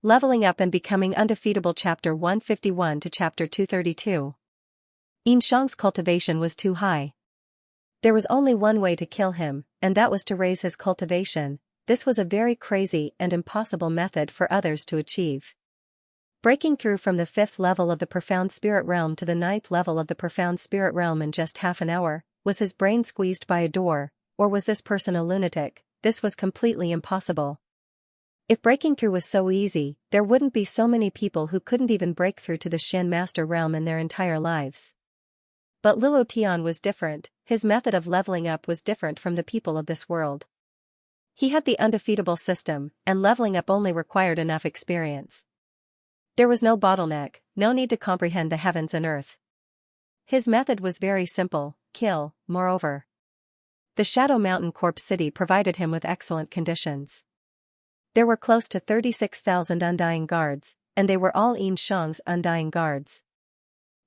Leveling Up and Becoming Undefeatable Chapter 151 to Chapter 232. Xianxia's cultivation was too high. There was only one way to kill him, and that was to raise his cultivation. This was a very crazy and impossible method for others to achieve. Breaking through from the 5th level of the profound spirit realm to the 9th level of the profound spirit realm in just half an hour, was his brain squeezed by a door, or was this person a lunatic? This was completely impossible. If breaking through was so easy, there wouldn't be so many people who couldn't even break through to the Xian Master realm in their entire lives. But Luo Tian was different. His method of leveling up was different from the people of this world. He had the undefeatable system, and leveling up only required enough experience. There was no bottleneck, no need to comprehend the heavens and earth. His method was very simple: kill. Moreover, the Shadow Mountain Corpse City provided him with excellent conditions. There were close to 36,000 undying guards, and they were all Xianxia's undying guards.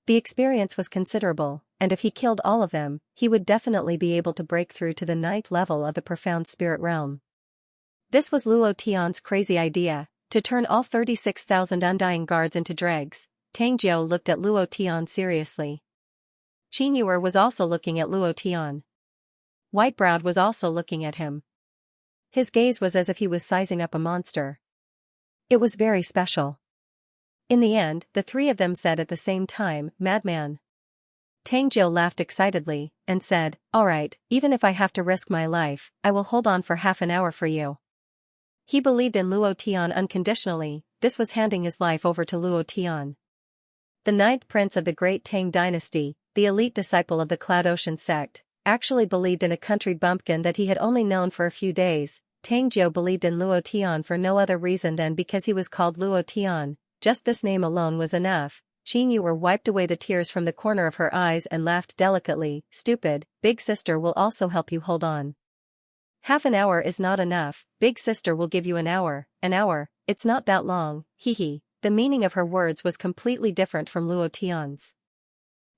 The experience was considerable, and if he killed all of them, he would definitely be able to break through to the 9th level of the profound spirit realm. This was Luo Tian's crazy idea, to turn all 36,000 undying guards into dregs. Tang Jiao looked at Luo Tian seriously. Qin Yuer was also looking at Luo Tian. Whitebrowed was also looking at him. His gaze was as if he was sizing up a monster. It was very special. In the end, the three of them said at the same time, "Madman." Tang Jiao laughed excitedly, and said, "All right, even if I have to risk my life, I will hold on for half an hour for you." He believed in Luo Tian unconditionally. This was handing his life over to Luo Tian. The 9th prince of the great Tang dynasty, the elite disciple of the Cloud Ocean sect, actually believed in a country bumpkin that he had only known for a few days. Tang Jiao believed in Luo Tian for no other reason than because he was called Luo Tian. Just this name alone was enough. Qin Yuer wiped away the tears from the corner of her eyes and laughed delicately. "Stupid, Big Sister will also help you hold on. Half an hour is not enough, Big Sister will give you an hour. An hour, it's not that long, hee." The meaning of her words was completely different from Luo Tian's.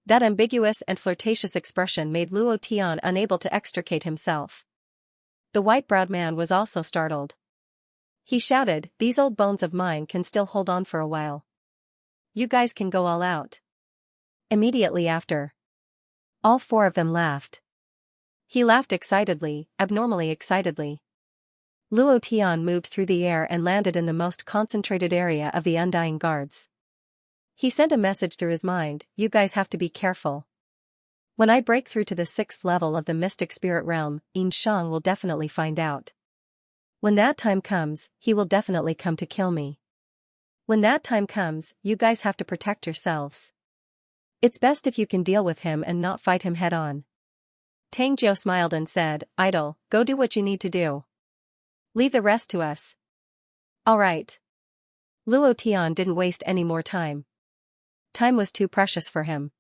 That ambiguous and flirtatious expression made Luo Tian unable to extricate himself. The white-browed man was also startled. He shouted, "These old bones of mine can still hold on for a while. You guys can go all out." Immediately after, all four of them laughed. He laughed excitedly, abnormally excitedly. Luo Tian moved through the air and landed in the most concentrated area of the undying guards. He sent a message through his mind, "You guys have to be careful. When I break through to the 6th level of the mystic spirit realm, Xianxia will definitely find out. When that time comes, he will definitely come to kill me. When that time comes, you guys have to protect yourselves. It's best if you can deal with him and not fight him head-on." Tang Jiao smiled and said, "Idol, go do what you need to do. Leave the rest to us." "All right." Luo Tian didn't waste any more time. Time was too precious for him.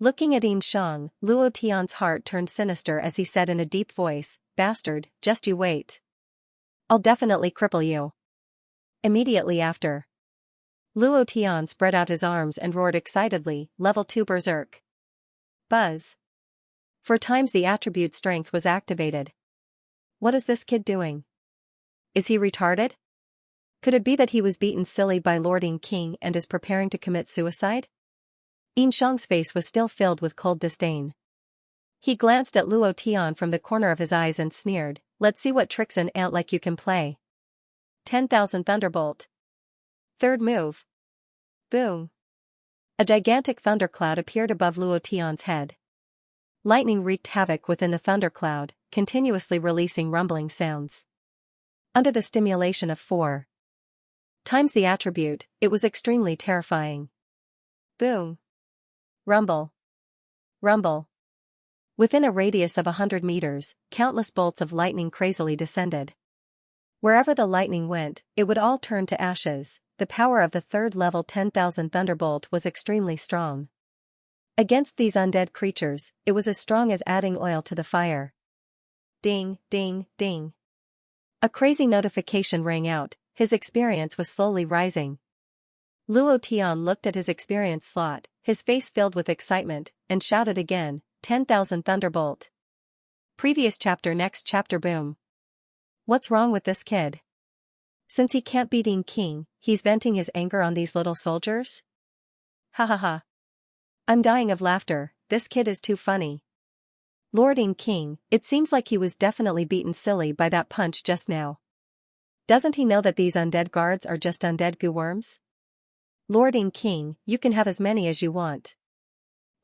Looking at Xianxia, Luo Tian's heart turned sinister as he said in a deep voice, "Bastard, just you wait. I'll definitely cripple you." Immediately after, Luo Tian spread out his arms and roared excitedly, "Level 2 Berserk." Buzz. 4 times the attribute strength was activated. What is this kid doing? Is he retarded? Could it be that he was beaten silly by Lord King and is preparing to commit suicide? Xianxia's face was still filled with cold disdain. He glanced at Luo Tian from the corner of his eyes and sneered, "Let's see what tricks an ant like you can play." 10,000 Thunderbolt. Third move. Boom. A gigantic thundercloud appeared above Luo Tian's head. Lightning wreaked havoc within the thundercloud, continuously releasing rumbling sounds. Under the stimulation of 4 times the attribute, it was extremely terrifying. Boom. Rumble. Rumble. Within a radius of 100 meters, countless bolts of lightning crazily descended. Wherever the lightning went, it would all turn to ashes. The power of the 3rd level 10,000 Thunderbolt was extremely strong. Against these undead creatures, it was as strong as adding oil to the fire. Ding, ding, ding. A crazy notification rang out. His experience was slowly rising. Luo Tian looked at his experience slot, his face filled with excitement, and shouted again, 10,000 Thunderbolt. Previous chapter. Next chapter. Boom. What's wrong with this kid? Since he can't beat Ing King, he's venting his anger on these little soldiers? Ha ha ha. I'm dying of laughter, this kid is too funny. Lord Ing King, it seems like he was definitely beaten silly by that punch just now. Doesn't he know that these undead guards are just undead goo worms? Lord Ing King, you can have as many as you want.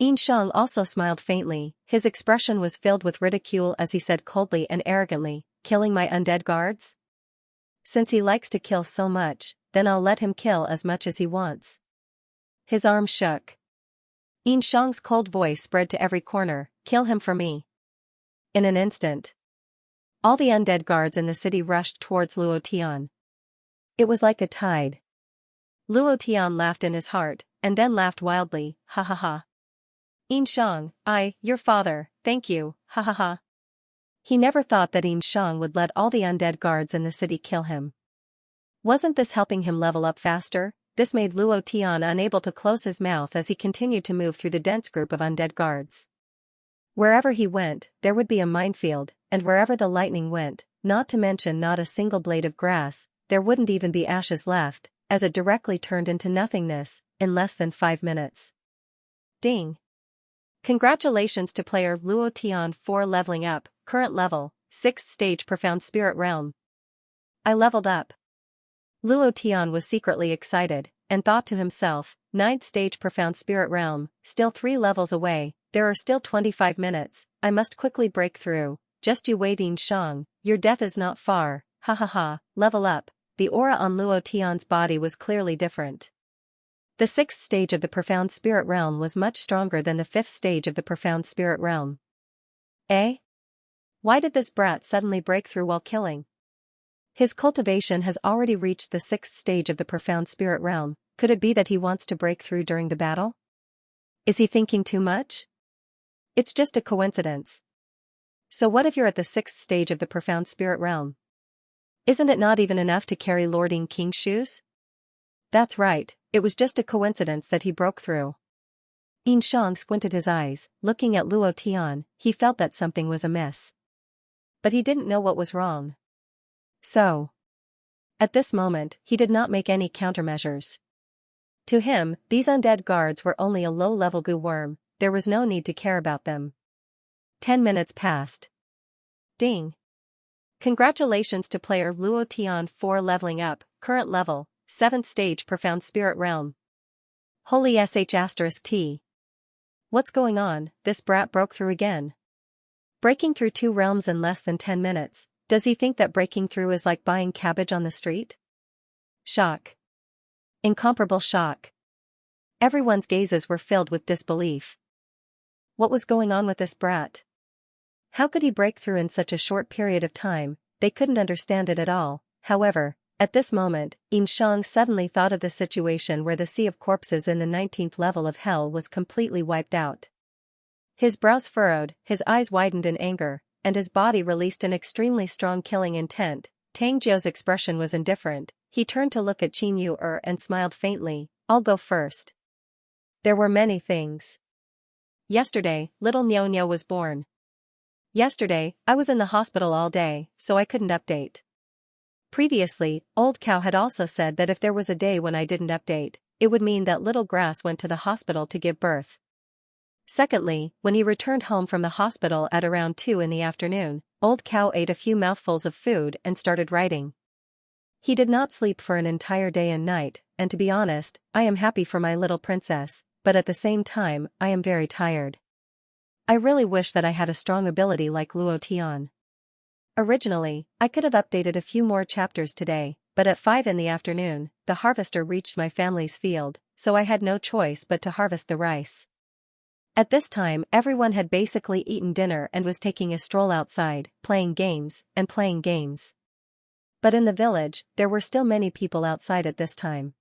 Xianxia also smiled faintly, his expression was filled with ridicule as he said coldly and arrogantly, killing my undead guards? Since he likes to kill so much, then I'll let him kill as much as he wants. His arm shook. Xianxia's cold voice spread to every corner, kill him for me. In an instant, all the undead guards in the city rushed towards Luo Tian. It was like a tide. Luo Tian laughed in his heart, and then laughed wildly, ha ha ha. Xianxia, your father, thank you, ha ha ha. He never thought that Xianxia would let all the undead guards in the city kill him. Wasn't this helping him level up faster? This made Luo Tian unable to close his mouth as he continued to move through the dense group of undead guards. Wherever he went, there would be a minefield, and wherever the lightning went, not to mention not a single blade of grass, there wouldn't even be ashes left, as it directly turned into nothingness, in less than 5 minutes. Ding! Congratulations to player Luo Tian for leveling up, current level, 6th stage Profound Spirit Realm. I leveled up. Luo Tian was secretly excited, and thought to himself, 9th stage Profound Spirit Realm, still 3 levels away, there are still 25 minutes, I must quickly break through, just you wait Xianxia, your death is not far, ha ha ha, level up. The aura on Luo Tian's body was clearly different. The 6th stage of the Profound Spirit Realm was much stronger than the 5th stage of the Profound Spirit Realm. Eh? Why did this brat suddenly break through while killing? His cultivation has already reached the 6th stage of the Profound Spirit Realm, could it be that he wants to break through during the battle? Is he thinking too much? It's just a coincidence. So what if you're at the 6th stage of the Profound Spirit Realm? Isn't it not even enough to carry Lord Ing King's shoes? That's right, it was just a coincidence that he broke through. Xianxia squinted his eyes, looking at Luo Tian, he felt that something was amiss. But he didn't know what was wrong. So, at this moment, he did not make any countermeasures. To him, these undead guards were only a low-level goo worm, there was no need to care about them. 10 minutes passed. Ding! Congratulations to player Luo Tian for leveling up, current level, 7th stage Profound Spirit Realm. Holy sh*t. What's going on, this brat broke through again. Breaking through 2 realms in less than 10 minutes, does he think that breaking through is like buying cabbage on the street? Shock. Incomparable shock. Everyone's gazes were filled with disbelief. What was going on with this brat? How could he break through in such a short period of time? They couldn't understand it at all. However, at this moment, Xianxia suddenly thought of the situation where the sea of corpses in the 19th level of hell was completely wiped out. His brows furrowed, his eyes widened in anger, and his body released an extremely strong killing intent. Tang Jiu's expression was indifferent, he turned to look at Qin Yu and smiled faintly, I'll go first. There were many things. Yesterday, little Nyo was born. Yesterday, I was in the hospital all day, so I couldn't update. Previously, Old Cow had also said that if there was a day when I didn't update, it would mean that little Grass went to the hospital to give birth. Secondly, when he returned home from the hospital at around 2 in the afternoon, Old Cow ate a few mouthfuls of food and started writing. He did not sleep for an entire day and night, and to be honest, I am happy for my little princess, but at the same time, I am very tired. I really wish that I had a strong ability like Luo Tian. Originally, I could have updated a few more chapters today, but at 5 in the afternoon, the harvester reached my family's field, so I had no choice but to harvest the rice. At this time, everyone had basically eaten dinner and was taking a stroll outside, playing games. But in the village, there were still many people outside at this time.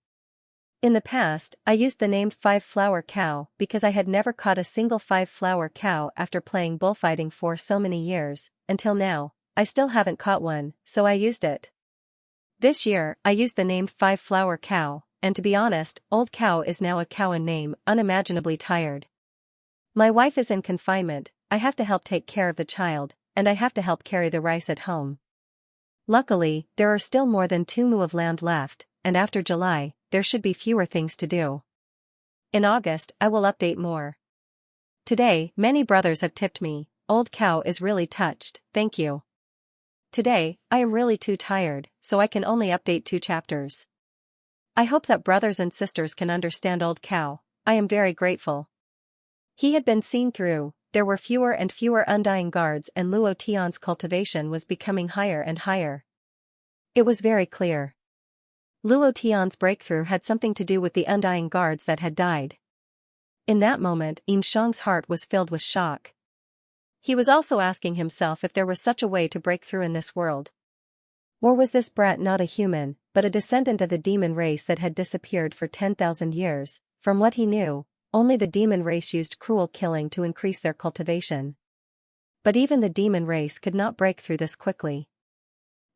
In the past, I used the name 5-flower cow because I had never caught a single 5-flower cow after playing bullfighting for so many years, until now, I still haven't caught one, so I used it. This year, I used the name 5-flower cow, and to be honest, Old Cow is now a cow in name, unimaginably tired. My wife is in confinement, I have to help take care of the child, and I have to help carry the rice at home. Luckily, there are still more than 2 mu of land left, and after July, there should be fewer things to do. In August, I will update more. Today, many brothers have tipped me. Old cow is really touched, thank you. Today, I am really too tired, so I can only update 2 chapters. I hope that brothers and sisters can understand old cow. I am very grateful. He had been seen through, there were fewer and fewer undying guards, and Luo Tian's cultivation was becoming higher and higher. It was very clear. Luo Tian's breakthrough had something to do with the undying guards that had died. In that moment, Xianxia's heart was filled with shock. He was also asking himself if there was such a way to break through in this world. Or was this brat not a human, but a descendant of the demon race that had disappeared for 10,000 years? From what he knew, only the demon race used cruel killing to increase their cultivation. But even the demon race could not break through this quickly.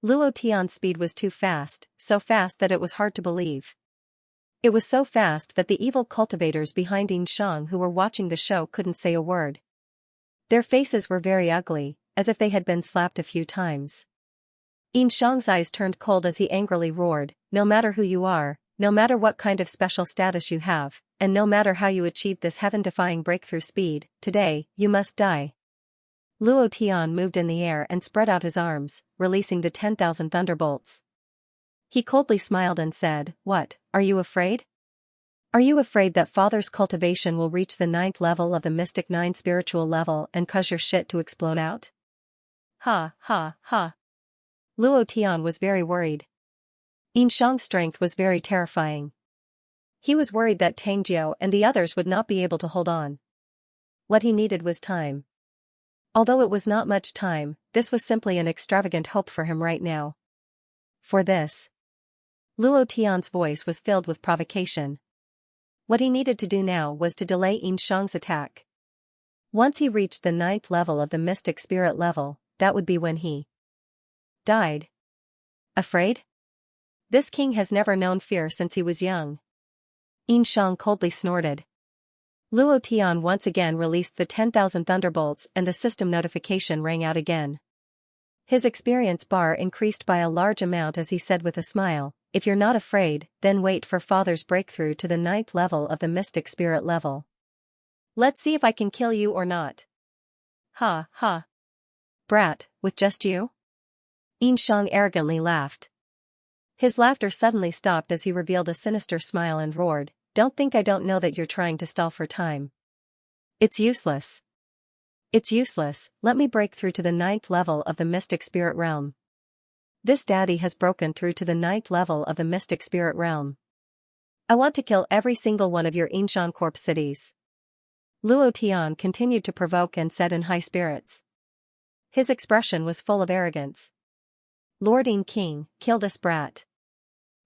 Luo Tian's speed was too fast, so fast that it was hard to believe. It was so fast that the evil cultivators behind Xianxia who were watching the show couldn't say a word. Their faces were very ugly, as if they had been slapped a few times. Xianxia's eyes turned cold as he angrily roared, "No matter who you are, no matter what kind of special status you have, and no matter how you achieved this heaven-defying breakthrough speed, today, you must die." Luo Tian moved in the air and spread out his arms, releasing the 10,000 thunderbolts. He coldly smiled and said, "What, are you afraid? Are you afraid that Father's cultivation will reach the 9th level of the Mystic 9 spiritual level and cause your shit to explode out?" Ha ha ha. Luo Tian was very worried. Xianxia's strength was very terrifying. He was worried that Tangjiu and the others would not be able to hold on. What he needed was time. Although it was not much time, this was simply an extravagant hope for him right now. For this, Luo Tian's voice was filled with provocation. What he needed to do now was to delay Xianxia's attack. Once he reached the 9th level of the mystic spirit level, that would be when he died. Afraid? This king has never known fear since he was young. Xianxia coldly snorted. Luo Tian once again released the 10,000 thunderbolts and the system notification rang out again. His experience bar increased by a large amount as he said with a smile, "If you're not afraid, then wait for Father's breakthrough to the 9th level of the mystic spirit level. Let's see if I can kill you or not." Ha ha. Brat, with just you? Xianxia arrogantly laughed. His laughter suddenly stopped as he revealed a sinister smile and roared, "Don't think I don't know that you're trying to stall for time. It's useless. It's useless, let me break through to the 9th level of the mystic spirit realm. This daddy has broken through to the 9th level of the mystic spirit realm. I want to kill every single one of your Xianxian Corp cities." Luo Tian continued to provoke and said in high spirits. His expression was full of arrogance. "Lord King, kill this brat.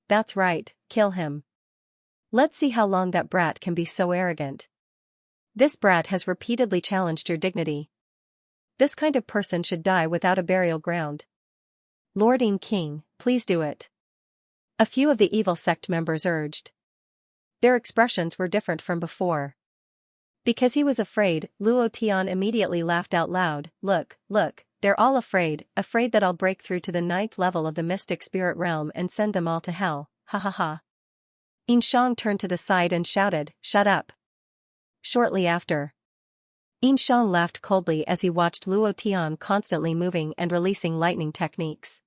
That's right, kill him. Let's see how long that brat can be so arrogant. This brat has repeatedly challenged your dignity. This kind of person should die without a burial ground. Lord King, please do it." A few of the evil sect members urged. Their expressions were different from before. Because he was afraid, Luo Tian immediately laughed out loud, Look, they're all afraid that I'll break through to the 9th level of the mystic spirit realm and send them all to hell, ha ha ha." Xianxia turned to the side and shouted, "Shut up." Shortly after, Xianxia laughed coldly as he watched Luo Tian constantly moving and releasing lightning techniques.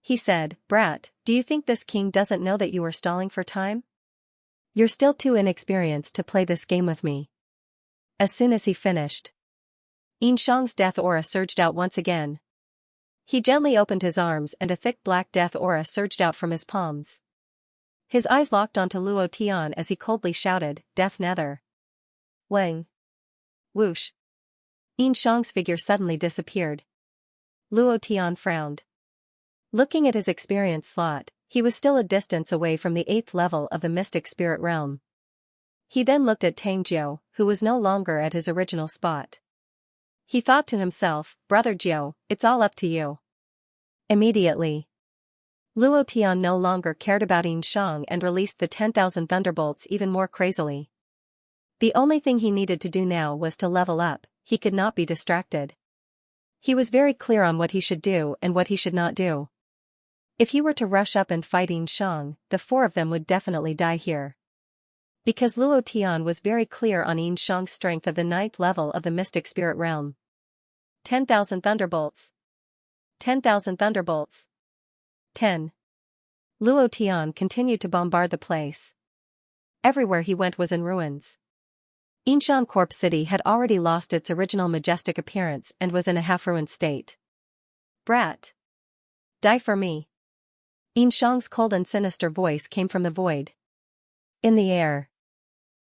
He said, "Brat, do you think this king doesn't know that you are stalling for time? You're still too inexperienced to play this game with me." As soon as he finished, Xianxia's death aura surged out once again. He gently opened his arms and a thick black death aura surged out from his palms. His eyes locked onto Luo Tian as he coldly shouted, "Death Nether." Wang. Whoosh. Xianxia's figure suddenly disappeared. Luo Tian frowned. Looking at his experience slot, he was still a distance away from the 8th level of the mystic spirit realm. He then looked at Tangjiu, who was no longer at his original spot. He thought to himself, "Brother Jiu, it's all up to you." Immediately, Luo Tian no longer cared about Xianxia and released the 10,000 thunderbolts even more crazily. The only thing he needed to do now was to level up, he could not be distracted. He was very clear on what he should do and what he should not do. If he were to rush up and fight Yin Shang, the four of them would definitely die here. Because Luo Tian was very clear on Yin Shang's strength of the 9th level of the mystic spirit realm. 10,000 thunderbolts. 10,000 thunderbolts. 10. Luo Tian continued to bombard the place. Everywhere he went was in ruins. Yinshan Corp City had already lost its original majestic appearance and was in a half-ruined state. Brat. Die for me. Yinshang's cold and sinister voice came from the void. In the air.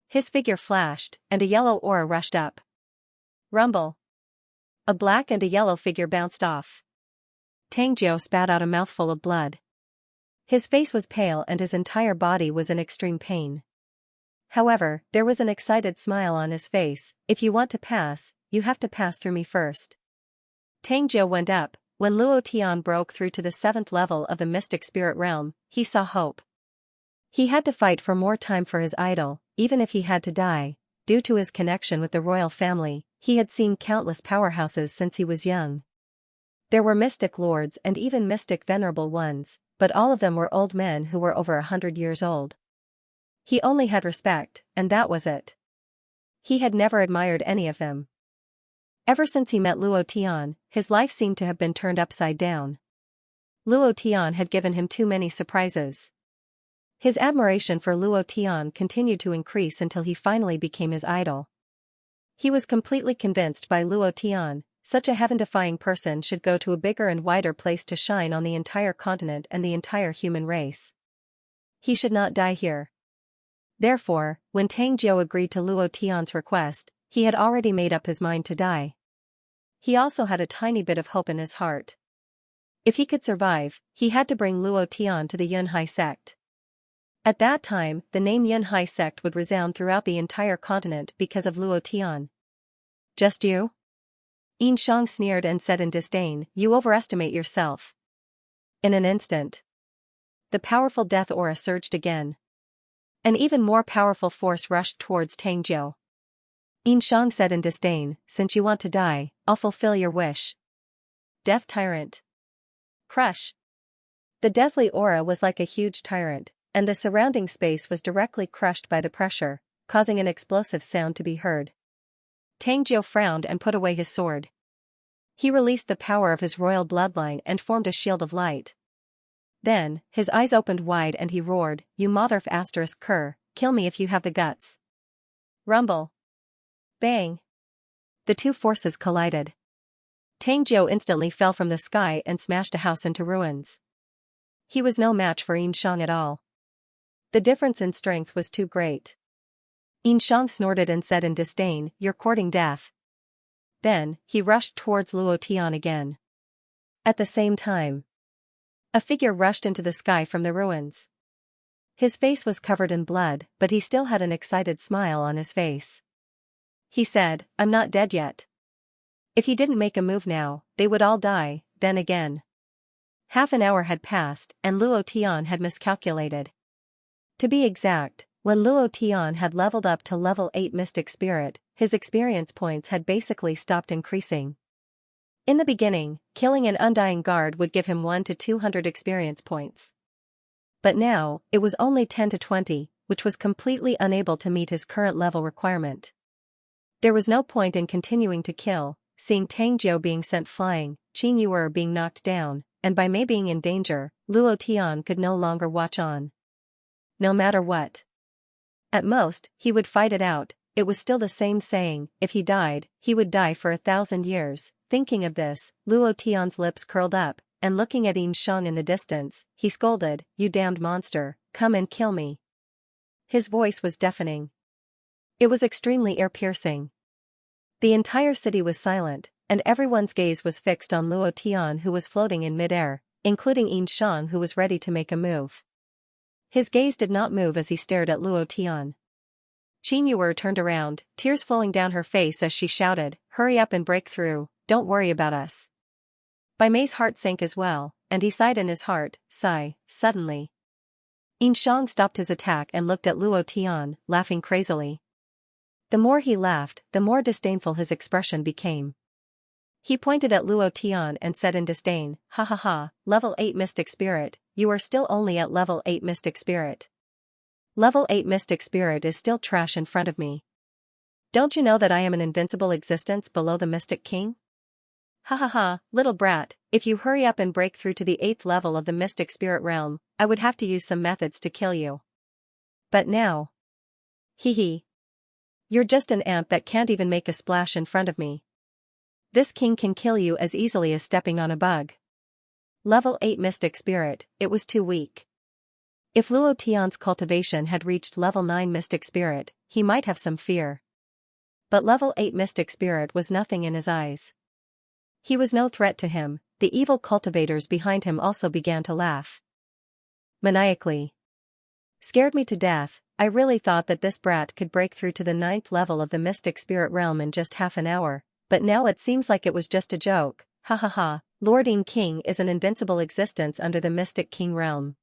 His figure flashed, and a yellow aura rushed up. Rumble. A black and a yellow figure bounced off. Tang Jiao spat out a mouthful of blood. His face was pale and his entire body was in extreme pain. However, there was an excited smile on his face. If you want to pass, you have to pass through me first. Tang Jiao went up. When Luo Tian broke through to the 7th level of the mystic spirit realm, he saw hope. He had to fight for more time for his idol, even if he had to die. Due to his connection with the royal family, he had seen countless powerhouses since he was young. There were mystic lords and even mystic venerable ones, but all of them were old men who were over 100 years old. He only had respect, and that was it. He had never admired any of them. Ever since he met Luo Tian, his life seemed to have been turned upside down. Luo Tian had given him too many surprises. His admiration for Luo Tian continued to increase until he finally became his idol. He was completely convinced by Luo Tian, such a heaven-defying person should go to a bigger and wider place to shine on the entire continent and the entire human race. He should not die here. Therefore, when Tang Jiao agreed to Luo Tian's request, he had already made up his mind to die. He also had a tiny bit of hope in his heart. If he could survive, he had to bring Luo Tian to the Yunhai sect. At that time, the name Yunhai sect would resound throughout the entire continent because of Luo Tian. Just you? Yin Shang sneered and said in disdain, you overestimate yourself. In an instant, the powerful death aura surged again. An even more powerful force rushed towards Tang Jiao. Yin Shang said in disdain, since you want to die, I'll fulfill your wish. Death Tyrant. Crush. The deathly aura was like a huge tyrant, and the surrounding space was directly crushed by the pressure, causing an explosive sound to be heard. Tang Jiao frowned and put away his sword. He released the power of his royal bloodline and formed a shield of light. Then, his eyes opened wide and he roared, you motherf asterisk cur, kill me if you have the guts. Rumble. Bang. The two forces collided. Tang Jiao instantly fell from the sky and smashed a house into ruins. He was no match for Yin Shang at all. The difference in strength was too great. Yin Shang snorted and said in disdain, you're courting death. Then, he rushed towards Luo Tian again. At the same time, a figure rushed into the sky from the ruins. His face was covered in blood, but he still had an excited smile on his face. He said, I'm not dead yet. If he didn't make a move now, they would all die. Then again. Half an hour had passed, and Luo Tian had miscalculated. To be exact, when Luo Tian had leveled up to level 8 Mystic Spirit, his experience points had basically stopped increasing. In the beginning, killing an Undying Guard would give him 1 to 200 experience points. But now, it was only 10 to 20, which was completely unable to meet his current level requirement. There was no point in continuing to kill, seeing Tang Jiao being sent flying, Qin Yuer being knocked down, and by Mei being in danger, Luo Tian could no longer watch on. No matter what. At most, he would fight it out. It was still the same saying, if he died, he would die for 1,000 years. Thinking of this, Luo Tian's lips curled up, and looking at Yin Shang in the distance, he scolded, you damned monster, come and kill me. His voice was deafening. It was extremely ear-piercing. The entire city was silent, and everyone's gaze was fixed on Luo Tian who was floating in midair, including Yin Shang who was ready to make a move. His gaze did not move as he stared at Luo Tian. Qin Yuer turned around, tears flowing down her face as she shouted, hurry up and break through, don't worry about us. Bai Mei's heart sank as well, and he sighed in his heart, sigh, suddenly. Yin Shang stopped his attack and looked at Luo Tian, laughing crazily. The more he laughed, the more disdainful his expression became. He pointed at Luo Tian and said in disdain, "Ha ha ha, level 8 Mystic Spirit, you are still only at level 8 Mystic Spirit. Level 8 Mystic Spirit is still trash in front of me. Don't you know that I am an invincible existence below the Mystic King? Ha ha ha, little brat, if you hurry up and break through to the 8th level of the Mystic Spirit realm, I would have to use some methods to kill you. But now. Hee hee. You're just an ant that can't even make a splash in front of me. This king can kill you as easily as stepping on a bug. Level 8 Mystic Spirit, it was too weak. If Luo Tian's cultivation had reached level 9 Mystic Spirit, he might have some fear. But level 8 Mystic Spirit was nothing in his eyes. He was no threat to him. The evil cultivators behind him also began to laugh maniacally. Scared me to death. I really thought that this brat could break through to the 9th level of the Mystic Spirit realm in just half an hour, but now it seems like it was just a joke. Ha ha ha, Lord Yin King is an invincible existence under the Mystic King realm.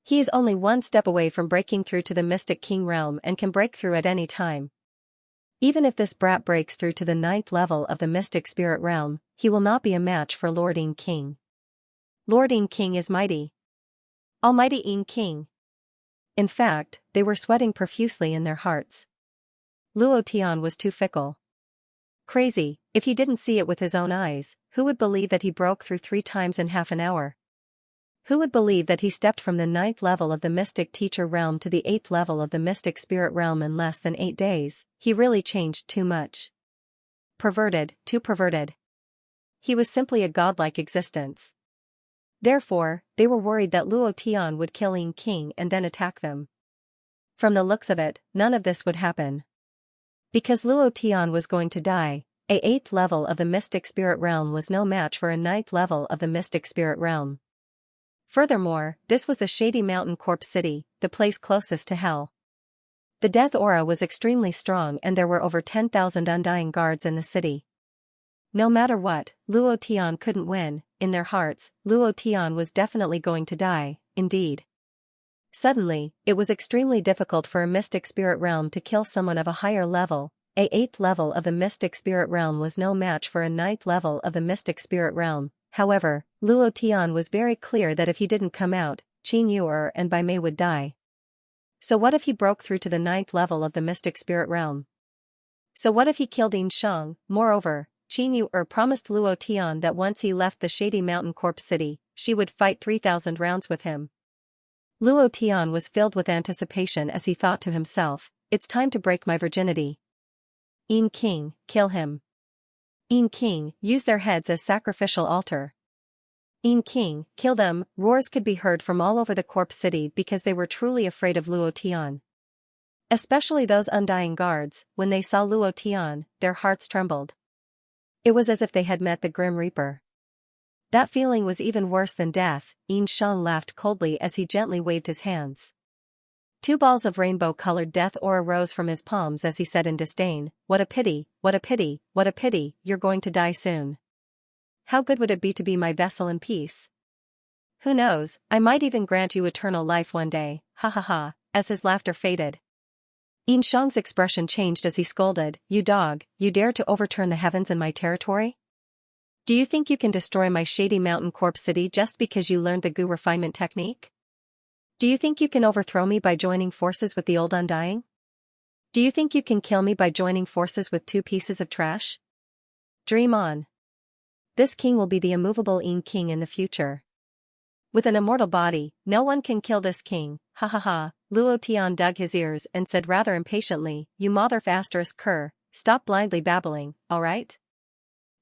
He is only one step away from breaking through to the Mystic King realm and can break through at any time. Even if this brat breaks through to the 9th level of the Mystic Spirit realm, he will not be a match for Lord Yin King. Lord Yin King is mighty. Almighty Yin King. In fact, they were sweating profusely in their hearts. Luo Tian was too fickle. Crazy, if he didn't see it with his own eyes, who would believe that he broke through 3 times in half an hour? Who would believe that he stepped from the 9th level of the Mystic Teacher realm to the 8th level of the Mystic Spirit realm in less than 8 days? He really changed too much. Perverted, too perverted. He was simply a godlike existence. Therefore, they were worried that Luo Tian would kill Yin King and then attack them. From the looks of it, none of this would happen. Because Luo Tian was going to die, a 8th level of the Mystic Spirit realm was no match for a 9th level of the Mystic Spirit realm. Furthermore, this was the Shady Mountain Corpse City, the place closest to hell. The death aura was extremely strong and there were over 10,000 undying guards in the city. No matter what, Luo Tian couldn't win. In their hearts, Luo Tian was definitely going to die, indeed. Suddenly, it was extremely difficult for a Mystic Spirit realm to kill someone of a higher level. A 8th level of the Mystic Spirit realm was no match for a 9th level of the Mystic Spirit realm. However, Luo Tian was very clear that if he didn't come out, Qin Yuer and Bai Mei would die. So what if he broke through to the 9th level of the Mystic Spirit realm? So what if he killed Yin Shang? Moreover, Qin Yuer promised Luo Tian that once he left the Shady Mountain Corpse City, she would fight 3,000 rounds with him. Luo Tian was filled with anticipation as he thought to himself, it's time to break my virginity. Yin King, kill him. Yin King, use their heads as sacrificial altar. Yin King, kill them. Roars could be heard from all over the Corpse City because they were truly afraid of Luo Tian. Especially those undying guards, when they saw Luo Tian, their hearts trembled. It was as if they had met the Grim Reaper. That feeling was even worse than death. Yin Shang laughed coldly as he gently waved his hands. 2 balls of rainbow-colored death aura rose from his palms as he said in disdain, what a pity, what a pity, what a pity, you're going to die soon. How good would it be to be my vessel in peace? Who knows, I might even grant you eternal life one day, ha ha ha, as his laughter faded. Yin Shang's expression changed as he scolded, you dog, you dare to overturn the heavens in my territory? Do you think you can destroy my Shady Mountain Corpse City just because you learned the Gu refinement technique? Do you think you can overthrow me by joining forces with the old Undying? Do you think you can kill me by joining forces with 2 pieces of trash? Dream on. This king will be the immovable Yin King in the future. With an immortal body, no one can kill this king, ha ha ha. Luo Tian dug his ears and said rather impatiently, you mother asterisk cur, stop blindly babbling, alright?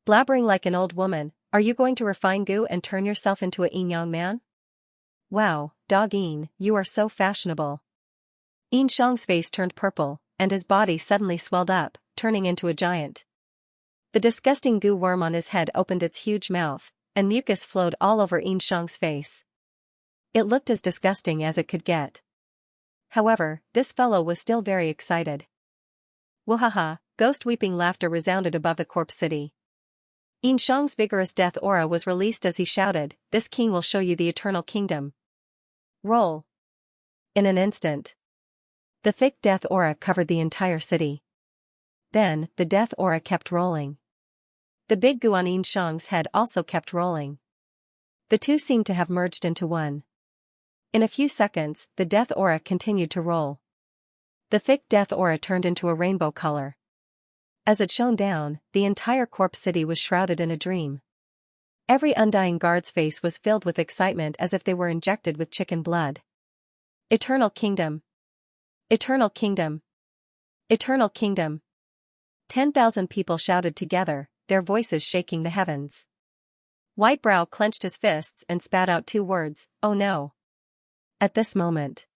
Blabbering like an old woman, are you going to refine Gu and turn yourself into a yin yang man? Wow, dog Yin, you are so fashionable. Yin Shang's face turned purple, and his body suddenly swelled up, turning into a giant. The disgusting Gu worm on his head opened its huge mouth, and mucus flowed all over Yin Shang's face. It looked as disgusting as it could get. However, this fellow was still very excited. Wahaha, ghost weeping laughter resounded above the Corpse City. Yin Shang's vigorous death aura was released as he shouted, this king will show you the eternal kingdom. Roll. In an instant. The thick death aura covered the entire city. Then, the death aura kept rolling. The big goo on Xianxia's head also kept rolling. The two seemed to have merged into one. In a few seconds, the death aura continued to roll. The thick death aura turned into a rainbow color. As it shone down, the entire corpse city was shrouded in a dream. Every undying guard's face was filled with excitement as if they were injected with chicken blood. Eternal Kingdom! Eternal Kingdom! Eternal Kingdom! 10,000 people shouted together, their voices shaking the heavens. Whitebrow clenched his fists and spat out two words, "Oh no." At this moment,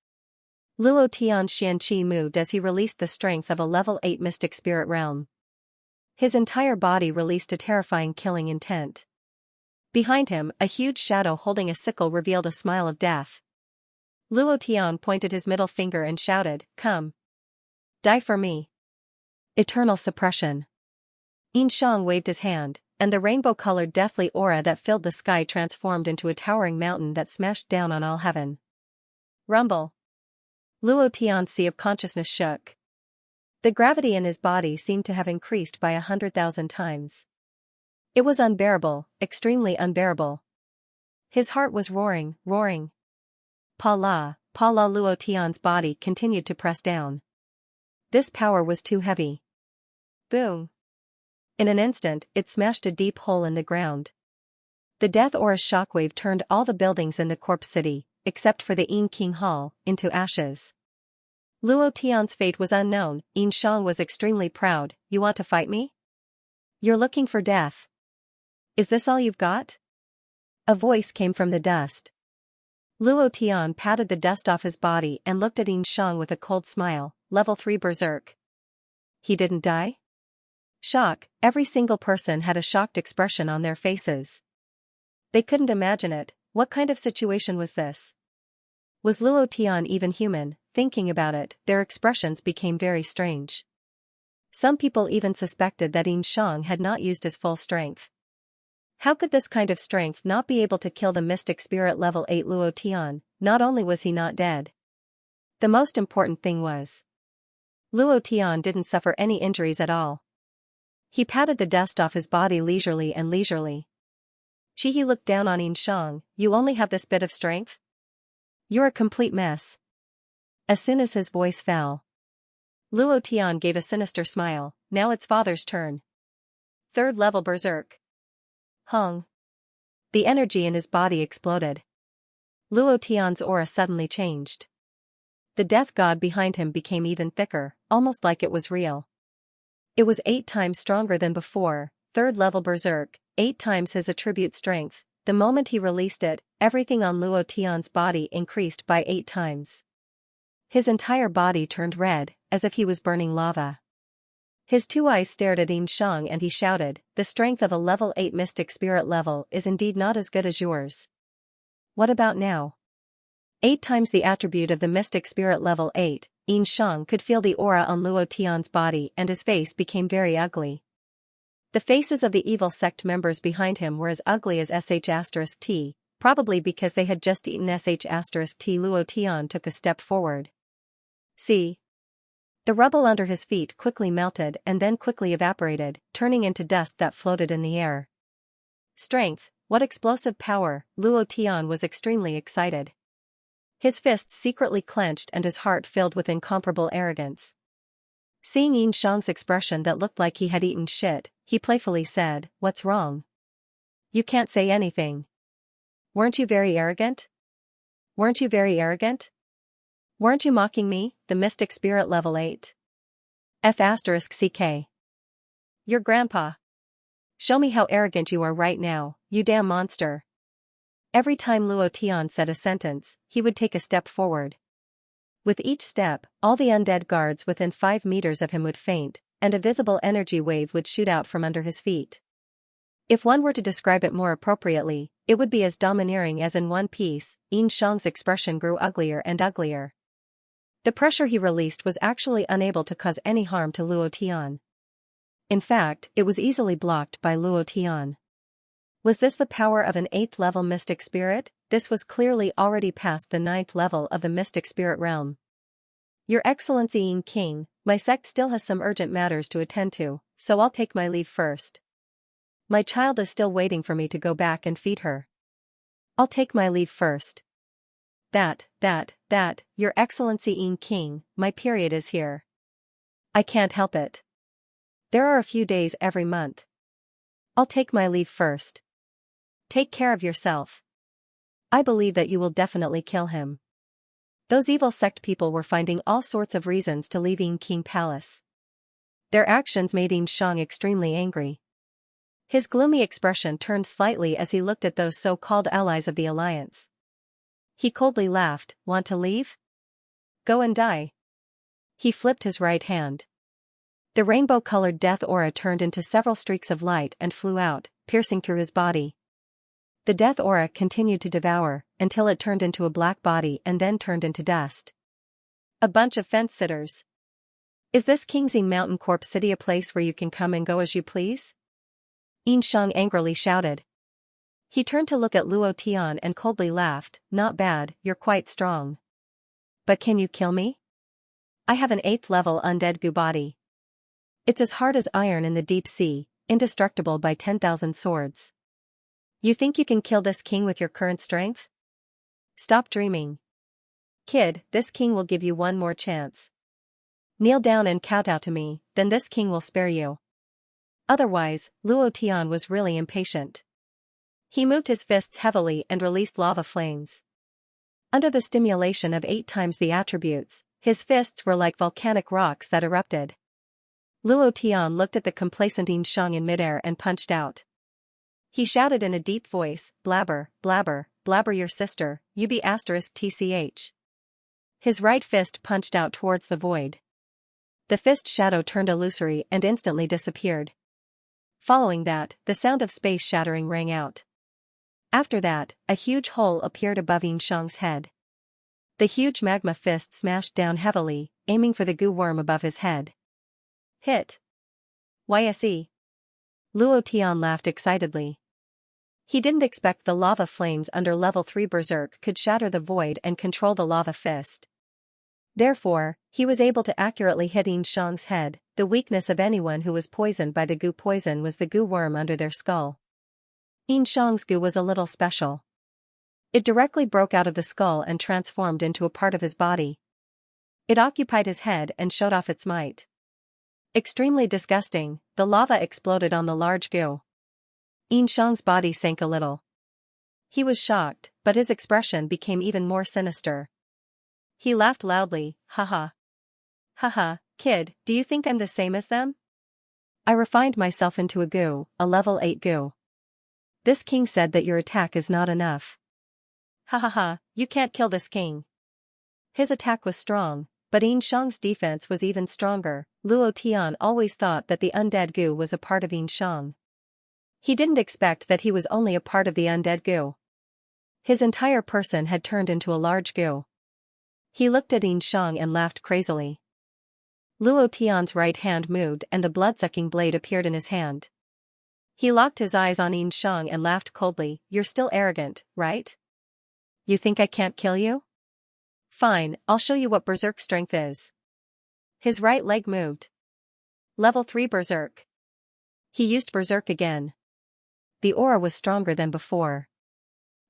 Luo Tian's Xianxia moved as he released the strength of a level 8 mystic spirit realm. His entire body released a terrifying killing intent. Behind him, a huge shadow holding a sickle revealed a smile of death. Luo Tian pointed his middle finger and shouted, "Come. Die for me." Eternal suppression. Xianxia waved his hand, and the rainbow-colored deathly aura that filled the sky transformed into a towering mountain that smashed down on all heaven. Rumble. Luo Tian's sea of consciousness shook. The gravity in his body seemed to have increased by 100,000 times. It was unbearable, extremely unbearable. His heart was roaring, roaring. Pa la, Luo Tian's body continued to press down. This power was too heavy. Boom. In an instant, it smashed a deep hole in the ground. The death aura's shockwave turned all the buildings in the corpse city, except for the King Hall, into ashes. Luo Tian's fate was unknown. Xianxia was extremely proud. "You want to fight me? You're looking for death. Is this all you've got?" A voice came from the dust. Luo Tian patted the dust off his body and looked at Xianxia with a cold smile. Level 3 berserk. He didn't die? Shock. Every single person had a shocked expression on their faces. They couldn't imagine it. What kind of situation was this? Was Luo Tian even human? Thinking about it, their expressions became very strange. Some people even suspected that Xianxia had not used his full strength. How could this kind of strength not be able to kill the mystic spirit level 8 Luo Tian? Not only was he not dead. The most important thing was, Luo Tian didn't suffer any injuries at all. He patted the dust off his body leisurely. He looked down on Xianxia. "You only have this bit of strength? You're a complete mess." As soon as his voice fell, Luo Tian gave a sinister smile. "Now it's father's turn. 3rd level berserk." Hung. The energy in his body exploded. Luo Tian's aura suddenly changed. The death god behind him became even thicker, almost like it was real. It was 8 times stronger than before, 3rd level berserk, 8 times his attribute strength. The moment he released it, everything on Luo Tian's body increased by 8 times. His entire body turned red, as if he was burning lava. His 2 eyes stared at Xianxia and he shouted, "The strength of a level 8 mystic spirit level is indeed not as good as yours. What about now?" 8 times the attribute of the mystic spirit level 8, Xianxia could feel the aura on Luo Tian's body and his face became very ugly. The faces of the evil sect members behind him were as ugly as *T, probably because they had just eaten *T. Luo Tian took a step forward. See. The rubble under his feet quickly melted and then quickly evaporated, turning into dust that floated in the air. Strength, what explosive power! Luo Tian was extremely excited. His fists secretly clenched and his heart filled with incomparable arrogance. Seeing Xianxia's expression that looked like he had eaten shit, he playfully said, "What's wrong? You can't say anything. Weren't you very arrogant? Weren't you very arrogant? Weren't you mocking me, the mystic spirit level 8? F***CK. Your grandpa. Show me how arrogant you are right now, you damn monster." Every time Luo Tian said a sentence, he would take a step forward. With each step, all the undead guards within 5 meters of him would faint, and a visible energy wave would shoot out from under his feet. If one were to describe it more appropriately, it would be as domineering as in One Piece. Xianxia's expression grew uglier and uglier. The pressure he released was actually unable to cause any harm to Luo Tian. In fact, it was easily blocked by Luo Tian. Was this the power of an 8th level mystic spirit? This was clearly already past the 9th level of the mystic spirit realm. "Your Excellency King, my sect still has some urgent matters to attend to, so I'll take my leave first." My child is still waiting for me to go back and feed her. I'll take my leave first. That, Your Excellency Yin King, my period is here. I can't help it. There are a few days every month. I'll take my leave first. Take care of yourself. I believe that you will definitely kill him. Those evil sect people were finding all sorts of reasons to leave Yin King Palace. Their actions made Yin Shang extremely angry. His gloomy expression turned slightly as he looked at those so-called allies of the alliance. He coldly laughed. Want to leave? Go and die. He flipped his right hand. The rainbow-colored death aura turned into several streaks of light and flew out, piercing through his body. The death aura continued to devour, until it turned into a black body and then turned into dust. A bunch of fence-sitters. Is this Kingxing Mountain Corp City a place where you can come and go as you please? Yin Shang angrily shouted. He turned to look at Luo Tian and coldly laughed. Not bad, you're quite strong. But can you kill me? I have an 8th level undead goo body. It's as hard as iron in the deep sea, indestructible by 10,000 swords. You think you can kill this king with your current strength? Stop dreaming. Kid, this king will give you one more chance. Kneel down and kowtow to me, then this king will spare you. Otherwise, Luo Tian was really impatient. He moved his fists heavily and released lava flames. Under the stimulation of 8 times the attributes, his fists were like volcanic rocks that erupted. Luo Tian looked at the complacent Yin Shang in midair and punched out. He shouted in a deep voice, blabber, blabber, blabber your sister, you be *tch. His right fist punched out towards the void. The fist shadow turned illusory and instantly disappeared. Following that, the sound of space shattering rang out. After that, a huge hole appeared above Yin Shang's head. The huge magma fist smashed down heavily, aiming for the goo worm above his head. Hit. YSE. Luo Tian laughed excitedly. He didn't expect the lava flames under level 3 Berserk could shatter the void and control the lava fist. Therefore, he was able to accurately hit Yin Shang's head. The weakness of anyone who was poisoned by the goo poison was the goo worm under their skull. Yin Shang's goo was a little special. It directly broke out of the skull and transformed into a part of his body. It occupied his head and showed off its might. Extremely disgusting, the lava exploded on the large goo. Yin Shang's body sank a little. He was shocked, but his expression became even more sinister. He laughed loudly, haha. Haha, kid, do you think I'm the same as them? I refined myself into a goo, a level 8 goo. This king said that your attack is not enough. Hahaha, you can't kill this king. His attack was strong, but Yin Shang's defense was even stronger. Luo Tian always thought that the undead goo was a part of Yin Shang. He didn't expect that he was only a part of the undead goo. His entire person had turned into a large goo. He looked at Yin Shang and laughed crazily. Luo Tian's right hand moved and the blood-sucking blade appeared in his hand. He locked his eyes on Yin Shang and laughed coldly. You're still arrogant, right? You think I can't kill you? Fine, I'll show you what Berserk strength is. His right leg moved. Level 3 Berserk. He used Berserk again. The aura was stronger than before.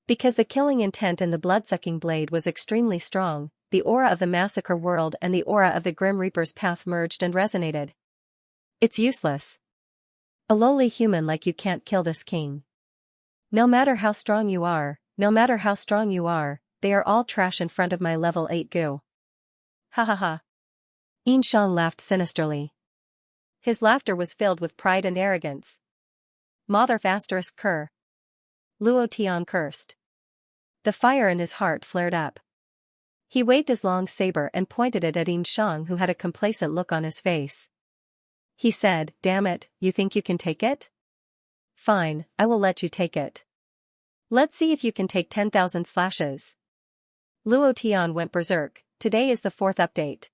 Because the killing intent in the blood-sucking blade was extremely strong, the aura of the Massacre World and the aura of the Grim Reaper's path merged and resonated. It's useless. A lowly human like you can't kill this king. No matter how strong you are, they are all trash in front of my level 8 goo. Ha ha ha. Yin Shang laughed sinisterly. His laughter was filled with pride and arrogance. Motherf * cur. Luo Tian cursed. The fire in his heart flared up. He waved his long saber and pointed it at Yin Shang, who had a complacent look on his face. He said, damn it, you think you can take it? Fine, I will let you take it. Let's see if you can take 10,000 slashes. Luo Tian went berserk. Today is the 4th update.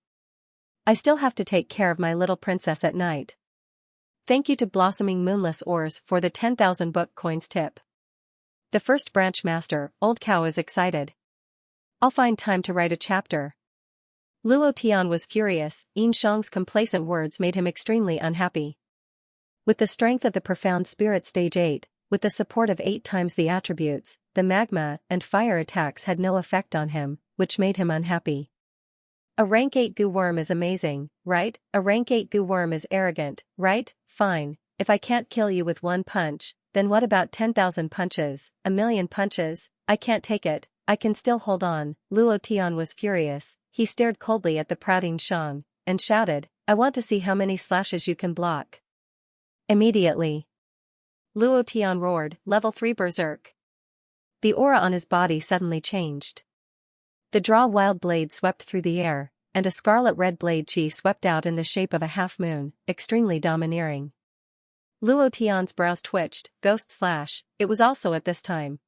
I still have to take care of my little princess at night. Thank you to Blossoming Moonless Ores for the 10,000 book coins tip. The first branch master, Old Cow, is excited. I'll find time to write a chapter. Luo Tian was furious. Yin Shang's complacent words made him extremely unhappy. With the strength of the profound spirit stage 8, with the support of 8 times the attributes, the magma and fire attacks had no effect on him, which made him unhappy. A rank 8 goo worm is amazing, right? A rank 8 goo worm is arrogant, right? Fine, if I can't kill you with 1 punch, then what about 10,000 punches, 1,000,000 punches? I can't take it, I can still hold on. Luo Tian was furious, he stared coldly at the prouding Xiang, and shouted, I want to see how many slashes you can block. Immediately, Luo Tian roared, level 3 berserk. The aura on his body suddenly changed. The draw wild blade swept through the air, and a scarlet-red blade chi swept out in the shape of a half-moon, extremely domineering. Luo Tian's brows twitched, ghost slash, it was also at this time.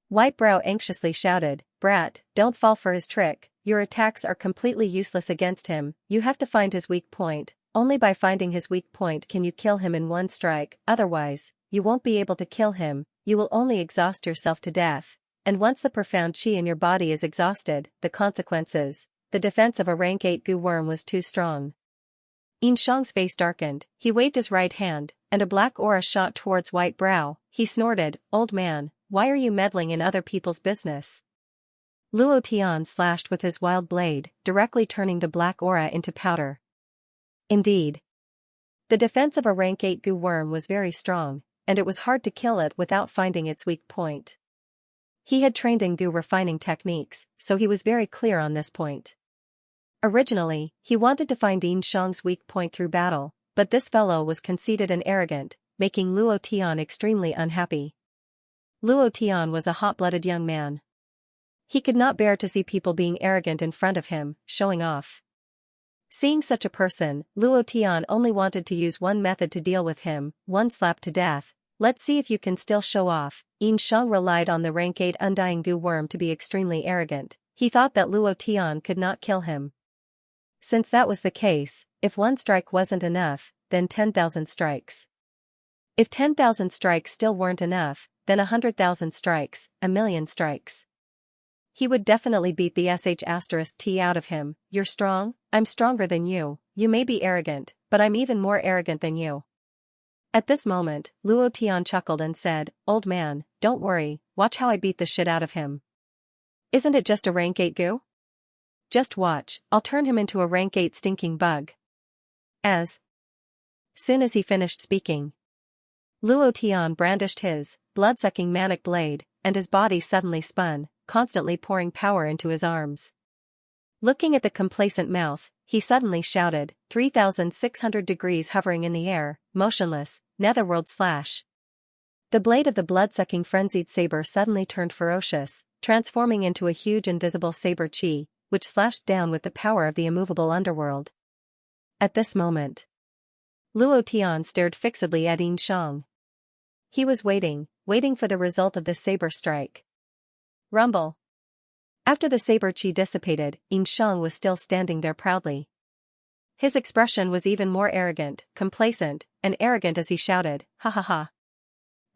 White Brow anxiously shouted, brat, don't fall for his trick, your attacks are completely useless against him, you have to find his weak point, only by finding his weak point can you kill him in 1 strike, otherwise, you won't be able to kill him, you will only exhaust yourself to death. And once the profound chi in your body is exhausted, the consequences, the defense of a rank 8 goo worm was too strong. Xianxia's face darkened, he waved his right hand, and a black aura shot towards White Brow, he snorted, old man, why are you meddling in other people's business? Luo Tian slashed with his wild blade, directly turning the black aura into powder. Indeed, the defense of a rank 8 goo worm was very strong, and it was hard to kill it without finding its weak point. He had trained in goo refining techniques, so he was very clear on this point. Originally, he wanted to find Xianxia's weak point through battle, but this fellow was conceited and arrogant, making Luo Tian extremely unhappy. Luo Tian was a hot-blooded young man. He could not bear to see people being arrogant in front of him, showing off. Seeing such a person, Luo Tian only wanted to use one method to deal with him, 1 slap to death. Let's see if you can still show off. Xianxia relied on the rank 8 undying goo worm to be extremely arrogant. He thought that Luo Tian could not kill him. Since that was the case, if 1 strike wasn't enough, then 10,000 strikes. If 10,000 strikes still weren't enough, then 100,000 strikes, 1,000,000 strikes. He would definitely beat the sh*t out of him. You're strong? I'm stronger than you. You may be arrogant, but I'm even more arrogant than you. At this moment, Luo Tian chuckled and said, old man, don't worry, watch how I beat the shit out of him. Isn't it just a rank 8 goo? Just watch, I'll turn him into a rank 8 stinking bug. As soon as he finished speaking, Luo Tian brandished his blood-sucking manic blade, and his body suddenly spun, constantly pouring power into his arms. Looking at the complacent mouth, he suddenly shouted, 3,600 degrees hovering in the air, motionless, netherworld slash. The blade of the blood-sucking frenzied saber suddenly turned ferocious, transforming into a huge invisible saber chi, which slashed down with the power of the immovable underworld. At this moment, Luo Tian stared fixedly at Xianxia. He was waiting for the result of this saber strike. Rumble. After the saber chi dissipated, Xianxia was still standing there proudly. His expression was even more arrogant, complacent, and arrogant as he shouted, ha ha ha.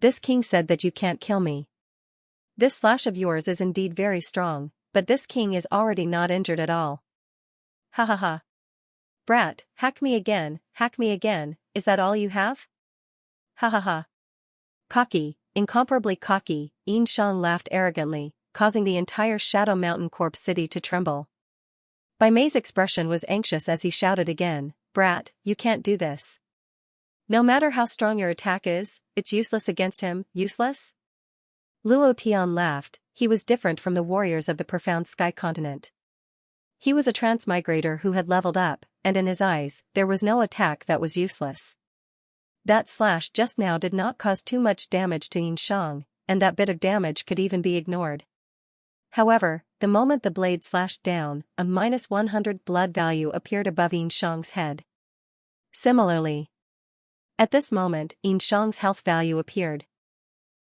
This king said that you can't kill me. This slash of yours is indeed very strong, but this king is already not injured at all. Ha ha ha. Brat, hack me again, is that all you have? Ha ha ha. Cocky, incomparably cocky, Xianxia laughed arrogantly, causing the entire Shadow Mountain Corpse city to tremble. Bai Mei's expression was anxious as he shouted again, brat, you can't do this. No matter how strong your attack is, it's useless against him, useless? Luo Tian laughed, he was different from the warriors of the profound sky continent. He was a transmigrator who had leveled up, and in his eyes, there was no attack that was useless. That slash just now did not cause too much damage to Xianxia, and that bit of damage could even be ignored. However, the moment the blade slashed down, a -100 blood value appeared above Xianxia's head. Similarly, at this moment, Xianxia's health value appeared.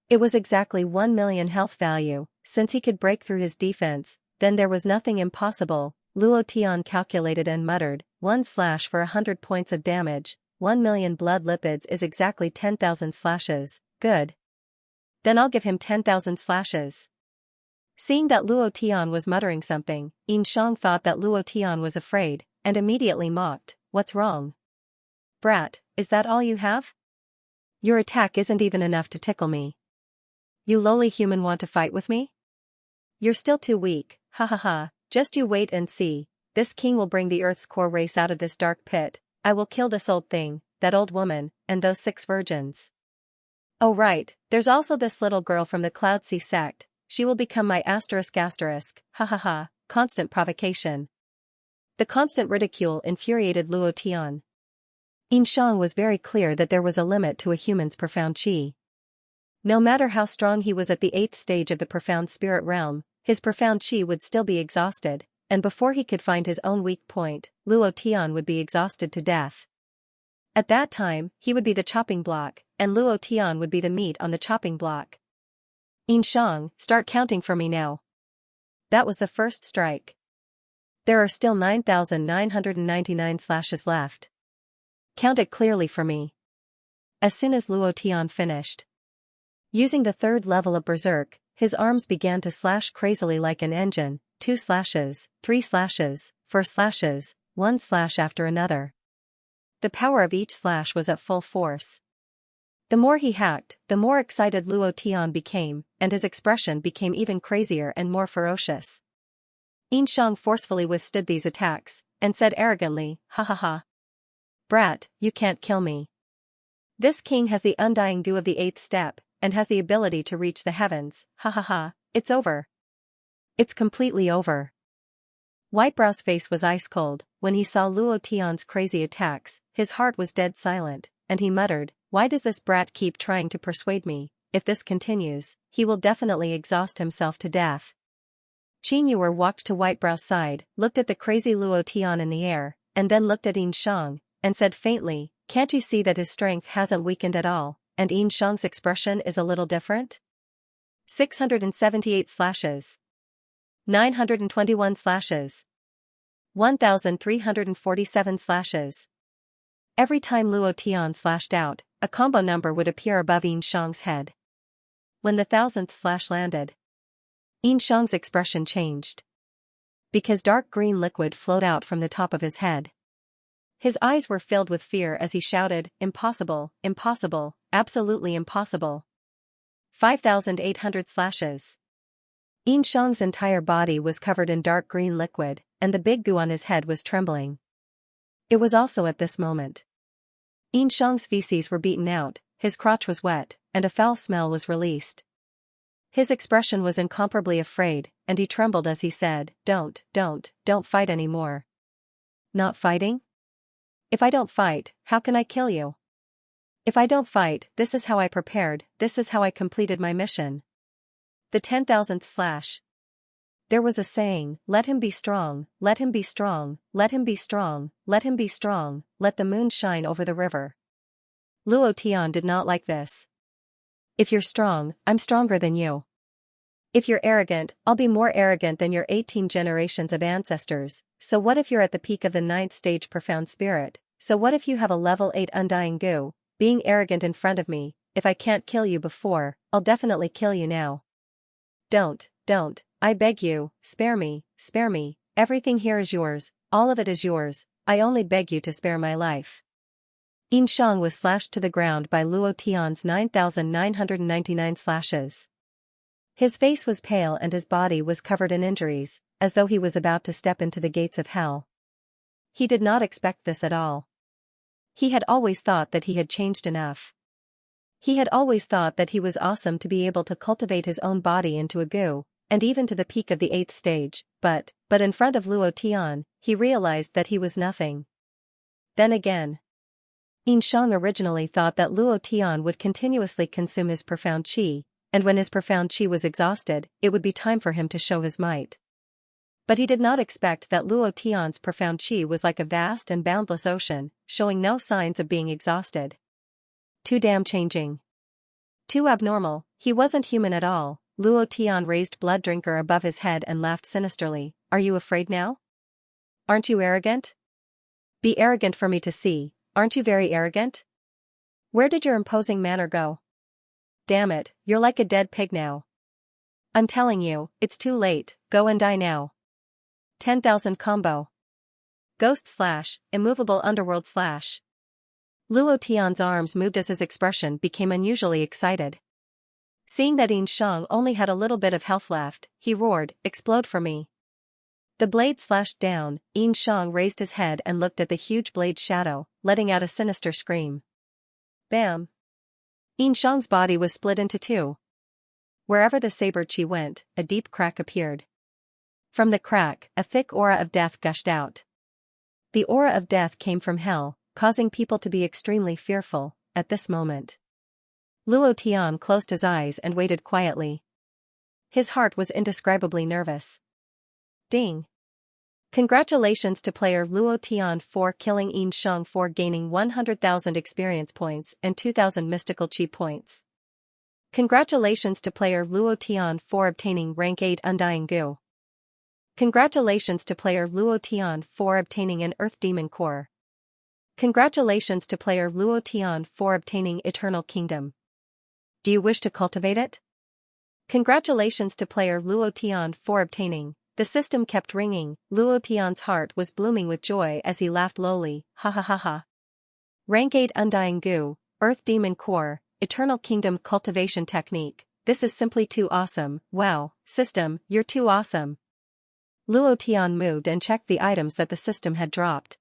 It was exactly 1,000,000 health value. Since he could break through his defense, then there was nothing impossible. Luo Tian calculated and muttered, 1 slash for 100 points of damage, 1,000,000 blood lipids is exactly 10,000 slashes, good. Then I'll give him 10,000 slashes. Seeing that Luo Tian was muttering something, Xianxia thought that Luo Tian was afraid, and immediately mocked, what's wrong? Brat, is that all you have? Your attack isn't even enough to tickle me. You lowly human want to fight with me? You're still too weak, ha ha ha, just you wait and see. This king will bring the earth's core race out of this dark pit. I will kill this old thing, that old woman, and those 6 virgins. Oh right, there's also this little girl from the Cloud Sea sect. She will become my asterisk, ha ha ha, constant provocation. The constant ridicule infuriated Luo Tian. Xianxia was very clear that there was a limit to a human's profound qi. No matter how strong he was at the 8th stage of the profound spirit realm, his profound qi would still be exhausted, and before he could find his own weak point, Luo Tian would be exhausted to death. At that time, he would be the chopping block, and Luo Tian would be the meat on the chopping block. Xianxia, start counting for me now. That was the first strike. There are still 9,999 slashes left. Count it clearly for me. As soon as Luo Tian finished using the 3rd level of Berserk, his arms began to slash crazily like an engine, 2 slashes, 3 slashes, 4 slashes, 1 slash after another. The power of each slash was at full force. The more he hacked, the more excited Luo Tian became, and his expression became even crazier and more ferocious. Xianxia forcefully withstood these attacks, and said arrogantly, ha ha ha. Brat, you can't kill me. This king has the undying goo of the 8th step, and has the ability to reach the heavens, ha ha ha, it's over. It's completely over. Whitebrow's face was ice cold. When he saw Luo Tian's crazy attacks, his heart was dead silent, and he muttered, why does this brat keep trying to persuade me? If this continues, he will definitely exhaust himself to death. Qin Yuer walked to Whitebrow's side, looked at the crazy Luo Tian in the air, and then looked at Xianxia, and said faintly, can't you see that his strength hasn't weakened at all, and Xianxia's expression is a little different? 678 slashes. 921 slashes. 1,347 slashes. Every time Luo Tian slashed out, a combo number would appear above Xianxia's head. When the 1,000th slash landed, Xianxia's expression changed. Because dark green liquid flowed out from the top of his head. His eyes were filled with fear as he shouted, impossible, impossible, absolutely impossible. 5,800 slashes. Xianxia's entire body was covered in dark green liquid, and the big goo on his head was trembling. It was also at this moment Xianxia's feces were beaten out, his crotch was wet, and a foul smell was released. His expression was incomparably afraid, and he trembled as he said, don't fight anymore. Not fighting? If I don't fight, how can I kill you? If I don't fight, this is how I prepared, this is how I completed my mission. The 10,000th slash. There was a saying, let him be strong, let him be strong, let him be strong, let him be strong, let the moon shine over the river. Luo Tian did not like this. If you're strong, I'm stronger than you. If you're arrogant, I'll be more arrogant than your 18 generations of ancestors. So what if you're at the peak of the 9th stage profound spirit? So what if you have a level 8 undying goo? Being arrogant in front of me, if I can't kill you before, I'll definitely kill you now. Don't, I beg you, spare me, everything here is yours, all of it is yours, I only beg you to spare my life. Xianxia was slashed to the ground by Luo Tian's 9,999 slashes. His face was pale and his body was covered in injuries, as though he was about to step into the gates of hell. He did not expect this at all. He had always thought that he had changed enough. He had always thought that he was awesome to be able to cultivate his own body into a goo, and even to the peak of the 8th stage, but in front of Luo Tian, he realized that he was nothing. Then again, Xianxia originally thought that Luo Tian would continuously consume his profound qi, and when his profound qi was exhausted, it would be time for him to show his might. But he did not expect that Luo Tian's profound qi was like a vast and boundless ocean, showing no signs of being exhausted. Too damn changing. Too abnormal, he wasn't human at all. Luo Tian raised Blood Drinker above his head and laughed sinisterly. Are you afraid now? Aren't you arrogant? Be arrogant for me to see, aren't you very arrogant? Where did your imposing manner go? Damn it, you're like a dead pig now. I'm telling you, it's too late, go and die now. 10,000 combo. Ghost slash, immovable underworld slash. Luo Tian's arms moved as his expression became unusually excited. Seeing that Yin Shang only had a little bit of health left, he roared, "Explode for me." The blade slashed down. Yin Shang raised his head and looked at the huge blade's shadow, letting out a sinister scream. Bam! Yin Shang's body was split into two. Wherever the saber chi went, a deep crack appeared. From the crack, a thick aura of death gushed out. The aura of death came from hell, causing people to be extremely fearful. At this moment, Luo Tian closed his eyes and waited quietly. His heart was indescribably nervous. Ding! Congratulations to player Luo Tian for killing Yin Shang for gaining 100,000 experience points and 2,000 mystical chi points. Congratulations to player Luo Tian for obtaining rank 8 Undying Gu. Congratulations to player Luo Tian for obtaining an Earth Demon Core. Congratulations to player Luo Tian for obtaining Eternal Kingdom. Do you wish to cultivate it? Congratulations to player Luo Tian for obtaining. The system kept ringing. Luo Tian's heart was blooming with joy as he laughed lowly, ha ha ha ha. Rank 8 Undying Gu, Earth Demon Core, Eternal Kingdom Cultivation Technique. This is simply too awesome. Wow, system, you're too awesome. Luo Tian moved and checked the items that the system had dropped.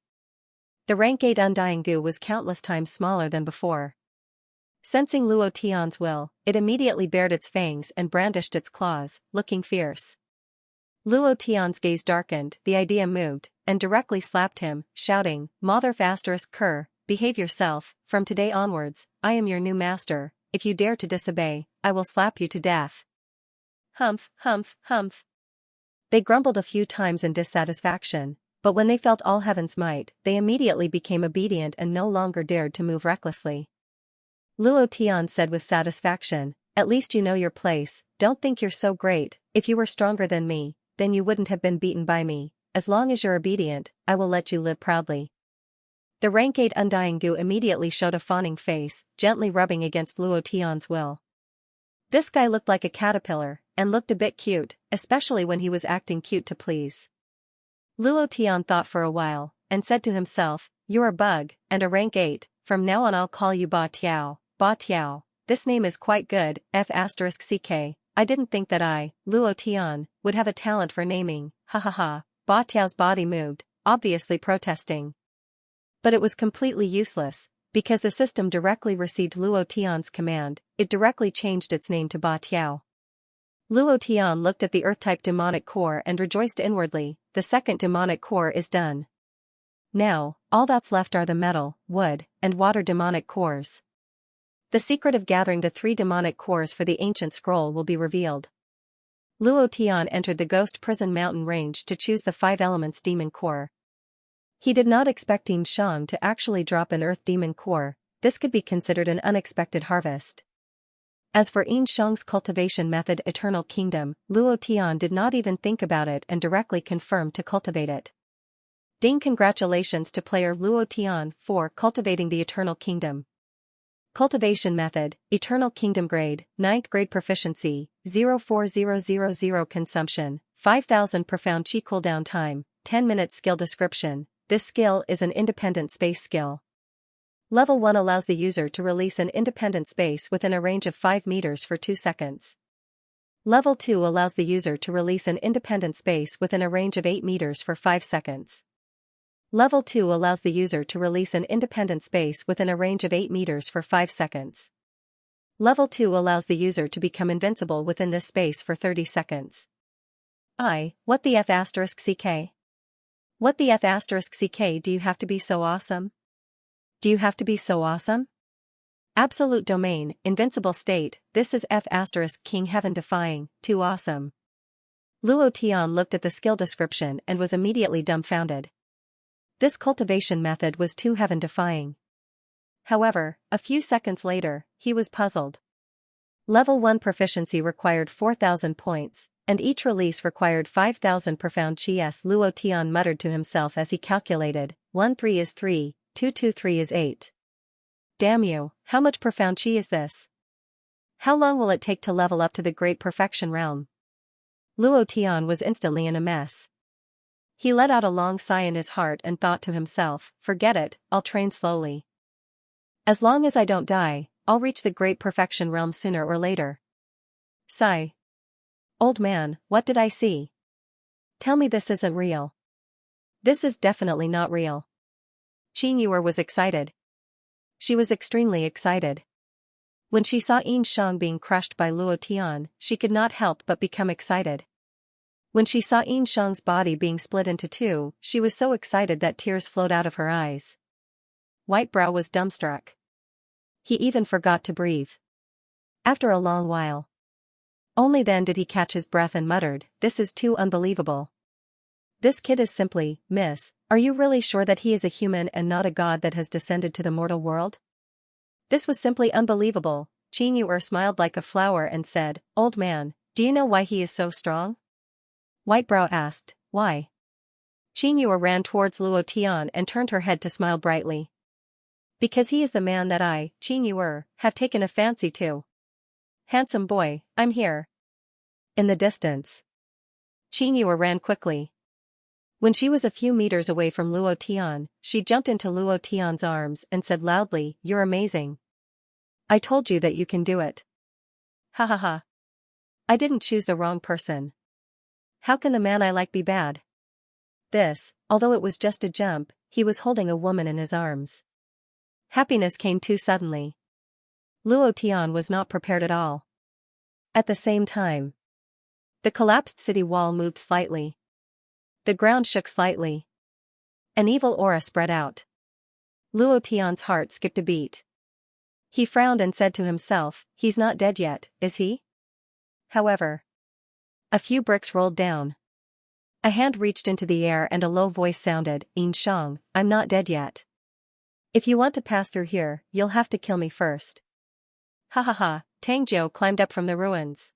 The rank 8 Undying Gu was countless times smaller than before. Sensing Luo Tian's will, it immediately bared its fangs and brandished its claws, looking fierce. Luo Tian's gaze darkened, the idea moved, and directly slapped him, shouting, "Mother ****, behave yourself, from today onwards, I am your new master, if you dare to disobey, I will slap you to death." Humph, humph, humph. They grumbled a few times in dissatisfaction, but when they felt all heaven's might, they immediately became obedient and no longer dared to move recklessly. Luo Tian said with satisfaction, "At least you know your place, don't think you're so great, if you were stronger than me, then you wouldn't have been beaten by me, as long as you're obedient, I will let you live proudly." The rank 8 Undying Gu immediately showed a fawning face, gently rubbing against Luo Tian's will. This guy looked like a caterpillar, and looked a bit cute, especially when he was acting cute to please. Luo Tian thought for a while, and said to himself, "You're a bug, and a rank 8, from now on I'll call you Ba Tiao, Ba Tiao, this name is quite good, F***ck, I didn't think that I, Luo Tian, would have a talent for naming, ha ha ha." Ba Tiao's body moved, obviously protesting. But it was completely useless, because the system directly received Luo Tian's command, it directly changed its name to Ba Tiao. Luo Tian looked at the Earth-type demonic core and rejoiced inwardly, the second demonic core is done. Now, all that's left are the metal, wood, and water demonic cores. The secret of gathering the 3 demonic cores for the ancient scroll will be revealed. Luo Tian entered the Ghost Prison Mountain range to choose the 5 elements demon core. He did not expect Yin Shang to actually drop an Earth demon core, this could be considered an unexpected harvest. As for Yin Shang's cultivation method Eternal Kingdom, Luo Tian did not even think about it and directly confirmed to cultivate it. Ding! Congratulations to player Luo Tian for cultivating the Eternal Kingdom. Cultivation method, Eternal Kingdom grade, 9th grade proficiency, 04000 consumption, 5000 profound chi cooldown time, 10 minutes skill description. This skill is an independent space skill. Level 1 allows the user to release an independent space within a range of 5 meters for 2 seconds. Level 2 allows the user to release an independent space within a range of 8 meters for 5 seconds. Level 2 allows the user to release an independent space within a range of 8 meters for 5 seconds. Level 2 allows the user to become invincible within this space for 30 seconds. What the F***ck? What the F***ck do you have to be so awesome? Do you have to be so awesome? Absolute domain, invincible state, this is F***king heaven defying, too awesome. Luo Tian looked at the skill description and was immediately dumbfounded. This cultivation method was too heaven defying. However, a few seconds later, he was puzzled. Level 1 proficiency required 4,000 points, and each release required 5,000 profound chi. Luo Tian muttered to himself as he calculated, 1-3 is 3, 2-2-3 is 8. Damn you, how much profound chi is this? How long will it take to level up to the Great Perfection realm? Luo Tian was instantly in a mess. He let out a long sigh in his heart and thought to himself, forget it, I'll train slowly. As long as I don't die, I'll reach the great perfection realm sooner or later. Sigh. Old man, what did I see? Tell me this isn't real. This is definitely not real. Xianxia was excited. She was extremely excited. When she saw Xianxia being crushed by Luo Tian, she could not help but become excited. When she saw Xianxia's body being split into two, she was so excited that tears flowed out of her eyes. Whitebrow was dumbstruck. He even forgot to breathe. After a long while. Only then did he catch his breath and muttered, "This is too unbelievable. This kid is simply, Miss, are you really sure that he is a human and not a god that has descended to the mortal world?" This was simply unbelievable. Xianxia smiled like a flower and said, "Old man, do you know why he is so strong?" Whitebrow asked, "Why?" Xianxia ran towards Luo Tian and turned her head to smile brightly. "Because he is the man that I, Xianxia, have taken a fancy to. Handsome boy, I'm here." In the distance. Xianxia ran quickly. When she was a few meters away from Luo Tian, she jumped into Luo Tian's arms and said loudly, "You're amazing. I told you that you can do it. Ha ha ha. I didn't choose the wrong person. How can the man I like be bad?" This, although it was just a jump, he was holding a woman in his arms. Happiness came too suddenly. Luo Tian was not prepared at all. At the same time, the collapsed city wall moved slightly. The ground shook slightly. An evil aura spread out. Luo Tian's heart skipped a beat. He frowned and said to himself, "He's not dead yet, is he?" However, a few bricks rolled down. A hand reached into the air and a low voice sounded, "Xianxia, I'm not dead yet. If you want to pass through here, you'll have to kill me first." Ha ha ha, Tangzhou climbed up from the ruins.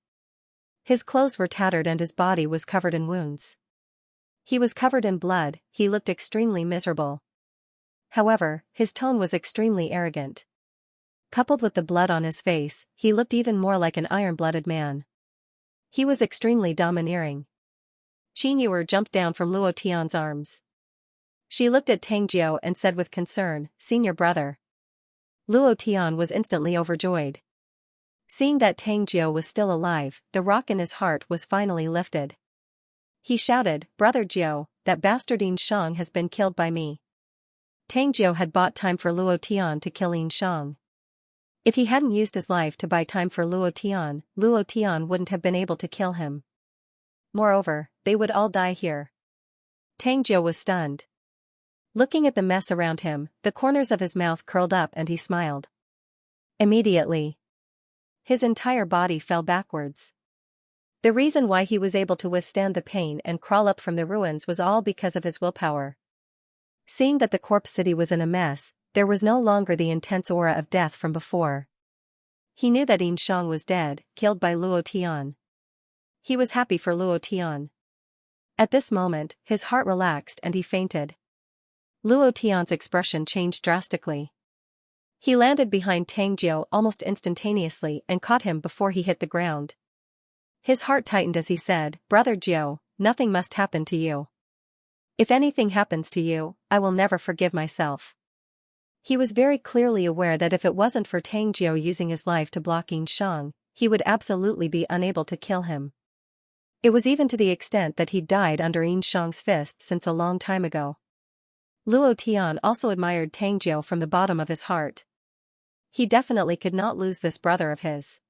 His clothes were tattered and his body was covered in wounds. He was covered in blood, he looked extremely miserable. However, his tone was extremely arrogant. Coupled with the blood on his face, he looked even more like an iron-blooded man. He was extremely domineering. Xianxia jumped down from Luo Tian's arms. She looked at Tangzhou and said with concern, "Senior brother." Luo Tian was instantly overjoyed. Seeing that Tangzhou was still alive, the rock in his heart was finally lifted. He shouted, "Brother Jiu, that bastard Xianxia has been killed by me." Tangzhou had bought time for Luo Tian to kill Xianxia. If he hadn't used his life to buy time for Luo Tian wouldn't have been able to kill him. Moreover, they would all die here. Tangzhou was stunned. Looking at the mess around him, the corners of his mouth curled up and he smiled. Immediately, his entire body fell backwards. The reason why he was able to withstand the pain and crawl up from the ruins was all because of his willpower. Seeing that the corpse city was in a mess, there was no longer the intense aura of death from before. He knew that Xianxia was dead, killed by Luo Tian. He was happy for Luo Tian. At this moment, his heart relaxed and he fainted. Luo Tian's expression changed drastically. He landed behind Tangzhou almost instantaneously and caught him before he hit the ground. His heart tightened as he said, "Brother Jiu, nothing must happen to you. If anything happens to you, I will never forgive myself." He was very clearly aware that if it wasn't for Tangzhou using his life to block Xianxia, he would absolutely be unable to kill him. It was even to the extent that he'd died under Xianxia's fist since a long time ago. Luo Tian also admired Tangzhou from the bottom of his heart. He definitely could not lose this brother of his.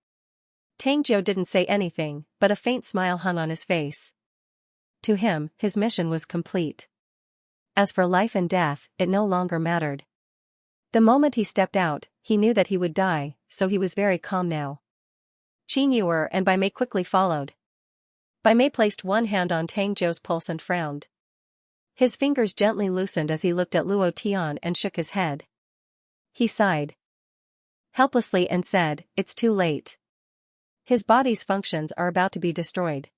Tangzhou didn't say anything, but a faint smile hung on his face. To him, his mission was complete. As for life and death, it no longer mattered. The moment he stepped out, he knew that he would die, so he was very calm now. Xianxia and Bai Mei quickly followed. Bai Mei placed one hand on Tangzhou's pulse and frowned. His fingers gently loosened as he looked at Luo Tian and shook his head. He sighed helplessly and said, "It's too late. His body's functions are about to be destroyed.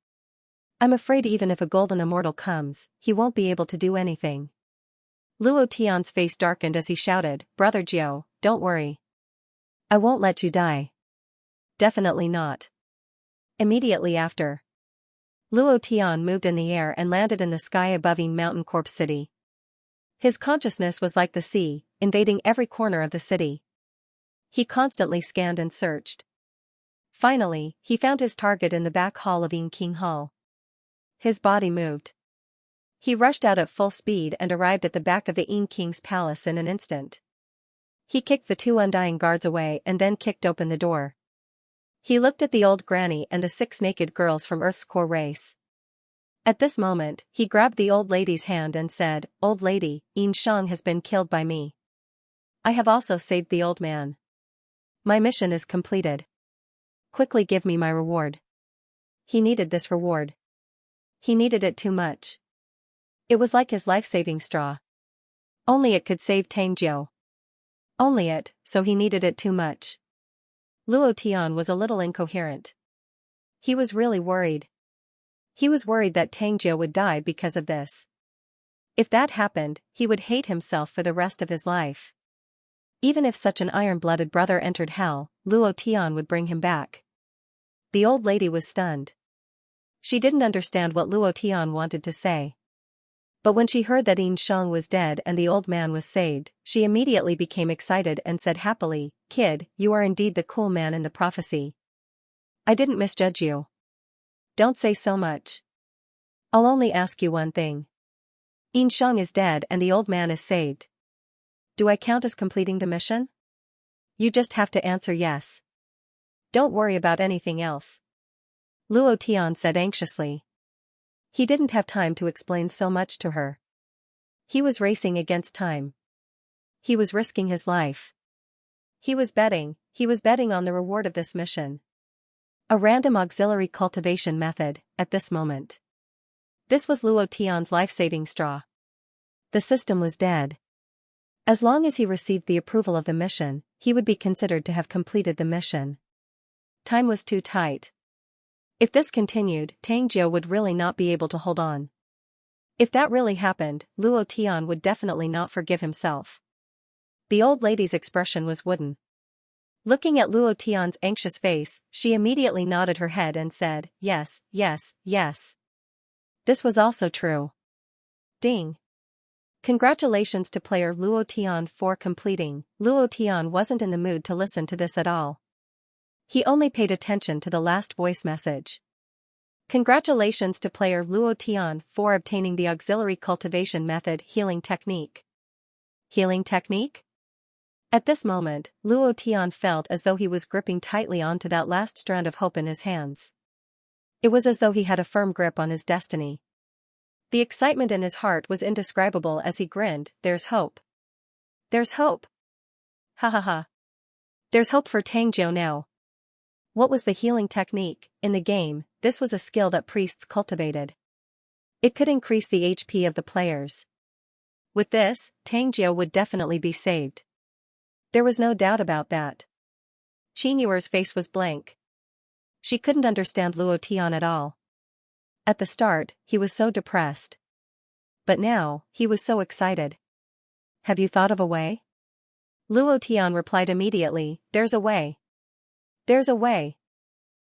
I'm afraid even if a golden immortal comes, he won't be able to do anything." Luo Tian's face darkened as he shouted, "Brother Jiu, don't worry. I won't let you die." Definitely not. Immediately after, Luo Tian moved in the air and landed in the sky above Mountain Corpse City. His consciousness was like the sea, invading every corner of the city. He constantly scanned and searched. Finally, he found his target in the back hall of King Hall. His body moved. He rushed out at full speed and arrived at the back of the King's palace in an instant. He kicked the two undying guards away and then kicked open the door. He looked at the old granny and the 6 naked girls from Earth's core race. At this moment, he grabbed the old lady's hand and said, "Old lady, Xianxia has been killed by me. I have also saved the old man. My mission is completed. Quickly give me my reward." He needed this reward. He needed it too much. It was like his life-saving straw. Only it could save Xianxia. Only it, so he needed it too much. Luo Tian was a little incoherent. He was really worried. He was worried that Xianxia would die because of this. If that happened, he would hate himself for the rest of his life. Even if such an iron-blooded brother entered hell, Luo Tian would bring him back. The old lady was stunned. She didn't understand what Luo Tian wanted to say. But when she heard that Xianxia was dead and the old man was saved, she immediately became excited and said happily, "Kid, you are indeed the cool man in the prophecy. I didn't misjudge you. Don't say so much. I'll only ask you one thing. Xianxia is dead and the old man is saved. Do I count as completing the mission? You just have to answer yes. Don't worry about anything else." Luo Tian said anxiously. He didn't have time to explain so much to her. He was racing against time. He was risking his life. He was betting on the reward of this mission. A random auxiliary cultivation method, at this moment. This was Luo Tian's life-saving straw. The system was dead. As long as he received the approval of the mission, he would be considered to have completed the mission. Time was too tight. If this continued, Xianxia would really not be able to hold on. If that really happened, Luo Tian would definitely not forgive himself. The old lady's expression was wooden. Looking at Luo Tian's anxious face, she immediately nodded her head and said, "Yes, yes, yes." This was also true. Ding. Congratulations to player Luo Tian for completing. Luo Tian wasn't in the mood to listen to this at all. He only paid attention to the last voice message. Congratulations to player Luo Tian for obtaining the auxiliary cultivation method healing technique. Healing technique? At this moment, Luo Tian felt as though he was gripping tightly onto that last strand of hope in his hands. It was as though he had a firm grip on his destiny. The excitement in his heart was indescribable as he grinned, "There's hope. There's hope. Ha ha ha. There's hope for Xianxia now." What was the healing technique? In the game, this was a skill that priests cultivated. It could increase the HP of the players. With this, Xianxia would definitely be saved. There was no doubt about that. Qinyuer's face was blank. She couldn't understand Luo Tian at all. At the start, he was so depressed. But now, he was so excited. "Have you thought of a way?" Luo Tian replied immediately, "There's a way. There's a way.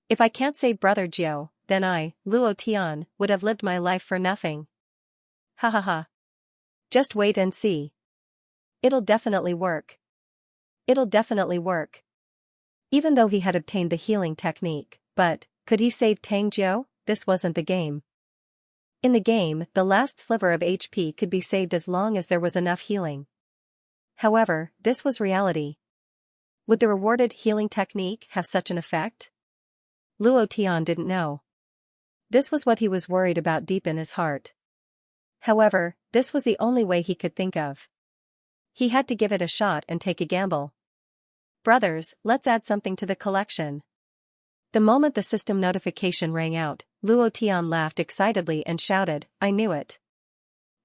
If I can't save Brother Jiao, then I, Luo Tian, would have lived my life for nothing. Ha ha ha. Just wait and see. It'll definitely work. It'll definitely work." Even though he had obtained the healing technique, but, could he save Xianxia? This wasn't the game. In the game, the last sliver of HP could be saved as long as there was enough healing. However, this was reality. Would the rewarded healing technique have such an effect? Luo Tian didn't know. This was what he was worried about deep in his heart. However, this was the only way he could think of. He had to give it a shot and take a gamble. "Brothers, let's add something to the collection." The moment the system notification rang out, Luo Tian laughed excitedly and shouted, "I knew it."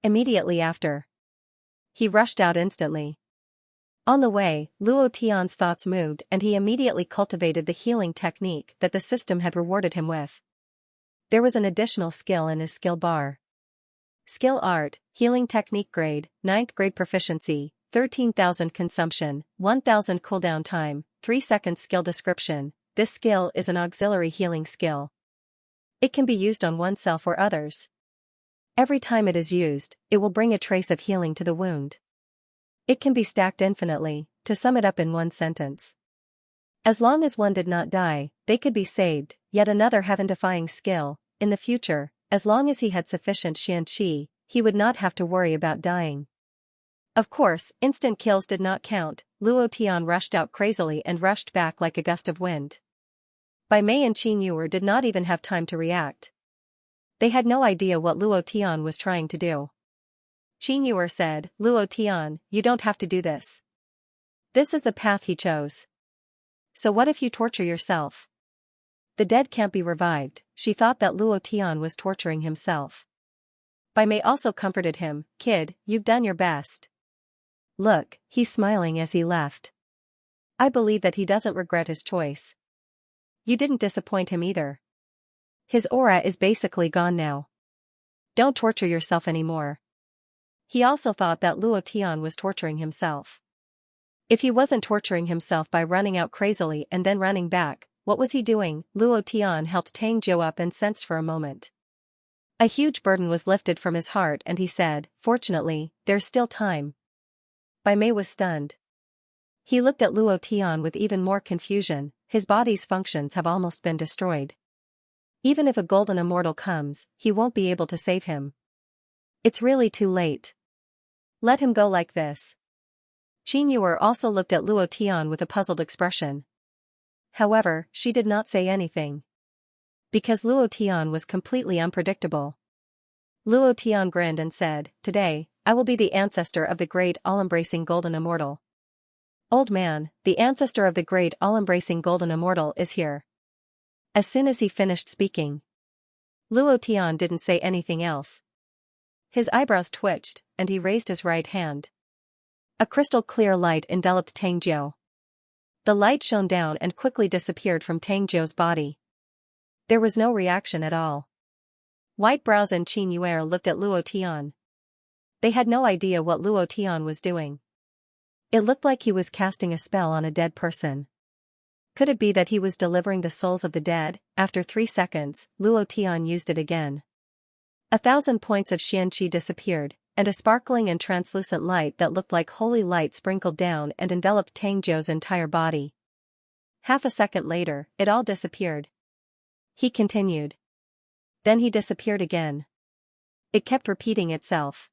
Immediately after, he rushed out instantly. On the way, Luo Tian's thoughts moved and he immediately cultivated the healing technique that the system had rewarded him with. There was an additional skill in his skill bar. Skill Art, Healing Technique Grade, 9th Grade Proficiency, 13,000 Consumption, 1,000 Cooldown Time, 3 seconds Skill Description. This skill is an auxiliary healing skill. It can be used on oneself or others. Every time it is used, it will bring a trace of healing to the wound. It can be stacked infinitely. To sum it up in one sentence, As long as one did not die, they could be saved, yet another heaven-defying skill. In the future, as long as he had sufficient Xianxia, he would not have to worry about dying. Of course, instant kills did not count. Luo Tian rushed out crazily and rushed back like a gust of wind. Bai Mei and Qin Yuer did not even have time to react. They had no idea what Luo Tian was trying to do. Qin Yuer said, "Luo Tian, you don't have to do this. This is the path he chose. So what if you torture yourself? The dead can't be revived." She thought that Luo Tian was torturing himself. Bai Mei also comforted him, "Kid, you've done your best. Look, he's smiling as he left. I believe that he doesn't regret his choice. You didn't disappoint him either. His aura is basically gone now. Don't torture yourself anymore." He also thought that Luo Tian was torturing himself. If he wasn't torturing himself by running out crazily and then running back, what was he doing? Luo Tian helped Tang Jiu up and sensed for a moment. A huge burden was lifted from his heart and he said, "Fortunately, there's still time." Bai Mei was stunned. He looked at Luo Tian with even more confusion. His body's functions have almost been destroyed. Even if a golden immortal comes, he won't be able to save him. It's really too late. Let him go like this. Qin Yuer also looked at Luo Tian with a puzzled expression. However, she did not say anything. Because Luo Tian was completely unpredictable. Luo Tian grinned and said, "Today, I will be the ancestor of the great all-embracing golden immortal. Old man, the ancestor of the great all-embracing golden immortal is here." As soon as he finished speaking, Luo Tian didn't say anything else. His eyebrows twitched, and he raised his right hand. A crystal-clear light enveloped Tang Jiu. The light shone down and quickly disappeared from Tang Jiu's body. There was no reaction at all. White Brows and Qin Yuer looked at Luo Tian. They had no idea what Luo Tian was doing. It looked like he was casting a spell on a dead person. Could it be that he was delivering the souls of the dead? After 3 seconds, Luo Tian used it again. 1,000 points of Xianxia disappeared, and a sparkling and translucent light that looked like holy light sprinkled down and enveloped Tang Jiu's entire body. Half a second later, it all disappeared. He continued. Then he disappeared again. It kept repeating itself.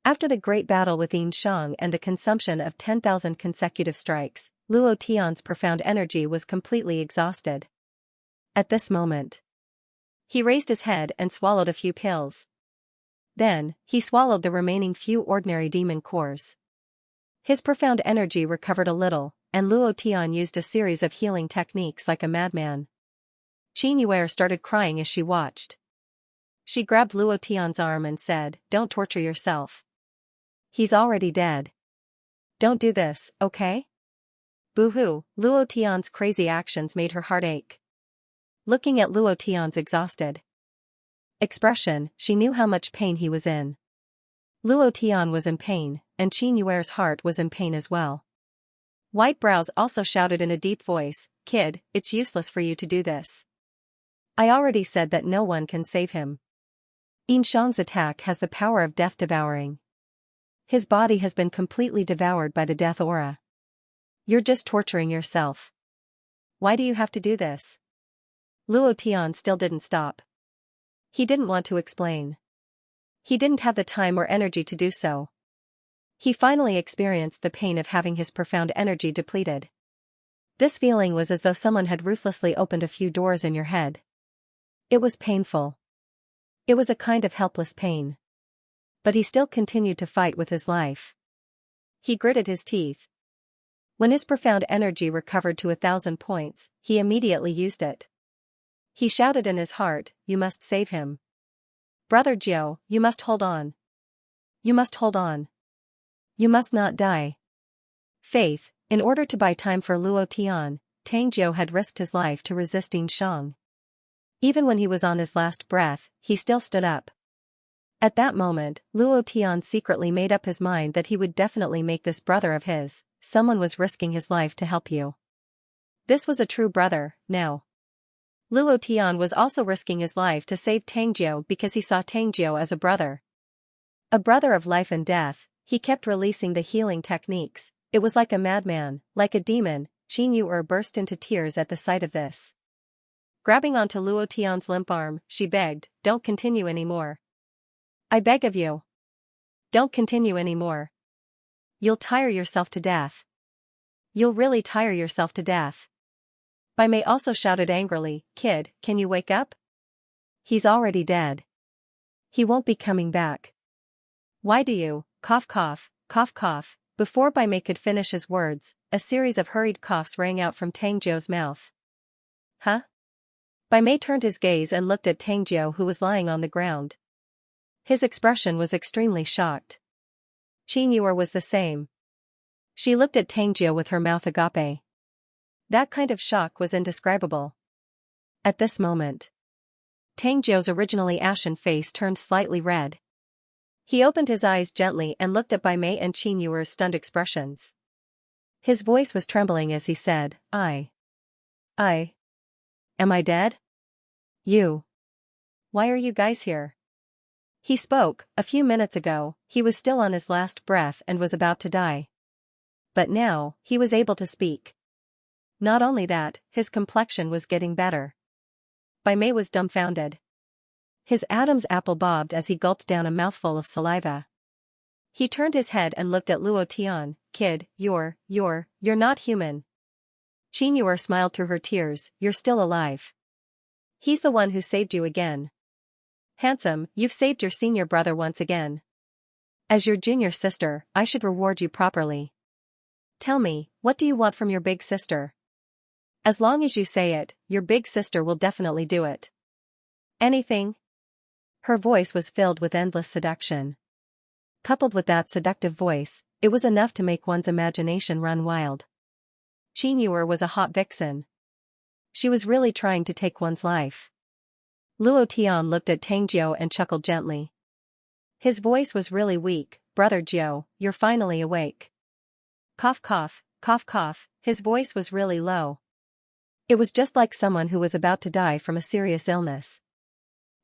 After the great battle with Xianxia and the consumption of 10,000 consecutive strikes, Luo Tian's profound energy was completely exhausted. At this moment, he raised his head and swallowed a few pills. Then, he swallowed the remaining few ordinary demon cores. His profound energy recovered a little, and Luo Tian used a series of healing techniques like a madman. Qin Yuer started crying as she watched. She grabbed Luo Tian's arm and said, "Don't torture yourself. He's already dead. Don't do this, okay?" Boo-hoo, Luo Tian's crazy actions made her heart ache. Looking at Luo Tian's exhausted expression, she knew how much pain he was in. Luo Tian was in pain, and Qin Yuer's heart was in pain as well. White Brows also shouted in a deep voice, "Kid, it's useless for you to do this. I already said that no one can save him. Xianxia's attack has the power of death devouring. His body has been completely devoured by the death aura. You're just torturing yourself. Why do you have to do this?" Luo Tian still didn't stop. He didn't want to explain. He didn't have the time or energy to do so. He finally experienced the pain of having his profound energy depleted. This feeling was as though someone had ruthlessly opened a few doors in your head. It was painful. It was a kind of helpless pain. But he still continued to fight with his life. He gritted his teeth. When his profound energy recovered to 1,000 points, he immediately used it. He shouted in his heart, "You must save him. Brother Jiu, you must hold on. You must hold on. You must not die." Faith, in order to buy time for Luo Tian, Tang Jiu had risked his life to resist Xianxia. Even when he was on his last breath, he still stood up. At that moment, Luo Tian secretly made up his mind that he would definitely make this brother of his. Someone was risking his life to help you. This was a true brother, now. Luo Tian was also risking his life to save Tang Jiu because he saw Tang Jiu as a brother. A brother of life and death. He kept releasing the healing techniques. It was like a madman, like a demon. Qin Yu'er burst into tears at the sight of this. Grabbing onto Luo Tian's limp arm, she begged, "Don't continue anymore. I beg of you. Don't continue anymore. You'll tire yourself to death. You'll really tire yourself to death." Bai Mei also shouted angrily, "Kid, can you wake up? He's already dead. He won't be coming back. Why do you, cough cough, cough cough?" Before Bai Mei could finish his words, a series of hurried coughs rang out from Tang Jiu's mouth. Huh? Bai Mei turned his gaze and looked at Tang Jiu, who was lying on the ground. His expression was extremely shocked. Qin Yu'er was the same. She looked at Tang Jiu with her mouth agape. That kind of shock was indescribable. At this moment, Tang Jiu's originally ashen face turned slightly red. He opened his eyes gently and looked at Bai Mei and Qin Yu'er's stunned expressions. His voice was trembling as he said, Am I dead? You. Why are you guys here? He spoke, a few minutes ago, he was still on his last breath and was about to die. But now, he was able to speak. Not only that, his complexion was getting better. Bai Mei was dumbfounded. His Adam's apple bobbed as he gulped down a mouthful of saliva. He turned his head and looked at Luo Tian. "Kid, you're not human." Qin Yu'er smiled through her tears, "You're still alive. He's the one who saved you again. Handsome, you've saved your senior brother once again. As your junior sister, I should reward you properly. Tell me, what do you want from your big sister? As long as you say it, your big sister will definitely do it. Anything?" Her voice was filled with endless seduction. Coupled with that seductive voice, it was enough to make one's imagination run wild. Qin Yu'er was a hot vixen. She was really trying to take one's life. Luo Tian looked at Tang Jiu and chuckled gently. His voice was really weak. "Brother Jiu, you're finally awake." Cough cough, cough cough, his voice was really low. It was just like someone who was about to die from a serious illness.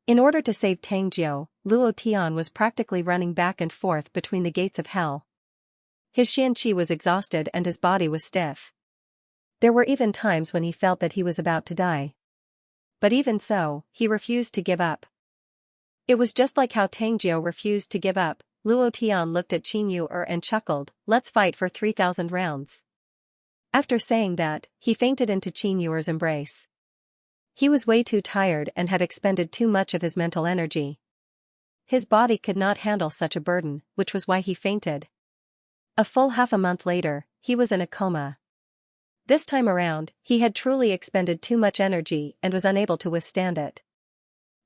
In order to save Tang Jiu, Luo Tian was practically running back and forth between the gates of hell. His Xianxia was exhausted and his body was stiff. There were even times when he felt that he was about to die. But even so, he refused to give up. It was just like how Tang Jiu refused to give up. Luo Tian looked at Qin Yu'er and chuckled, "Let's fight for 3,000 rounds." After saying that, he fainted into Qin Yu'er's embrace. He was way too tired and had expended too much of his mental energy. His body could not handle such a burden, which was why he fainted. A full half a month later, he was in a coma. This time around, he had truly expended too much energy and was unable to withstand it.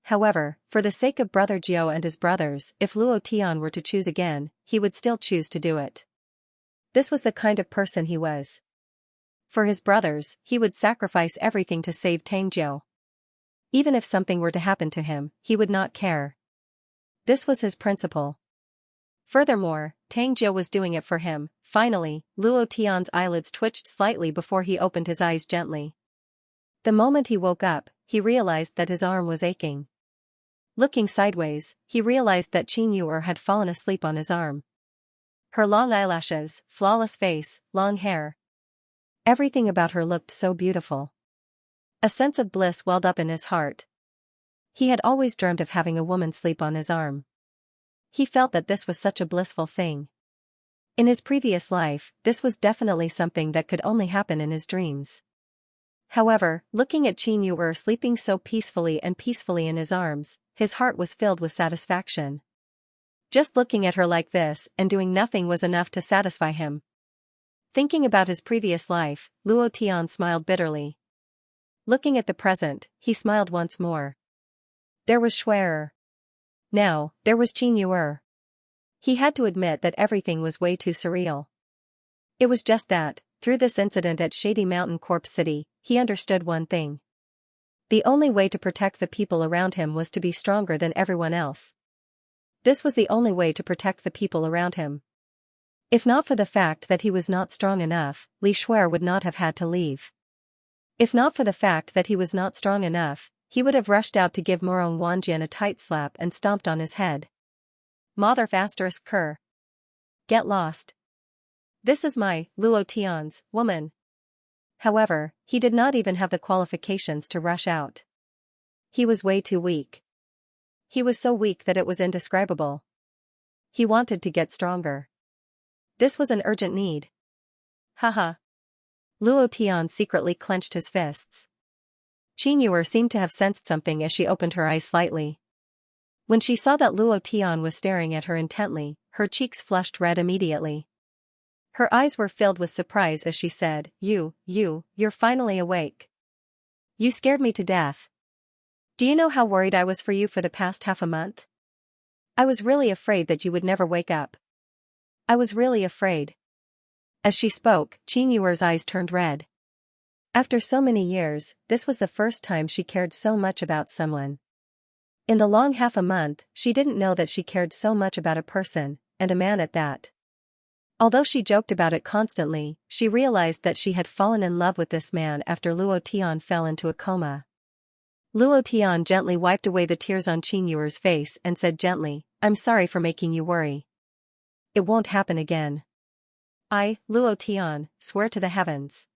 However, for the sake of Brother Jiu and his brothers, if Luo Tian were to choose again, he would still choose to do it. This was the kind of person he was. For his brothers, he would sacrifice everything to save Tang Jiu. Even if something were to happen to him, he would not care. This was his principle. Furthermore, Tang Jiu was doing it for him. Finally, Luo Tian's eyelids twitched slightly before he opened his eyes gently. The moment he woke up, he realized that his arm was aching. Looking sideways, he realized that Qin Yu'er had fallen asleep on his arm. Her long eyelashes, flawless face, long hair. Everything about her looked so beautiful. A sense of bliss welled up in his heart. He had always dreamt of having a woman sleep on his arm. He felt that this was such a blissful thing. In his previous life, this was definitely something that could only happen in his dreams. However, looking at Qin Yu'er sleeping so peacefully in his arms, his heart was filled with satisfaction. Just looking at her like this and doing nothing was enough to satisfy him. Thinking about his previous life, Luo Tian smiled bitterly. Looking at the present, he smiled once more. There was Schwerer. Now, there was Qin Yu'er. He had to admit that everything was way too surreal. It was just that, through this incident at Shady Mountain Corpse City, he understood one thing. The only way to protect the people around him was to be stronger than everyone else. This was the only way to protect the people around him. If not for the fact that he was not strong enough, Li Shuer would not have had to leave. If not for the fact that he was not strong enough, he would have rushed out to give Morong Wanjian a tight slap and stomped on his head. Mother *****. Get lost. This is my, Luo Tian's, woman. However, he did not even have the qualifications to rush out. He was way too weak. He was so weak that it was indescribable. He wanted to get stronger. This was an urgent need. Haha. Luo Tian secretly clenched his fists. Qin Yuer seemed to have sensed something as she opened her eyes slightly. When she saw that Luo Tian was staring at her intently, her cheeks flushed red immediately. Her eyes were filled with surprise as she said, You're finally awake. You scared me to death. Do you know how worried I was for you for the past half a month? I was really afraid that you would never wake up. I was really afraid. As she spoke, Qin Yuer's eyes turned red. After so many years, this was the first time she cared so much about someone. In the long half a month, she didn't know that she cared so much about a person, and a man at that. Although she joked about it constantly, she realized that she had fallen in love with this man after Luo Tian fell into a coma. Luo Tian gently wiped away the tears on Qin Yuer's face and said gently, I'm sorry for making you worry. It won't happen again. I, Luo Tian, swear to the heavens.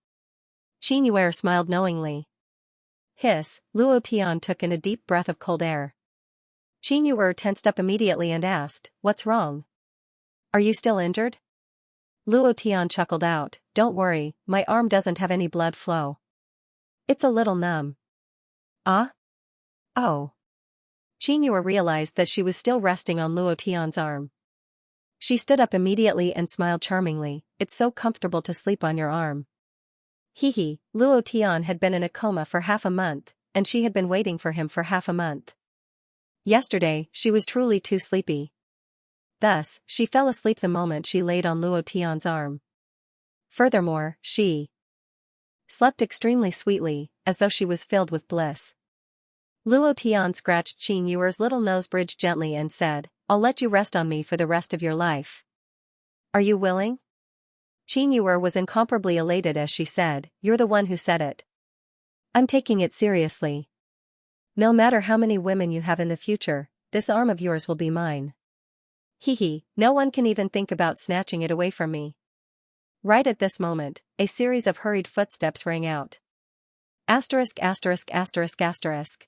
Qin Yuer smiled knowingly. Hiss, Luo Tian took in a deep breath of cold air. Qin Yuer tensed up immediately and asked, What's wrong? Are you still injured? Luo Tian chuckled out, Don't worry, my arm doesn't have any blood flow. It's a little numb. Ah? Oh. Qin Yuer realized that she was still resting on Luo Tian's arm. She stood up immediately and smiled charmingly, It's so comfortable to sleep on your arm. Hee, Luo Tian had been in a coma for half a month, and she had been waiting for him for half a month. Yesterday, she was truly too sleepy. Thus, she fell asleep the moment she laid on Luo Tian's arm. Furthermore, she slept extremely sweetly, as though she was filled with bliss. Luo Tian scratched Qin Yuer's little nose bridge gently and said, I'll let you rest on me for the rest of your life. Are you willing? Qin Yuer was incomparably elated as she said, You're the one who said it. I'm taking it seriously. No matter how many women you have in the future, this arm of yours will be mine. No one can even think about snatching it away from me. Right at this moment, a series of hurried footsteps rang out. Asterisk asterisk asterisk asterisk.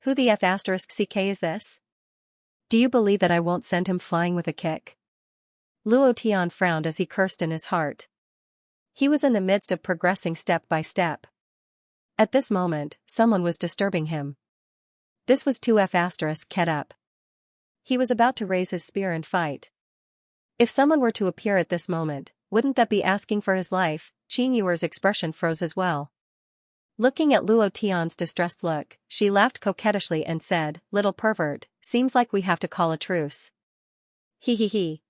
Who the F asterisk CK is this? Do you believe that I won't send him flying with a kick? Luo Tian frowned as he cursed in his heart. He was in the midst of progressing step by step. At this moment, someone was disturbing him. This was 2F asterisk Ket up. He was about to raise his spear and fight. If someone were to appear at this moment, wouldn't that be asking for his life? Qin Yuer's expression froze as well. Looking at Luo Tian's distressed look, she laughed coquettishly and said, Little pervert, seems like we have to call a truce. He.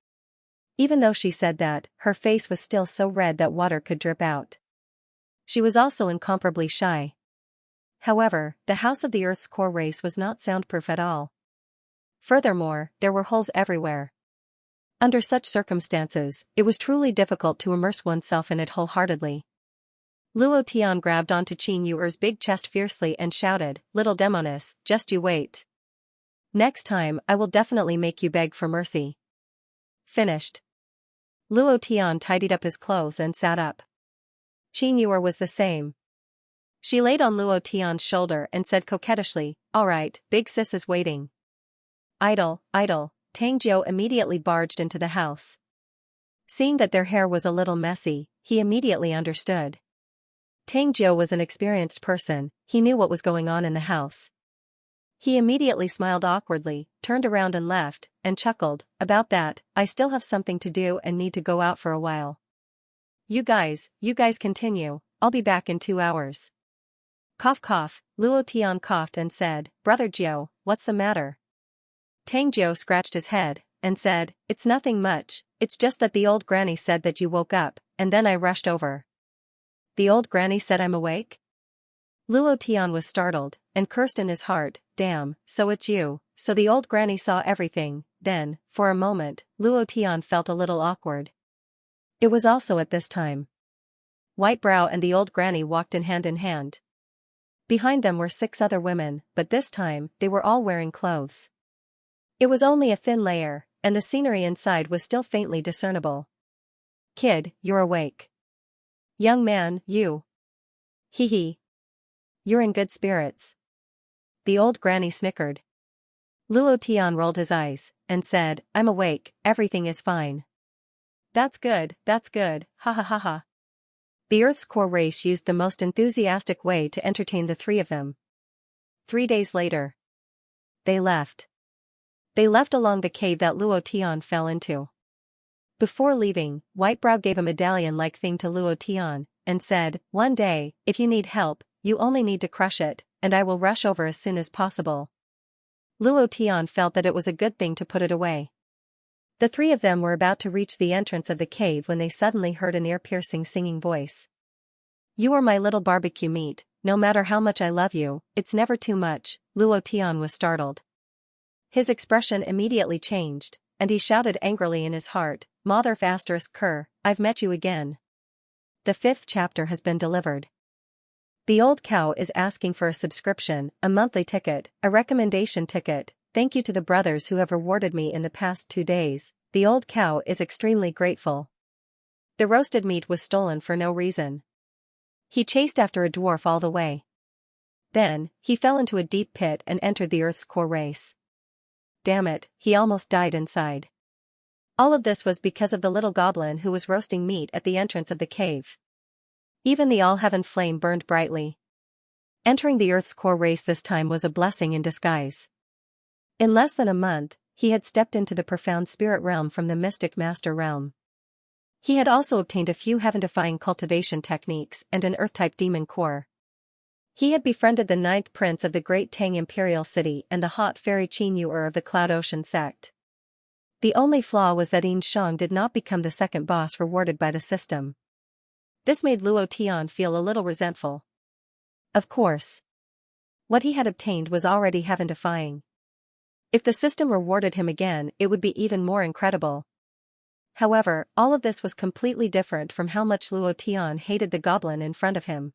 Even though she said that, her face was still so red that water could drip out. She was also incomparably shy. However, the House of the Earth's core race was not soundproof at all. Furthermore, there were holes everywhere. Under such circumstances, it was truly difficult to immerse oneself in it wholeheartedly. Luo Tian grabbed onto Qin Yuer's big chest fiercely and shouted, Little demoness, just you wait. Next time I will definitely make you beg for mercy. Finished. Luo Tian tidied up his clothes and sat up. Qin Yuer was the same. She laid on Luo Tian's shoulder and said coquettishly, All right, big sis is waiting. Idle. Tang Jiu immediately barged into the house. Seeing that their hair was a little messy, he immediately understood. Tang Jiu was an experienced person, he knew what was going on in the house. He immediately smiled awkwardly, turned around and left, and chuckled, About that, I still have something to do and need to go out for a while. You guys continue, I'll be back in 2 hours. Cough, Luo Tian coughed and said, Brother Jiu, what's the matter? Tang Jiu scratched his head, and said, It's nothing much, it's just that the old granny said that you woke up, and then I rushed over. The old granny said I'm awake? Luo Tian was startled, and cursed in his heart, Damn, so it's you, so the old granny saw everything. Then, for a moment, Luo Tian felt a little awkward. It was also at this time. White Brow and the old granny walked in hand. Behind them were 6 other women, but this time, they were all wearing clothes. It was only a thin layer, and the scenery inside was still faintly discernible. Kid, you're awake. Young man, you. Hee hee. You're in good spirits. The old granny snickered. Luo Tian rolled his eyes, and said, I'm awake, everything is fine. That's good, ha ha ha ha. The Earth's core race used the most enthusiastic way to entertain the three of them. 3 days later. They left. They left along the cave that Luo Tian fell into. Before leaving, Whitebrow gave a medallion-like thing to Luo Tian, and said, one day, if you need help, you only need to crush it, and I will rush over as soon as possible. Luo Tian felt that it was a good thing to put it away. The three of them were about to reach the entrance of the cave when they suddenly heard an ear-piercing singing voice. You are my little barbecue meat, no matter how much I love you, it's never too much. Luo Tian was startled. His expression immediately changed, and he shouted angrily in his heart, Mother ***, I've met you again. The 5th chapter has been delivered. The old cow is asking for a subscription, a monthly ticket, a recommendation ticket. Thank you to the brothers who have rewarded me in the past 2 days. The old cow is extremely grateful. The roasted meat was stolen for no reason. He chased after a dwarf all the way. Then, he fell into a deep pit and entered the Earth's core race. Damn it, he almost died inside. All of this was because of the little goblin who was roasting meat at the entrance of the cave. Even the all-heaven flame burned brightly. Entering the Earth's core race this time was a blessing in disguise. In less than a month, he had stepped into the profound spirit realm from the mystic master realm. He had also obtained a few heaven-defying cultivation techniques and an Earth-type demon core. He had befriended the 9th prince of the Great Tang Imperial City and the hot fairy Qianxia of the Cloud Ocean sect. The only flaw was that Xianxia did not become the second boss rewarded by the system. This made Luo Tian feel a little resentful. Of course. What he had obtained was already heaven-defying. If the system rewarded him again, it would be even more incredible. However, all of this was completely different from how much Luo Tian hated the goblin in front of him.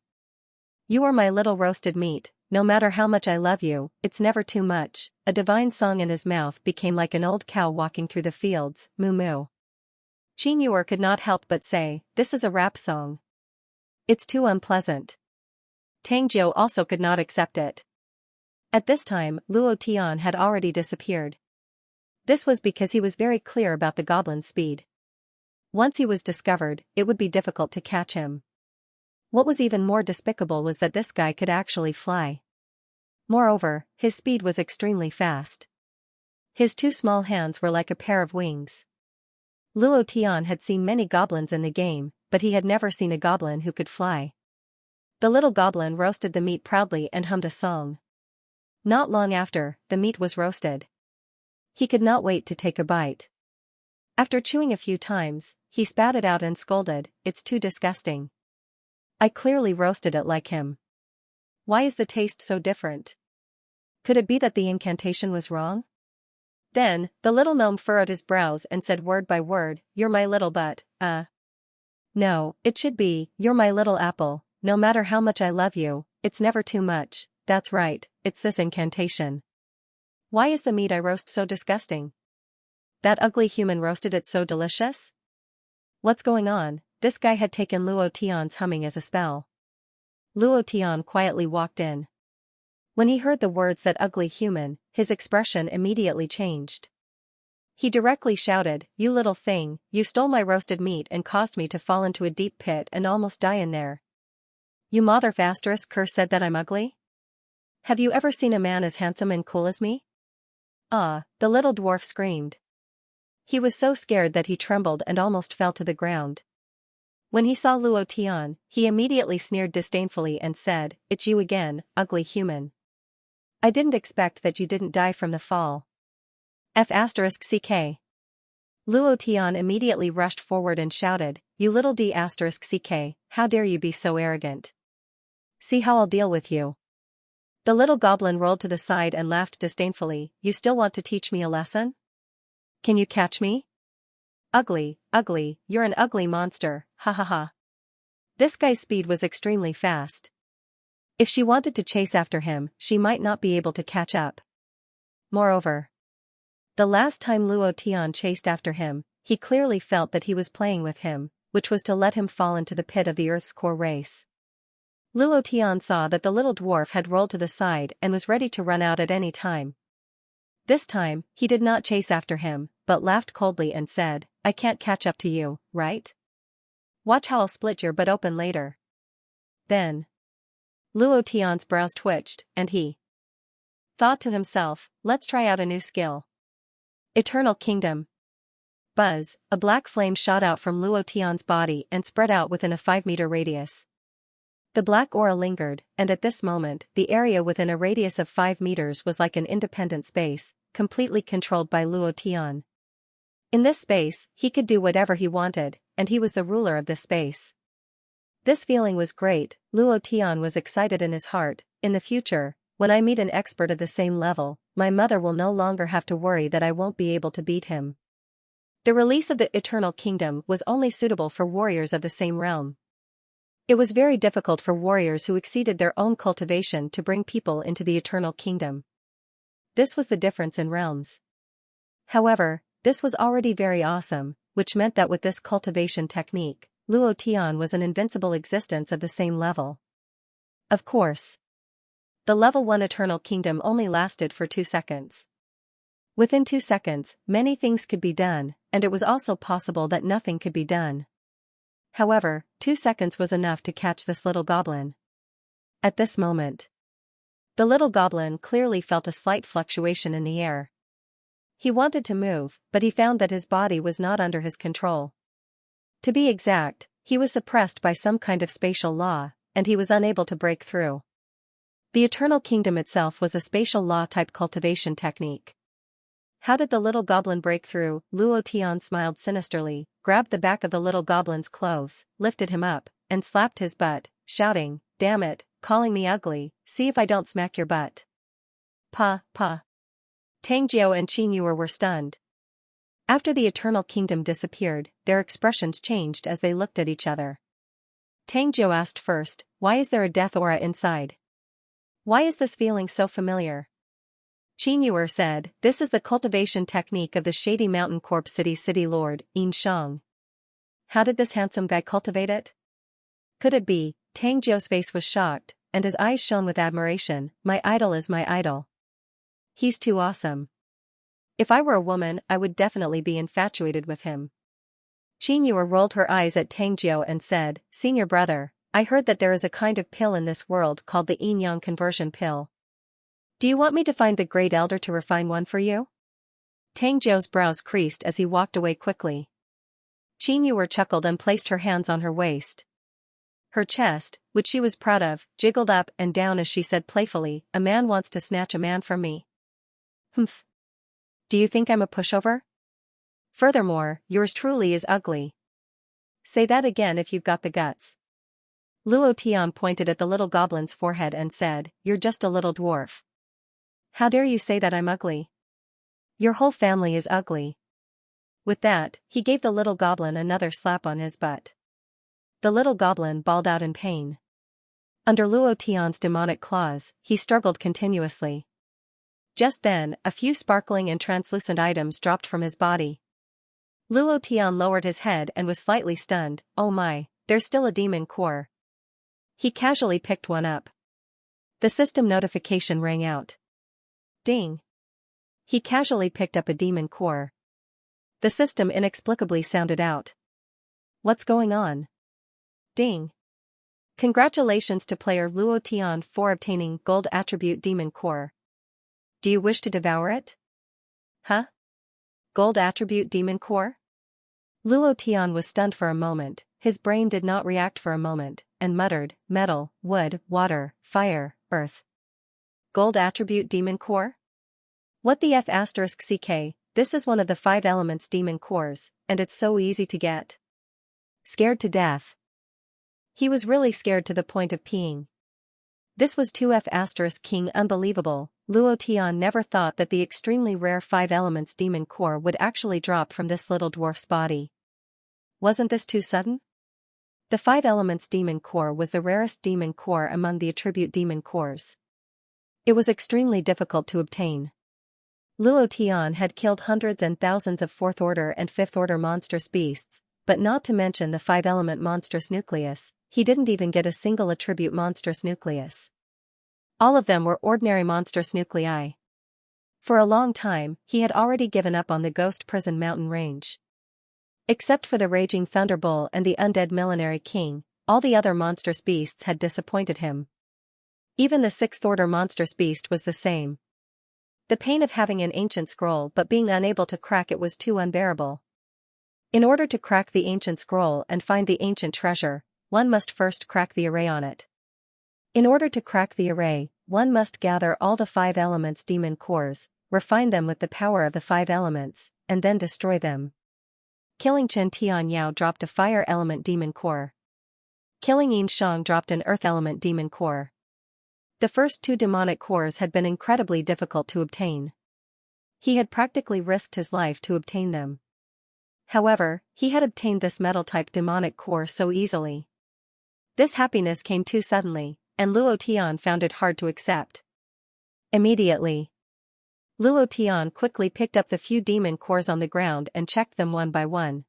You are my little roasted meat, no matter how much I love you, it's never too much. A divine song in his mouth became like an old cow walking through the fields, moo moo. Qianxia could not help but say, this is a rap song. It's too unpleasant. Tangzhou also could not accept it. At this time, Luo Tian had already disappeared. This was because he was very clear about the goblin's speed. Once he was discovered, it would be difficult to catch him. What was even more despicable was that this guy could actually fly. Moreover, his speed was extremely fast. His 2 small hands were like a pair of wings. Luo Tian had seen many goblins in the game, but he had never seen a goblin who could fly. The little goblin roasted the meat proudly and hummed a song. Not long after, the meat was roasted. He could not wait to take a bite. After chewing a few times, he spat it out and scolded, it's too disgusting. I clearly roasted it like him. Why is the taste so different? Could it be that the incantation was wrong? Then, the little gnome furrowed his brows and said word by word, you're my little butt, No, it should be, you're my little apple, no matter how much I love you, it's never too much. That's right, it's this incantation. Why is the meat I roast so disgusting? That ugly human roasted it so delicious? What's going on? This guy had taken Luo Tian's humming as a spell. Luo Tian quietly walked in. When he heard the words that ugly human, his expression immediately changed. He directly shouted, you little thing, you stole my roasted meat and caused me to fall into a deep pit and almost die in there. You mother *** said that I'm ugly? Have you ever seen a man as handsome and cool as me? Ah, the little dwarf screamed. He was so scared that he trembled and almost fell to the ground. When he saw Luo Tian, he immediately sneered disdainfully and said, it's you again, ugly human. I didn't expect that you didn't die from the fall. ***ck. Luo Tian immediately rushed forward and shouted, you little d***ck, how dare you be so arrogant? See how I'll deal with you. The little goblin rolled to the side and laughed disdainfully, you still want to teach me a lesson? Can you catch me? Ugly, you're an ugly monster, ha ha ha. This guy's speed was extremely fast. If she wanted to chase after him, she might not be able to catch up. Moreover, the last time Luo Tian chased after him, he clearly felt that he was playing with him, which was to let him fall into the pit of the Earth's core race. Luo Tian saw that the little dwarf had rolled to the side and was ready to run out at any time. This time, he did not chase after him, but laughed coldly and said, "I can't catch up to you, right? Watch how I'll split your butt open later." Then, Luo Tian's brows twitched, and he thought to himself, let's try out a new skill. Eternal Kingdom. Buzz, a black flame shot out from Luo Tian's body and spread out within a 5-meter radius. The black aura lingered, and at this moment, the area within a radius of 5 meters was like an independent space, completely controlled by Luo Tian. In this space, he could do whatever he wanted, and he was the ruler of this space. This feeling was great. Luo Tian was excited in his heart. In the future, when I meet an expert at the same level, my mother will no longer have to worry that I won't be able to beat him. The release of the Eternal Kingdom was only suitable for warriors of the same realm. It was very difficult for warriors who exceeded their own cultivation to bring people into the Eternal Kingdom. This was the difference in realms. However, this was already very awesome, which meant that with this cultivation technique, Luo Tian was an invincible existence of the same level. Of course, the level 1 Eternal Kingdom only lasted for 2 seconds. Within 2 seconds, many things could be done, and it was also possible that nothing could be done. However, 2 seconds was enough to catch this little goblin. At this moment, the little goblin clearly felt a slight fluctuation in the air. He wanted to move, but he found that his body was not under his control. To be exact, he was suppressed by some kind of spatial law, and he was unable to break through. The Eternal Kingdom itself was a spatial law-type cultivation technique. How did the little goblin break through? Luo Tian smiled sinisterly, grabbed the back of the little goblin's clothes, lifted him up, and slapped his butt, shouting, "Damn it, calling me ugly, see if I don't smack your butt." Pa. Tang Jiao and Qin Yuer were stunned. After the Eternal Kingdom disappeared, their expressions changed as they looked at each other. Tang Jiao asked first, "Why is there a death aura inside? Why is this feeling so familiar?" Qin Yuer said, "This is the cultivation technique of the Shady Mountain Corp City Lord, Xianxia. How did this handsome guy cultivate it? Could it be?" Tang Jiao's face was shocked, and his eyes shone with admiration. "My idol is my idol. He's too awesome. If I were a woman, I would definitely be infatuated with him." Qin Yuer rolled her eyes at Tang Jiao and said, "Senior brother, I heard that there is a kind of pill in this world called the yin-yang conversion pill. Do you want me to find the Great Elder to refine one for you?" Tang Jiao's brows creased as he walked away quickly. Qin Yuer chuckled and placed her hands on her waist. Her chest, which she was proud of, jiggled up and down as she said playfully, "A man wants to snatch a man from me. Humph. Do you think I'm a pushover? Furthermore, yours truly is ugly. Say that again if you've got the guts." Luo Tian pointed at the little goblin's forehead and said, "You're just a little dwarf. How dare you say that I'm ugly? Your whole family is ugly." With that, he gave the little goblin another slap on his butt. The little goblin bawled out in pain. Under Luo Tian's demonic claws, he struggled continuously. Just then, a few sparkling and translucent items dropped from his body. Luo Tian lowered his head and was slightly stunned. "Oh my, there's still a demon core." He casually picked one up. The system notification rang out. Ding. He casually picked up a demon core. The system inexplicably sounded out. What's going on? Ding. Congratulations to player Luo Tian for obtaining Gold Attribute Demon Core. Do you wish to devour it? Huh? Gold Attribute Demon Core? Luo Tian was stunned for a moment, his brain did not react for a moment, and muttered, "Metal, wood, water, fire, earth. Gold Attribute Demon Core? What the F***CK, this is one of the 5 elements demon cores, and it's so easy to get." Scared to death. He was really scared to the point of peeing. This was 2F***king unbelievable. Luo Tian never thought that the extremely rare 5 elements demon core would actually drop from this little dwarf's body. Wasn't this too sudden? The 5 elements demon core was the rarest demon core among the attribute demon cores. It was extremely difficult to obtain. Luo Tian had killed hundreds and thousands of 4th order and 5th order monstrous beasts, but not to mention the 5-element monstrous nucleus, he didn't even get a single attribute monstrous nucleus. All of them were ordinary monstrous nuclei. For a long time, he had already given up on the ghost prison mountain range. Except for the raging thunderbull and the undead millenary king, all the other monstrous beasts had disappointed him. Even the sixth-order monstrous beast was the same. The pain of having an ancient scroll but being unable to crack it was too unbearable. In order to crack the ancient scroll and find the ancient treasure, one must first crack the array on it. In order to crack the array, one must gather all the 5 elements demon cores, refine them with the power of the 5 elements, and then destroy them. Killing Chen Tianyao dropped a fire element demon core. Killing Yin Shang dropped an earth element demon core. The first 2 demonic cores had been incredibly difficult to obtain. He had practically risked his life to obtain them. However, he had obtained this metal-type demonic core so easily. This happiness came too suddenly, and Luo Tian found it hard to accept. Immediately, Luo Tian quickly picked up the few demon cores on the ground and checked them one by one.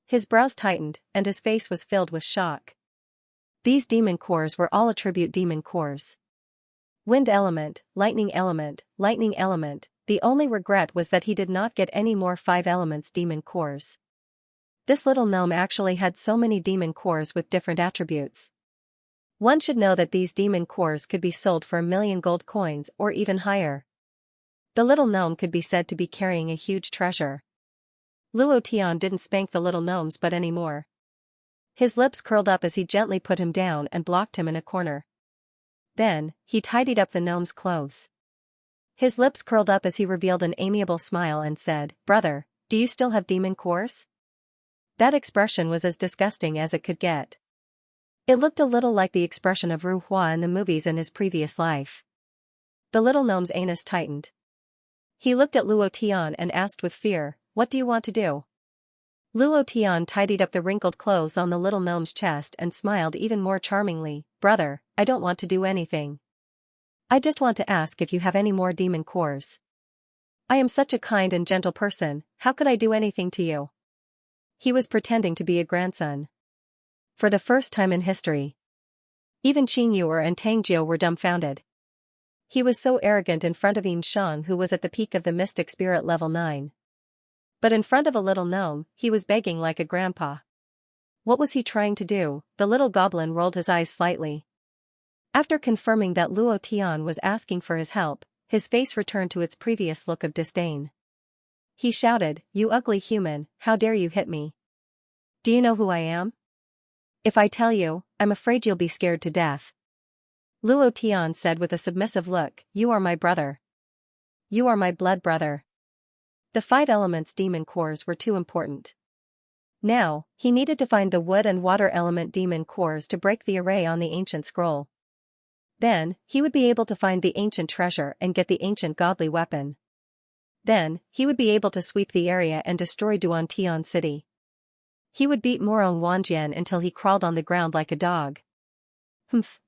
His brows tightened, and his face was filled with shock. These demon cores were all attribute demon cores. Wind element, lightning element, the only regret was that he did not get any more 5 elements demon cores. This little gnome actually had so many demon cores with different attributes. One should know that these demon cores could be sold for 1,000,000 gold coins or even higher. The little gnome could be said to be carrying a huge treasure. Luo Tian didn't spank the little gnomes but anymore. His lips curled up as he gently put him down and blocked him in a corner. Then, he tidied up the gnome's clothes. His lips curled up as he revealed an amiable smile and said, "Brother, do you still have demon cores?" That expression was as disgusting as it could get. It looked a little like the expression of Ru Hua in the movies in his previous life. The little gnome's anus tightened. He looked at Luo Tian and asked with fear, "What do you want to do?" Luo Tian tidied up the wrinkled clothes on the little gnome's chest and smiled even more charmingly. "Brother, I don't want to do anything. I just want to ask if you have any more demon cores. I am such a kind and gentle person, how could I do anything to you?" He was pretending to be a grandson. For the first time in history, even Qin Yuer and Tang Jiu were dumbfounded. He was so arrogant in front of Yin Shang, who was at the peak of the mystic spirit level 9. But in front of a little gnome, he was begging like a grandpa. What was he trying to do? The little goblin rolled his eyes slightly. After confirming that Luo Tian was asking for his help, his face returned to its previous look of disdain. He shouted, "You ugly human, how dare you hit me? Do you know who I am? If I tell you, I'm afraid you'll be scared to death." Luo Tian said with a submissive look, "You are my brother. You are my blood brother." The 5 elements demon cores were too important. Now, he needed to find the wood and water element demon cores to break the array on the ancient scroll. Then, he would be able to find the ancient treasure and get the ancient godly weapon. Then, he would be able to sweep the area and destroy Duantian City. He would beat Morong Wanjian until he crawled on the ground like a dog. "Humph.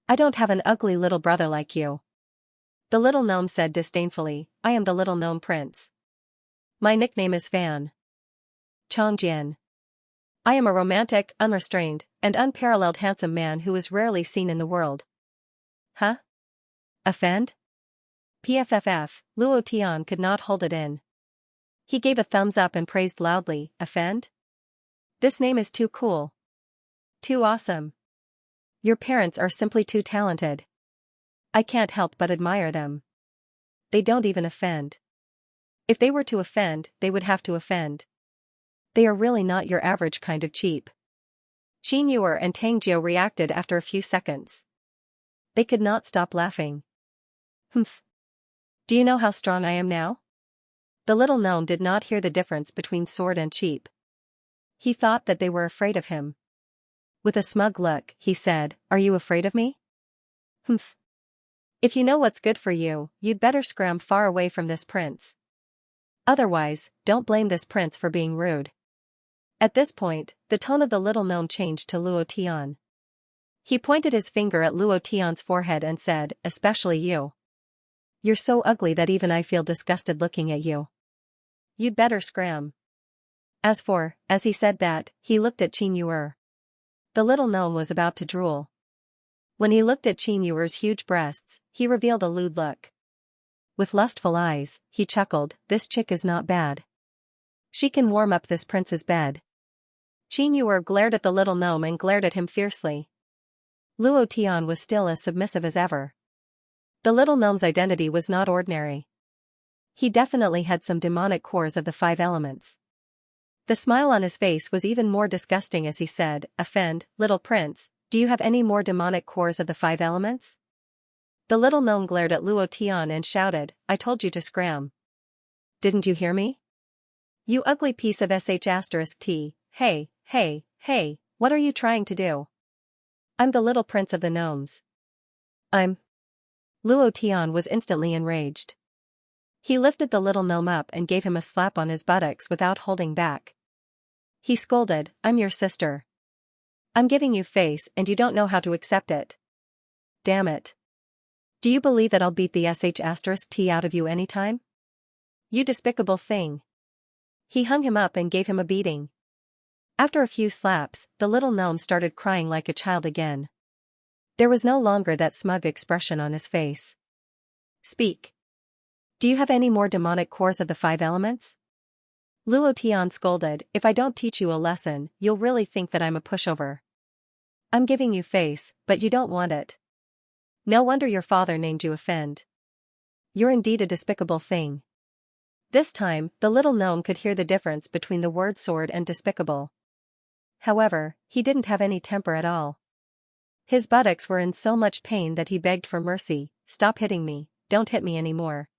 I don't have an ugly little brother like you." The little gnome said disdainfully, "I am the little gnome prince. My nickname is Fan Chongjian. I am a romantic, unrestrained, and unparalleled handsome man who is rarely seen in the world." Huh? Offend? PFFF, Luo Tian could not hold it in. He gave a thumbs up and praised loudly, "Offend? This name is too cool. Too awesome. Your parents are simply too talented. I can't help but admire them. They don't even offend. If they were to offend, they would have to offend. They are really not your average kind of cheap." Qin Yuer and Tang Jiu reacted after a few seconds. They could not stop laughing. "Humph. Do you know how strong I am now?" The little gnome did not hear the difference between sword and cheap. He thought that they were afraid of him. With a smug look, he said, "Are you afraid of me?" "Humph. If you know what's good for you, you'd better scram far away from this prince. Otherwise, don't blame this prince for being rude." At this point, the tone of the little gnome changed to Luo Tian. He pointed his finger at Luo Tian's forehead and said, "Especially you. You're so ugly that even I feel disgusted looking at you. You'd better scram." As he said that, he looked at Qin Yuer. The little gnome was about to drool. When he looked at Xianxia's huge breasts, he revealed a lewd look. With lustful eyes, he chuckled, "This chick is not bad. She can warm up this prince's bed." Xianxia glared at the little gnome and glared at him fiercely. Luo Tian was still as submissive as ever. The little gnome's identity was not ordinary. He definitely had some demonic cores of the 5 elements. The smile on his face was even more disgusting as he said, "Offend, little prince, do you have any more demonic cores of the 5 elements?" The little gnome glared at Luo Tian and shouted, "I told you to scram. Didn't you hear me? You ugly piece of sh*t. Hey, hey, hey, what are you trying to do? I'm the little prince of the gnomes. Luo Tian was instantly enraged. He lifted the little gnome up and gave him a slap on his buttocks without holding back. He scolded, "I'm your sister. I'm giving you face and you don't know how to accept it. Damn it. Do you believe that I'll beat the sh*t out of you anytime? You despicable thing." He hung him up and gave him a beating. After a few slaps, the little gnome started crying like a child again. There was no longer that smug expression on his face. "Speak. Do you have any more demonic cores of the 5 elements?" Luo Tian scolded, "If I don't teach you a lesson, you'll really think that I'm a pushover. I'm giving you face, but you don't want it. No wonder your father named you Offend. You're indeed a despicable thing." This time, the little gnome could hear the difference between the word sword and despicable. However, he didn't have any temper at all. His buttocks were in so much pain that he begged for mercy, "Stop hitting me, don't hit me anymore.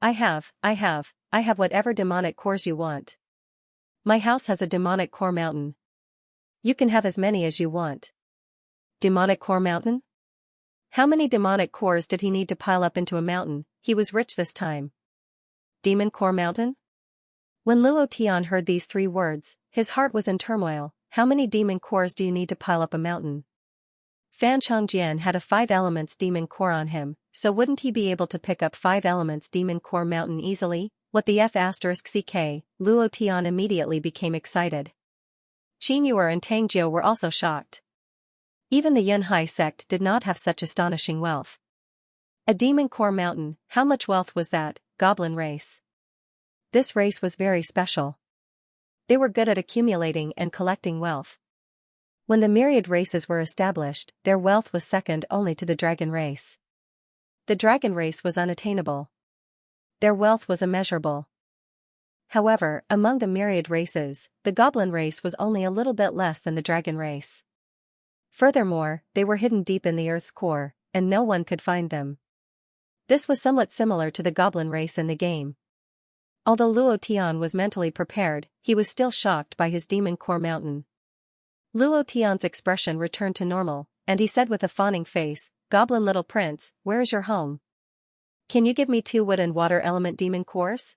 I have whatever demonic cores you want. My house has a demonic core mountain. You can have as many as you want." Demonic core mountain? How many demonic cores did he need to pile up into a mountain? He was rich this time. Demon core mountain? When Luo Tian heard these 3 words, his heart was in turmoil. How many demon cores do you need to pile up a mountain? Fan Chongjian had a 5 elements demon core on him, so wouldn't he be able to pick up 5 elements demon core mountain easily? What the f***ck? Luo Tian immediately became excited. Xianxia and Tangjio were also shocked. Even the Yunhai sect did not have such astonishing wealth. A demon core mountain, how much wealth was that? Goblin race. This race was very special. They were good at accumulating and collecting wealth. When the myriad races were established, their wealth was second only to the dragon race. The dragon race was unattainable. Their wealth was immeasurable. However, among the myriad races, the goblin race was only a little bit less than the dragon race. Furthermore, they were hidden deep in the earth's core, and no one could find them. This was somewhat similar to the goblin race in the game. Although Luo Tian was mentally prepared, he was still shocked by his demon core mountain. Luo Tian's expression returned to normal, and he said with a fawning face, "Goblin little prince, where is your home? Can you give me 2 wood and water element demon cores?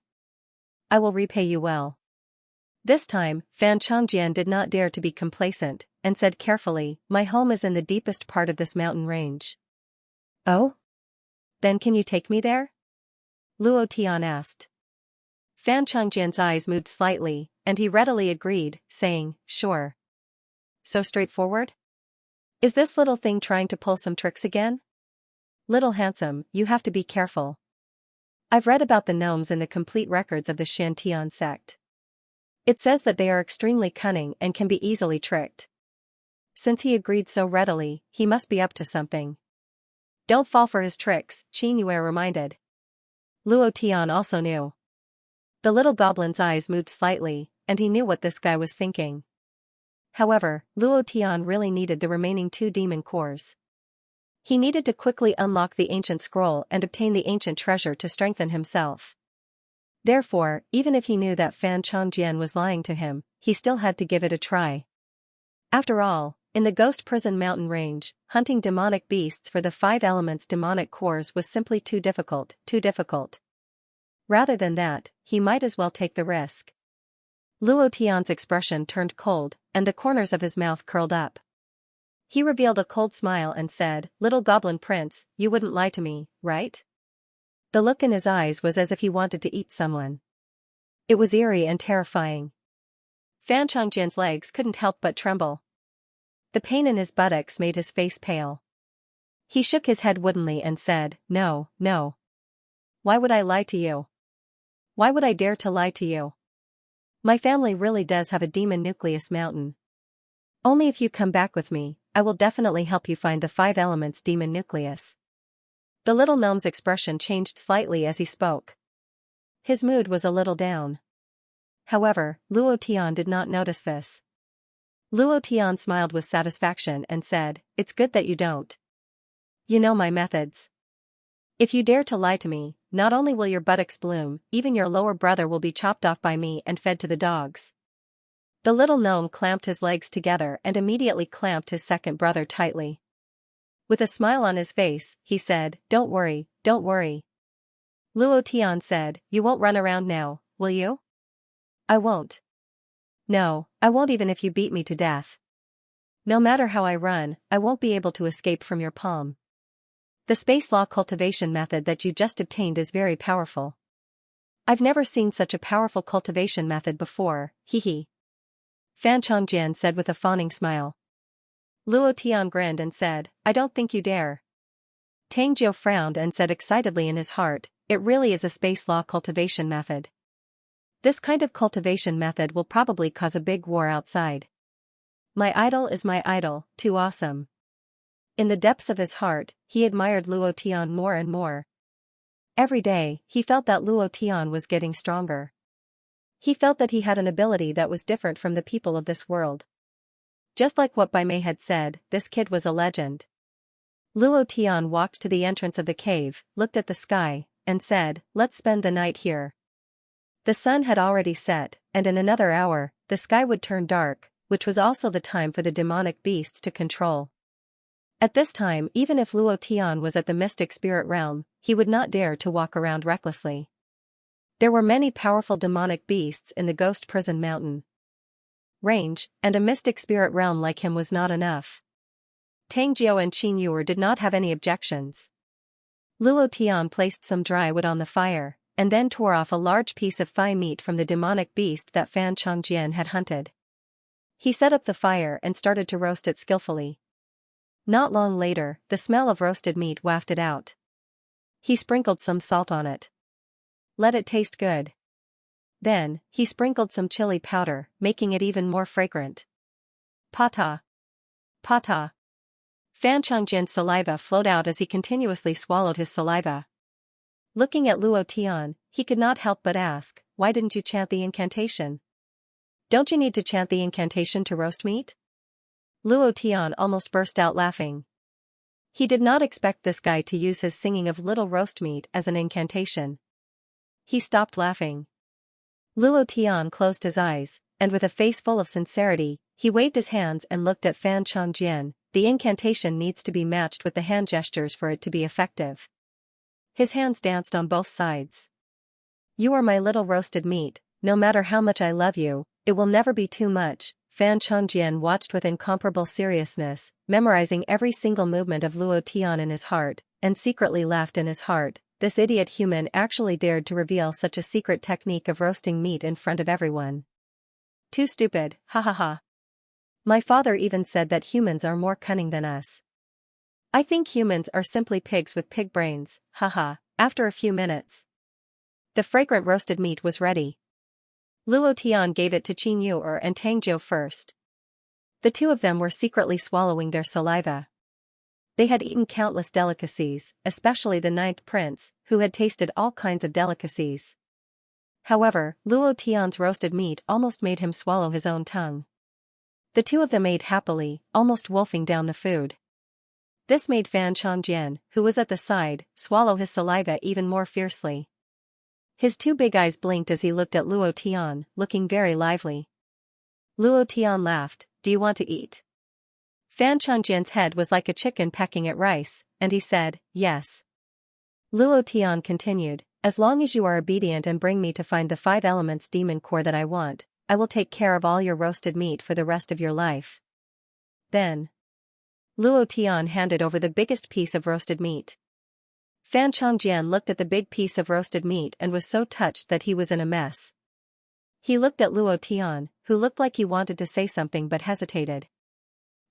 I will repay you well." This time, Fan Chongjian did not dare to be complacent, and said carefully, "My home is in the deepest part of this mountain range." "Oh? Then can you take me there?" Luo Tian asked. Fan Chongjian's eyes moved slightly, and he readily agreed, saying, "Sure." So straightforward? Is this little thing trying to pull some tricks again? Little handsome, you have to be careful. I've read about the gnomes in the complete records of the Xianxia sect. It says that they are extremely cunning and can be easily tricked. Since he agreed so readily, he must be up to something. Don't fall for his tricks, Xianxia reminded. Luo Tian also knew. The little goblin's eyes moved slightly, and he knew what this guy was thinking. However, Luo Tian really needed the remaining 2 demon cores. He needed to quickly unlock the ancient scroll and obtain the ancient treasure to strengthen himself. Therefore, even if he knew that Fan Chongjian was lying to him, he still had to give it a try. After all, in the Ghost Prison Mountain Range, hunting demonic beasts for the 5 elements demonic cores was simply too difficult. Rather than that, he might as well take the risk. Luo Tian's expression turned cold, and the corners of his mouth curled up. He revealed a cold smile and said, "Little goblin prince, you wouldn't lie to me, right?" The look in his eyes was as if he wanted to eat someone. It was eerie and terrifying. Fan Chongjian's legs couldn't help but tremble. The pain in his buttocks made his face pale. He shook his head woodenly and said, "No, no. Why would I lie to you? Why would I dare to lie to you? My family really does have a demon nucleus mountain. Only if you come back with me, I will definitely help you find the 5 elements demon nucleus." The little gnome's expression changed slightly as he spoke. His mood was a little down. Luo Tian did not notice this. Luo Tian smiled with satisfaction and said, "It's good that you don't. You know my methods. If you dare to lie to me, not only will your buttocks bloom, even your lower brother will be chopped off by me and fed to the dogs." The little gnome clamped his legs together and immediately clamped his second brother tightly. With a smile on his face, he said, "Don't worry, don't worry." Luo Tian said, "You won't run around now, will you?" "I won't. No, I won't even if you beat me to death. No matter how I run, I won't be able to escape from your palm. The space law cultivation method that you just obtained is very powerful. I've never seen such a powerful cultivation method before, hee. Fan Chongjian said with a fawning smile. Luo Tian grinned and said, "I don't think you dare." Tang Jiu frowned and said excitedly in his heart, "It really is a space law cultivation method. This kind of cultivation method will probably cause a big war outside. My idol is my idol, too awesome." In the depths of his heart, he admired Luo Tian more and more. Every day, he felt that Luo Tian was getting stronger. He felt that he had an ability that was different from the people of this world. Just like what Bai Mei had said, this kid was a legend. Luo Tian walked to the entrance of the cave, looked at the sky, and said, "Let's spend the night here." The sun had already set, and in another hour, the sky would turn dark, which was also the time for the demonic beasts to control. At this time, even if Luo Tian was at the mystic spirit realm, he would not dare to walk around recklessly. There were many powerful demonic beasts in the ghost prison mountain range, and a mystic spirit realm like him was not enough. Tang Jiu and Qin Yuer did not have any objections. Luo Tian placed some dry wood on the fire, and then tore off a large piece of thigh meat from the demonic beast that Fan Chongjian had hunted. He set up the fire and started to roast it skillfully. Not long later, the smell of roasted meat wafted out. He sprinkled some salt on it. Let it taste good. Then, he sprinkled some chili powder, making it even more fragrant. Pata. Pata. Fan Chongjian's saliva flowed out as he continuously swallowed his saliva. Looking at Luo Tian, he could not help but ask, "Why didn't you chant the incantation? Don't you need to chant the incantation to roast meat?" Luo Tian almost burst out laughing. He did not expect this guy to use his singing of little roast meat as an incantation. He stopped laughing. Luo Tian closed his eyes, and with a face full of sincerity, he waved his hands and looked at Fan Chongjian. The incantation needs to be matched with the hand gestures for it to be effective. His hands danced on both sides. "You are my little roasted meat, no matter how much I love you, it will never be too much." Fan Chongjian watched with incomparable seriousness, memorizing every single movement of Luo Tian in his heart, and secretly laughed in his heart. This idiot human actually dared to reveal such a secret technique of roasting meat in front of everyone. Too stupid, ha ha ha. My father even said that humans are more cunning than us. I think humans are simply pigs with pig brains, haha. After a few minutes, the fragrant roasted meat was ready. Luo Tian gave it to Qin Yuer and Tang Jiu first. The two of them were secretly swallowing their saliva. They had eaten countless delicacies, especially the 9th prince, who had tasted all kinds of delicacies. However, Luo Tian's roasted meat almost made him swallow his own tongue. The two of them ate happily, almost wolfing down the food. This made Fan Chongjian, who was at the side, swallow his saliva even more fiercely. His two big eyes blinked as he looked at Luo Tian, looking very lively. Luo Tian laughed, "Do you want to eat?" Fan Chongjian's head was like a chicken pecking at rice, and he said, "Yes." Luo Tian continued, "As long as you are obedient and bring me to find the 5 elements demon core that I want, I will take care of all your roasted meat for the rest of your life." Then, Luo Tian handed over the biggest piece of roasted meat. Fan Chongjian looked at the big piece of roasted meat and was so touched that he was in a mess. He looked at Luo Tian, who looked like he wanted to say something but hesitated.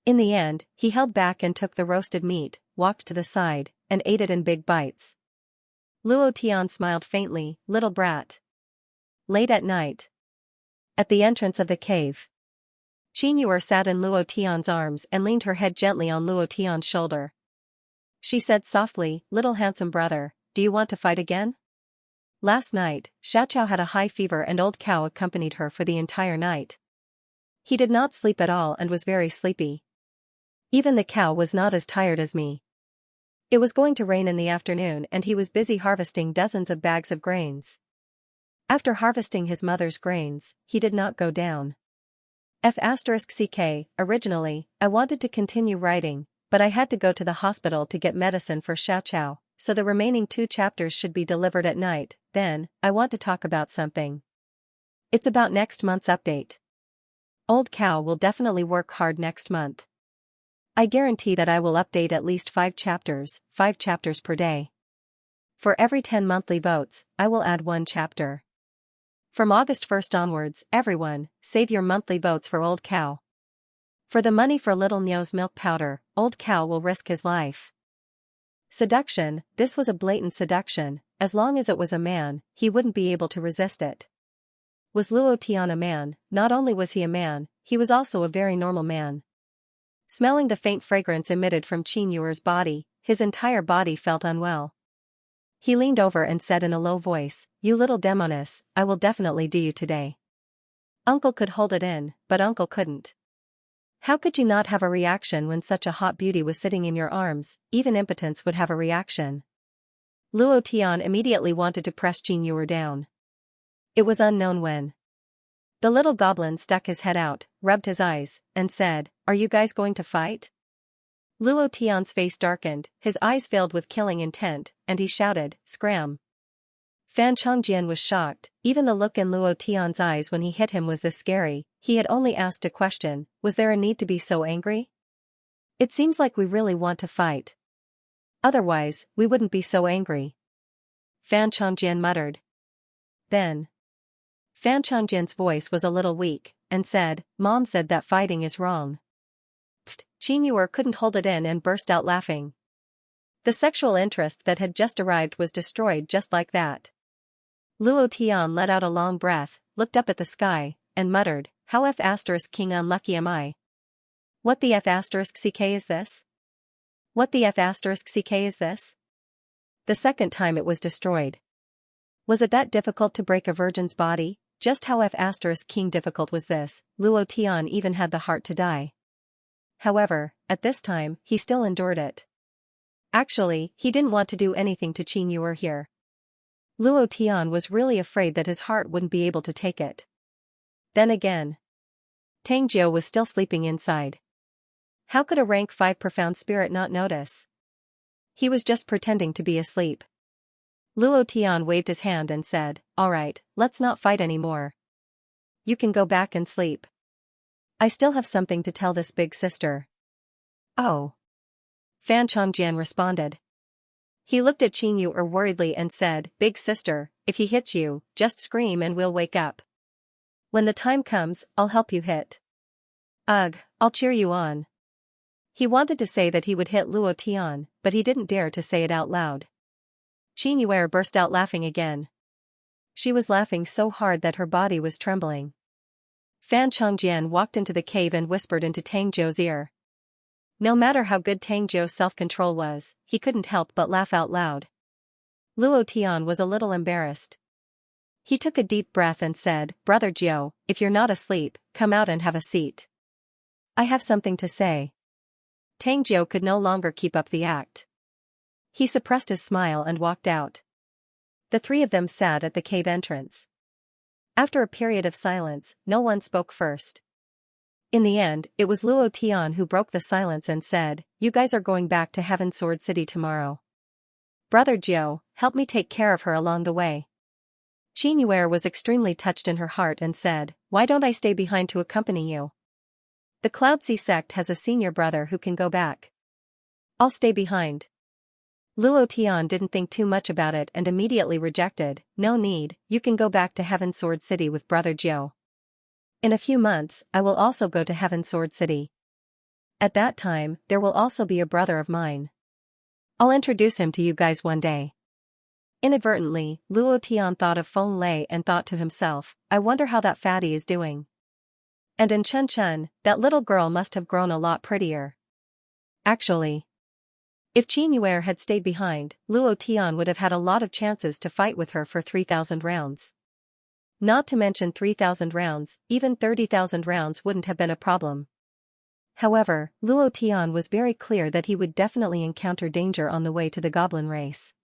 In the end, he held back and took the roasted meat, walked to the side, and ate it in big bites. Luo Tian smiled faintly, little brat. Late at night. At the entrance of the cave. Qin Yuer sat in Luo Tian's arms and leaned her head gently on Luo Tian's shoulder. She said softly, little handsome brother, do you want to fight again? Last night, Xiaoqiao had a high fever and old cow accompanied her for the entire night. He did not sleep at all and was very sleepy. Even the cow was not as tired as me. It was going to rain in the afternoon and he was busy harvesting dozens of bags of grains. After harvesting his mother's grains, he did not go down. F***ck, originally, I wanted to continue writing, but I had to go to the hospital to get medicine for Xiaoqiao, so the remaining 2 chapters should be delivered at night. Then, I want to talk about something. It's about next month's update. Old cow will definitely work hard next month. I guarantee that I will update at least 5 chapters per day. For every 10 monthly votes, I will add 1 chapter. From August 1st onwards, everyone, save your monthly votes for Old Cow. For the money for Little Nyo's milk powder, Old Cow will risk his life. Seduction, this was a blatant seduction, as long as it was a man, he wouldn't be able to resist it. Was Luo Tian a man? Not only was he a man, he was also a very normal man. Smelling the faint fragrance emitted from Qin Yuer's body, his entire body felt unwell. He leaned over and said in a low voice, you little demoness, I will definitely do you today. Uncle could hold it in, but Uncle couldn't. How could you not have a reaction when such a hot beauty was sitting in your arms? Even impotence would have a reaction. Luo Tian immediately wanted to press Qin Yuer down. It was unknown when. The little goblin stuck his head out, rubbed his eyes, and said, are you guys going to fight? Luo Tian's face darkened, his eyes filled with killing intent, and he shouted, scram. Fan Chongjian was shocked, even the look in Luo Tian's eyes when he hit him was this scary. He had only asked a question, was there a need to be so angry? It seems like we really want to fight. Otherwise, we wouldn't be so angry. Fan Chongjian muttered. Then. Fan Chongjian's voice was a little weak, and said, Mom said that fighting is wrong. Qin Yuer couldn't hold it in and burst out laughing. The sexual interest that had just arrived was destroyed just like that. Luo Tian let out a long breath, looked up at the sky, and muttered, how F***king unlucky am I? What the F***ck is this? What the F***ck is this? The second time it was destroyed. Was it that difficult to break a virgin's body? Just how F***king difficult was this? Luo Tian even had the heart to die. However, at this time, he still endured it. Actually, he didn't want to do anything to Qin Yuer here. Luo Tian was really afraid that his heart wouldn't be able to take it. Then again. Tang Jiu was still sleeping inside. How could a rank 5 profound spirit not notice? He was just pretending to be asleep. Luo Tian waved his hand and said, alright, let's not fight anymore. You can go back and sleep. I still have something to tell this big sister. Oh. Fan Chongjian responded. He looked at Qin Yuer worriedly and said, big sister, if he hits you, just scream and we'll wake up. When the time comes, I'll help you hit. Ugh, I'll cheer you on. He wanted to say that he would hit Luo Tian, but he didn't dare to say it out loud. Qin Yuer burst out laughing again. She was laughing so hard that her body was trembling. Fan Chongjian walked into the cave and whispered into Tang Jiu's ear. No matter how good Tang Jiu's self-control was, he couldn't help but laugh out loud. Luo Tian was a little embarrassed. He took a deep breath and said, Brother Jiu, if you're not asleep, come out and have a seat. I have something to say. Tang Jiu could no longer keep up the act. He suppressed his smile and walked out. The 3 of them sat at the cave entrance. After a period of silence, no one spoke first. In the end, it was Luo Tian who broke the silence and said, you guys are going back to Heaven Sword City tomorrow. Brother Jiu, help me take care of her along the way. Qin Yuer was extremely touched in her heart and said, why don't I stay behind to accompany you? The Cloud Sea sect has a senior brother who can go back. I'll stay behind. Luo Tian didn't think too much about it and immediately rejected, no need, you can go back to Heaven Sword City with Brother Jiu. In a few months, I will also go to Heaven Sword City. At that time, there will also be a brother of mine. I'll introduce him to you guys one day. Inadvertently, Luo Tian thought of Feng Lei and thought to himself, I wonder how that fatty is doing. And in Chen Chen, that little girl must have grown a lot prettier. Actually, if Qin Yuer had stayed behind, Luo Tian would have had a lot of chances to fight with her for 3,000 rounds. Not to mention 3,000 rounds, even 30,000 rounds wouldn't have been a problem. However, Luo Tian was very clear that he would definitely encounter danger on the way to the goblin race.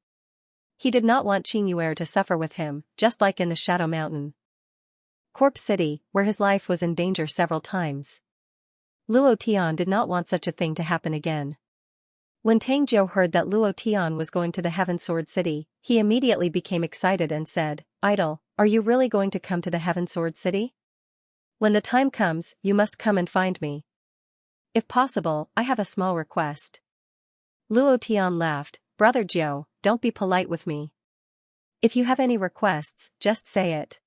He did not want Qin Yuer to suffer with him, just like in the Shadow Mountain Corpse City, where his life was in danger several times. Luo Tian did not want such a thing to happen again. When Tang Jiu heard that Luo Tian was going to the Heaven Sword City, he immediately became excited and said, Idol, are you really going to come to the Heaven Sword City? When the time comes, you must come and find me. If possible, I have a small request. Luo Tian laughed, Brother Jiu, don't be polite with me. If you have any requests, just say it.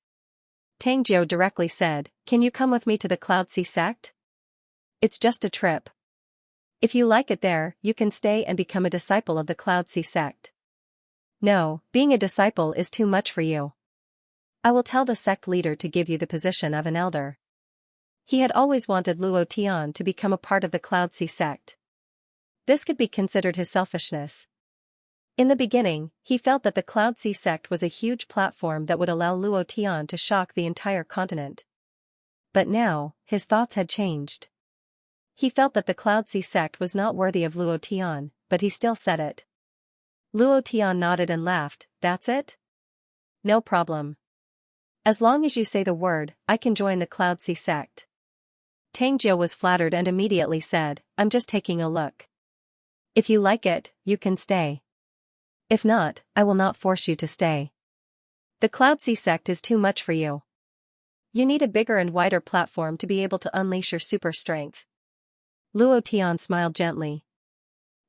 Tang Jiu directly said, Can you come with me to the Cloud Sea sect? It's just a trip. If you like it there, you can stay and become a disciple of the Cloud Sea sect. No, being a disciple is too much for you. I will tell the sect leader to give you the position of an elder. He had always wanted Luo Tian to become a part of the Cloud Sea sect. This could be considered his selfishness. In the beginning, he felt that the Cloud Sea sect was a huge platform that would allow Luo Tian to shock the entire continent. But now, his thoughts had changed. He felt that the Cloud Sea sect was not worthy of Luo Tian, but he still said it. Luo Tian nodded and laughed, That's it? No problem. As long as you say the word, I can join the Cloud Sea sect. Tang Jiu was flattered and immediately said, I'm just taking a look. If you like it, you can stay. If not, I will not force you to stay. The Cloud Sea sect is too much for you. You need a bigger and wider platform to be able to unleash your super strength. Luo Tian smiled gently.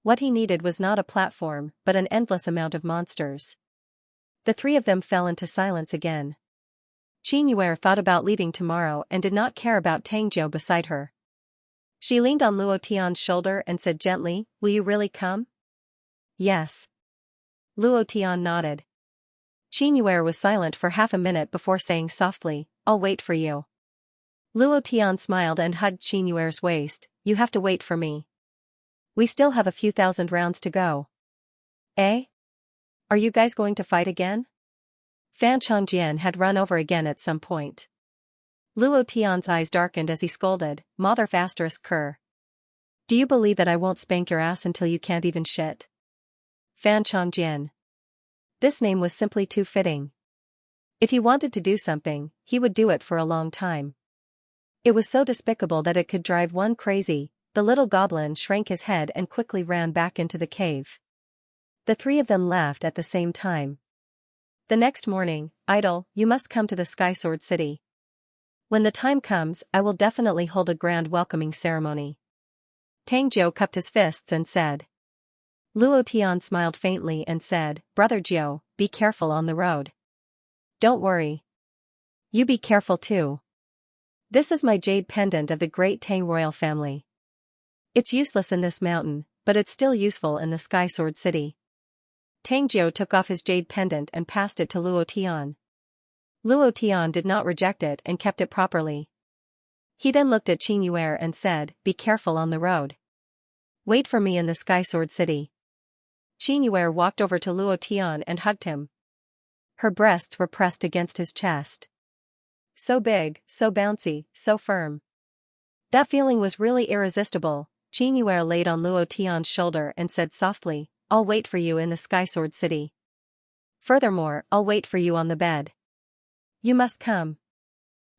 What he needed was not a platform, but an endless amount of monsters. The three of them fell into silence again. Qin Yuer thought about leaving tomorrow and did not care about Tang Jiu beside her. She leaned on Luo Tian's shoulder and said gently, Will you really come? Yes. Luo Tian nodded. Qin Yuer was silent for half a minute before saying softly, I'll wait for you. Luo Tian smiled and hugged Qin Yuer's waist, You have to wait for me. We still have a few thousand rounds to go. Eh? Are you guys going to fight again? Fan Changjian had run over again at some point. Luo Tian's eyes darkened as he scolded, Mother ****. Do you believe that I won't spank your ass until you can't even shit? Fan Changjian. This name was simply too fitting. If he wanted to do something, he would do it for a long time. It was so despicable that it could drive one crazy. The little goblin shrank his head and quickly ran back into the cave. The three of them laughed at the same time. The next morning, Idol, you must come to the Sky Sword City. When the time comes, I will definitely hold a grand welcoming ceremony. Tang Jiu cupped his fists and said. Luo Tian smiled faintly and said, Brother Jiu, be careful on the road. Don't worry. You be careful too. This is my jade pendant of the great Tang royal family. It's useless in this mountain, but it's still useful in the Sky Sword City. Tang Jiu took off his jade pendant and passed it to Luo Tian. Luo Tian did not reject it and kept it properly. He then looked at Qin Yuer and said, Be careful on the road. Wait for me in the Sky Sword City. Qin Yuer walked over to Luo Tian and hugged him. Her breasts were pressed against his chest. So big, so bouncy, so firm. That feeling was really irresistible. Qin Yuer laid on Luo Tian's shoulder and said softly, I'll wait for you in the Sky Sword City. Furthermore, I'll wait for you on the bed. You must come.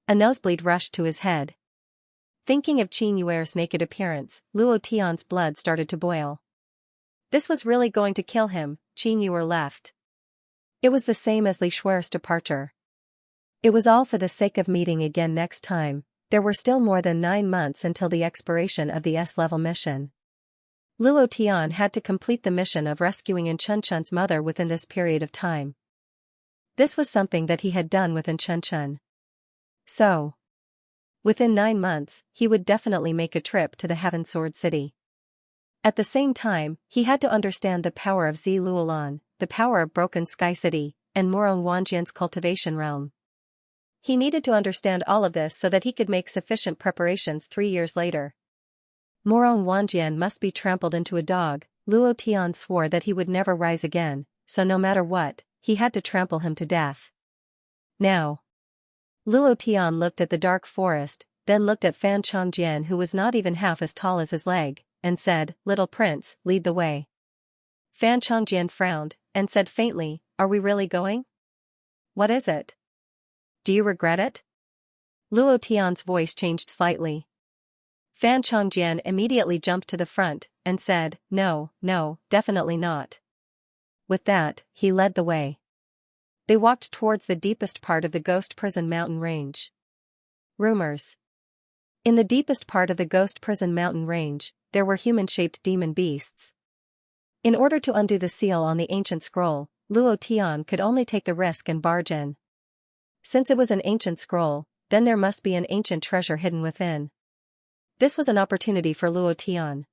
A nosebleed rushed to his head. Thinking of Qin Yuer's naked appearance, Luo Tian's blood started to boil. This was really going to kill him. Qin Yuer left. It was the same as Li Shuer's departure. It was all for the sake of meeting again next time. There were still more than 9 months until the expiration of the S-level mission. Luo Tian had to complete the mission of rescuing Chen Chen's mother within this period of time. This was something that he had done with Chen Chen. So, Within 9 months, he would definitely make a trip to the Heaven Sword City. At the same time, he had to understand the power of Zi Luolan, the power of Broken Sky City, and Morong Wanjian's cultivation realm. He needed to understand all of this so that he could make sufficient preparations 3 years later. Morong Wanjian must be trampled into a dog. Luo Tian swore that he would never rise again, so no matter what, he had to trample him to death. Now. Luo Tian looked at the dark forest, then looked at Fan Chongjian, who was not even half as tall as his leg, and said, "Little prince, lead the way." Fan Chongjian frowned, and said faintly, "Are we really going? What is it? Do you regret it?" Luo Tian's voice changed slightly. Fan Chongjian immediately jumped to the front, and said, "No, no, definitely not." With that, he led the way. They walked towards the deepest part of the Ghost Prison Mountain Range. Rumors. In the deepest part of the Ghost Prison Mountain Range, there were human-shaped demon beasts. In order to undo the seal on the ancient scroll, Luo Tian could only take the risk and barge in. Since it was an ancient scroll, then there must be an ancient treasure hidden within. This was an opportunity for Luo Tian.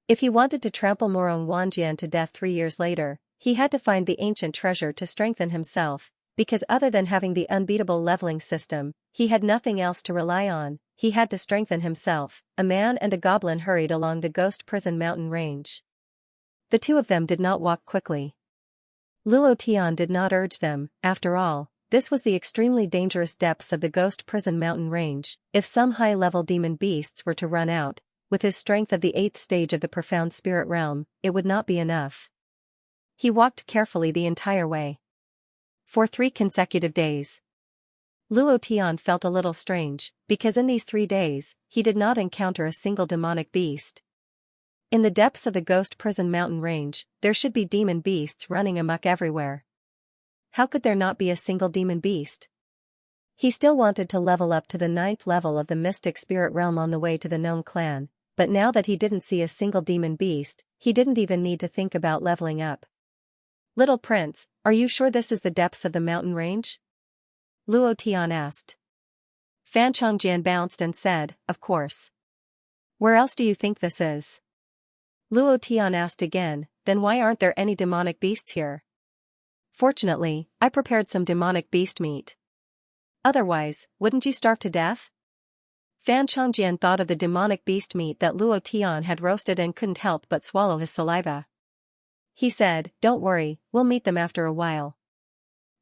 If he wanted to trample Morong Wanjian to death 3 years later, he had to find the ancient treasure to strengthen himself, because other than having the unbeatable leveling system, he had nothing else to rely on. He had to strengthen himself. A man and a goblin hurried along the Ghost Prison Mountain Range. The two of them did not walk quickly. Luo Tian did not urge them. After all, this was the extremely dangerous depths of the Ghost Prison Mountain Range. If some high-level demon beasts were to run out, with his strength of the 8th stage of the profound spirit realm, it would not be enough. He walked carefully the entire way. For 3 consecutive days. Luo Tian felt a little strange, because in these 3 days, he did not encounter a single demonic beast. In the depths of the Ghost Prison Mountain Range, there should be demon beasts running amok everywhere. How could there not be a single demon beast? He still wanted to level up to the 9th level of the mystic spirit realm on the way to the gnome clan, but now that he didn't see a single demon beast, he didn't even need to think about leveling up. "Little prince, are you sure this is the depths of the mountain range?" Luo Tian asked. Fan Chongjian bounced and said, "Of course. Where else do you think this is?" Luo Tian asked again, "Then why aren't there any demonic beasts here?" "Fortunately, I prepared some demonic beast meat. Otherwise, wouldn't you starve to death?" Fan Chongjian thought of the demonic beast meat that Luo Tian had roasted and couldn't help but swallow his saliva. He said, "Don't worry, we'll meet them after a while.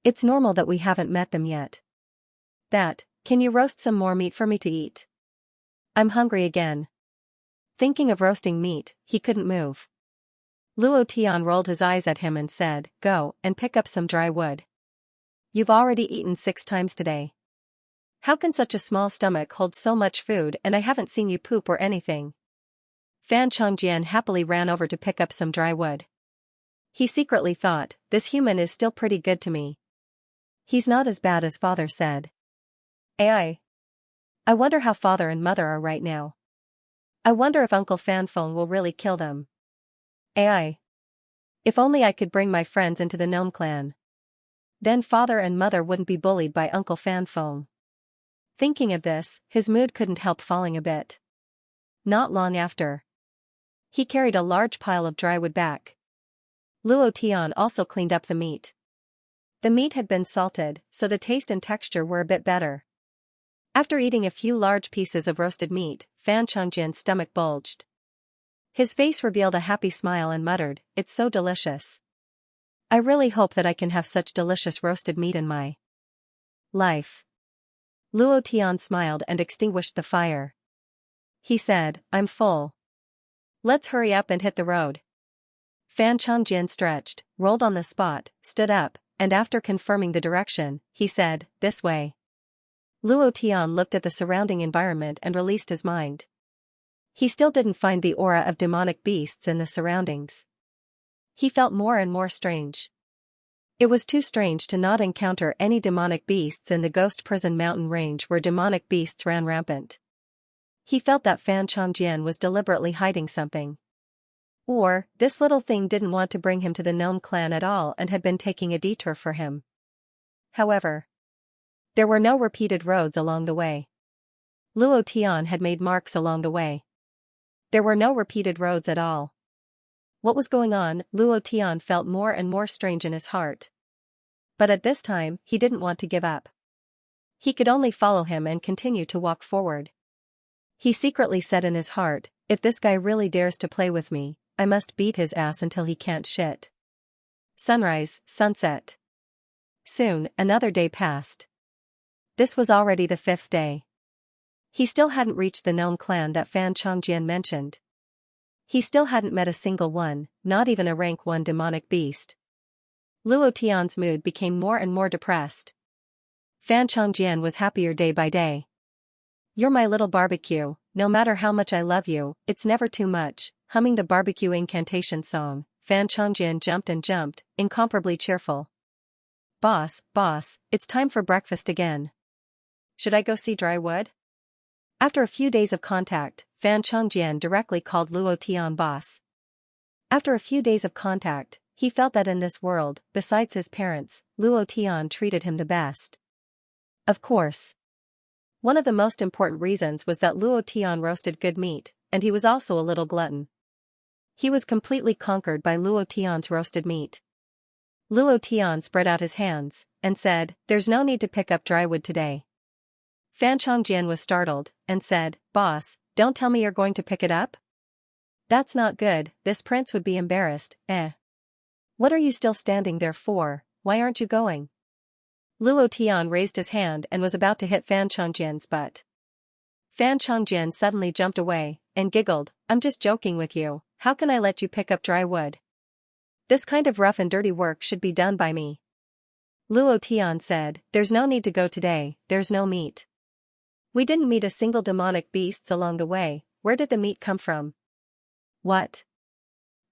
It's normal that we haven't met them yet. Can you roast some more meat for me to eat? I'm hungry again." Thinking of roasting meat, he couldn't move. Luo Tian rolled his eyes at him and said, "Go and pick up some dry wood. You've already eaten 6 times today. How can such a small stomach hold so much food and I haven't seen you poop or anything?" Fan Chongjian happily ran over to pick up some dry wood. He secretly thought, "This human is still pretty good to me. He's not as bad as father said. I wonder how father and mother are right now. I wonder if Uncle Fanfeng will really kill them. If only I could bring my friends into the gnome clan. Then father and mother wouldn't be bullied by Uncle Fanfeng." Thinking of this, his mood couldn't help falling a bit. Not long after, he carried a large pile of dry wood back. Luo Tian also cleaned up the meat. The meat had been salted, so the taste and texture were a bit better. After eating a few large pieces of roasted meat, Fan Chongjian's stomach bulged. His face revealed a happy smile and muttered, "It's so delicious. I really hope that I can have such delicious roasted meat in my life." Luo Tian smiled and extinguished the fire. He said, "I'm full. Let's hurry up and hit the road." Fan Chongjian stretched, rolled on the spot, stood up, and after confirming the direction, he said, "This way." Luo Tian looked at the surrounding environment and released his mind. He still didn't find the aura of demonic beasts in the surroundings. He felt more and more strange. It was too strange to not encounter any demonic beasts in the Ghost Prison Mountain Range where demonic beasts ran rampant. He felt that Fan Chongjian was deliberately hiding something. Or, this little thing didn't want to bring him to the gnome clan at all and had been taking a detour for him. However, there were no repeated roads along the way. Luo Tian had made marks along the way. There were no repeated roads at all. What was going on? Luo Tian felt more and more strange in his heart. But at this time, he didn't want to give up. He could only follow him and continue to walk forward. He secretly said in his heart, if this guy really dares to play with me, I must beat his ass until he can't shit. Sunrise, sunset. Soon, another day passed. This was already the 5th day. He still hadn't reached the gnome clan that Fan Chongjian mentioned. He still hadn't met a single one, not even a rank 1 demonic beast. Luo Tian's mood became more and more depressed. Fan Chongjian was happier day by day. You're my little barbecue, no matter how much I love you, it's never too much. Humming the barbecue incantation song, Fan Chongjian jumped and jumped, incomparably cheerful. Boss, it's time for breakfast again. Should I go see Drywood? After a few days of contact, Fan Chongjian directly called Luo Tian boss. After a few days of contact, he felt that in this world, besides his parents, Luo Tian treated him the best. Of course. One of the most important reasons was that Luo Tian roasted good meat, and he was also a little glutton. He was completely conquered by Luo Tian's roasted meat. Luo Tian spread out his hands, and said, there's no need to pick up drywood today. Fan Chongjian was startled, and said, boss, don't tell me you're going to pick it up? That's not good, this prince would be embarrassed, What are you still standing there for, why aren't you going? Luo Tian raised his hand and was about to hit Fan Chongjian's butt. Fan Chongjian suddenly jumped away, and giggled, I'm just joking with you, how can I let you pick up dry wood? This kind of rough and dirty work should be done by me. Luo Tian said, there's no need to go today, there's no meat. We didn't meet a single demonic beasts along the way, where did the meat come from? What?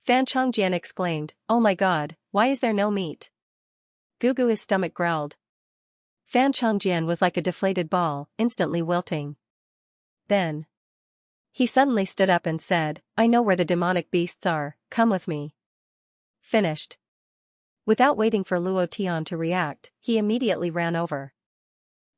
Fan Chongjian exclaimed, oh my god, why is there no meat? Gugu his stomach growled. Fan Chongjian was like a deflated ball, instantly wilting. Then he suddenly stood up and said, I know where the demonic beasts are, come with me. Finished. Without waiting for Luo Tian to react, he immediately ran over.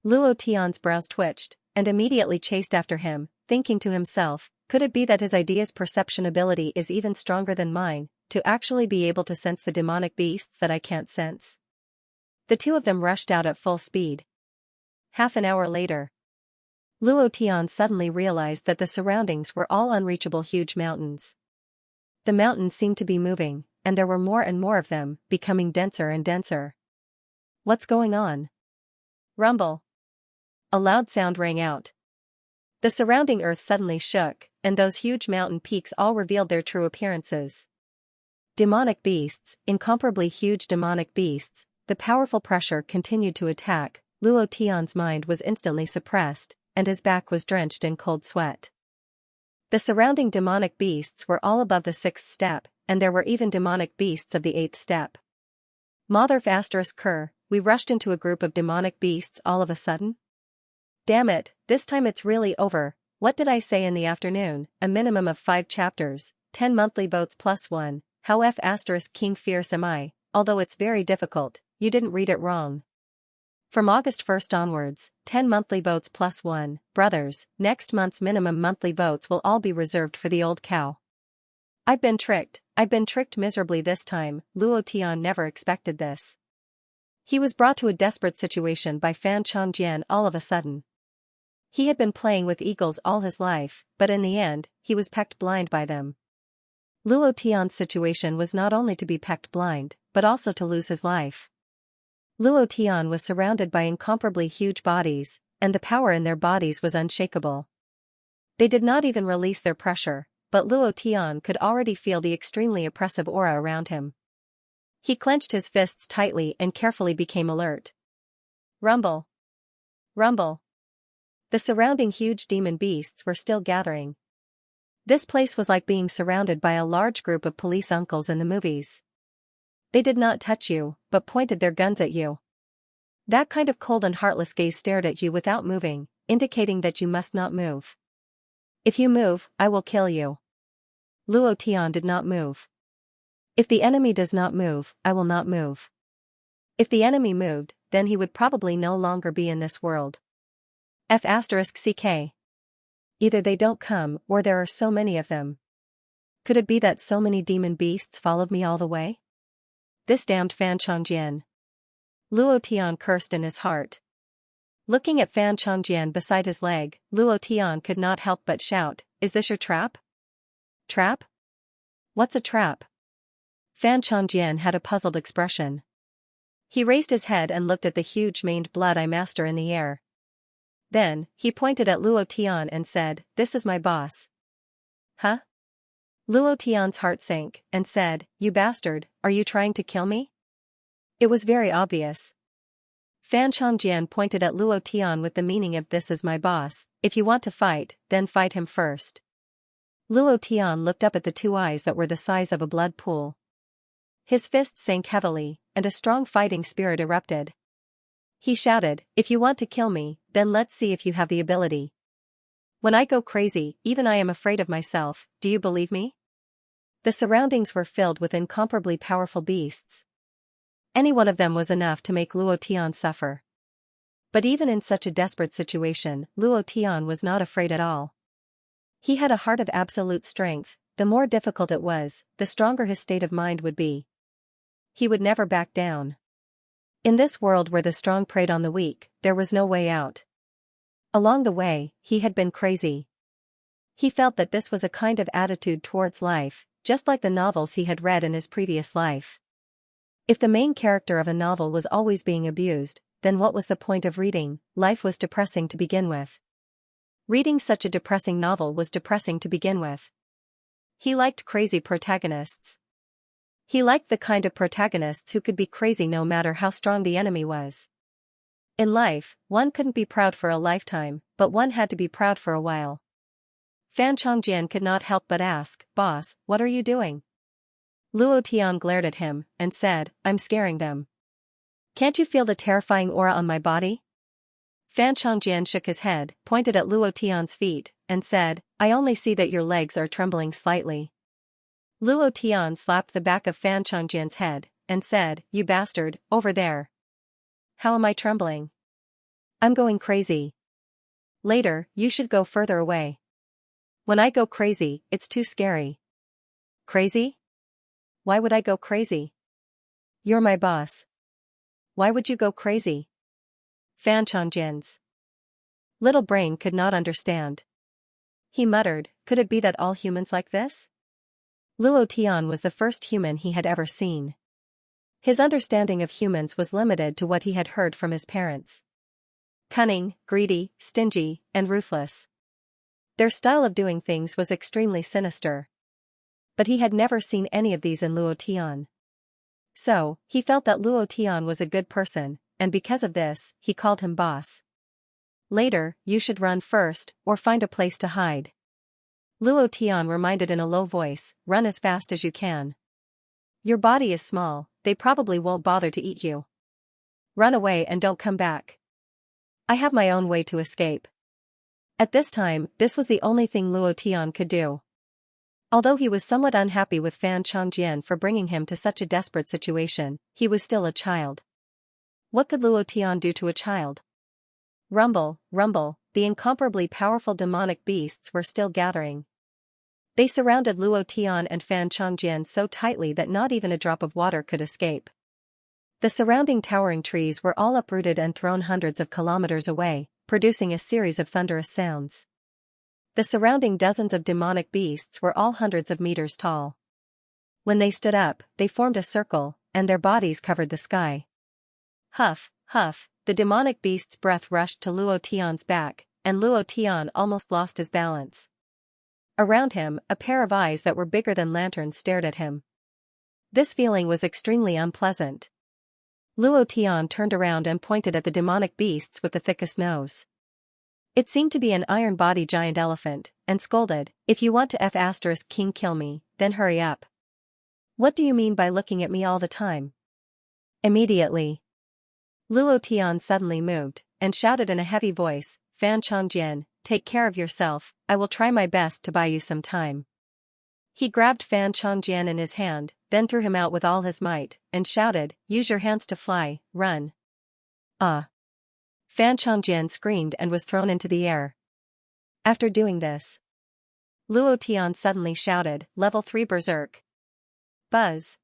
Luo Tian's brows twitched, and immediately chased after him, thinking to himself, could it be that his idea's perception ability is even stronger than mine, to actually be able to sense the demonic beasts that I can't sense? The two of them rushed out at full speed. Half an hour later, Luo Tian suddenly realized that the surroundings were all unreachable huge mountains. The mountains seemed to be moving, and there were more and more of them, becoming denser and denser. What's going on? Rumble. A loud sound rang out. The surrounding earth suddenly shook, and those huge mountain peaks all revealed their true appearances. Demonic beasts, incomparably huge demonic beasts. The powerful pressure continued to attack. Luo Tian's mind was instantly suppressed, and his back was drenched in cold sweat. The surrounding demonic beasts were all above the 6th step, and there were even demonic beasts of the 8th step. Motherf **Ker, we rushed into a group of demonic beasts all of a sudden? Damn it, this time it's really over. What did I say in the afternoon? A minimum of 5 chapters, 10 monthly votes plus 1, how F** King fierce am I, although it's very difficult, you didn't read it wrong. From August 1st onwards, 10 monthly votes plus 1, brothers, next month's minimum monthly votes will all be reserved for the old cow. I've been tricked miserably this time. Luo Tian never expected this. He was brought to a desperate situation by Fan Chongjian all of a sudden. He had been playing with eagles all his life, but in the end, he was pecked blind by them. Luo Tian's situation was not only to be pecked blind, but also to lose his life. Luo Tian was surrounded by incomparably huge bodies, and the power in their bodies was unshakable. They did not even release their pressure, but Luo Tian could already feel the extremely oppressive aura around him. He clenched his fists tightly and carefully became alert. Rumble. Rumble. The surrounding huge demon beasts were still gathering. This place was like being surrounded by a large group of police uncles in the movies. They did not touch you, but pointed their guns at you. That kind of cold and heartless gaze stared at you without moving, indicating that you must not move. If you move, I will kill you. Luo Tian did not move. If the enemy does not move, I will not move. If the enemy moved, then he would probably no longer be in this world. F***ck. either they don't come or there are so many of them. Could it be that so many demon beasts followed me all the way? This damned Fan Chongjian. Luo Tian cursed in his heart. Looking at Fan Chongjian beside his leg, Luo Tian could not help but shout, "Is this your trap?" "Trap? What's a trap?" Fan Chongjian had a puzzled expression. He raised his head and looked at the huge maned blood-eye master in the air. Then, he pointed at Luo Tian and said, "This is my boss." "Huh?" Luo Tian's heart sank, and said, "You bastard, are you trying to kill me?" It was very obvious. Fan Chongjian pointed at Luo Tian with the meaning of "This is my boss, if you want to fight, then fight him first." Luo Tian looked up at the two eyes that were the size of a blood pool. His fists sank heavily, and a strong fighting spirit erupted. He shouted, "If you want to kill me, then let's see if you have the ability. When I go crazy, even I am afraid of myself, do you believe me?" The surroundings were filled with incomparably powerful beasts. Any one of them was enough to make Luo Tian suffer. But even in such a desperate situation, Luo Tian was not afraid at all. He had a heart of absolute strength. The more difficult it was, the stronger his state of mind would be. He would never back down. In this world where the strong preyed on the weak, there was no way out. Along the way, he had been crazy. He felt that this was a kind of attitude towards life, just like the novels he had read in his previous life. If the main character of a novel was always being abused, then what was the point of reading? Life was depressing to begin with. Reading such a depressing novel was depressing to begin with. He liked crazy protagonists. He liked the kind of protagonists who could be crazy no matter how strong the enemy was. In life, one couldn't be proud for a lifetime, but one had to be proud for a while. Fan Chongjian could not help but ask, "Boss, what are you doing?" Luo Tian glared at him, and said, "I'm scaring them." "Can't you feel the terrifying aura on my body?" Fan Chongjian shook his head, pointed at Luo Tian's feet, and said, "I only see that your legs are trembling slightly." Luo Tian slapped the back of Fan Chongjian's head, and said, "You bastard, over there. How am I trembling? I'm going crazy. Later, you should go further away. When I go crazy, it's too scary." "Crazy? Why would I go crazy?" "You're my boss. Why would you go crazy?" Fan Chongjian's little brain could not understand. He muttered, "Could it be that all humans like this?" Luo Tian was the first human he had ever seen. His understanding of humans was limited to what he had heard from his parents. Cunning, greedy, stingy, and ruthless. Their style of doing things was extremely sinister. But he had never seen any of these in Luo Tian. So, he felt that Luo Tian was a good person, and because of this, he called him boss. "Later, you should run first, or find a place to hide." Luo Tian reminded in a low voice, "Run as fast as you can. Your body is small, they probably won't bother to eat you. Run away and don't come back. I have my own way to escape." At this time, this was the only thing Luo Tian could do. Although he was somewhat unhappy with Fan Chongjian for bringing him to such a desperate situation, he was still a child. What could Luo Tian do to a child? Rumble, rumble, the incomparably powerful demonic beasts were still gathering. They surrounded Luo Tian and Fan Chongjian so tightly that not even a drop of water could escape. The surrounding towering trees were all uprooted and thrown hundreds of kilometers away, producing a series of thunderous sounds. The surrounding dozens of demonic beasts were all hundreds of meters tall. When they stood up, they formed a circle, and their bodies covered the sky. Huff, huff, the demonic beast's breath rushed to Luo Tian's back, and Luo Tian almost lost his balance. Around him, a pair of eyes that were bigger than lanterns stared at him. This feeling was extremely unpleasant. Luo Tian turned around and pointed at the demonic beasts with the thickest nose. It seemed to be an iron-body giant elephant, and scolded, "If you want to F***king kill me, then hurry up. What do you mean by looking at me all the time?" Immediately, Luo Tian suddenly moved, and shouted in a heavy voice, "Fan Chongjian, take care of yourself, I will try my best to buy you some time." He grabbed Fan Chongjian in his hand, then threw him out with all his might, and shouted, "Use your hands to fly, run." Ah! Fan Chongjian screamed and was thrown into the air. After doing this, Luo Tian suddenly shouted, "Level 3 Berserk!" Buzz!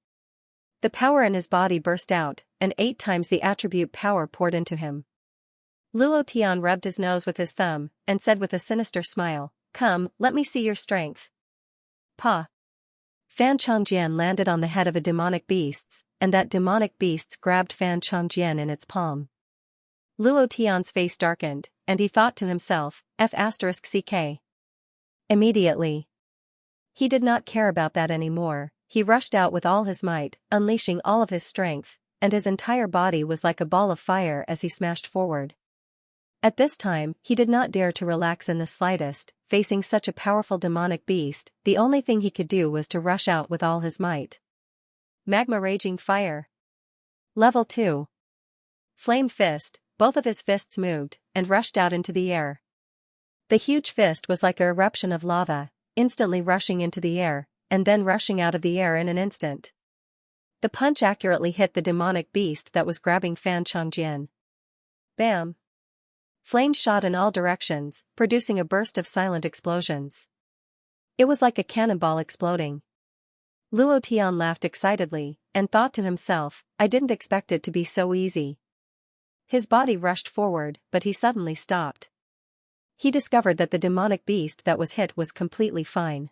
The power in his body burst out, and 8 times the attribute power poured into him. Luo Tian rubbed his nose with his thumb, and said with a sinister smile, "Come, let me see your strength." Pa! Fan Changjian landed on the head of a demonic beast, and that demonic beast grabbed Fan Changjian in its palm. Luo Tian's face darkened, and he thought to himself, F***ck. Immediately. He did not care about that anymore. He rushed out with all his might, unleashing all of his strength, and his entire body was like a ball of fire as he smashed forward. At this time, he did not dare to relax in the slightest. Facing such a powerful demonic beast, the only thing he could do was to rush out with all his might. Magma Raging Fire. Level 2. Flame Fist. Both of his fists moved, and rushed out into the air. The huge fist was like an eruption of lava, instantly rushing into the air, and then rushing out of the air in an instant. The punch accurately hit the demonic beast that was grabbing Fan Changjian. Bam! Flames shot in all directions, producing a burst of silent explosions. It was like a cannonball exploding. Luo Tian laughed excitedly, and thought to himself, I didn't expect it to be so easy. His body rushed forward, but he suddenly stopped. He discovered that the demonic beast that was hit was completely fine.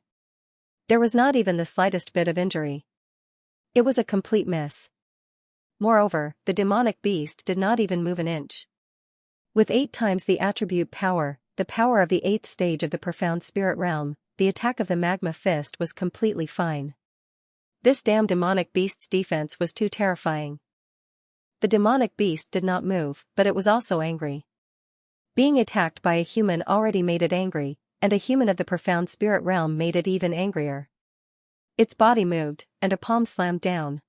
There was not even the slightest bit of injury. It was a complete miss. Moreover, the demonic beast did not even move an inch. With 8 times the attribute power, the power of the 8th stage of the profound spirit realm, the attack of the magma fist was completely fine. This damn demonic beast's defense was too terrifying. The demonic beast did not move, but it was also angry. Being attacked by a human already made it angry, and a human of the profound spirit realm made it even angrier. Its body moved, and a palm slammed down.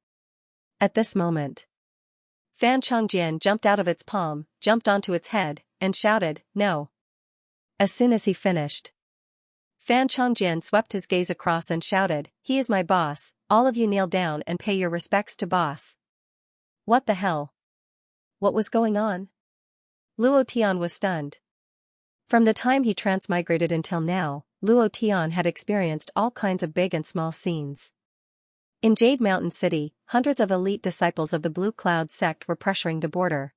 At this moment, Fan Changjian jumped out of its palm, jumped onto its head, and shouted, "No!" As soon as he finished, Fan Changjian swept his gaze across and shouted, "He is my boss, all of you kneel down and pay your respects to boss." What the hell? What was going on? Luo Tian was stunned. From the time he transmigrated until now, Luo Tian had experienced all kinds of big and small scenes. In Jade Mountain City, hundreds of elite disciples of the Blue Cloud sect were pressuring the border.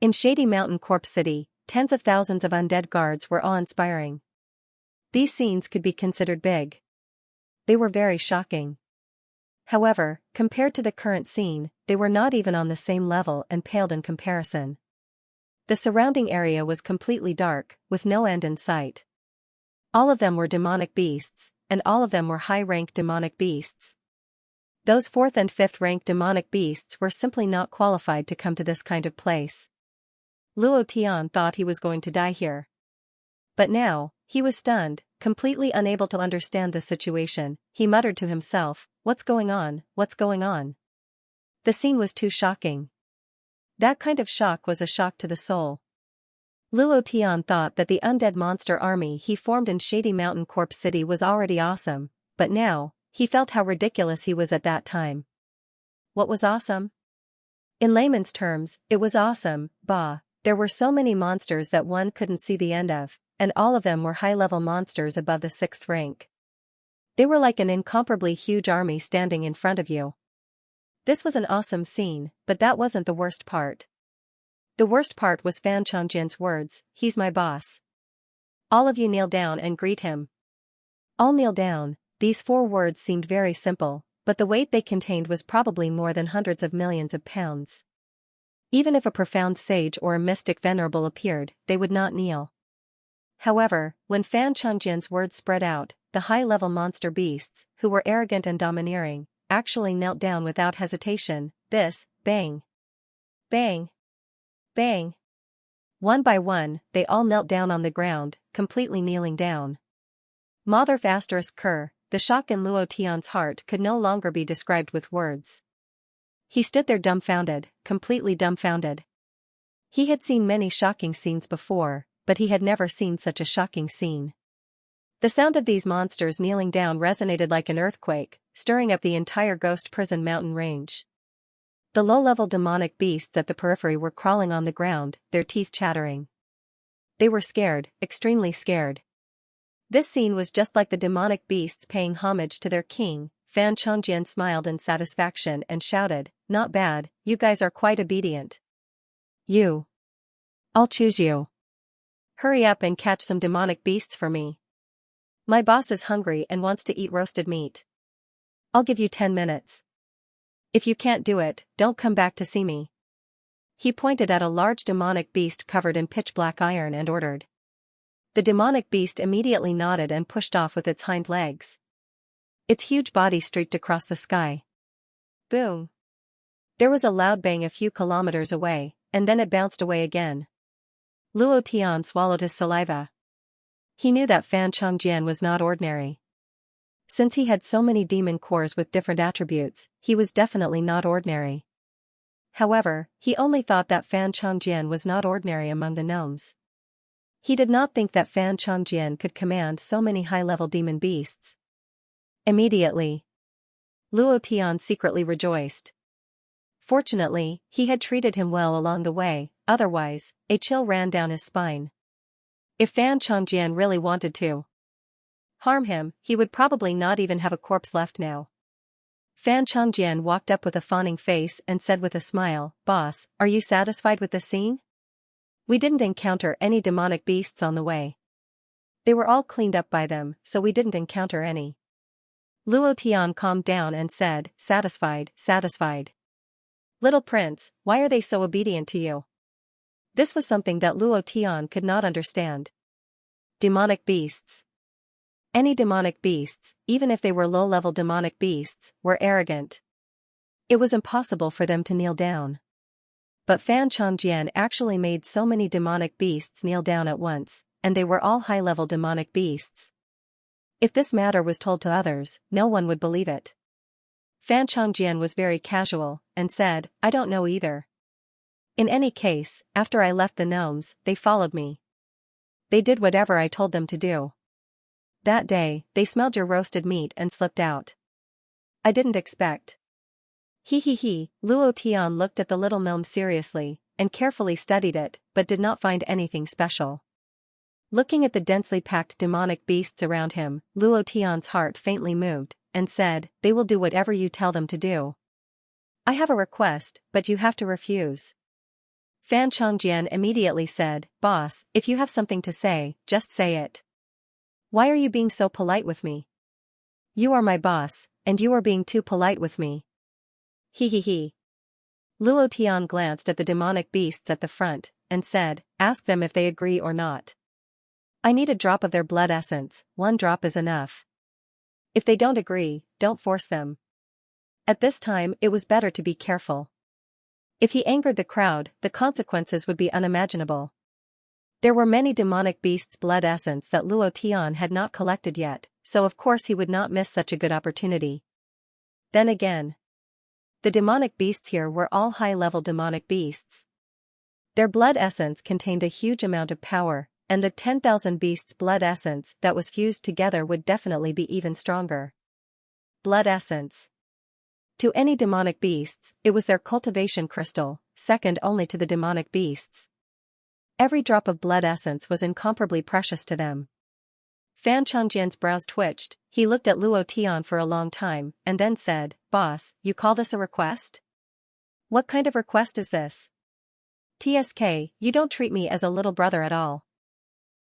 In Shady Mountain Corp City, tens of thousands of undead guards were awe-inspiring. These scenes could be considered big. They were very shocking. However, compared to the current scene, they were not even on the same level and paled in comparison. The surrounding area was completely dark, with no end in sight. All of them were demonic beasts, and all of them were high-rank demonic beasts. Those 4th and 5th rank demonic beasts were simply not qualified to come to this kind of place. Luo Tian thought he was going to die here. But now, he was stunned, completely unable to understand the situation. He muttered to himself, "What's going on, what's going on?" The scene was too shocking. That kind of shock was a shock to the soul. Luo Tian thought that the undead monster army he formed in Shady Mountain Corp City was already awesome, but now, he felt how ridiculous he was at that time. What was awesome? In layman's terms, it was awesome. There were so many monsters that one couldn't see the end of, and all of them were high-level monsters above the 6th rank. They were like an incomparably huge army standing in front of you. This was an awesome scene, but that wasn't the worst part. The worst part was Fan Changjian's words, "He's my boss. All of you kneel down and greet him." All kneel down. These 4 words seemed very simple, but the weight they contained was probably more than hundreds of millions of pounds. Even if a profound sage or a mystic venerable appeared, they would not kneel. However, when Fan Changjian's words spread out, the high-level monster beasts, who were arrogant and domineering, actually knelt down without hesitation. Bang. Bang. Bang. One by one, they all knelt down on the ground, completely kneeling down. Mother ****, the shock in Luo Tian's heart could no longer be described with words. He stood there dumbfounded, completely dumbfounded. He had seen many shocking scenes before, but he had never seen such a shocking scene. The sound of these monsters kneeling down resonated like an earthquake, stirring up the entire Ghost Prison mountain range. The low-level demonic beasts at the periphery were crawling on the ground, their teeth chattering. They were scared, extremely scared. This scene was just like the demonic beasts paying homage to their king. Fan Chongjian smiled in satisfaction and shouted, "Not bad, you guys are quite obedient. You. I'll choose you. Hurry up and catch some demonic beasts for me. My boss is hungry and wants to eat roasted meat. I'll give you 10 minutes. If you can't do it, don't come back to see me." He pointed at a large demonic beast covered in pitch-black iron and ordered. The demonic beast immediately nodded and pushed off with its hind legs. Its huge body streaked across the sky. Boom! There was a loud bang a few kilometers away, and then it bounced away again. Luo Tian swallowed his saliva. He knew that Fan Chongjian was not ordinary. Since he had so many demon cores with different attributes, he was definitely not ordinary. However, he only thought that Fan Chongjian was not ordinary among the gnomes. He did not think that Fan Chongjian could command so many high-level demon beasts. Immediately, Luo Tian secretly rejoiced. Fortunately, he had treated him well along the way, otherwise, a chill ran down his spine. If Fan Chongjian really wanted to harm him, he would probably not even have a corpse left now. Fan Chongjian walked up with a fawning face and said with a smile, "Boss, are you satisfied with the scene? We didn't encounter any demonic beasts on the way. They were all cleaned up by them, so we didn't encounter any." Luo Tian calmed down and said, "Satisfied, satisfied. Little prince, why are they so obedient to you?" This was something that Luo Tian could not understand. Demonic beasts. Any demonic beasts, even if they were low-level demonic beasts, were arrogant. It was impossible for them to kneel down. But Fan Chongjian actually made so many demonic beasts kneel down at once, and they were all high-level demonic beasts. If this matter was told to others, no one would believe it. Fan Chongjian was very casual, and said, "I don't know either. In any case, after I left the gnomes, they followed me. They did whatever I told them to do. That day, they smelled your roasted meat and slipped out. I didn't expect." He. Luo Tian looked at the little gnome seriously, and carefully studied it, but did not find anything special. Looking at the densely packed demonic beasts around him, Luo Tian's heart faintly moved, and said, "They will do whatever you tell them to do. I have a request, but you have to refuse." Fan Chongjian immediately said, "Boss, if you have something to say, just say it. Why are you being so polite with me? You are my boss, and you are being too polite with me." He. Luo Tian glanced at the demonic beasts at the front, and said, "Ask them if they agree or not. I need a drop of their blood essence, 1 drop is enough. If they don't agree, don't force them." At this time it was better to be careful. If he angered the crowd, the consequences would be unimaginable. There were many demonic beasts' blood essence that Luo Tian had not collected yet, so of course he would not miss such a good opportunity. Then again, the demonic beasts here were all high-level demonic beasts. Their blood essence contained a huge amount of power, and the 10,000 beasts' blood essence that was fused together would definitely be even stronger. Blood essence. To any demonic beasts, it was their cultivation crystal, second only to the demonic beasts. Every drop of blood essence was incomparably precious to them. Fan Chongjian's brows twitched. He looked at Luo Tian for a long time, and then said, "Boss, you call this a request? What kind of request is this? TSK, you don't treat me as a little brother at all.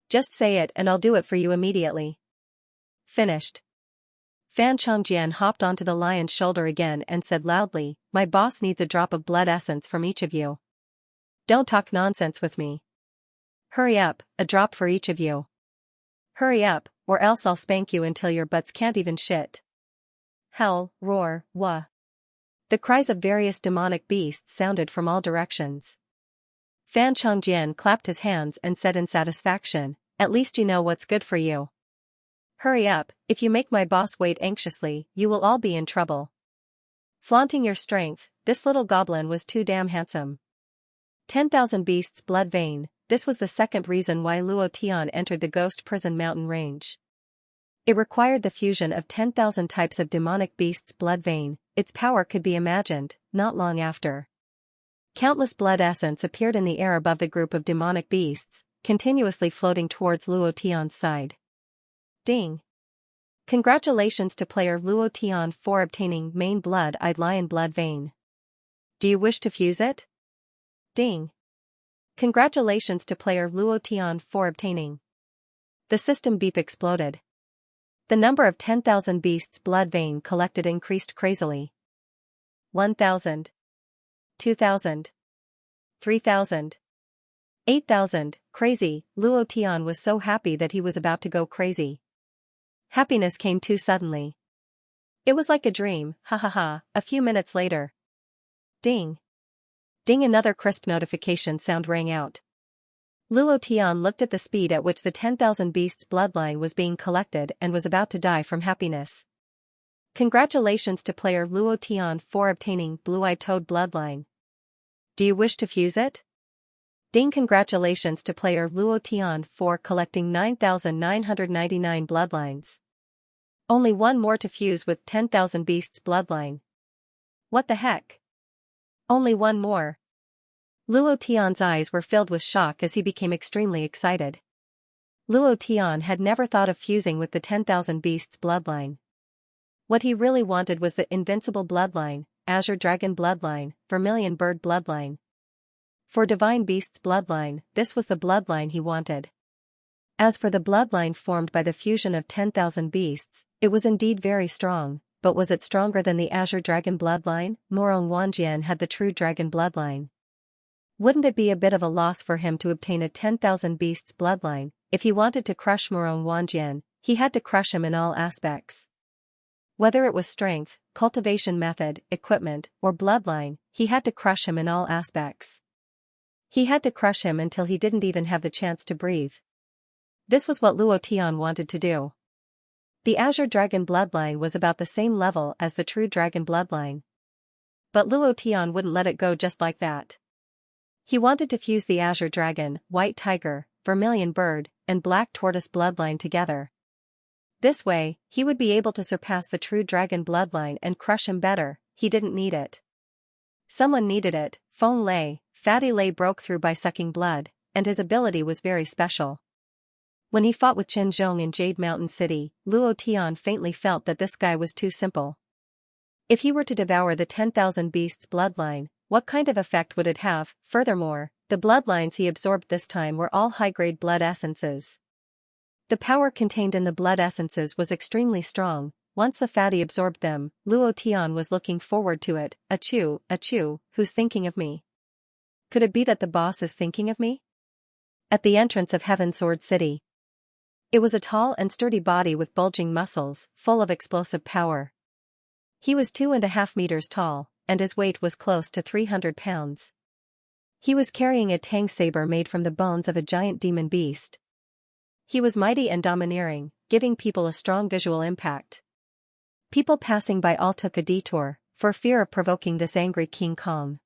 Just say it and I'll do it for you immediately." Finished. Fan Chongjian hopped onto the lion's shoulder again and said loudly, "My boss needs a drop of blood essence from each of you. Don't talk nonsense with me. Hurry up, a drop for each of you. Hurry up, or else I'll spank you until your butts can't even shit." Hell, roar, wah. The cries of various demonic beasts sounded from all directions. Fan Chongjian clapped his hands and said in satisfaction, "At least you know what's good for you. Hurry up, if you make my boss wait anxiously, you will all be in trouble." Flaunting your strength, this little goblin was too damn handsome. 10,000 beasts blood vein. This was the second reason why Luo Tian entered the Ghost Prison mountain range. It required the fusion of 10,000 types of demonic beasts' blood vein. Its power could be imagined. Not long after, countless blood essence appeared in the air above the group of demonic beasts, continuously floating towards Luo Tian's side. Ding. Congratulations to player Luo Tian for obtaining main blood-eyed lion blood vein. Do you wish to fuse it? Ding. Congratulations to player Luo Tian for obtaining. The system beep exploded. The number of 10,000 beasts blood vein collected increased crazily. 1,000. 2,000. 3,000. 8,000. Crazy. Luo Tian was so happy that he was about to go crazy. Happiness came too suddenly. It was like a dream, ha ha ha. A few minutes later. Ding. Ding, another crisp notification sound rang out. Luo Tian looked at the speed at which the 10,000 beasts bloodline was being collected and was about to die from happiness. Congratulations to player Luo Tian for obtaining blue-eyed toad bloodline. Do you wish to fuse it? Ding. Congratulations to player Luo Tian for collecting 9,999 bloodlines. Only one more to fuse with 10,000 beasts bloodline. What the heck? Only one more. Luo Tian's eyes were filled with shock as he became extremely excited. Luo Tian had never thought of fusing with the 10,000 beasts bloodline. What he really wanted was the invincible bloodline, azure dragon bloodline, vermilion bird bloodline. For divine beasts bloodline, this was the bloodline he wanted. As for the bloodline formed by the fusion of 10,000 beasts, it was indeed very strong, but was it stronger than the azure dragon bloodline? Morong Wanjian had the true dragon bloodline. Wouldn't it be a bit of a loss for him to obtain a 10,000 beasts bloodline? If he wanted to crush Morong Wanjian, he had to crush him in all aspects. Whether it was strength, cultivation method, equipment, or bloodline, he had to crush him in all aspects. He had to crush him until he didn't even have the chance to breathe. This was what Luo Tian wanted to do. The azure dragon bloodline was about the same level as the true dragon bloodline. But Luo Tian wouldn't let it go just like that. He wanted to fuse the azure dragon, white tiger, vermilion bird, and black tortoise bloodline together. This way, he would be able to surpass the true dragon bloodline and crush him better. He didn't need it. Someone needed it. Feng Lei, Fatty Lei broke through by sucking blood, and his ability was very special. When he fought with Chen Zhong in Jade Mountain City, Luo Tian faintly felt that this guy was too simple. If he were to devour the 10,000 beasts bloodline, what kind of effect would it have? Furthermore, the bloodlines he absorbed this time were all high-grade blood essences. The power contained in the blood essences was extremely strong. Once the fatty absorbed them, Luo Tian was looking forward to it. Achoo, who's thinking of me? Could it be that the boss is thinking of me? At the entrance of Heaven Sword City. It was a tall and sturdy body with bulging muscles, full of explosive power. He was 2.5 meters tall, and his weight was close to 300 pounds. He was carrying a tang saber made from the bones of a giant demon beast. He was mighty and domineering, giving people a strong visual impact. People passing by all took a detour, for fear of provoking this angry King Kong.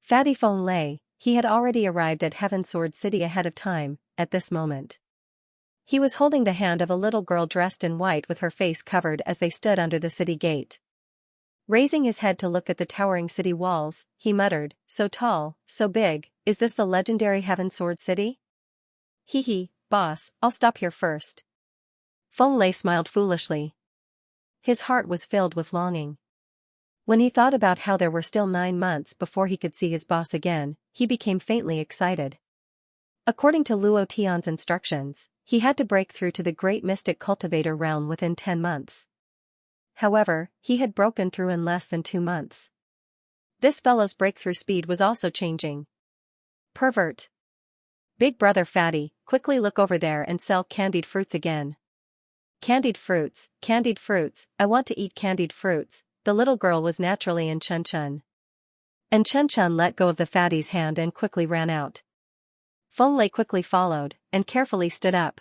Fatty Feng Lei, he had already arrived at Heaven Sword City ahead of time, at this moment. He was holding the hand of a little girl dressed in white with her face covered as they stood under the city gate. Raising his head to look at the towering city walls, he muttered, "So tall, so big, is this the legendary Heaven Sword City? Hee, boss, I'll stop here first." Feng Lei smiled foolishly. His heart was filled with longing. When he thought about how there were still 9 months before he could see his boss again, he became faintly excited. According to Luo Tian's instructions, he had to break through to the great mystic cultivator realm within 10 months. However, he had broken through in less than 2 months. This fellow's breakthrough speed was also changing. Pervert. Big brother Fatty, quickly look over there and sell candied fruits again. Candied fruits, I want to eat candied fruits. The little girl was naturally in Chun. And Chun let go of the fatty's hand and quickly ran out. Feng Lei quickly followed, and carefully stood up.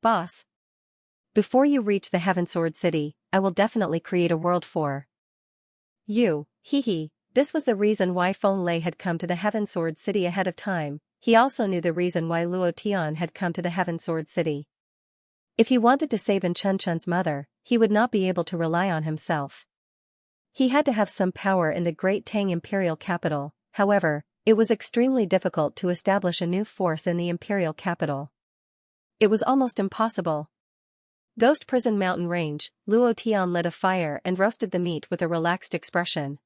Boss. Before you reach the Heaven Sword City, I will definitely create a world for you. This was the reason why Feng Lei had come to the Heaven Sword City ahead of time. He also knew the reason why Luo Tian had come to the Heaven Sword City. If he wanted to save Chun's mother, he would not be able to rely on himself. He had to have some power in the Great Tang Imperial Capital. However, it was extremely difficult to establish a new force in the Imperial Capital. It was almost impossible. Ghost Prison Mountain Range, Luo Tian lit a fire and roasted the meat with a relaxed expression.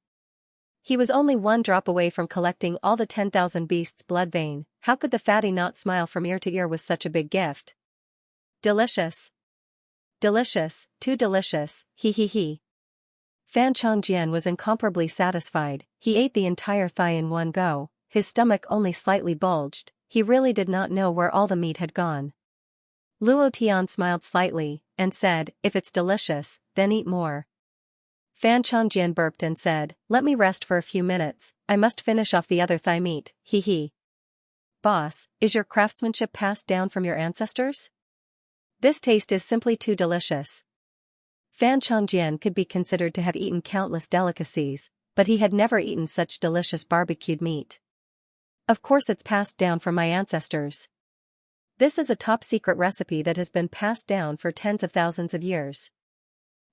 He was only one drop away from collecting all the 10,000 beasts' blood vein. How could the fatty not smile from ear to ear with such a big gift? Delicious. Delicious, too delicious, he. Fan Changjian was incomparably satisfied. He ate the entire thigh in one go, his stomach only slightly bulged. He really did not know where all the meat had gone. Luo Tian smiled slightly, and said, if it's delicious, then eat more. Fan Changjian burped and said, let me rest for a few minutes, I must finish off the other thigh meat, he. Boss, is your craftsmanship passed down from your ancestors? This taste is simply too delicious. Fan Changjian could be considered to have eaten countless delicacies, but he had never eaten such delicious barbecued meat. Of course it's passed down from my ancestors. This is a top-secret recipe that has been passed down for tens of thousands of years.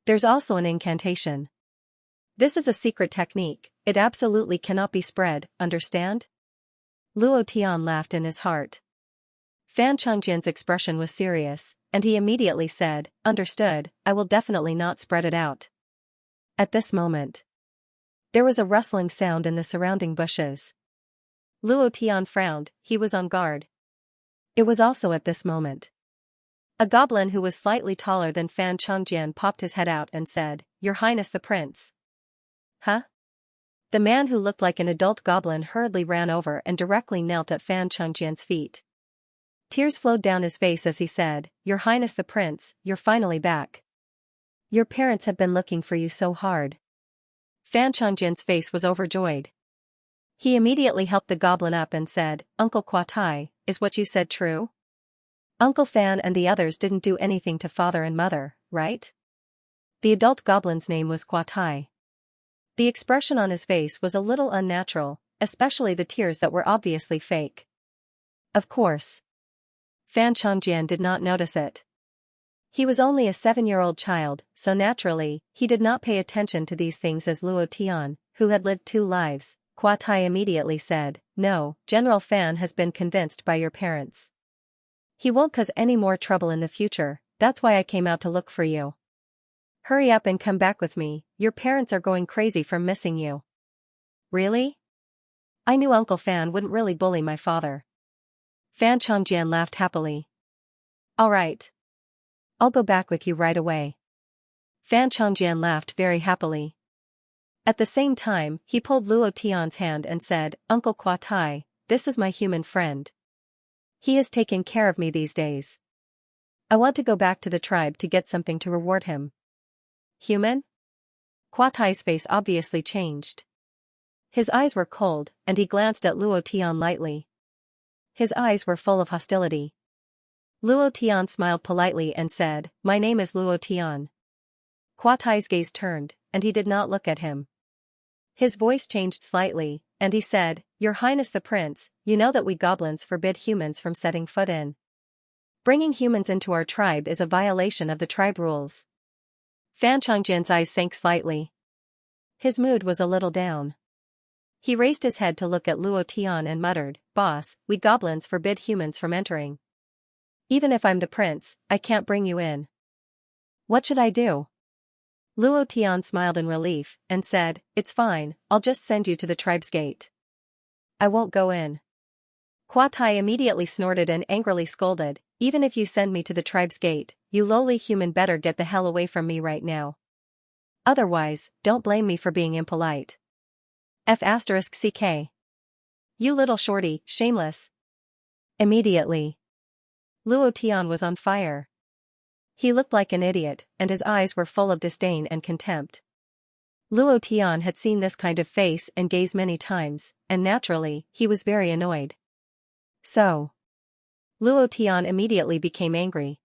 There's also an incantation. This is a secret technique, it absolutely cannot be spread, understand? Luo Tian laughed in his heart. Fan Changjian's expression was serious, and he immediately said, understood, I will definitely not spread it out. At this moment, there was a rustling sound in the surrounding bushes. Luo Tian frowned, he was on guard. It was also at this moment. A goblin who was slightly taller than Fan Changjian popped his head out and said, Your Highness the Prince. Huh? The man who looked like an adult goblin hurriedly ran over and directly knelt at Fan Changjian's feet. Tears flowed down his face as he said, Your Highness the Prince, you're finally back. Your parents have been looking for you so hard. Fan Changjian's face was overjoyed. He immediately helped the goblin up and said, Uncle Kuatai, is what you said true? Uncle Fan and the others didn't do anything to father and mother, right? The adult goblin's name was Kuatai. The expression on his face was a little unnatural, especially the tears that were obviously fake. Of course. Fan Changjian did not notice it. He was only a 7-year-old child, so naturally, he did not pay attention to these things as Luo Tian, who had lived 2 lives. Kuatai immediately said, No, General Fan has been convinced by your parents. He won't cause any more trouble in the future, that's why I came out to look for you. Hurry up and come back with me, your parents are going crazy from missing you. Really? I knew Uncle Fan wouldn't really bully my father. Fan Changjian laughed happily. All right. I'll go back with you right away. Fan Changjian laughed very happily. At the same time, he pulled Luo Tian's hand and said, Uncle Kuatai, this is my human friend. He has taken care of me these days. I want to go back to the tribe to get something to reward him. Human? Kuatai's face obviously changed. His eyes were cold, and he glanced at Luo Tian lightly. His eyes were full of hostility. Luo Tian smiled politely and said, My name is Luo Tian. Kuatai's gaze turned, and he did not look at him. His voice changed slightly, and he said, Your Highness the Prince, you know that we goblins forbid humans from setting foot in. Bringing humans into our tribe is a violation of the tribe rules. Fan Changjian's eyes sank slightly. His mood was a little down. He raised his head to look at Luo Tian and muttered, Boss, we goblins forbid humans from entering. Even if I'm the prince, I can't bring you in. What should I do? Luo Tian smiled in relief, and said, It's fine, I'll just send you to the tribe's gate. I won't go in. Kuatai immediately snorted and angrily scolded, Even if you send me to the tribe's gate, you lowly human better get the hell away from me right now. Otherwise, don't blame me for being impolite. F***ck. You little shorty, shameless. Immediately. Luo Tian was on fire. He looked like an idiot, and his eyes were full of disdain and contempt. Luo Tian had seen this kind of face and gaze many times, and naturally, he was very annoyed. So. Luo Tian immediately became angry.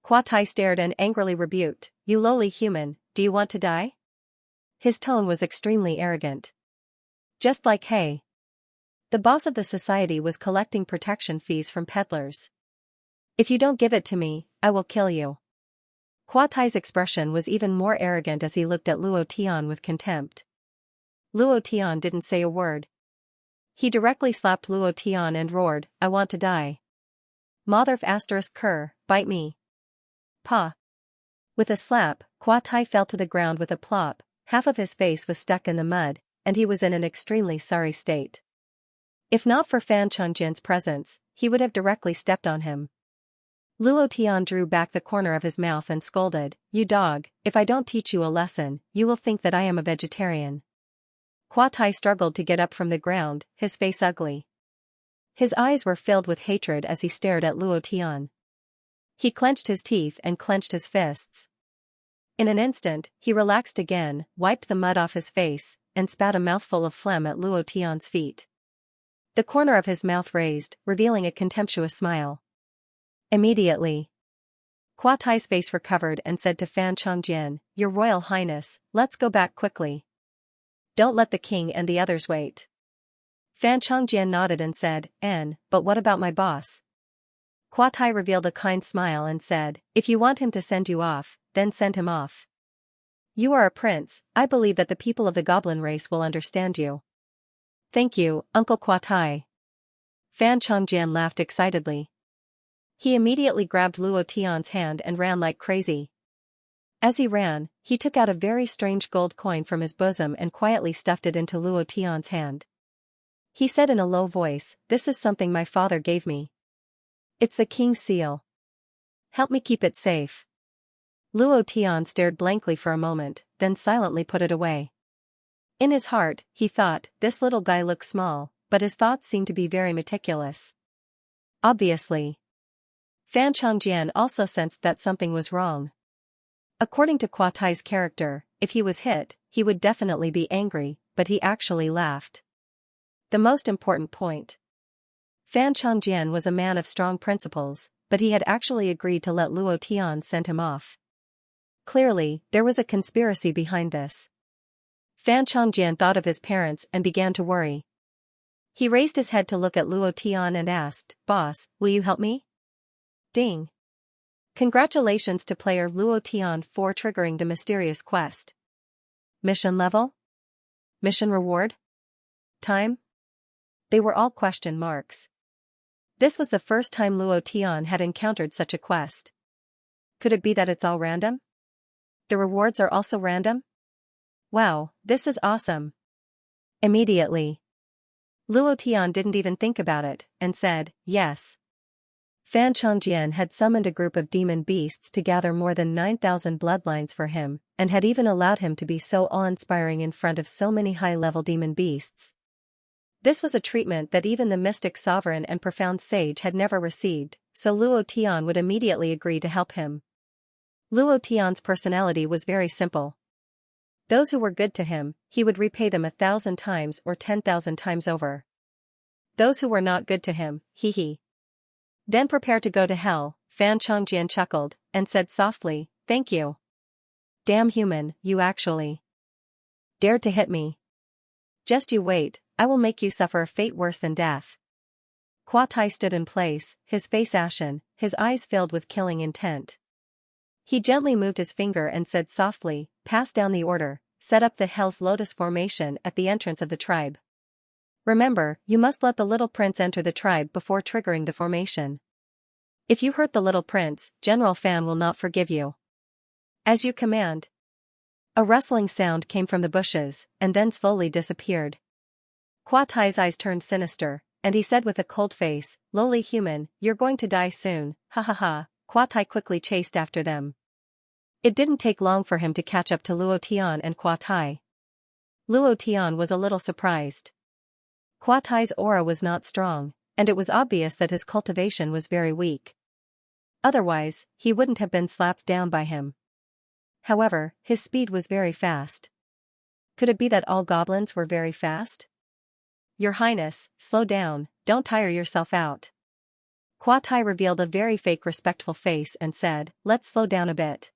Kuatai stared and angrily rebuked, You lowly human, do you want to die? His tone was extremely arrogant. Just like hey. The boss of the society was collecting protection fees from peddlers. If you don't give it to me, I will kill you. Kuatai's expression was even more arrogant as he looked at Luo Tian with contempt. Luo Tian didn't say a word. He directly slapped Luo Tian and roared, I want to die. Motherf***, bite me. Pa. With a slap, Kwa Tai fell to the ground with a plop, half of his face was stuck in the mud, and he was in an extremely sorry state. If not for Fan Chongjian's presence, he would have directly stepped on him. Luo Tian drew back the corner of his mouth and scolded, "You dog, if I don't teach you a lesson, you will think that I am a vegetarian." Kwa Tai struggled to get up from the ground, his face ugly. His eyes were filled with hatred as he stared at Luo Tian. He clenched his teeth and clenched his fists. In an instant, he relaxed again, wiped the mud off his face, and spat a mouthful of phlegm at Luo Tian's feet. The corner of his mouth raised, revealing a contemptuous smile. Immediately, Kwa Tai's face recovered and said to Fan Chongjian, "Your Royal Highness, let's go back quickly. Don't let the king and the others wait." Fan Chongjian nodded and said, But what about my boss?" Kwa Tai revealed a kind smile and said, "If you want him to send you off, then send him off. You are a prince, I believe that the people of the goblin race will understand you." "Thank you, Uncle Kwa Tai." Fan Chongjian laughed excitedly. He immediately grabbed Luo Tian's hand and ran like crazy. As he ran, he took out a very strange gold coin from his bosom and quietly stuffed it into Luo Tian's hand. He said in a low voice, "This is something my father gave me. It's the king's seal. Help me keep it safe." Luo Tian stared blankly for a moment, then silently put it away. In his heart, he thought, this little guy looks small, but his thoughts seemed to be very meticulous. Obviously, Fan Chongjian also sensed that something was wrong. According to Kwa Tai's character, if he was hit, he would definitely be angry, but he actually laughed. The most important point. Fan Chongjian was a man of strong principles, but he had actually agreed to let Luo Tian send him off. Clearly, there was a conspiracy behind this. Fan Chongjian thought of his parents and began to worry. He raised his head to look at Luo Tian and asked, "Boss, will you help me?" Ding! Congratulations to player Luo Tian for triggering the mysterious quest. Mission level? Mission reward? Time? They were all question marks. This was the first time Luo Tian had encountered such a quest. Could it be that it's all random? The rewards are also random? Wow, this is awesome. Immediately, Luo Tian didn't even think about it, and said, "Yes." Fan Chongjian had summoned a group of demon beasts to gather more than 9,000 bloodlines for him, and had even allowed him to be so awe-inspiring in front of so many high-level demon beasts. This was a treatment that even the mystic sovereign and profound sage had never received, so Luo Tian would immediately agree to help him. Luo Tian's personality was very simple. Those who were good to him, he would repay them 1,000 times or 10,000 times over. Those who were not good to him, he. Then prepare to go to hell, Fan Chongjian chuckled, and said softly, "Thank you. Damn human, you actually dared to hit me. Just you wait, I will make you suffer a fate worse than death." Kwa Tai stood in place, his face ashen, his eyes filled with killing intent. He gently moved his finger and said softly, "Pass down the order, set up the Hell's Lotus formation at the entrance of the tribe. Remember, you must let the little prince enter the tribe before triggering the formation. If you hurt the little prince, General Fan will not forgive you." "As you command." A rustling sound came from the bushes, and then slowly disappeared. Kwa Tai's eyes turned sinister, and he said with a cold face, "Lowly human, you're going to die soon, ha ha ha." Kwa Tai quickly chased after them. It didn't take long for him to catch up to Luo Tian and Kwa Tai. Luo Tian was a little surprised. Kwa Tai's aura was not strong, and it was obvious that his cultivation was very weak. Otherwise, he wouldn't have been slapped down by him. However, his speed was very fast. Could it be that all goblins were very fast? "Your Highness, slow down, don't tire yourself out." Kwa Tai revealed a very fake respectful face and said, "Let's slow down a bit.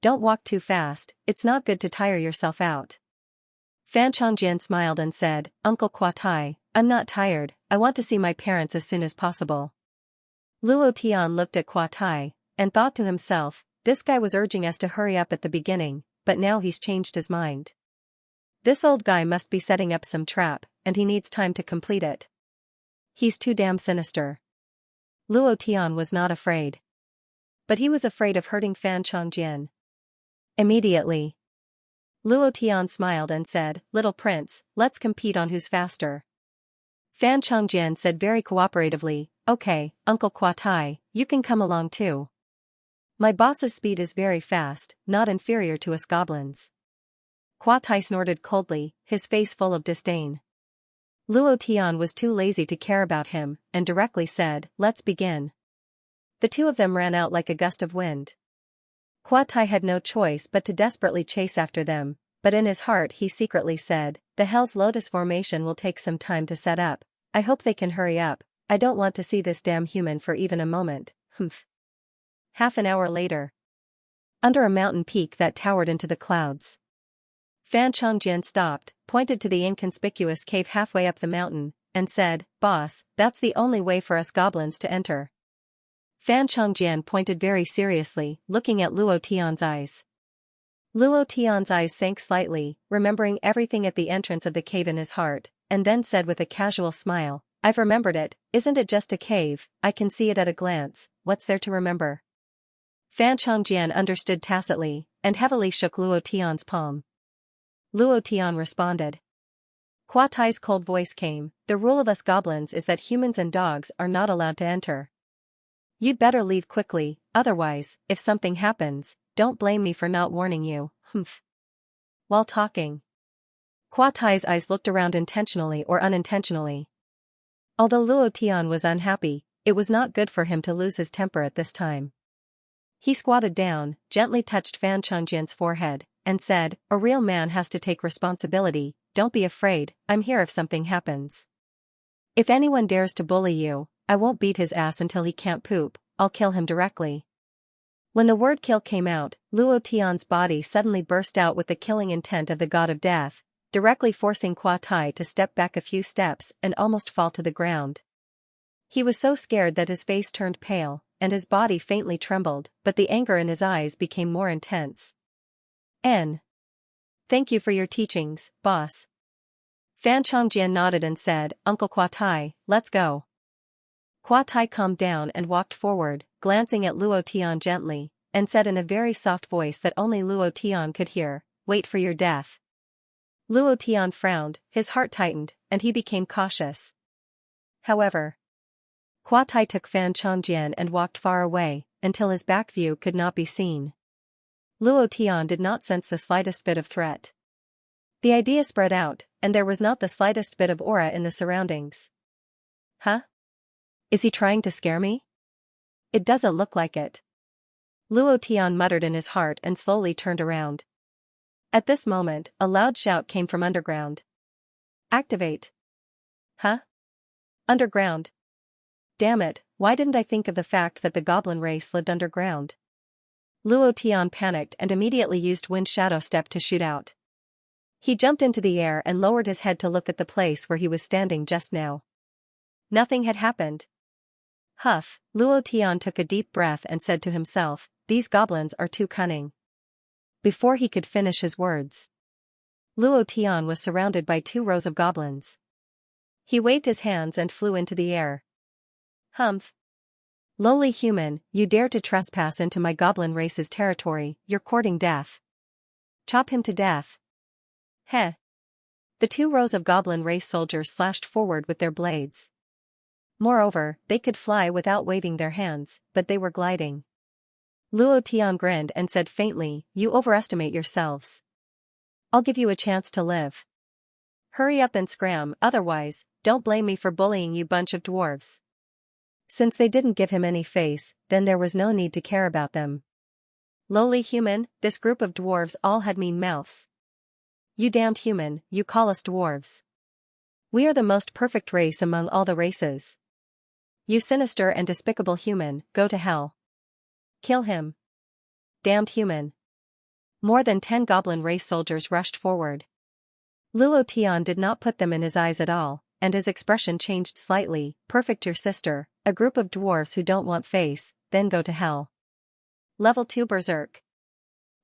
Don't walk too fast, it's not good to tire yourself out." Fan Chongjian smiled and said, "Uncle Kwa Tai, I'm not tired, I want to see my parents as soon as possible." Luo Tian looked at Kwa Tai, and thought to himself, this guy was urging us to hurry up at the beginning, but now he's changed his mind. This old guy must be setting up some trap, and he needs time to complete it. He's too damn sinister. Luo Tian was not afraid. But he was afraid of hurting Fan Chongjian. Immediately, Luo Tian smiled and said, "Little prince, let's compete on who's faster." Fan Chongjian said very cooperatively, "Okay, Uncle Kuatai, you can come along too. My boss's speed is very fast, not inferior to us goblins." Kuatai snorted coldly, his face full of disdain. Luo Tian was too lazy to care about him, and directly said, "Let's begin." The two of them ran out like a gust of wind. Kuatai had no choice but to desperately chase after them, but in his heart he secretly said, "The Hell's Lotus formation will take some time to set up. I hope they can hurry up. I don't want to see this damn human for even a moment." Humph. Half an hour later, under a mountain peak that towered into the clouds, Fan Chongjian stopped, pointed to the inconspicuous cave halfway up the mountain, and said, "Boss, that's the only way for us goblins to enter." Fan Chongjian pointed very seriously, looking at Luo Tian's eyes. Luo Tian's eyes sank slightly, remembering everything at the entrance of the cave in his heart, and then said with a casual smile, "I've remembered it, isn't it just a cave? I can see it at a glance, what's there to remember?" Fan Chongjian understood tacitly, and heavily shook Luo Tian's palm. Luo Tian responded. Kuatai's cold voice came, "The rule of us goblins is that humans and dogs are not allowed to enter. You'd better leave quickly, otherwise, if something happens, don't blame me for not warning you." Humph. While talking, Kuatai's eyes looked around intentionally or unintentionally. Although Luo Tian was unhappy, it was not good for him to lose his temper at this time. He squatted down, gently touched Fan Chongjian's forehead, and said, "A real man has to take responsibility, don't be afraid, I'm here if something happens. If anyone dares to bully you, I won't beat his ass until he can't poop, I'll kill him directly." When the word kill came out, Luo Tian's body suddenly burst out with the killing intent of the god of death, directly forcing Kuatai to step back a few steps and almost fall to the ground. He was so scared that his face turned pale, and his body faintly trembled, but the anger in his eyes became more intense. Thank you for your teachings, boss." Fan Chongjian nodded and said, "Uncle Kuatai, let's go." Kuatai calmed down and walked forward, glancing at Luo Tian gently, and said in a very soft voice that only Luo Tian could hear, "Wait for your death." Luo Tian frowned, his heart tightened, and he became cautious. However, Kuatai took Fan Chongjian and walked far away, until his back view could not be seen. Luo Tian did not sense the slightest bit of threat. The idea spread out, and there was not the slightest bit of aura in the surroundings. Huh? Is he trying to scare me? It doesn't look like it. Luo Tian muttered in his heart and slowly turned around. At this moment, a loud shout came from underground. "Activate!" Huh? Underground? Damn it, why didn't I think of the fact that the goblin race lived underground? Luo Tian panicked and immediately used Wind Shadow Step to shoot out. He jumped into the air and lowered his head to look at the place where he was standing just now. Nothing had happened. Huff, Luo Tian took a deep breath and said to himself, "These goblins are too cunning." Before he could finish his words, Luo Tian was surrounded by 2 rows of goblins. He waved his hands and flew into the air. "Humph! Lowly human, you dare to trespass into my goblin race's territory, you're courting death. Chop him to death." Heh! The 2 rows of goblin race soldiers slashed forward with their blades. Moreover, they could fly without waving their hands, but they were gliding. Luo Tian grinned and said faintly, "You overestimate yourselves. I'll give you a chance to live. Hurry up and scram, otherwise, don't blame me for bullying you bunch of dwarves." Since they didn't give him any face, then there was no need to care about them. Lowly human, this group of dwarves all had mean mouths. "You damned human, you call us dwarves. We are the most perfect race among all the races. You sinister and despicable human, go to hell. Kill him. Damned human." More than 10 goblin race soldiers rushed forward. Luo Tian did not put them in his eyes at all, and his expression changed slightly. "Perfect your sister, a group of dwarves who don't want face, then go to hell. Level 2 Berserk."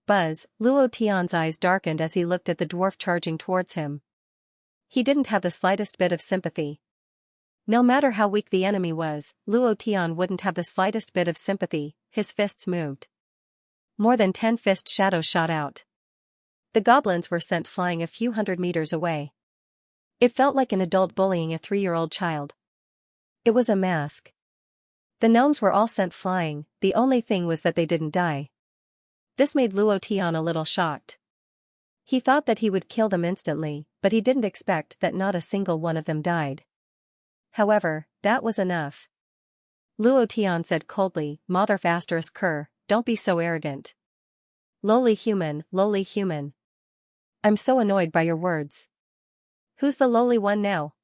Buzz, Luo Tian's eyes darkened as he looked at the dwarf charging towards him. He didn't have the slightest bit of sympathy. No matter how weak the enemy was, Luo Tian wouldn't have the slightest bit of sympathy, his fists moved. More than 10 fist shadows shot out. The goblins were sent flying a few hundred meters away. It felt like an adult bullying a 3-year-old child. It was a mask. The gnomes were all sent flying, the only thing was that they didn't die. This made Luo Tian a little shocked. He thought that he would kill them instantly, but he didn't expect that not a single one of them died. However, that was enough. Luo Tian said coldly, "Motherf asterisk cur, don't be so arrogant. Lowly human, lowly human. I'm so annoyed by your words. Who's the lowly one now?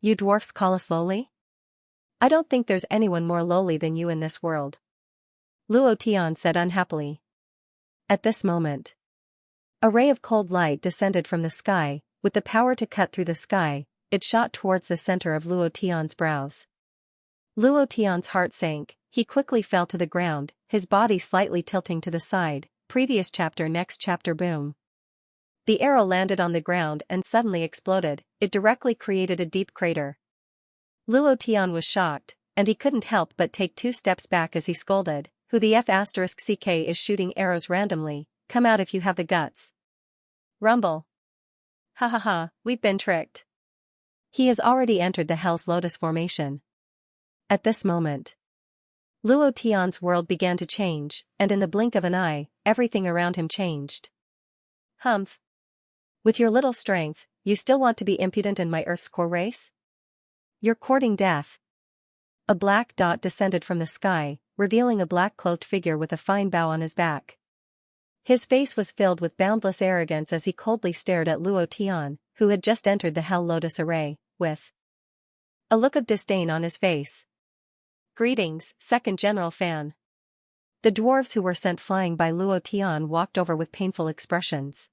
You dwarfs call us lowly? I don't think there's anyone more lowly than you in this world." Luo Tian said unhappily. At this moment, a ray of cold light descended from the sky, with the power to cut through the sky. It shot towards the center of Luo Tian's brows. Luo Tian's heart sank, he quickly fell to the ground, his body slightly tilting to the side. Previous chapter, next chapter, boom. The arrow landed on the ground and suddenly exploded. It directly created a deep crater. Luo Tian was shocked, and he couldn't help but take 2 steps back as he scolded, "Who the F asterisk CK is shooting arrows randomly, come out if you have the guts." Rumble. Ha ha ha, we've been tricked. He has already entered the Hell's Lotus formation. At this moment, Luo Tian's world began to change, and in the blink of an eye, everything around him changed. Humph. With your little strength, you still want to be impudent in my Earth's core race? You're courting death. A black dot descended from the sky, revealing a black-cloaked figure with a fine bow on his back. His face was filled with boundless arrogance as he coldly stared at Luo Tian, who had just entered the Hell Lotus array, with a look of disdain on his face. "Greetings, Second General Fan." The dwarves who were sent flying by Luo Tian walked over with painful expressions.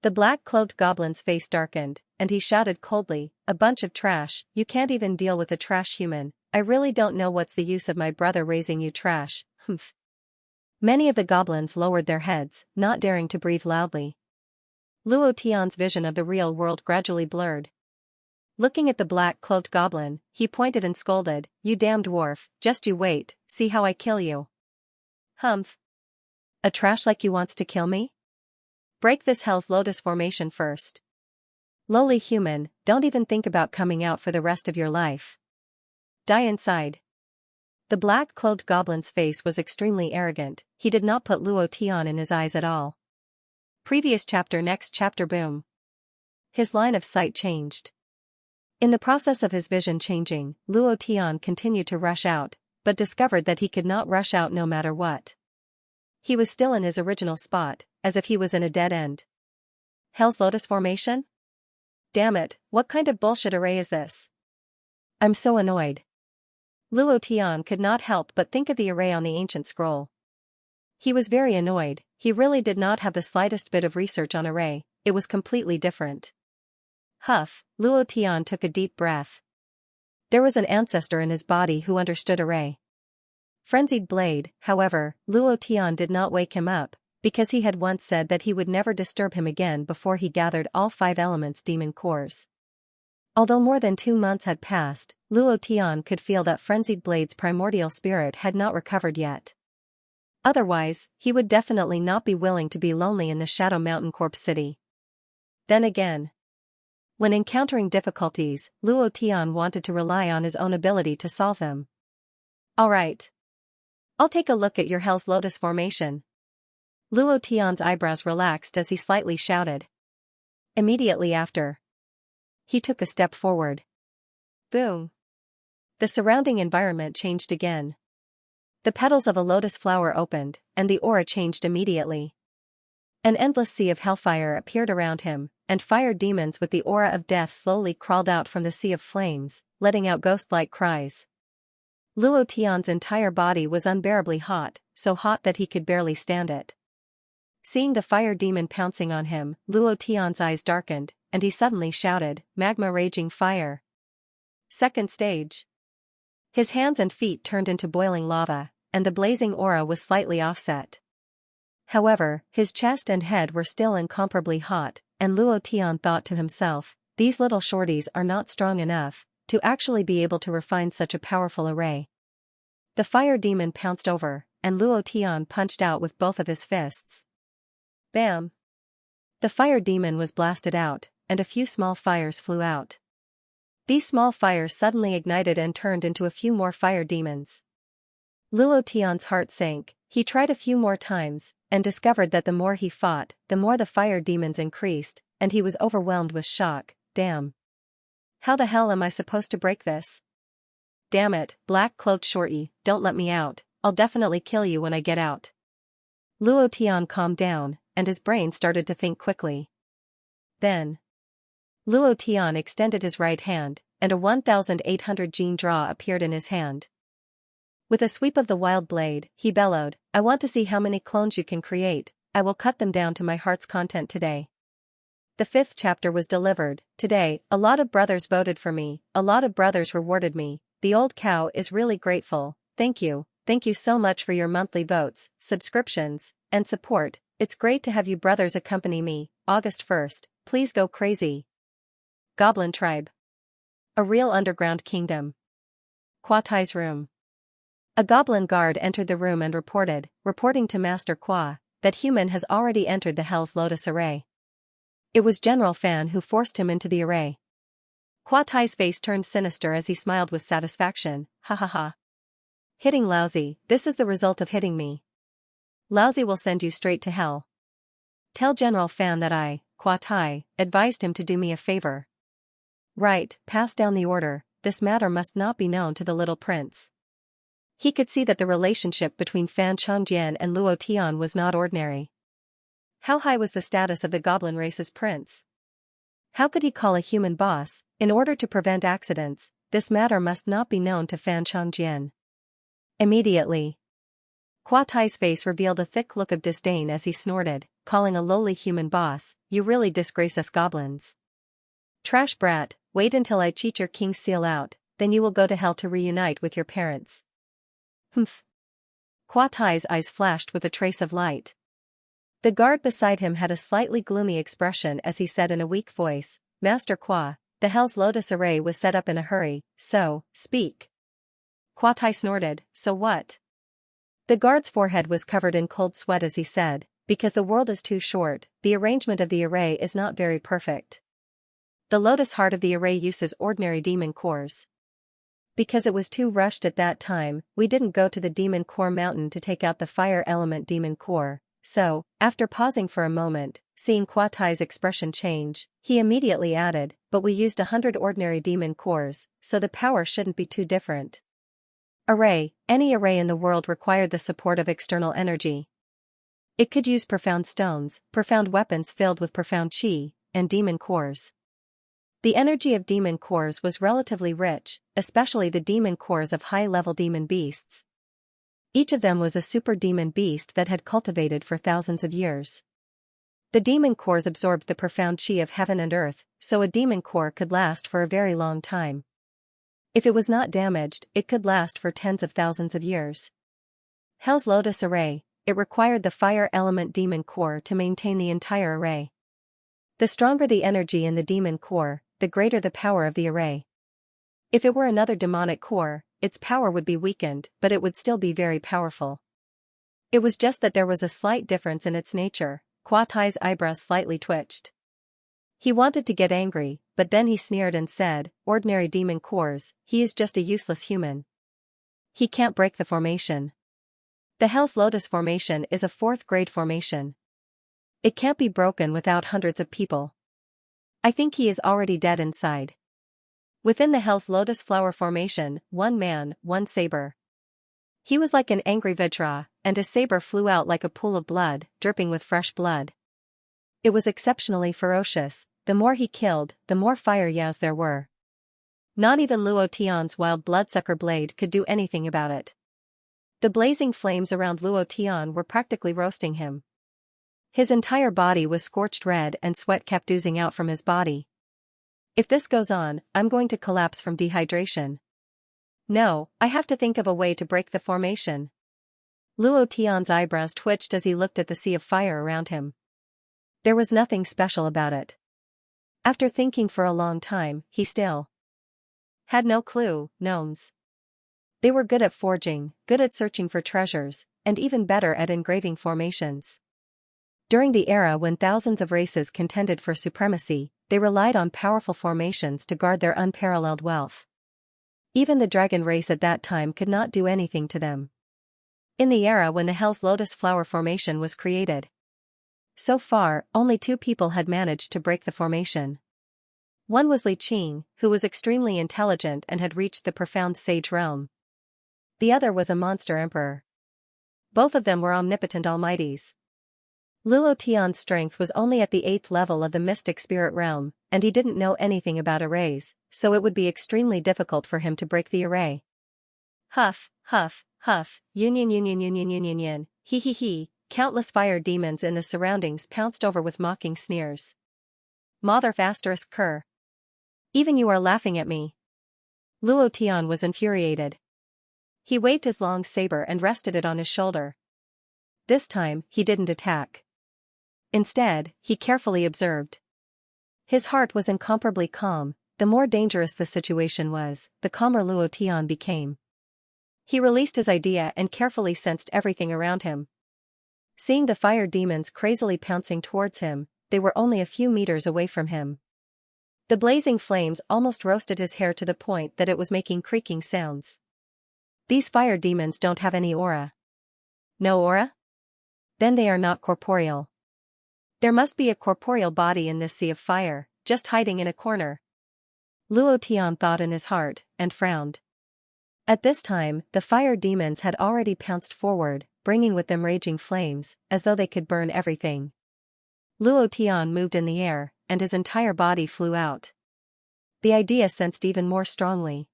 The black-cloaked goblin's face darkened, and he shouted coldly, "A bunch of trash, you can't even deal with a trash human. I really don't know what's the use of my brother raising you trash, humph." Many of the goblins lowered their heads, not daring to breathe loudly. Luo Tian's vision of the real world gradually blurred. Looking at the black-cloaked goblin, he pointed and scolded, "You damn dwarf, just you wait, see how I kill you." Humph. A trash like you wants to kill me? Break this Hell's Lotus formation first. Lowly human, don't even think about coming out for the rest of your life. Die inside. The black-cloaked goblin's face was extremely arrogant, he did not put Luo Tian in his eyes at all. Previous chapter, next chapter, boom. His line of sight changed. In the process of his vision changing, Luo Tian continued to rush out, but discovered that he could not rush out no matter what. He was still in his original spot, as if he was in a dead end. Hell's Lotus formation? Damn it, what kind of bullshit array is this? I'm so annoyed. Luo Tian could not help but think of the array on the ancient scroll. He was very annoyed, he really did not have the slightest bit of research on array, it was completely different. Huff, Luo Tian took a deep breath. There was an ancestor in his body who understood array. Frenzied Blade, however, Luo Tian did not wake him up, because he had once said that he would never disturb him again before he gathered all 5 elements demon cores. Although more than 2 months had passed, Luo Tian could feel that Frenzied Blade's primordial spirit had not recovered yet. Otherwise, he would definitely not be willing to be lonely in the Shadow Mountain Corpse City. Then again, when encountering difficulties, Luo Tian wanted to rely on his own ability to solve them. Alright. I'll take a look at your Hell's Lotus formation. Luo Tian's eyebrows relaxed as he slightly shouted. Immediately after, he took a step forward. Boom. The surrounding environment changed again. The petals of a lotus flower opened, and the aura changed immediately. An endless sea of hellfire appeared around him, and fire demons with the aura of death slowly crawled out from the sea of flames, letting out ghost-like cries. Luo Tian's entire body was unbearably hot, so hot that he could barely stand it. Seeing the fire demon pouncing on him, Luo Tian's eyes darkened, and he suddenly shouted, "Magma raging fire." Second stage. His hands and feet turned into boiling lava, and the blazing aura was slightly offset. However, his chest and head were still incomparably hot, and Luo Tian thought to himself, these little shorties are not strong enough to actually be able to refine such a powerful array. The fire demon pounced over, and Luo Tian punched out with both of his fists. Bam! The fire demon was blasted out, and a few small fires flew out. These small fires suddenly ignited and turned into a few more fire demons. Luo Tian's heart sank. He tried a few more times, and discovered that the more he fought, the more the fire demons increased, and he was overwhelmed with shock. Damn. How the hell am I supposed to break this? Damn it, black-cloaked shorty, don't let me out, I'll definitely kill you when I get out. Luo Tian calmed down, and his brain started to think quickly. Then, Luo Tian extended his right hand, and a 1,800 gene draw appeared in his hand. With a sweep of the wild blade, he bellowed, I want to see how many clones you can create, I will cut them down to my heart's content today. The 5th chapter was delivered. Today, a lot of brothers voted for me, a lot of brothers rewarded me, the old cow is really grateful, thank you so much for your monthly votes, subscriptions, and support, it's great to have you brothers accompany me, August 1st, please go crazy. Goblin Tribe. A real underground kingdom. Kwa Tai's room. A goblin guard entered the room and reporting to Master Kwa, that human has already entered the Hell's Lotus array. It was General Fan who forced him into the array. Kwa Tai's face turned sinister as he smiled with satisfaction, ha ha ha. Hitting lousy, this is the result of hitting me. Lousy will send you straight to hell. Tell General Fan that I, Kwa Tai, advised him to do me a favor. Right, pass down the order, this matter must not be known to the little prince. He could see that the relationship between Fan Chongjian and Luo Tian was not ordinary. How high was the status of the goblin race's prince? How could he call a human boss? In order to prevent accidents, this matter must not be known to Fan Chongjian. Immediately, Kwa Tai's face revealed a thick look of disdain as he snorted, calling a lowly human boss, you really disgrace us goblins. Trash brat, wait until I cheat your king's seal out, then you will go to hell to reunite with your parents. Humph. Kwa Tai's eyes flashed with a trace of light. The guard beside him had a slightly gloomy expression as he said in a weak voice, Master Kwa, the Hell's Lotus array was set up in a hurry, so, speak. Kwa Tai snorted, so what? The guard's forehead was covered in cold sweat as he said, because the world is too short, the arrangement of the array is not very perfect. The lotus heart of the array uses ordinary demon cores. Because it was too rushed at that time, we didn't go to the demon core mountain to take out the fire element demon core, so, after pausing for a moment, seeing Kwa Tai's expression change, he immediately added, but we used 100 ordinary demon cores, so the power shouldn't be too different. Array, any array in the world required the support of external energy. It could use profound stones, profound weapons filled with profound chi, and demon cores. The energy of demon cores was relatively rich, especially the demon cores of high-level demon beasts. Each of them was a super demon beast that had cultivated for thousands of years. The demon cores absorbed the profound chi of heaven and earth, so a demon core could last for a very long time. If it was not damaged, it could last for tens of thousands of years. Hell's Lotus array, it required the fire element demon core to maintain the entire array. The stronger the energy in the demon core, the greater the power of the array. If it were another demonic core, its power would be weakened, but it would still be very powerful. It was just that there was a slight difference in its nature. Kwa Tai's eyebrows slightly twitched. He wanted to get angry, but then he sneered and said, ordinary demon cores, he is just a useless human. He can't break the formation. The Hell's Lotus formation is a 4th grade formation. It can't be broken without hundreds of people. I think he is already dead inside. Within the Hell's Lotus flower formation, one man, one saber. He was like an angry Vajra, and his saber flew out like a pool of blood, dripping with fresh blood. It was exceptionally ferocious. The more he killed, the more fire yaos there were. Not even Luo Tian's wild bloodsucker blade could do anything about it. The blazing flames around Luo Tian were practically roasting him. His entire body was scorched red and sweat kept oozing out from his body. If this goes on, I'm going to collapse from dehydration. No, I have to think of a way to break the formation. Luo Tian's eyebrows twitched as he looked at the sea of fire around him. There was nothing special about it. After thinking for a long time, he still had no clue. Gnomes. They were good at forging, good at searching for treasures, and even better at engraving formations. During the era when thousands of races contended for supremacy, they relied on powerful formations to guard their unparalleled wealth. Even the dragon race at that time could not do anything to them. In the era when the Hell's Lotus flower formation was created, so far, only 2 people had managed to break the formation. One was Li Qing, who was extremely intelligent and had reached the profound sage realm. The other was a monster emperor. Both of them were omnipotent almighties. Luo Tian's strength was only at the 8th level of the mystic spirit realm, and he didn't know anything about arrays, so it would be extremely difficult for him to break the array. Huff, huff, huff, union, he he he, countless fire demons in the surroundings pounced over with mocking sneers. Mother asterisk cur. Even you are laughing at me. Luo Tian was infuriated. He waved his long saber and rested it on his shoulder. This time, he didn't attack. Instead, he carefully observed. His heart was incomparably calm. The more dangerous the situation was, the calmer Luo Tian became. He released his idea and carefully sensed everything around him. Seeing the fire demons crazily pouncing towards him, they were only a few meters away from him. The blazing flames almost roasted his hair to the point that it was making creaking sounds. These fire demons don't have any aura. No aura? Then they are not corporeal. There must be a corporeal body in this sea of fire, just hiding in a corner. Luo Tian thought in his heart, and frowned. At this time, the fire demons had already pounced forward, bringing with them raging flames, as though they could burn everything. Luo Tian moved in the air, and his entire body flew out. The idea sensed even more strongly.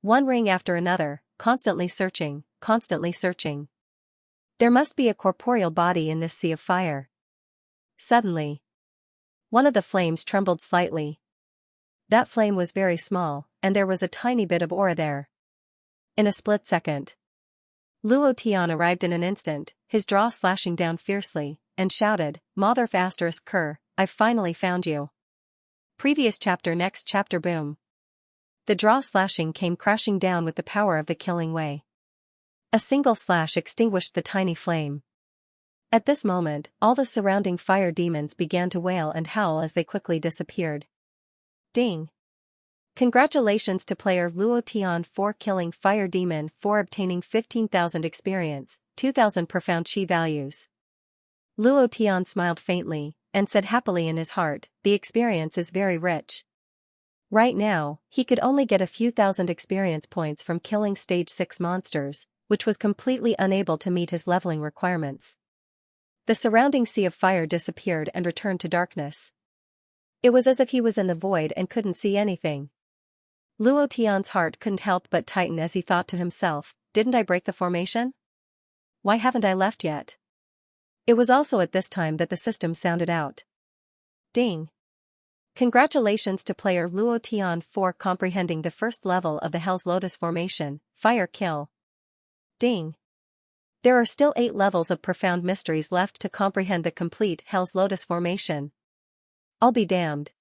One ring after another, constantly searching, constantly searching. There must be a corporeal body in this sea of fire. Suddenly, one of the flames trembled slightly. That flame was very small, and there was a tiny bit of aura there. In a split second, Luo Tian arrived in an instant, his jaw slashing down fiercely, and shouted, Mother asterisk cur, I've finally found you. Previous chapter. Next chapter. Boom. The jaw slashing came crashing down with the power of the killing way. A single slash extinguished the tiny flame. At this moment, all the surrounding fire demons began to wail and howl as they quickly disappeared. Ding! Congratulations to player Luo Tian for killing Fire Demon for obtaining 15,000 experience, 2,000 profound chi values. Luo Tian smiled faintly, and said happily in his heart, the experience is very rich. Right now, he could only get a few thousand experience points from killing stage 6 monsters, which was completely unable to meet his leveling requirements. The surrounding sea of fire disappeared and returned to darkness. It was as if he was in the void and couldn't see anything. Luo Tian's heart couldn't help but tighten as he thought to himself, didn't I break the formation? Why haven't I left yet? It was also at this time that the system sounded out. Ding! Congratulations to player Luo Tian for comprehending the first level of the Hell's Lotus formation, Fire Kill. Ding! There are still 8 levels of profound mysteries left to comprehend the complete Hell's Lotus formation. I'll be damned.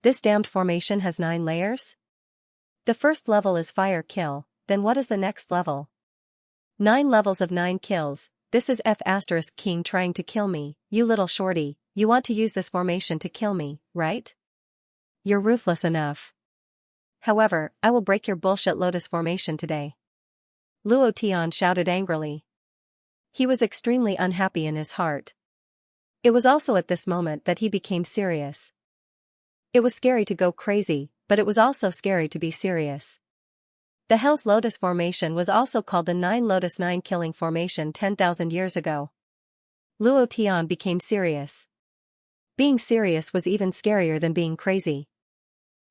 This damned formation has 9 layers? The first level is Fire Kill, then what is the next level? 9 levels of 9 kills, this is F** King trying to kill me, you little shorty, you want to use this formation to kill me, right? You're ruthless enough. However, I will break your bullshit Lotus formation today. Luo Tian shouted angrily. He was extremely unhappy in his heart. It was also at this moment that he became serious. It was scary to go crazy, but it was also scary to be serious. The Hell's Lotus formation was also called the 9 Lotus 9 killing formation 10,000 years ago. Luo Tian became serious. Being serious was even scarier than being crazy.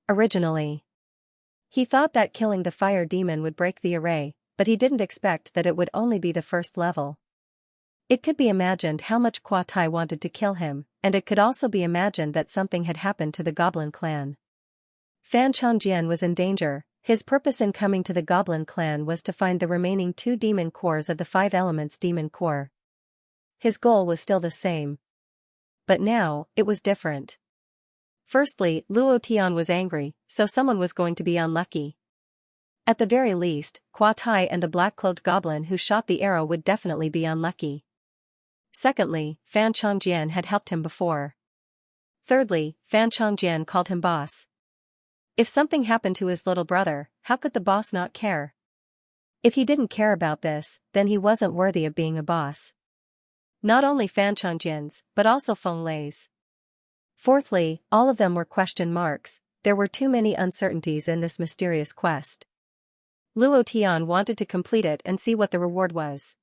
Originally, he thought that killing the fire demon would break the array, but he didn't expect that it would only be the first level. It could be imagined how much Kwa Tai wanted to kill him, and it could also be imagined that something had happened to the Goblin clan. Fan Changjian was in danger. His purpose in coming to the Goblin clan was to find the remaining 2 demon cores of the 5 elements demon core. His goal was still the same. But now, it was different. Firstly, Luo Tian was angry, so someone was going to be unlucky. At the very least, Kwa Tai and the black-clothed goblin who shot the arrow would definitely be unlucky. Secondly, Fan Chongjian had helped him before. Thirdly, Fan Chongjian called him boss. If something happened to his little brother, how could the boss not care? If he didn't care about this, then he wasn't worthy of being a boss. Not only Fan Chongjian's, but also Feng Lei's. Fourthly, all of them were question marks. There were too many uncertainties in this mysterious quest. Luo Tian wanted to complete it and see what the reward was.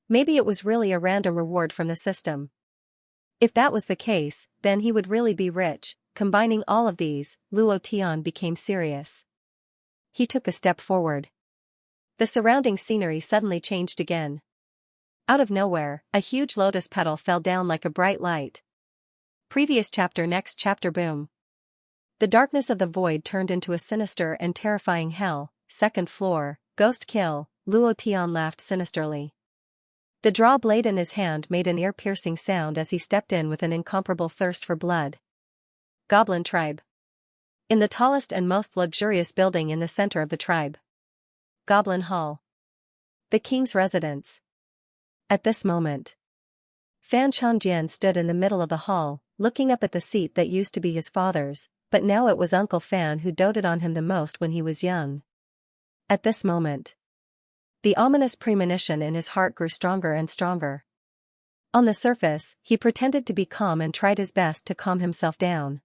Maybe it was really a random reward from the system. If that was the case, then he would really be rich. Combining all of these, Luo Tian became serious. He took a step forward. The surrounding scenery suddenly changed again. Out of nowhere, a huge lotus petal fell down like a bright light. Previous chapter. Next chapter. Boom. The darkness of the void turned into a sinister and terrifying hell. Second floor, ghost kill. Luo Tian laughed sinisterly. The draw blade in his hand made an ear-piercing sound as he stepped in with an incomparable thirst for blood. Goblin tribe. In the tallest and most luxurious building in the center of the tribe. Goblin Hall. The king's residence. At this moment, Fan Chongjian stood in the middle of the hall, looking up at the seat that used to be his father's, but now it was Uncle Fan who doted on him the most when he was young. At this moment, the ominous premonition in his heart grew stronger and stronger. On the surface, he pretended to be calm and tried his best to calm himself down.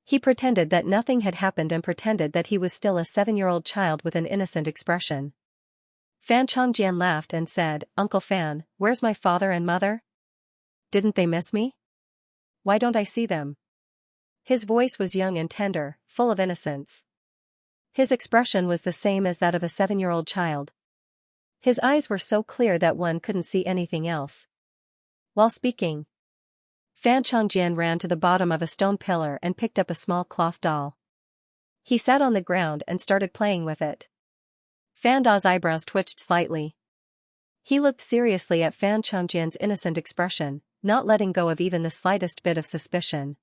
He pretended that nothing had happened and pretended that he was still a 7-year-old child with an innocent expression. Fan Chongjian laughed and said, "Uncle Fan, where's my father and mother? Didn't they miss me? Why don't I see them?" His voice was young and tender, full of innocence. His expression was the same as that of a 7-year-old child. His eyes were so clear that one couldn't see anything else. While speaking, Fan Chongjian ran to the bottom of a stone pillar and picked up a small cloth doll. He sat on the ground and started playing with it. Fan Da's eyebrows twitched slightly. He looked seriously at Fan Chongjian's innocent expression, not letting go of even the slightest bit of suspicion.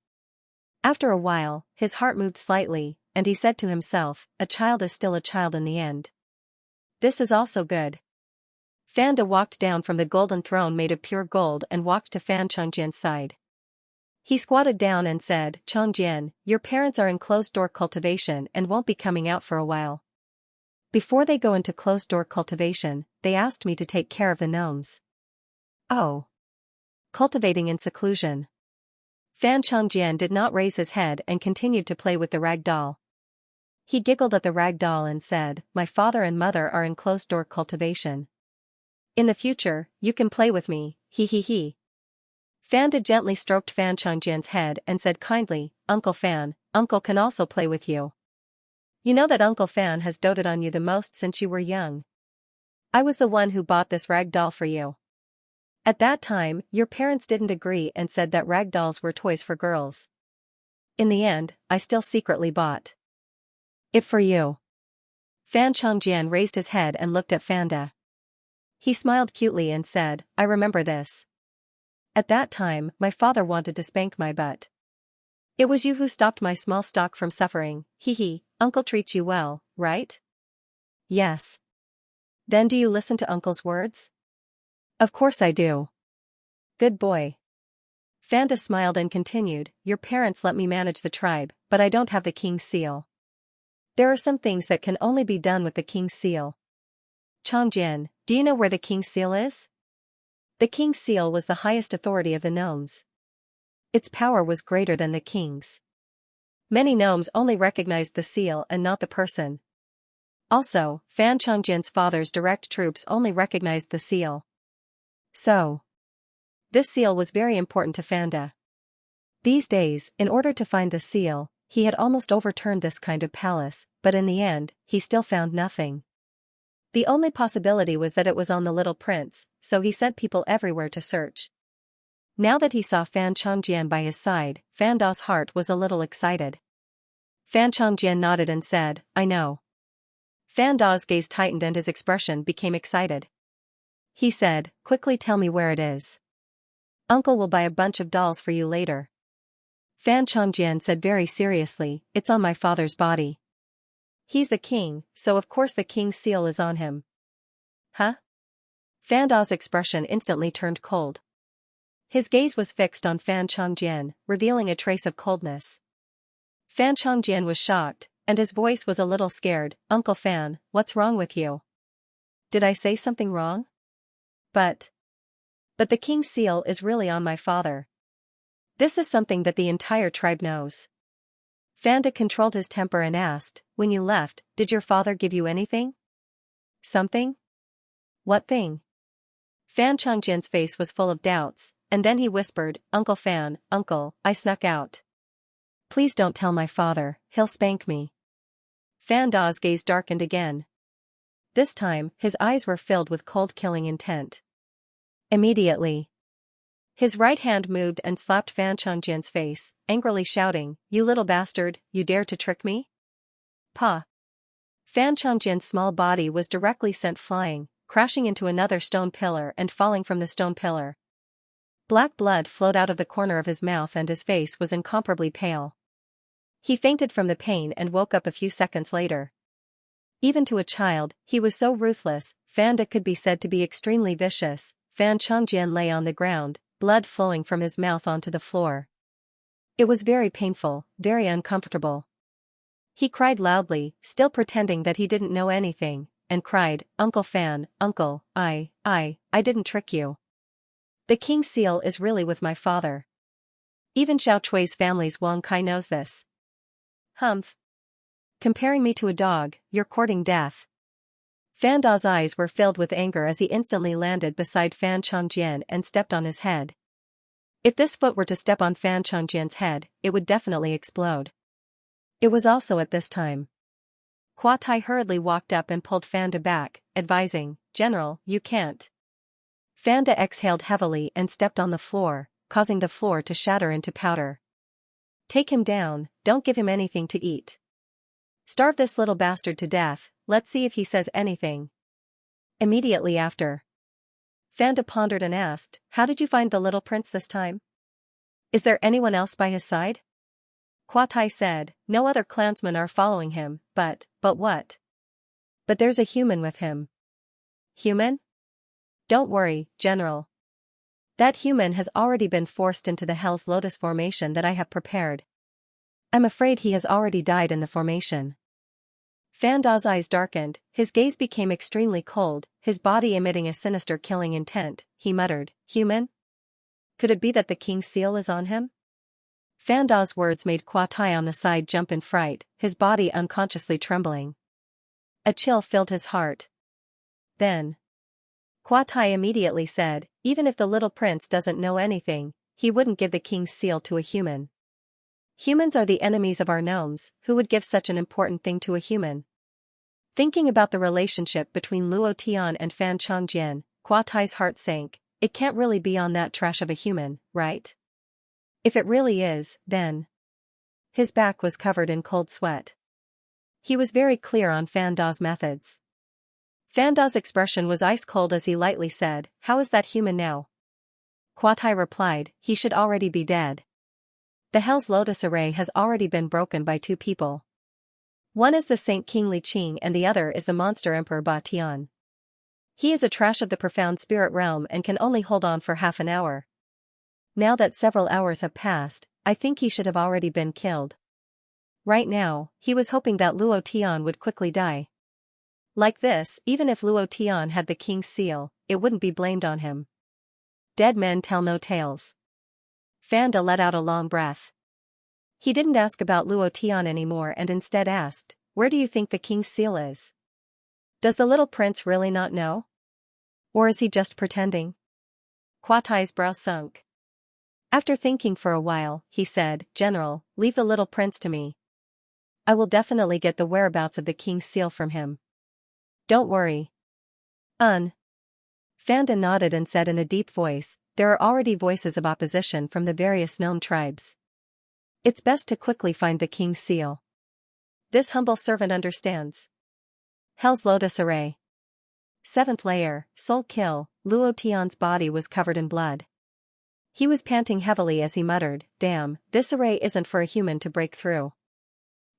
After a while, his heart moved slightly, and he said to himself, "A child is still a child in the end. This is also good." Fan Da walked down from the golden throne made of pure gold and walked to Fan Chongjian's side. He squatted down and said, "Chongjian, your parents are in closed-door cultivation and won't be coming out for a while. Before they go into closed-door cultivation, they asked me to take care of the gnomes." "Oh. Cultivating in seclusion." Fan Chongjian did not raise his head and continued to play with the rag doll. He giggled at the rag doll and said, "My father and mother are in closed-door cultivation. In the future, you can play with me, he he he." Fan Da gently stroked Fan Chongjian's head and said kindly, "Uncle Fan, Uncle can also play with you. You know that Uncle Fan has doted on you the most since you were young. I was the one who bought this rag doll for you. At that time, your parents didn't agree and said that rag dolls were toys for girls. In the end, I still secretly bought it for you." Fan Chongjian raised his head and looked at Fan Da. He smiled cutely and said, "I remember this. At that time, my father wanted to spank my butt. It was you who stopped my small stock from suffering, hee hee. Uncle treats you well, right?" "Yes." "Then do you listen to Uncle's words?" "Of course I do." "Good boy." Fan Da smiled and continued, "Your parents let me manage the tribe, but I don't have the king's seal. There are some things that can only be done with the king's seal." "Chongjian, do you know where the king's seal is?" The king's seal was the highest authority of the gnomes. Its power was greater than the king's. Many gnomes only recognized the seal and not the person. Also, Fan Chongjian's father's direct troops only recognized the seal. So, this seal was very important to Fan Da. These days, in order to find the seal, he had almost overturned this kind of palace, but in the end, he still found nothing. The only possibility was that it was on the little prince, so he sent people everywhere to search. Now that he saw Fan Chongjian by his side, Fan Da's heart was a little excited. Fan Chongjian nodded and said, "I know." Fan Da's gaze tightened and his expression became excited. He said, "Quickly tell me where it is. Uncle will buy a bunch of dolls for you later." Fan Chongjian said very seriously, "It's on my father's body." He's the king, so of course the king's seal is on him. Huh? Fan Da's expression instantly turned cold. His gaze was fixed on Fan Chongjian, revealing a trace of coldness. Fan Chongjian was shocked, and his voice was a little scared. Uncle Fan, what's wrong with you? Did I say something wrong? But the king's seal is really on my father. This is something that the entire tribe knows. Fan Da controlled his temper and asked, when you left, did your father give you anything? Something? What thing? Fan Chongjian's face was full of doubts, and then he whispered, Uncle Fan, uncle, I snuck out. Please don't tell my father, he'll spank me. Fan Da's gaze darkened again. This time, his eyes were filled with cold killing intent. Immediately, his right hand moved and slapped Fan Chongjian's face, angrily shouting, you little bastard, you dare to trick me? Pa! Fan Chongjian's small body was directly sent flying, crashing into another stone pillar and falling from the stone pillar. Black blood flowed out of the corner of his mouth and his face was incomparably pale. He fainted from the pain and woke up a few seconds later. Even to a child, he was so ruthless. Fan Da could be said to be extremely vicious. Fan Chongjian lay on the ground, blood flowing from his mouth onto the floor. It was very painful, very uncomfortable. He cried loudly, still pretending that he didn't know anything, and cried, Uncle Fan, uncle, I didn't trick you. The king's seal is really with my father. Even Xiao Chui's family's Wang Kai knows this. Humph. Comparing me to a dog, you're courting death. Fan Da's eyes were filled with anger as he instantly landed beside Fan Chongjian and stepped on his head. If this foot were to step on Fan Chongjian's head, it would definitely explode. It was also at this time. Hua Tai hurriedly walked up and pulled Fan Da back, advising, General, you can't. Fan Da exhaled heavily and stepped on the floor, causing the floor to shatter into powder. Take him down, don't give him anything to eat. Starve this little bastard to death, let's see if he says anything. Immediately after, Fan Da pondered and asked, how did you find the little prince this time? Is there anyone else by his side? Hua Tai said, no other clansmen are following him, but what? But there's a human with him. Human? Don't worry, General. That human has already been forced into the Hell's Lotus formation that I have prepared. I'm afraid he has already died in the formation. Fan Da's eyes darkened, his gaze became extremely cold, his body emitting a sinister killing intent. He muttered, human? Could it be that the king's seal is on him? Fan Da's words made Hua Tai on the side jump in fright, his body unconsciously trembling. A chill filled his heart. Then Hua Tai immediately said, even if the little prince doesn't know anything, he wouldn't give the king's seal to a human. Humans are the enemies of our gnomes, who would give such an important thing to a human? Thinking about the relationship between Luo Tian and Fan Chongjian, Hua Tai's heart sank. It can't really be on that trash of a human, right? If it really is, then. His back was covered in cold sweat. He was very clear on Fan Da's methods. Fan Da's expression was ice cold as he lightly said, how is that human now? Hua Tai replied, he should already be dead. The Hell's Lotus array has already been broken by two people. One is the Saint King Li Qing and the other is the monster Emperor Ba Tian. He is a trash of the profound spirit realm and can only hold on for half an hour. Now that several hours have passed, I think he should have already been killed. Right now, he was hoping that Luo Tian would quickly die. Like this, even if Luo Tian had the king's seal, it wouldn't be blamed on him. Dead men tell no tales. Fan Da let out a long breath. He didn't ask about Luo Tian anymore and instead asked, where do you think the king's seal is? Does the little prince really not know? Or is he just pretending? Hua Tai's brow sunk. After thinking for a while, he said, General, leave the little prince to me. I will definitely get the whereabouts of the king's seal from him. Don't worry. Fan Da nodded and said in a deep voice, there are already voices of opposition from the various gnome tribes. It's best to quickly find the king's seal. This humble servant understands. Hell's Lotus Array. 7th layer, Soul Kill. Luo Tian's body was covered in blood. He was panting heavily as he muttered, damn, this array isn't for a human to break through.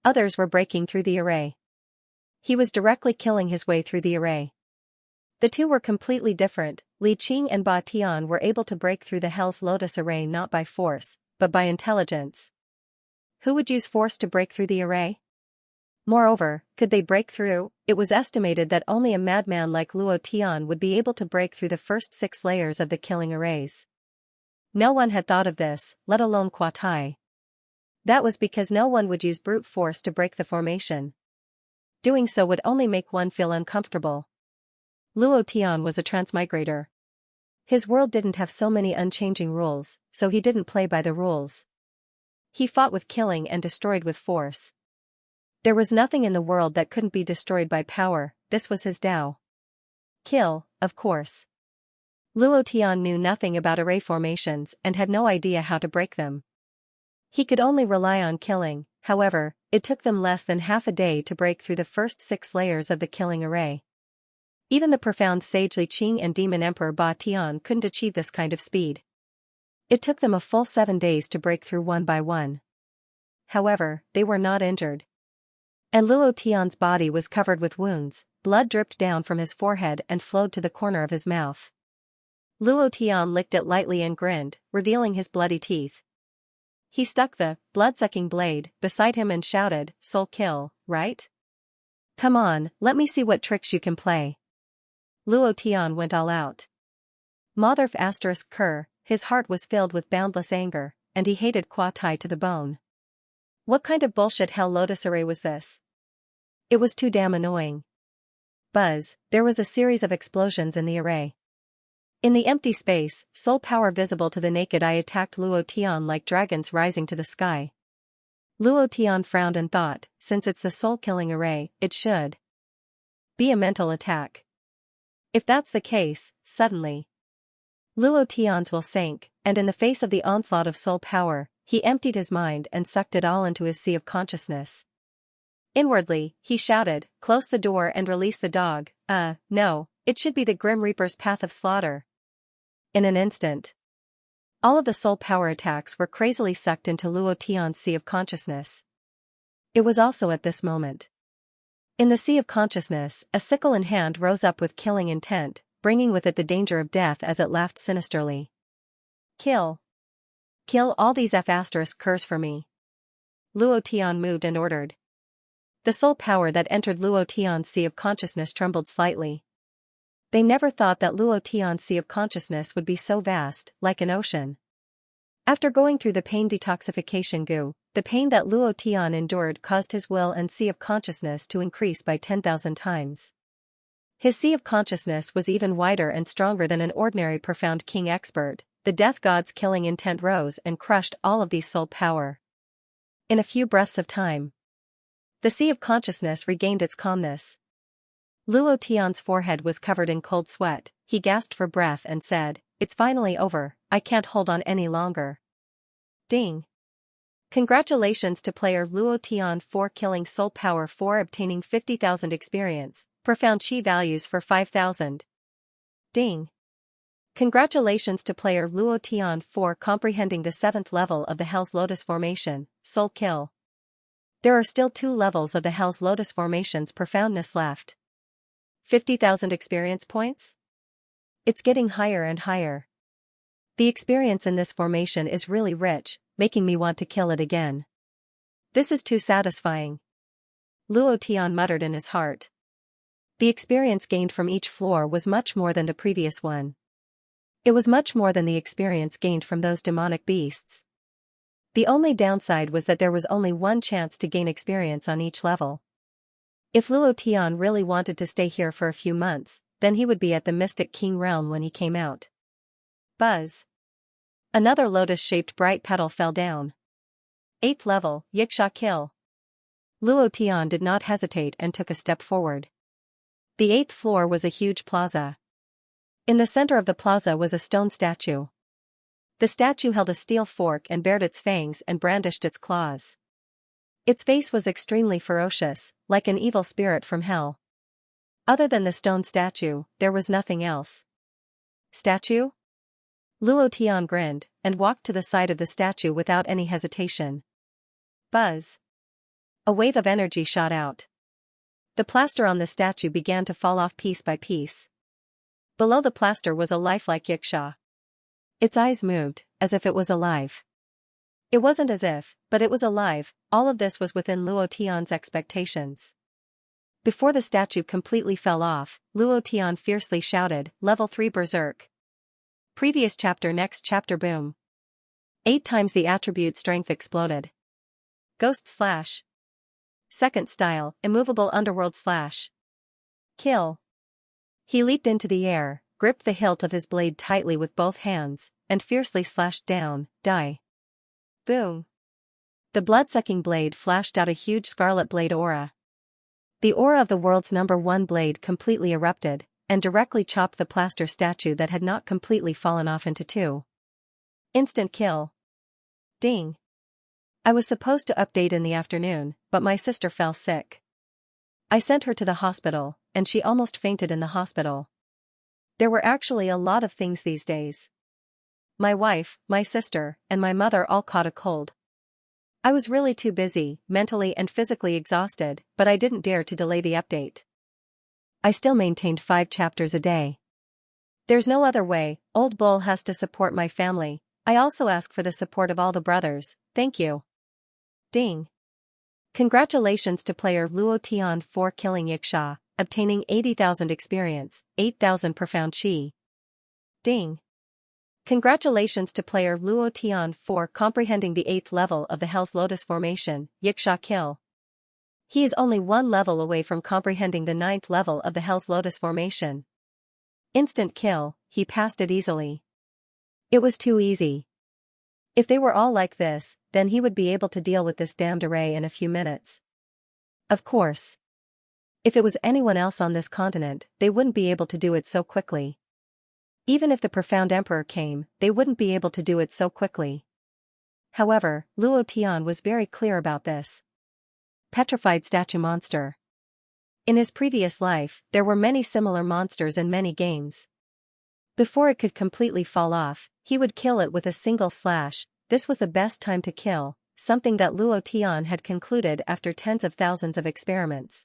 Others were breaking through the array. He was directly killing his way through the array. The two were completely different. Li Qing and Ba Tian were able to break through the Hell's Lotus array not by force, but by intelligence. Who would use force to break through the array? Moreover, could they break through? It was estimated that only a madman like Luo Tian would be able to break through the first 6 layers of the killing arrays. No one had thought of this, let alone Qua Tai. That was because no one would use brute force to break the formation. Doing so would only make one feel uncomfortable. Luo Tian was a transmigrator. His world didn't have so many unchanging rules, so he didn't play by the rules. He fought with killing and destroyed with force. There was nothing in the world that couldn't be destroyed by power, this was his Tao. Kill, of course. Luo Tian knew nothing about array formations and had no idea how to break them. He could only rely on killing, however, it took them less than half a day to break through the first 6 layers of the killing array. Even the profound sage Li Qing and Demon Emperor Ba Tian couldn't achieve this kind of speed. It took them a full 7 days to break through one by one. However, they were not injured. And Luo Tian's body was covered with wounds, blood dripped down from his forehead and flowed to the corner of his mouth. Luo Tian licked it lightly and grinned, revealing his bloody teeth. He stuck the blood-sucking blade beside him and shouted, "Soul kill, right? Come on, let me see what tricks you can play." Luo Tian went all out. Motherf ****, his heart was filled with boundless anger, and he hated Qua Tai to the bone. What kind of bullshit Hell Lotus array was this? It was too damn annoying. Buzz, there was a series of explosions in the array. In the empty space, soul power visible to the naked eye attacked Luo Tian like dragons rising to the sky. Luo Tian frowned and thought, since it's the soul-killing array, it should be a mental attack. If that's the case, suddenly Luo Tian's will sank, and in the face of the onslaught of soul power, he emptied his mind and sucked it all into his sea of consciousness. Inwardly, he shouted, "Close the door and release the dog." No, it should be the Grim Reaper's path of slaughter. In an instant, all of the soul power attacks were crazily sucked into Luo Tian's sea of consciousness. It was also at this moment. In the sea of consciousness, a sickle in hand rose up with killing intent, bringing with it the danger of death as it laughed sinisterly. Kill. Kill all these F***ers for me. Luo Tian moved and ordered. The soul power that entered Luo Tian's sea of consciousness trembled slightly. They never thought that Luo Tian's sea of consciousness would be so vast, like an ocean. After going through the pain detoxification goo, the pain that Luo Tian endured caused his will and sea of consciousness to increase by 10,000 times. His sea of consciousness was even wider and stronger than an ordinary profound king expert. The death god's killing intent rose and crushed all of these soul power. In a few breaths of time, the sea of consciousness regained its calmness. Luo Tian's forehead was covered in cold sweat, he gasped for breath and said, "It's finally over, I can't hold on any longer." Ding! Congratulations to player Luo Tian for killing soul power 4 obtaining 50,000 experience, profound chi values for 5,000. Ding! Congratulations to player Luo Tian for comprehending the 7th level of the Hell's Lotus formation, Soul Kill. There are still 2 levels of the Hell's Lotus formation's profoundness left. 50,000 experience points? It's getting higher and higher. The experience in this formation is really rich, making me want to kill it again. This is too satisfying. Luo Tian muttered in his heart. The experience gained from each floor was much more than the previous one. It was much more than the experience gained from those demonic beasts. The only downside was that there was only one chance to gain experience on each level. If Luo Tian really wanted to stay here for a few months, then he would be at the Mystic King realm when he came out. Buzz. Another lotus-shaped bright petal fell down. 8th level, Yiksha Kill. Luo Tian did not hesitate and took a step forward. The 8th floor was a huge plaza. In the center of the plaza was a stone statue. The statue held a steel fork and bared its fangs and brandished its claws. Its face was extremely ferocious, like an evil spirit from hell. Other than the stone statue, there was nothing else. Statue? Luo Tian grinned, and walked to the side of the statue without any hesitation. Buzz. A wave of energy shot out. The plaster on the statue began to fall off piece by piece. Below the plaster was a lifelike Xianxia. Its eyes moved, as if it was alive. It wasn't as if, but it was alive. All of this was within Luo Tian's expectations. Before the statue completely fell off, Luo Tian fiercely shouted, "Level 3 Berserk." Previous chapter. Next chapter. Boom. 8 times the attribute strength exploded. Ghost slash. Second style, immovable underworld slash. Kill. He leaped into the air, gripped the hilt of his blade tightly with both hands, and fiercely slashed down. Die. Boom. The blood-sucking blade flashed out a huge scarlet blade aura. The aura of the world's #1 blade completely erupted, and directly chopped the plaster statue that had not completely fallen off into 2. Instant kill. Ding. I was supposed to update in the afternoon, but my sister fell sick. I sent her to the hospital, and she almost fainted in the hospital. There were actually a lot of things these days. My wife, my sister, and my mother all caught a cold. I was really too busy, mentally and physically exhausted, but I didn't dare to delay the update. I still maintained 5 chapters a day. There's no other way. Old Bull has to support my family. I also ask for the support of all the brothers. Thank you. Ding. Congratulations to player Luo Tian for killing Xianxia, obtaining 80,000 experience, 8,000 profound chi. Ding. Congratulations to player Luo Tian for comprehending the 8th level of the Hell's Lotus formation, Xianxia kill. He is only 1 level away from comprehending the 9th level of the Hell's Lotus formation. Instant kill, he passed it easily. It was too easy. If they were all like this, then he would be able to deal with this damned array in a few minutes. Of course. If it was anyone else on this continent, they wouldn't be able to do it so quickly. Even if the Profound Emperor came, they wouldn't be able to do it so quickly. However, Luo Tian was very clear about this. Petrified statue monster. In his previous life, there were many similar monsters in many games. Before it could completely fall off, he would kill it with a single slash. This was the best time to kill, something that Luo Tian had concluded after tens of thousands of experiments.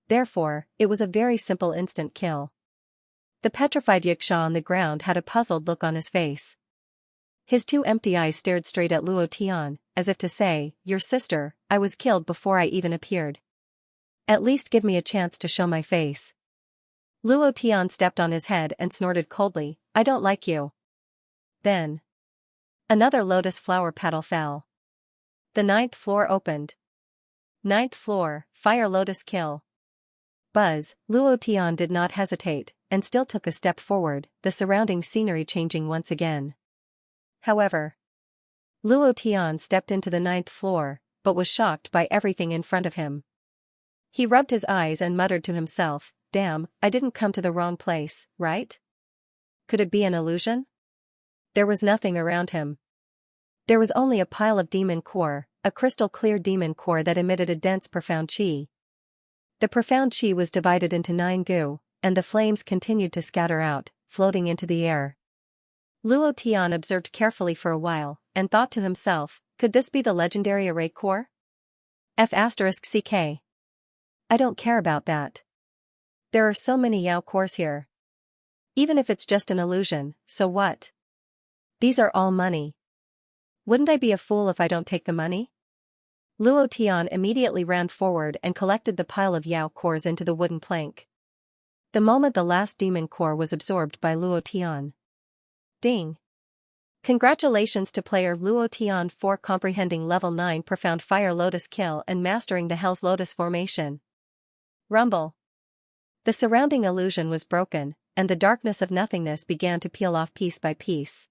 Therefore, it was a very simple instant kill. The petrified Xianxia on the ground had a puzzled look on his face. His 2 empty eyes stared straight at Luo Tian, as if to say, "Your sister, I was killed before I even appeared. At least give me a chance to show my face." Luo Tian stepped on his head and snorted coldly, "I don't like you." Then. Another lotus flower petal fell. The 9th floor opened. 9th floor, fire lotus kill. Buzz, Luo Tian did not hesitate, and still took a step forward, the surrounding scenery changing once again. However, Luo Tian stepped into the 9th floor, but was shocked by everything in front of him. He rubbed his eyes and muttered to himself, "Damn, I didn't come to the wrong place, right? Could it be an illusion?" There was nothing around him. There was only a pile of demon core, a crystal-clear demon core that emitted a dense profound chi. The profound chi was divided into 9 goo, and the flames continued to scatter out, floating into the air. Luo Tian observed carefully for a while, and thought to himself, could this be the legendary array core? F***CK. I don't care about that. There are so many Yao cores here. Even if it's just an illusion, so what? These are all money. Wouldn't I be a fool if I don't take the money? Luo Tian immediately ran forward and collected the pile of Yao cores into the wooden plank. The moment the last demon core was absorbed by Luo Tian. Ding. Congratulations to player Luo Tian for comprehending level 9 profound fire lotus kill and mastering the Hell's Lotus formation. Rumble. The surrounding illusion was broken, and the darkness of nothingness began to peel off piece by piece.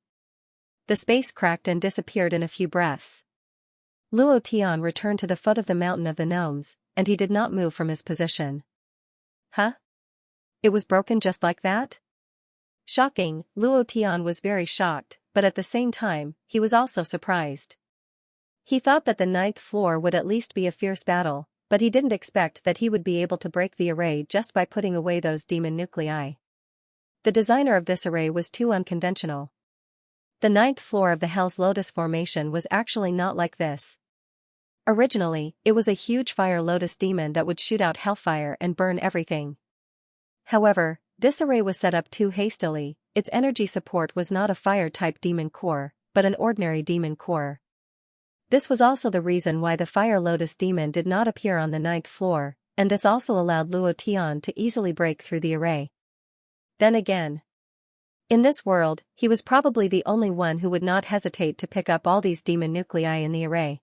The space cracked and disappeared in a few breaths. Luo Tian returned to the foot of the mountain of the gnomes, and he did not move from his position. Huh? It was broken just like that? Shocking, Luo Tian was very shocked, but at the same time, he was also surprised. He thought that the 9th floor would at least be a fierce battle, but he didn't expect that he would be able to break the array just by putting away those demon nuclei. The designer of this array was too unconventional. The 9th floor of the Hell's Lotus formation was actually not like this. Originally, it was a huge fire lotus demon that would shoot out hellfire and burn everything. However, this array was set up too hastily. Its energy support was not a fire-type demon core, but an ordinary demon core. This was also the reason why the fire lotus demon did not appear on the 9th floor, and this also allowed Luo Tian to easily break through the array. Then again, in this world, he was probably the only one who would not hesitate to pick up all these demon nuclei in the array.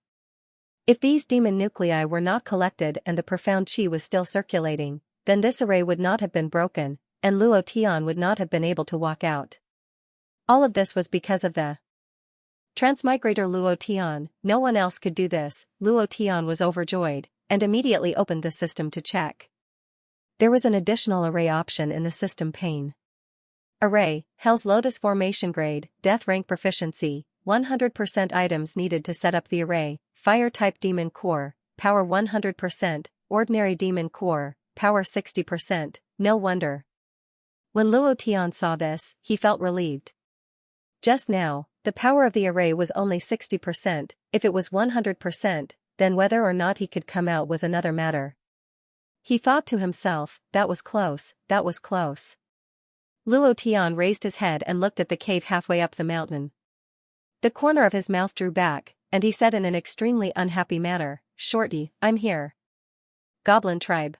If these demon nuclei were not collected and the profound chi was still circulating, then this array would not have been broken, and Luo Tian would not have been able to walk out. All of this was because of the transmigrator Luo Tian. No one else could do this. Luo Tian was overjoyed, and immediately opened the system to check. There was an additional array option in the system pane. Array, Hell's Lotus Formation Grade, Death Rank Proficiency, 100% items needed to set up the array, Fire-type Demon Core, Power 100%, Ordinary Demon Core, Power 60%, no wonder. When Luo Tian saw this, he felt relieved. Just now, the power of the array was only 60%, if it was 100%, then whether or not he could come out was another matter. He thought to himself, that was close, that was close. Luo Tian raised his head and looked at the cave halfway up the mountain. The corner of his mouth drew back, and he said in an extremely unhappy manner, "Shorty, I'm here." Goblin tribe.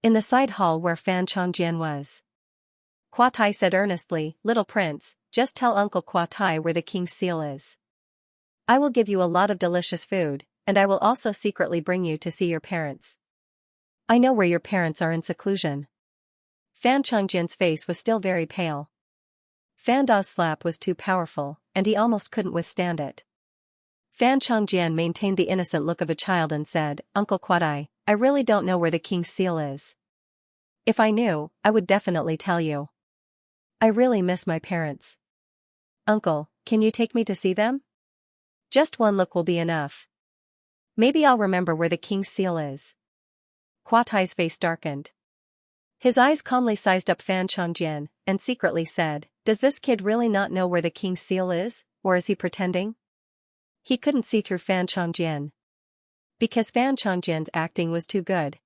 In the side hall where Fan Chongjian was. Kwa Tai said earnestly, "Little prince, just tell Uncle Kwa Tai where the king's seal is. I will give you a lot of delicious food, and I will also secretly bring you to see your parents. I know where your parents are in seclusion." Fan Chongjian's face was still very pale. Fan Da's slap was too powerful, and he almost couldn't withstand it. Fan Chongjian maintained the innocent look of a child and said, "Uncle Kwa Tai, I really don't know where the king's seal is. If I knew, I would definitely tell you. I really miss my parents. Uncle, can you take me to see them? Just one look will be enough. Maybe I'll remember where the king's seal is." Kwa Tai's face darkened. His eyes calmly sized up Fan Chongjian, and secretly said, "Does this kid really not know where the king's seal is, or is he pretending?" He couldn't see through Fan Chongjian. Because Fan Chongjian's acting was too good.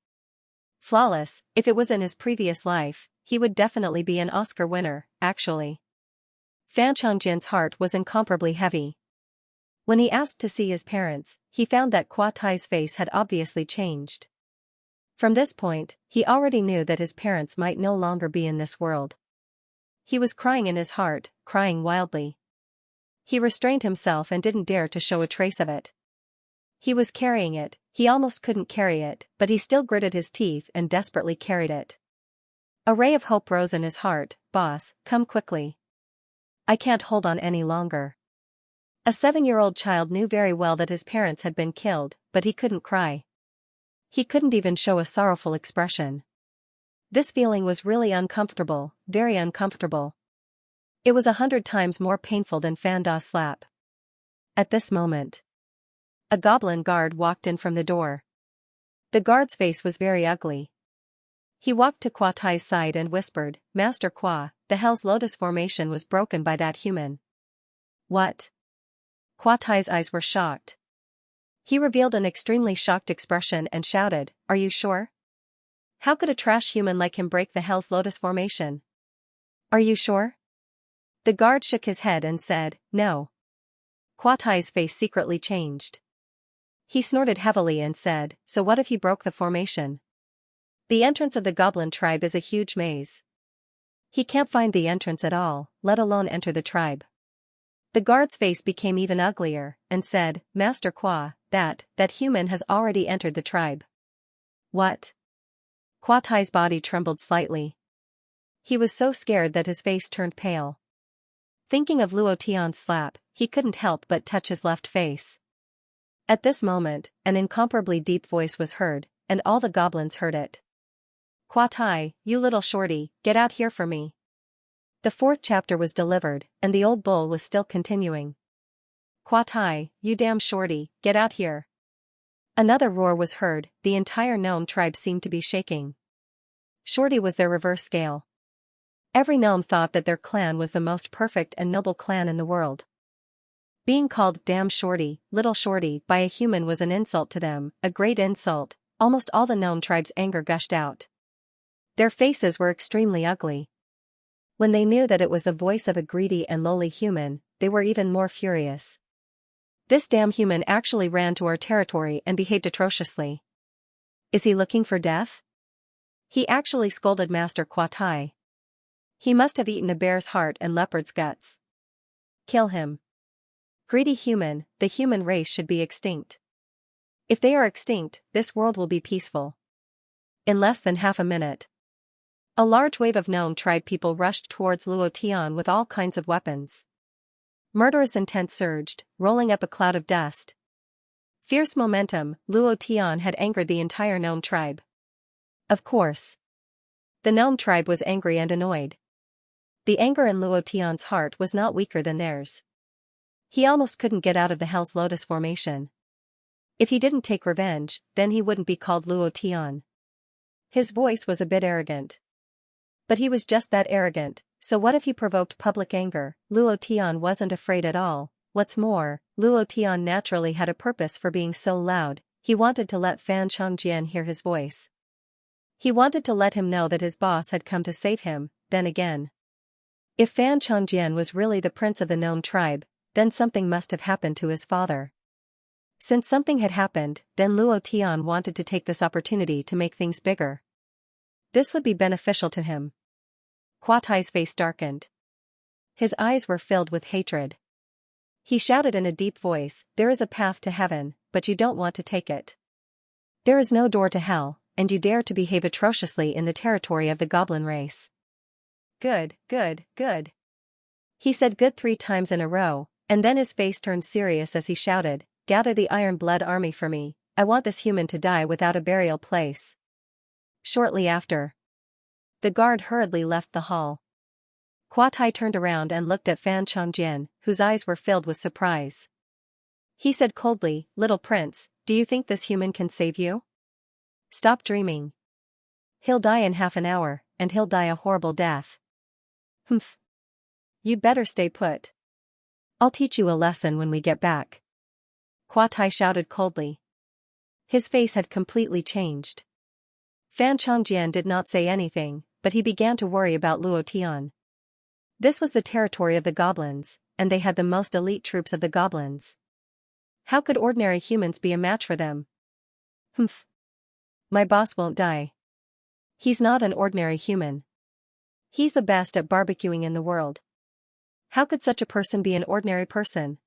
Flawless. If it was in his previous life, he would definitely be an Oscar winner, actually. Fan Chongjian's heart was incomparably heavy. When he asked to see his parents, he found that Kwa Tai's face had obviously changed. From this point, he already knew that his parents might no longer be in this world. He was crying in his heart, crying wildly. He restrained himself and didn't dare to show a trace of it. He was carrying it, he almost couldn't carry it, but he still gritted his teeth and desperately carried it. A ray of hope rose in his heart. "Boss, come quickly. I can't hold on any longer." A 7-year-old child knew very well that his parents had been killed, but he couldn't cry. He couldn't even show a sorrowful expression. This feeling was really uncomfortable, very uncomfortable. It was 100 times more painful than Fan Da's slap. At this moment, a goblin guard walked in from the door. The guard's face was very ugly. He walked to Kwa Tai's side and whispered, "Master Kwa, the Hell's Lotus formation was broken by that human." "What?" Kwa Tai's eyes were shocked. He revealed an extremely shocked expression and shouted, "Are you sure? How could a trash human like him break the Hell's Lotus formation? Are you sure?" The guard shook his head and said, "No." Kwa Tai's face secretly changed. He snorted heavily and said, "So what if he broke the formation? The entrance of the goblin tribe is a huge maze. He can't find the entrance at all, let alone enter the tribe." The guard's face became even uglier, and said, "Master Kwa, that human has already entered the tribe." "What?" Kwa Tai's body trembled slightly. He was so scared that his face turned pale. Thinking of Luo Tian's slap, he couldn't help but touch his left face. At this moment, an incomparably deep voice was heard, and all the goblins heard it. "Kwa Tai, you little shorty, get out here for me." The 4th chapter was delivered, and the old bull was still continuing. "Kwa Tai, you damn shorty, get out here." Another roar was heard, the entire gnome tribe seemed to be shaking. Shorty was their reverse scale. Every gnome thought that their clan was the most perfect and noble clan in the world. Being called damn shorty, little shorty by a human was an insult to them, a great insult. Almost all the gnome tribe's anger gushed out. Their faces were extremely ugly. When they knew that it was the voice of a greedy and lowly human, they were even more furious. This damn human actually ran to our territory and behaved atrociously. Is he looking for death? He actually scolded Master Quatai. He must have eaten a bear's heart and leopard's guts. Kill him. Greedy human, the human race should be extinct. If they are extinct, this world will be peaceful. In less than half a minute, a large wave of gnome tribe people rushed towards Luo Tian with all kinds of weapons. Murderous intent surged, rolling up a cloud of dust. Fierce momentum, Luo Tian had angered the entire gnome tribe. Of course. The gnome tribe was angry and annoyed. The anger in Luo Tian's heart was not weaker than theirs. He almost couldn't get out of the Hell's Lotus formation. If he didn't take revenge, then he wouldn't be called Luo Tian. His voice was a bit arrogant. But he was just that arrogant, so what if he provoked public anger? Luo Tian wasn't afraid at all. What's more, Luo Tian naturally had a purpose for being so loud. He wanted to let Fan Chongjian hear his voice. He wanted to let him know that his boss had come to save him. Then again, if Fan Chongjian was really the prince of the gnome tribe, then something must have happened to his father. Since something had happened, then Luo Tian wanted to take this opportunity to make things bigger. This would be beneficial to him. Quatai's face darkened. His eyes were filled with hatred. He shouted in a deep voice, "There is a path to heaven, but you don't want to take it. There is no door to hell, and you dare to behave atrociously in the territory of the goblin race." Good, good, good. He said good 3 times in a row, and then his face turned serious as he shouted, "Gather the Iron Blood Army for me. I want this human to die without a burial place." Shortly after, the guard hurriedly left the hall. Quatai turned around and looked at Fan Chongjian, whose eyes were filled with surprise. He said coldly, "Little prince, do you think this human can save you? Stop dreaming. He'll die in half an hour, and he'll die a horrible death." "Humph. You'd better stay put. I'll teach you a lesson when we get back." Quatai shouted coldly. His face had completely changed. Fan Chongjian did not say anything, but he began to worry about Luo Tian. This was the territory of the goblins, and they had the most elite troops of the goblins. How could ordinary humans be a match for them? "Humph. My boss won't die. He's not an ordinary human. He's the best at barbecuing in the world. How could such a person be an ordinary person?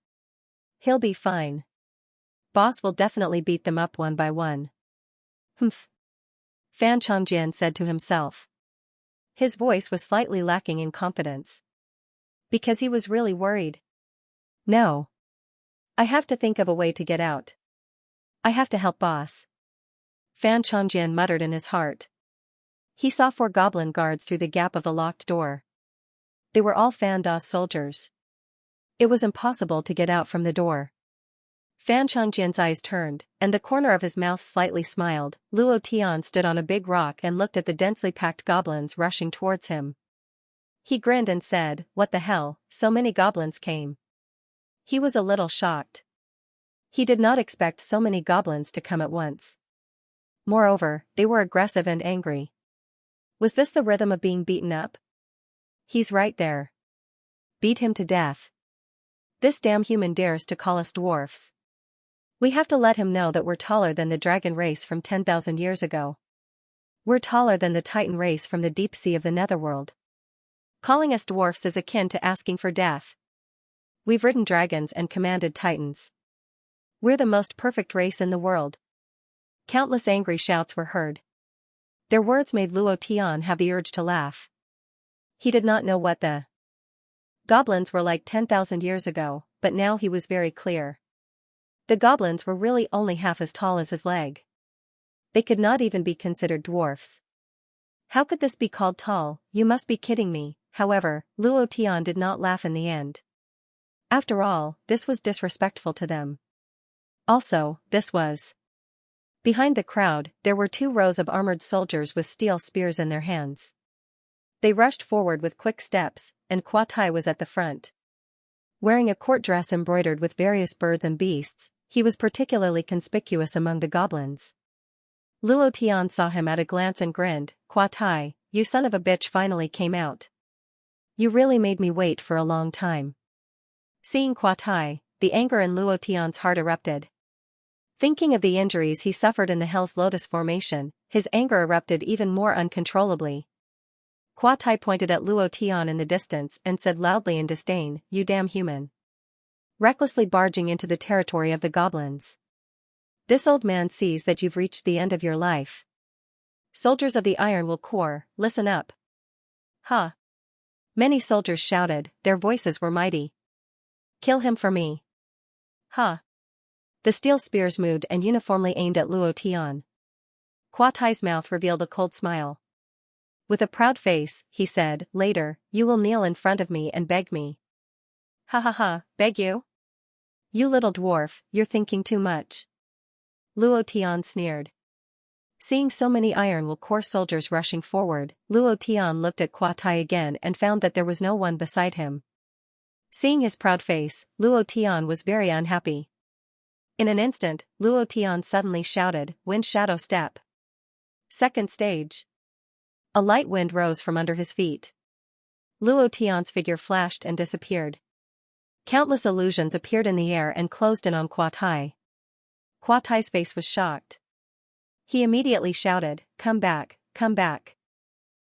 He'll be fine. Boss will definitely beat them up one by one." "Humph," Fan Chongjian said to himself. His voice was slightly lacking in confidence. Because he was really worried. "No. I have to think of a way to get out. I have to help boss." Fan Chongjian muttered in his heart. He saw 4 goblin guards through the gap of a locked door. They were all Fan Da's soldiers. It was impossible to get out from the door. Fan Chongjian's eyes turned, and the corner of his mouth slightly smiled. Luo Tian stood on a big rock and looked at the densely packed goblins rushing towards him. He grinned and said, "What the hell, so many goblins came." He was a little shocked. He did not expect so many goblins to come at once. Moreover, they were aggressive and angry. Was this the rhythm of being beaten up? He's right there. Beat him to death. This damn human dares to call us dwarfs. We have to let him know that we're taller than the dragon race from 10,000 years ago. We're taller than the titan race from the deep sea of the netherworld. Calling us dwarfs is akin to asking for death. We've ridden dragons and commanded titans. We're the most perfect race in the world." Countless angry shouts were heard. Their words made Luo Tian have the urge to laugh. He did not know what the goblins were like 10,000 years ago, but now he was very clear. The goblins were really only half as tall as his leg. They could not even be considered dwarfs. How could this be called tall? You must be kidding me. However, Luo Tian did not laugh in the end. After all, this was disrespectful to them. Also, this was. Behind the crowd, there were 2 rows of armored soldiers with steel spears in their hands. They rushed forward with quick steps, and Quatai was at the front. Wearing a court dress embroidered with various birds and beasts, he was particularly conspicuous among the goblins. Luo Tian saw him at a glance and grinned. "Qua Tai, you son of a bitch finally came out. You really made me wait for a long time." Seeing Qua Tai, the anger in Luo Tian's heart erupted. Thinking of the injuries he suffered in the Hell's Lotus formation, his anger erupted even more uncontrollably. Qua Tai pointed at Luo Tian in the distance and said loudly in disdain, "You damn human." Recklessly barging into the territory of the goblins. "This old man sees that you've reached the end of your life. Soldiers of the Iron Will Corps, listen up." "Huh." Many soldiers shouted, their voices were mighty. "Kill him for me." "Huh." The steel spears moved and uniformly aimed at Luo Tian. Qua Tai's mouth revealed a cold smile. With a proud face, he said, "Later, you will kneel in front of me and beg me." "Ha ha ha, beg you? You little dwarf, you're thinking too much." Luo Tian sneered. Seeing so many Iron Will Corps soldiers rushing forward, Luo Tian looked at Qua Tai again and found that there was no one beside him. Seeing his proud face, Luo Tian was very unhappy. In an instant, Luo Tian suddenly shouted, "Wind Shadow Step." Second stage. A light wind rose from under his feet. Luo Tian's figure flashed and disappeared. Countless illusions appeared in the air and closed in on Qua Tai. Qua Tai's face was shocked. He immediately shouted, come back, come back.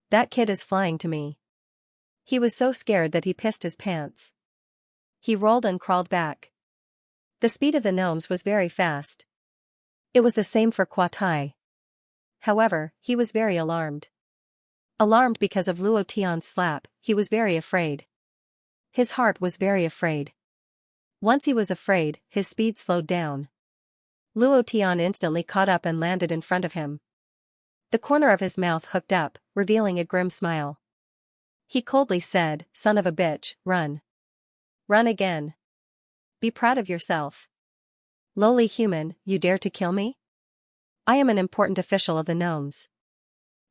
That kid is flying to me." He was so scared that he pissed his pants. He rolled and crawled back. The speed of the gnomes was very fast. It was the same for Qua Tai. However, he was very alarmed. Alarmed because of Luo Tian's slap, he was very afraid. His heart was very afraid. Once he was afraid, his speed slowed down. Luo Tian instantly caught up and landed in front of him. The corner of his mouth hooked up, revealing a grim smile. He coldly said, "Son of a bitch, run. Run again. Be proud of yourself. Lowly human, you dare to kill me? I am an important official of the gnomes.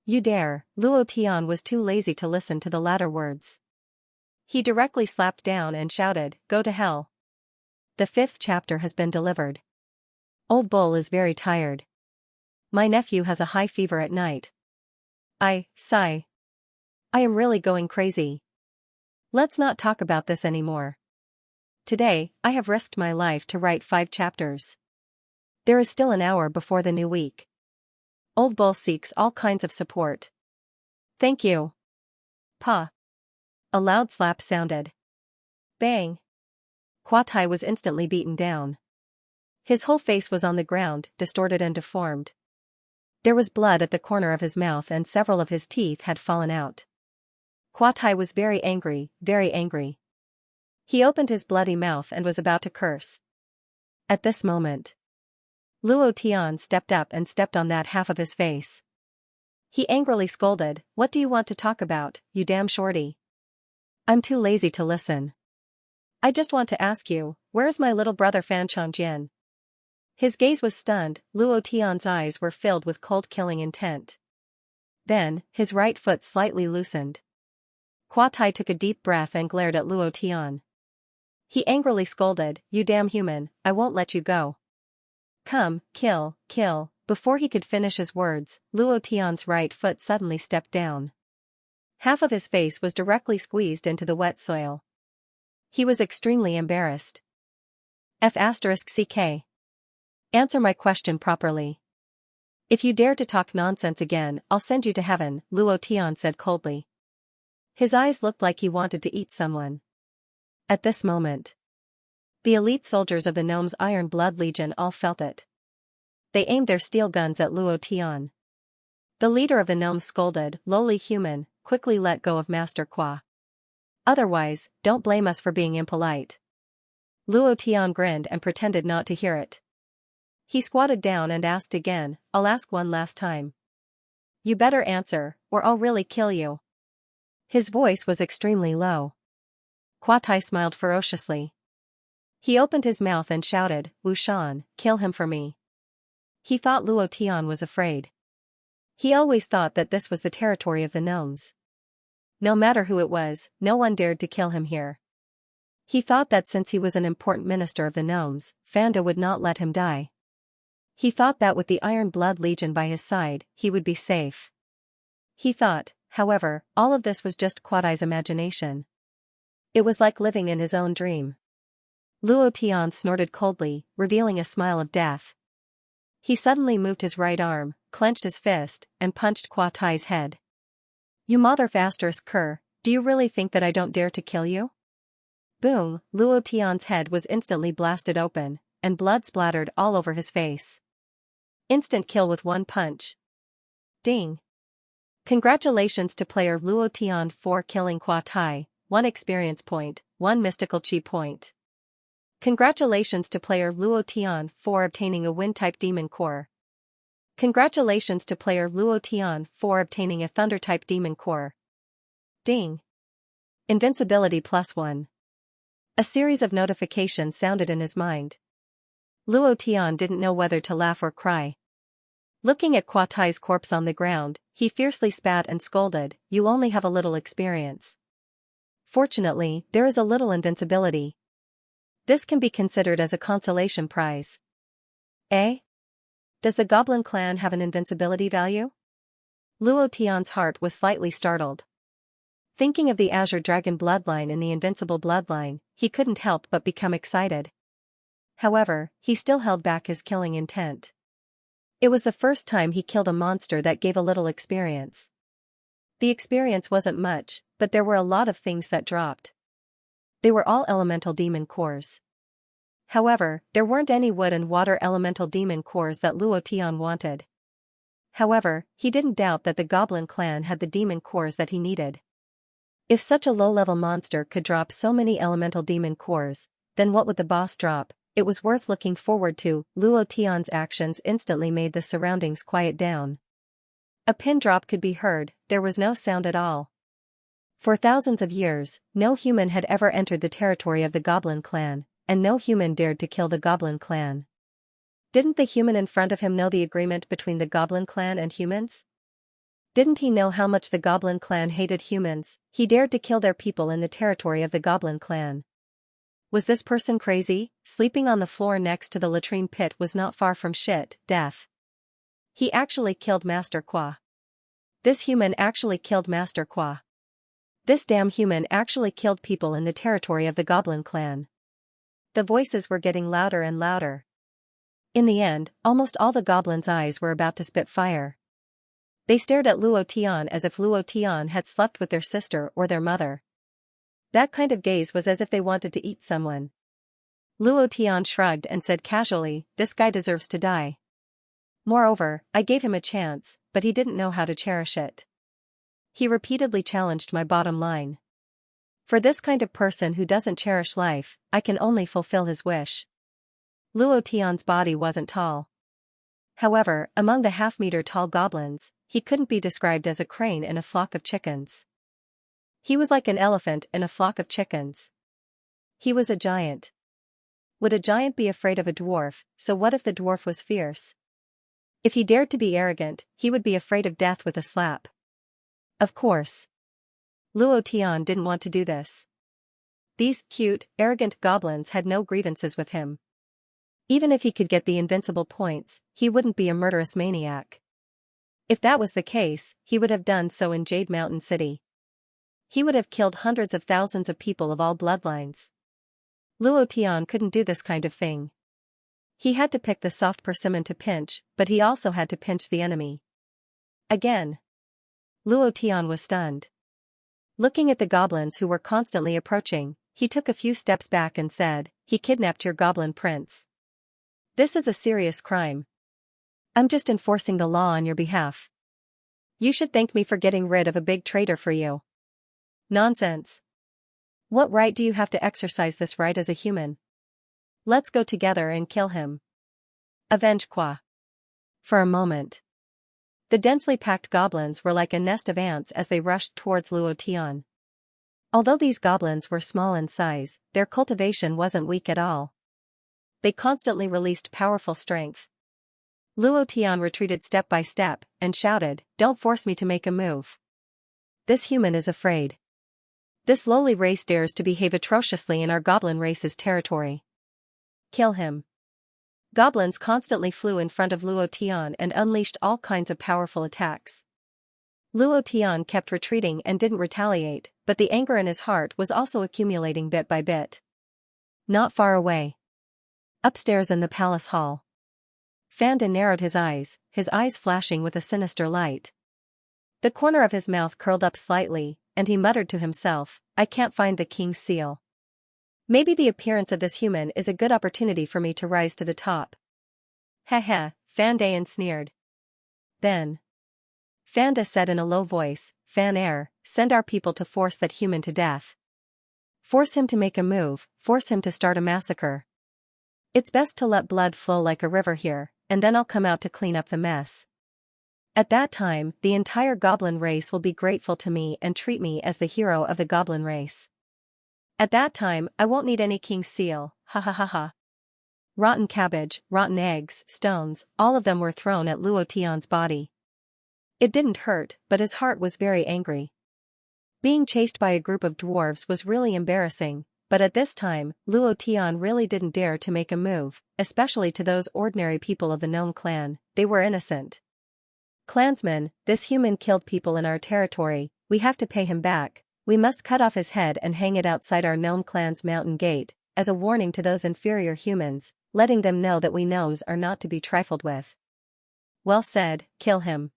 You dare." Luo Tian was too lazy to listen to the latter words. He directly slapped down and shouted, "Go to hell." The 5th chapter has been delivered. Old Bull is very tired. My nephew has a high fever at night. Sigh. I am really going crazy. Let's not talk about this anymore. Today, I have risked my life to write 5 chapters. There is still an hour before the new week. Old Bull seeks all kinds of support. Thank you. Pa. A loud slap sounded. Bang. Qua Tai was instantly beaten down. His whole face was on the ground, distorted and deformed. There was blood at the corner of his mouth and several of his teeth had fallen out. Qua Tai was very angry, very angry. He opened his bloody mouth and was about to curse. At this moment, Luo Tian stepped up and stepped on that half of his face. He angrily scolded, "What do you want to talk about, you damn shorty? I'm too lazy to listen. I just want to ask you, where's my little brother Fan Changjian?" His gaze was stunned, Luo Tian's eyes were filled with cold killing intent. Then, his right foot slightly loosened. Qua Tai took a deep breath and glared at Luo Tian. He angrily scolded, "You damn human, I won't let you go. Come, kill, kill." Before he could finish his words, Luo Tian's right foot suddenly stepped down. Half of his face was directly squeezed into the wet soil. He was extremely embarrassed. F***CK. Answer my question properly. If you dare to talk nonsense again, I'll send you to heaven, Luo Tian said coldly. His eyes looked like he wanted to eat someone. At this moment, the elite soldiers of the Gnome's Iron Blood Legion all felt it. They aimed their steel guns at Luo Tian. The leader of the Gnomes scolded, "Lowly human, quickly let go of Master Qua. Otherwise, don't blame us for being impolite." Luo Tian grinned and pretended not to hear it. He squatted down and asked again, "I'll ask one last time. You better answer, or I'll really kill you." His voice was extremely low. Qua Tai smiled ferociously. He opened his mouth and shouted, "Wu Shan, kill him for me." He thought Luo Tian was afraid. He always thought that this was the territory of the gnomes. No matter who it was, no one dared to kill him here. He thought that since he was an important minister of the gnomes, Fanda would not let him die. He thought that with the Iron Blood Legion by his side, he would be safe. He thought, however, all of this was just Kuo-Tai's imagination. It was like living in his own dream. Luo Tian snorted coldly, revealing a smile of death. He suddenly moved his right arm, clenched his fist, and punched Kuo-Tai's head. "You mother asterisk cur, do you really think that I don't dare to kill you?" Boom, Luo Tian's head was instantly blasted open, and blood splattered all over his face. Instant kill with one punch. Ding. Congratulations to player Luo Tian for killing Kuo-Tai, 1 experience point, 1 mystical chi point. Congratulations to player Luo Tian for obtaining a Wind-type Demon Core. Congratulations to player Luo Tian for obtaining a Thunder-type Demon Core. Ding. Invincibility +1. A series of notifications sounded in his mind. Luo Tian didn't know whether to laugh or cry. Looking at Kuo-Tai's corpse on the ground, he fiercely spat and scolded, "You only have a little experience. Fortunately, there is a little invincibility. This can be considered as a consolation prize." Eh? Does the Goblin clan have an invincibility value? Luo Tian's heart was slightly startled. Thinking of the Azure Dragon bloodline and the Invincible bloodline, he couldn't help but become excited. However, he still held back his killing intent. It was the first time he killed a monster that gave a little experience. The experience wasn't much, but there were a lot of things that dropped. They were all elemental demon cores. However, there weren't any wood and water elemental demon cores that Luo Tian wanted. However, he didn't doubt that the Goblin clan had the demon cores that he needed. If such a low-level monster could drop so many elemental demon cores, then what would the boss drop? It was worth looking forward to. Luo Tian's actions instantly made the surroundings quiet down. A pin drop could be heard, there was no sound at all. For thousands of years, no human had ever entered the territory of the Goblin clan, and no human dared to kill the Goblin clan. Didn't the human in front of him know the agreement between the Goblin clan and humans? Didn't he know how much the Goblin clan hated humans? He dared to kill their people in the territory of the Goblin clan. Was this person crazy? Sleeping on the floor next to the latrine pit was not far from death. He actually killed Master Kuo. This human actually killed Master Kuo. This damn human actually killed people in the territory of the Goblin clan. The voices were getting louder and louder. In the end, almost all the goblins' eyes were about to spit fire. They stared at Luo Tian as if Luo Tian had slept with their sister or their mother. That kind of gaze was as if they wanted to eat someone. Luo Tian shrugged and said casually, "This guy deserves to die. Moreover, I gave him a chance, but he didn't know how to cherish it. He repeatedly challenged my bottom line. For this kind of person who doesn't cherish life, I can only fulfill his wish." Luo Tian's body wasn't tall. However, among the half-meter tall goblins, he couldn't be described as a crane in a flock of chickens. He was like an elephant in a flock of chickens. He was a giant. Would a giant be afraid of a dwarf? So what if the dwarf was fierce? If he dared to be arrogant, he would be afraid of death with a slap. Of course. Luo Tian didn't want to do this. These cute, arrogant goblins had no grievances with him. Even if he could get the invincible points, he wouldn't be a murderous maniac. If that was the case, he would have done so in Jade Mountain City. He would have killed hundreds of thousands of people of all bloodlines. Luo Tian couldn't do this kind of thing. He had to pick the soft persimmon to pinch, but he also had to pinch the enemy. Again. Luo Tian was stunned. Looking at the goblins who were constantly approaching, he took a few steps back and said, "He kidnapped your goblin prince. This is a serious crime. I'm just enforcing the law on your behalf. You should thank me for getting rid of a big traitor for you." Nonsense. What right do you have to exercise this right as a human? Let's go together and kill him. Avenge Kuo. For a moment. The densely packed goblins were like a nest of ants as they rushed towards Luo Tian. Although these goblins were small in size, their cultivation wasn't weak at all. They constantly released powerful strength. Luo Tian retreated step by step and shouted, "Don't force me to make a move. This human is afraid." This lowly race dares to behave atrociously in our goblin race's territory. Kill him. Goblins constantly flew in front of Luo Tian and unleashed all kinds of powerful attacks. Luo Tian kept retreating and didn't retaliate, but the anger in his heart was also accumulating bit by bit. Not far away. Upstairs in the palace hall. Fanda narrowed his eyes flashing with a sinister light. The corner of his mouth curled up slightly, and he muttered to himself, I can't find the king's seal. Maybe the appearance of this human is a good opportunity for me to rise to the top. Heh, Fandayan sneered. Then. Fanda said in a low voice, Fan Air, send our people to force that human to death. Force him to make a move, force him to start a massacre. It's best to let blood flow like a river here, and then I'll come out to clean up the mess. At that time, the entire goblin race will be grateful to me and treat me as the hero of the goblin race. At that time, I won't need any king's seal, ha ha ha ha. Rotten cabbage, rotten eggs, stones, all of them were thrown at Luo Tian's body. It didn't hurt, but his heart was very angry. Being chased by a group of dwarves was really embarrassing, but at this time, Luo Tian really didn't dare to make a move, especially to those ordinary people of the gnome clan. They were innocent. Clansmen, this human killed people in our territory, we have to pay him back. We must cut off his head and hang it outside our gnome clan's mountain gate, as a warning to those inferior humans, letting them know that we gnomes are not to be trifled with. Well said, kill him.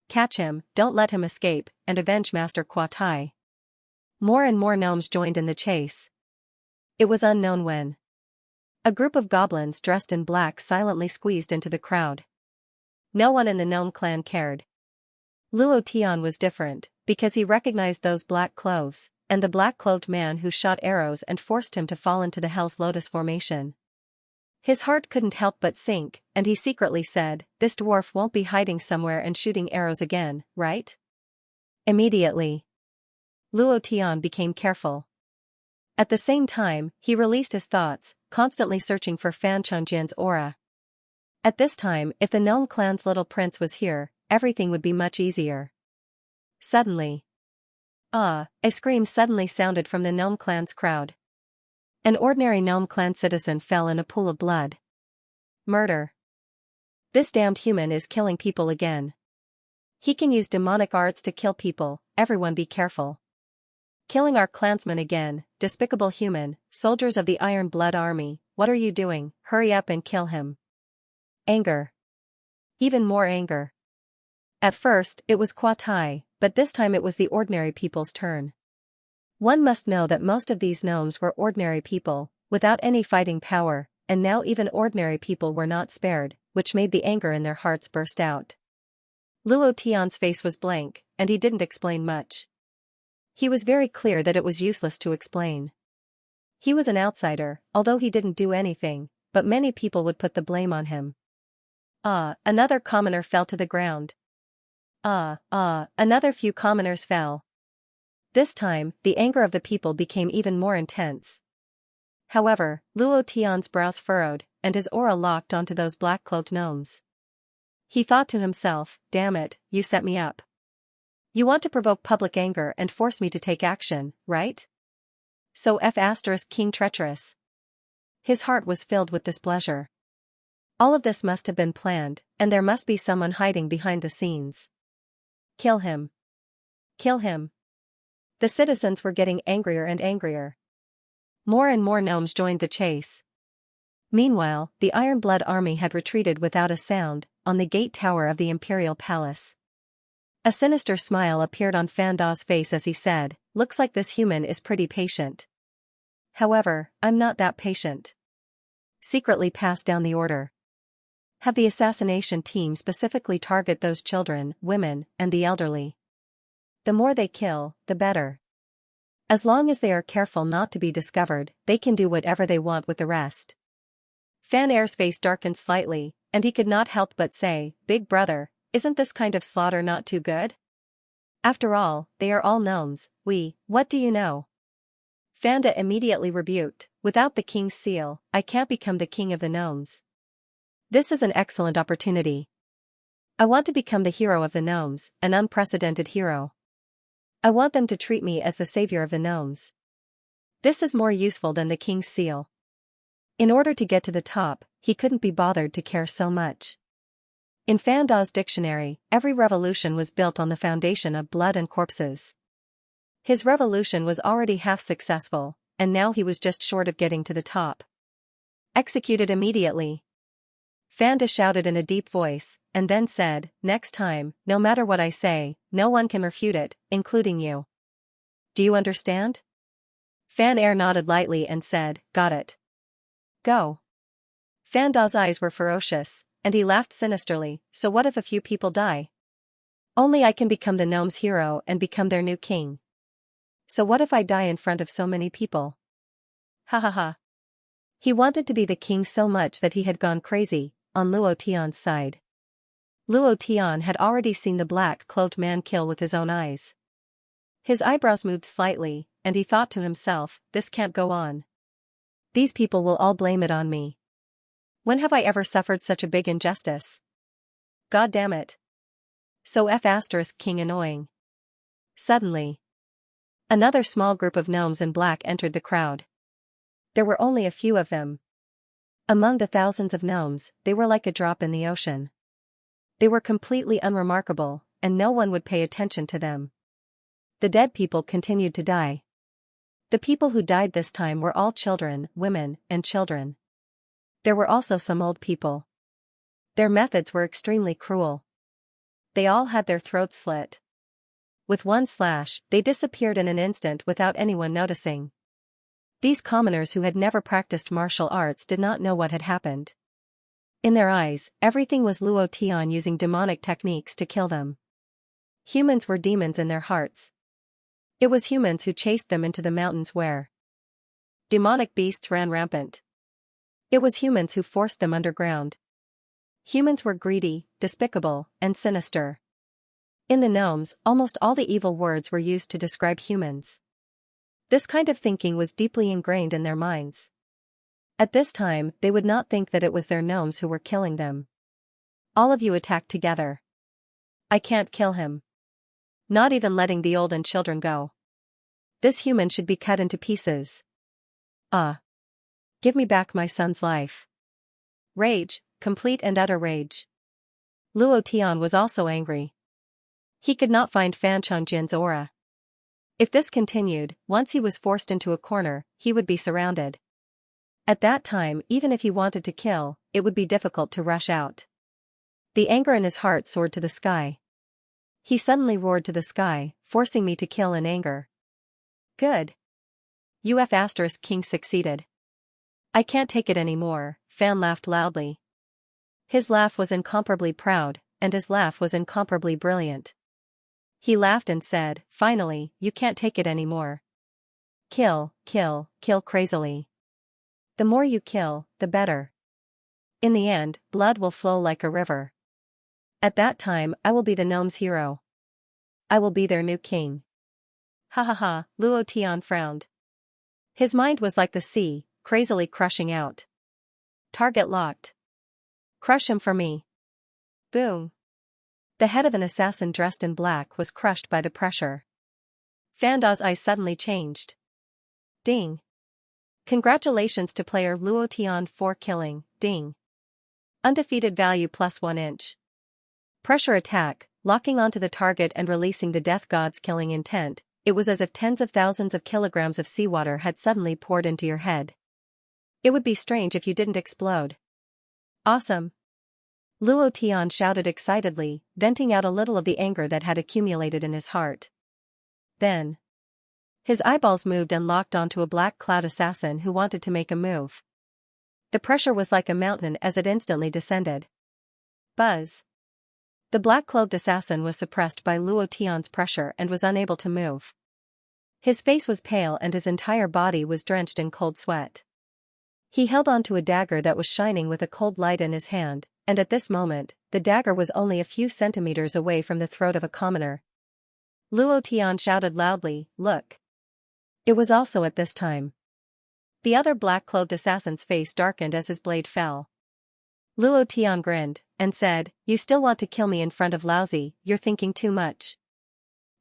Catch him, don't let him escape, and avenge Master Kwa Tai. More and more gnomes joined in the chase. It was unknown when. A group of goblins dressed in black silently squeezed into the crowd. No one in the gnome clan cared. Luo Tian was different, because he recognized those black clothes, and the black-clothed man who shot arrows and forced him to fall into the Hell's Lotus formation. His heart couldn't help but sink, and he secretly said, this dwarf won't be hiding somewhere and shooting arrows again, right? Immediately. Luo Tian became careful. At the same time, he released his thoughts, constantly searching for Fan Chengjian's aura. At this time, if the gnome clan's little prince was here, everything would be much easier. Suddenly. A scream suddenly sounded from the gnome clan's crowd. An ordinary gnome clan citizen fell in a pool of blood. Murder. This damned human is killing people again. He can use demonic arts to kill people, everyone be careful. Killing our clansmen again, despicable human, soldiers of the Iron Blood Army, what are you doing? Hurry up and kill him. Anger. Even more anger. At first, it was Kwa Tai, but this time it was the ordinary people's turn. One must know that most of these gnomes were ordinary people, without any fighting power, and now even ordinary people were not spared, which made the anger in their hearts burst out. Luo Tian's face was blank, and he didn't explain much. He was very clear that it was useless to explain. He was an outsider, although he didn't do anything, but many people would put the blame on him. Another commoner fell to the ground. Another few commoners fell. This time, the anger of the people became even more intense. However, Luo Tian's brows furrowed, and his aura locked onto those black-cloaked gnomes. He thought to himself, damn it, you set me up. You want to provoke public anger and force me to take action, right? So King treacherous. His heart was filled with displeasure. All of this must have been planned, and there must be someone hiding behind the scenes. Kill him. Kill him. The citizens were getting angrier and angrier. More and more gnomes joined the chase. Meanwhile, the Iron Blood Army had retreated without a sound, on the gate tower of the Imperial Palace. A sinister smile appeared on Fanda's face as he said, looks like this human is pretty patient. However, I'm not that patient. Secretly pass down the order. Have the assassination team specifically target those children, women, and the elderly. The more they kill, the better. As long as they are careful not to be discovered, they can do whatever they want with the rest. Fan Air's face darkened slightly, and he could not help but say, Big brother, isn't this kind of slaughter not too good? After all, they are all gnomes, what do you know? Fanda immediately rebuked, without the king's seal, I can't become the king of the gnomes. This is an excellent opportunity. I want to become the hero of the gnomes, an unprecedented hero. I want them to treat me as the savior of the gnomes. This is more useful than the king's seal. In order to get to the top, he couldn't be bothered to care so much. In Fanda's dictionary, every revolution was built on the foundation of blood and corpses. His revolution was already half successful, and now he was just short of getting to the top. Executed immediately. Fanda shouted in a deep voice, and then said, next time, no matter what I say, no one can refute it, including you. Do you understand? Fan Air nodded lightly and said, got it. Go. Fanda's eyes were ferocious, and he laughed sinisterly, so what if a few people die? Only I can become the gnome's hero and become their new king. So what if I die in front of so many people? Ha ha ha. He wanted to be the king so much that he had gone crazy, on Luo Tian's side. Luo Tian had already seen the black-cloaked man kill with his own eyes. His eyebrows moved slightly, and he thought to himself, this can't go on. These people will all blame it on me. When have I ever suffered such a big injustice? God damn it. So King annoying. Suddenly, another small group of gnomes in black entered the crowd. There were only a few of them. Among the thousands of gnomes, they were like a drop in the ocean. They were completely unremarkable, and no one would pay attention to them. The dead people continued to die. The people who died this time were all children, women, and children. There were also some old people. Their methods were extremely cruel. They all had their throats slit. With one slash, they disappeared in an instant without anyone noticing. These commoners who had never practiced martial arts did not know what had happened. In their eyes, everything was Luo Tian using demonic techniques to kill them. Humans were demons in their hearts. It was humans who chased them into the mountains where demonic beasts ran rampant. It was humans who forced them underground. Humans were greedy, despicable, and sinister. In the gnomes, almost all the evil words were used to describe humans. This kind of thinking was deeply ingrained in their minds. At this time, they would not think that it was their gnomes who were killing them. All of you attacked together. I can't kill him. Not even letting the old and children go. This human should be cut into pieces. Give me back my son's life. Rage, complete and utter rage. Luo Tian was also angry. He could not find Fan Chongjin's aura. If this continued, once he was forced into a corner, he would be surrounded. At that time, even if he wanted to kill, it would be difficult to rush out. The anger in his heart soared to the sky. He suddenly roared to the sky, forcing me to kill in anger. Good. King succeeded. I can't take it anymore, Fan laughed loudly. His laugh was incomparably proud, and his laugh was incomparably brilliant. He laughed and said, finally, you can't take it anymore. Kill, kill, kill crazily. The more you kill, the better. In the end, blood will flow like a river. At that time, I will be the gnome's hero. I will be their new king. Ha ha ha, Luo Tian frowned. His mind was like the sea, crazily crushing out. Target locked. Crush him for me. Boom. The head of an assassin dressed in black was crushed by the pressure. Fanda's eyes suddenly changed. Ding. Congratulations to player Luo Tian for killing, ding. Undefeated value +1 inch. Pressure attack, locking onto the target and releasing the death god's killing intent. It was as if tens of thousands of kilograms of seawater had suddenly poured into your head. It would be strange if you didn't explode. Awesome. Luo Tian shouted excitedly, venting out a little of the anger that had accumulated in his heart. Then, his eyeballs moved and locked onto a black cloud assassin who wanted to make a move. The pressure was like a mountain as it instantly descended. Buzz. The black-clothed assassin was suppressed by Luo Tian's pressure and was unable to move. His face was pale and his entire body was drenched in cold sweat. He held onto a dagger that was shining with a cold light in his hand, and at this moment, the dagger was only a few centimeters away from the throat of a commoner. Luo Tian shouted loudly, look. It was also at this time. The other black-clothed assassin's face darkened as his blade fell. Luo Tian grinned, and said, you still want to kill me in front of Laozi, you're thinking too much.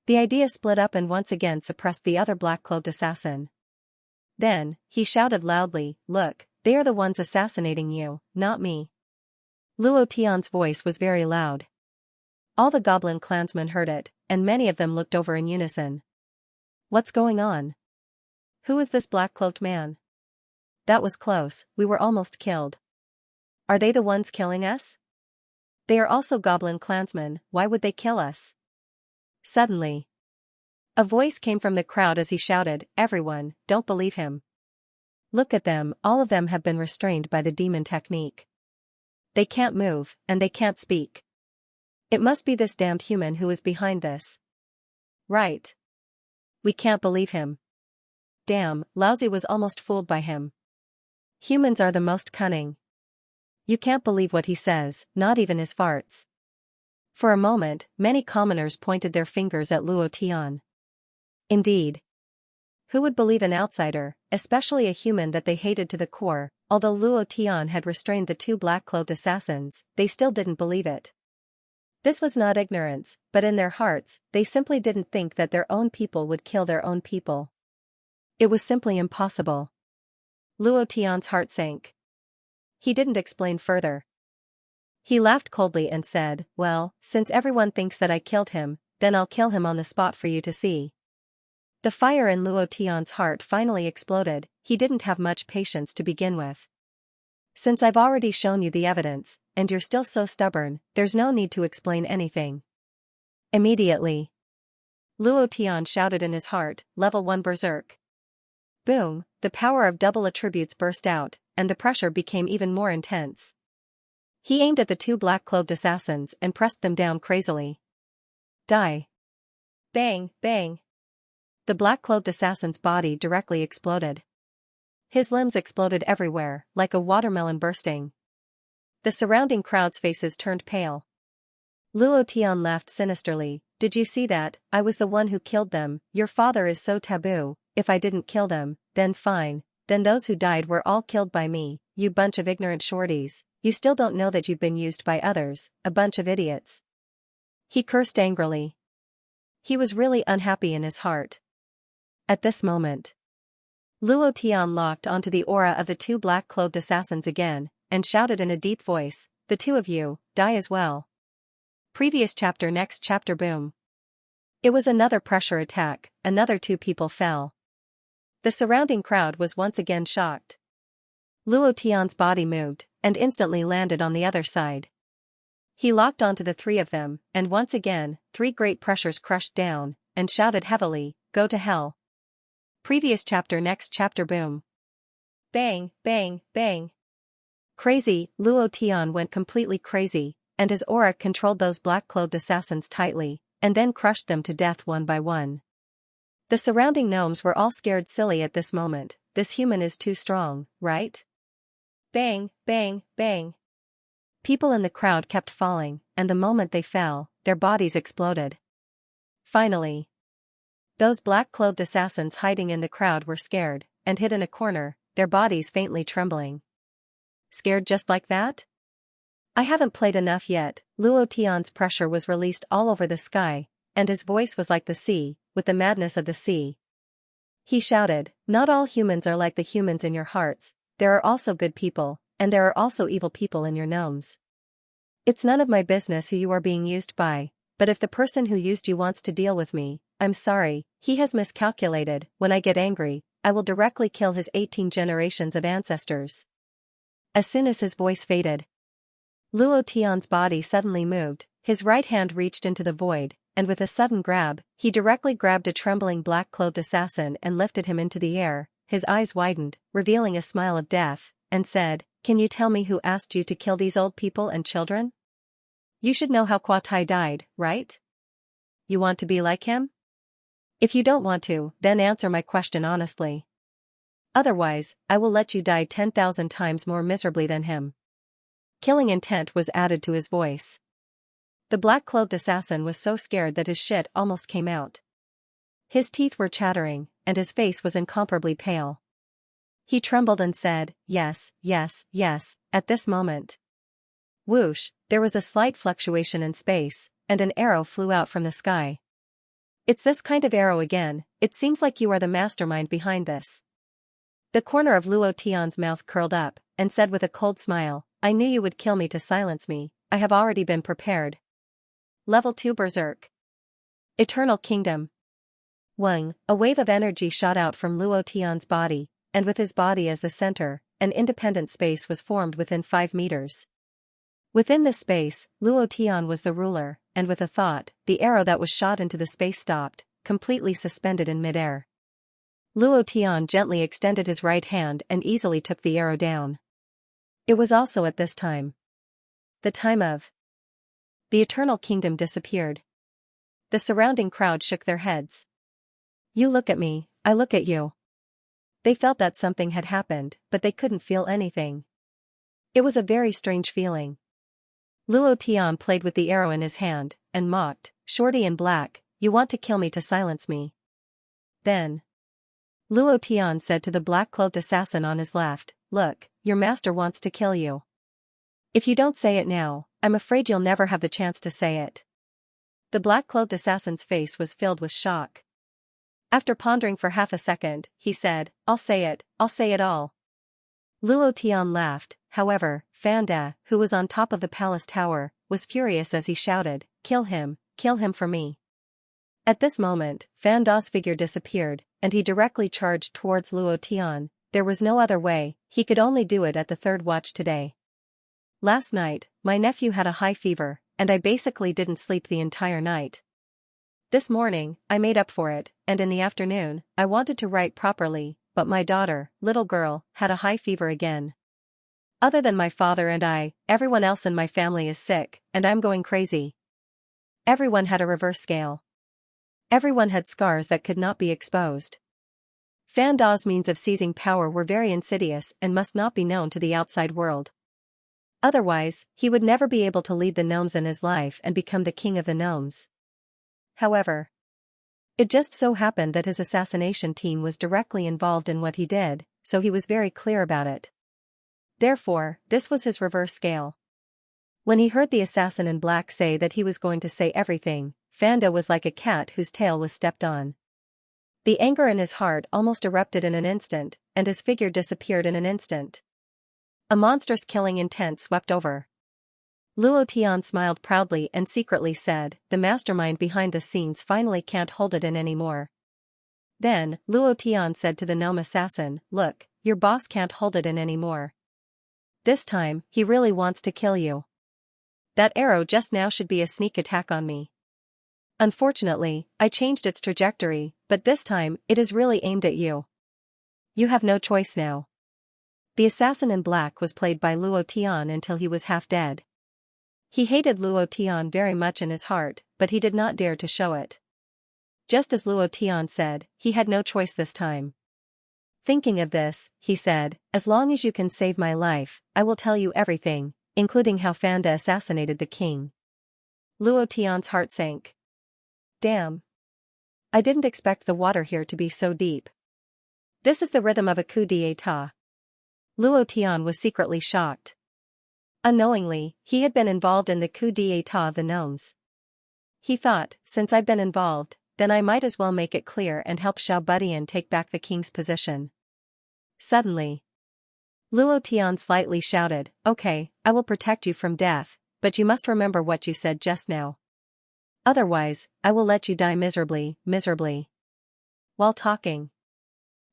The idea split up and once again suppressed the other black-cloaked assassin. Then, he shouted loudly, "Look, they are the ones assassinating you, not me." Luo Tian's voice was very loud. All the goblin clansmen heard it, and many of them looked over in unison. What's going on? Who is this black-cloaked man? That was close, we were almost killed. Are they the ones killing us? They are also goblin clansmen, why would they kill us? Suddenly, a voice came from the crowd as he shouted, "Everyone, don't believe him. Look at them, all of them have been restrained by the demon technique. They can't move, and they can't speak. It must be this damned human who is behind this. Right. We can't believe him. Damn, Lousy was almost fooled by him. Humans are the most cunning. You can't believe what he says, not even his farts." For a moment, many commoners pointed their fingers at Luo Tian. Indeed. Who would believe an outsider, especially a human that they hated to the core? Although Luo Tian had restrained the two black-cloaked assassins, they still didn't believe it. This was not ignorance, but in their hearts, they simply didn't think that their own people would kill their own people. It was simply impossible. Luo Tian's heart sank. He didn't explain further. He laughed coldly and said, "Well, since everyone thinks that I killed him, then I'll kill him on the spot for you to see." The fire in Luo Tian's heart finally exploded. He didn't have much patience to begin with. Since I've already shown you the evidence, and you're still so stubborn, there's no need to explain anything. Immediately, Luo Tian shouted in his heart, "Level 1 Berserk." Boom, the power of double attributes burst out, and the pressure became even more intense. He aimed at the two black-cloaked assassins and pressed them down crazily. Die. Bang, bang. The black-cloaked assassin's body directly exploded. His limbs exploded everywhere, like a watermelon bursting. The surrounding crowd's faces turned pale. Luo Tian laughed sinisterly, "Did you see that? I was the one who killed them. Your father is so taboo. If I didn't kill them, then fine, then those who died were all killed by me, you bunch of ignorant shorties. You still don't know that you've been used by others, a bunch of idiots." He cursed angrily. He was really unhappy in his heart. At this moment, Luo Tian locked onto the aura of the two black-cloaked assassins again, and shouted in a deep voice, "The two of you, die as well." Previous chapter. Next chapter. Boom. It was another pressure attack, another two people fell. The surrounding crowd was once again shocked. Luo Tian's body moved, and instantly landed on the other side. He locked onto the three of them, and once again, three great pressures crushed down, and shouted heavily, "Go to hell." Previous chapter. Next chapter. Boom. Bang, bang, bang. Crazy, Luo Tian went completely crazy, and his aura controlled those black-cloaked assassins tightly, and then crushed them to death one by one. The surrounding gnomes were all scared silly at this moment. This human is too strong, right? Bang, bang, bang. People in the crowd kept falling, and the moment they fell, their bodies exploded. Finally, those black-cloaked assassins hiding in the crowd were scared, and hid in a corner, their bodies faintly trembling. Scared just like that? I haven't played enough yet. Luo Tian's pressure was released all over the sky, and his voice was like the sea, with the madness of the sea. He shouted, "Not all humans are like the humans in your hearts, there are also good people, and there are also evil people in your gnomes. It's none of my business who you are being used by, but if the person who used you wants to deal with me, I'm sorry, he has miscalculated. When I get angry, I will directly kill his 18 generations of ancestors." As soon as his voice faded, Luo Tian's body suddenly moved, his right hand reached into the void, and with a sudden grab, he directly grabbed a trembling black-cloaked assassin and lifted him into the air. His eyes widened, revealing a smile of death, and said, "Can you tell me who asked you to kill these old people and children? You should know how Kwa Tai died, right? You want to be like him? If you don't want to, then answer my question honestly. Otherwise, I will let you die 10,000 times more miserably than him." Killing intent was added to his voice. The black-cloaked assassin was so scared that his shit almost came out. His teeth were chattering, and his face was incomparably pale. He trembled and said, "Yes, yes, yes," at this moment. Whoosh, there was a slight fluctuation in space, and an arrow flew out from the sky. It's this kind of arrow again, it seems like you are the mastermind behind this. The corner of Luo Tian's mouth curled up, and said with a cold smile, I knew you would kill me to silence me, I have already been prepared. Level 2 Berserk. Eternal Kingdom. Wang, a wave of energy shot out from Luo Tian's body, and with his body as the center, an independent space was formed within 5 meters. Within this space, Luo Tian was the ruler, and with a thought, the arrow that was shot into the space stopped, completely suspended in midair. Luo Tian gently extended his right hand and easily took the arrow down. It was also at this time. The time of the Eternal Kingdom disappeared. The surrounding crowd shook their heads. You look at me, I look at you. They felt that something had happened, but they couldn't feel anything. It was a very strange feeling. Luo Tian played with the arrow in his hand, and mocked, Shorty in black, you want to kill me to silence me. Then Luo Tian said to the black-cloaked assassin on his left, look, your master wants to kill you. If you don't say it now, I'm afraid you'll never have the chance to say it. The black-cloaked assassin's face was filled with shock. After pondering for half a second, he said, I'll say it all. Luo Tian laughed, however, Fan Da, who was on top of the palace tower, was furious as he shouted, kill him for me. At this moment, Fan Da's figure disappeared, and he directly charged towards Luo Tian. There was no other way, he could only do it at the third watch today. Last night, my nephew had a high fever, and I basically didn't sleep the entire night. This morning, I made up for it, and in the afternoon, I wanted to write properly, but my daughter, little girl, had a high fever again. Other than my father and I, everyone else in my family is sick, and I'm going crazy. Everyone had a reverse scale. Everyone had scars that could not be exposed. Fan Da's means of seizing power were very insidious and must not be known to the outside world. Otherwise, he would never be able to lead the gnomes in his life and become the king of the gnomes. However, it just so happened that his assassination team was directly involved in what he did, so he was very clear about it. Therefore, this was his reverse scale. When he heard the assassin in black say that he was going to say everything, Fan Da was like a cat whose tail was stepped on. The anger in his heart almost erupted in an instant, and his figure disappeared in an instant. A monstrous killing intent swept over. Luo Tian smiled proudly and secretly said, the mastermind behind the scenes finally can't hold it in anymore. Then, Luo Tian said to the gnome assassin, look, your boss can't hold it in anymore. This time, he really wants to kill you. That arrow just now should be a sneak attack on me. Unfortunately, I changed its trajectory, but this time, it is really aimed at you. You have no choice now. The assassin in black was played by Luo Tian until he was half dead. He hated Luo Tian very much in his heart, but he did not dare to show it. Just as Luo Tian said, he had no choice this time. Thinking of this, he said, as long as you can save my life, I will tell you everything, including how Fan Da assassinated the king. Luo Tian's heart sank. Damn. I didn't expect the water here to be so deep. This is the rhythm of a coup d'état. Luo Tian was secretly shocked. Unknowingly, he had been involved in the coup d'état of the gnomes. He thought, since I've been involved, then I might as well make it clear and help Xiao Budian take back the king's position. Suddenly, Luo Tian slightly shouted, okay, I will protect you from death, but you must remember what you said just now. Otherwise, I will let you die miserably. While talking,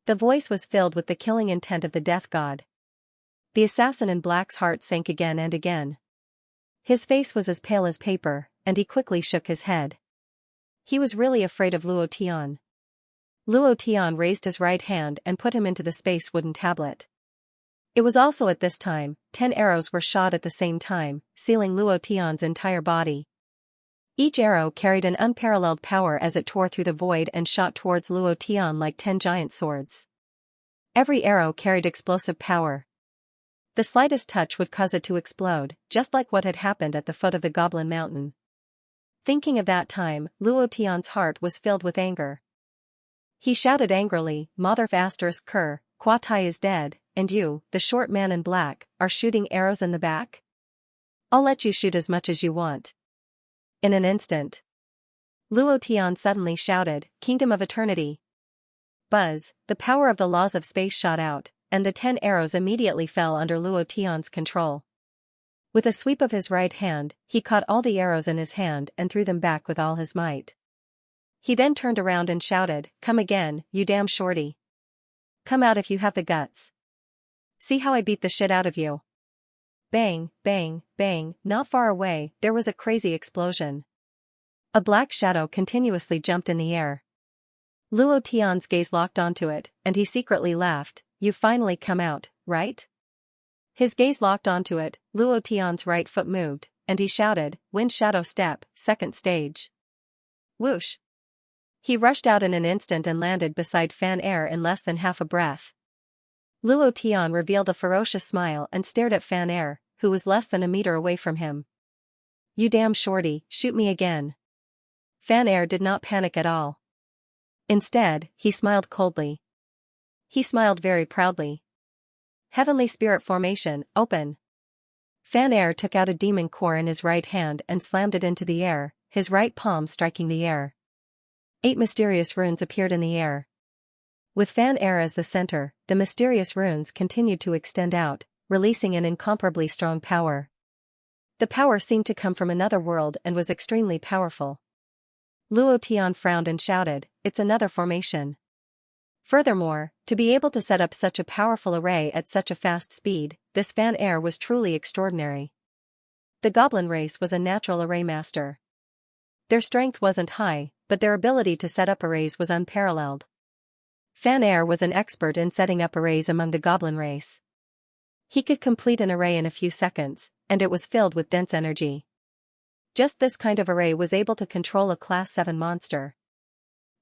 the voice was filled with the killing intent of the death god. The assassin in black's heart sank again and again. His face was as pale as paper, and he quickly shook his head. He was really afraid of Luo Tian. Luo Tian raised his right hand and put him into the space wooden tablet. It was also at this time, 10 arrows were shot at the same time, sealing Luo Tian's entire body. Each arrow carried an unparalleled power as it tore through the void and shot towards Luo Tian like 10 giant swords. Every arrow carried explosive power. The slightest touch would cause it to explode, just like what had happened at the foot of the Goblin Mountain. Thinking of that time, Luo Tian's heart was filled with anger. He shouted angrily, Mother Ker, Kwa Tai is dead, and you, the short man in black, are shooting arrows in the back? I'll let you shoot as much as you want. In an instant, Luo Tian suddenly shouted, Kingdom of Eternity. Buzz, the power of the laws of space shot out, and the 10 arrows immediately fell under Luo Tian's control. With a sweep of his right hand, he caught all the arrows in his hand and threw them back with all his might. He then turned around and shouted, Come again, you damn shorty. Come out if you have the guts. See how I beat the shit out of you. Bang, bang, bang, not far away, there was a crazy explosion. A black shadow continuously jumped in the air. Luo Tian's gaze locked onto it, and he secretly laughed, You've finally come out, right? His gaze locked onto it, Luo Tian's right foot moved, and he shouted, Wind Shadow Step, second stage. Whoosh. He rushed out in an instant and landed beside Fan Air in less than half a breath. Luo Tian revealed a ferocious smile and stared at Fan Air, who was less than a meter away from him. You damn shorty, shoot me again. Fan Air did not panic at all. Instead, he smiled coldly. He smiled very proudly. Heavenly Spirit Formation, open. Fan Air took out a demon core in his right hand and slammed it into the air, his right palm striking the air. 8 mysterious runes appeared in the air. With Fan Air as the center, the mysterious runes continued to extend out, releasing an incomparably strong power. The power seemed to come from another world and was extremely powerful. Luo Tian frowned and shouted, It's another formation. Furthermore, to be able to set up such a powerful array at such a fast speed, this Fan Air was truly extraordinary. The goblin race was a natural array master. Their strength wasn't high, but their ability to set up arrays was unparalleled. Fan Air was an expert in setting up arrays among the goblin race. He could complete an array in a few seconds, and it was filled with dense energy. Just this kind of array was able to control a Class 7 monster.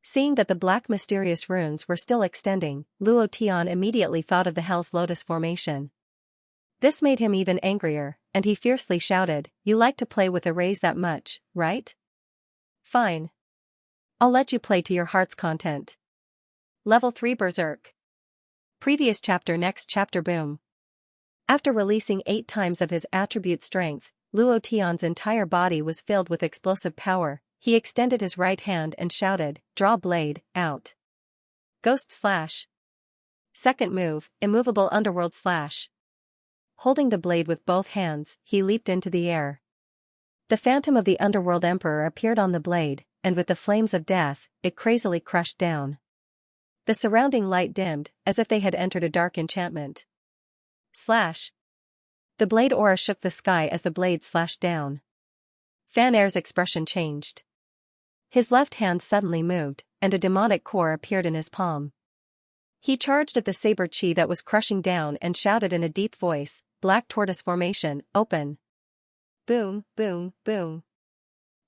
Seeing that the black mysterious runes were still extending, Luo Tian immediately thought of the Hell's Lotus formation. This made him even angrier, and he fiercely shouted, You like to play with arrays that much, right? Fine. I'll let you play to your heart's content. Level 3 Berserk. Previous chapter. Next chapter. Boom. After releasing 8 times of his attribute strength, Luo Tian's entire body was filled with explosive power. He extended his right hand and shouted, Draw blade, out. Ghost slash. Second move, immovable underworld slash. Holding the blade with both hands, he leaped into the air. The phantom of the underworld emperor appeared on the blade, and with the flames of death, it crazily crushed down. The surrounding light dimmed, as if they had entered a dark enchantment. Slash. The blade aura shook the sky as the blade slashed down. Fan Air's expression changed. His left hand suddenly moved, and a demonic core appeared in his palm. He charged at the saber chi that was crushing down and shouted in a deep voice, Black Tortoise Formation, open. Boom, boom, boom.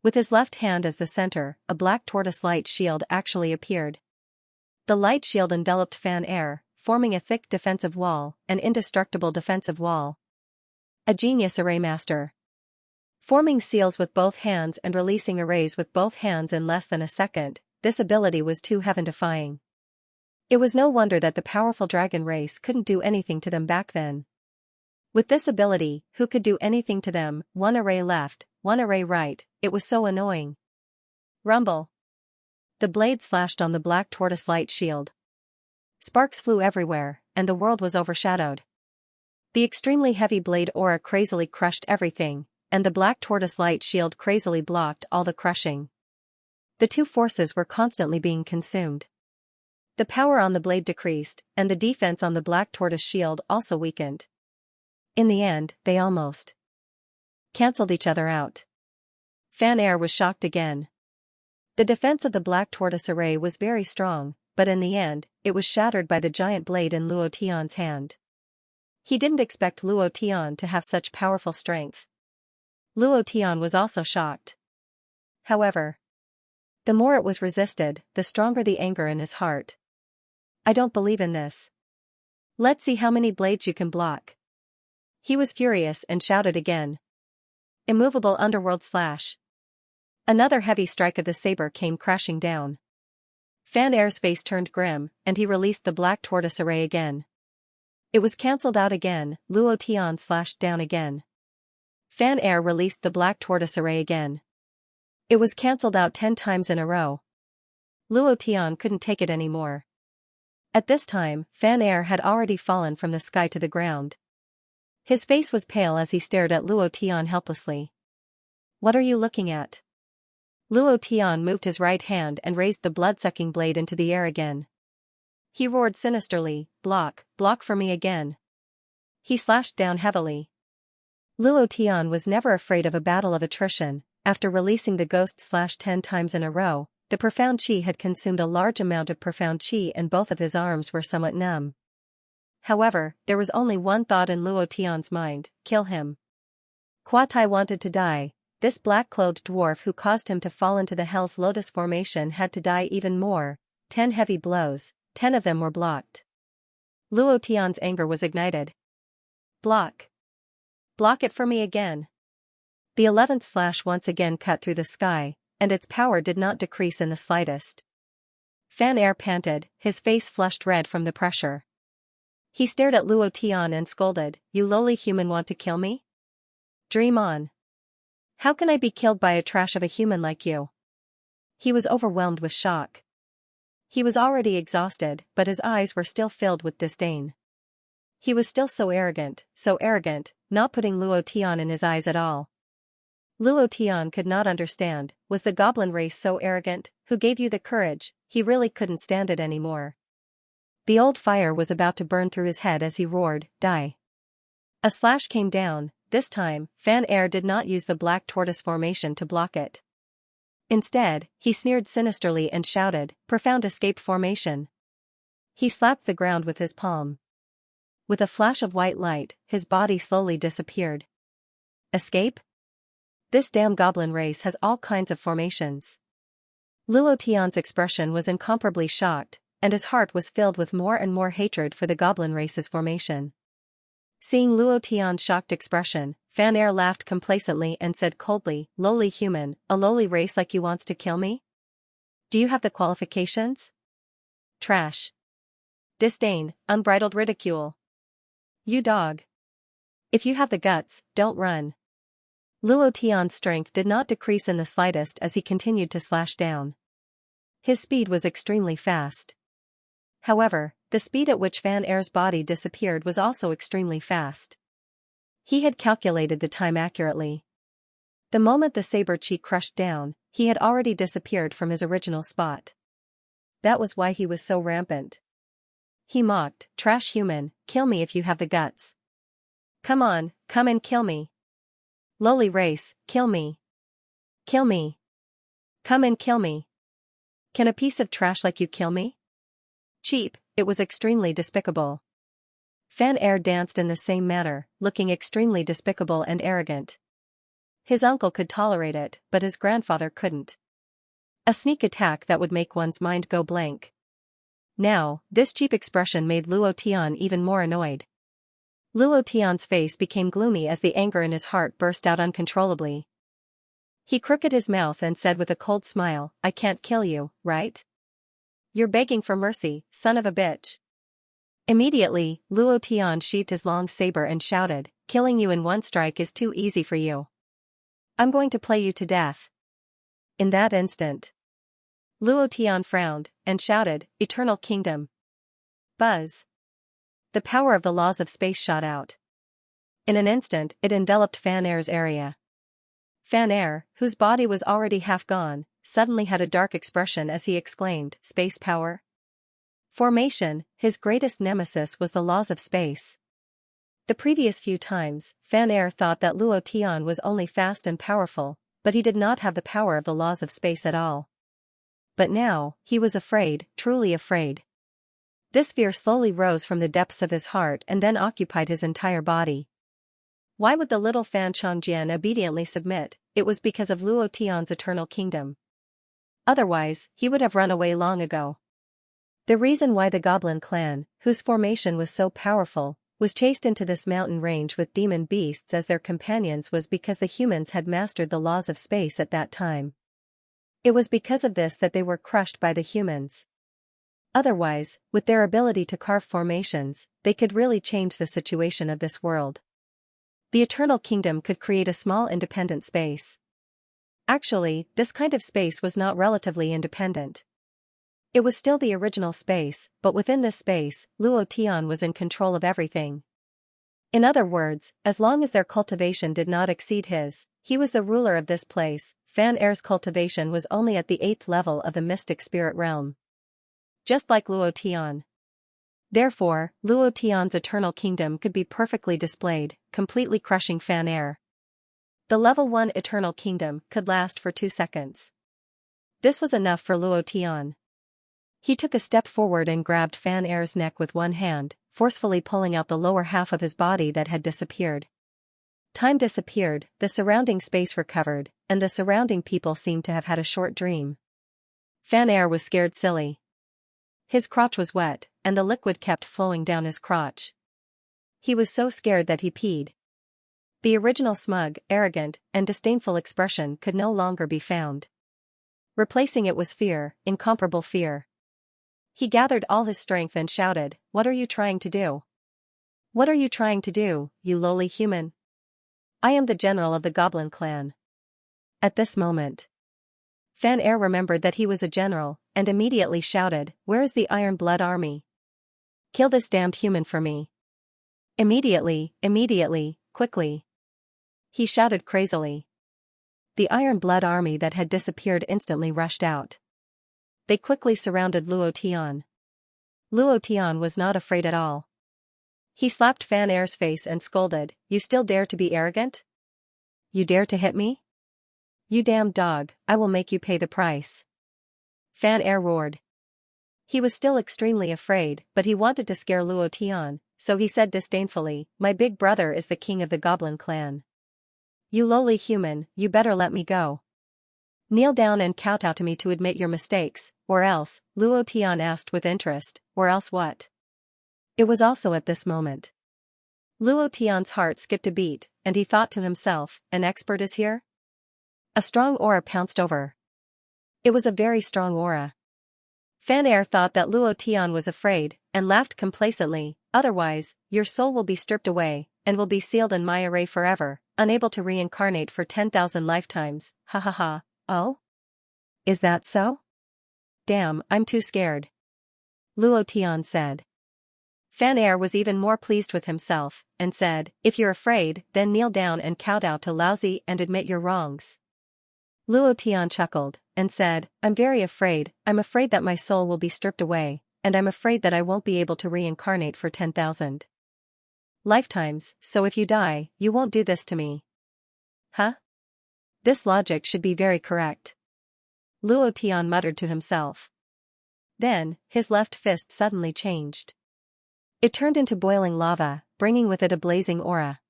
With his left hand as the center, a black tortoise light shield actually appeared. The light shield enveloped Fan Air, forming a thick defensive wall, an indestructible defensive wall. A genius array master. Forming seals with both hands and releasing arrays with both hands in less than a second, this ability was too heaven-defying. It was no wonder that the powerful dragon race couldn't do anything to them back then. With this ability, who could do anything to them? One array left, one array right, it was so annoying. Rumble. The blade slashed on the black tortoise light shield. Sparks flew everywhere, and the world was overshadowed. The extremely heavy blade aura crazily crushed everything, and the black tortoise light shield crazily blocked all the crushing. The two forces were constantly being consumed. The power on the blade decreased, and the defense on the black tortoise shield also weakened. In the end, they almost cancelled each other out. Fan Air was shocked again. The defense of the black tortoise array was very strong, but in the end, it was shattered by the giant blade in Luo Tian's hand. He didn't expect Luo Tian to have such powerful strength. Luo Tian was also shocked. However, the more it was resisted, the stronger the anger in his heart. I don't believe in this. Let's see how many blades you can block. He was furious and shouted again. Immovable underworld slash. Another heavy strike of the saber came crashing down. Fan Air's face turned grim, and he released the black tortoise array again. It was cancelled out again. Luo Tian slashed down again. Fan Air released the black tortoise array again. It was cancelled out 10 times in a row. Luo Tian couldn't take it anymore. At this time, Fan Air had already fallen from the sky to the ground. His face was pale as he stared at Luo Tian helplessly. "What are you looking at?" Luo Tian moved his right hand and raised the blood-sucking blade into the air again. He roared sinisterly, block for me again." He slashed down heavily. Luo Tian was never afraid of a battle of attrition. After releasing the ghost slash 10 times in a row, the profound chi had consumed a large amount of profound chi and both of his arms were somewhat numb. However, there was only one thought in Luo Tian's mind: kill him. Kuai Tai wanted to die. This black-clothed dwarf who caused him to fall into the Hell's Lotus formation had to die even more. 10 heavy blows, 10 of them were blocked. Luo Tian's anger was ignited. Block. Block it for me again. The 11th slash once again cut through the sky, and its power did not decrease in the slightest. Fan Air panted, his face flushed red from the pressure. He stared at Luo Tian and scolded, "You lowly human want to kill me? Dream on. How can I be killed by a trash of a human like you?" He was overwhelmed with shock. He was already exhausted, but his eyes were still filled with disdain. He was still so arrogant, not putting Luo Tian in his eyes at all. Luo Tian could not understand, was the goblin race so arrogant? Who gave you the courage? He really couldn't stand it anymore. The old fire was about to burn through his head as he roared, "Die." A slash came down. This time, Fan Air did not use the black tortoise formation to block it. Instead, he sneered sinisterly and shouted, "Profound escape formation." He slapped the ground with his palm. With a flash of white light, his body slowly disappeared. Escape? This damn goblin race has all kinds of formations. Luo Tian's expression was incomparably shocked, and his heart was filled with more and more hatred for the goblin race's formation. Seeing Luo Tian's shocked expression, Fan Air laughed complacently and said coldly, "Lowly human, a lowly race like you wants to kill me? Do you have the qualifications? Trash. Disdain, unbridled ridicule. You dog. If you have the guts, don't run." Luo Tian's strength did not decrease in the slightest as he continued to slash down. His speed was extremely fast. However, the speed at which Fan Air's body disappeared was also extremely fast. He had calculated the time accurately. The moment the saber chi crushed down, he had already disappeared from his original spot. That was why he was so rampant. He mocked, "Trash human, kill me if you have the guts. Come on, come and kill me. Lowly race, kill me. Kill me. Come and kill me. Can a piece of trash like you kill me?" Cheap, it was extremely despicable. Fan Air danced in the same manner, looking extremely despicable and arrogant. His uncle could tolerate it, but his grandfather couldn't. A sneak attack that would make one's mind go blank. Now, this cheap expression made Luo Tian even more annoyed. Luo Tian's face became gloomy as the anger in his heart burst out uncontrollably. He crooked his mouth and said with a cold smile, "I can't kill you, right? You're begging for mercy, son of a bitch." Immediately, Luo Tian sheathed his long saber and shouted, "Killing you in one strike is too easy for you. I'm going to play you to death." In that instant, Luo Tian frowned, and shouted, "Eternal Kingdom." Buzz. The power of the laws of space shot out. In an instant, it enveloped Fan Air's area. Fan Air, whose body was already half gone, suddenly had a dark expression as he exclaimed, "Space power?" Formation, his greatest nemesis was the laws of space. The previous few times, Fan Air thought that Luo Tian was only fast and powerful, but he did not have the power of the laws of space at all. But now, he was afraid, truly afraid. This fear slowly rose from the depths of his heart and then occupied his entire body. Why would the little Fan Changjian obediently submit? It was because of Luo Tian's eternal kingdom. Otherwise, he would have run away long ago. The reason why the Goblin clan, whose formation was so powerful, was chased into this mountain range with demon beasts as their companions was because the humans had mastered the laws of space at that time. It was because of this that they were crushed by the humans. Otherwise, with their ability to carve formations, they could really change the situation of this world. The Eternal Kingdom could create a small independent space. Actually, this kind of space was not relatively independent. It was still the original space, but within this space, Luo Tian was in control of everything. In other words, as long as their cultivation did not exceed his, he was the ruler of this place. Fan Er's cultivation was only at the 8th level of the mystic spirit realm. Just like Luo Tian. Therefore, Luo Tian's eternal kingdom could be perfectly displayed, completely crushing Fan Er. The level 1 eternal kingdom could last for 2 seconds. This was enough for Luo Tian. He took a step forward and grabbed Fan Er's neck with one hand, forcefully pulling out the lower half of his body that had disappeared. Time disappeared, the surrounding space recovered, and the surrounding people seemed to have had a short dream. Fan Er was scared silly. His crotch was wet, and the liquid kept flowing down his crotch. He was so scared that he peed. The original smug, arrogant, and disdainful expression could no longer be found. Replacing it was fear, incomparable fear. He gathered all his strength and shouted, "What are you trying to do? What are you trying to do, you lowly human? I am the general of the Goblin clan." At this moment, Fan Er remembered that he was a general, and immediately shouted, "Where is the Iron Blood Army? Kill this damned human for me. Immediately, quickly." He shouted crazily. The Iron Blood Army that had disappeared instantly rushed out. They quickly surrounded Luo Tian. Luo Tian was not afraid at all. He slapped Fan Er's face and scolded, "You still dare to be arrogant? You dare to hit me? You damned dog, I will make you pay the price." Fan Er roared. He was still extremely afraid, but he wanted to scare Luo Tian, so he said disdainfully, "My big brother is the king of the Goblin clan. You lowly human, you better let me go. Kneel down and kowtow to me to admit your mistakes, or else," Luo Tian asked with interest, "or else what?" It was also at this moment. Luo Tian's heart skipped a beat, and he thought to himself, "An expert is here?" A strong aura pounced over. It was a very strong aura. Fan Er thought that Luo Tian was afraid, and laughed complacently, "Otherwise, your soul will be stripped away, and will be sealed in my array forever, unable to reincarnate for 10,000 lifetimes, ha ha ha." "Oh? Is that so? Damn, I'm too scared," Luo Tian said. Fan Er was even more pleased with himself, and said, "If you're afraid, then kneel down and kowtow to Laozi and admit your wrongs." Luo Tian chuckled, and said, "I'm very afraid, I'm afraid that my soul will be stripped away, and I'm afraid that I won't be able to reincarnate for 10,000 lifetimes, so if you die, you won't do this to me." "Huh? This logic should be very correct," Luo Tian muttered to himself. Then, his left fist suddenly changed. It turned into boiling lava, bringing with it a blazing aura.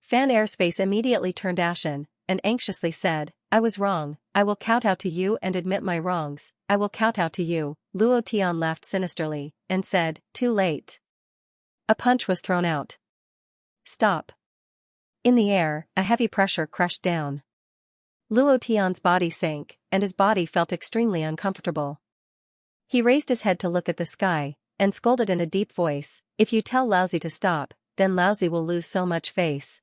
Fan Er's face immediately turned ashen, and anxiously said, "I was wrong, I will kowtow to you and admit my wrongs, I will kowtow to you." Luo Tian laughed sinisterly, and said, "Too late." A punch was thrown out. "Stop." In the air, a heavy pressure crushed down. Luo Tian's body sank, and his body felt extremely uncomfortable. He raised his head to look at the sky, and scolded in a deep voice, "If you tell Laozi to stop, then Laozi will lose so much face."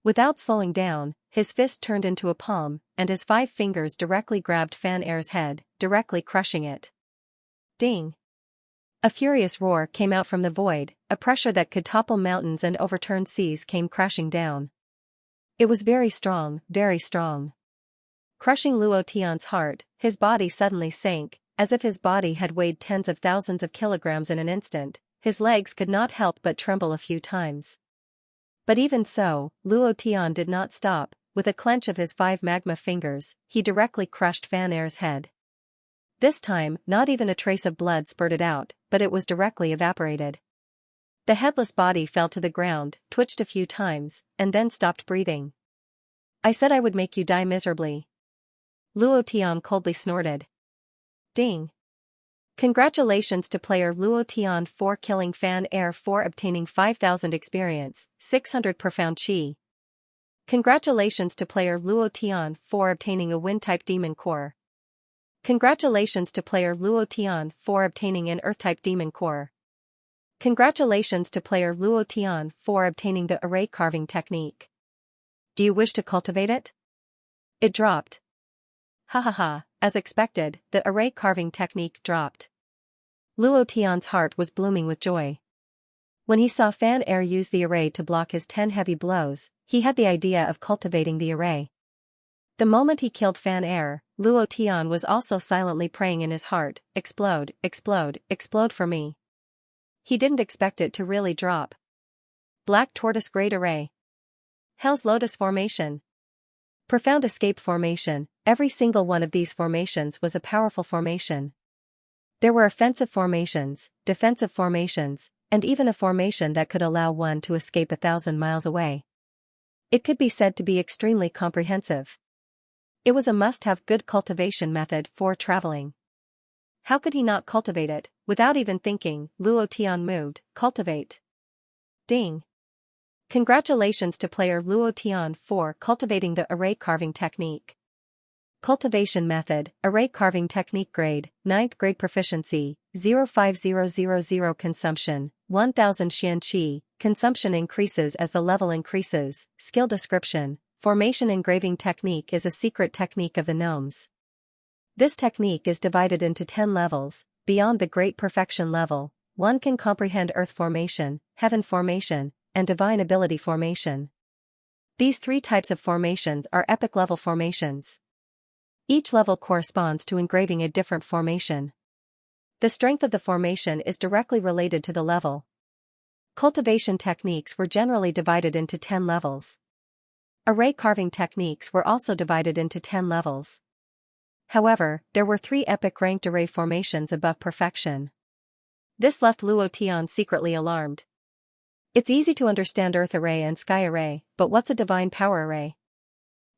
Without slowing down, his fist turned into a palm, and his 5 fingers directly grabbed Fan Er's head, directly crushing it. Ding! A furious roar came out from the void, a pressure that could topple mountains and overturn seas came crashing down. It was very strong, very strong. Crushing Luo Tian's heart, his body suddenly sank, as if his body had weighed tens of thousands of kilograms in an instant. His legs could not help but tremble a few times. But even so, Luo Tian did not stop. With a clench of his 5 magma fingers, he directly crushed Fan Er's head. This time, not even a trace of blood spurted out, but it was directly evaporated. The headless body fell to the ground, twitched a few times, and then stopped breathing. "I said I would make you die miserably," Luo Tian coldly snorted. Ding! Congratulations to player Luo Tian for killing Fan Er for obtaining 5,000 experience, 600 profound chi. Congratulations to player Luo Tian for obtaining a Wind-type Demon Core. Congratulations to player Luo Tian for obtaining an Earth-type Demon Core. Congratulations to player Luo Tian for obtaining the array carving technique. Do you wish to cultivate it? It dropped. Ha ha ha, as expected, the array carving technique dropped. Luo Tian's heart was blooming with joy. When he saw Fan Er use the array to block his 10 heavy blows, he had the idea of cultivating the array. The moment he killed Fan Er, Luo Tian was also silently praying in his heart, explode, explode, explode for me. He didn't expect it to really drop. Black Tortoise Great Array. Hell's Lotus Formation. Profound Escape Formation. Every single one of these formations was a powerful formation. There were offensive formations, defensive formations, and even a formation that could allow one to escape 1,000 miles away. It could be said to be extremely comprehensive. It was a must-have good cultivation method for traveling. How could he not cultivate it? Without even thinking, Luo Tian moved, cultivate. Ding. Congratulations to player Luo Tian for cultivating the array carving technique. Cultivation method, array carving technique grade, 9th grade proficiency, 05000 consumption, 1000 Xianxia, consumption increases as the level increases, skill description, formation engraving technique is a secret technique of the gnomes. This technique is divided into 10 levels. Beyond the great perfection level, one can comprehend earth formation, heaven formation, and divine ability formation. These 3 types of formations are epic level formations. Each level corresponds to engraving a different formation. The strength of the formation is directly related to the level. Cultivation techniques were generally divided into 10 levels. Array carving techniques were also divided into 10 levels. However, there were 3 epic ranked array formations above perfection. This left Luo Tian secretly alarmed. It's easy to understand Earth Array and Sky Array, but what's a Divine Power Array?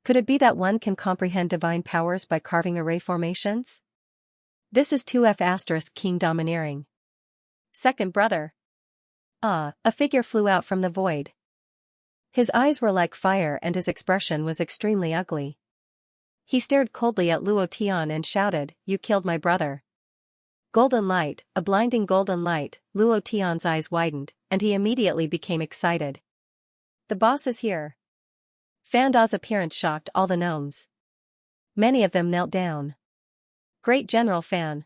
Could it be that one can comprehend divine powers by carving array formations? This is 2F** King Domineering. Second brother. Ah, a figure flew out from the void. His eyes were like fire and his expression was extremely ugly. He stared coldly at Luo Tian and shouted, "You killed my brother." Golden light, a blinding golden light, Luo Tian's eyes widened, and he immediately became excited. The boss is here. Fan Da's appearance shocked all the gnomes. Many of them knelt down. Great General Fan.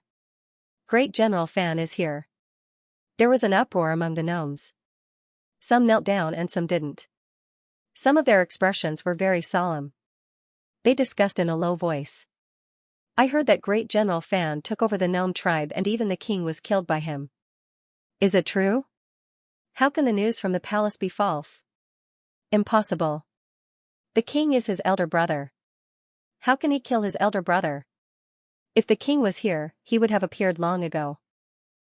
Great General Fan is here. There was an uproar among the gnomes. Some knelt down and some didn't. Some of their expressions were very solemn. They discussed in a low voice. I heard that Great General Fan took over the gnome tribe and even the king was killed by him. Is it true? How can the news from the palace be false? Impossible. The king is his elder brother. How can he kill his elder brother? If the king was here, he would have appeared long ago.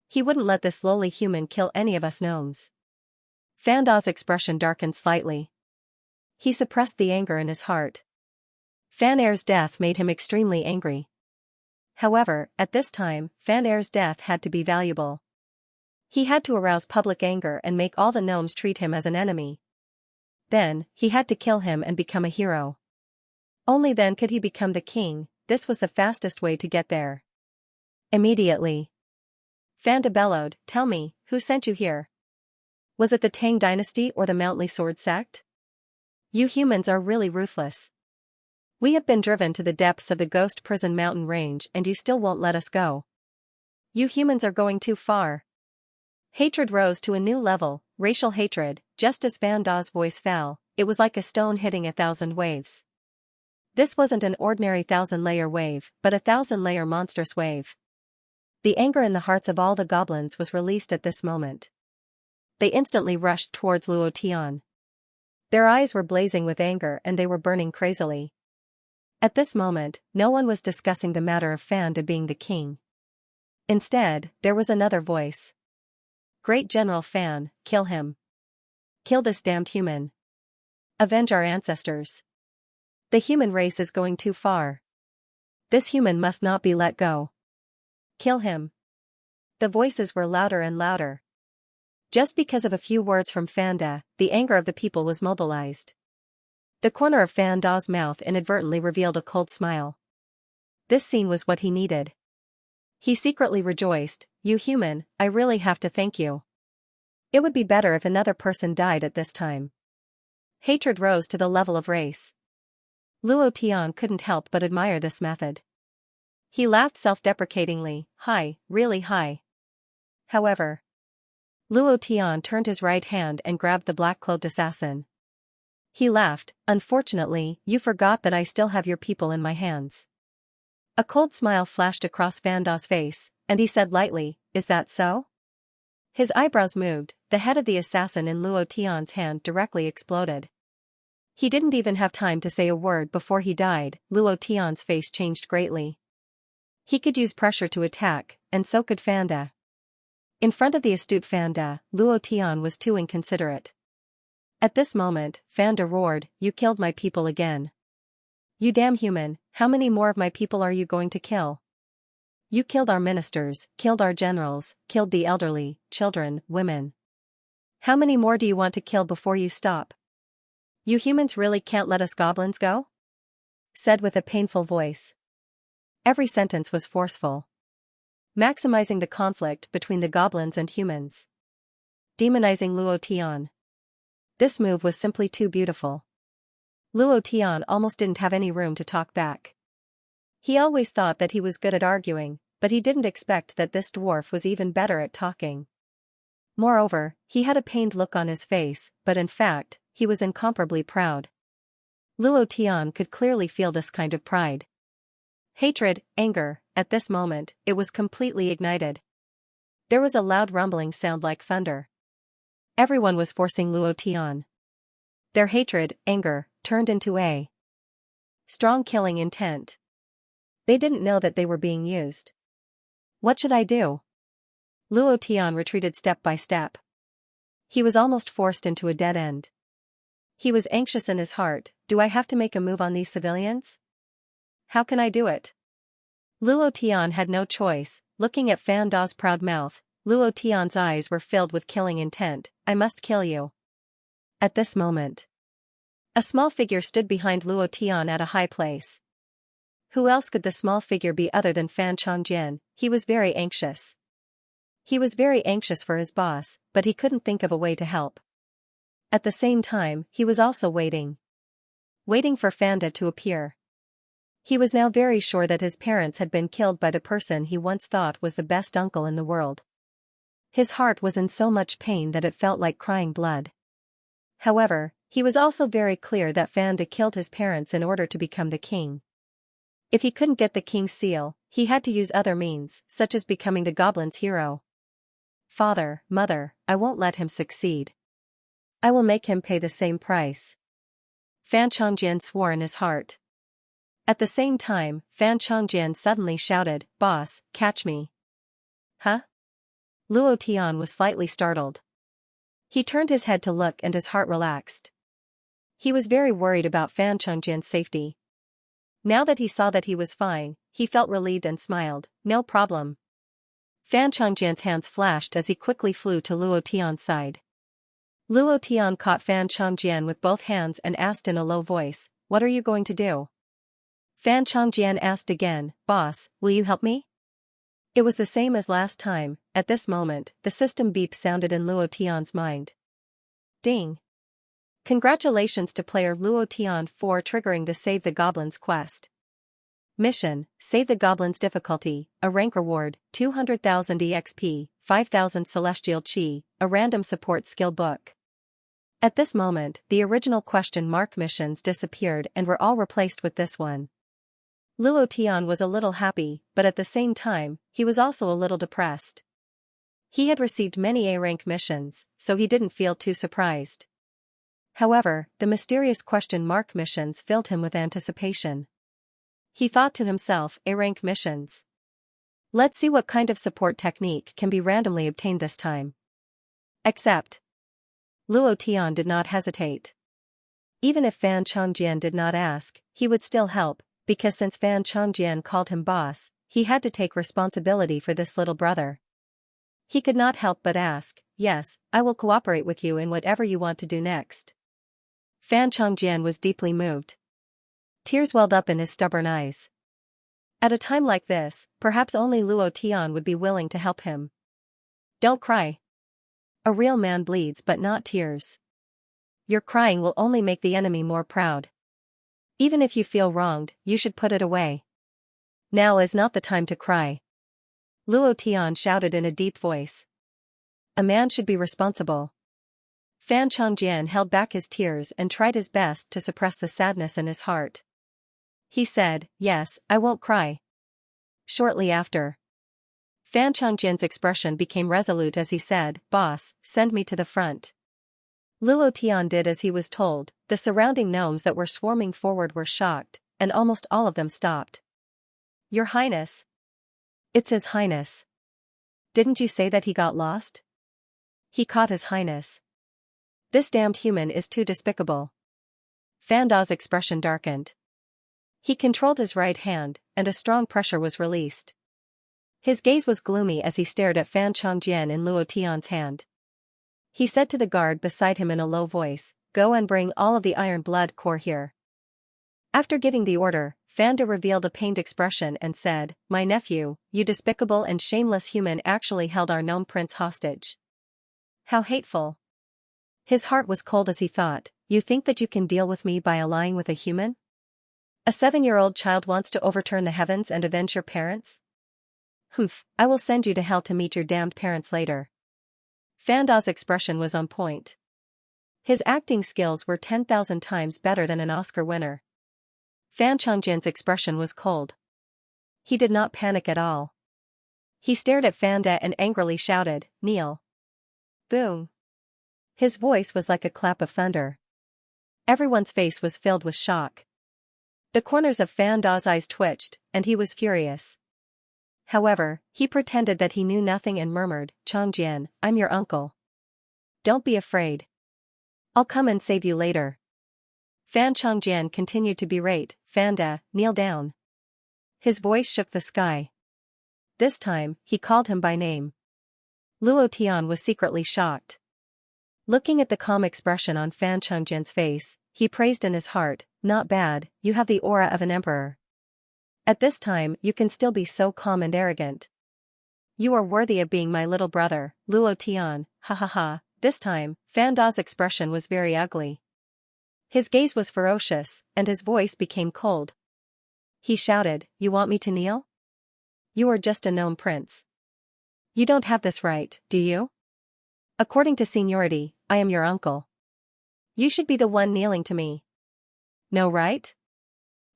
He wouldn't let this lowly human kill any of us gnomes. Fan Da's expression darkened slightly. He suppressed the anger in his heart. Fan Er's death made him extremely angry. However, at this time, Fan Er's death had to be valuable. He had to arouse public anger and make all the gnomes treat him as an enemy. Then, he had to kill him and become a hero. Only then could he become the king. This was the fastest way to get there. Immediately. Fan Da bellowed, "Tell me, who sent you here? Was it the Tang dynasty or the Mountly Sword sect? You humans are really ruthless. We have been driven to the depths of the Ghost Prison mountain range and you still won't let us go. You humans are going too far." Hatred rose to a new level, racial hatred, just as Fan Da's voice fell. It was like a stone hitting 1,000 waves. This wasn't an ordinary 1,000-layer wave, but a 1,000-layer monstrous wave. The anger in the hearts of all the goblins was released at this moment. They instantly rushed towards Luo Tian. Their eyes were blazing with anger and they were burning crazily. At this moment, no one was discussing the matter of Fan Da being the king. Instead, there was another voice. Great General Fan, kill him. Kill this damned human. Avenge our ancestors. The human race is going too far. This human must not be let go. Kill him. The voices were louder and louder. Just because of a few words from Fan Da, the anger of the people was mobilized. The corner of Fan Da's mouth inadvertently revealed a cold smile. This scene was what he needed. He secretly rejoiced, "You human, I really have to thank you. It would be better if another person died at this time." Hatred rose to the level of race. Luo Tian couldn't help but admire this method. He laughed self-deprecatingly, high, really high. However, Luo Tian turned his right hand and grabbed the black-clothed assassin. He laughed, unfortunately, you forgot that I still have your people in my hands. A cold smile flashed across Fan Da's face, and he said lightly, is that so? His eyebrows moved, the head of the assassin in Luo Tian's hand directly exploded. He didn't even have time to say a word before he died. Luo Tian's face changed greatly. He could use pressure to attack, and so could Fan Da. In front of the astute Fan Da, Luo Tian was too inconsiderate. At this moment, Fan Da roared, you killed my people again. You damn human, how many more of my people are you going to kill? You killed our ministers, killed our generals, killed the elderly, children, women. How many more do you want to kill before you stop? You humans really can't let us goblins go? Said with a painful voice. Every sentence was forceful, maximizing the conflict between the goblins and humans. Demonizing Luo Tian. This move was simply too beautiful. Luo Tian almost didn't have any room to talk back. He always thought that he was good at arguing, but he didn't expect that this dwarf was even better at talking. Moreover, he had a pained look on his face, but in fact, he was incomparably proud. Luo Tian could clearly feel this kind of pride. Hatred, anger, at this moment, it was completely ignited. There was a loud rumbling sound like thunder. Everyone was forcing Luo Tian. Their hatred, anger, turned into a strong killing intent. They didn't know that they were being used. What should I do? Luo Tian retreated step by step. He was almost forced into a dead end. He was anxious in his heart, do I have to make a move on these civilians? How can I do it? Luo Tian had no choice. Looking at Fan Da's proud mouth, Luo Tian's eyes were filled with killing intent, I must kill you. At this moment, a small figure stood behind Luo Tian at a high place. Who else could the small figure be other than Fan Changjian? He was very anxious. He was very anxious for his boss, but he couldn't think of a way to help. At the same time, he was also waiting. Waiting for Fan Da to appear. He was now very sure that his parents had been killed by the person he once thought was the best uncle in the world. His heart was in so much pain that it felt like crying blood. However, he was also very clear that Fan Da killed his parents in order to become the king. If he couldn't get the king's seal, he had to use other means, such as becoming the goblin's hero. Father, mother, I won't let him succeed. I will make him pay the same price. Fan Changjian swore in his heart. At the same time, Fan Changjian suddenly shouted, Boss, catch me. Huh? Luo Tian was slightly startled. He turned his head to look and his heart relaxed. He was very worried about Fan Changjian's safety. Now that he saw that he was fine, he felt relieved and smiled, no problem. Fan Changjian's hands flashed as he quickly flew to Luo Tian's side. Luo Tian caught Fan Changjian with both hands and asked in a low voice, what are you going to do? Fan Changjian asked again, Boss, will you help me? It was the same as last time. At this moment, the system beep sounded in Luo Tian's mind. Ding! Congratulations to player Luo Tian for triggering the Save the Goblins quest. Mission, Save the Goblins difficulty, a rank reward, 200,000 EXP, 5,000 Celestial Chi, a random support skill book. At this moment, the original question mark missions disappeared and were all replaced with this one. Luo Tian was a little happy, but at the same time, he was also a little depressed. He had received many A-rank missions, so he didn't feel too surprised. However, the mysterious question mark missions filled him with anticipation. He thought to himself, A-rank missions. Let's see what kind of support technique can be randomly obtained this time. Except, Luo Tian did not hesitate. Even if Fan Changjian did not ask, he would still help, because since Fan Changjian called him boss, he had to take responsibility for this little brother. He could not help but ask, yes, I will cooperate with you in whatever you want to do next. Fan Changjian was deeply moved. Tears welled up in his stubborn eyes. At a time like this, perhaps only Luo Tian would be willing to help him. Don't cry. A real man bleeds but not tears. Your crying will only make the enemy more proud. Even if you feel wronged, you should put it away. Now is not the time to cry. Luo Tian shouted in a deep voice. A man should be responsible. Fan Chongjian held back his tears and tried his best to suppress the sadness in his heart. He said, "Yes, I won't cry." Shortly after, Fan Chongjian's expression became resolute as he said, "Boss, send me to the front." Luo Tian did as he was told. The surrounding gnomes that were swarming forward were shocked, and almost all of them stopped. "Your Highness." "It's His Highness. Didn't you say that he got lost?" "He caught His Highness." "This damned human is too despicable." Fan Da's expression darkened. He controlled his right hand, and a strong pressure was released. His gaze was gloomy as he stared at Fan Chongjian in Luo Tian's hand. He said to the guard beside him in a low voice, "Go and bring all of the Iron Blood Corps here." After giving the order, Fan Da revealed a pained expression and said, "My nephew, you despicable and shameless human actually held our gnome prince hostage. How hateful." His heart was cold as he thought, "You think that you can deal with me by allying with a human? A 7-year-old child wants to overturn the heavens and avenge your parents? Humph, I will send you to hell to meet your damned parents later." Fan Da's expression was on point. His acting skills were 10,000 times better than an Oscar winner. Fan Chongjian's expression was cold. He did not panic at all. He stared at Fan Da and angrily shouted, "Kneel." Boom. His voice was like a clap of thunder. Everyone's face was filled with shock. The corners of Fan Da's eyes twitched, and he was furious. However, he pretended that he knew nothing and murmured, "Chongjian, I'm your uncle. Don't be afraid. I'll come and save you later." Fan Chongjian continued to berate, "Fan Da, kneel down." His voice shook the sky. This time, he called him by name. Luo Tian was secretly shocked. Looking at the calm expression on Fan Chongjian's face, he praised in his heart, "Not bad, you have the aura of an emperor. At this time you can still be so calm and arrogant. You are worthy of being my little brother, Luo Tian, ha ha ha." This time, Fan Da's expression was very ugly. His gaze was ferocious, and his voice became cold. He shouted, "You want me to kneel? You are just a gnome prince. You don't have this right, do you? According to seniority, I am your uncle. You should be the one kneeling to me. No, right?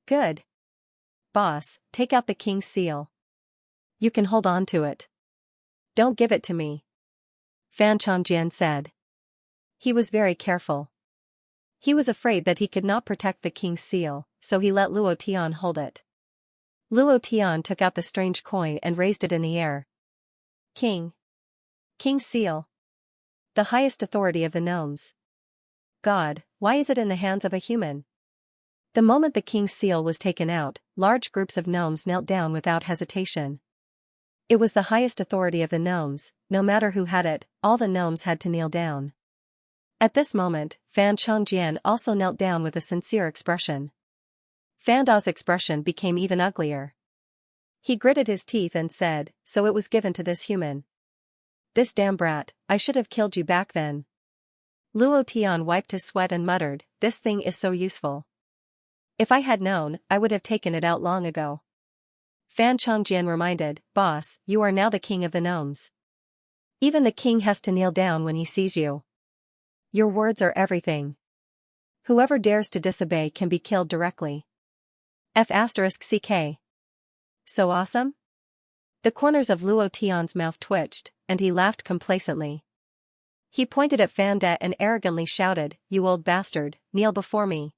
Good. Boss, take out the king's seal. You can hold on to it. Don't give it to me," Fan Chongjian said. He was very careful. He was afraid that he could not protect the king's seal, so he let Luo Tian hold it. Luo Tian took out the strange coin and raised it in the air. King's seal. The highest authority of the gnomes. God, why is it in the hands of a human? The moment the king's seal was taken out, large groups of gnomes knelt down without hesitation. It was the highest authority of the gnomes, no matter who had it, all the gnomes had to kneel down. At this moment, Fan Chongjian also knelt down with a sincere expression. Fan Da's expression became even uglier. He gritted his teeth and said, "So it was given to this human. This damn brat, I should have killed you back then." Luo Tian wiped his sweat and muttered, "This thing is so useful. If I had known, I would have taken it out long ago." Fan Chongjian reminded, "Boss, you are now the king of the gnomes. Even the king has to kneel down when he sees you. Your words are everything. Whoever dares to disobey can be killed directly. F***ck. So awesome?" The corners of Luo Tian's mouth twitched, and he laughed complacently. He pointed at Fan Da and arrogantly shouted, "You old bastard, kneel before me."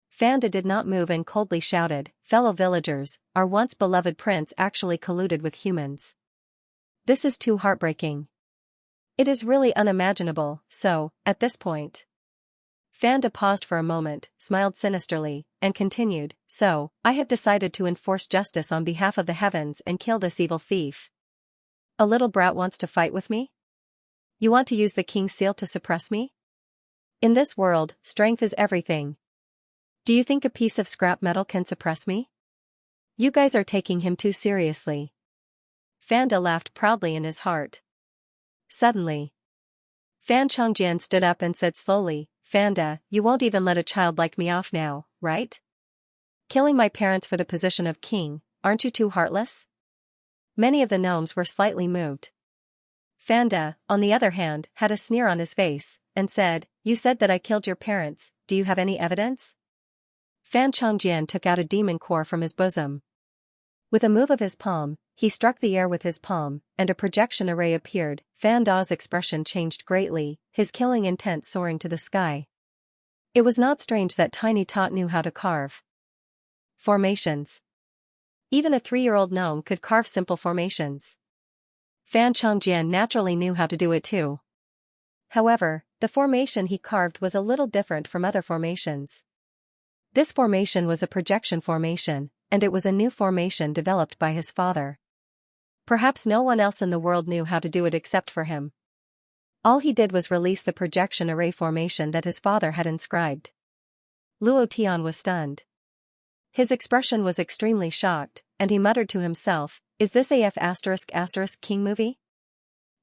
Fan Da did not move and coldly shouted, "Fellow villagers, our once beloved prince actually colluded with humans. This is too heartbreaking. It is really unimaginable, so, at this point." Fan Da paused for a moment, smiled sinisterly, and continued, "So, I have decided to enforce justice on behalf of the heavens and kill this evil thief. A little brat wants to fight with me? You want to use the king's seal to suppress me? In this world, strength is everything. Do you think a piece of scrap metal can suppress me? You guys are taking him too seriously." Fan Da laughed proudly in his heart. Suddenly, Fan Chongjian stood up and said slowly, "Fan Da, you won't even let a child like me off now, right?" Killing my parents for the position of king, aren't you too heartless? Many of the gnomes were slightly moved. Fanda, on the other hand, had a sneer on his face, and said, "You said that I killed your parents, do you have any evidence?" Fan Chongjian took out a demon core from his bosom. With a move of his palm, he struck the air with his palm, and a projection array appeared. Fan Da's expression changed greatly, his killing intent soaring to the sky. It was not strange that Tiny Tot knew how to carve formations. Even a 3-year-old gnome could carve simple formations. Fan Chongjian naturally knew how to do it too. However, the formation he carved was a little different from other formations. This formation was a projection formation, and it was a new formation developed by his father. Perhaps no one else in the world knew how to do it except for him. All he did was release the projection array formation that his father had inscribed. Luo Tian was stunned. His expression was extremely shocked, and he muttered to himself, "Is this *** king movie?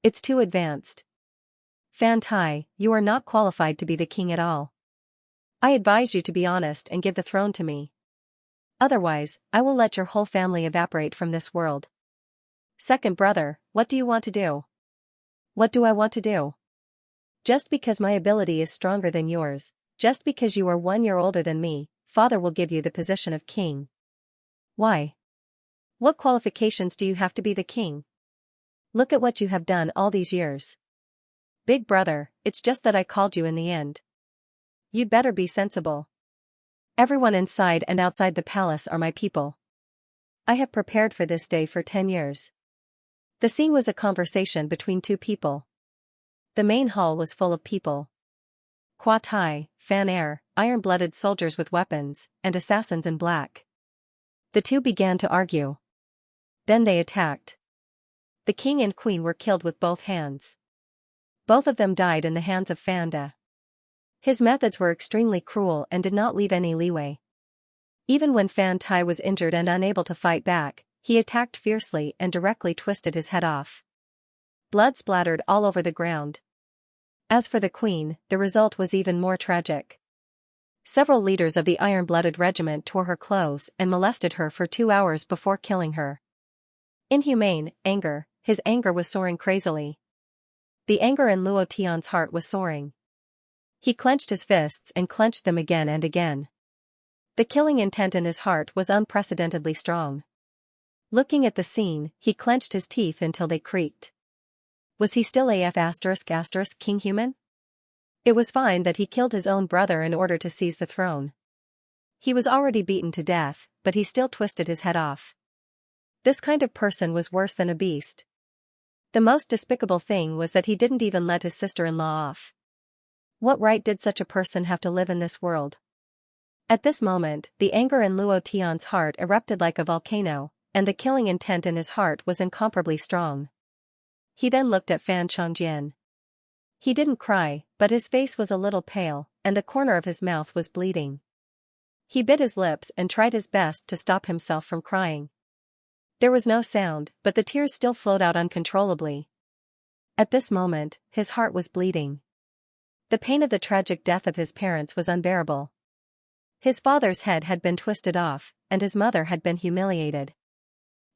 It's too advanced. Fan Tai, you are not qualified to be the king at all. I advise you to be honest and give the throne to me. Otherwise, I will let your whole family evaporate from this world." "Second brother, what do you want to do?" "What do I want to do? Just because my ability is stronger than yours, just because you are 1 year older than me, father will give you the position of king." "Why? What qualifications do you have to be the king? Look at what you have done all these years." "Big brother, it's just that I called you in the end. You'd better be sensible. Everyone inside and outside the palace are my people. I have prepared for this day for 10 years. The scene was a conversation between two people. The main hall was full of people. Kwa Tai, Fan Air, iron-blooded soldiers with weapons, and assassins in black. The two began to argue. Then they attacked. The king and queen were killed with both hands. Both of them died in the hands of Fanda. His methods were extremely cruel and did not leave any leeway. Even when Fan Tai was injured and unable to fight back, he attacked fiercely and directly twisted his head off. Blood splattered all over the ground. As for the queen, the result was even more tragic. Several leaders of the iron-blooded regiment tore her clothes and molested her for 2 hours before killing her. Inhumane, anger, his anger was soaring crazily. The anger in Luo Tian's heart was soaring. He clenched his fists and clenched them again and again. The killing intent in his heart was unprecedentedly strong. Looking at the scene, he clenched his teeth until they creaked. Was he still *** king-human? It was fine that he killed his own brother in order to seize the throne. He was already beaten to death, but he still twisted his head off. This kind of person was worse than a beast. The most despicable thing was that he didn't even let his sister-in-law off. What right did such a person have to live in this world? At this moment, the anger in Luo Tian's heart erupted like a volcano, and the killing intent in his heart was incomparably strong. He then looked at Fan Chongjian. He didn't cry, but his face was a little pale, and the corner of his mouth was bleeding. He bit his lips and tried his best to stop himself from crying. There was no sound, but the tears still flowed out uncontrollably. At this moment, his heart was bleeding. The pain of the tragic death of his parents was unbearable. His father's head had been twisted off, and his mother had been humiliated.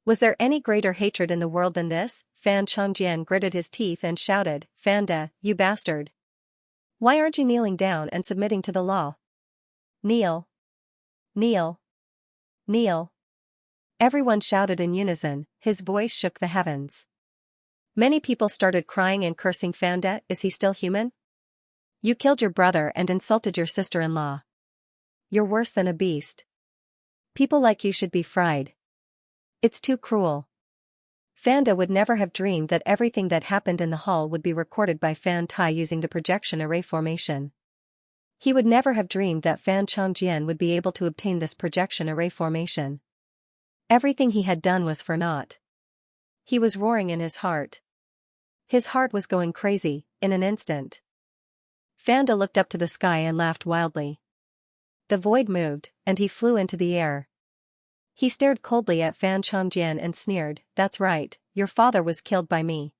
Was there any greater hatred in the world than this? Fan Chongjian gritted his teeth and shouted, "Fanda, you bastard! Why aren't you kneeling down and submitting to the law? Kneel! Kneel! Kneel!" Everyone shouted in unison, his voice shook the heavens. Many people started crying and cursing Fanda. Is he still human? You killed your brother and insulted your sister-in-law. You're worse than a beast. People like you should be fried. It's too cruel. Fanda would never have dreamed that everything that happened in the hall would be recorded by Fan Tai using the projection array formation. He would never have dreamed that Fan Chongjian would be able to obtain this projection array formation. Everything he had done was for naught. He was roaring in his heart. His heart was going crazy, in an instant. Fanda looked up to the sky and laughed wildly. The void moved, and he flew into the air. He stared coldly at Fan Chongjian and sneered, "That's right, your father was killed by me.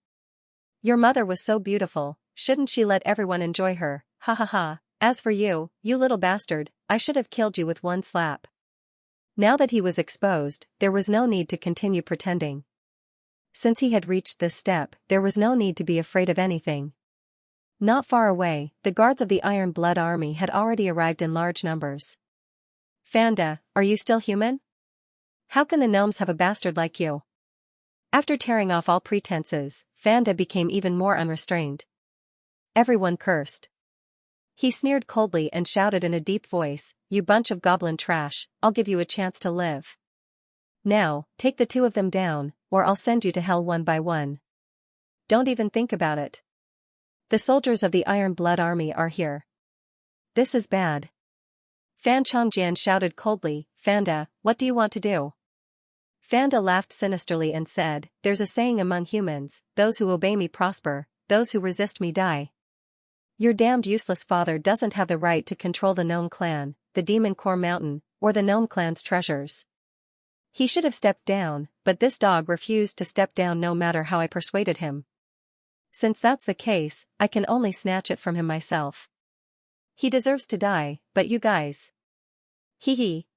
Your mother was so beautiful, shouldn't she let everyone enjoy her? Ha ha ha, as for you, you little bastard, I should have killed you with one slap." Now that he was exposed, there was no need to continue pretending. Since he had reached this step, there was no need to be afraid of anything. Not far away, the guards of the Iron Blood army had already arrived in large numbers. Fanda, are you still human? How can the gnomes have a bastard like you? After tearing off all pretenses, Fanda became even more unrestrained. Everyone cursed. He sneered coldly and shouted in a deep voice, "You bunch of goblin trash, I'll give you a chance to live. Now, take the two of them down, or I'll send you to hell one by one. Don't even think about it. The soldiers of the Iron Blood army are here. This is bad." Fan Chongjian shouted coldly, "Fanda, what do you want to do?" Fanda laughed sinisterly and said, "There's a saying among humans, those who obey me prosper, those who resist me die. Your damned useless father doesn't have the right to control the Gnome clan, the Demon Core Mountain, or the Gnome clan's treasures. He should have stepped down, but this dog refused to step down no matter how I persuaded him. Since that's the case, I can only snatch it from him myself. He deserves to die, but you guys. Hee hee."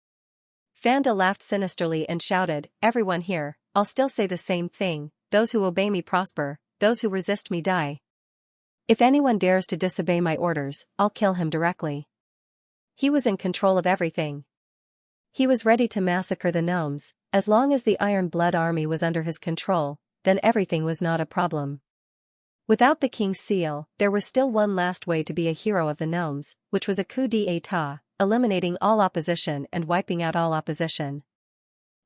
Fanda laughed sinisterly and shouted, "Everyone here, I'll still say the same thing, those who obey me prosper, those who resist me die. If anyone dares to disobey my orders, I'll kill him directly." He was in control of everything. He was ready to massacre the gnomes. As long as the Iron Blood army was under his control, then everything was not a problem. Without the king's seal, there was still one last way to be a hero of the gnomes, which was a coup d'état, eliminating all opposition and wiping out all opposition.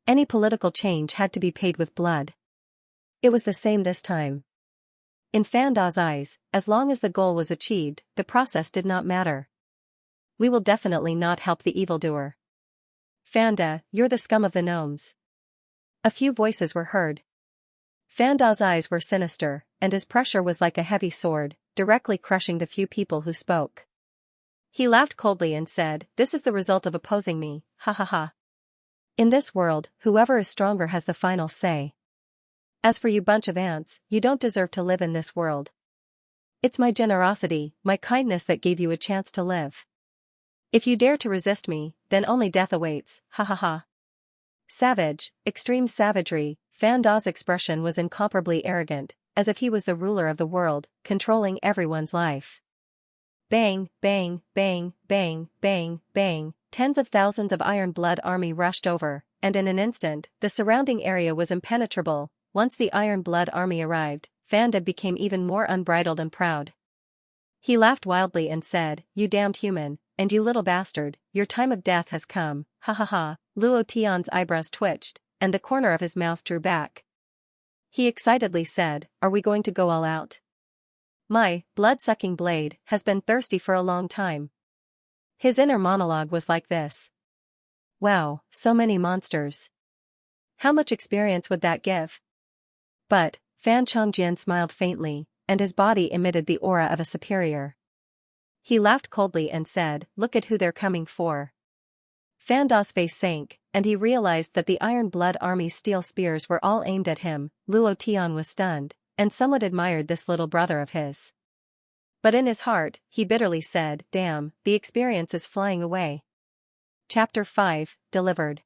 Any political change had to be paid with blood. It was the same this time. In Fanda's eyes, as long as the goal was achieved, the process did not matter. "We will definitely not help the evildoer. Fanda, you're the scum of the gnomes." A few voices were heard. Fanda's eyes were sinister, and his pressure was like a heavy sword, directly crushing the few people who spoke. He laughed coldly and said, "This is the result of opposing me, ha ha ha. In this world, whoever is stronger has the final say. As for you bunch of ants, you don't deserve to live in this world. It's my generosity, my kindness that gave you a chance to live. If you dare to resist me, then only death awaits, ha ha ha." Savage, extreme savagery, Fanda's expression was incomparably arrogant, as if he was the ruler of the world, controlling everyone's life. Bang, bang, bang, bang, bang, bang, tens of thousands of Iron Blood army rushed over, and in an instant, the surrounding area was impenetrable. Once the Iron Blood army arrived, Fanda became even more unbridled and proud. He laughed wildly and said, "You damned human, and you little bastard, your time of death has come, ha ha ha." Luo Tian's eyebrows twitched, and the corner of his mouth drew back. He excitedly said, "Are we going to go all out? My blood-sucking blade has been thirsty for a long time." His inner monologue was like this. Wow, so many monsters. How much experience would that give? But Fan Chongjian smiled faintly, and his body emitted the aura of a superior. He laughed coldly and said, "Look at who they're coming for." Fanda's face sank, and he realized that the Iron Blood army's steel spears were all aimed at him. Luo Tian was stunned, and somewhat admired this little brother of his. But in his heart, he bitterly said, "Damn, the experience is flying away." Chapter 5, Delivered.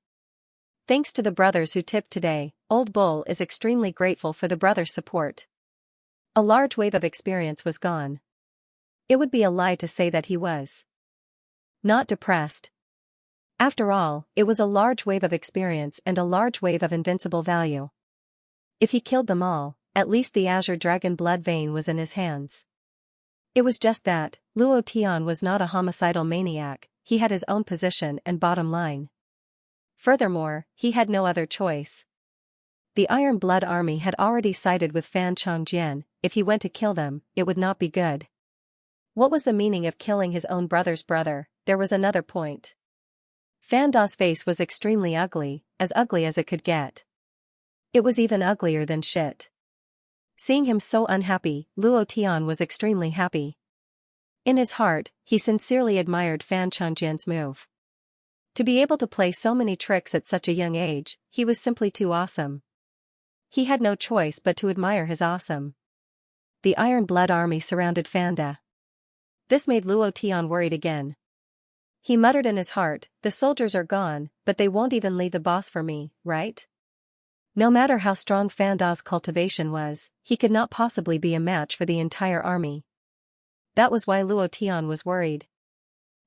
Thanks to the brothers who tipped today, Old Bull is extremely grateful for the brothers' support. A large wave of experience was gone. It would be a lie to say that he was not depressed. After all, it was a large wave of experience and a large wave of invincible value. If he killed them all, at least the Azure Dragon blood vein was in his hands. It was just that, Luo Tian was not a homicidal maniac, he had his own position and bottom line. Furthermore, he had no other choice. The Iron Blood army had already sided with Fan Chongjian. If he went to kill them, it would not be good. What was the meaning of killing his own brother's brother? There was another point. Fanda's face was extremely ugly as it could get. It was even uglier than shit. Seeing him so unhappy, Luo Tian was extremely happy. In his heart, he sincerely admired Fan Chongjian's move. To be able to play so many tricks at such a young age, he was simply too awesome. He had no choice but to admire his awesome. The Iron Blood army surrounded Fanda. This made Luo Tian worried again. He muttered in his heart, the soldiers are gone, but they won't even leave the boss for me, right? No matter how strong Fanda's cultivation was, he could not possibly be a match for the entire army. That was why Luo Tian was worried.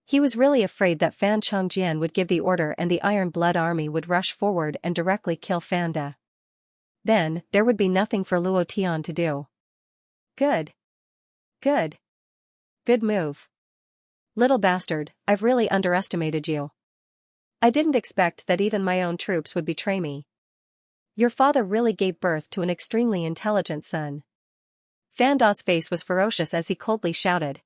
He was really afraid that Fan Chongjian would give the order and the Iron Blood army would rush forward and directly kill Fanda. Then, there would be nothing for Luo Tian to do. Good. Good. Good move. Little bastard, I've really underestimated you. I didn't expect that even my own troops would betray me. Your father really gave birth to an extremely intelligent son. Fanda's face was ferocious as he coldly shouted.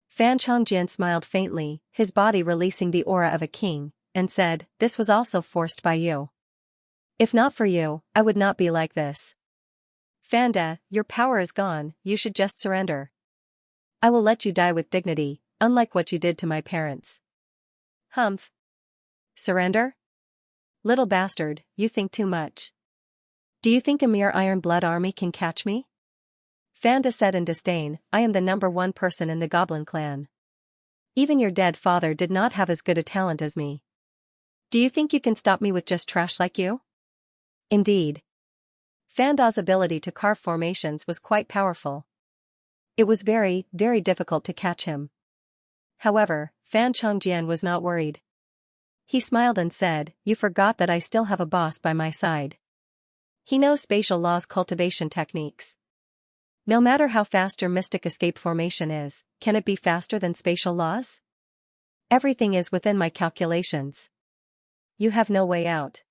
Fan Chongjian smiled faintly, his body releasing the aura of a king, and said, this was also forced by you. If not for you, I would not be like this. Fanda, your power is gone, you should just surrender. I will let you die with dignity, unlike what you did to my parents. Humph. Surrender? Little bastard, you think too much. Do you think a mere Iron Blood army can catch me? Fanda said in disdain, I am the #1 person in the Goblin clan. Even your dead father did not have as good a talent as me. Do you think you can stop me with just trash like you? Indeed. Fanda's ability to carve formations was quite powerful. It was very, very difficult to catch him. However, Fan Chongjian was not worried. He smiled and said, you forgot that I still have a boss by my side. He knows spatial law's cultivation techniques. No matter how fast your mystic escape formation is, can it be faster than spatial laws? Everything is within my calculations. You have no way out.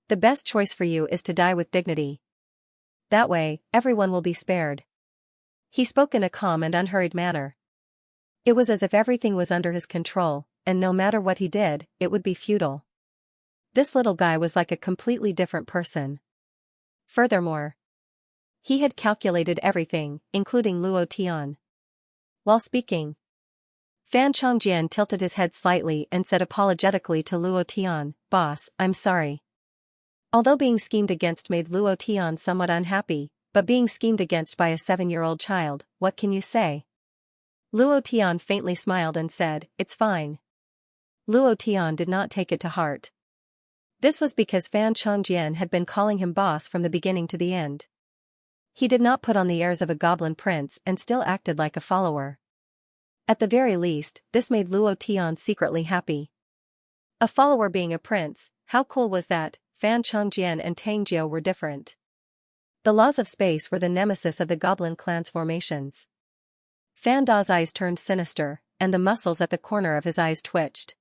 The best choice for you is to die with dignity. That way, everyone will be spared. He spoke in a calm and unhurried manner. It was as if everything was under his control, and no matter what he did, it would be futile. This little guy was like a completely different person. Furthermore, he had calculated everything, including Luo Tian. While speaking, Fan Chongjian tilted his head slightly and said apologetically to Luo Tian, boss, I'm sorry. Although being schemed against made Luo Tian somewhat unhappy, but being schemed against by a 7-year-old child, what can you say? Luo Tian faintly smiled and said, it's fine. Luo Tian did not take it to heart. This was because Fan Chongjian had been calling him boss from the beginning to the end. He did not put on the airs of a goblin prince and still acted like a follower. At the very least, this made Luo Tian secretly happy. A follower being a prince, how cool was that? Fan Chongjian and Tangjiu were different. The laws of space were the nemesis of the goblin clan's formations. Fanda's eyes turned sinister, and the muscles at the corner of his eyes twitched.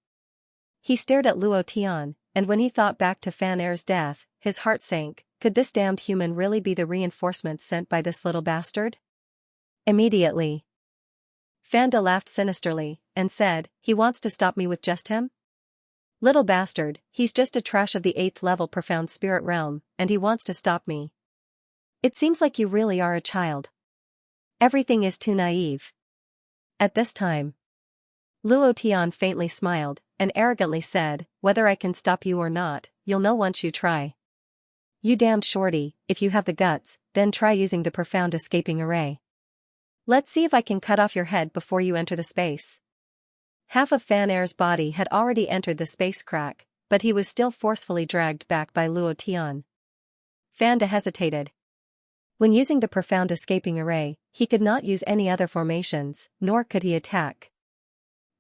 He stared at Luo Tian, and when he thought back to Fan Er's death, his heart sank. Could this damned human really be the reinforcements sent by this little bastard? Immediately, Fanda laughed sinisterly, and said, he wants to stop me with just him? Little bastard, he's just a trash of the 8th level profound spirit realm, and he wants to stop me. It seems like you really are a child. Everything is too naive. At this time, Luo Tian faintly smiled, and arrogantly said, whether I can stop you or not, you'll know once you try. You damned shorty, if you have the guts, then try using the profound escaping array. Let's see if I can cut off your head before you enter the space. Half of Fan Er's body had already entered the space crack, but he was still forcefully dragged back by Luo Tian. Fanda hesitated. When using the profound escaping array, he could not use any other formations, nor could he attack.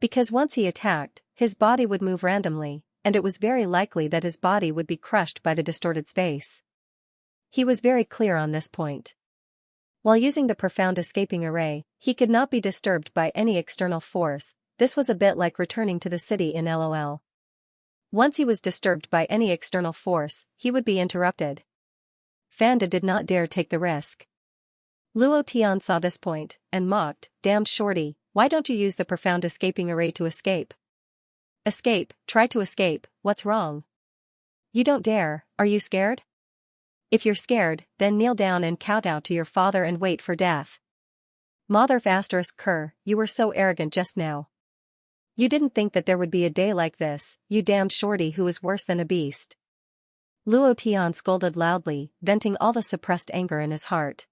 Because once he attacked, his body would move randomly, and it was very likely that his body would be crushed by the distorted space. He was very clear on this point. While using the profound escaping array, he could not be disturbed by any external force. This was a bit like returning to the city in LOL. Once he was disturbed by any external force, he would be interrupted. Fanda did not dare take the risk. Luo Tian saw this point, and mocked, damned shorty, why don't you use the profound escaping array to escape? Escape, try to escape, what's wrong? You don't dare, are you scared? If you're scared, then kneel down and kowtow to your father and wait for death. Mother **Cur, you were so arrogant just now. You didn't think that there would be a day like this, you damned shorty who is worse than a beast. Luo Tian scolded loudly, venting all the suppressed anger in his heart.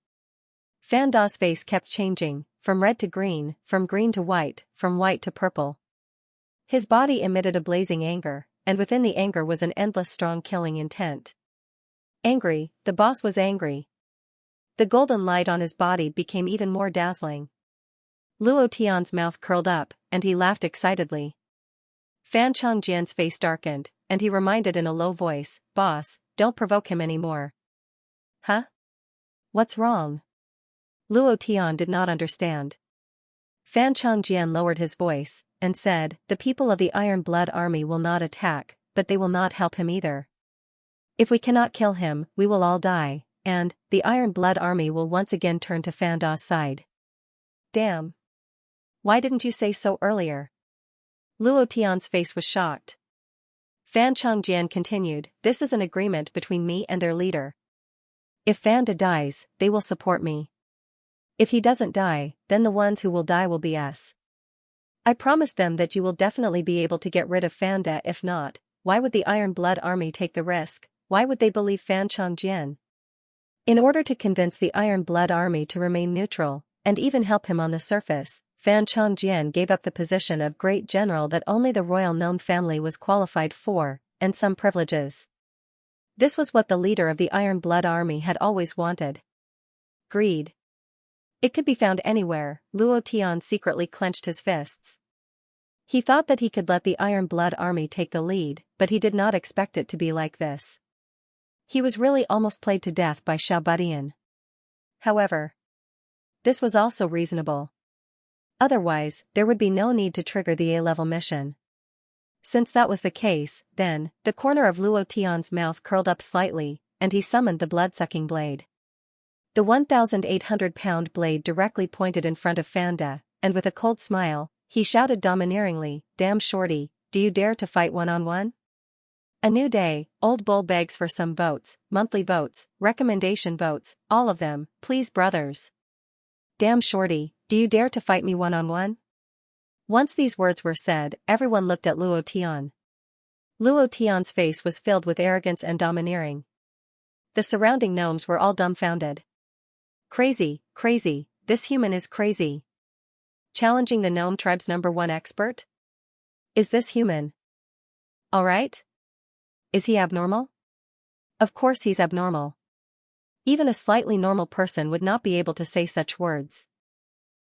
Fanda's face kept changing, from red to green, from green to white, from white to purple. His body emitted a blazing anger, and within the anger was an endless strong killing intent. Angry, the boss was angry. The golden light on his body became even more dazzling. Luo Tian's mouth curled up, and he laughed excitedly. Fan Chongjian's face darkened, and he reminded in a low voice, "Boss, don't provoke him anymore." "Huh? What's wrong?" Luo Tian did not understand. Fan Chongjian lowered his voice, and said, "The people of the Iron Blood Army will not attack, but they will not help him either. If we cannot kill him, we will all die, and the Iron Blood Army will once again turn to Fan Da's side." "Damn. Why didn't you say so earlier?" Luo Tian's face was shocked. Fan Chongjian continued, "This is an agreement between me and their leader. If Fan Da dies, they will support me. If he doesn't die, then the ones who will die will be us. I promise them that you will definitely be able to get rid of Fan Da. If not, why would the Iron Blood Army take the risk? Why would they believe Fan Chongjian?" In order to convince the Iron Blood Army to remain neutral, and even help him on the surface, Fan Chongjian gave up the position of Great General that only the royal gnome family was qualified for, and some privileges. This was what the leader of the Iron Blood Army had always wanted. Greed. It could be found anywhere. Luo Tian secretly clenched his fists. He thought that he could let the Iron Blood Army take the lead, but he did not expect it to be like this. He was really almost played to death by Xiao Budian. However, this was also reasonable. Otherwise, there would be no need to trigger the A-level mission. Since that was the case, then, the corner of Luo Tian's mouth curled up slightly, and he summoned the blood-sucking blade. The 1,800-pound blade directly pointed in front of Fan Da, and with a cold smile, he shouted domineeringly, "Damn shorty, do you dare to fight one-on-one? A new day, Old Bull begs for some votes, monthly votes, recommendation votes, all of them, please brothers. Damn shorty, do you dare to fight me one-on-one?" Once these words were said, everyone looked at Luo Tian. Luo Tian's face was filled with arrogance and domineering. The surrounding gnomes were all dumbfounded. Crazy, crazy, this human is crazy. Challenging the gnome tribe's #1 expert? Is this human alright? Is he abnormal? Of course he's abnormal. Even a slightly normal person would not be able to say such words.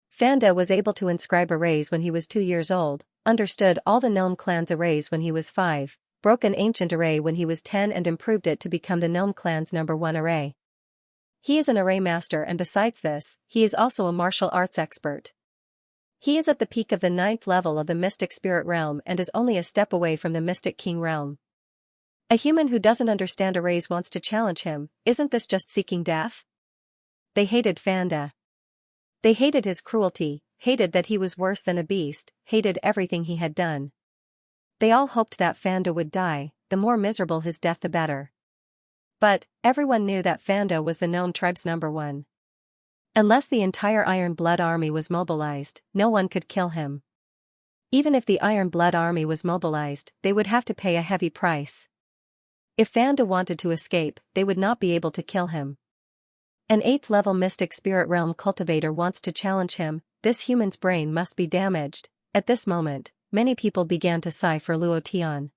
Fan Da was able to inscribe arrays when he was 2 years old, understood all the gnome clan's arrays when he was 5, broke an ancient array when he was 10 and improved it to become the gnome clan's #1 array. He is an array master, and besides this, he is also a martial arts expert. He is at the peak of the 9th level of the Mystic Spirit Realm and is only a step away from the Mystic King Realm. A human who doesn't understand arrays wants to challenge him. Isn't this just seeking death? They hated Fan Da. They hated his cruelty, hated that he was worse than a beast, hated everything he had done. They all hoped that Fan Da would die, the more miserable his death the better. But, everyone knew that Fan Da was the gnome tribe's #1. Unless the entire Iron Blood Army was mobilized, no one could kill him. Even if the Iron Blood Army was mobilized, they would have to pay a heavy price. If Fan Da wanted to escape, they would not be able to kill him. An 8th-level Mystic Spirit Realm cultivator wants to challenge him. This human's brain must be damaged. At this moment, many people began to sigh for Luo Tian.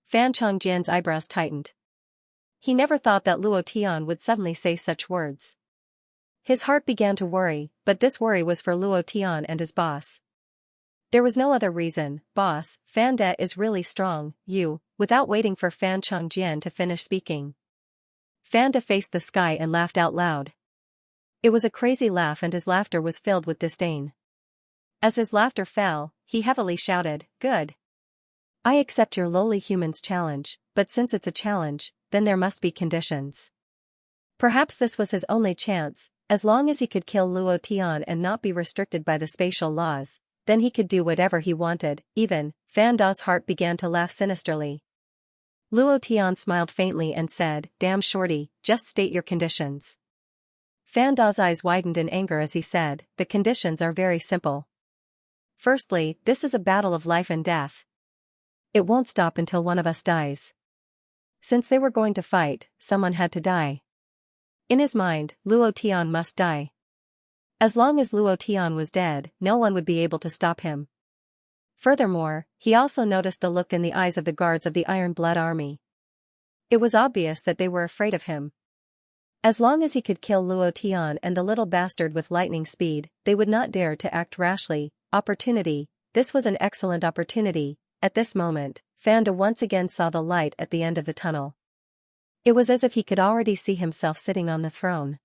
Fan Chongjian's eyebrows tightened. He never thought that Luo Tian would suddenly say such words. His heart began to worry, but this worry was for Luo Tian and his boss. There was no other reason. "Boss, Fan Da is really strong, without waiting for Fan Chongjian to finish speaking. Fan Da faced the sky and laughed out loud. It was a crazy laugh, and his laughter was filled with disdain. As his laughter fell, he heavily shouted, "Good. I accept your lowly human's challenge, but since it's a challenge, then there must be conditions." Perhaps this was his only chance. As long as he could kill Luo Tian and not be restricted by the spatial laws, then he could do whatever he wanted. Even, Fan Da's heart began to laugh sinisterly. Luo Tian smiled faintly and said, "Damn shorty, just state your conditions." Fan Da's eyes widened in anger as he said, "The conditions are very simple. Firstly, this is a battle of life and death. It won't stop until one of us dies. Since they were going to fight, someone had to die. In his mind, Luo Tian must die. As long as Luo Tian was dead, no one would be able to stop him." Furthermore, he also noticed the look in the eyes of the guards of the Iron Blood army. It was obvious that they were afraid of him. As long as he could kill Luo Tian and the little bastard with lightning speed, they would not dare to act rashly. Opportunity. This was an excellent opportunity. At this moment, Fanda once again saw the light at the end of the tunnel. It was as if he could already see himself sitting on the throne.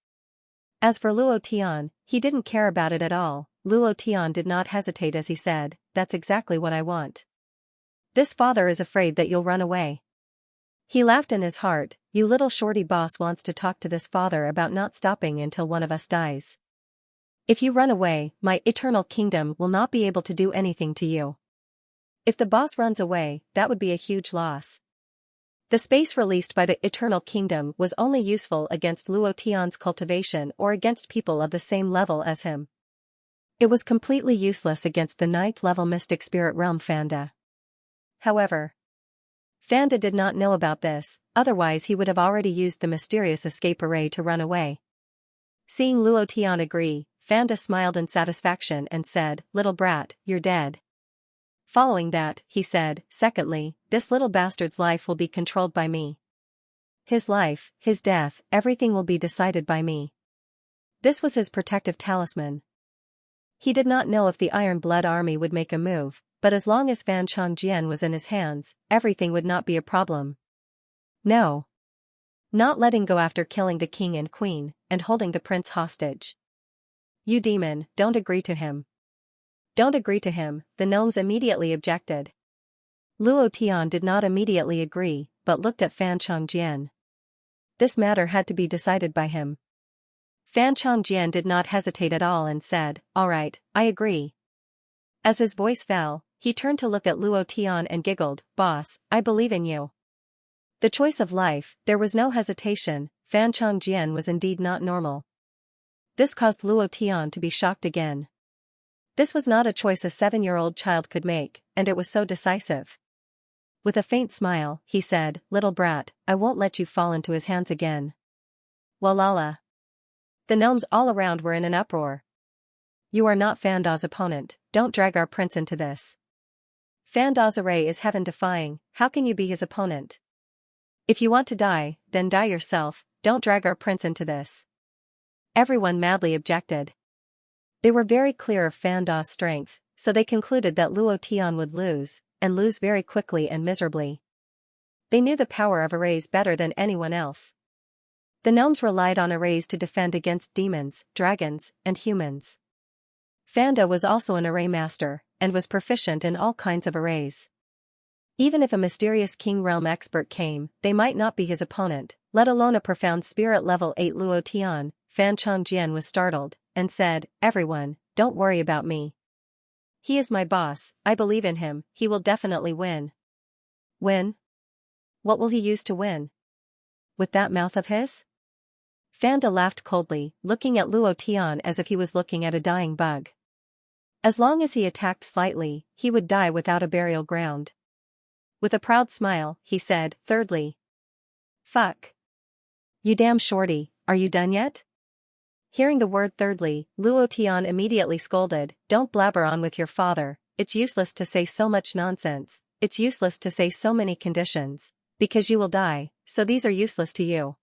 As for Luo Tian, he didn't care about it at all. Luo Tian did not hesitate as he said, "That's exactly what I want. This father is afraid that you'll run away." He laughed in his heart, "You little shorty boss wants to talk to this father about not stopping until one of us dies. If you run away, my eternal kingdom will not be able to do anything to you. If the boss runs away, that would be a huge loss." The space released by the Eternal Kingdom was only useful against Luo Tian's cultivation or against people of the same level as him. It was completely useless against the 9th level Mystic Spirit Realm Fanda. However, Fanda did not know about this, otherwise he would have already used the mysterious escape array to run away. Seeing Luo Tian agree, Fanda smiled in satisfaction and said, "Little brat, you're dead." Following that, he said, "Secondly, this little bastard's life will be controlled by me. His life, his death, everything will be decided by me." This was his protective talisman. He did not know if the Iron Blood army would make a move, but as long as Fan Changjian was in his hands, everything would not be a problem. No. Not letting go after killing the king and queen, and holding the prince hostage. "You demon, don't agree to him. Don't agree to him," the gnomes immediately objected. Luo Tian did not immediately agree, but looked at Fan Changjian. This matter had to be decided by him. Fan Changjian did not hesitate at all and said, "All right, I agree." As his voice fell, he turned to look at Luo Tian and giggled, "Boss, I believe in you." The choice of life, there was no hesitation. Fan Changjian was indeed not normal. This caused Luo Tian to be shocked again. This was not a choice a 7-year-old child could make, and it was so decisive. With a faint smile, he said, "Little brat, I won't let you fall into his hands again." Walala. The gnomes all around were in an uproar. "You are not Fanda's opponent, don't drag our prince into this. Fanda's array is heaven-defying, how can you be his opponent? If you want to die, then die yourself, don't drag our prince into this." Everyone madly objected. They were very clear of Fanda's strength, so they concluded that Luo Tian would lose, and lose very quickly and miserably. They knew the power of arrays better than anyone else. The gnomes relied on arrays to defend against demons, dragons, and humans. Fanda was also an array master, and was proficient in all kinds of arrays. Even if a mysterious King Realm expert came, they might not be his opponent, let alone a profound spirit level 8 Luo Tian. Fan Changjian was startled, and said, "Everyone, don't worry about me. He is my boss, I believe in him, he will definitely win." Win? What will he use to win? With that mouth of his? Fanda laughed coldly, looking at Luo Tian as if he was looking at a dying bug. As long as he attacked slightly, he would die without a burial ground. With a proud smile, he said, "Thirdly. Fuck. You damn shorty, are you done yet?" Hearing the word thirdly, Luo Tian immediately scolded, "Don't blabber on with your father, it's useless to say so much nonsense, it's useless to say so many conditions, because you will die, so these are useless to you."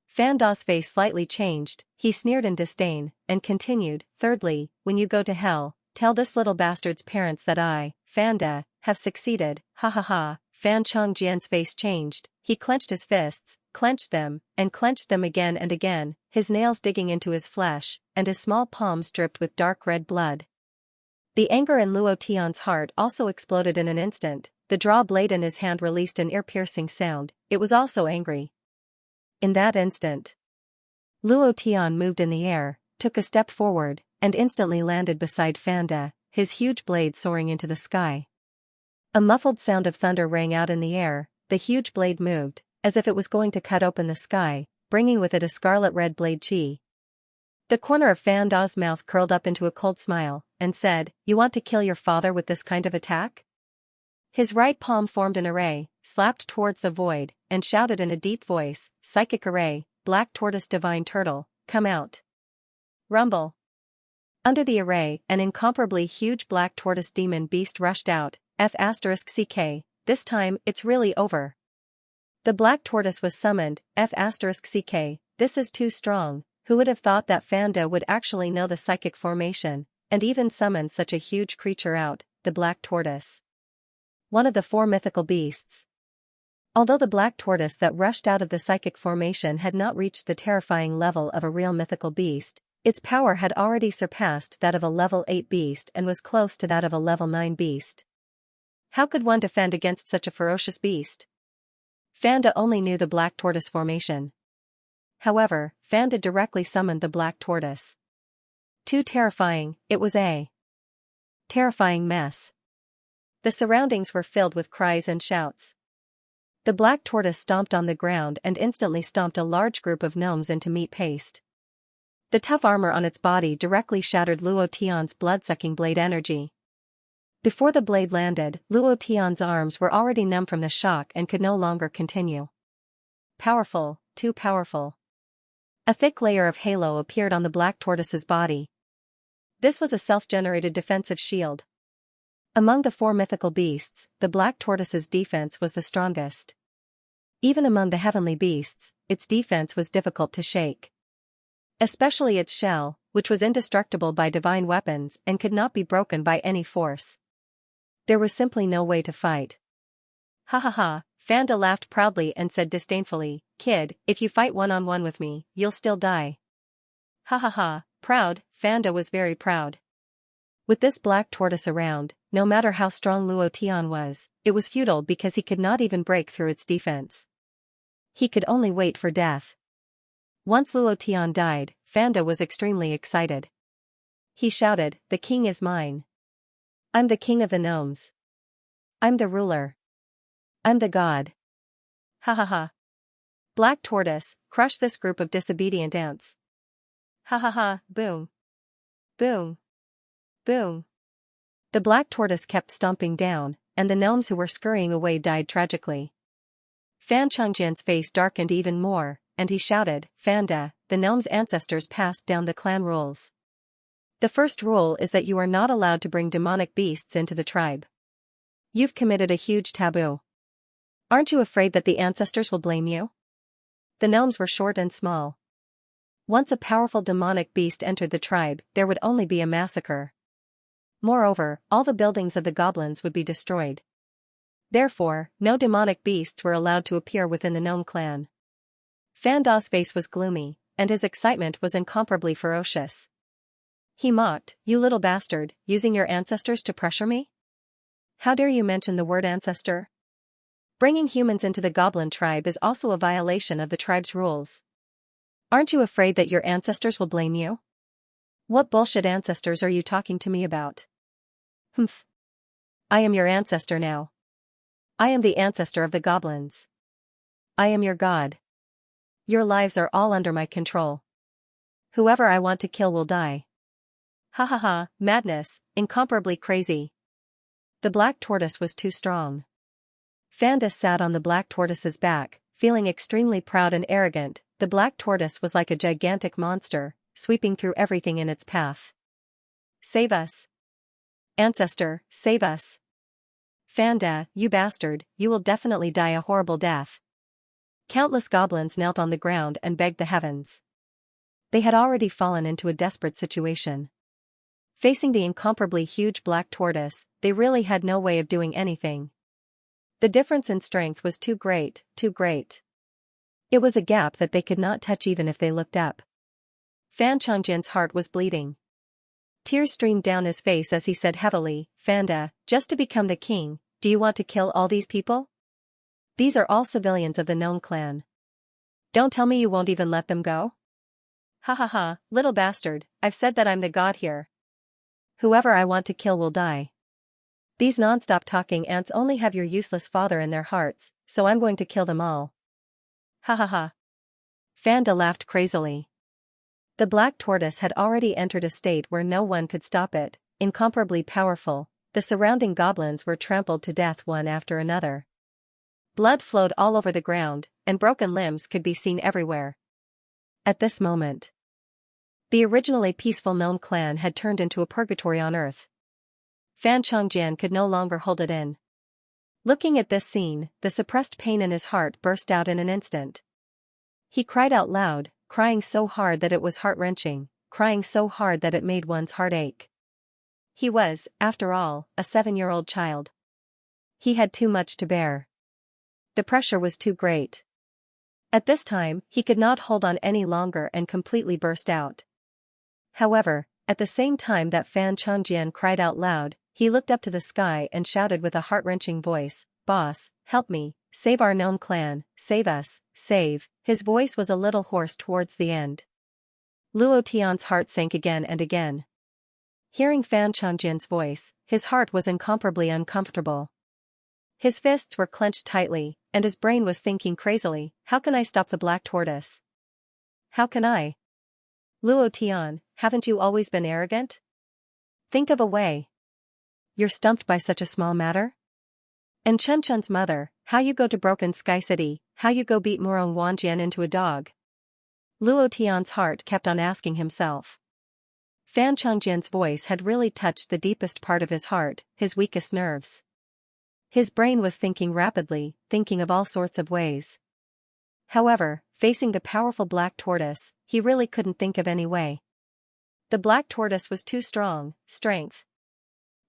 Fanda's face slightly changed, he sneered in disdain, and continued, "Thirdly, when you go to hell, tell this little bastard's parents that I, Fanda, have succeeded." Ha ha ha. Fan Changjian's face changed, he clenched his fists, clenched them again and again, his nails digging into his flesh, and his small palms dripped with dark red blood. The anger in Luo Tian's heart also exploded in an instant, the draw blade in his hand released an ear-piercing sound, it was also angry. In that instant, Luo Tian moved in the air, took a step forward, and instantly landed beside Fanda, his huge blade soaring into the sky. A muffled sound of thunder rang out in the air, the huge blade moved, as if it was going to cut open the sky, bringing with it a scarlet-red blade chi. The corner of Fanda's mouth curled up into a cold smile, and said, "You want to kill your father with this kind of attack?" His right palm formed an array, slapped towards the void, and shouted in a deep voice, "Psychic array, black tortoise divine turtle, come out. Rumble." Under the array, an incomparably huge black tortoise demon beast rushed out, F*ck, this time, it's really over. The black tortoise was summoned, F*ck, this is too strong. Who would have thought that Fanda would actually know the psychic formation, and even summon such a huge creature out, the black tortoise. One of the 4 mythical beasts. Although the black tortoise that rushed out of the psychic formation had not reached the terrifying level of a real mythical beast, its power had already surpassed that of a level 8 beast and was close to that of a level 9 beast. How could one defend against such a ferocious beast? Fanda only knew the black tortoise formation. However, Fanda directly summoned the black tortoise. Too terrifying, it was a terrifying mess. The surroundings were filled with cries and shouts. The black tortoise stomped on the ground and instantly stomped a large group of gnomes into meat paste. The tough armor on its body directly shattered Luo Tian's blood-sucking blade energy. Before the blade landed, Luo Tian's arms were already numb from the shock and could no longer continue. Powerful, too powerful. A thick layer of halo appeared on the black tortoise's body. This was a self-generated defensive shield. Among the 4 mythical beasts, the black tortoise's defense was the strongest. Even among the heavenly beasts, its defense was difficult to shake. Especially its shell, which was indestructible by divine weapons and could not be broken by any force. There was simply no way to fight. Ha ha ha, Fanda laughed proudly and said disdainfully, "Kid, if you fight one-on-one with me, you'll still die." Ha ha ha, proud, Fanda was very proud. With this black tortoise around, no matter how strong Luo Tian was, it was futile because he could not even break through its defense. He could only wait for death. Once Luo Tian died, Fanda was extremely excited. He shouted, "The king is mine. I'm the king of the gnomes. I'm the ruler. I'm the god." Ha ha ha. Black tortoise, crush this group of disobedient ants. Ha ha ha, boom. Boom. Boom. The black tortoise kept stomping down, and the gnomes who were scurrying away died tragically. Fan Changjian's face darkened even more, and he shouted, "Fanda, the gnomes' ancestors passed down the clan rules. The first rule is that you are not allowed to bring demonic beasts into the tribe. You've committed a huge taboo. Aren't you afraid that the ancestors will blame you?" The gnomes were short and small. Once a powerful demonic beast entered the tribe, there would only be a massacre. Moreover, all the buildings of the goblins would be destroyed. Therefore, no demonic beasts were allowed to appear within the gnome clan. Fanda's face was gloomy, and his excitement was incomparably ferocious. He mocked, "You little bastard, using your ancestors to pressure me? How dare you mention the word ancestor? Bringing humans into the goblin tribe is also a violation of the tribe's rules. Aren't you afraid that your ancestors will blame you? What bullshit ancestors are you talking to me about? Humph. I am your ancestor now. I am the ancestor of the goblins. I am your god. Your lives are all under my control. Whoever I want to kill will die." Ha ha ha, madness, incomparably crazy. The black tortoise was too strong. Fanda sat on the black tortoise's back, feeling extremely proud and arrogant. The black tortoise was like a gigantic monster, sweeping through everything in its path. "Save us. Ancestor, save us. Fanda, you bastard, you will definitely die a horrible death." Countless goblins knelt on the ground and begged the heavens. They had already fallen into a desperate situation. Facing the incomparably huge black tortoise, they really had no way of doing anything. The difference in strength was too great, too great. It was a gap that they could not touch even if they looked up. Fan Changjian's heart was bleeding. Tears streamed down his face as he said heavily, "Fanda, just to become the king, do you want to kill all these people? These are all civilians of the gnome clan. Don't tell me you won't even let them go? Ha ha ha, little bastard, I've said that I'm the god here. Whoever I want to kill will die. These non-stop talking ants only have your useless father in their hearts, so I'm going to kill them all." Ha ha ha. Fanda laughed crazily. The black tortoise had already entered a state where no one could stop it, incomparably powerful. The surrounding goblins were trampled to death one after another. Blood flowed all over the ground, and broken limbs could be seen everywhere. At this moment, The originally peaceful gnome clan had turned into a purgatory on Earth. Fan Chongjian could no longer hold it in. Looking at this scene, the suppressed pain in his heart burst out in an instant. He cried out loud, crying so hard that it was heart-wrenching, crying so hard that it made one's heart ache. He was, after all, a 7-year-old child. He had too much to bear. The pressure was too great. At this time, he could not hold on any longer and completely burst out. However, at the same time that Fan Chongjian cried out loud, he looked up to the sky and shouted with a heart-wrenching voice, "Boss, help me, save our gnome clan, save us, save." His voice was a little hoarse towards the end. Luo Tian's heart sank again and again. Hearing Fan Chongjian's voice, his heart was incomparably uncomfortable. His fists were clenched tightly, and his brain was thinking crazily, how can I stop the black tortoise? How can I? Luo Tian, haven't you always been arrogant? Think of a way. You're stumped by such a small matter? And Chen Chen's mother, how you go to Broken Sky City, how you go beat Murong Wanjian into a dog? Luo Tian's heart kept on asking himself. Fan Chongjian's voice had really touched the deepest part of his heart, his weakest nerves. His brain was thinking rapidly, thinking of all sorts of ways. However, facing the powerful black tortoise, he really couldn't think of any way. The black tortoise was too strong, strength.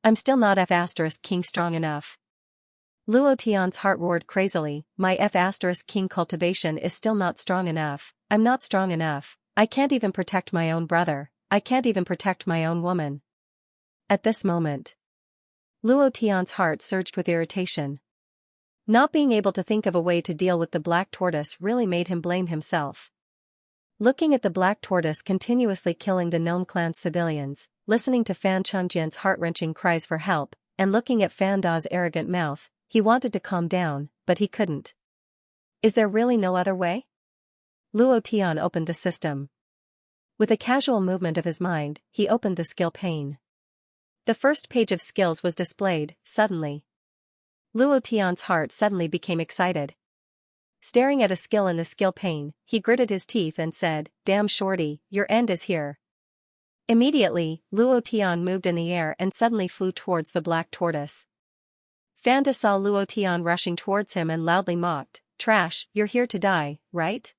I'm still not F*King strong enough. Luo Tian's heart roared crazily, my F*King cultivation is still not strong enough, I'm not strong enough, I can't even protect my own brother, I can't even protect my own woman. At this moment, Luo Tian's heart surged with irritation. Not being able to think of a way to deal with the black tortoise really made him blame himself. Looking at the black tortoise continuously killing the gnome clan's civilians, listening to Fan Chongjian's heart-wrenching cries for help, and looking at Fan Da's arrogant mouth, he wanted to calm down, but he couldn't. Is there really no other way? Luo Tian opened the system. With a casual movement of his mind, he opened the skill pane. The first page of skills was displayed, suddenly. Luo Tian's heart suddenly became excited. Staring at a skill in the skill pane, he gritted his teeth and said, damn shorty, your end is here. Immediately, Luo Tian moved in the air and suddenly flew towards the black tortoise. Fanda saw Luo Tian rushing towards him and loudly mocked, trash, you're here to die, right?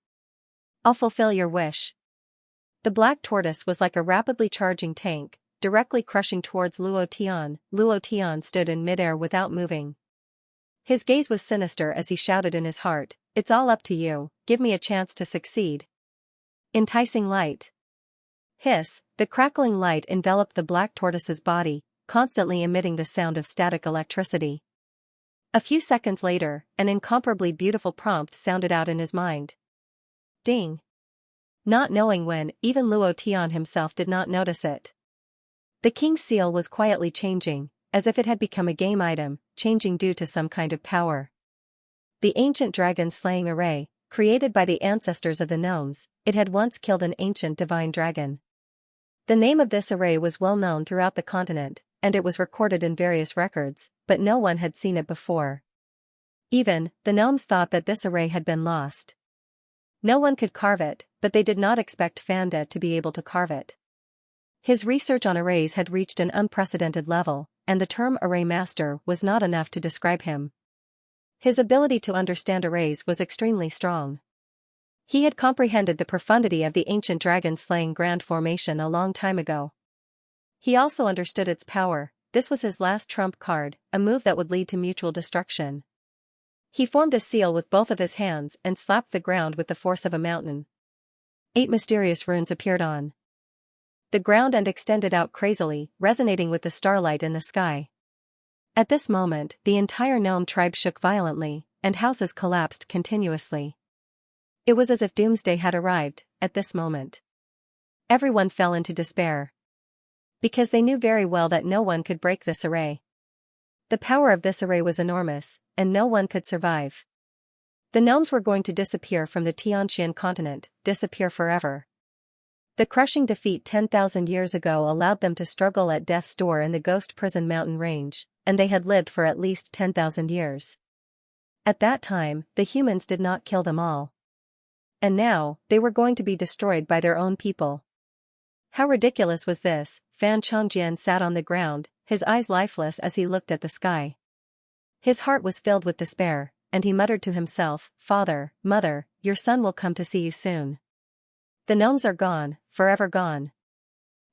I'll fulfill your wish. The black tortoise was like a rapidly charging tank, directly crushing towards Luo Tian. Luo Tian stood in midair without moving. His gaze was sinister as he shouted in his heart, it's all up to you, give me a chance to succeed. Enticing light. Hiss, the crackling light enveloped the black tortoise's body, constantly emitting the sound of static electricity. A few seconds later, an incomparably beautiful prompt sounded out in his mind. Ding. Not knowing when, even Luo Tian himself did not notice it. The king's seal was quietly changing, as if it had become a game item, changing due to some kind of power. The ancient dragon slaying array, created by the ancestors of the gnomes, it had once killed an ancient divine dragon. The name of this array was well known throughout the continent, and it was recorded in various records, but no one had seen it before. Even, the gnomes thought that this array had been lost. No one could carve it, but they did not expect Fanda to be able to carve it. His research on arrays had reached an unprecedented level, and the term array master was not enough to describe him. His ability to understand arrays was extremely strong. He had comprehended the profundity of the ancient dragon-slaying grand formation a long time ago. He also understood its power. This was his last trump card, a move that would lead to mutual destruction. He formed a seal with both of his hands and slapped the ground with the force of a mountain. 8 mysterious runes appeared on the ground and extended out crazily, resonating with the starlight in the sky. At this moment, the entire gnome tribe shook violently, and houses collapsed continuously. It was as if doomsday had arrived, at this moment. Everyone fell into despair. Because they knew very well that no one could break this array. The power of this array was enormous, and no one could survive. The gnomes were going to disappear from the Xianxia continent, disappear forever. The crushing defeat 10,000 years ago allowed them to struggle at death's door in the Ghost Prison mountain range, and they had lived for at least 10,000 years. At that time, the humans did not kill them all. And now, they were going to be destroyed by their own people. How ridiculous was this? Fan Chongjian sat on the ground, his eyes lifeless as he looked at the sky. His heart was filled with despair, and he muttered to himself, "Father, Mother, your son will come to see you soon. The gnomes are gone, forever gone."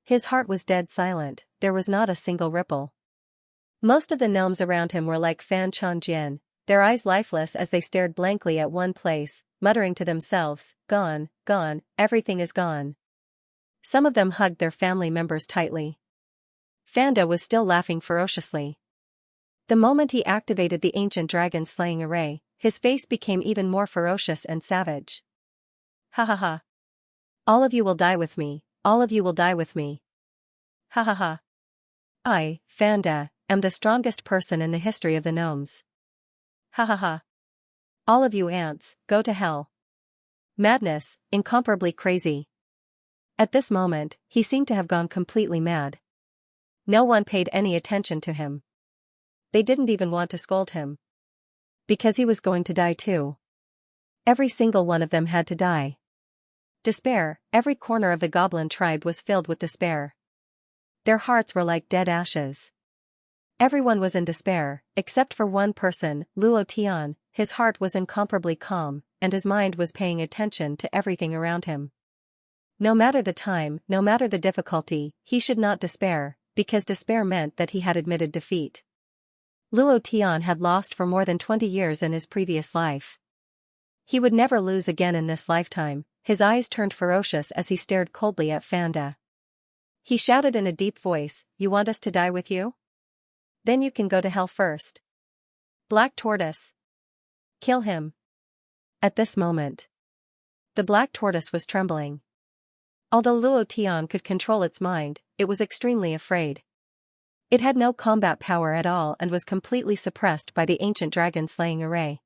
His heart was dead silent, there was not a single ripple. Most of the gnomes around him were like Fan Chongjian, their eyes lifeless as they stared blankly at one place, muttering to themselves, "Gone, gone, everything is gone." Some of them hugged their family members tightly. Fanda was still laughing ferociously. The moment he activated the ancient dragon-slaying array, his face became even more ferocious and savage. "Ha ha ha. All of you will die with me, all of you will die with me. Ha ha ha. I, Fanda, am the strongest person in the history of the gnomes. Ha ha ha. All of you ants, go to hell." Madness, incomparably crazy. At this moment, he seemed to have gone completely mad. No one paid any attention to him. They didn't even want to scold him. Because he was going to die too. Every single one of them had to die. Despair, every corner of the goblin tribe was filled with despair. Their hearts were like dead ashes. Everyone was in despair, except for one person, Luo Tian. His heart was incomparably calm, and his mind was paying attention to everything around him. No matter the time, no matter the difficulty, he should not despair, because despair meant that he had admitted defeat. Luo Tian had lost for more than 20 years in his previous life. He would never lose again in this lifetime. His eyes turned ferocious as he stared coldly at Fanda. He shouted in a deep voice, "You want us to die with you? Then you can go to hell first. Black Tortoise. Kill him." At this moment, the Black Tortoise was trembling. Although Luo Tian could control its mind, it was extremely afraid. It had no combat power at all and was completely suppressed by the ancient dragon-slaying array.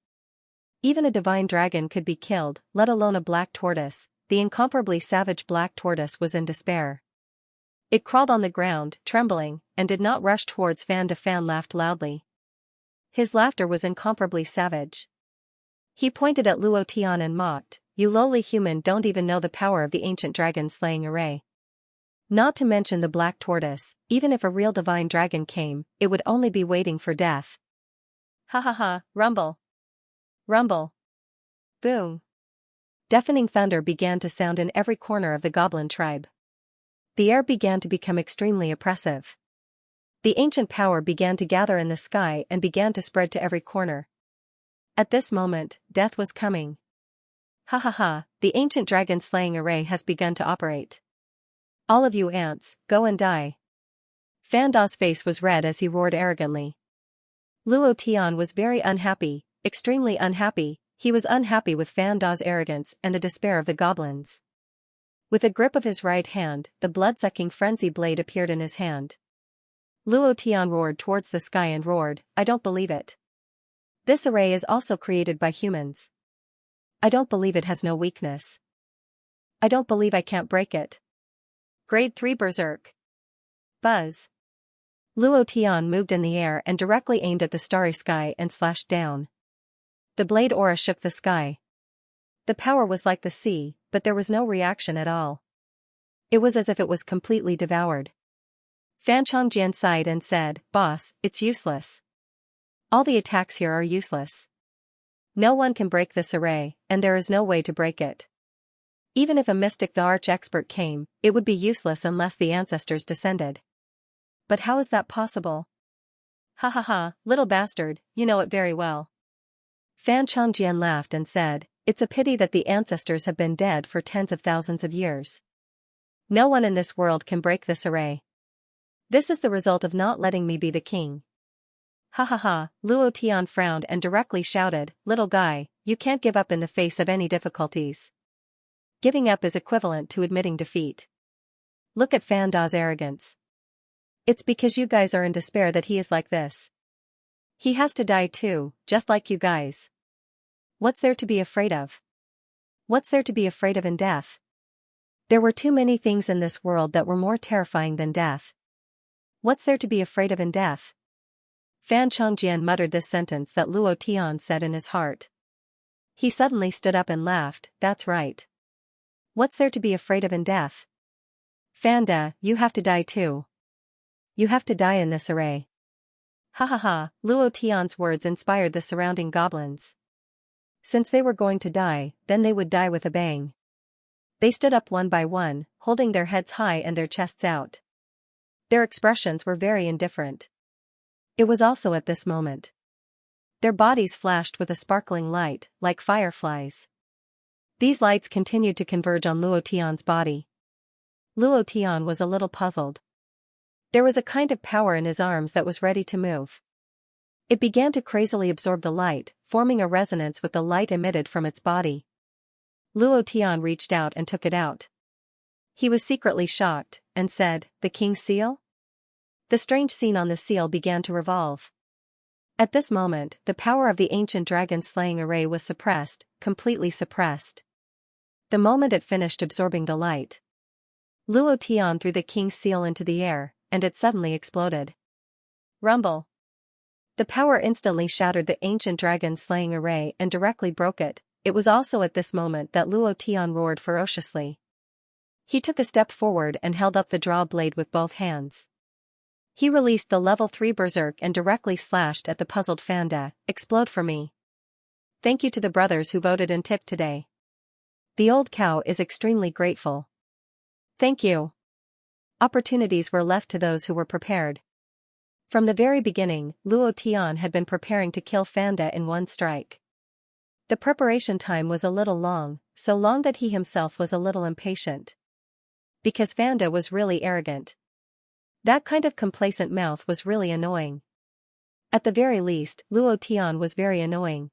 Even a divine dragon could be killed, let alone a black tortoise. The incomparably savage black tortoise was in despair. It crawled on the ground, trembling, and did not rush towards Fanda. Fan laughed loudly. His laughter was incomparably savage. He pointed at Luo Tian and mocked, "You lowly human don't even know the power of the ancient dragon-slaying array. Not to mention the black tortoise, even if a real divine dragon came, it would only be waiting for death." Ha ha ha, rumble. Rumble. Boom. Deafening thunder began to sound in every corner of the goblin tribe. The air began to become extremely oppressive. The ancient power began to gather in the sky and began to spread to every corner. At this moment, death was coming. Ha ha ha, the ancient dragon-slaying array has begun to operate. All of you ants, go and die. Fanda's face was red as he roared arrogantly. Luo Tian was very unhappy, extremely unhappy. He was unhappy with Fanda's arrogance and the despair of the goblins. With a grip of his right hand, the blood-sucking frenzy blade appeared in his hand. Luo Tian roared towards the sky and roared, "I don't believe it. This array is also created by humans. I don't believe it has no weakness. I don't believe I can't break it. Grade 3 Berserk. Buzz." Luo Tian moved in the air and directly aimed at the starry sky and slashed down. The blade aura shook the sky. The power was like the sea, but there was no reaction at all. It was as if it was completely devoured. Fan Chongjian sighed and said, "Boss, it's useless. All the attacks here are useless. No one can break this array, and there is no way to break it. Even if a mystic the arch-expert came, it would be useless unless the ancestors descended. But how is that possible? Ha ha ha, little bastard, you know it very well." Fan Chongjian laughed and said, "It's a pity that the ancestors have been dead for tens of thousands of years. No one in this world can break this array. This is the result of not letting me be the king." Ha ha ha, Luo Tian frowned and directly shouted, "Little guy, you can't give up in the face of any difficulties. Giving up is equivalent to admitting defeat. Look at Fanda's arrogance. It's because you guys are in despair that he is like this. He has to die too, just like you guys. What's there to be afraid of? What's there to be afraid of in death? There were too many things in this world that were more terrifying than death. What's there to be afraid of in death?" Fan Chongjian muttered this sentence that Luo Tian said in his heart. He suddenly stood up and laughed, "That's right. What's there to be afraid of in death? Fanda, you have to die too. You have to die in this array. Ha ha ha, Luo Tian's words inspired the surrounding goblins. Since they were going to die, then they would die with a bang. They stood up one by one, holding their heads high and their chests out. Their expressions were very indifferent. It was also at this moment. Their bodies flashed with a sparkling light, like fireflies. These lights continued to converge on Luo Tian's body. Luo Tian was a little puzzled. There was a kind of power in his arms that was ready to move. It began to crazily absorb the light, forming a resonance with the light emitted from its body. Luo Tian reached out and took it out. He was secretly shocked, and said, "The king's seal?" The strange scene on the seal began to revolve. At this moment, the power of the ancient dragon-slaying array was suppressed, completely suppressed. The moment it finished absorbing the light, Luo Tian threw the king's seal into the air, and it suddenly exploded. Rumble. The power instantly shattered the ancient dragon-slaying array and directly broke it. It was also at this moment that Luo Tian roared ferociously. He took a step forward and held up the draw blade with both hands. He released the level 3 berserk and directly slashed at the puzzled Fanda. "Explode for me. Thank you to the brothers who voted and tipped today. The old cow is extremely grateful. Thank you." Opportunities were left to those who were prepared. From the very beginning, Luo Tian had been preparing to kill Fanda in one strike. The preparation time was a little long, so long that he himself was a little impatient. Because Fanda was really arrogant. That kind of complacent mouth was really annoying. At the very least, Luo Tian was very annoying.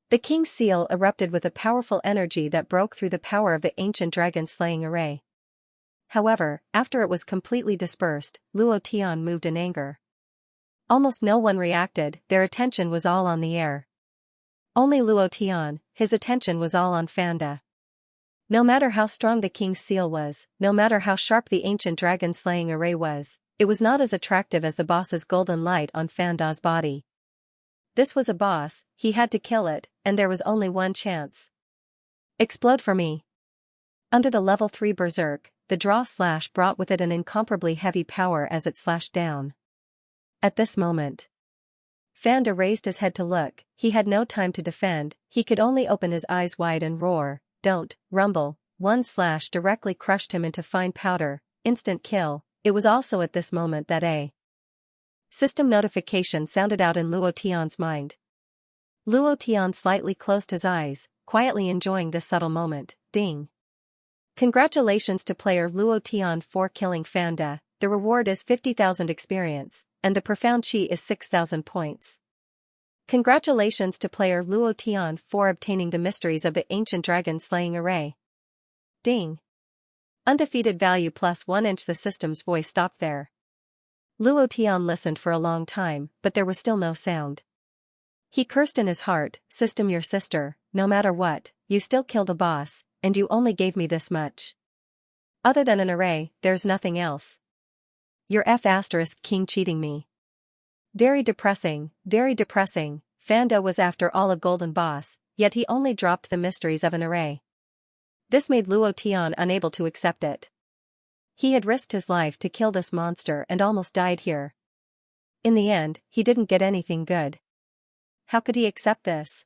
The king's seal erupted with a powerful energy that broke through the power of the ancient dragon-slaying array. However, after it was completely dispersed, Luo Tian moved in anger. Almost no one reacted, their attention was all on the air. Only Luo Tian, his attention was all on Fanda. No matter how strong the king's seal was, no matter how sharp the ancient dragon-slaying array was, it was not as attractive as the boss's golden light on Fanda's body. This was a boss, he had to kill it, and there was only one chance. "Explode for me." Under the level 3 berserk, the draw slash brought with it an incomparably heavy power as it slashed down. At this moment, Fanda raised his head to look. He had no time to defend, he could only open his eyes wide and roar, "Don't, rumble." One slash directly crushed him into fine powder, instant kill. It was also at this moment that a system notification sounded out in Luo Tian's mind. Luo Tian slightly closed his eyes, quietly enjoying this subtle moment. Ding. Congratulations to player Luo Tian for killing Fanda. The reward is 50,000 experience, and the profound chi is 6,000 points. Congratulations to player Luo Tian for obtaining the mysteries of the ancient dragon-slaying array. Ding. Undefeated value +1". The system's voice stopped there. Luo Tian listened for a long time, but there was still no sound. He cursed in his heart, "System, your sister, no matter what, you still killed a boss, and you only gave me this much. Other than an array, there's nothing else. Your *king cheating me. Very depressing, very depressing." Fanda was after all a golden boss, yet he only dropped the mysteries of an array. This made Luo Tian unable to accept it. He had risked his life to kill this monster and almost died here. In the end, he didn't get anything good. How could he accept this?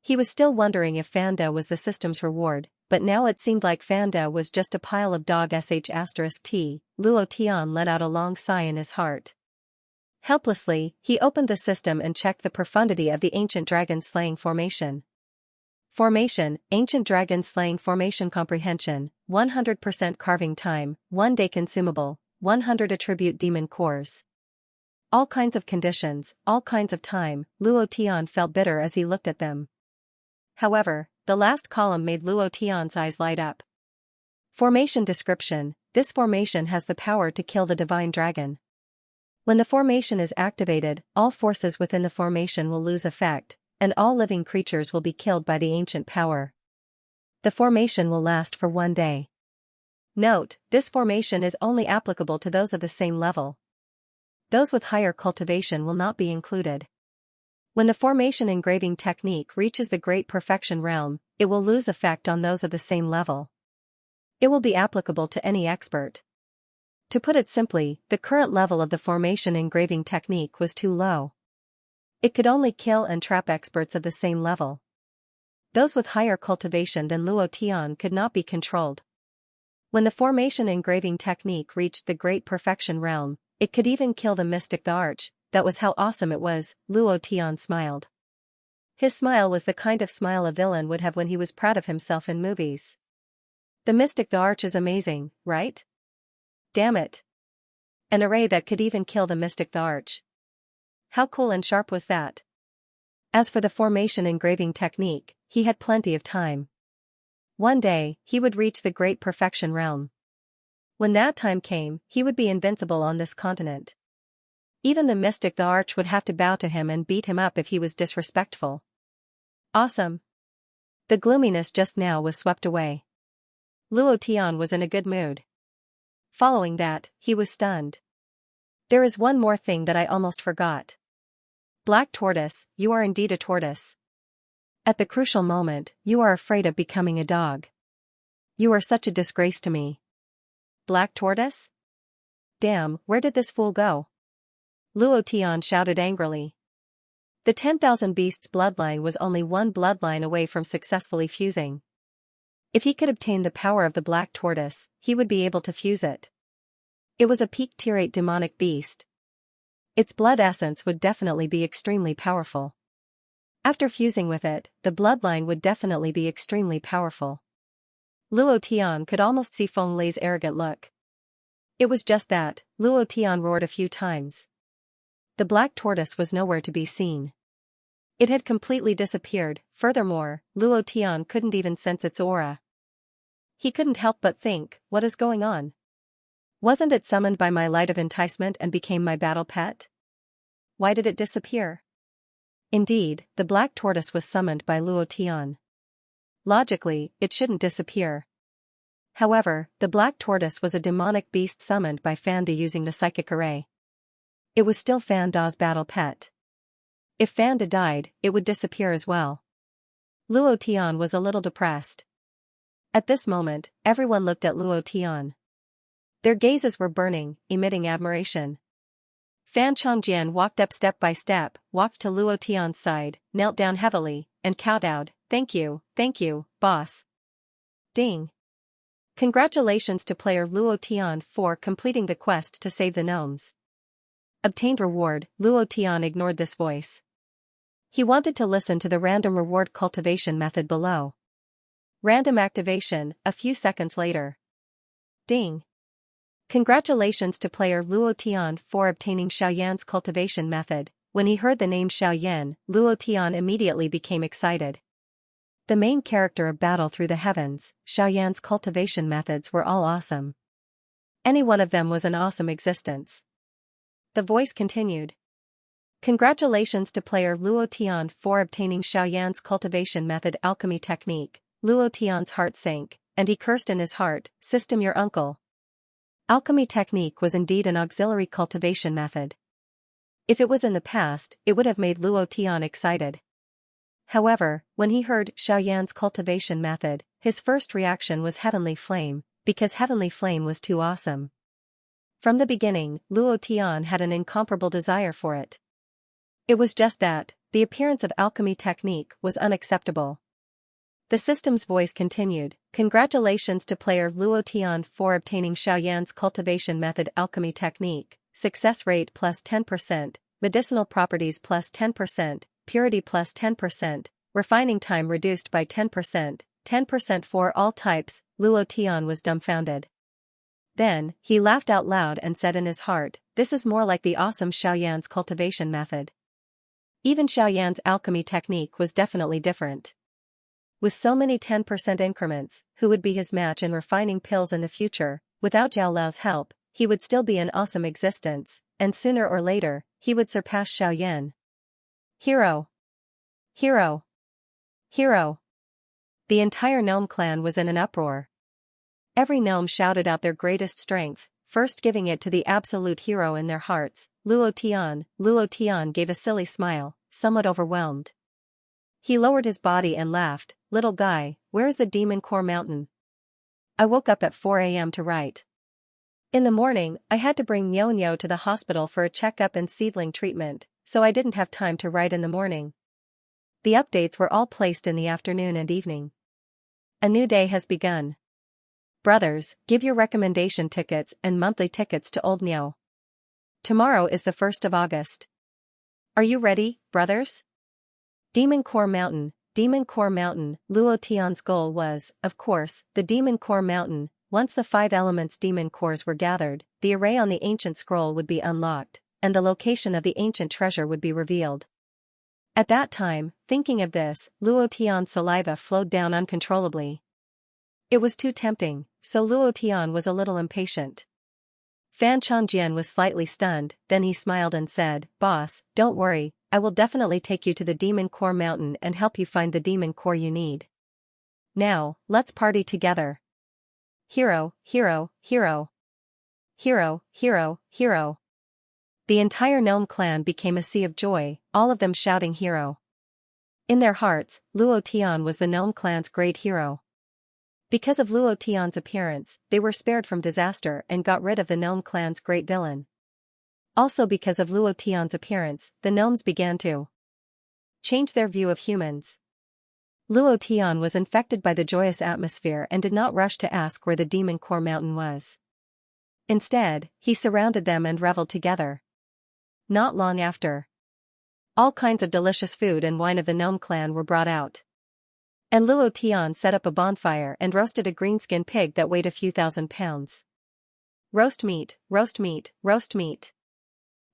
He was still wondering if Fanda was the system's reward, but now it seemed like Fanda was just a pile of dog *t. Luo Tian let out a long sigh in his heart. Helplessly, he opened the system and checked the profundity of the ancient dragon-slaying formation. Formation, ancient dragon-slaying formation comprehension, 100% carving time, 1 day consumable, 100 attribute demon cores. All kinds of conditions, all kinds of time. Luo Tian felt bitter as he looked at them. However, the last column made Luo Tian's eyes light up. Formation description, this formation has the power to kill the divine dragon. When the formation is activated, all forces within the formation will lose effect, and all living creatures will be killed by the ancient power. The formation will last for 1 day. Note, this formation is only applicable to those of the same level. Those with higher cultivation will not be included. When the formation engraving technique reaches the great perfection realm, it will lose effect on those of the same level. It will be applicable to any expert. To put it simply, the current level of the formation engraving technique was too low. It could only kill and trap experts of the same level. Those with higher cultivation than Luo Tian could not be controlled. When the formation engraving technique reached the great perfection realm, it could even kill the mystic the arch. That was how awesome it was. Luo Tian smiled. His smile was the kind of smile a villain would have when he was proud of himself in movies. The mystic the arch is amazing, right? Damn it. An array that could even kill the mystic the arch. How cool and sharp was that? As for the formation engraving technique, he had plenty of time. One day, he would reach the great perfection realm. When that time came, he would be invincible on this continent. Even the mystic the arch would have to bow to him and beat him up if he was disrespectful. Awesome. The gloominess just now was swept away. Luo Tian was in a good mood. Following that, he was stunned. There is one more thing that I almost forgot. Black tortoise, you are indeed a tortoise. At the crucial moment, you are afraid of becoming a dog. You are such a disgrace to me. Black tortoise? Damn, where did this fool go? Luo Tian shouted angrily. The 10,000 Beasts bloodline was only one bloodline away from successfully fusing. If he could obtain the power of the black tortoise, he would be able to fuse it. It was a peak tier 8 demonic beast. Its blood essence would definitely be extremely powerful. After fusing with it, the bloodline would definitely be extremely powerful. Luo Tian could almost see Feng Lei's arrogant look. It was just that, Luo Tian roared a few times. The black tortoise was nowhere to be seen. It had completely disappeared. Furthermore, Luo Tian couldn't even sense its aura. He couldn't help but think, what is going on? Wasn't it summoned by my light of enticement and became my battle pet? Why did it disappear? Indeed, the black tortoise was summoned by Luo Tian. Logically, it shouldn't disappear. However, the black tortoise was a demonic beast summoned by Fan Da using the psychic array. It was still Fan Da's battle pet. If Fan Da died, it would disappear as well. Luo Tian was a little depressed. At this moment, everyone looked at Luo Tian. Their gazes were burning, emitting admiration. Fan Chongjian walked up step by step, walked to Luo Tian's side, knelt down heavily, and kowtowed, thank you, boss. Ding. Congratulations to player Luo Tian for completing the quest to save the gnomes. Obtained reward. Luo Tian ignored this voice. He wanted to listen to the random reward cultivation method below. Random activation, a few seconds later. Ding. Congratulations to player Luo Tian for obtaining Xiaoyan's cultivation method. When he heard the name Xiaoyan, Luo Tian immediately became excited. The main character of Battle Through the Heavens, Xiaoyan's cultivation methods were all awesome. Any one of them was an awesome existence. The voice continued. Congratulations to player Luo Tian for obtaining Xiaoyan's cultivation method alchemy technique. Luo Tian's heart sank, and he cursed in his heart, system your uncle. Alchemy technique was indeed an auxiliary cultivation method. If it was in the past, it would have made Luo Tian excited. However, when he heard Xiaoyan's cultivation method, his first reaction was Heavenly Flame, because Heavenly Flame was too awesome. From the beginning, Luo Tian had an incomparable desire for it. It was just that, the appearance of alchemy technique was unacceptable. The system's voice continued, congratulations to player Luo Tian for obtaining Xiaoyan's cultivation method alchemy technique, success rate plus 10%, medicinal properties plus 10%, purity plus 10%, refining time reduced by 10%, 10% for all types. Luo Tian was dumbfounded. Then, he laughed out loud and said in his heart, this is more like the awesome Xiaoyan's cultivation method. Even Xiaoyan's alchemy technique was definitely different. With so many 10% increments, who would be his match in refining pills in the future? Without Zhao Lao's help, he would still be an awesome existence, and sooner or later, he would surpass Xiaoyan. Hero! Hero! Hero! The entire gnome clan was in an uproar. Every gnome shouted out their greatest strength, first giving it to the absolute hero in their hearts, Luo Tian. Luo Tian gave a silly smile, somewhat overwhelmed. He lowered his body and laughed, little guy, where's the demon core mountain? I woke up at 4 a.m. to write. In the morning, I had to bring Nyo to the hospital for a checkup and seedling treatment, so I didn't have time to write in the morning. The updates were all placed in the afternoon and evening. A new day has begun. Brothers, give your recommendation tickets and monthly tickets to Old Nyo. Tomorrow is the 1st of August. Are you ready, brothers? Demon Core Mountain, Luo Tian's goal was, of course, the Demon Core Mountain. Once the 5 elements demon cores were gathered, the array on the ancient scroll would be unlocked, and the location of the ancient treasure would be revealed. At that time, thinking of this, Luo Tian's saliva flowed down uncontrollably. It was too tempting, so Luo Tian was a little impatient. Fan Changjian was slightly stunned, then he smiled and said, "Boss, don't worry, I will definitely take you to the Demon Core Mountain and help you find the demon core you need. Now, let's party together. Hero, hero, hero. Hero, hero, hero." The entire gnome clan became a sea of joy, all of them shouting hero. In their hearts, Luo Tian was the gnome clan's great hero. Because of Luo Tian's appearance, they were spared from disaster and got rid of the gnome clan's great villain. Also because of Luo Tian's appearance, the gnomes began to change their view of humans. Luo Tian was infected by the joyous atmosphere and did not rush to ask where the Demon Core Mountain was. Instead, he surrounded them and reveled together. Not long after, all kinds of delicious food and wine of the gnome clan were brought out. And Luo Tian set up a bonfire and roasted a greenskin pig that weighed a few thousand pounds. Roast meat, roast meat, roast meat.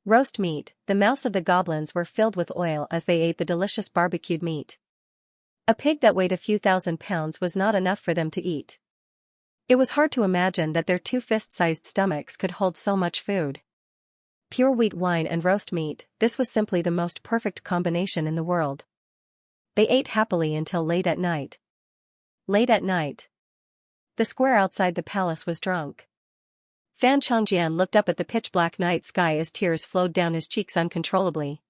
Roast meat, the mouths of the goblins were filled with oil as they ate the delicious barbecued meat. A pig that weighed a few thousand pounds was not enough for them to eat. It was hard to imagine that their 2 fist-sized stomachs could hold so much food. Pure wheat wine and roast meat, this was simply the most perfect combination in the world. They ate happily until late at night. Late at night, the square outside the palace was drunk. Fan Changjian looked up at the pitch-black night sky as tears flowed down his cheeks uncontrollably.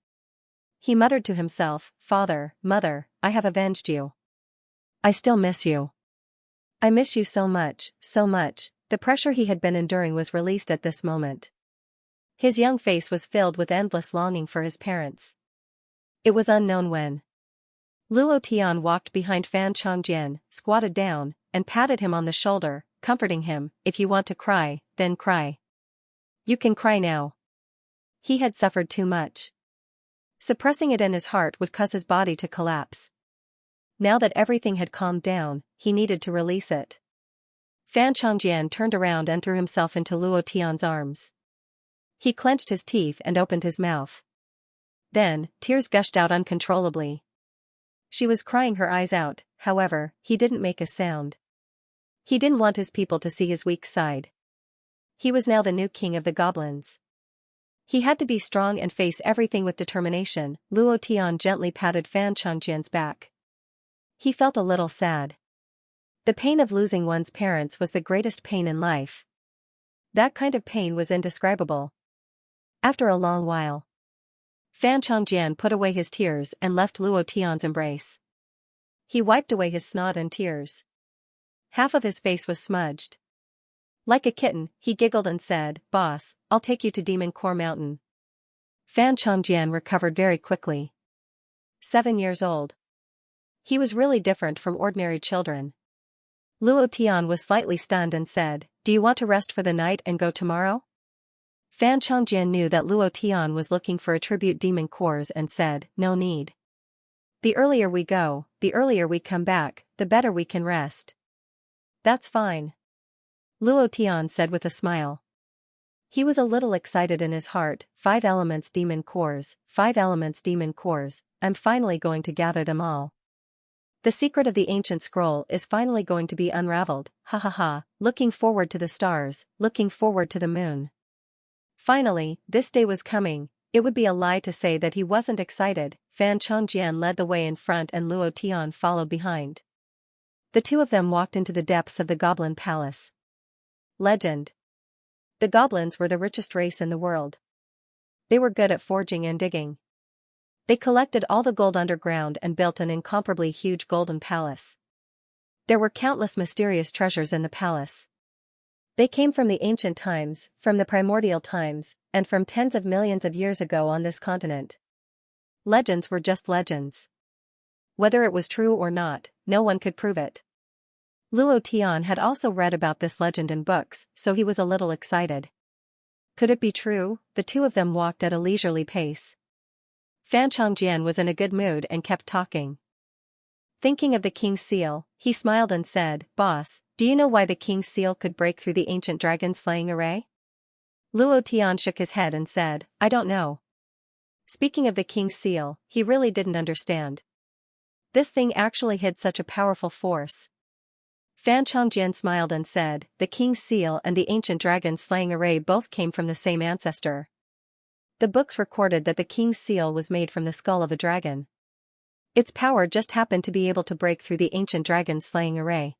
He muttered to himself, "Father, Mother, I have avenged you. I still miss you. I miss you so much, so much." The pressure he had been enduring was released at this moment. His young face was filled with endless longing for his parents. It was unknown when. Luo Tian walked behind Fan Changjian, squatted down, and patted him on the shoulder, comforting him, "If you want to cry, then cry. You can cry now." He had suffered too much. Suppressing it in his heart would cause his body to collapse. Now that everything had calmed down, he needed to release it. Fan Changjian turned around and threw himself into Luo Tian's arms. He clenched his teeth and opened his mouth. Then, tears gushed out uncontrollably. She was crying her eyes out, however, he didn't make a sound. He didn't want his people to see his weak side. He was now the new king of the goblins. He had to be strong and face everything with determination. Luo Tian gently patted Fan Changjian's back. He felt a little sad. The pain of losing one's parents was the greatest pain in life. That kind of pain was indescribable. After a long while, Fan Changjian put away his tears and left Luo Tian's embrace. He wiped away his snot and tears. Half of his face was smudged. Like a kitten, he giggled and said, "Boss, I'll take you to Demon Core Mountain." Fan Changjian recovered very quickly. 7 years old. He was really different from ordinary children. Luo Tian was slightly stunned and said, "Do you want to rest for the night and go tomorrow?" Fan Changjian knew that Luo Tian was looking for attribute demon cores and said, "No need. The earlier we go, the earlier we come back, the better we can rest." "That's fine," Luo Tian said with a smile. He was a little excited in his heart. 5 elements demon cores, 5 elements demon cores, I'm finally going to gather them all. The secret of the ancient scroll is finally going to be unraveled, ha ha ha, looking forward to the stars, looking forward to the moon. Finally, this day was coming. It would be a lie to say that he wasn't excited. Fan Changjian led the way in front and Luo Tian followed behind. The two of them walked into the depths of the Goblin Palace. Legend. The goblins were the richest race in the world. They were good at forging and digging. They collected all the gold underground and built an incomparably huge golden palace. There were countless mysterious treasures in the palace. They came from the ancient times, from the primordial times, and from tens of millions of years ago on this continent. Legends were just legends. Whether it was true or not, no one could prove it. Luo Tian had also read about this legend in books, so he was a little excited. Could it be true? The two of them walked at a leisurely pace. Fan Chongjian was in a good mood and kept talking. Thinking of the king's seal, he smiled and said, "Boss, do you know why the king's seal could break through the ancient dragon-slaying array?" Luo Tian shook his head and said, "I don't know." Speaking of the king's seal, he really didn't understand. This thing actually hid such a powerful force. Fan Chongjian smiled and said, "The king's seal and the ancient dragon-slaying array both came from the same ancestor. The books recorded that the king's seal was made from the skull of a dragon. Its power just happened to be able to break through the ancient dragon-slaying array.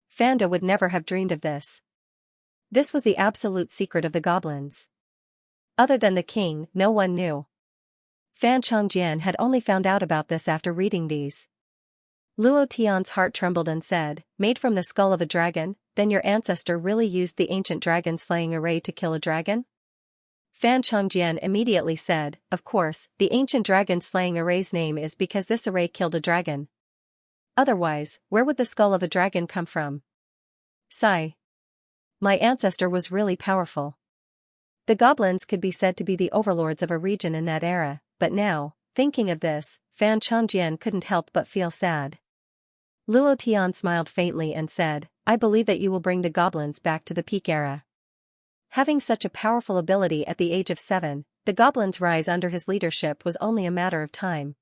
Fanda would never have dreamed of this. This was the absolute secret of the goblins. Other than the king, no one knew. Fan Chongjian had only found out about this after reading these. Luo Tian's heart trembled and said, "Made from the skull of a dragon, then your ancestor really used the ancient dragon-slaying array to kill a dragon?" Fan Chongjian immediately said, "Of course, the ancient dragon-slaying array's name is because this array killed a dragon. Otherwise, where would the skull of a dragon come from?" Sigh. My ancestor was really powerful. The goblins could be said to be the overlords of a region in that era, but now, thinking of this, Fan Chongjian couldn't help but feel sad. Luo Tian smiled faintly and said, "I believe that you will bring the goblins back to the peak era." Having such a powerful ability at the age of 7, the goblins' rise under his leadership was only a matter of time.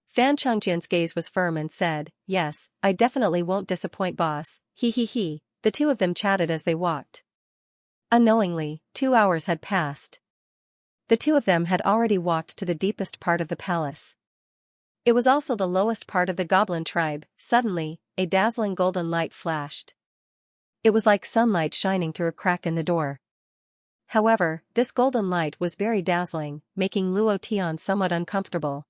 Fan Chongjian's gaze was firm and said, "Yes, I definitely won't disappoint, boss, he." The two of them chatted as they walked. Unknowingly, 2 hours had passed. The two of them had already walked to the deepest part of the palace. It was also the lowest part of the goblin tribe. Suddenly, a dazzling golden light flashed. It was like sunlight shining through a crack in the door. However, this golden light was very dazzling, making Luo Tian somewhat uncomfortable.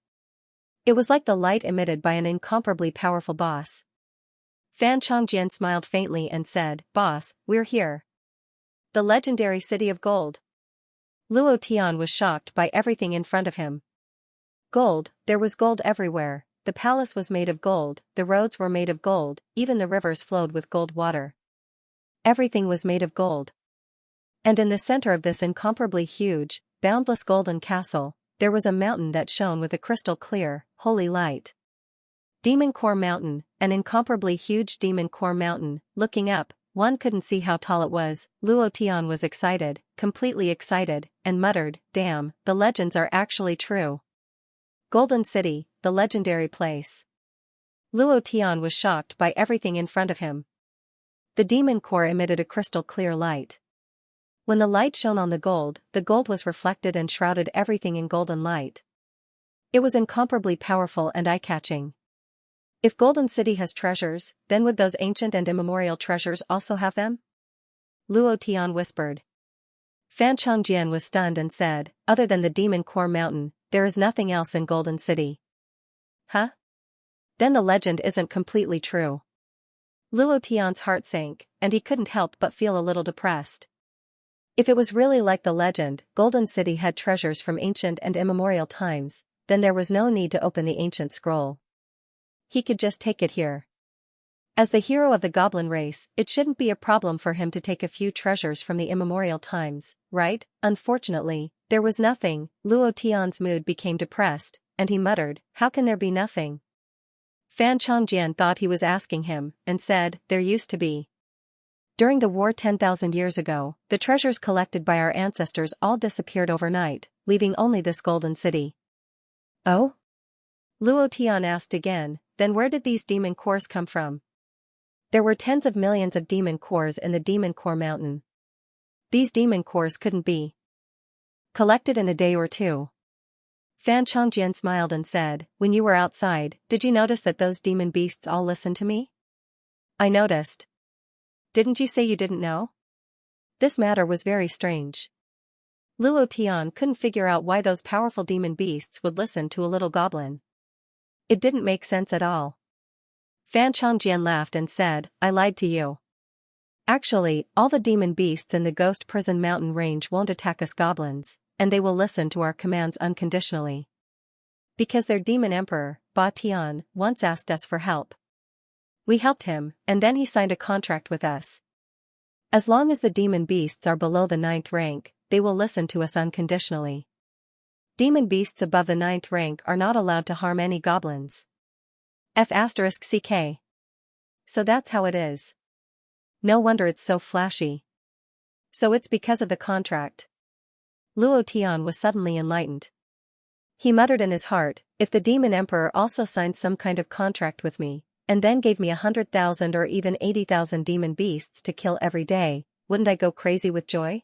It was like the light emitted by an incomparably powerful boss. Fan Chongjian smiled faintly and said, "Boss, we're here. The legendary city of gold." Luo Tian was shocked by everything in front of him. Gold, there was gold everywhere. The palace was made of gold, the roads were made of gold, even the rivers flowed with gold water. Everything was made of gold. And in the center of this incomparably huge, boundless golden castle, there was a mountain that shone with a crystal clear, holy light. Demon Core Mountain, an incomparably huge Demon Core Mountain. Looking up, one couldn't see how tall it was. Luo Tian was excited, completely excited, and muttered, "Damn, the legends are actually true. Golden City, the legendary place." Luo Tian was shocked by everything in front of him. The demon core emitted a crystal clear light. When the light shone on the gold was reflected and shrouded everything in golden light. It was incomparably powerful and eye-catching. If Golden City has treasures, then would those ancient and immemorial treasures also have them? Luo Tian whispered. Fan Chongjian was stunned and said, "Other than the Demon Core Mountain, there is nothing else in Golden City." Huh? Then the legend isn't completely true. Luo Tian's heart sank, and he couldn't help but feel a little depressed. If it was really like the legend, Golden City had treasures from ancient and immemorial times, then there was no need to open the ancient scroll. He could just take it here. As the hero of the goblin race, it shouldn't be a problem for him to take a few treasures from the immemorial times, right? Unfortunately, there was nothing. Luo Tian's mood became depressed, and he muttered, "How can there be nothing?" Fan Chongjian thought he was asking him, and said, "There used to be. During the war 10,000 years ago, the treasures collected by our ancestors all disappeared overnight, leaving only this golden city." "Oh?" Luo Tian asked again, "Then where did these demon cores come from?" "There were tens of millions of demon cores in the Demon Core Mountain. These demon cores couldn't be collected in a day or two." Fan Chongjian smiled and said, "When you were outside, did you notice that those demon beasts all listened to me?" "I noticed. Didn't you say you didn't know?" This matter was very strange. Luo Tian couldn't figure out why those powerful demon beasts would listen to a little goblin. It didn't make sense at all. Fan Chongjian laughed and said, I lied to you. Actually, all the demon beasts in the Ghost Prison Mountain range won't attack us goblins, and they will listen to our commands unconditionally. Because their demon emperor, Ba Tian, once asked us for help. We helped him, and then he signed a contract with us. As long as the demon beasts are below the 9th rank, they will listen to us unconditionally. Demon beasts above the 9th rank are not allowed to harm any goblins. F***ck. So that's how it is. No wonder it's so flashy. So it's because of the contract. Luo Tian was suddenly enlightened. He muttered in his heart, if the demon emperor also signed some kind of contract with me, and then gave me 100,000 or even 80,000 demon beasts to kill every day, wouldn't I go crazy with joy?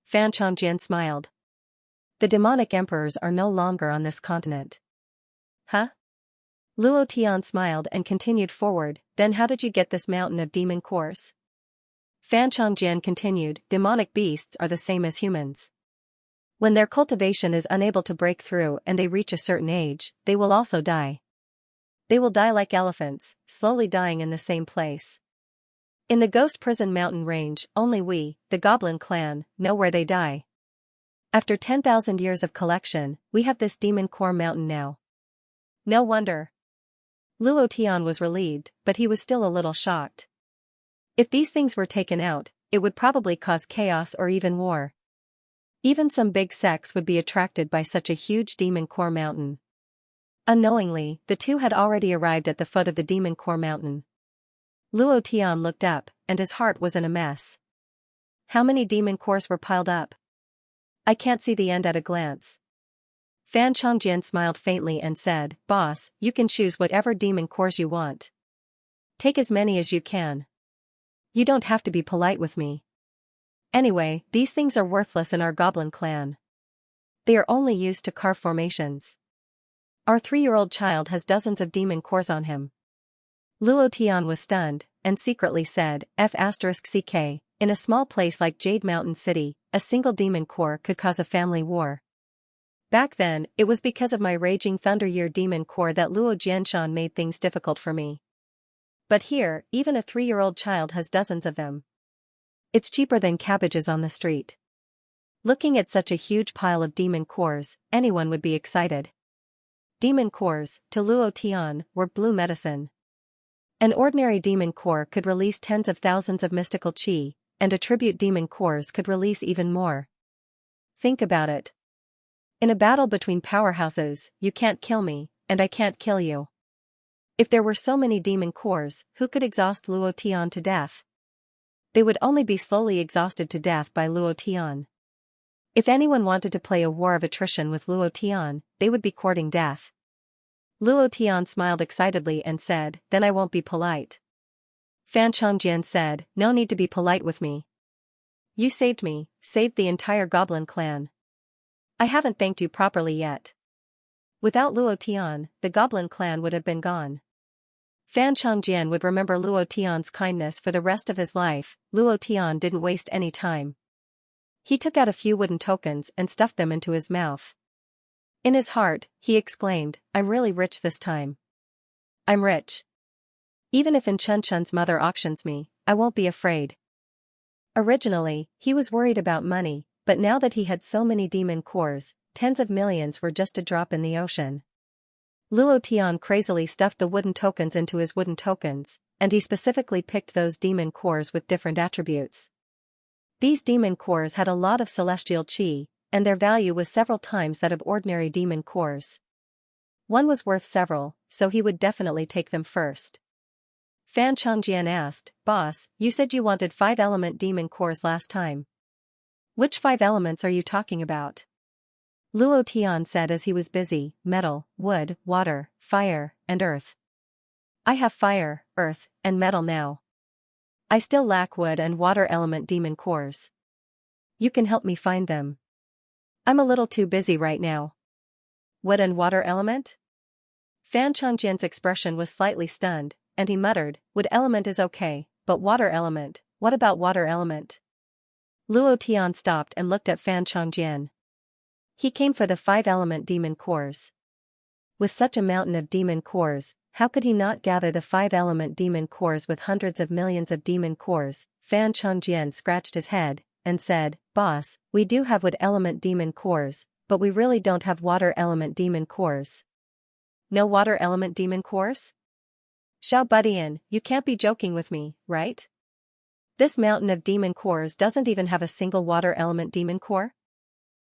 Fan Chongjian smiled. The demonic emperors are no longer on this continent. Huh? Luo Tian smiled and continued forward, then how did you get this mountain of demon cores? Fan Chongjian continued, demonic beasts are the same as humans. When their cultivation is unable to break through and they reach a certain age, they will also die. They will die like elephants, slowly dying in the same place. In the Ghost Prison Mountain range, only we, the Goblin clan, know where they die. After 10,000 years of collection, we have this demon core mountain now. No wonder. Luo Tian was relieved, but he was still a little shocked. If these things were taken out, it would probably cause chaos or even war. Even some big sects would be attracted by such a huge demon core mountain. Unknowingly, the two had already arrived at the foot of the demon core mountain. Luo Tian looked up, and his heart was in a mess. How many demon cores were piled up? I can't see the end at a glance. Fan Chongjian smiled faintly and said, Boss, you can choose whatever demon cores you want. Take as many as you can. You don't have to be polite with me. Anyway, these things are worthless in our goblin clan. They are only used to carve formations. Our 3-year-old child has dozens of demon cores on him. Luo Tian was stunned, and secretly said, F***ck, in a small place like Jade Mountain City, a single demon core could cause a family war. Back then, it was because of my raging Thunder Year demon core that Luo Jianshan made things difficult for me. But here, even a 3-year-old child has dozens of them. It's cheaper than cabbages on the street. Looking at such a huge pile of demon cores, anyone would be excited. Demon cores, to Luo Tian, were blue medicine. An ordinary demon core could release tens of thousands of mystical chi, and attribute demon cores could release even more. Think about it. In a battle between powerhouses, you can't kill me, and I can't kill you. If there were so many demon cores, who could exhaust Luo Tian to death? They would only be slowly exhausted to death by Luo Tian. If anyone wanted to play a war of attrition with Luo Tian, they would be courting death. Luo Tian smiled excitedly and said, then I won't be polite. Fan Chongjian said, no need to be polite with me. You saved me, saved the entire goblin clan. I haven't thanked you properly yet. Without Luo Tian, the goblin clan would have been gone. Fan Chongjian would remember Luo Tian's kindness for the rest of his life. Luo Tian didn't waste any time. He took out a few wooden tokens and stuffed them into his mouth. In his heart, he exclaimed, I'm really rich this time. I'm rich. Even if Chen Chun's mother auctions me, I won't be afraid. Originally, he was worried about money, but now that he had so many demon cores, tens of millions were just a drop in the ocean. Luo Tian crazily stuffed the wooden tokens into his wooden tokens, and he specifically picked those demon cores with different attributes. These demon cores had a lot of celestial chi, and their value was several times that of ordinary demon cores. One was worth several, so he would definitely take them first. Fan Chongjian asked, Boss, you said you wanted 5-element demon cores last time. Which 5 elements are you talking about? Luo Tian said as he was busy, metal, wood, water, fire, and earth. I have fire, earth, and metal now. I still lack wood and water element demon cores. You can help me find them. I'm a little too busy right now. Wood and water element? Fan Chongjian's expression was slightly stunned, and he muttered, wood element is okay, but water element, what about water element? Luo Tian stopped and looked at Fan Chongjian. He came for the 5-element demon cores. With such a mountain of demon cores, how could he not gather the 5-element demon cores with hundreds of millions of demon cores? Fan Chongjian scratched his head and said, "Boss, we do have wood element demon cores, but we really don't have water element demon cores." "No water element demon cores?" "Xiao Budian, you can't be joking with me, right? This mountain of demon cores doesn't even have a single water element demon core?"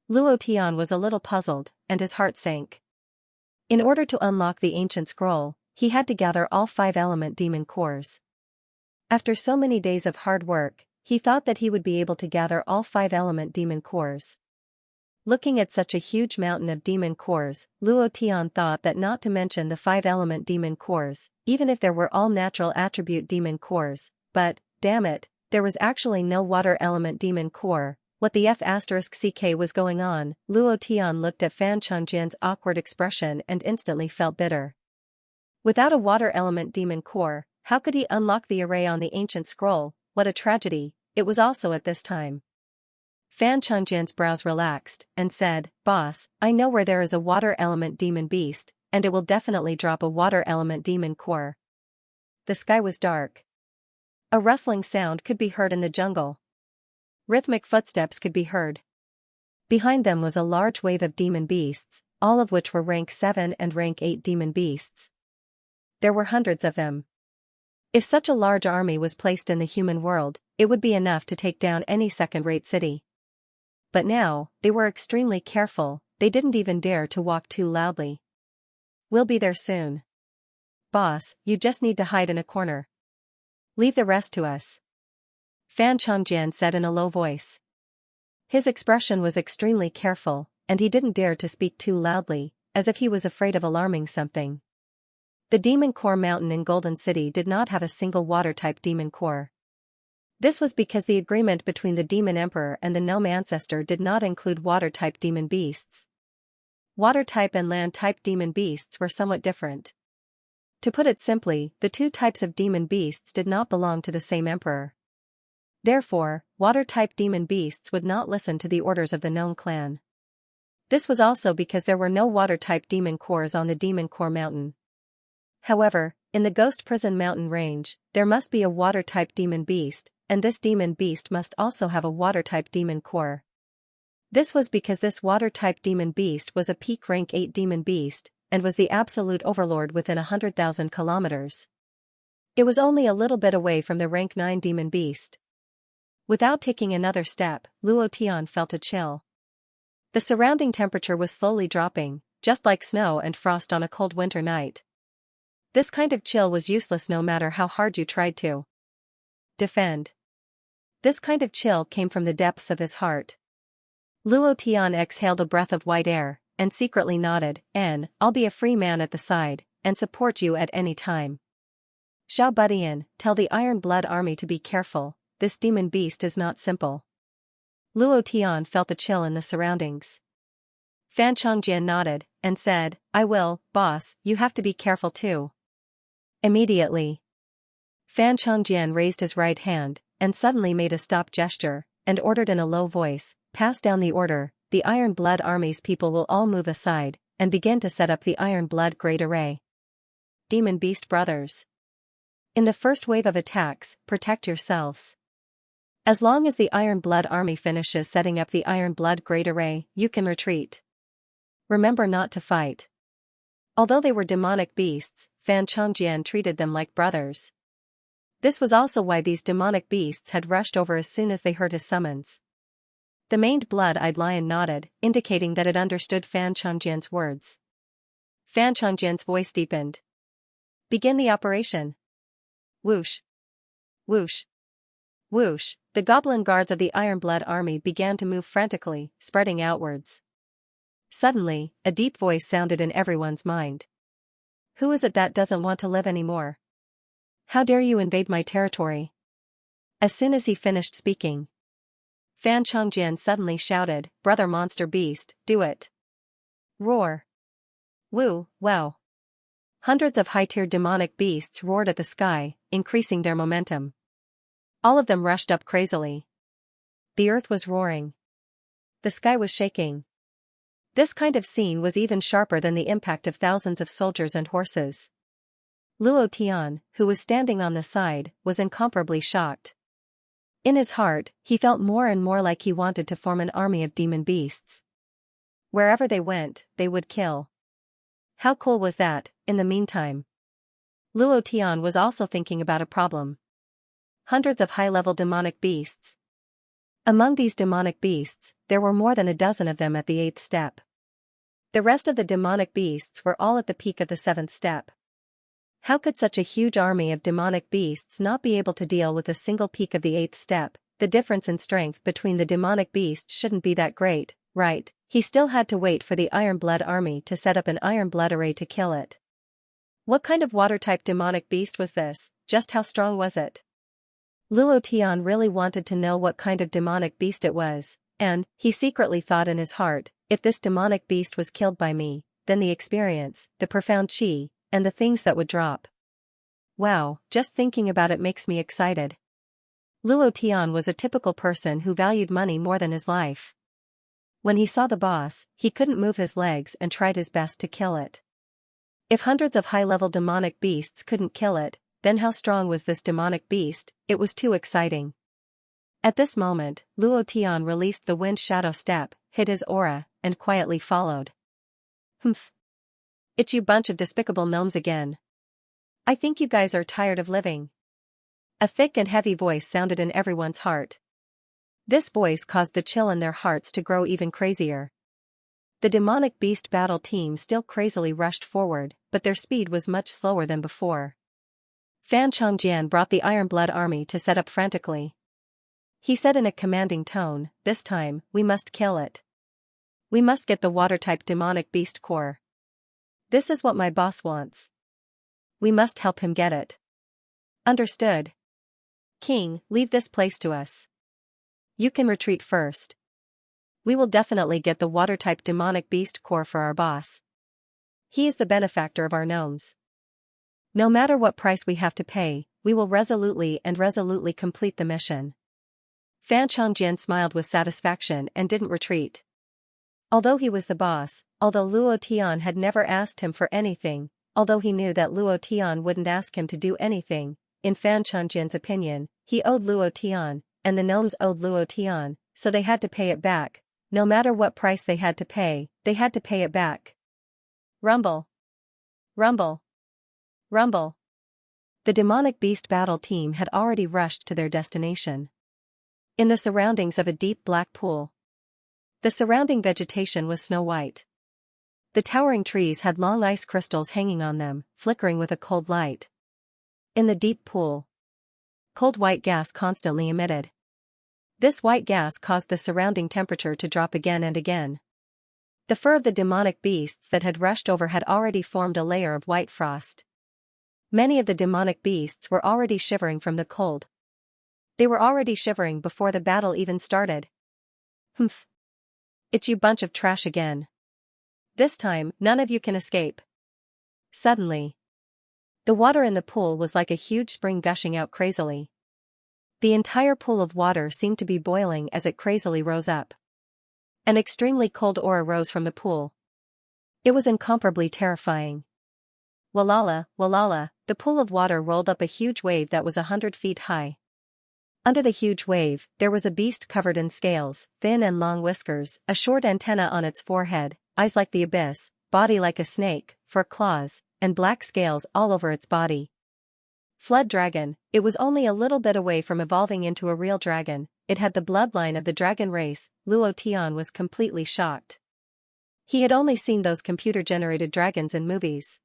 Luo Tian was a little puzzled, and his heart sank. In order to unlock the ancient scroll, he had to gather all 5-element demon cores. After so many days of hard work, he thought that he would be able to gather all 5-element demon cores. Looking at such a huge mountain of demon cores, Luo Tian thought that not to mention the 5-element demon cores, even if there were all natural attribute demon cores, but, damn it, there was actually no water element demon core. What the F***ck was going on? Luo Tian looked at Fan Chongjian's awkward expression and instantly felt bitter. Without a water element demon core, how could he unlock the array on the ancient scroll? What a tragedy, it was also at this time. Fan Chongjian's brows relaxed and said, "Boss, I know where there is a water element demon beast, and it will definitely drop a water element demon core." The sky was dark. A rustling sound could be heard in the jungle. Rhythmic footsteps could be heard. Behind them was a large wave of demon beasts, all of which were rank 7 and rank 8 demon beasts. There were hundreds of them. If such a large army was placed in the human world, it would be enough to take down any second-rate city. But now, they were extremely careful, they didn't even dare to walk too loudly. "We'll be there soon. Boss, you just need to hide in a corner. Leave the rest to us," Fan Chongjian said in a low voice. His expression was extremely careful, and he didn't dare to speak too loudly, as if he was afraid of alarming something. The Demon Core Mountain in Golden City did not have a single water-type demon core. This was because the agreement between the Demon Emperor and the Gnome Ancestor did not include water-type demon beasts. Water-type and land-type demon beasts were somewhat different. To put it simply, the two types of demon beasts did not belong to the same emperor. Therefore, water-type demon beasts would not listen to the orders of the Gnome clan. This was also because there were no water-type demon cores on the Demon Core Mountain. However, in the Ghost Prison Mountain range, there must be a water-type demon beast, and this demon beast must also have a water-type demon core. This was because this water-type demon beast was a peak rank 8 demon beast, and was the absolute overlord within 100,000 kilometers. It was only a little bit away from the rank 9 demon beast. Without taking another step, Luo Tian felt a chill. The surrounding temperature was slowly dropping, just like snow and frost on a cold winter night. This kind of chill was useless no matter how hard you tried to defend. This kind of chill came from the depths of his heart. Luo Tian exhaled a breath of white air, and secretly nodded, "I'll be a free man at the side, and support you at any time. Xiao Budian, tell the Iron Blood Army to be careful, this demon beast is not simple." Luo Tian felt the chill in the surroundings. Fan Chongjian nodded, and said, "I will, boss, you have to be careful too." Immediately, Fan Chongjian raised his right hand, and suddenly made a stop gesture, and ordered in a low voice, "Pass down the order, the Iron Blood Army's people will all move aside, and begin to set up the Iron Blood Great Array. Demon Beast Brothers. In the first wave of attacks, protect yourselves. As long as the Iron Blood Army finishes setting up the Iron Blood Great Array, you can retreat. Remember not to fight." Although they were demonic beasts, Fan Chongjian treated them like brothers. This was also why these demonic beasts had rushed over as soon as they heard his summons. The maned blood-eyed lion nodded, indicating that it understood Fan Chongjian's words. Fan Chongjian's voice deepened. "Begin the operation." Whoosh. Whoosh. Whoosh, the goblin guards of the Iron Blood Army began to move frantically, spreading outwards. Suddenly, a deep voice sounded in everyone's mind. "Who is it that doesn't want to live anymore? How dare you invade my territory?" As soon as he finished speaking, Fan Chongjian suddenly shouted, "Brother Monster Beast, do it!" Roar. Woo, wow. Hundreds of high-tier demonic beasts roared at the sky, increasing their momentum. All of them rushed up crazily. The earth was roaring. The sky was shaking. This kind of scene was even sharper than the impact of thousands of soldiers and horses. Luo Tian, who was standing on the side, was incomparably shocked. In his heart, he felt more and more like he wanted to form an army of demon beasts. Wherever they went, they would kill. How cool was that? In the meantime, Luo Tian was also thinking about a problem. Hundreds of high-level demonic beasts. Among these demonic beasts, there were more than a dozen of them at the 8th step. The rest of the demonic beasts were all at the peak of the 7th step. How could such a huge army of demonic beasts not be able to deal with a single peak of the 8th step? The difference in strength between the demonic beasts shouldn't be that great, right? He still had to wait for the Iron Blood army to set up an Iron Blood array to kill it. What kind of water-type demonic beast was this? Just how strong was it? Luo Tian really wanted to know what kind of demonic beast it was, and, he secretly thought in his heart, if this demonic beast was killed by me, then the experience, the profound chi, and the things that would drop. Wow, just thinking about it makes me excited. Luo Tian was a typical person who valued money more than his life. When he saw the boss, he couldn't move his legs and tried his best to kill it. If hundreds of high-level demonic beasts couldn't kill it, then how strong was this demonic beast? It was too exciting. At this moment, Luo Tian released the wind shadow step, hid his aura, and quietly followed. Humph. It's you bunch of despicable gnomes again. I think you guys are tired of living. A thick and heavy voice sounded in everyone's heart. This voice caused the chill in their hearts to grow even crazier. The demonic beast battle team still crazily rushed forward, but their speed was much slower than before. Fan Chongjian brought the Iron Blood army to set up frantically. He said in a commanding tone, "This time, we must kill it. We must get the water-type demonic beast core. This is what my boss wants. We must help him get it." Understood. King, leave this place to us. You can retreat first. We will definitely get the water-type demonic beast core for our boss. He is the benefactor of our gnomes. No matter what price we have to pay, we will resolutely complete the mission. Fan Chongjian smiled with satisfaction and didn't retreat. Although he was the boss, although Luo Tian had never asked him for anything, although he knew that Luo Tian wouldn't ask him to do anything, in Fan Chongjian's opinion, he owed Luo Tian, and the gnomes owed Luo Tian, so they had to pay it back. No matter what price they had to pay it back. Rumble. Rumble. Rumble. The demonic beast battle team had already rushed to their destination. In the surroundings of a deep black pool. The surrounding vegetation was snow-white. The towering trees had long ice crystals hanging on them, flickering with a cold light. In the deep pool, cold white gas constantly emitted. This white gas caused the surrounding temperature to drop again and again. The fur of the demonic beasts that had rushed over had already formed a layer of white frost. Many of the demonic beasts were already shivering from the cold. They were already shivering before the battle even started. Humph. It's you bunch of trash again. This time, none of you can escape. Suddenly, the water in the pool was like a huge spring gushing out crazily. The entire pool of water seemed to be boiling as it crazily rose up. An extremely cold aura rose from the pool. It was incomparably terrifying. Walala, walala, the pool of water rolled up a huge wave that was 100 feet high. Under the huge wave, there was a beast covered in scales, thin and long whiskers, a short antenna on its forehead, eyes like the abyss, body like a snake, fur claws, and black scales all over its body. Flood dragon, it was only a little bit away from evolving into a real dragon. It had the bloodline of the dragon race. Luo Tian was completely shocked. He had only seen those computer-generated dragons in movies.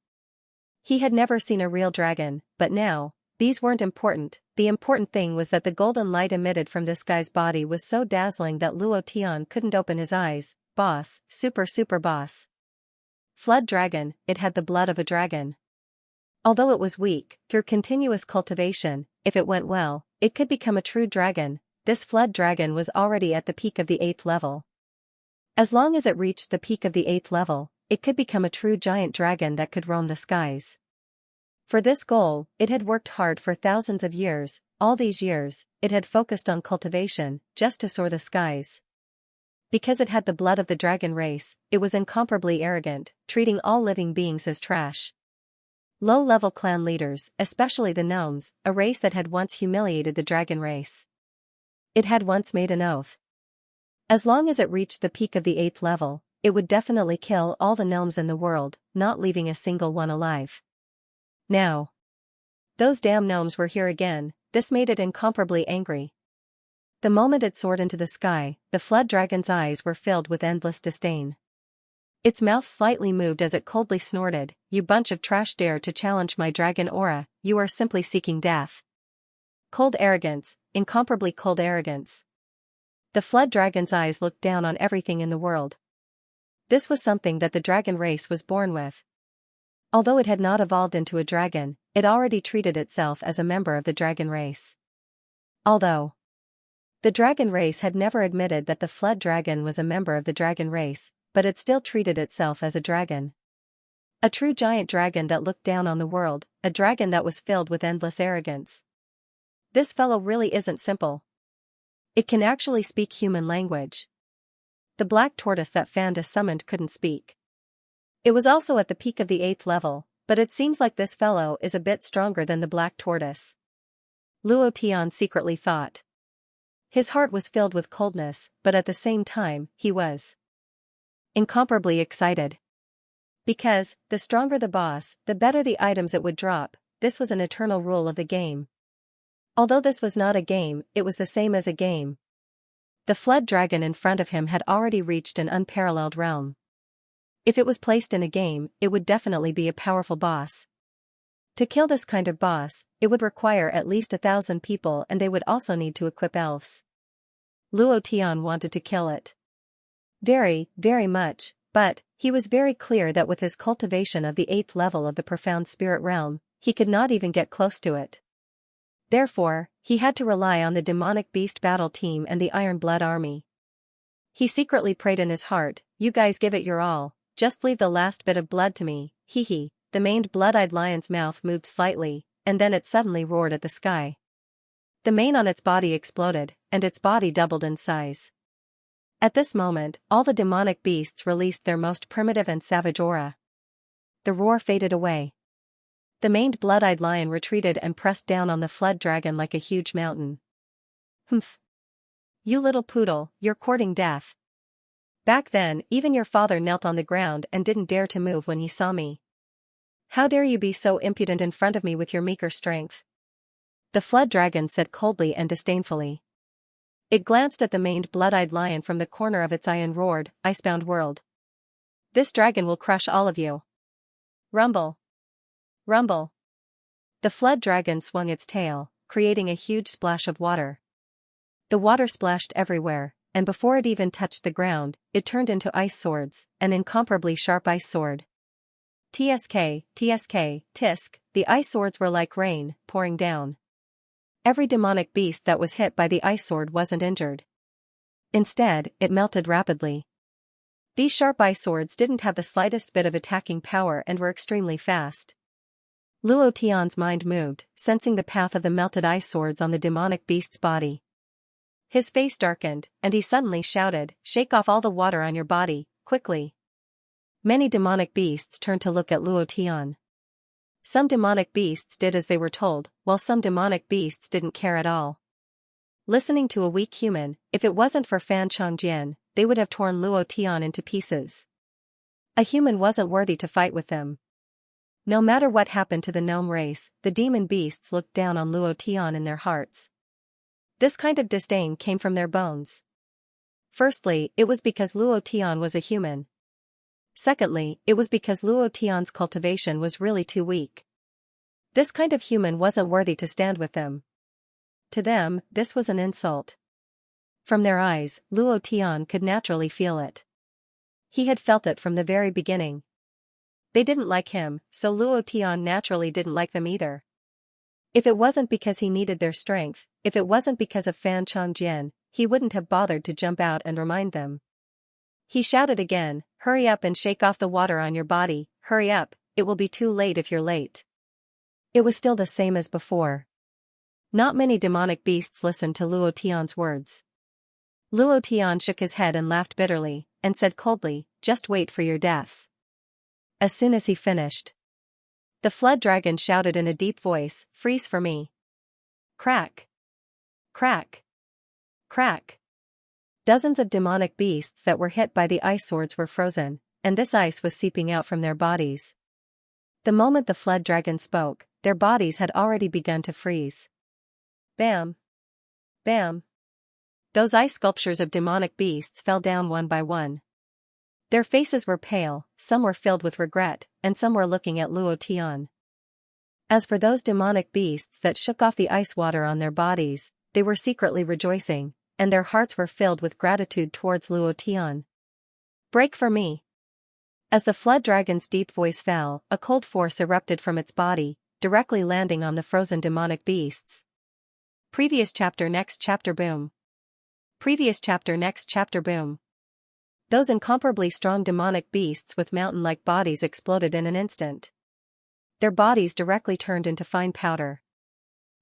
He had never seen a real dragon, but now, these weren't important. The important thing was that the golden light emitted from this guy's body was so dazzling that Luo Tian couldn't open his eyes. Boss, super boss. Flood dragon, it had the blood of a dragon. Although it was weak, through continuous cultivation, if it went well, it could become a true dragon. This flood dragon was already at the peak of the 8th level. As long as it reached the peak of the 8th level, it could become a true giant dragon that could roam the skies. For this goal, it had worked hard for thousands of years. All these years, it had focused on cultivation, just to soar the skies. Because it had the blood of the dragon race, it was incomparably arrogant, treating all living beings as trash. Low-level clan leaders, especially the gnomes, a race that had once humiliated the dragon race. It had once made an oath. As long as it reached the peak of the 8th level, it would definitely kill all the gnomes in the world, not leaving a single one alive. Now, those damn gnomes were here again. This made it incomparably angry. The moment it soared into the sky, the flood dragon's eyes were filled with endless disdain. Its mouth slightly moved as it coldly snorted, "You bunch of trash, dare to challenge my dragon aura, you are simply seeking death." Cold arrogance, incomparably cold arrogance. The flood dragon's eyes looked down on everything in the world. This was something that the dragon race was born with. Although it had not evolved into a dragon, it already treated itself as a member of the dragon race. Although the dragon race had never admitted that the flood dragon was a member of the dragon race, but it still treated itself as a dragon. A true giant dragon that looked down on the world, a dragon that was filled with endless arrogance. This fellow really isn't simple. It can actually speak human language. The black tortoise that Fanda summoned couldn't speak. It was also at the peak of the 8th level, but it seems like this fellow is a bit stronger than the black tortoise. Luo Tian secretly thought. His heart was filled with coldness, but at the same time, he was incomparably excited. Because, the stronger the boss, the better the items it would drop. This was an eternal rule of the game. Although this was not a game, it was the same as a game. The flood dragon in front of him had already reached an unparalleled realm. If it was placed in a game, it would definitely be a powerful boss. To kill this kind of boss, it would require at least 1,000 people, and they would also need to equip elves. Luo Tian wanted to kill it. Very, very much, but he was very clear that with his cultivation of the 8th level of the profound spirit realm, he could not even get close to it. Therefore, he had to rely on the demonic beast battle team and the Iron Blood army. He secretly prayed in his heart, "You guys give it your all, just leave the last bit of blood to me, hee hee." The maned blood-eyed lion's mouth moved slightly, and then it suddenly roared at the sky. The mane on its body exploded, and its body doubled in size. At this moment, all the demonic beasts released their most primitive and savage aura. The roar faded away. The maned blood-eyed lion retreated and pressed down on the flood dragon like a huge mountain. "Humph. You little poodle, you're courting death. Back then, even your father knelt on the ground and didn't dare to move when he saw me. How dare you be so impudent in front of me with your meager strength?" The flood dragon said coldly and disdainfully. It glanced at the maned blood-eyed lion from the corner of its eye and roared, "Icebound world. This dragon will crush all of you. Rumble. Rumble." The flood dragon swung its tail, creating a huge splash of water. The water splashed everywhere, and before it even touched the ground, it turned into ice swords, an incomparably sharp ice sword. TSK, TSK, tisk, the ice swords were like rain, pouring down. Every demonic beast that was hit by the ice sword wasn't injured. Instead, it melted rapidly. These sharp ice swords didn't have the slightest bit of attacking power and were extremely fast. Luo Tian's mind moved, sensing the path of the melted ice swords on the demonic beast's body. His face darkened, and he suddenly shouted, "Shake off all the water on your body, quickly." Many demonic beasts turned to look at Luo Tian. Some demonic beasts did as they were told, while some demonic beasts didn't care at all. Listening to a weak human, if it wasn't for Fan Changjian, they would have torn Luo Tian into pieces. A human wasn't worthy to fight with them. No matter what happened to the gnome race, the demon beasts looked down on Luo Tian in their hearts. This kind of disdain came from their bones. Firstly, it was because Luo Tian was a human. Secondly, it was because Luo Tian's cultivation was really too weak. This kind of human wasn't worthy to stand with them. To them, this was an insult. From their eyes, Luo Tian could naturally feel it. He had felt it from the very beginning. They didn't like him, so Luo Tian naturally didn't like them either. If it wasn't because he needed their strength, if it wasn't because of Fan Changjian, he wouldn't have bothered to jump out and remind them. He shouted again, "Hurry up and shake off the water on your body, hurry up, it will be too late if you're late." It was still the same as before. Not many demonic beasts listened to Luo Tian's words. Luo Tian shook his head and laughed bitterly, and said coldly, "Just wait for your deaths." As soon as he finished, The flood dragon shouted in a deep voice, "Freeze for me." Crack! Crack! Crack! Dozens of demonic beasts that were hit by the ice swords were frozen, and this ice was seeping out from their bodies. The moment the flood dragon spoke, their bodies had already begun to freeze. Bam! Bam! Those ice sculptures of demonic beasts fell down one by one. Their faces were pale, some were filled with regret, and some were looking at Luo Tian. As for those demonic beasts that shook off the ice water on their bodies, they were secretly rejoicing, and their hearts were filled with gratitude towards Luo Tian. Break for me! As the flood dragon's deep voice fell, a cold force erupted from its body, directly landing on the frozen demonic beasts. Previous chapter next chapter boom. Previous chapter next chapter boom. Those incomparably strong demonic beasts with mountain-like bodies exploded in an instant. Their bodies directly turned into fine powder.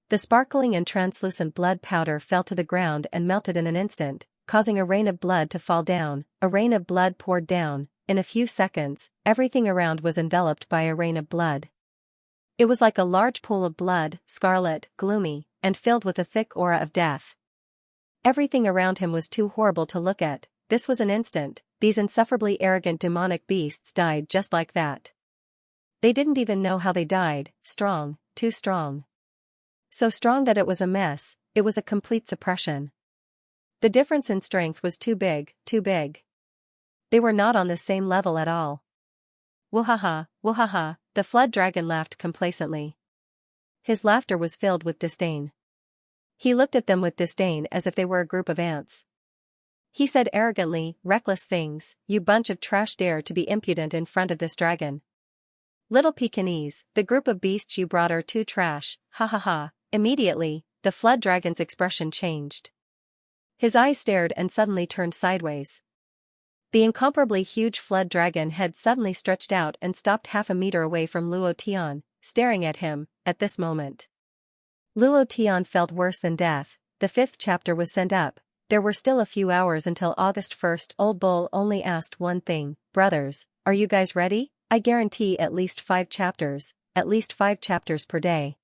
The sparkling and translucent blood powder fell to the ground and melted in an instant, causing a rain of blood to fall down. A rain of blood poured down. In a few seconds, everything around was enveloped by a rain of blood. It was like a large pool of blood, scarlet, gloomy, and filled with a thick aura of death. Everything around him was too horrible to look at. This was an instant. These insufferably arrogant demonic beasts died just like that. They didn't even know how they died. Strong, too strong. So strong that it was a mess. It was a complete suppression. The difference in strength was too big, too big. They were not on the same level at all. Woohaha, woohaha, the flood dragon laughed complacently. His laughter was filled with disdain. He looked at them with disdain as if they were a group of ants. He said arrogantly, "Reckless things, you bunch of trash, dare to be impudent in front of this dragon. Little Pekingese, the group of beasts you brought are too trash, ha ha ha." Immediately, the flood dragon's expression changed. His eyes stared and suddenly turned sideways. The incomparably huge flood dragon head suddenly stretched out and stopped half a meter away from Luo Tian, staring at him. At this moment, Luo Tian felt worse than death. The 5th chapter was sent up. There were still a few hours until August 1st. Old Bull only asked one thing, "Brothers, are you guys ready? I guarantee at least 5 chapters, at least 5 chapters per day.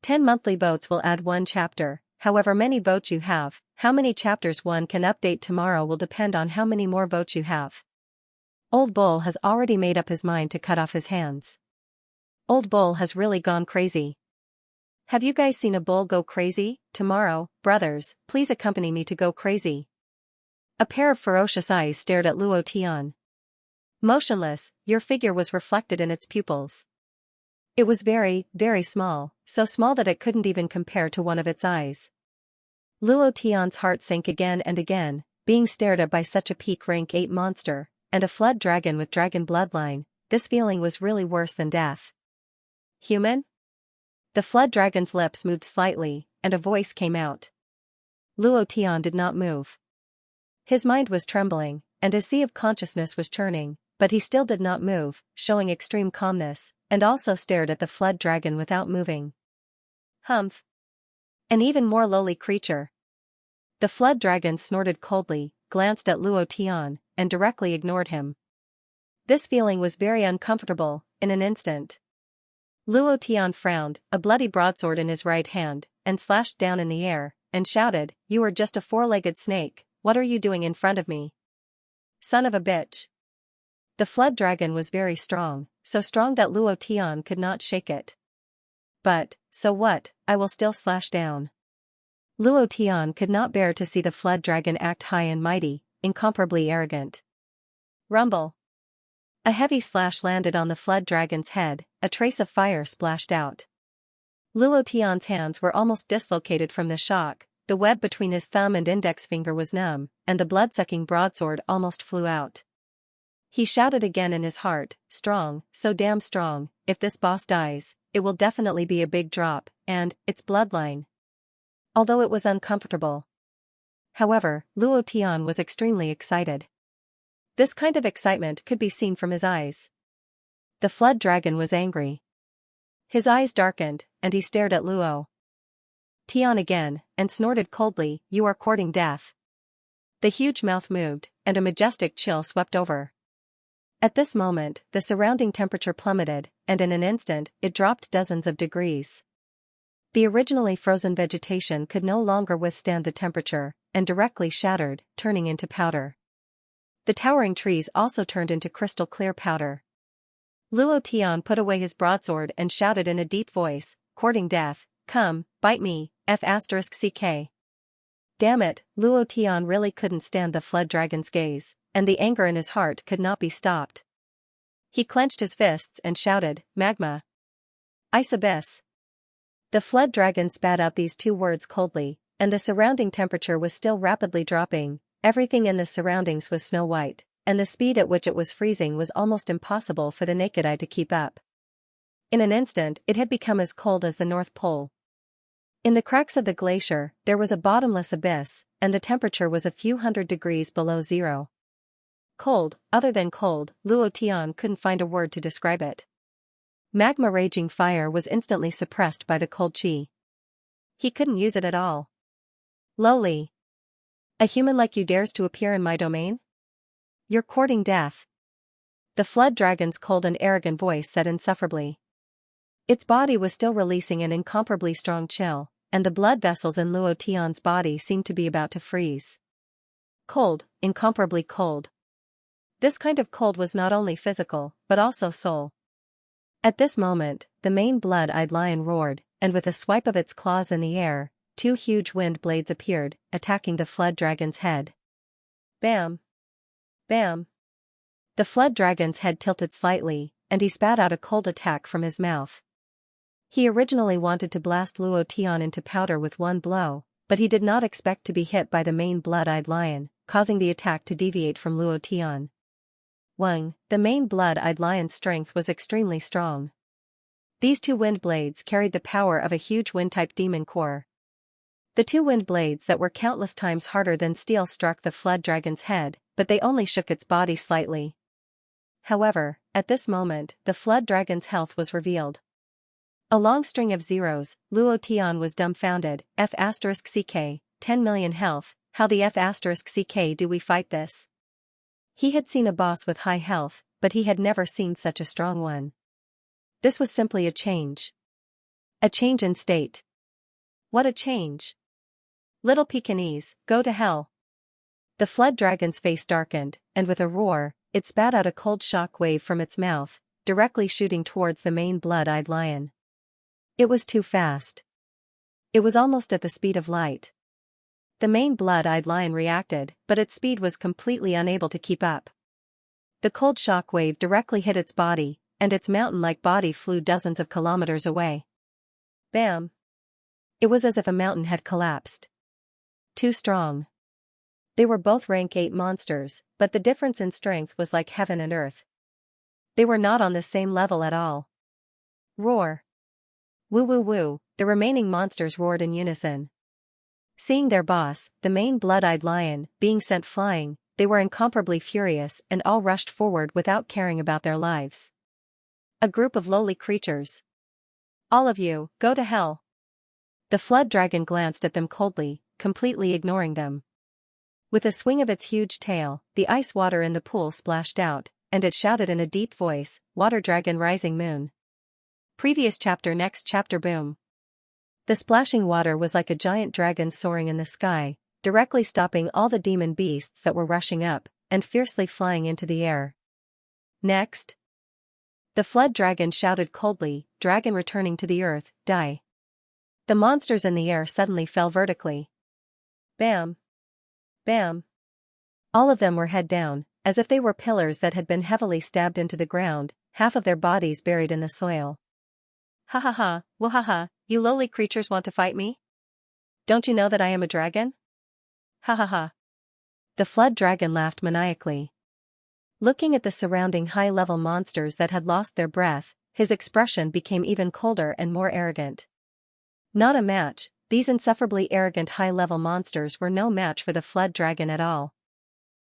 10 monthly votes will add 1 chapter. However many votes you have, how many chapters one can update tomorrow will depend on how many more votes you have." Old Bull has already made up his mind to cut off his hands. Old Bull has really gone crazy. Have you guys seen a bull go crazy? Tomorrow, brothers, please accompany me to go crazy. A pair of ferocious eyes stared at Luo Tian. Motionless, your figure was reflected in its pupils. It was very, very small, so small that it couldn't even compare to one of its eyes. Luo Tian's heart sank again and again, being stared at by such a peak rank 8 monster, and a flood dragon with dragon bloodline. This feeling was really worse than death. Human? The flood dragon's lips moved slightly, and a voice came out. Luo Tian did not move. His mind was trembling, and a sea of consciousness was churning, but he still did not move, showing extreme calmness, and also stared at the flood dragon without moving. Humph! An even more lowly creature. The flood dragon snorted coldly, glanced at Luo Tian, and directly ignored him. This feeling was very uncomfortable. In an instant, Luo Tian frowned, a bloody broadsword in his right hand, and slashed down in the air, and shouted, "You are just a 4-legged snake, what are you doing in front of me? Son of a bitch!" The flood dragon was very strong, so strong that Luo Tian could not shake it. But, so what, I will still slash down. Luo Tian could not bear to see the flood dragon act high and mighty, incomparably arrogant. Rumble. A heavy slash landed on the flood dragon's head, a trace of fire splashed out. Luo Tian's hands were almost dislocated from the shock, the web between his thumb and index finger was numb, and the blood-sucking broadsword almost flew out. He shouted again in his heart, "Strong, so damn strong, if this boss dies, it will definitely be a big drop, and, it's bloodline." Although it was uncomfortable. However, Luo Tian was extremely excited. This kind of excitement could be seen from his eyes. The flood dragon was angry. His eyes darkened, and he stared at Luo Tian again, and snorted coldly, "You are courting death." The huge mouth moved, and a majestic chill swept over. At this moment, the surrounding temperature plummeted, and in an instant, it dropped dozens of degrees. The originally frozen vegetation could no longer withstand the temperature, and directly shattered, turning into powder. The towering trees also turned into crystal-clear powder. Luo Tian put away his broadsword and shouted in a deep voice, courting death, "Come, bite me, F***ck. Damn it, Luo Tian really couldn't stand the flood dragon's gaze, and the anger in his heart could not be stopped. He clenched his fists and shouted, "Magma! Ice abyss!" The flood dragon spat out these two words coldly, and the surrounding temperature was still rapidly dropping. Everything in the surroundings was snow white, and the speed at which it was freezing was almost impossible for the naked eye to keep up. In an instant, it had become as cold as the North Pole. In the cracks of the glacier, there was a bottomless abyss, and the temperature was a few hundred degrees below zero. Cold, other than cold, Luo Tian couldn't find a word to describe it. Magma raging fire was instantly suppressed by the cold chi. He couldn't use it at all. Lowly. A human like you dares to appear in my domain? You're courting death. The flood dragon's cold and arrogant voice said insufferably. Its body was still releasing an incomparably strong chill, and the blood vessels in Luo Tian's body seemed to be about to freeze. Cold, incomparably cold. This kind of cold was not only physical, but also soul. At this moment, the main blood-eyed lion roared, and with a swipe of its claws in the air, two huge wind blades appeared, attacking the flood dragon's head. Bam! Bam! The flood dragon's head tilted slightly, and he spat out a cold attack from his mouth. He originally wanted to blast Luo Tian into powder with one blow, but he did not expect to be hit by the main blood-eyed lion, causing the attack to deviate from Luo Tian. The main blood-eyed lion's strength was extremely strong. These two wind blades carried the power of a huge wind-type demon core. The two wind blades that were countless times harder than steel struck the flood dragon's head, but they only shook *its body slightly. However, at this moment, the flood dragon's health was revealed. A long string of zeros. Luo Tian was dumbfounded. F***ck, 10 million health, how the F***ck do we fight this? He had seen a boss with high health, but he had never seen such a strong one. This was simply a change. A change in state. What a change! Little Pekingese, go to hell! The flood dragon's face darkened, and with a roar, it spat out a cold shock wave from its mouth, directly shooting towards the main blood-eyed lion. It was too fast. It was almost at the speed of light. The main blood-eyed lion reacted, but its speed was completely unable to keep up. The cold shock wave directly hit its body, and its mountain-like body flew dozens of kilometers away. Bam! It was as if a mountain had collapsed. Too strong. They were both rank 8 monsters, but the difference in strength was like heaven and earth. They were not on the same level at all. Roar! Woo woo woo, the remaining monsters roared in unison. Seeing their boss, the main blood-eyed lion, being sent flying, they were incomparably furious and all rushed forward without caring about their lives. A group of lowly creatures. All of you, go to hell! The flood dragon glanced at them coldly, completely ignoring them. With a swing of its huge tail, the ice water in the pool splashed out, and it shouted in a deep voice, "Water dragon rising moon." Previous chapter. Next chapter. Boom. The splashing water was like a giant dragon soaring in the sky, directly stopping all the demon beasts that were rushing up, and fiercely flying into the air. Next. The flood dragon shouted coldly, "Dragon returning to the earth, die." The monsters in the air suddenly fell vertically. Bam! Bam! All of them were head down, as if they were pillars that had been heavily stabbed into the ground, half of their bodies buried in the soil. Ha ha ha, wahaha, you lowly creatures want to fight me? Don't you know that I am a dragon? Ha ha ha. The flood dragon laughed maniacally. Looking at the surrounding high-level monsters that had lost their breath, his expression became even colder and more arrogant. Not a match, these insufferably arrogant high-level monsters were no match for the flood dragon at all.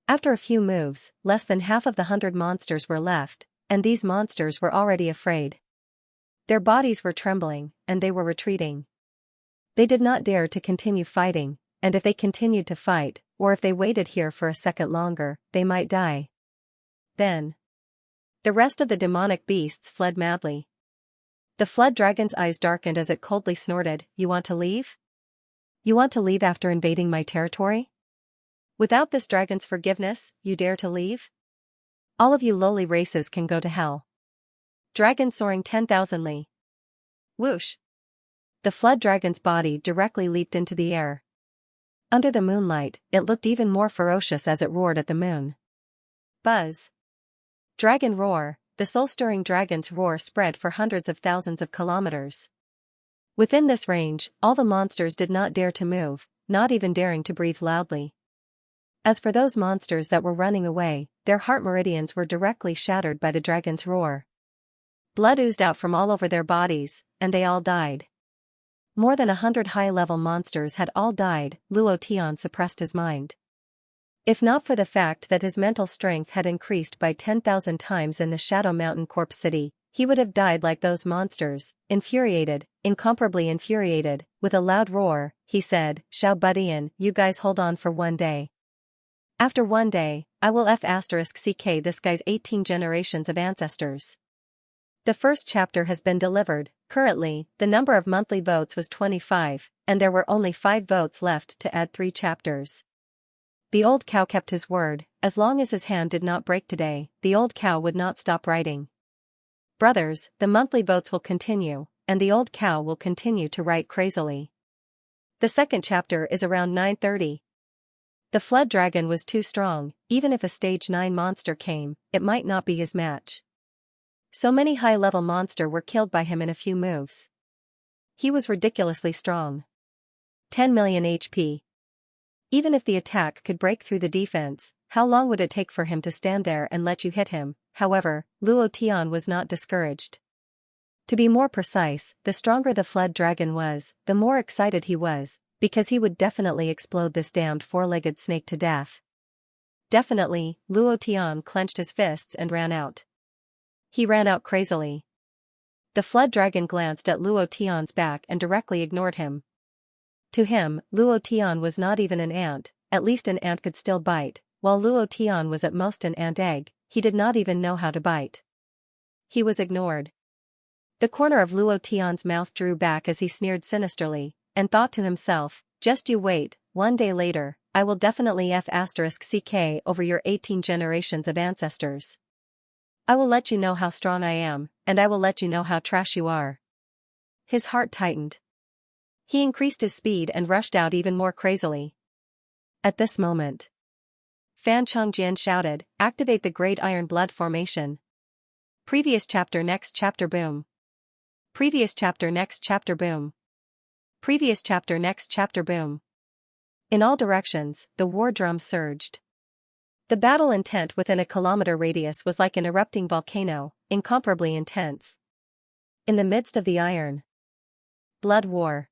After a few moves, less than half of the 100 monsters were left, and these monsters were already afraid. Their bodies were trembling, and they were retreating. They did not dare to continue fighting, and if they continued to fight, or if they waited here for a second longer, they might die. Then The rest of the demonic beasts fled madly. The flood dragon's eyes darkened as it coldly snorted, "You want to leave? You want to leave after invading my territory? Without this dragon's forgiveness, you dare to leave? All of you lowly races can go to hell." Dragon soaring 10,000 li. Whoosh! The flood dragon's body directly leaped into the air. Under the moonlight, it looked even more ferocious as it roared at the moon. Buzz! Dragon roar! The soul-stirring dragon's roar spread for hundreds of thousands of kilometers. Within this range, all the monsters did not dare to move, not even daring to breathe loudly. As for those monsters that were running away, their heart meridians were directly shattered by the dragon's roar. Blood oozed out from all over their bodies, and they all died. More than 100 high-level monsters had all died. Luo Tian suppressed his mind. If not for the fact that his mental strength had increased by 10,000 times in the Shadow Mountain Corpse City, he would have died like those monsters, infuriated, incomparably infuriated. With a loud roar, he said, "Xiao Budian, you guys hold on for one day. After one day, I will *CK this guy's 18 generations of ancestors." The first chapter has been delivered. Currently, the number of monthly votes was 25, and there were only 5 votes left to add 3 chapters. The old cow kept his word. As long as his hand did not break today, the old cow would not stop writing. Brothers, the monthly votes will continue, and the old cow will continue to write crazily. The second chapter is around 9:30. The flood dragon was too strong. Even if a stage 9 monster came, it might not be his match. So many high-level monsters were killed by him in a few moves. He was ridiculously strong. 10 million HP. Even if the attack could break through the defense, how long would it take for him to stand there and let you hit him? However, Luo Tian was not discouraged. To be more precise, the stronger the flood dragon was, the more excited he was, because he would definitely explode this damned 4-legged snake to death. Definitely, Luo Tian clenched his fists and ran out. He ran out crazily. The flood dragon glanced at Luo Tian's back and directly ignored him. To him, Luo Tian was not even an ant. At least an ant could still bite, while Luo Tian was at most an ant egg. He did not even know how to bite. He was ignored. The corner of Luo Tian's mouth drew back as he sneered sinisterly, and thought to himself, "Just you wait, one day later, I will definitely *CK over your 18 generations of ancestors. I will let you know how strong I am, and I will let you know how trash you are." His heart tightened. He increased his speed and rushed out even more crazily. At this moment, Fan Chongjian shouted, "Activate the Great Iron Blood Formation." Previous chapter next chapter boom. Previous chapter next chapter boom. Previous chapter next chapter boom. In all directions, the war drums surged. The battle intent within a kilometer radius was like an erupting volcano, incomparably intense. In the midst of the iron blood war,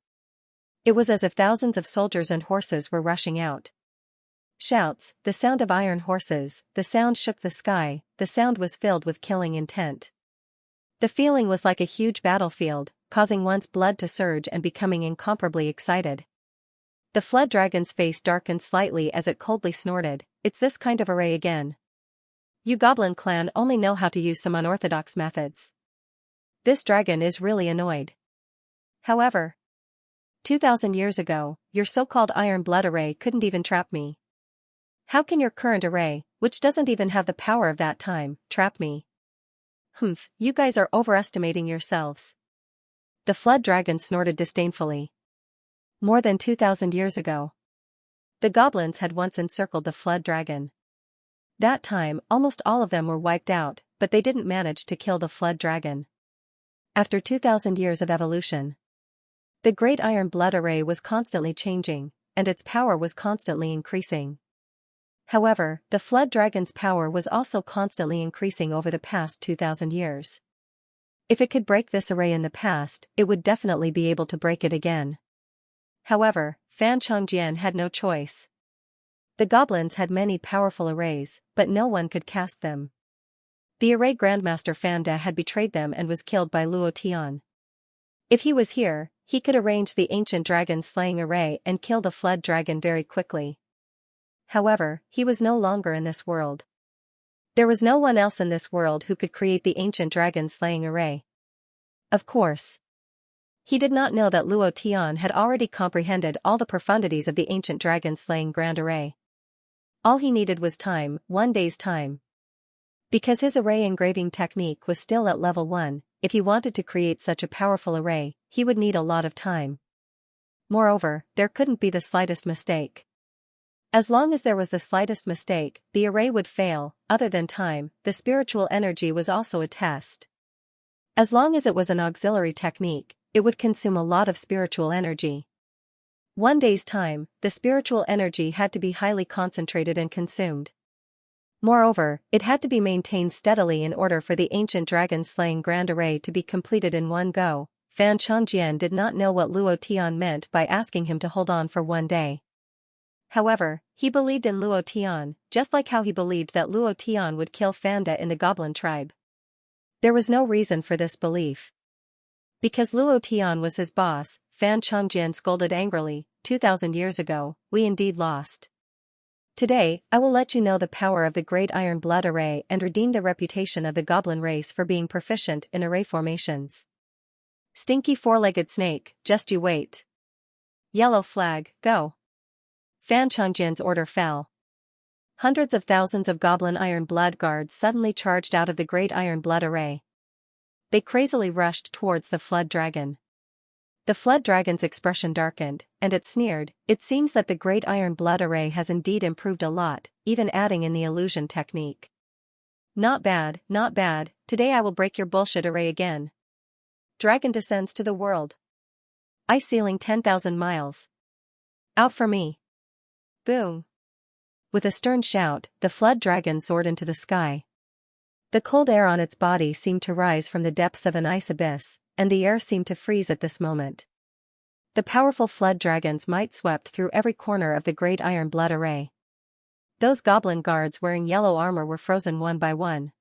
it was as if thousands of soldiers and horses were rushing out. Shouts, the sound of iron horses, the sound shook the sky, the sound was filled with killing intent. The feeling was like a huge battlefield, causing one's blood to surge and becoming incomparably excited. The flood dragon's face darkened slightly as it coldly snorted, "It's this kind of array again. You Goblin clan only know how to use some unorthodox methods. This dragon is really annoyed. However, 2,000 years ago, your so-called iron blood array couldn't even trap me. How can your current array, which doesn't even have the power of that time, trap me? Humph, you guys are overestimating yourselves." The flood dragon snorted disdainfully. More than 2,000 years ago, the goblins had once encircled the flood dragon. That time, almost all of them were wiped out, but they didn't manage to kill the flood dragon. After 2,000 years of evolution, the Great Iron Blood Array was constantly changing, and its power was constantly increasing. However, the flood dragon's power was also constantly increasing over the past 2,000 years. If it could break this array in the past, it would definitely be able to break it again. However, Fan Chongjian had no choice. The goblins had many powerful arrays, but no one could cast them. The array grandmaster Fanda had betrayed them and was killed by Luo Tian. If he was here, he could arrange the ancient dragon slaying array and kill the flood dragon very quickly. However, he was no longer in this world. There was no one else in this world who could create the ancient dragon-slaying array. Of course. He did not know that Luo Tian had already comprehended all the profundities of the ancient dragon-slaying grand array. All he needed was time, 1 day's time. Because his array engraving technique was still at level 1, if he wanted to create such a powerful array, he would need a lot of time. Moreover, there couldn't be the slightest mistake. As long as there was the slightest mistake, the array would fail. Other than time, the spiritual energy was also a test. As long as it was an auxiliary technique, it would consume a lot of spiritual energy. 1 day's time, the spiritual energy had to be highly concentrated and consumed. Moreover, it had to be maintained steadily in order for the ancient dragon-slaying grand array to be completed in one go. Fan Changjian did not know what Luo Tian meant by asking him to hold on for 1 day. However, he believed in Luo Tian, just like how he believed that Luo Tian would kill Fanda in the goblin tribe. There was no reason for this belief. Because Luo Tian was his boss, Fan Changjian scolded angrily, 2,000 years ago, we indeed lost. Today, I will let you know the power of the Great Iron Blood Array and redeem the reputation of the goblin race for being proficient in array formations. Stinky four-legged snake, just you wait. Yellow flag, go. Fan Changjian's order fell. Hundreds of thousands of goblin iron blood guards suddenly charged out of the Great Iron Blood Array. They crazily rushed towards the flood dragon. The flood dragon's expression darkened, and it sneered. It seems that the Great Iron Blood Array has indeed improved a lot, even adding in the illusion technique. Not bad, not bad. Today I will break your bullshit array again. Dragon descends to the world. Ice ceiling 10,000 miles. Out for me. Boom. With a stern shout, the flood dragon soared into the sky. The cold air on its body seemed to rise from the depths of an ice abyss, and the air seemed to freeze at this moment. The powerful flood dragon's might swept through every corner of the Great Iron Blood Array. Those goblin guards wearing yellow armor were frozen one by one.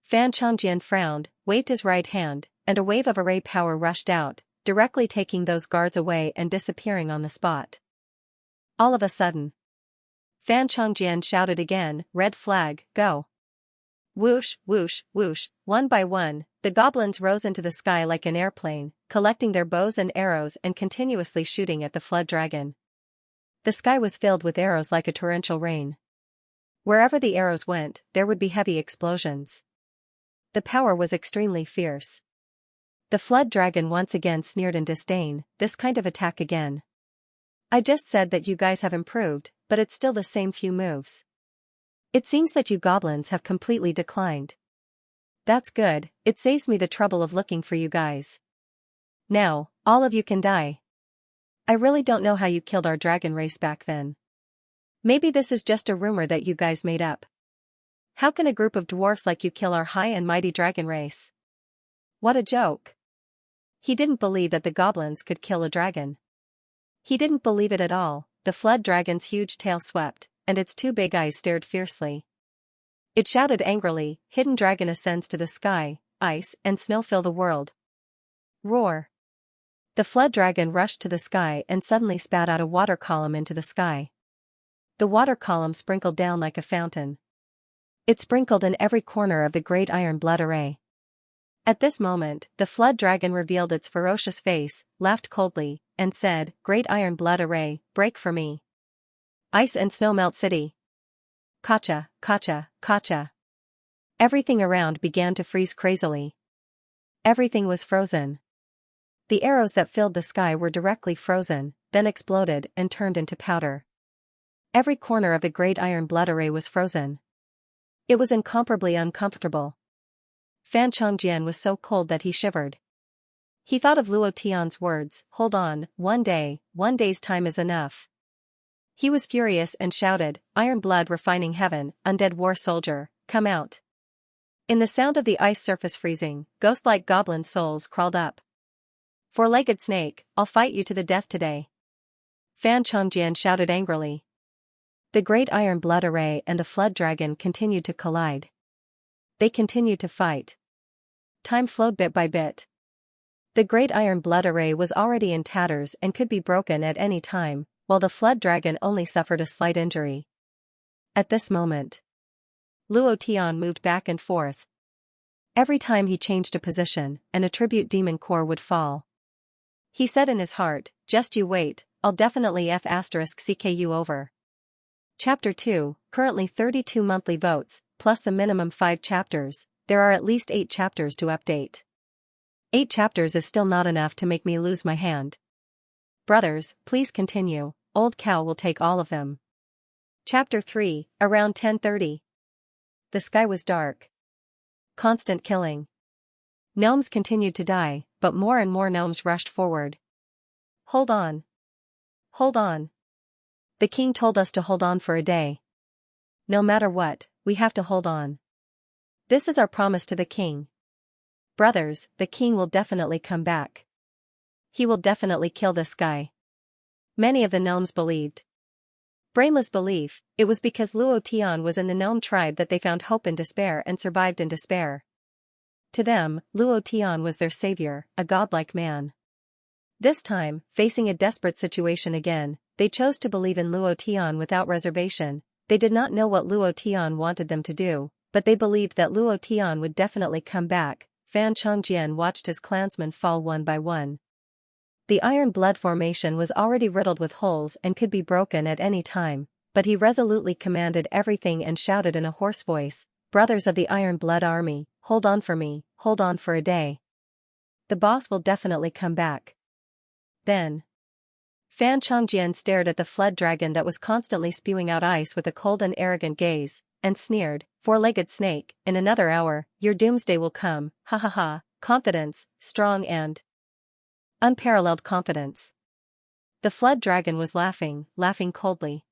Fan Changjian frowned, waved his right hand, and a wave of array power rushed out, directly taking those guards away and disappearing on the spot. All of a sudden, Fan Changjian shouted again, red flag, go. Whoosh, whoosh, whoosh, one by one, the goblins rose into the sky like an airplane, collecting their bows and arrows and continuously shooting at the flood dragon. The sky was filled with arrows like a torrential rain. Wherever the arrows went, there would be heavy explosions. The power was extremely fierce. The flood dragon once again sneered in disdain, this kind of attack again. I just said that you guys have improved, but it's still the same few moves. It seems that you goblins have completely declined. That's good, it saves me the trouble of looking for you guys. Now, all of you can die. I really don't know how you killed our dragon race back then. Maybe this is just a rumor that you guys made up. How can a group of dwarfs like you kill our high and mighty dragon race? What a joke. He didn't believe that the goblins could kill a dragon. He didn't believe it at all. The flood dragon's huge tail swept, and its 2 big eyes stared fiercely. It shouted angrily, hidden dragon ascends to the sky, ice and snow fill the world. Roar. The flood dragon rushed to the sky and suddenly spat out a water column into the sky. The water column sprinkled down like a fountain. It sprinkled in every corner of the Great Iron Blood Array. At this moment, the flood dragon revealed its ferocious face, laughed coldly, and said, Great Iron Blood Array, break for me. Ice and snow melt city. Kacha, kacha, kacha. Everything around began to freeze crazily. Everything was frozen. The arrows that filled the sky were directly frozen, then exploded and turned into powder. Every corner of the Great Iron Blood Array was frozen. It was incomparably uncomfortable. Fan Changjian was so cold that he shivered. He thought of Luo Tian's words, hold on, 1 day, 1 day's time is enough. He was furious and shouted, Iron Blood refining heaven, undead war soldier, come out. In the sound of the ice surface freezing, ghost-like goblin souls crawled up. Four-legged snake, I'll fight you to the death today. Fan Changjian shouted angrily. The Great Iron Blood Array and the Flood Dragon continued to collide. They continued to fight. Time flowed bit by bit. The Great Iron Blood Array was already in tatters and could be broken at any time, while the Flood Dragon only suffered a slight injury. At this moment, Luo Tian moved back and forth. Every time he changed a position, an attribute demon core would fall. He said in his heart, just you wait, I'll definitely *CK you over. Chapter 2, currently 32 monthly votes, plus the minimum 5 chapters, there are at least 8 chapters to update. 8 chapters is still not enough to make me lose my hand. Brothers, please continue, old cow will take all of them. Chapter 3, around 10:30. The sky was dark. Constant killing. Gnomes continued to die, but more and more gnomes rushed forward. Hold on. Hold on. The king told us to hold on for a day. No matter what, we have to hold on. This is our promise to the king. Brothers, the king will definitely come back. He will definitely kill this guy. Many of the gnomes believed. Brainless belief, it was because Luo Tian was in the gnome tribe that they found hope in despair and survived in despair. To them, Luo Tian was their savior, a godlike man. This time, facing a desperate situation again, they chose to believe in Luo Tian without reservation. They did not know what Luo Tian wanted them to do, but they believed that Luo Tian would definitely come back. Fan Chongjian watched his clansmen fall one by one. The iron blood formation was already riddled with holes and could be broken at any time, but he resolutely commanded everything and shouted in a hoarse voice, "Brothers of the Iron Blood Army, hold on for me, hold on for a day. The boss will definitely come back." Then, Fan Chongjian stared at the flood dragon that was constantly spewing out ice with a cold and arrogant gaze, and sneered, "Four-legged snake, in another hour, your doomsday will come, ha ha ha, confidence, strong and unparalleled confidence." The flood dragon was laughing coldly.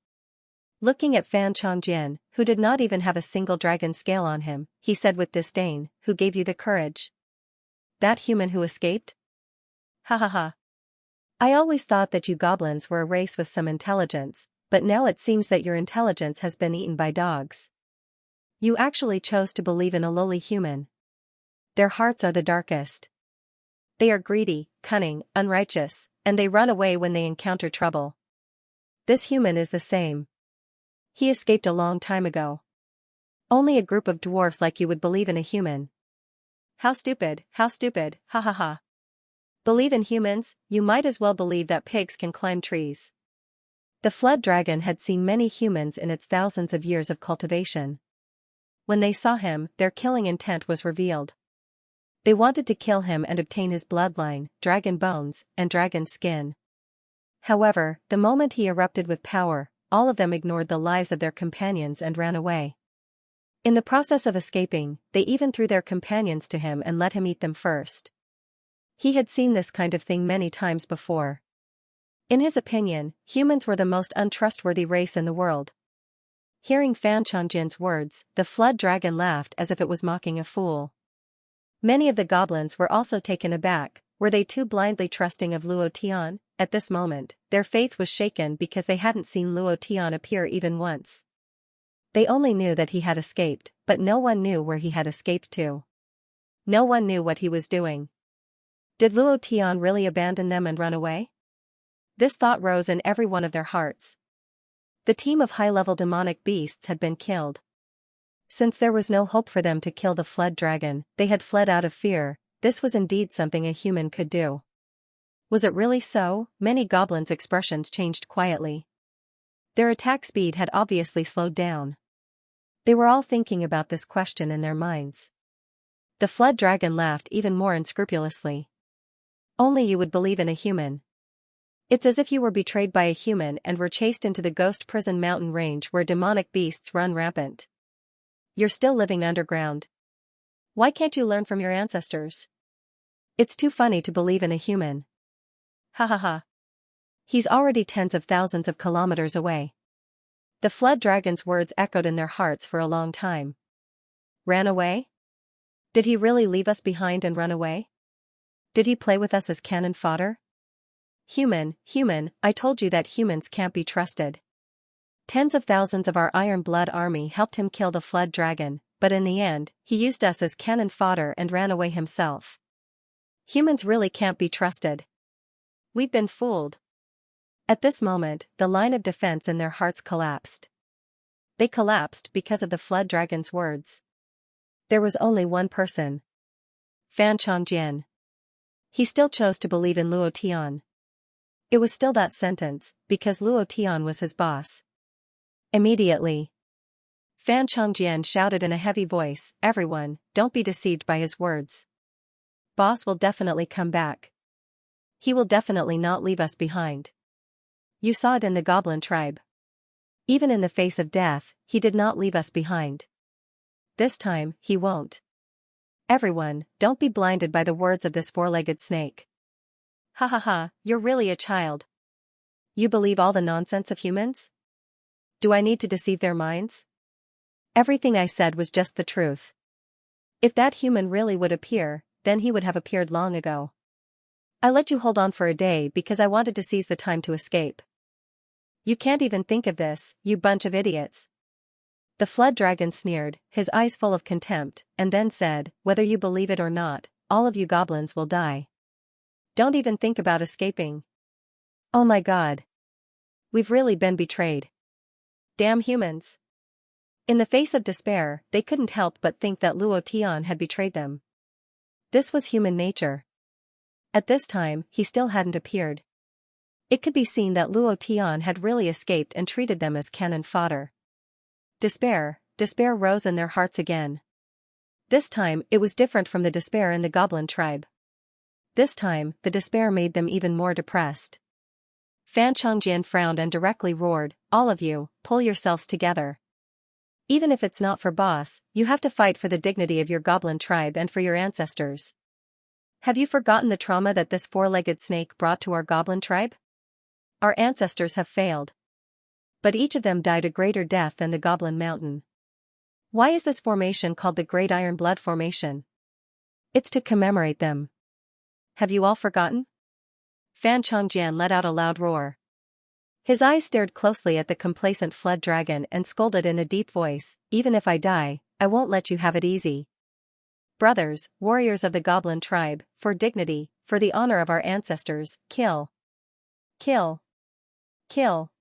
Looking at Fan Chongjian, who did not even have a single dragon scale on him, he said with disdain, "Who gave you the courage? That human who escaped? Ha ha ha. I always thought that you goblins were a race with some intelligence, but now it seems that your intelligence has been eaten by dogs. You actually chose to believe in a lowly human. Their hearts are the darkest. They are greedy, cunning, unrighteous, and they run away when they encounter trouble. This human is the same. He escaped a long time ago. Only a group of dwarves like you would believe in a human. How stupid, ha ha ha. Believe in humans? You might as well believe that pigs can climb trees." The flood dragon had seen many humans in its thousands of years of cultivation. When they saw him, their killing intent was revealed. They wanted to kill him and obtain his bloodline, dragon bones, and dragon skin. However, the moment he erupted with power, all of them ignored the lives of their companions and ran away. In the process of escaping, they even threw their companions to him and let him eat them first. He had seen this kind of thing many times before. In his opinion, humans were the most untrustworthy race in the world. Hearing Fan Chongjian's words, the flood dragon laughed as if it was mocking a fool. Many of the goblins were also taken aback. Were they too blindly trusting of Luo Tian? At this moment, their faith was shaken because they hadn't seen Luo Tian appear even once. They only knew that he had escaped, but no one knew where he had escaped to. No one knew what he was doing. Did Luo Tian really abandon them and run away? This thought rose in every one of their hearts. The team of high-level demonic beasts had been killed. Since there was no hope for them to kill the flood dragon, they had fled out of fear. This was indeed something a human could do. Was it really so? Many goblins' expressions changed quietly. Their attack speed had obviously slowed down. They were all thinking about this question in their minds. The flood dragon laughed even more unscrupulously. Only you would believe in a human. It's as if you were betrayed by a human and were chased into the ghost prison mountain range where demonic beasts run rampant. You're still living underground. Why can't you learn from your ancestors? It's too funny to believe in a human. Ha ha ha. He's already tens of thousands of kilometers away. The flood dragon's words echoed in their hearts for a long time. Ran away? Did he really leave us behind and run away? Did he play with us as cannon fodder? Human, I told you that humans can't be trusted. Tens of thousands of our Iron Blood army helped him kill the flood dragon, but in the end, he used us as cannon fodder and ran away himself. Humans really can't be trusted. We've been fooled. At this moment, the line of defense in their hearts collapsed. They collapsed because of the flood dragon's words. There was only one person. Fan Changjian. He still chose to believe in Luo Tian. It was still that sentence, because Luo Tian was his boss. Immediately, Fan Changjian shouted in a heavy voice, "Everyone, don't be deceived by his words. Boss will definitely come back. He will definitely not leave us behind. You saw it in the goblin tribe. Even in the face of death, he did not leave us behind. This time, he won't. Everyone, don't be blinded by the words of this four-legged snake. Ha ha ha, you're really a child. You believe all the nonsense of humans? Do I need to deceive their minds? Everything I said was just the truth. If that human really would appear, then he would have appeared long ago. I let you hold on for a day because I wanted to seize the time to escape. You can't even think of this, you bunch of idiots." The flood dragon sneered, his eyes full of contempt, and then said, "Whether you believe it or not, all of you goblins will die. Don't even think about escaping. Oh my god. We've really been betrayed. Damn humans." In the face of despair, they couldn't help but think that Luo Tian had betrayed them. This was human nature. At this time, he still hadn't appeared. It could be seen that Luo Tian had really escaped and treated them as cannon fodder. Despair rose in their hearts again. This time, it was different from the despair in the goblin tribe. This time, the despair made them even more depressed. Fan Changjian frowned and directly roared, "All of you, pull yourselves together. Even if it's not for boss, you have to fight for the dignity of your goblin tribe and for your ancestors. Have you forgotten the trauma that this four-legged snake brought to our goblin tribe? Our ancestors have failed. But each of them died a greater death than the Goblin Mountain. Why is this formation called the Great Iron Blood Formation? It's to commemorate them. Have you all forgotten?" Fan Changjian let out a loud roar. His eyes stared closely at the complacent flood dragon and scolded in a deep voice, "Even if I die, I won't let you have it easy. Brothers, warriors of the goblin tribe, for dignity, for the honor of our ancestors, kill. Kill. Kill."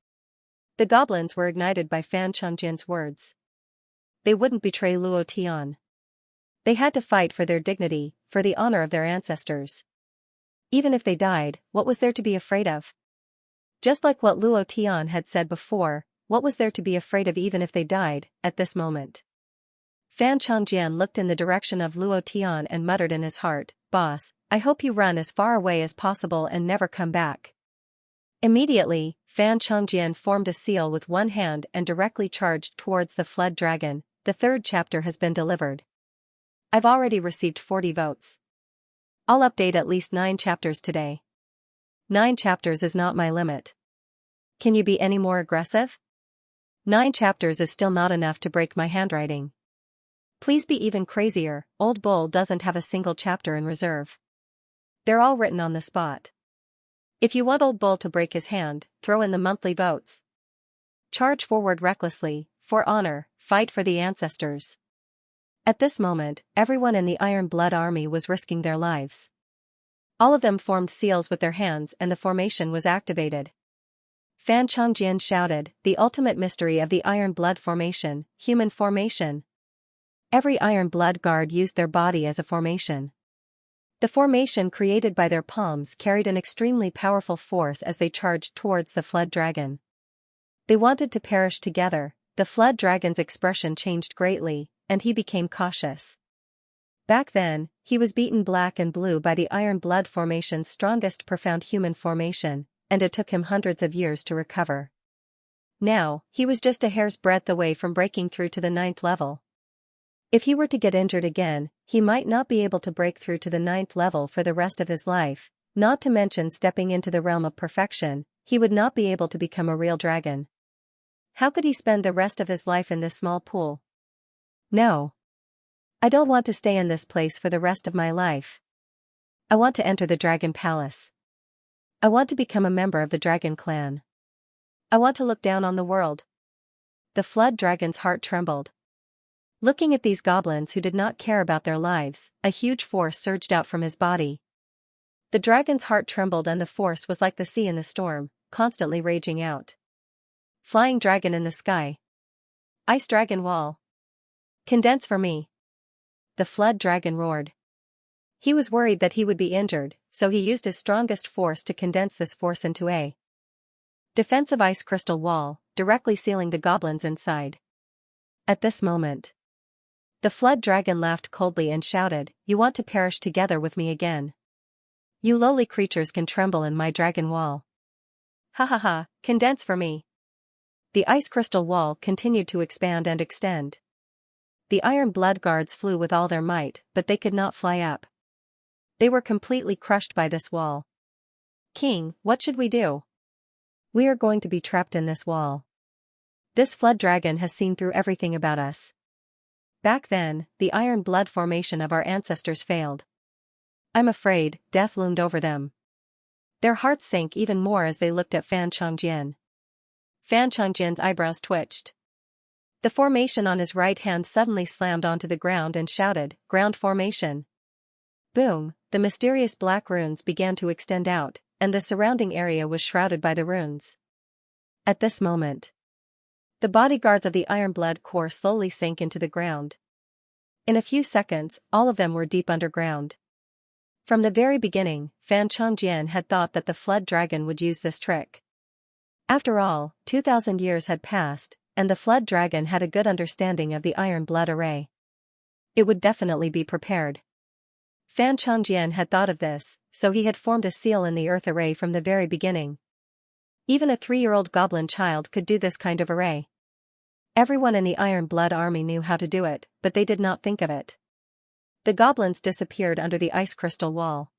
The goblins were ignited by Fan Changjian's words. They wouldn't betray Luo Tian. They had to fight for their dignity, for the honor of their ancestors. Even if they died, what was there to be afraid of? Just like what Luo Tian had said before, what was there to be afraid of even if they died, at this moment? Fan Changjian looked in the direction of Luo Tian and muttered in his heart, "Boss, I hope you run as far away as possible and never come back." Immediately, Fan Changjian formed a seal with one hand and directly charged towards the flood dragon. "The third chapter has been delivered. I've already received 40 votes. I'll update at least 9 chapters today. 9 chapters is not my limit. Can you be any more aggressive? 9 chapters is still not enough to break my handwriting. Please be even crazier, Old Bull doesn't have a single chapter in reserve. They're all written on the spot. If you want Old Bull to break his hand, throw in the monthly votes. Charge forward recklessly, for honor, fight for the ancestors." At this moment, everyone in the Iron Blood Army was risking their lives. All of them formed seals with their hands and the formation was activated. Fan Changjian shouted, "The ultimate mystery of the Iron Blood Formation, human formation." Every Iron Blood guard used their body as a formation. The formation created by their palms carried an extremely powerful force as they charged towards the flood dragon. They wanted to perish together. The flood dragon's expression changed greatly, and he became cautious. Back then, he was beaten black and blue by the Iron Blood Formation's strongest profound human formation, and it took him hundreds of years to recover. Now, he was just a hair's breadth away from breaking through to the 9th level. If he were to get injured again, he might not be able to break through to the 9th level for the rest of his life, not to mention stepping into the realm of perfection, he would not be able to become a real dragon. How could he spend the rest of his life in this small pool? No. I don't want to stay in this place for the rest of my life. I want to enter the Dragon Palace. I want to become a member of the Dragon Clan. I want to look down on the world. The flood dragon's heart trembled. Looking at these goblins who did not care about their lives, a huge force surged out from his body. The dragon's heart trembled and the force was like the sea in the storm, constantly raging out. Flying dragon in the sky. Ice dragon wall. Condense for me. The flood dragon roared. He was worried that he would be injured, so he used his strongest force to condense this force into a defensive ice crystal wall, directly sealing the goblins inside. At this moment, the flood dragon laughed coldly and shouted, "You want to perish together with me again? You lowly creatures can tremble in my dragon wall. Ha ha ha, condense for me." The ice crystal wall continued to expand and extend. The iron blood guards flew with all their might, but they could not fly up. They were completely crushed by this wall. "King, what should we do? We are going to be trapped in this wall. This flood dragon has seen through everything about us. Back then, the iron blood formation of our ancestors failed. I'm afraid, death loomed over them." Their hearts sank even more as they looked at Fan Changjian. Fan Changjian's eyebrows twitched. The formation on his right hand suddenly slammed onto the ground and shouted, "Ground formation." Boom, the mysterious black runes began to extend out, and the surrounding area was shrouded by the runes. At this moment, the bodyguards of the Iron Blood Corps slowly sank into the ground. In a few seconds, all of them were deep underground. From the very beginning, Fan Changjian had thought that the flood dragon would use this trick. After all, 2,000 years had passed, and the flood dragon had a good understanding of the Iron Blood Array. It would definitely be prepared. Fan Changjian had thought of this, so he had formed a seal in the Earth Array from the very beginning. Even a 3-year-old goblin child could do this kind of array. Everyone in the Iron Blood Army knew how to do it, but they did not think of it. The goblins disappeared under the ice crystal wall.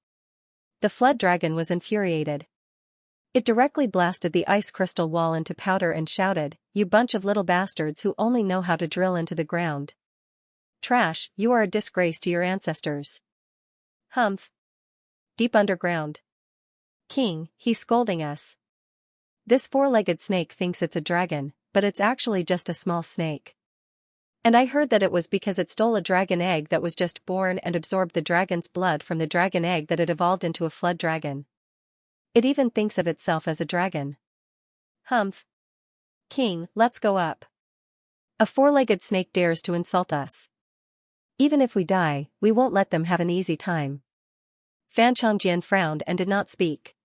The flood dragon was infuriated. It directly blasted the ice crystal wall into powder and shouted, "You bunch of little bastards who only know how to drill into the ground. Trash, you are a disgrace to your ancestors. Humph. Deep underground. King, he's scolding us. This 4-legged snake thinks it's a dragon, but it's actually just a small snake. And I heard that it was because it stole a dragon egg that was just born and absorbed the dragon's blood from the dragon egg that it evolved into a flood dragon. It even thinks of itself as a dragon. Humph. King, let's go up. A 4-legged snake dares to insult us. Even if we die, we won't let them have an easy time." Fan Changjian frowned and did not speak.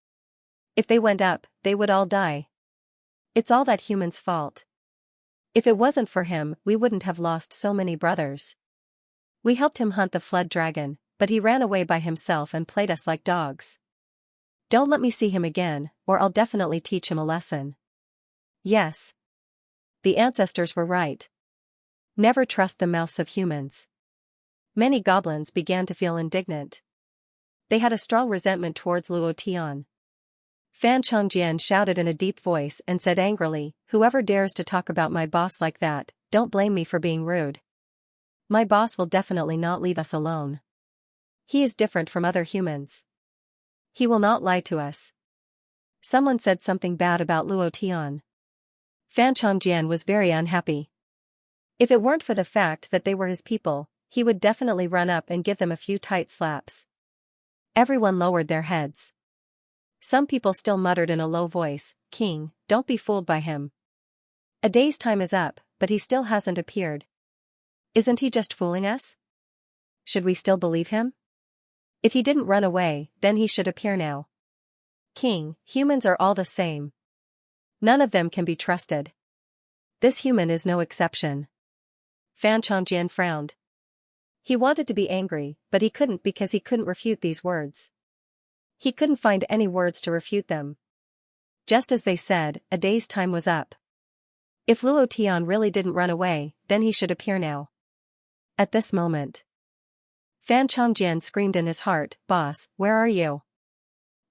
If they went up, they would all die. It's all that human's fault. If it wasn't for him, we wouldn't have lost so many brothers. We helped him hunt the flood dragon, but he ran away by himself and played us like dogs. Don't let me see him again, or I'll definitely teach him a lesson. Yes. The ancestors were right. Never trust the mouths of humans. Many goblins began to feel indignant. They had a strong resentment towards Luo Tian. Fan Changjian shouted in a deep voice and said angrily, "Whoever dares to talk about my boss like that, don't blame me for being rude. My boss will definitely not leave us alone. He is different from other humans. He will not lie to us." Someone said something bad about Luo Tian. Fan Changjian was very unhappy. If it weren't for the fact that they were his people, he would definitely run up and give them a few tight slaps. Everyone lowered their heads. Some people still muttered in a low voice, "King, don't be fooled by him. A day's time is up, but he still hasn't appeared. Isn't he just fooling us? Should we still believe him? If he didn't run away, then he should appear now. King, humans are all the same. None of them can be trusted. This human is no exception." Fan Changjian frowned. He wanted to be angry, but he couldn't because he couldn't refute these words. He couldn't find any words to refute them. Just as they said, a day's time was up. If Luo Tian really didn't run away, then he should appear now. At this moment, Fan Changjian screamed in his heart, "Boss, where are you?"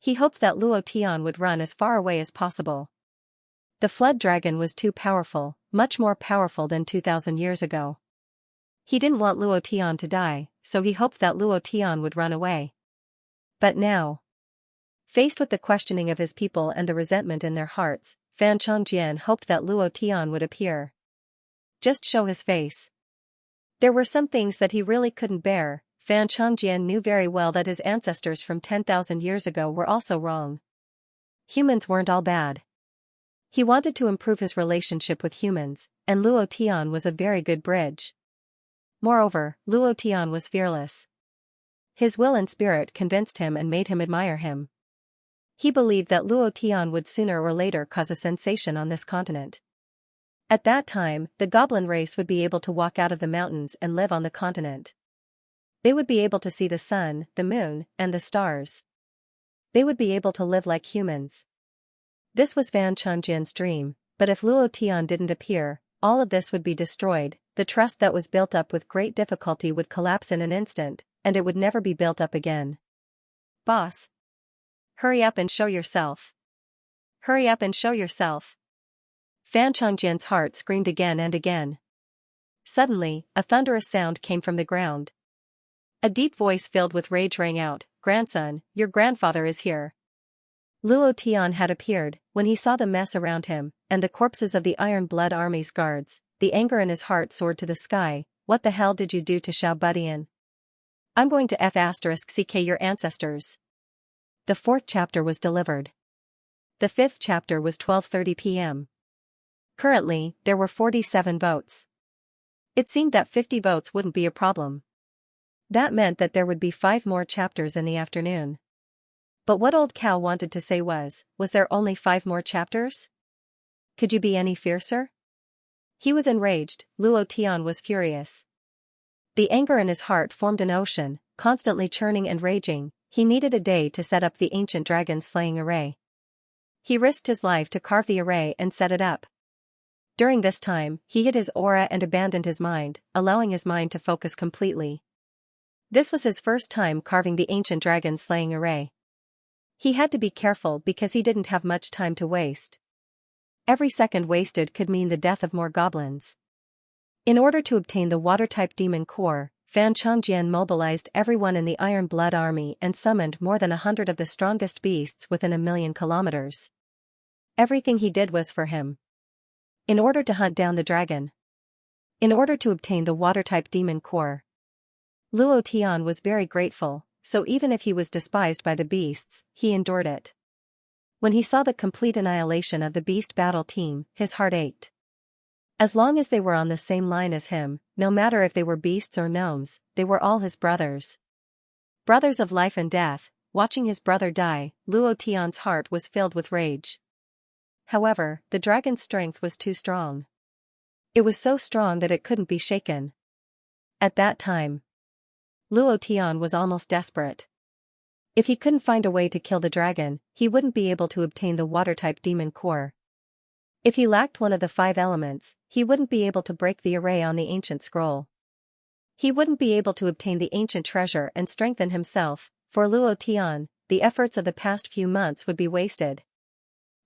He hoped that Luo Tian would run as far away as possible. The flood dragon was too powerful, much more powerful than 2,000 years ago. He didn't want Luo Tian to die, so he hoped that Luo Tian would run away. But now, faced with the questioning of his people and the resentment in their hearts, Fan Changjian hoped that Luo Tian would appear. Just show his face. There were some things that he really couldn't bear. Fan Changjian knew very well that his ancestors from 10,000 years ago were also wrong. Humans weren't all bad. He wanted to improve his relationship with humans, and Luo Tian was a very good bridge. Moreover, Luo Tian was fearless. His will and spirit convinced him and made him admire him. He believed that Luo Tian would sooner or later cause a sensation on this continent. At that time, the goblin race would be able to walk out of the mountains and live on the continent. They would be able to see the sun, the moon, and the stars. They would be able to live like humans. This was Fan Changjian's dream, but if Luo Tian didn't appear, all of this would be destroyed. The trust that was built up with great difficulty would collapse in an instant, and it would never be built up again. Boss! Hurry up and show yourself! Hurry up and show yourself! Fan Changjian's heart screamed again and again. Suddenly, a thunderous sound came from the ground. A deep voice filled with rage rang out, "Grandson, your grandfather is here." Luo Tian had appeared. When he saw the mess around him, and the corpses of the Iron Blood Army's guards, the anger in his heart soared to the sky. "What the hell did you do to Xiao Budian? I'm going to *CK your ancestors." The 4th chapter was delivered. The 5th chapter was 12:30 p.m. Currently, there were 47 votes. It seemed that 50 votes wouldn't be a problem. That meant that there would be 5 more chapters in the afternoon. But what Old Cow wanted to say was there only 5 more chapters? Could you be any fiercer? He was enraged. Luo Tian was furious. The anger in his heart formed an ocean, constantly churning and raging. He needed a day to set up the ancient dragon-slaying array. He risked his life to carve the array and set it up. During this time, he hid his aura and abandoned his mind, allowing his mind to focus completely. This was his first time carving the ancient dragon-slaying array. He had to be careful because he didn't have much time to waste. Every second wasted could mean the death of more goblins. In order to obtain the water-type demon core, Fan Changjian mobilized everyone in the Iron Blood Army and summoned more than 100 of the strongest beasts within 1,000,000 kilometers. Everything he did was for him. In order to hunt down the dragon. In order to obtain the water-type demon core. Luo Tian was very grateful, so even if he was despised by the beasts, he endured it. When he saw the complete annihilation of the beast battle team, his heart ached. As long as they were on the same line as him, no matter if they were beasts or gnomes, they were all his brothers. Brothers of life and death. Watching his brother die, Luo Tian's heart was filled with rage. However, the dragon's strength was too strong. It was so strong that it couldn't be shaken. At that time, Luo Tian was almost desperate. If he couldn't find a way to kill the dragon, he wouldn't be able to obtain the water-type demon core. If he lacked one of the 5 elements, he wouldn't be able to break the array on the ancient scroll. He wouldn't be able to obtain the ancient treasure and strengthen himself. For Luo Tian, the efforts of the past few months would be wasted.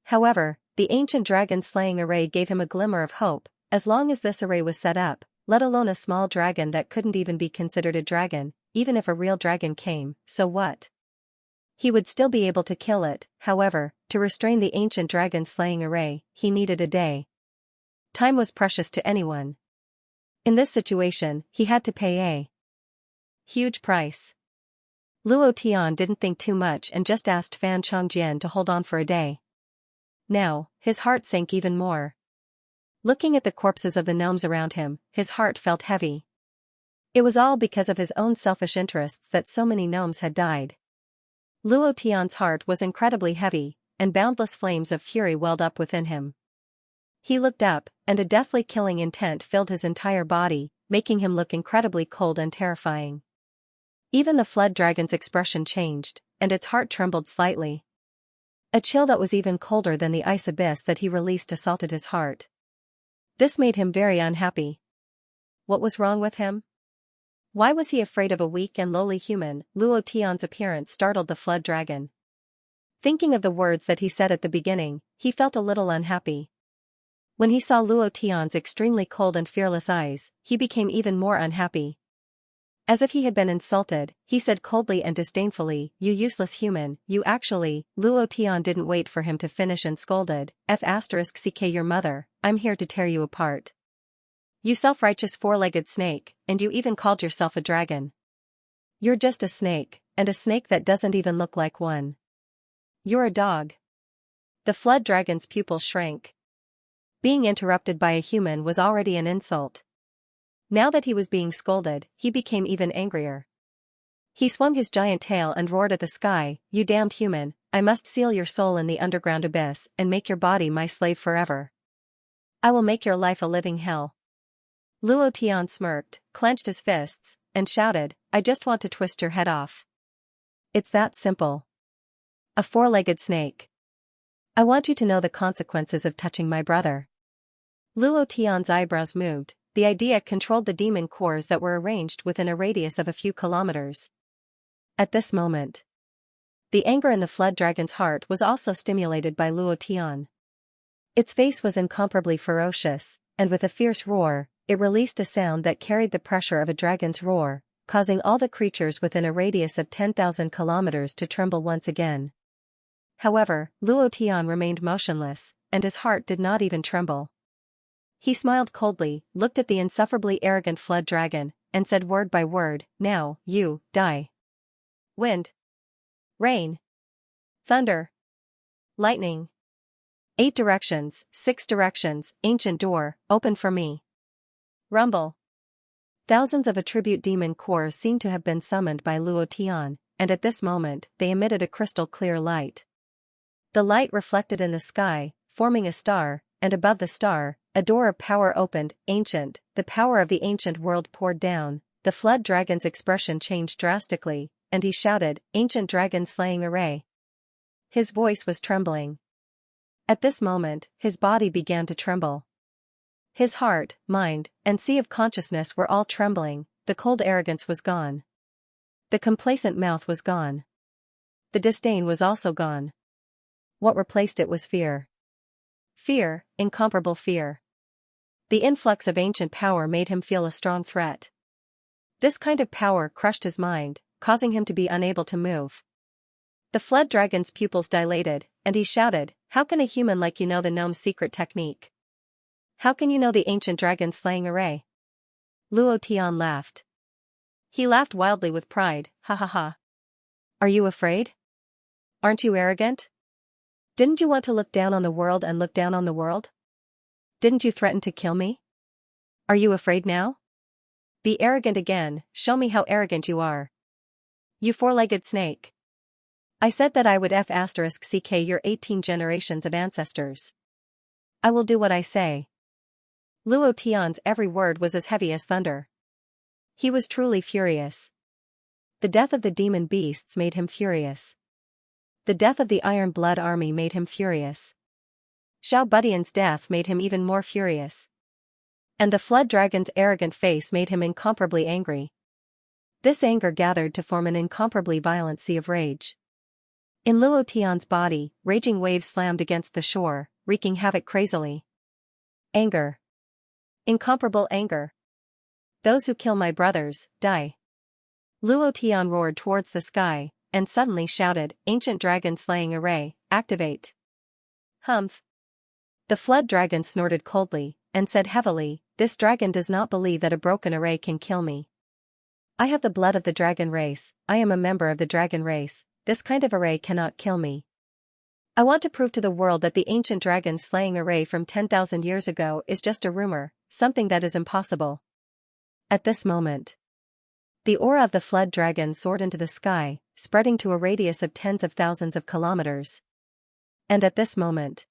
However, the ancient dragon-slaying array gave him a glimmer of hope. As long as this array was set up, let alone a small dragon that couldn't even be considered a dragon, even if a real dragon came, so what? He would still be able to kill it. However, to restrain the ancient dragon-slaying array, he needed a day. Time was precious to anyone. In this situation, he had to pay a huge price. Luo Tian didn't think too much and just asked Fan Changjian to hold on for a day. Now, his heart sank even more. Looking at the corpses of the gnomes around him, his heart felt heavy. It was all because of his own selfish interests that so many gnomes had died. Luo Tian's heart was incredibly heavy, and boundless flames of fury welled up within him. He looked up, and a deathly killing intent filled his entire body, making him look incredibly cold and terrifying. Even the flood dragon's expression changed, and its heart trembled slightly. A chill that was even colder than the ice abyss that he released assaulted his heart. This made him very unhappy. What was wrong with him? Why was he afraid of a weak and lowly human? Luo Tian's appearance startled the flood dragon. Thinking of the words that he said at the beginning, he felt a little unhappy. When he saw Luo Tian's extremely cold and fearless eyes, he became even more unhappy. As if he had been insulted, he said coldly and disdainfully, "You useless human, you actually." Luo Tian didn't wait for him to finish and scolded, "*CK your mother, I'm here to tear you apart. You self-righteous 4-legged snake, and you even called yourself a dragon. You're just a snake, and a snake that doesn't even look like one. You're a dog." The flood dragon's pupils shrank. Being interrupted by a human was already an insult. Now that he was being scolded, he became even angrier. He swung his giant tail and roared at the sky, "You damned human, I must seal your soul in the underground abyss and make your body my slave forever. I will make your life a living hell." Luo Tian smirked, clenched his fists, and shouted, "I just want to twist your head off. It's that simple. A four-legged snake. I want you to know the consequences of touching my brother." Luo Tian's eyebrows moved. The idea controlled the demon cores that were arranged within a radius of a few kilometers. At this moment, the anger in the flood dragon's heart was also stimulated by Luo Tian. Its face was incomparably ferocious, and with a fierce roar, it released a sound that carried the pressure of a dragon's roar, causing all the creatures within a radius of 10,000 kilometers to tremble once again. However, Luo Tian remained motionless, and his heart did not even tremble. He smiled coldly, looked at the insufferably arrogant flood dragon, and said word by word, "Now, you, die. Wind. Rain. Thunder. Lightning. 8 directions, 6 directions, ancient door, open for me. Rumble." Thousands of attribute demon cores seemed to have been summoned by Luo Tian, and at this moment, they emitted a crystal-clear light. The light reflected in the sky, forming a star, and above the star, a door of power opened. "Ancient," the power of the ancient world poured down. The flood dragon's expression changed drastically, and he shouted, "Ancient dragon slaying array." His voice was trembling. At this moment, his body began to tremble. His heart, mind, and sea of consciousness were all trembling. The cold arrogance was gone. The complacent mouth was gone. The disdain was also gone. What replaced it was fear. Fear, incomparable fear. The influx of ancient power made him feel a strong threat. This kind of power crushed his mind, causing him to be unable to move. The flood dragon's pupils dilated, and he shouted, "How can a human like you know the gnome's secret technique? How can you know the ancient dragon slaying array?" Luo Tian laughed. He laughed wildly with pride, "Ha ha ha. Are you afraid? Aren't you arrogant? Didn't you want to look down on the world and look down on the world? Didn't you threaten to kill me? Are you afraid now? Be arrogant again, show me how arrogant you are. You four-legged snake. I said that I would **ck your 18 generations of ancestors. I will do what I say." Luo Tian's every word was as heavy as thunder. He was truly furious. The death of the demon beasts made him furious. The death of the Iron Blood Army made him furious. Xiao Budian's death made him even more furious. And the flood dragon's arrogant face made him incomparably angry. This anger gathered to form an incomparably violent sea of rage. In Luo Tian's body, raging waves slammed against the shore, wreaking havoc crazily. Anger. Incomparable anger. "Those who kill my brothers, die." Luo Tian roared towards the sky, and suddenly shouted, "Ancient dragon slaying array, activate." Humph. The flood dragon snorted coldly, and said heavily, "This dragon does not believe that a broken array can kill me. I have the blood of the dragon race, I am a member of the dragon race, this kind of array cannot kill me. I want to prove to the world that the ancient dragon slaying array from 10,000 years ago is just a rumor, something that is impossible." At this moment, the aura of the flood dragon soared into the sky, spreading to a radius of tens of thousands of kilometers. And at this moment,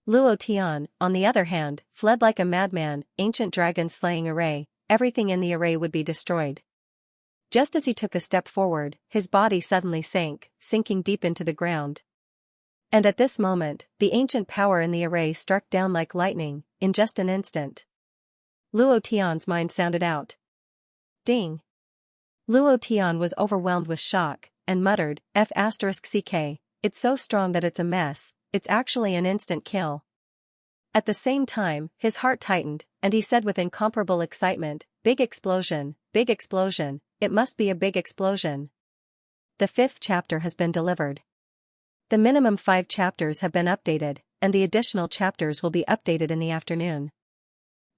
Luo Tian, on the other hand, fled like a madman. Ancient dragon slaying array, everything in the array would be destroyed. Just as he took a step forward, his body suddenly sank, sinking deep into the ground. And at this moment, the ancient power in the array struck down like lightning, in just an instant. Luo Tian's mind sounded out. Ding. Luo Tian was overwhelmed with shock, and muttered, **ck, it's so strong that it's a mess, it's actually an instant kill." At the same time, his heart tightened, and he said with incomparable excitement, big explosion, it must be a big explosion." The 5th chapter has been delivered. The minimum 5 chapters have been updated, and the additional chapters will be updated in the afternoon.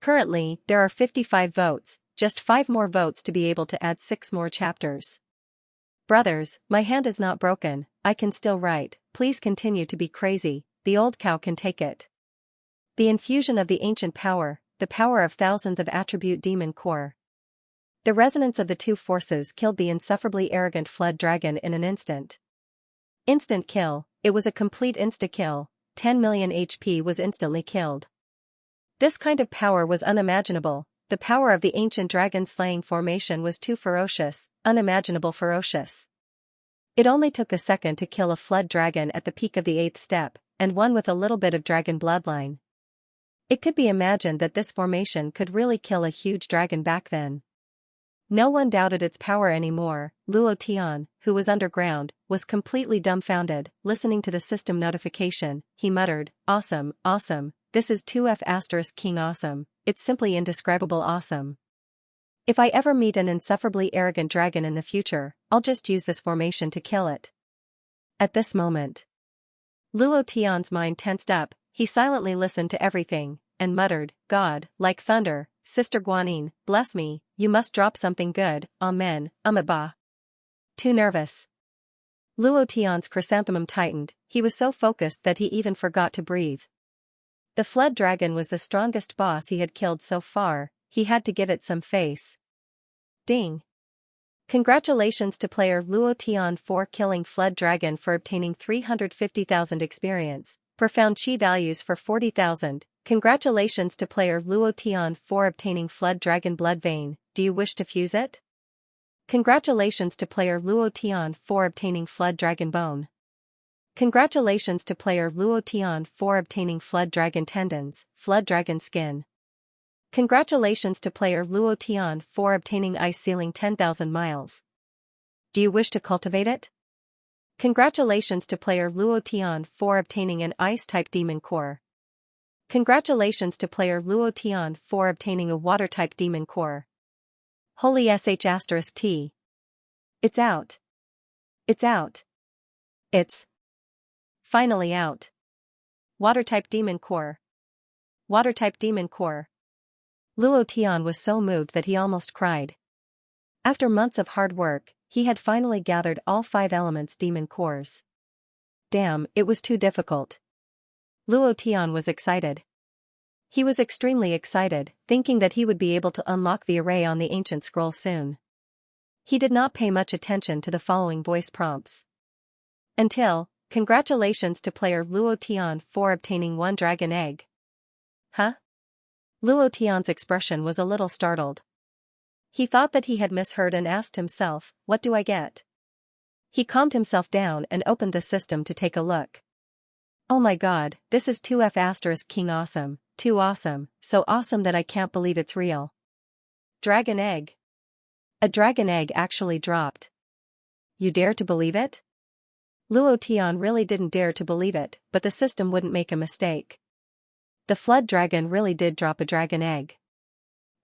Currently, there are 55 votes, just 5 more votes to be able to add 6 more chapters. Brothers, my hand is not broken, I can still write, please continue to be crazy, the old cow can take it. The infusion of the ancient power, the power of thousands of attribute demon core. The resonance of the two forces killed the insufferably arrogant flood dragon in an instant. Instant kill, it was a complete insta-kill, 10 million HP was instantly killed. This kind of power was unimaginable, the power of the ancient dragon slaying formation was too ferocious, unimaginable ferocious. It only took a second to kill a flood dragon at the peak of the 8th step, and one with a little bit of dragon bloodline. It could be imagined that this formation could really kill a huge dragon back then. No one doubted its power anymore. Luo Tian, who was underground, was completely dumbfounded, listening to the system notification. He muttered, "Awesome, awesome, this is 2F** King awesome, it's simply indescribable awesome. If I ever meet an insufferably arrogant dragon in the future, I'll just use this formation to kill it." At this moment, Luo Tian's mind tensed up, he silently listened to everything, and muttered, "God, like thunder, Sister Guanyin, bless me, you must drop something good, amen, ba." Too nervous. Luo Tian's chrysanthemum tightened, he was so focused that he even forgot to breathe. The flood dragon was the strongest boss he had killed so far, he had to give it some face. Ding. Congratulations to player Luo Tian for killing flood dragon for obtaining 350,000 experience, profound chi values for 40,000. Congratulations to player Luo Tian for obtaining flood dragon blood vein, do you wish to fuse it? Congratulations to player Luo Tian for obtaining flood dragon bone. Congratulations to player Luo Tian for obtaining flood dragon tendons, flood dragon skin. Congratulations to player Luo Tian for obtaining ice ceiling 10,000 miles. Do you wish to cultivate it? Congratulations to player Luo Tian for obtaining an ice-type demon core. Congratulations to player Luo Tian for obtaining a water-type demon core. Holy sh**t. It's out. It's out. It's finally out. Water-type demon core. Water-type demon core. Luo Tian was so moved that he almost cried. After months of hard work, he had finally gathered all 5 elements demon cores. Damn, it was too difficult. Luo Tian was excited. He was extremely excited, thinking that he would be able to unlock the array on the ancient scroll soon. He did not pay much attention to the following voice prompts. Until, congratulations to player Luo Tian for obtaining 1 dragon egg. Huh? Luo Tian's expression was a little startled. He thought that he had misheard and asked himself, what do I get? He calmed himself down and opened the system to take a look. Oh my god, this is 2F** King awesome, too awesome, so awesome that I can't believe it's real. Dragon egg. A dragon egg actually dropped. You dare to believe it? Luo Tian really didn't dare to believe it, but the system wouldn't make a mistake. The flood dragon really did drop a dragon egg.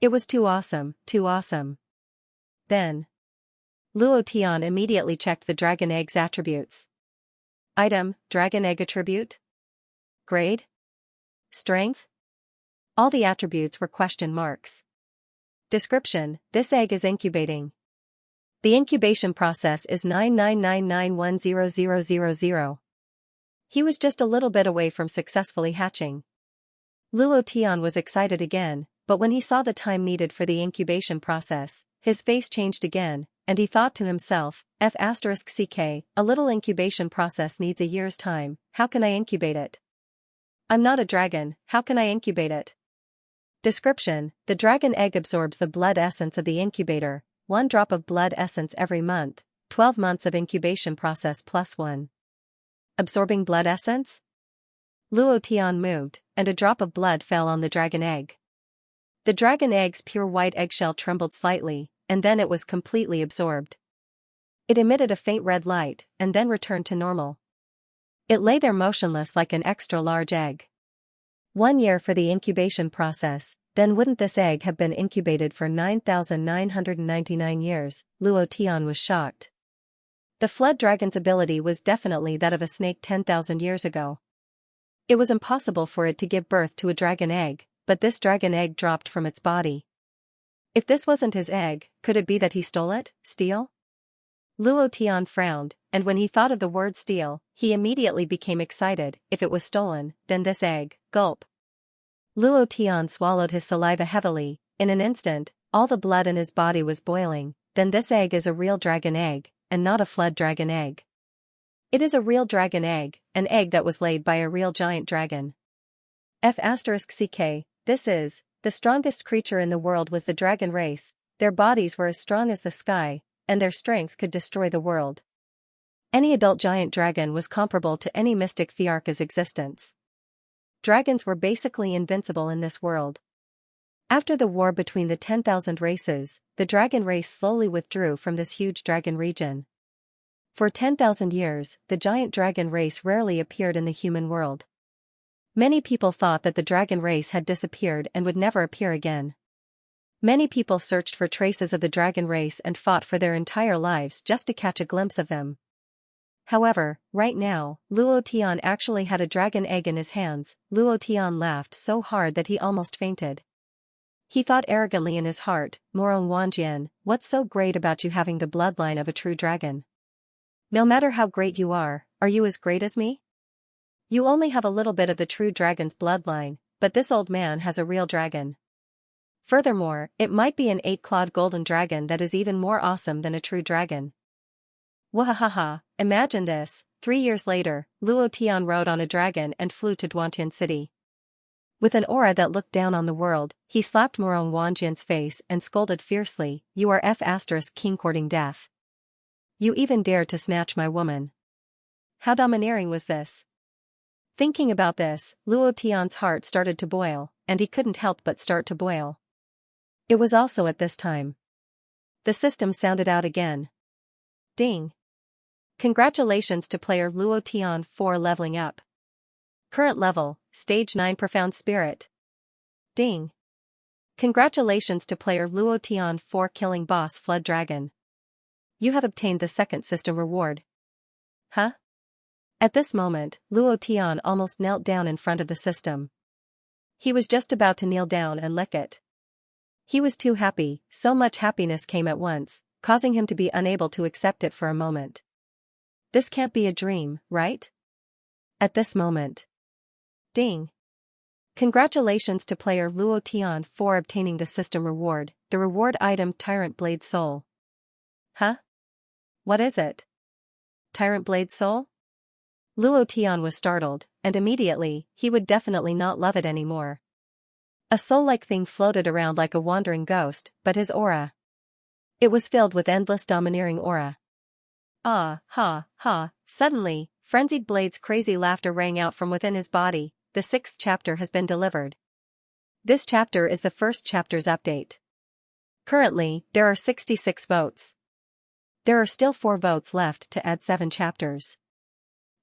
It was too awesome, too awesome. Then, Luo Tian immediately checked the dragon egg's attributes. Item, dragon egg attribute? Grade? Strength? All the attributes were question marks. Description, this egg is incubating. The incubation process is 999910000. He was just a little bit away from successfully hatching. Luo Tian was excited again, but when he saw the time needed for the incubation process, his face changed again, and he thought to himself, F***ck, a little incubation process needs a year's time, how can I incubate it? I'm not a dragon, how can I incubate it? Description, the dragon egg absorbs the blood essence of the incubator, 1 drop of blood essence every month, 12 months of incubation process plus 1. Absorbing blood essence? Luo Tian moved, and a drop of blood fell on the dragon egg. The dragon egg's pure white eggshell trembled slightly, and then it was completely absorbed. It emitted a faint red light, and then returned to normal. It lay there motionless like an extra-large egg. 1 year for the incubation process, then wouldn't this egg have been incubated for 9,999 years? Luo Tian was shocked. The flood dragon's ability was definitely that of a snake 10,000 years ago. It was impossible for it to give birth to a dragon egg, but this dragon egg dropped from its body. If this wasn't his egg, could it be that he stole it? Steal? Luo Tian frowned, and when he thought of the word steal, he immediately became excited. If it was stolen, then this egg, gulp. Luo Tian swallowed his saliva heavily. In an instant, all the blood in his body was boiling. Then this egg is a real dragon egg, and not a flood dragon egg. It is a real dragon egg, an egg that was laid by a real giant dragon. F***ck, this is, the strongest creature in the world was the dragon race. Their bodies were as strong as the sky, and their strength could destroy the world. Any adult giant dragon was comparable to any mystic Thearcha's existence. Dragons were basically invincible in this world. After the war between the 10,000 races, the dragon race slowly withdrew from this huge dragon region. For 10,000 years, the giant dragon race rarely appeared in the human world. Many people thought that the dragon race had disappeared and would never appear again. Many people searched for traces of the dragon race and fought for their entire lives just to catch a glimpse of them. However, right now, Luo Tian actually had a dragon egg in his hands. Luo Tian laughed so hard that he almost fainted. He thought arrogantly in his heart, Morong Wanjian, what's so great about you having the bloodline of a true dragon? No matter how great you are you as great as me? You only have a little bit of the true dragon's bloodline, but this old man has a real dragon. Furthermore, it might be an 8-clawed golden dragon that is even more awesome than a true dragon. Wahahaha, imagine this. 3 years later, Luo Tian rode on a dragon and flew to Duantian City. With an aura that looked down on the world, he slapped Morong Wanjian's face and scolded fiercely, "You are king courting death. You even dared to snatch my woman." How domineering was this? Thinking about this, Luo Tian's heart started to boil, and he couldn't help but start to boil. It was also at this time. The system sounded out again. Ding. Congratulations to player Luo Tian for leveling up. Current level, Stage 9 Profound Spirit. Ding. Congratulations to player Luo Tian for killing boss Flood Dragon. You have obtained the second system reward. Huh? At this moment, Luo Tian almost knelt down in front of the system. He was just about to kneel down and lick it. He was too happy, so much happiness came at once, causing him to be unable to accept it for a moment. This can't be a dream, right? At this moment. Ding. Congratulations to player Luo Tian for obtaining the system reward, the reward item Tyrant Blade Soul. Huh? What is it? Tyrant Blade Soul? Luo Tian was startled, and immediately, he would definitely not love it anymore. A soul-like thing floated around like a wandering ghost, but his aura. It was filled with endless domineering aura. Ah, ha, ha, suddenly, Frenzied Blade's crazy laughter rang out from within his body. The 6th chapter has been delivered. This chapter is the first chapter's update. Currently, there are 66 votes. There are still 4 votes left to add 7 chapters.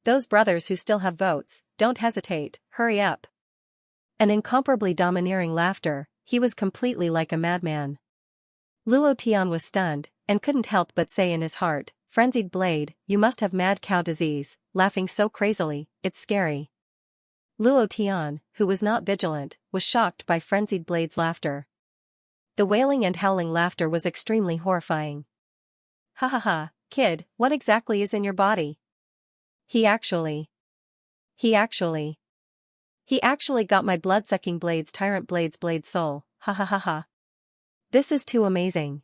Those brothers who still have votes, don't hesitate, hurry up. An incomparably domineering laughter, he was completely like a madman. Luo Tian was stunned, and couldn't help but say in his heart, "Frenzied Blade, you must have mad cow disease," laughing so crazily, it's scary. Luo Tian, who was not vigilant, was shocked by Frenzied Blade's laughter. The wailing and howling laughter was extremely horrifying. Ha ha ha, kid, what exactly is in your body? He actually got my blood-sucking blades Tyrant Blade's blade soul, ha ha ha ha. This is too amazing.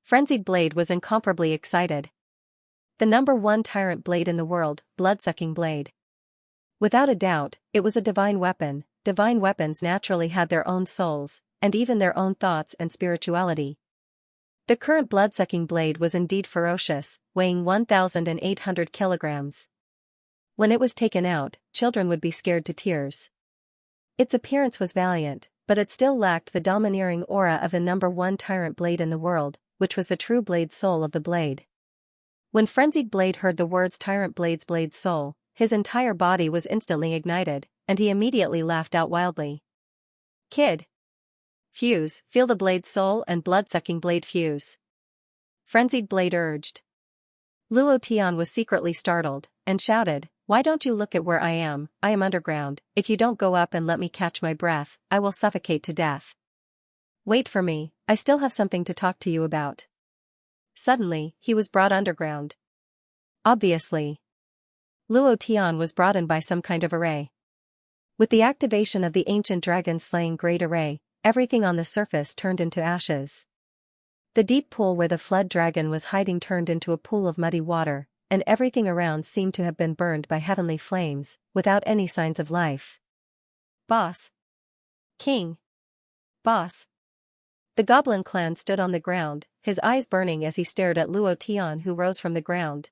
Frenzied Blade was incomparably excited. The #1 Tyrant Blade in the world, blood-sucking blade. Without a doubt, it was a divine weapon. Divine weapons naturally had their own souls, and even their own thoughts and spirituality. The current blood-sucking blade was indeed ferocious, weighing 1,800 kilograms. When it was taken out, children would be scared to tears. Its appearance was valiant, but it still lacked the domineering aura of the #1 Tyrant Blade in the world, which was the true blade soul of the blade. When Frenzied Blade heard the words Tyrant Blade's blade soul, his entire body was instantly ignited, and he immediately laughed out wildly. Kid. Fuse, feel the blade soul and blood-sucking blade fuse. Frenzied Blade urged. Luo Tian was secretly startled, and shouted, "Why don't you look at where I am underground, if you don't go up and let me catch my breath, I will suffocate to death. Wait for me, I still have something to talk to you about." Suddenly, he was brought underground. Obviously. Luo Tian was brought in by some kind of array. With the activation of the ancient dragon-slaying great array, everything on the surface turned into ashes. The deep pool where the flood dragon was hiding turned into a pool of muddy water, and everything around seemed to have been burned by heavenly flames, without any signs of life. Boss. King. Boss. The goblin clan stood on the ground, his eyes burning as he stared at Luo Tian, who rose from the ground.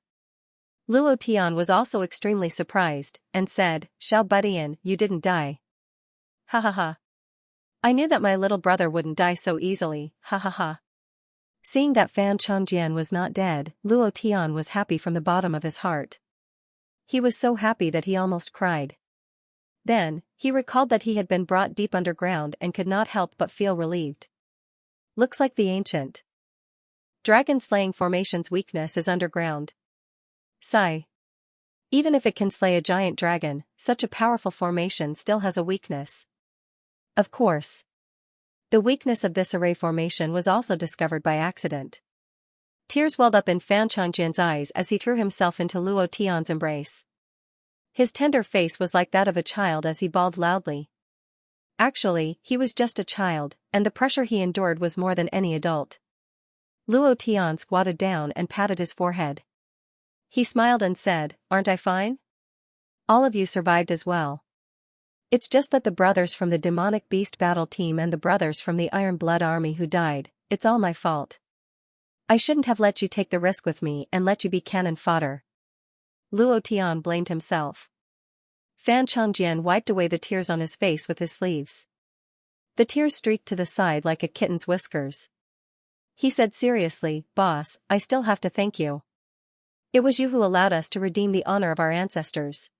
Luo Tian was also extremely surprised, and said, "Xiao Budian, you didn't die." Ha ha ha. I knew that my little brother wouldn't die so easily, ha ha ha. Seeing that Fan Changjian was not dead, Luo Tian was happy from the bottom of his heart. He was so happy that he almost cried. Then, he recalled that he had been brought deep underground and could not help but feel relieved. Looks like the ancient dragon-slaying formation's weakness is underground. Sigh. Even if it can slay a giant dragon, such a powerful formation still has a weakness. Of course. The weakness of this array formation was also discovered by accident. Tears welled up in Fan Changjian's eyes as he threw himself into Luo Tian's embrace. His tender face was like that of a child as he bawled loudly. Actually, he was just a child, and the pressure he endured was more than any adult. Luo Tian squatted down and patted his forehead. He smiled and said, "Aren't I fine? All of you survived as well. It's just that the brothers from the demonic beast battle team and the brothers from the Iron Blood army who died, it's all my fault. I shouldn't have let you take the risk with me and let you be cannon fodder." Luo Tian blamed himself. Fan Changjian wiped away the tears on his face with his sleeves. The tears streaked to the side like a kitten's whiskers. He said seriously, "Boss, I still have to thank you. It was you who allowed us to redeem the honor of our ancestors.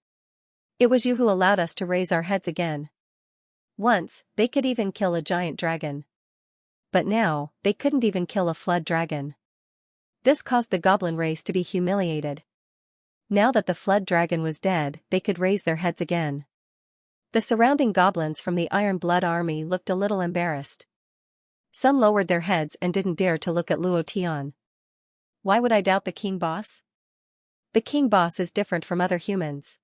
It was you who allowed us to raise our heads again. Once, they could even kill a giant dragon. But now, they couldn't even kill a flood dragon. This caused the goblin race to be humiliated. Now that the flood dragon was dead, they could raise their heads again." The surrounding goblins from the Iron Blood army looked a little embarrassed. Some lowered their heads and didn't dare to look at Luo Tian. Why would I doubt the king boss? The king boss is different from other humans.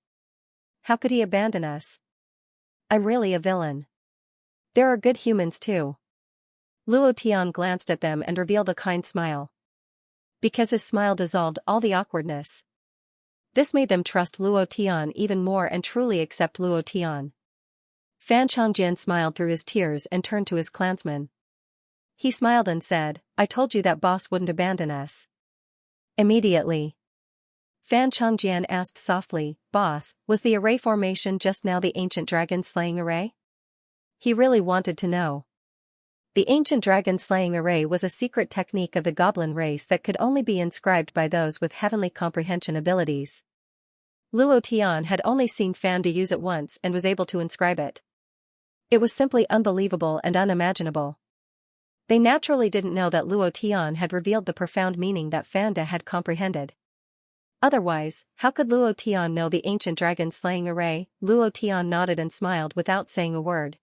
How could he abandon us? I'm really a villain. There are good humans too. Luo Tian glanced at them and revealed a kind smile. Because his smile dissolved all the awkwardness. This made them trust Luo Tian even more and truly accept Luo Tian. Fan Changjian smiled through his tears and turned to his clansmen. He smiled and said, "I told you that boss wouldn't abandon us." Immediately, Fan Changjian asked softly, "Boss, was the array formation just now the ancient dragon-slaying array?" He really wanted to know. The ancient dragon-slaying array was a secret technique of the goblin race that could only be inscribed by those with heavenly comprehension abilities. Luo Tian had only seen Fan to use it once and was able to inscribe it. It was simply unbelievable and unimaginable. They naturally didn't know that Luo Tian had revealed the profound meaning that Fanda had comprehended. Otherwise, how could Luo Tian know the ancient dragon-slaying array? Luo Tian nodded and smiled without saying a word.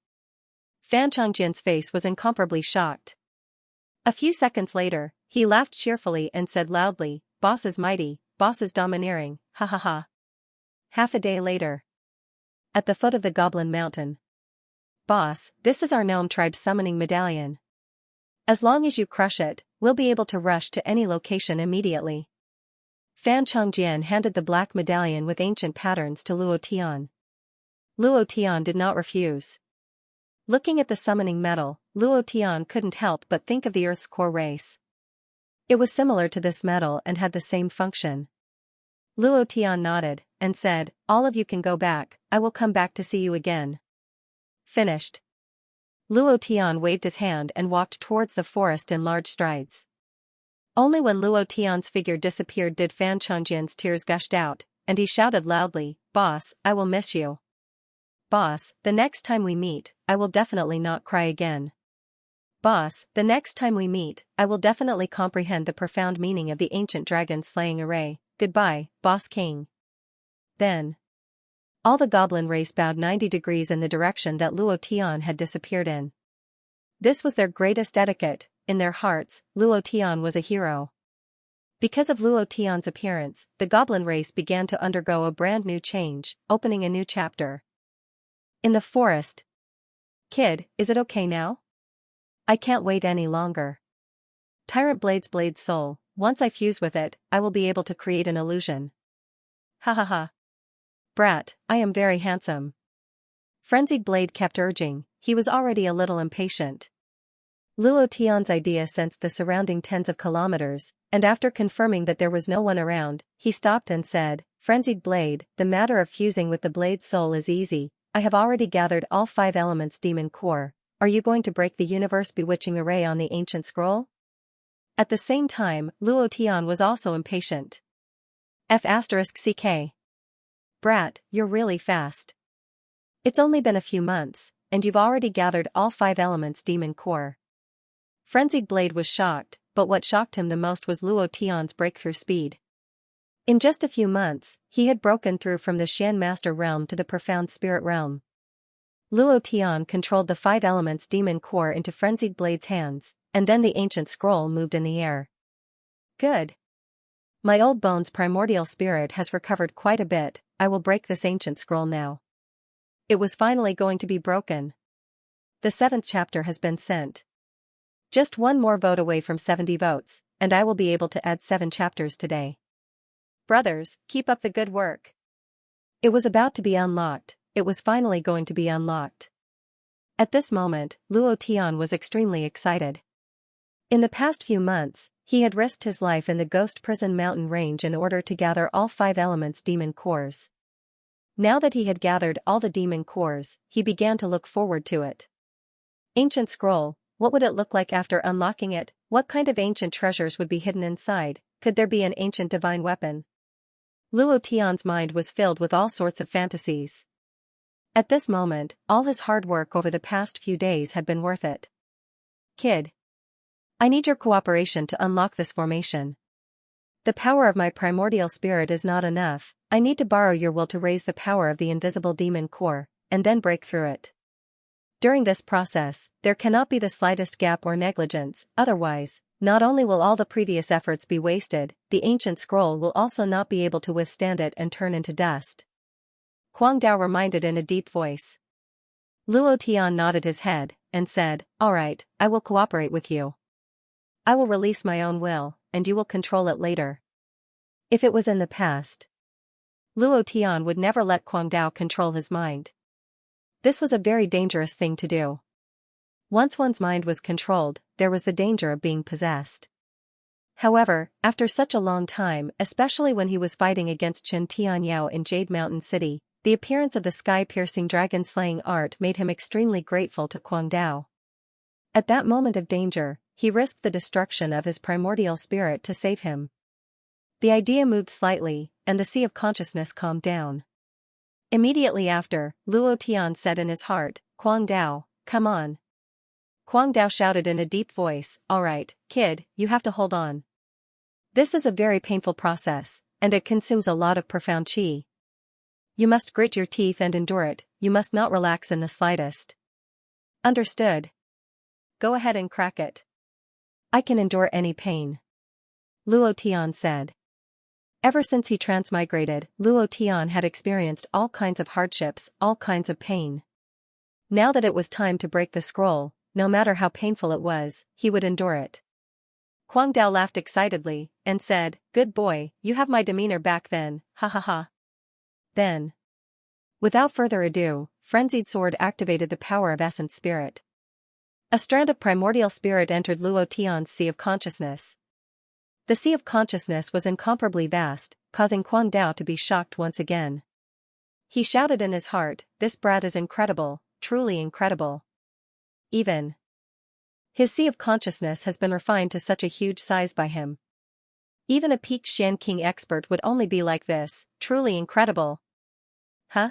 Fan Changjian's face was incomparably shocked. A few seconds later, he laughed cheerfully and said loudly, "Boss is mighty, boss is domineering, ha ha ha." Half a day later. At the foot of the Goblin Mountain. "Boss, this is our gnome tribe's summoning medallion. As long as you crush it, we'll be able to rush to any location immediately." Fan Changjian handed the black medallion with ancient patterns to Luo Tian. Luo Tian did not refuse. Looking at the summoning metal, Luo Tian couldn't help but think of the Earth's core race. It was similar to this metal and had the same function. Luo Tian nodded, and said, "All of you can go back, I will come back to see you again." Finished. Luo Tian waved his hand and walked towards the forest in large strides. Only when Luo Tian's figure disappeared did Fan Changjian's tears gushed out, and he shouted loudly, "Boss, I will miss you. Boss, the next time we meet, I will definitely not cry again. Boss, the next time we meet, I will definitely comprehend the profound meaning of the ancient dragon-slaying array. Goodbye, Boss King." Then, all the goblin race bowed 90 degrees in the direction that Luo Tian had disappeared in. This was their greatest etiquette. In their hearts, Luo Tian was a hero. Because of Luo Tian's appearance, the goblin race began to undergo a brand new change, opening a new chapter. In the forest. Kid, is it okay now? I can't wait any longer. Tyrant Blade's soul, once I fuse with it, I will be able to create an illusion. Ha ha ha. Brat, I am very handsome. Frenzied Blade kept urging, he was already a little impatient. Luo Tian's idea sensed the surrounding tens of kilometers, and after confirming that there was no one around, he stopped and said, Frenzied Blade, the matter of fusing with the Blade's soul is easy, I have already gathered all 5 elements demon core, are you going to break the universe bewitching array on the ancient scroll? At the same time, Luo Tian was also impatient. F***CK. Brat, you're really fast. It's only been a few months, and you've already gathered all 5 elements demon core. Frenzied Blade was shocked, but what shocked him the most was Luo Tian's breakthrough speed. In just a few months, he had broken through from the Xian Master Realm to the Profound Spirit Realm. Luo Tian controlled the 5 elements demon core into Frenzied Blade's hands, and then the ancient scroll moved in the air. Good. My old bone's primordial spirit has recovered quite a bit, I will break this ancient scroll now. It was finally going to be broken. The 7th chapter has been sent. Just one more vote away from 70 votes, and I will be able to add 7 chapters today. Brothers, keep up the good work. It was about to be unlocked, it was finally going to be unlocked. At this moment, Luo Tian was extremely excited. In the past few months, he had risked his life in the Ghost Prison mountain range in order to gather all 5 elements demon cores. Now that he had gathered all the demon cores, he began to look forward to it. Ancient scroll, what would it look like after unlocking it? What kind of ancient treasures would be hidden inside? Could there be an ancient divine weapon? Luo Tian's mind was filled with all sorts of fantasies. At this moment, all his hard work over the past few days had been worth it. Kid. I need your cooperation to unlock this formation. The power of my primordial spirit is not enough, I need to borrow your will to raise the power of the invisible demon core, and then break through it. During this process, there cannot be the slightest gap or negligence, otherwise, not only will all the previous efforts be wasted, the ancient scroll will also not be able to withstand it and turn into dust. Kuang Dao reminded in a deep voice. Luo Tian nodded his head, and said, Alright, I will cooperate with you. I will release my own will, and you will control it later. If it was in the past, Luo Tian would never let Kuang Dao control his mind. This was a very dangerous thing to do. Once one's mind was controlled, there was the danger of being possessed. However, after such a long time, especially when he was fighting against Chen Tianyao in Jade Mountain City, the appearance of the sky-piercing dragon-slaying art made him extremely grateful to Kuang Dao. At that moment of danger, he risked the destruction of his primordial spirit to save him. The idea moved slightly, and the sea of consciousness calmed down. Immediately after, Luo Tian said in his heart, Kuang Dao, come on. Kuang Dao shouted in a deep voice, Alright, kid, you have to hold on. This is a very painful process, and it consumes a lot of profound qi. You must grit your teeth and endure it, you must not relax in the slightest. Understood. Go ahead and crack it. I can endure any pain. Luo Tian said. Ever since he transmigrated, Luo Tian had experienced all kinds of hardships, all kinds of pain. Now that it was time to break the scroll, no matter how painful it was, he would endure it. Kuang Dao laughed excitedly, and said, Good boy, you have my demeanor back then, ha ha ha. Then. Without further ado, Frenzied Sword activated the power of Essence Spirit. A strand of primordial spirit entered Luo Tian's sea of consciousness. The sea of consciousness was incomparably vast, causing Kuang Dao to be shocked once again. He shouted in his heart, This brat is incredible, truly incredible. Even. His sea of consciousness has been refined to such a huge size by him. Even a peak Shan King expert would only be like this, truly incredible. Huh?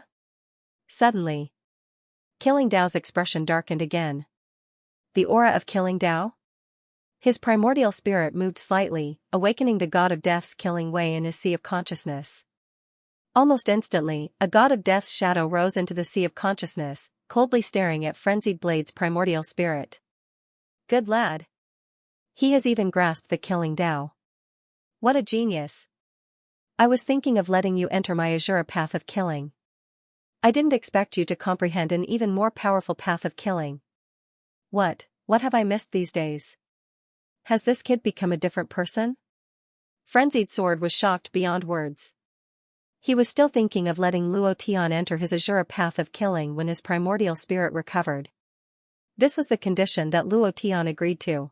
Suddenly. Killing Dao's expression darkened again. The aura of Killing Dao? His primordial spirit moved slightly, awakening the god of death's killing way in his sea of consciousness. Almost instantly, a god of death's shadow rose into the sea of consciousness, coldly staring at Frenzied Blade's primordial spirit. Good lad. He has even grasped the Killing Dao. What a genius. I was thinking of letting you enter my Azura path of killing. I didn't expect you to comprehend an even more powerful path of killing. What have I missed these days? Has this kid become a different person? Frenzied Sword was shocked beyond words. He was still thinking of letting Luo Tian enter his Azura path of killing when his primordial spirit recovered. This was the condition that Luo Tian agreed to.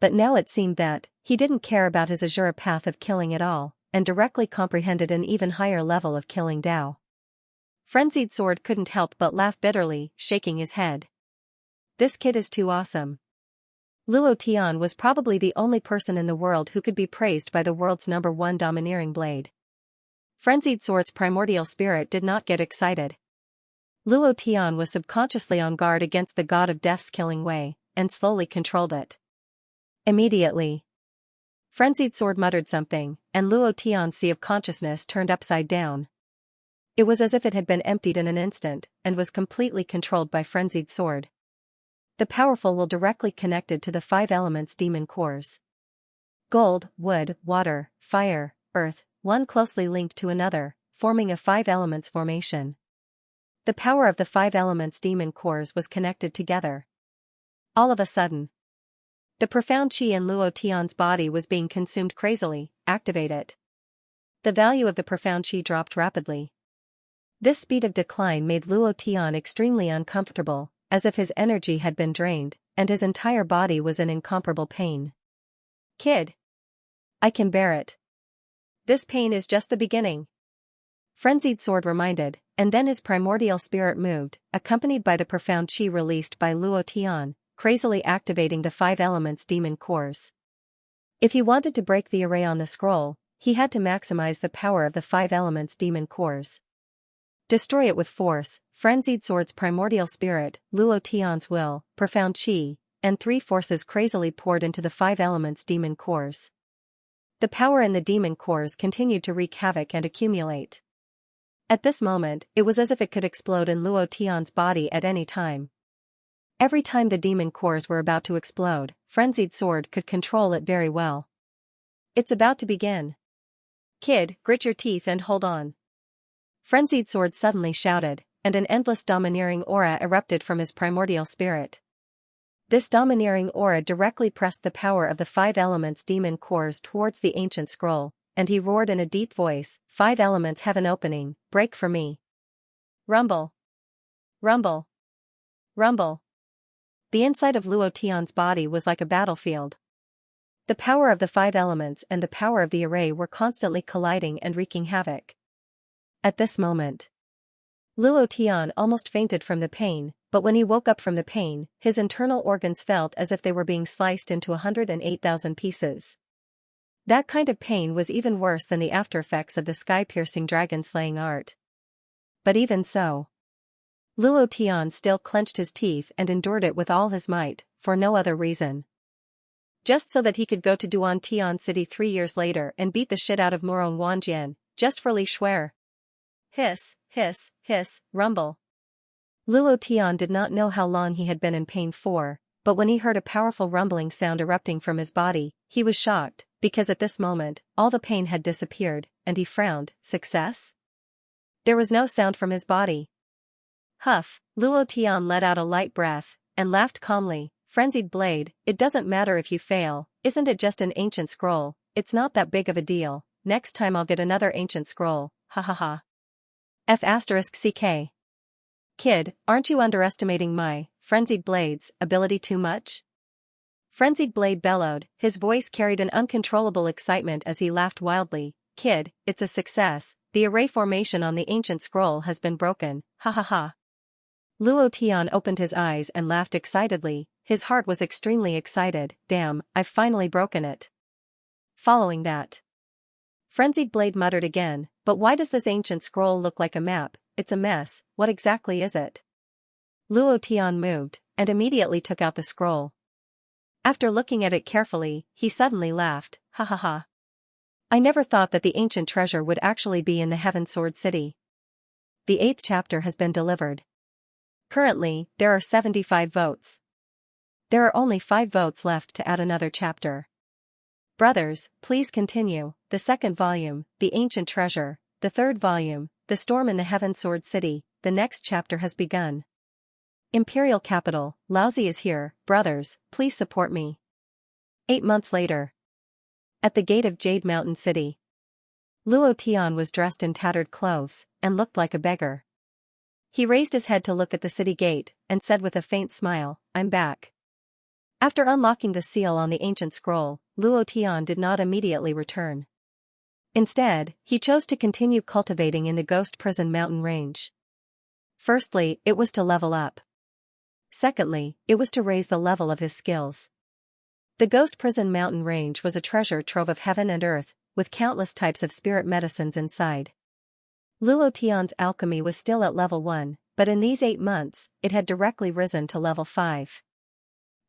But now it seemed that he didn't care about his Azura path of killing at all, and directly comprehended an even higher level of killing Dao. Frenzied Sword couldn't help but laugh bitterly, shaking his head. This kid is too awesome. Luo Tian was probably the only person in the world who could be praised by the world's #1 domineering blade. Frenzied Sword's primordial spirit did not get excited. Luo Tian was subconsciously on guard against the god of death's killing way, and slowly controlled it. Immediately, Frenzied Sword muttered something, and Luo Tian's sea of consciousness turned upside down. It was as if it had been emptied in an instant, and was completely controlled by Frenzied Sword. The powerful will directly connected to the 5 elements demon cores. Gold, wood, water, fire, earth, one closely linked to another, forming a 5 elements formation. The power of the 5 elements demon cores was connected together. All of a sudden, the profound qi in Luo Tian's body was being consumed crazily. Activate it. The value of the profound qi dropped rapidly. This speed of decline made Luo Tian extremely uncomfortable, as if his energy had been drained, and his entire body was in incomparable pain. Kid, I can bear it. This pain is just the beginning. Frenzied Sword reminded, and then his primordial spirit moved, accompanied by the profound qi released by Luo Tian, crazily activating the 5 elements demon cores. If he wanted to break the array on the scroll, he had to maximize the power of the 5 elements demon cores. Destroy it with force. Frenzied Sword's primordial spirit, Luo Tian's will, profound qi, and 3 forces crazily poured into the 5 elements demon cores. The power in the demon cores continued to wreak havoc and accumulate. At this moment, it was as if it could explode in Luo Tian's body at any time. Every time the demon cores were about to explode, Frenzied Sword could control it very well. It's about to begin. Kid, grit your teeth and hold on. Frenzied Sword suddenly shouted, and an endless domineering aura erupted from his primordial spirit. This domineering aura directly pressed the power of the 5 elements demon cores towards the ancient scroll, and he roared in a deep voice, 5 elements heaven opening, break for me. Rumble. Rumble. Rumble. The inside of Luo Tian's body was like a battlefield. The power of the 5 elements and the power of the array were constantly colliding and wreaking havoc. At this moment, Luo Tian almost fainted from the pain, but when he woke up from the pain, his internal organs felt as if they were being sliced into 108,000 pieces. That kind of pain was even worse than the aftereffects of the sky-piercing dragon-slaying art. But even so, Luo Tian still clenched his teeth and endured it with all his might, for no other reason. Just so that he could go to Duan Tian City 3 years later and beat the shit out of Murong Wanjian, just for Li Shuer. Hiss, hiss, hiss, rumble. Luo Tian did not know how long he had been in pain for, but when he heard a powerful rumbling sound erupting from his body, he was shocked, because at this moment, all the pain had disappeared, and he frowned. Success? There was no sound from his body. Huff, Luo Tian let out a light breath, and laughed calmly. Frenzied Blade, it doesn't matter if you fail, isn't it just an ancient scroll? It's not that big of a deal. Next time I'll get another ancient scroll, ha ha ha. F***CK. Kid, aren't you underestimating my, Frenzied Blade's, ability too much? Frenzied Blade bellowed, his voice carried an uncontrollable excitement as he laughed wildly. Kid, it's a success, the array formation on the ancient scroll has been broken, ha ha ha. Luo Tian opened his eyes and laughed excitedly, his heart was extremely excited. Damn, I've finally broken it. Following that, Frenzied Blade muttered again, but why does this ancient scroll look like a map? It's a mess, what exactly is it? Luo Tian moved, and immediately took out the scroll. After looking at it carefully, he suddenly laughed, ha ha ha. I never thought that the ancient treasure would actually be in the Heaven Sword City. The 8th chapter has been delivered. Currently, there are 75 votes. There are only 5 votes left to add another chapter. Brothers, please continue. The 2nd volume, The Ancient Treasure, the 3rd volume, The Storm in the Heaven Sword City, the next chapter has begun. Imperial capital, Laozi is here, brothers, please support me. 8 months later. At the gate of Jade Mountain City. Luo Tian was dressed in tattered clothes, and looked like a beggar. He raised his head to look at the city gate, and said with a faint smile, "I'm back." After unlocking the seal on the ancient scroll, Luo Tian did not immediately return. Instead, he chose to continue cultivating in the Ghost Prison mountain range. Firstly, it was to level up. Secondly, it was to raise the level of his skills. The Ghost Prison mountain range was a treasure trove of heaven and earth, with countless types of spirit medicines inside. Luo Tian's alchemy was still at level 1, but in these 8 months, it had directly risen to level 5.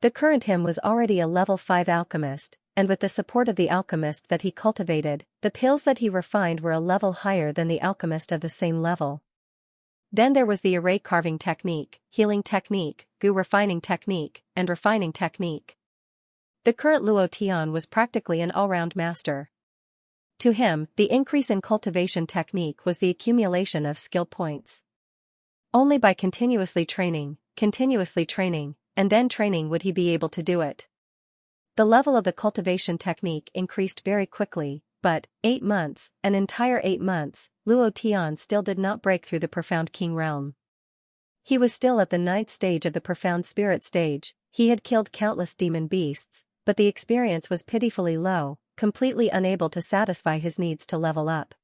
The current him was already a level 5 alchemist, and with the support of the alchemist that he cultivated, the pills that he refined were a level higher than the alchemist of the same level. Then there was the array carving technique, healing technique, goo refining technique, and refining technique. The current Luo Tian was practically an all-round master. To him, the increase in cultivation technique was the accumulation of skill points. Only by continuously training, and then training would he be able to do it. The level of the cultivation technique increased very quickly, but, 8 months, an entire 8 months, Luo Tian still did not break through the profound king realm. He was still at the 9th stage of the profound spirit stage. He had killed countless demon beasts, but the experience was pitifully low, completely unable to satisfy his needs to level up.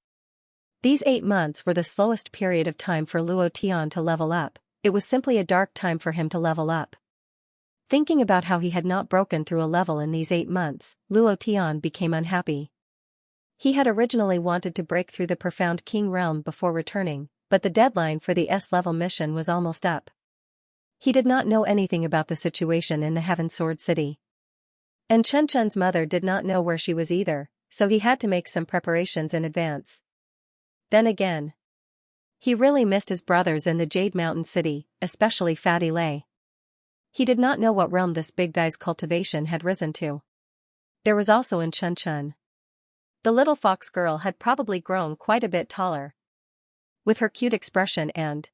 These 8 months were the slowest period of time for Luo Tian to level up. It was simply a dark time for him to level up. Thinking about how he had not broken through a level in these 8 months, Luo Tian became unhappy. He had originally wanted to break through the profound king realm before returning, but the deadline for the S-level mission was almost up. He did not know anything about the situation in the Heaven Sword City. And Chen Chen's mother did not know where she was either, so he had to make some preparations in advance. Then again, he really missed his brothers in the Jade Mountain City, especially Fatty Lei. He did not know what realm this big guy's cultivation had risen to. There was also in Chen Chen. The little fox girl had probably grown quite a bit taller. With her cute expression and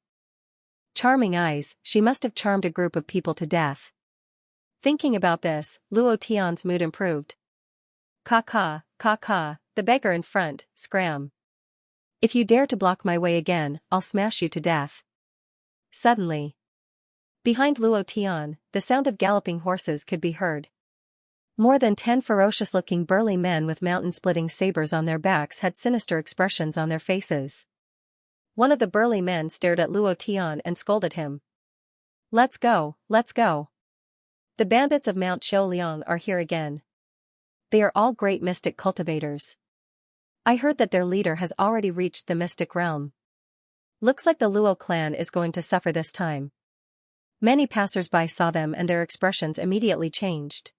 charming eyes, she must have charmed a group of people to death. Thinking about this, Luo Tian's mood improved. Ka, the beggar in front, scram. If you dare to block my way again, I'll smash you to death. Suddenly, behind Luo Tian, the sound of galloping horses could be heard. More than 10 ferocious-looking burly men with mountain-splitting sabers on their backs had sinister expressions on their faces. One of the burly men stared at Luo Tian and scolded him. Let's go. The bandits of Mount Xiaoliang are here again. They are all great mystic cultivators. I heard that their leader has already reached the mystic realm. Looks like the Luo clan is going to suffer this time. Many passers-by saw them and their expressions immediately changed.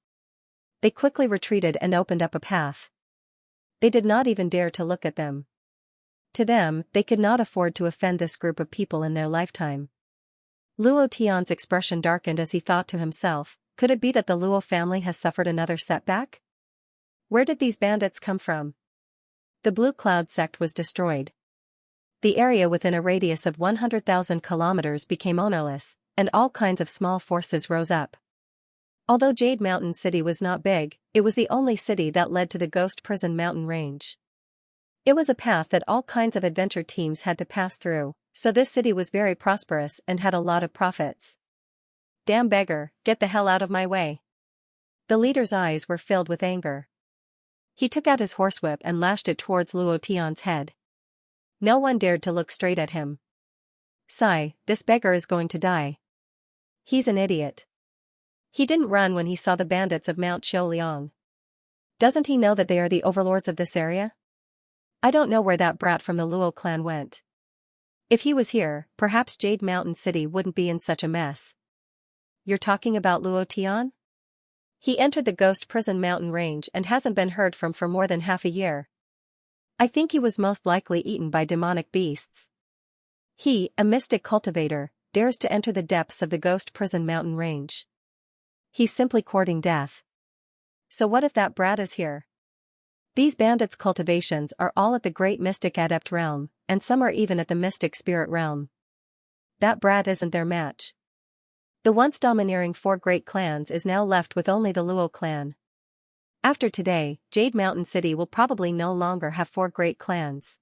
They quickly retreated and opened up a path. They did not even dare to look at them. To them, they could not afford to offend this group of people in their lifetime. Luo Tian's expression darkened as he thought to himself, could it be that the Luo family has suffered another setback? Where did these bandits come from? The Blue Cloud sect was destroyed. The area within a radius of 100,000 kilometers became ownerless, and all kinds of small forces rose up. Although Jade Mountain City was not big, it was the only city that led to the Ghost Prison mountain range. It was a path that all kinds of adventure teams had to pass through, so this city was very prosperous and had a lot of profits. Damn beggar, get the hell out of my way. The leader's eyes were filled with anger. He took out his horsewhip and lashed it towards Luo Tian's head. No one dared to look straight at him. Sigh, this beggar is going to die. He's an idiot. He didn't run when he saw the bandits of Mount Xiaoliang. Doesn't he know that they are the overlords of this area? I don't know where that brat from the Luo clan went. If he was here, perhaps Jade Mountain City wouldn't be in such a mess. You're talking about Luo Tian? He entered the Ghost Prison mountain range and hasn't been heard from for more than half a year. I think he was most likely eaten by demonic beasts. He, a mystic cultivator, dares to enter the depths of the Ghost Prison mountain range. He's simply courting death. So what if that brat is here? These bandits' cultivations are all at the great mystic adept realm, and some are even at the mystic spirit realm. that brat isn't their match. The once domineering four great clans is now left with only the Luo clan. After today, Jade Mountain City will probably no longer have four great clans.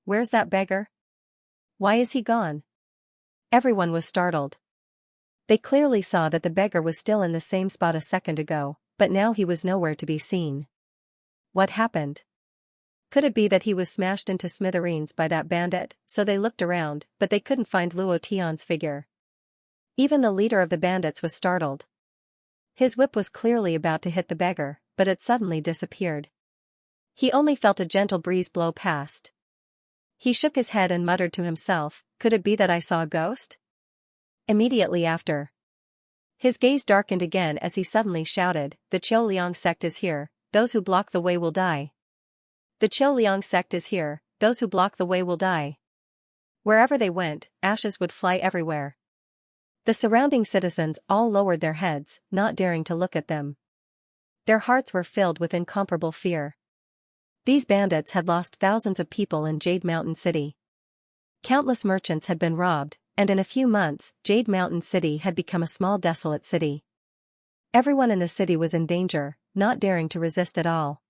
Where's that beggar? Why is he gone? Everyone was startled. They clearly saw that the beggar was still in the same spot a second ago, but now he was nowhere to be seen. What happened? Could it be that he was smashed into smithereens by that bandit? So they looked around, but they couldn't find Luo Tian's figure. Even the leader of the bandits was startled. His whip was clearly about to hit the beggar, but it suddenly disappeared. He only felt a gentle breeze blow past. He shook his head and muttered to himself, could it be that I saw a ghost? Immediately after, his gaze darkened again as he suddenly shouted, the Qiu Liang sect is here, those who block the way will die. The Qiu Liang sect is here, those who block the way will die. Wherever they went, ashes would fly everywhere. The surrounding citizens all lowered their heads, not daring to look at them. Their hearts were filled with incomparable fear. These bandits had lost thousands of people in Jade Mountain City. Countless merchants had been robbed, and in a few months, Jade Mountain City had become a small desolate city. Everyone in the city was in danger, not daring to resist at all.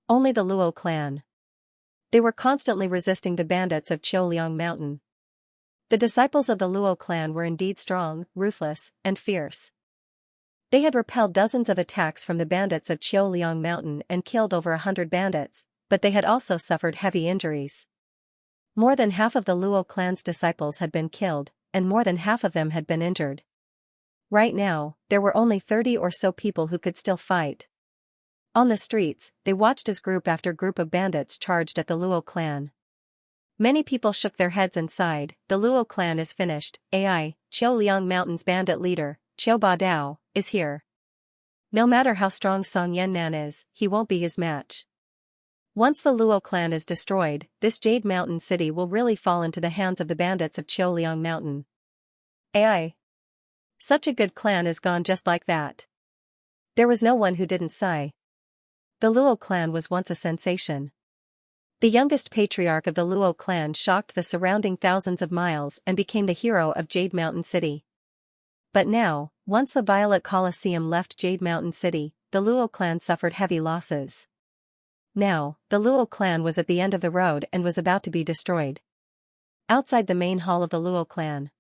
Only the Luo clan. They were constantly resisting the bandits of Qiuliang Mountain. The disciples of the Luo clan were indeed strong, ruthless, and fierce. They had repelled dozens of attacks from the bandits of Qiuliang Mountain and killed over 100 bandits, but they had also suffered heavy injuries. More than half of the Luo clan's disciples had been killed, and more than half of them had been injured. Right now, there were only 30 or so people who could still fight. On the streets, they watched as group after group of bandits charged at the Luo clan. Many people shook their heads and sighed, the Luo clan is finished. Qiuliang Mountain's bandit leader, Qiu Badao, is here. No matter how strong Song Yannan is, he won't be his match. Once the Luo clan is destroyed, this Jade Mountain City will really fall into the hands of the bandits of Qiuliang Mountain. Such a good clan is gone just like that. There was no one who didn't sigh. The Luo clan was once a sensation. The youngest patriarch of the Luo clan shocked the surrounding thousands of miles and became the hero of Jade Mountain City. But now, once the Violet Colosseum left Jade Mountain City, the Luo clan suffered heavy losses. Now, the Luo clan was at the end of the road and was about to be destroyed. Outside the main hall of the Luo clan,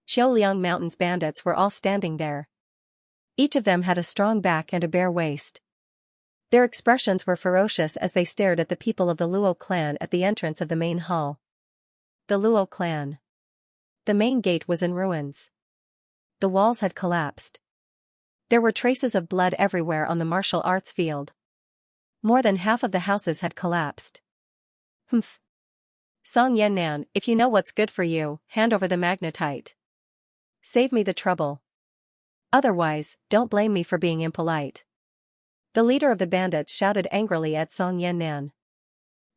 Qiuliang Mountain's bandits were all standing there. Each of them had a strong back and a bare waist. Their expressions were ferocious as they stared at the people of the Luo clan at the entrance of the main hall. The Luo clan. The main gate was in ruins. The walls had collapsed. There were traces of blood everywhere on the martial arts field. More than half of the houses had collapsed. Song Yannan, if you know what's good for you, hand over the magnetite. Save me the trouble. Otherwise, don't blame me for being impolite. The leader of the bandits shouted angrily at Song Yannan.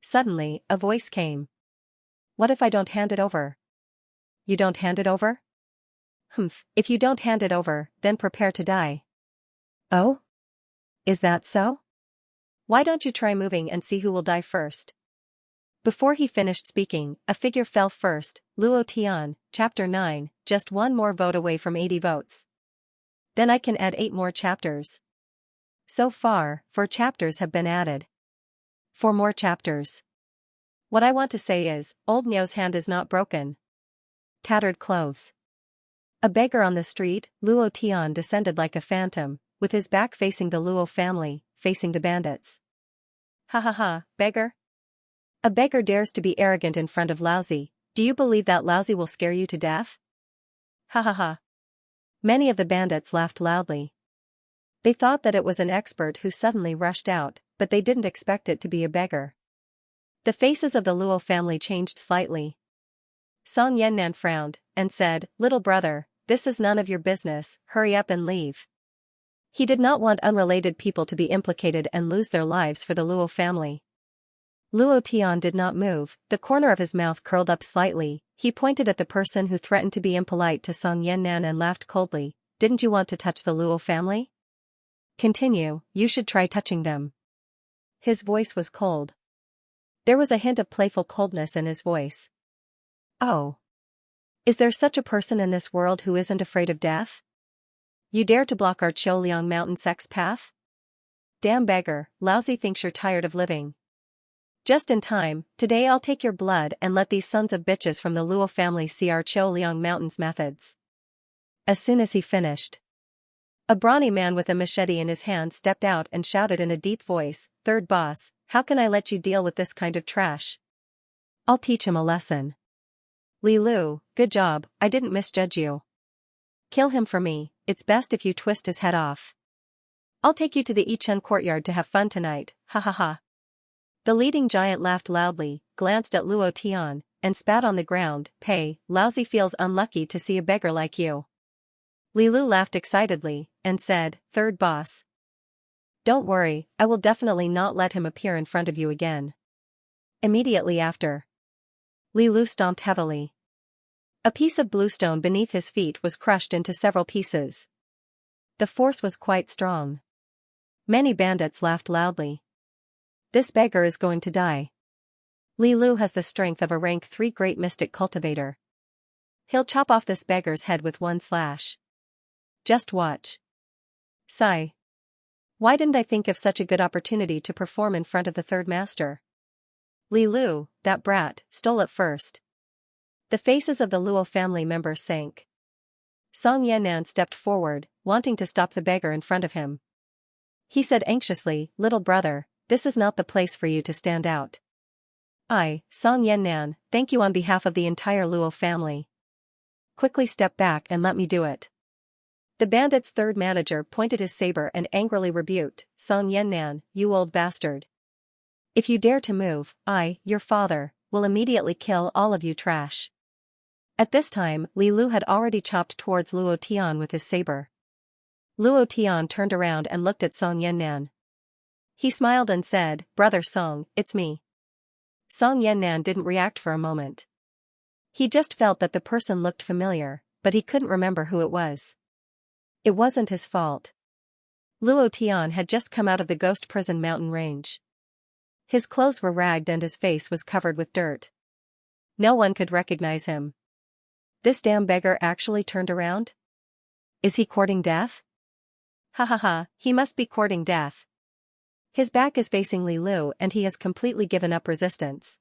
Suddenly, a voice came. What if I don't hand it over? You don't hand it over? If you don't hand it over, then prepare to die. Oh? Is that so? Why don't you try moving and see who will die first? Before he finished speaking, a figure fell first, Luo Tian, Chapter 9, just one more vote away from 80 votes. Then I can add 8 more chapters. So far, 4 chapters have been added. 4 more chapters. What I want to say is, old Nio's hand is not broken. Tattered clothes. A beggar on the street, Luo Tian descended like a phantom, with his back facing the Luo family, facing the bandits. Beggar? A beggar dares to be arrogant in front of Lousy. Do you believe that Lousy will scare you to death? Many of the bandits laughed loudly. They thought that it was an expert who suddenly rushed out, but they didn't expect it to be a beggar. The faces of the Luo family changed slightly. Song Yannan frowned, and said, Little brother, this is none of your business, hurry up and leave. He did not want unrelated people to be implicated and lose their lives for the Luo family. Luo Tian did not move, the corner of his mouth curled up slightly. He pointed at the person who threatened to be impolite to Song Yannan and laughed coldly. Didn't you want to touch the Luo family? Continue, you should try touching them. His voice was cold. There was a hint of playful coldness in his voice. Oh. Is there such a person in this world who isn't afraid of death? You dare to block our Qiuliang mountain sex path? Damn beggar, lousy thinks you're tired of living. Just in time, today I'll take your blood and let these sons of bitches from the Luo family see our Qiuliang mountain's methods. As soon as he finished, a brawny man with a machete in his hand stepped out and shouted in a deep voice, "Third boss, how can I let you deal with this kind of trash? I'll teach him a lesson." Li Lu, good job, I didn't misjudge you. Kill him for me, it's best if you twist his head off. I'll take you to the Yichen courtyard to have fun tonight, ha ha ha. The leading giant laughed loudly, glanced at Luo Tian, and spat on the ground. Pei, lousy feels unlucky to see a beggar like you. Li Lu laughed excitedly, and said, "Third boss. Don't worry, I will definitely not let him appear in front of you again." Immediately after, Li Lu stomped heavily. A piece of bluestone beneath his feet was crushed into several pieces. The force was quite strong. Many bandits laughed loudly. This beggar is going to die. Li Lu has the strength of a rank 3 great mystic cultivator. He'll chop off this beggar's head with one slash. Just watch. Sigh. Why didn't I think of such a good opportunity to perform in front of the third master? Li Lu, that brat, stole it first. The faces of the Luo family members sank. Song Yannan stepped forward, wanting to stop the beggar in front of him. He said anxiously, "Little brother, this is not the place for you to stand out." Song Yannan, thank you on behalf of the entire Luo family. Quickly step back and let me do it. The bandit's third manager pointed his saber and angrily rebuked, "Song Yannan, you old bastard. If you dare to move, I, your father, will immediately kill all of you trash." At this time, Li Lu had already chopped towards Luo Tian with his saber. Luo Tian turned around and looked at Song Yannan. He smiled and said, "Brother Song, it's me." Song Yannan didn't react for a moment. He just felt that the person looked familiar, but he couldn't remember who it was. It wasn't his fault. Luo Tian had just come out of the ghost prison mountain range. His clothes were ragged and his face was covered with dirt. No one could recognize him. This damn beggar actually turned around? Is he courting death? Ha ha ha, he must be courting death. His back is facing Li Lu and he has completely given up resistance.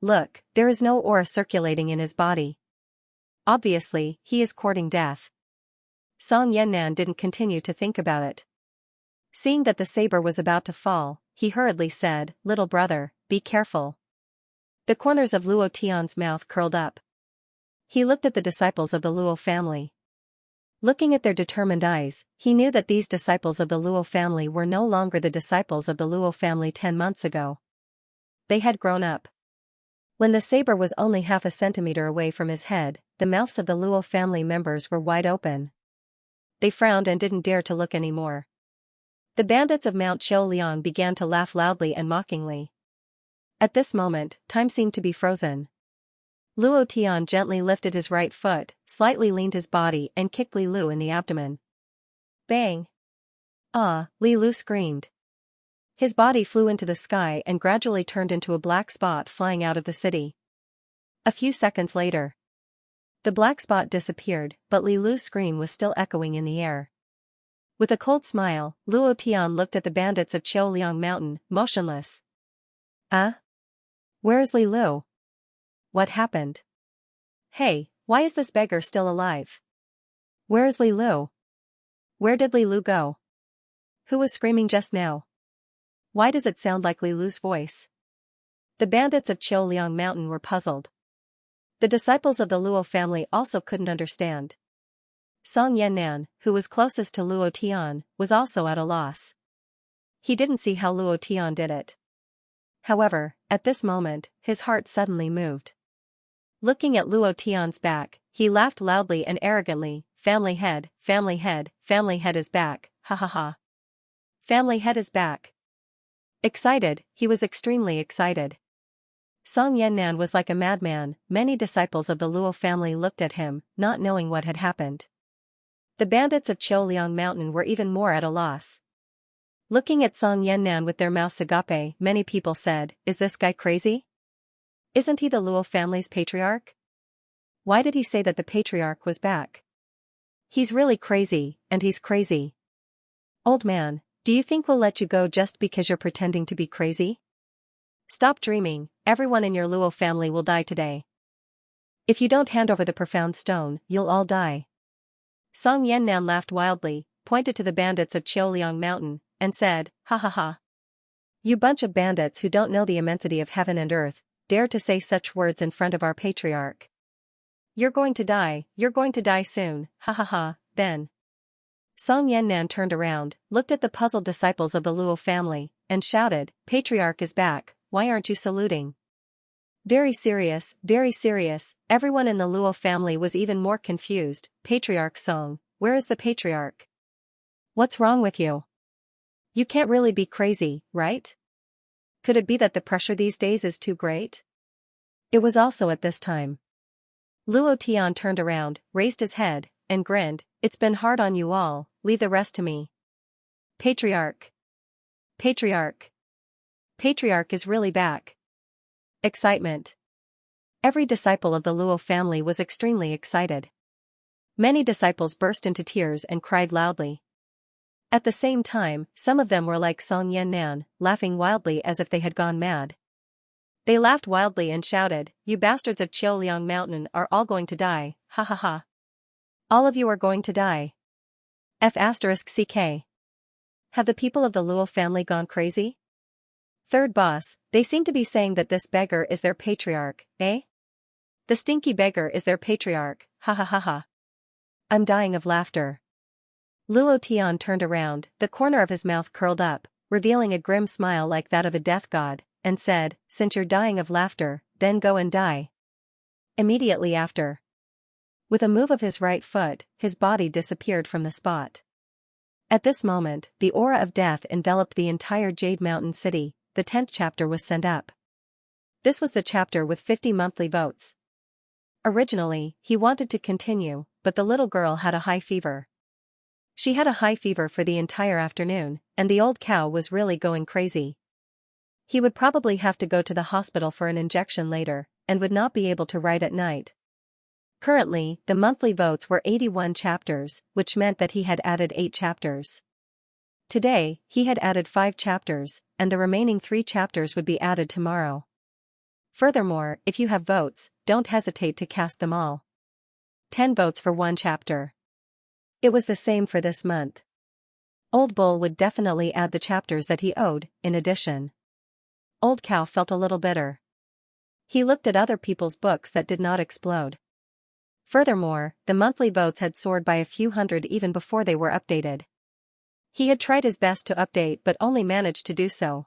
Look, there is no aura circulating in his body. Obviously, he is courting death. Song Yannan didn't continue to think about it. Seeing that the saber was about to fall, he hurriedly said, "Little brother, be careful." The corners of Luo Tian's mouth curled up. He looked at the disciples of the Luo family. Looking at their determined eyes, he knew that these disciples of the Luo family were no longer the disciples of the Luo family 10 months ago. They had grown up. When the saber was only half a centimeter away from his head, the mouths of the Luo family members were wide open. They frowned and didn't dare to look anymore. The bandits of Mount Qiuliang began to laugh loudly and mockingly. At this moment, time seemed to be frozen. Luo Tian gently lifted his right foot, slightly leaned his body and kicked Li Lu in the abdomen. Bang! Ah, Li Lu screamed. His body flew into the sky and gradually turned into a black spot flying out of the city. A few seconds later, the black spot disappeared, but Li Lu's scream was still echoing in the air. With a cold smile, Luo Tian looked at the bandits of Qiuliang Mountain, motionless. Where is Li Lu? What happened? Hey, why is this beggar still alive? Where is Li Lu? Where did Li Lu go? Who was screaming just now? Why does it sound like Li Lu's voice? The bandits of Qiuliang Mountain were puzzled. The disciples of the Luo family also couldn't understand. Song Yannan, who was closest to Luo Tian, was also at a loss. He didn't see how Luo Tian did it. However, at this moment, his heart suddenly moved. Looking at Luo Tian's back, he laughed loudly and arrogantly, family head is back, ha ha ha. Family head is back." Excited, he was extremely excited. Song Yannan was like a madman. Many disciples of the Luo family looked at him, not knowing what had happened. The bandits of Qiuliang Mountain were even more at a loss. Looking at Song Yannan with their mouths agape, many people said, "Is this guy crazy? Isn't he the Luo family's patriarch?" Why did he say that the patriarch was back? He's really crazy, and he's crazy. Old man, do you think we'll let you go just because you're pretending to be crazy? Stop dreaming, everyone in your Luo family will die today. If you don't hand over the profound stone, you'll all die. Song Yannan laughed wildly, pointed to the bandits of Qiuliang Mountain, and said, "Ha ha ha. You bunch of bandits who don't know the immensity of heaven and earth, dare to say such words in front of our patriarch. You're going to die soon, ha ha ha." Then Song Yannan turned around, looked at the puzzled disciples of the Luo family, and shouted, "Patriarch is back, why aren't you saluting?" Very serious, everyone in the Luo family was even more confused. Patriarch Song, where is the patriarch? What's wrong with you? You can't really be crazy, right? Could it be that the pressure these days is too great? It was also at this time. Luo Tian turned around, raised his head, and grinned. "It's been hard on you all, leave the rest to me." Patriarch. Patriarch. Patriarch is really back. Excitement. Every disciple of the Luo family was extremely excited. Many disciples burst into tears and cried loudly. At the same time, some of them were like Song Yannan, laughing wildly as if they had gone mad. They laughed wildly and shouted, "You bastards of Qiuliang Mountain are all going to die, ha ha ha. All of you are going to die. F***ck. Have the people of the Luo family gone crazy? Third boss, they seem to be saying that this beggar is their patriarch, eh? The stinky beggar is their patriarch, ha ha ha ha." I'm dying of laughter. Luo Tian turned around, the corner of his mouth curled up, revealing a grim smile like that of a death god, and said, "Since you're dying of laughter, then go and die." Immediately after, with a move of his right foot, his body disappeared from the spot. At this moment, the aura of death enveloped the entire Jade Mountain city. The 10th chapter was sent up. This was the chapter with 50 monthly votes. Originally, he wanted to continue, but the little girl had a high fever. She had a high fever for the entire afternoon, and the old cow was really going crazy. He would probably have to go to the hospital for an injection later, and would not be able to write at night. Currently, the monthly votes were 81 chapters, which meant that he had added 8 chapters. Today, he had added 5 chapters, and the remaining 3 chapters would be added tomorrow. Furthermore, if you have votes, don't hesitate to cast them all. 10 votes for 1 chapter. It was the same for this month. Old Bull would definitely add the chapters that he owed, in addition. Old Cow felt a little bitter. He looked at other people's books that did not explode. Furthermore, the monthly votes had soared by a few hundred even before they were updated. He had tried his best to update but only managed to do so.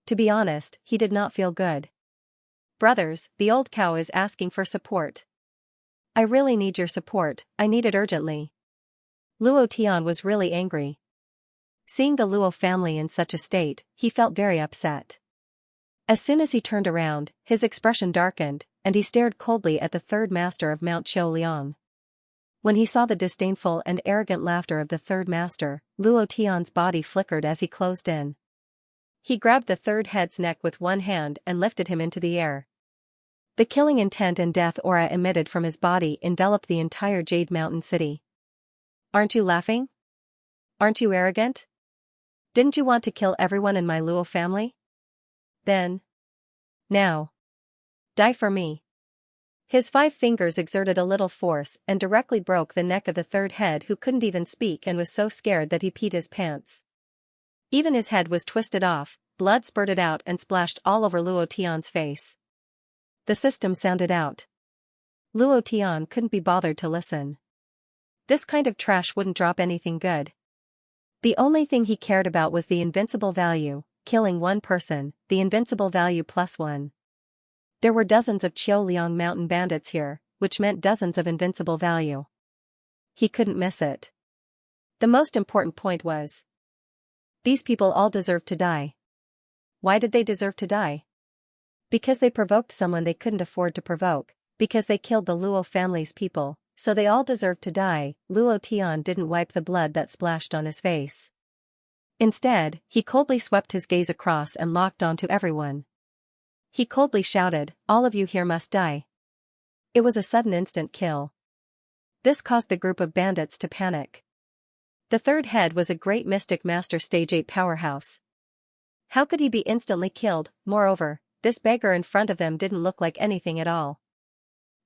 To be honest, he did not feel good. "Brothers, the old cow is asking for support. I really need your support, I need it urgently." Luo Tian was really angry. Seeing the Luo family in such a state, he felt very upset. As soon as he turned around, his expression darkened, and he stared coldly at the third master of Mount Qiuliang. When he saw the disdainful and arrogant laughter of the third master, Luo Tian's body flickered as he closed in. He grabbed the third head's neck with one hand and lifted him into the air. The killing intent and death aura emitted from his body enveloped the entire Jade Mountain city. "Aren't you laughing? Aren't you arrogant? Didn't you want to kill everyone in my Luo family? Then. Now. Die for me." His 5 fingers exerted a little force and directly broke the neck of the third head, who couldn't even speak and was so scared that he peed his pants. Even his head was twisted off, blood spurted out and splashed all over Luo Tian's face. The system sounded out. Luo Tian couldn't be bothered to listen. This kind of trash wouldn't drop anything good. The only thing he cared about was the invincible value, killing one person, the invincible value +1. There were dozens of Qiuliang Mountain bandits here, which meant dozens of invincible value. He couldn't miss it. The most important point was, these people all deserved to die. Why did they deserve to die? Because they provoked someone they couldn't afford to provoke, because they killed the Luo family's people, so they all deserved to die. Luo Tian didn't wipe the blood that splashed on his face. Instead, he coldly swept his gaze across and locked onto everyone. He coldly shouted, "All of you here must die. It was a sudden instant kill. This caused the group of bandits to panic. The third head was a great mystic master stage 8 powerhouse. How could he be instantly killed? Moreover, this beggar in front of them didn't look like anything at all.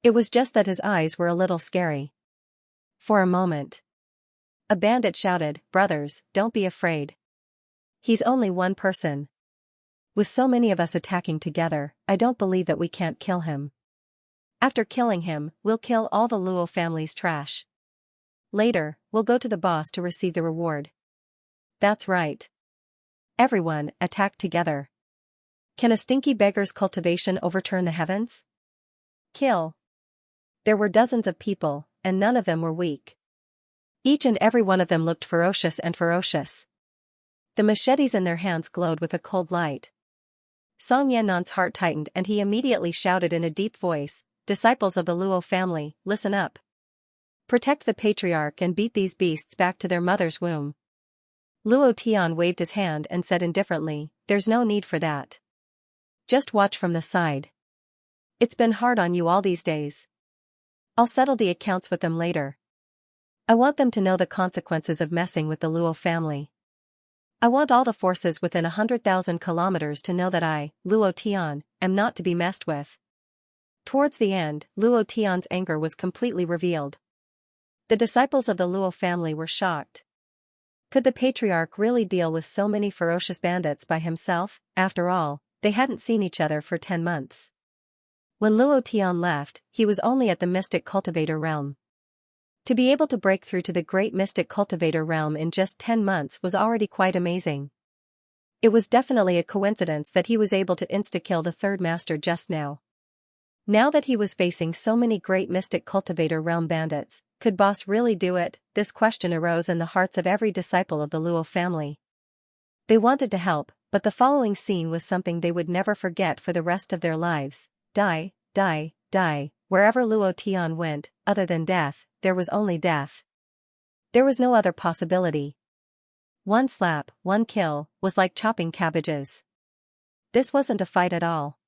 It was just that his eyes were a little scary. For a moment, a bandit shouted, "Brothers, don't be afraid. He's only one person. With so many of us attacking together, I don't believe that we can't kill him. After killing him, we'll kill all the Luo family's trash. Later, we'll go to the boss to receive the reward." That's right. Everyone, attack together. Can a stinky beggar's cultivation overturn the heavens? Kill. There were dozens of people, and none of them were weak. Each and every one of them looked ferocious and ferocious. The machetes in their hands glowed with a cold light. Song Yannan's heart tightened and he immediately shouted in a deep voice, "Disciples of the Luo family, listen up. Protect the patriarch and beat these beasts back to their mother's womb." Luo Tian waved his hand and said indifferently, "There's no need for that. Just watch from the side. It's been hard on you all these days. I'll settle the accounts with them later. I want them to know the consequences of messing with the Luo family. I want all the forces within 100,000 kilometers to know that I, Luo Tian, am not to be messed with." Towards the end, Luo Tian's anger was completely revealed. The disciples of the Luo family were shocked. Could the patriarch really deal with so many ferocious bandits by himself? After all, they hadn't seen each other for 10 months. When Luo Tian left, he was only at the Mystic Cultivator realm. To be able to break through to the Great Mystic Cultivator realm in just 10 months was already quite amazing. It was definitely a coincidence that he was able to insta-kill the third master just now. Now that he was facing so many Great Mystic Cultivator realm bandits, could boss really do it? This question arose in the hearts of every disciple of the Luo family. They wanted to help, but the following scene was something they would never forget for the rest of their lives. Die, die, die. Wherever Luo Tian went, other than death, there was only death. There was no other possibility. One slap, one kill, was like chopping cabbages. This wasn't a fight at all.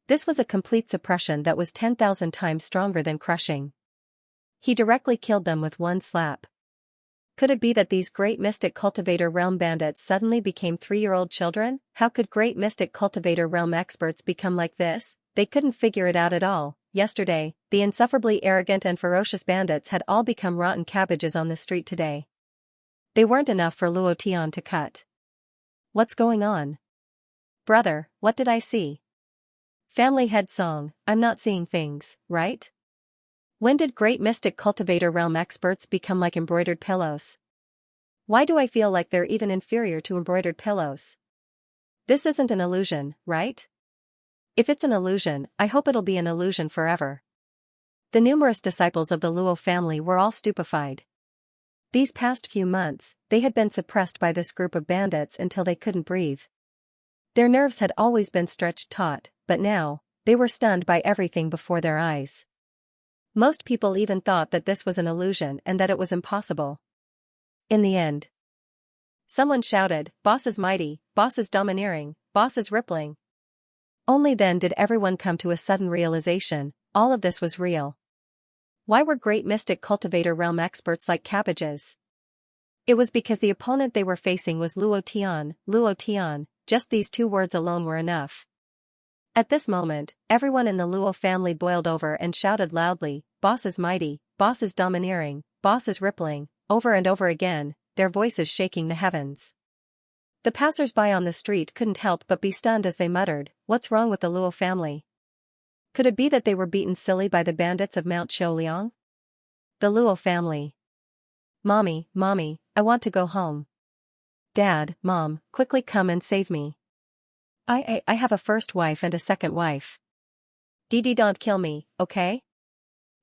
This was a complete suppression that was 10,000 times stronger than crushing. He directly killed them with one slap. Could it be that these Great Mystic Cultivator realm bandits suddenly became 3-year-old children? How could Great Mystic Cultivator realm experts become like this? They couldn't figure it out at all. Yesterday, the insufferably arrogant and ferocious bandits had all become rotten cabbages on the street today. They weren't enough for Luo Tian to cut. What's going on? Brother, what did I see? Family head song, I'm not seeing things, right? When did Great Mystic Cultivator realm experts become like embroidered pillows? Why do I feel like they're even inferior to embroidered pillows? This isn't an illusion, right? If it's an illusion, I hope it'll be an illusion forever. The numerous disciples of the Luo family were all stupefied. These past few months, they had been suppressed by this group of bandits until they couldn't breathe. Their nerves had always been stretched taut, but now, they were stunned by everything before their eyes. Most people even thought that this was an illusion and that it was impossible. In the end, someone shouted, "Boss is mighty, boss is domineering, boss is rippling." Only then did everyone come to a sudden realization, all of this was real. Why were Great Mystic Cultivator realm experts like cabbages? It was because the opponent they were facing was Luo Tian. Luo Tian, just these 2 words alone were enough. At this moment, everyone in the Luo family boiled over and shouted loudly, "Boss is mighty, boss is domineering, boss is rippling," over and over again, their voices shaking the heavens. The passers-by on the street couldn't help but be stunned as they muttered, "What's wrong with the Luo family? Could it be that they were beaten silly by the bandits of Mount Xiaoliang?" The Luo family. "Mommy, Mommy, I want to go home. Dad, Mom, quickly come and save me. I have a first wife and a second wife. Didi, don't kill me, okay?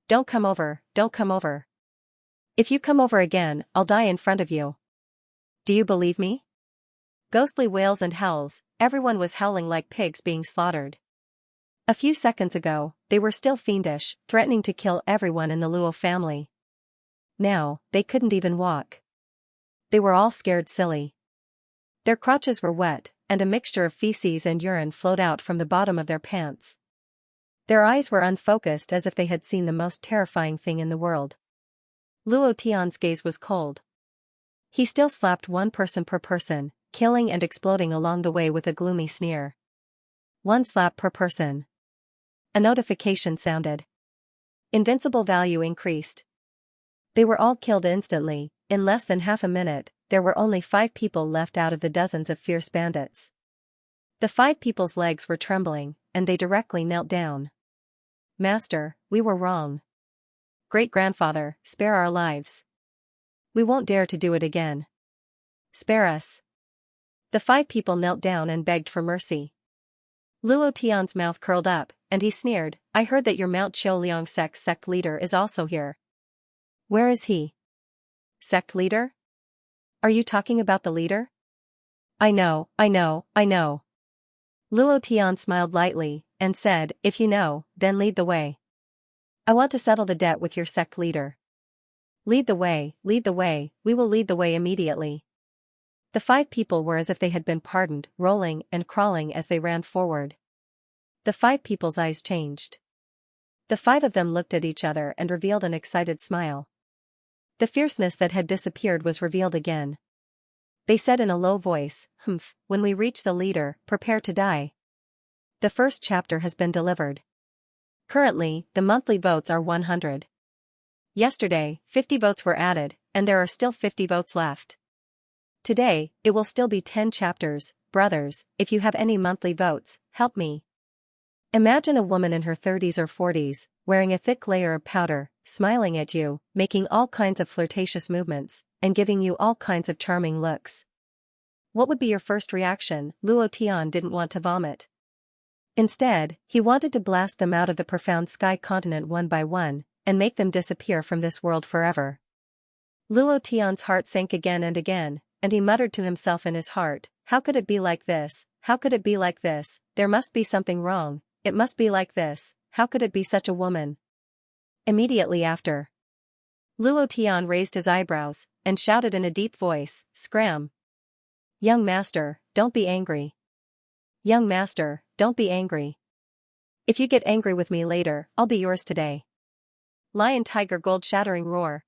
Don't come over, don't come over. If you come over again, I'll die in front of you. Do you believe me?" Ghostly wails and howls, everyone was howling like pigs being slaughtered. A few seconds ago, they were still fiendish, threatening to kill everyone in the Luo family. Now, they couldn't even walk. They were all scared silly. Their crotches were wet, and a mixture of feces and urine flowed out from the bottom of their pants. Their eyes were unfocused as if they had seen the most terrifying thing in the world. Luo Tian's gaze was cold. He still slapped one person per person, killing and exploding along the way with a gloomy sneer. One slap per person. A notification sounded. Invincible value increased. They were all killed instantly. In less than half a minute, there were only 5 people left out of the dozens of fierce bandits. The 5 people's legs were trembling, and they directly knelt down. Master, we were wrong. Great-grandfather, spare our lives. We won't dare to do it again. Spare us. The 5 people knelt down and begged for mercy. Luo Tian's mouth curled up, and he sneered, I heard that your Mount Qiuliang sect leader is also here. Where is he? Sect leader? Are you talking about the leader? I know. Luo Tian smiled lightly, and said, if you know, then lead the way. I want to settle the debt with your sect leader. Lead the way, we will lead the way immediately. The 5 people were as if they had been pardoned, rolling and crawling as they ran forward. The 5 people's eyes changed. The 5 of them looked at each other and revealed an excited smile. The fierceness that had disappeared was revealed again. They said in a low voice, when we reach the leader, prepare to die. The first chapter has been delivered. Currently, the monthly votes are 100. Yesterday, 50 votes were added, and there are still 50 votes left. Today, it will still be 10 chapters. Brothers, if you have any monthly votes, help me. Imagine a woman in her 30s or 40s, wearing a thick layer of powder, smiling at you, making all kinds of flirtatious movements, and giving you all kinds of charming looks. What would be your first reaction? Luo Tian didn't want to vomit. Instead, he wanted to blast them out of the profound sky continent one by one, and make them disappear from this world forever. Luo Tian's heart sank again, and he muttered to himself in his heart, how could it be like this? How could it be like this? There must be something wrong. It must be like this. How could it be such a woman? Immediately after, Luo Tian raised his eyebrows, and shouted in a deep voice, Scram! Young master, don't be angry. Young master, don't be angry. If you get angry with me later, I'll be yours today. Lion tiger gold shattering roar.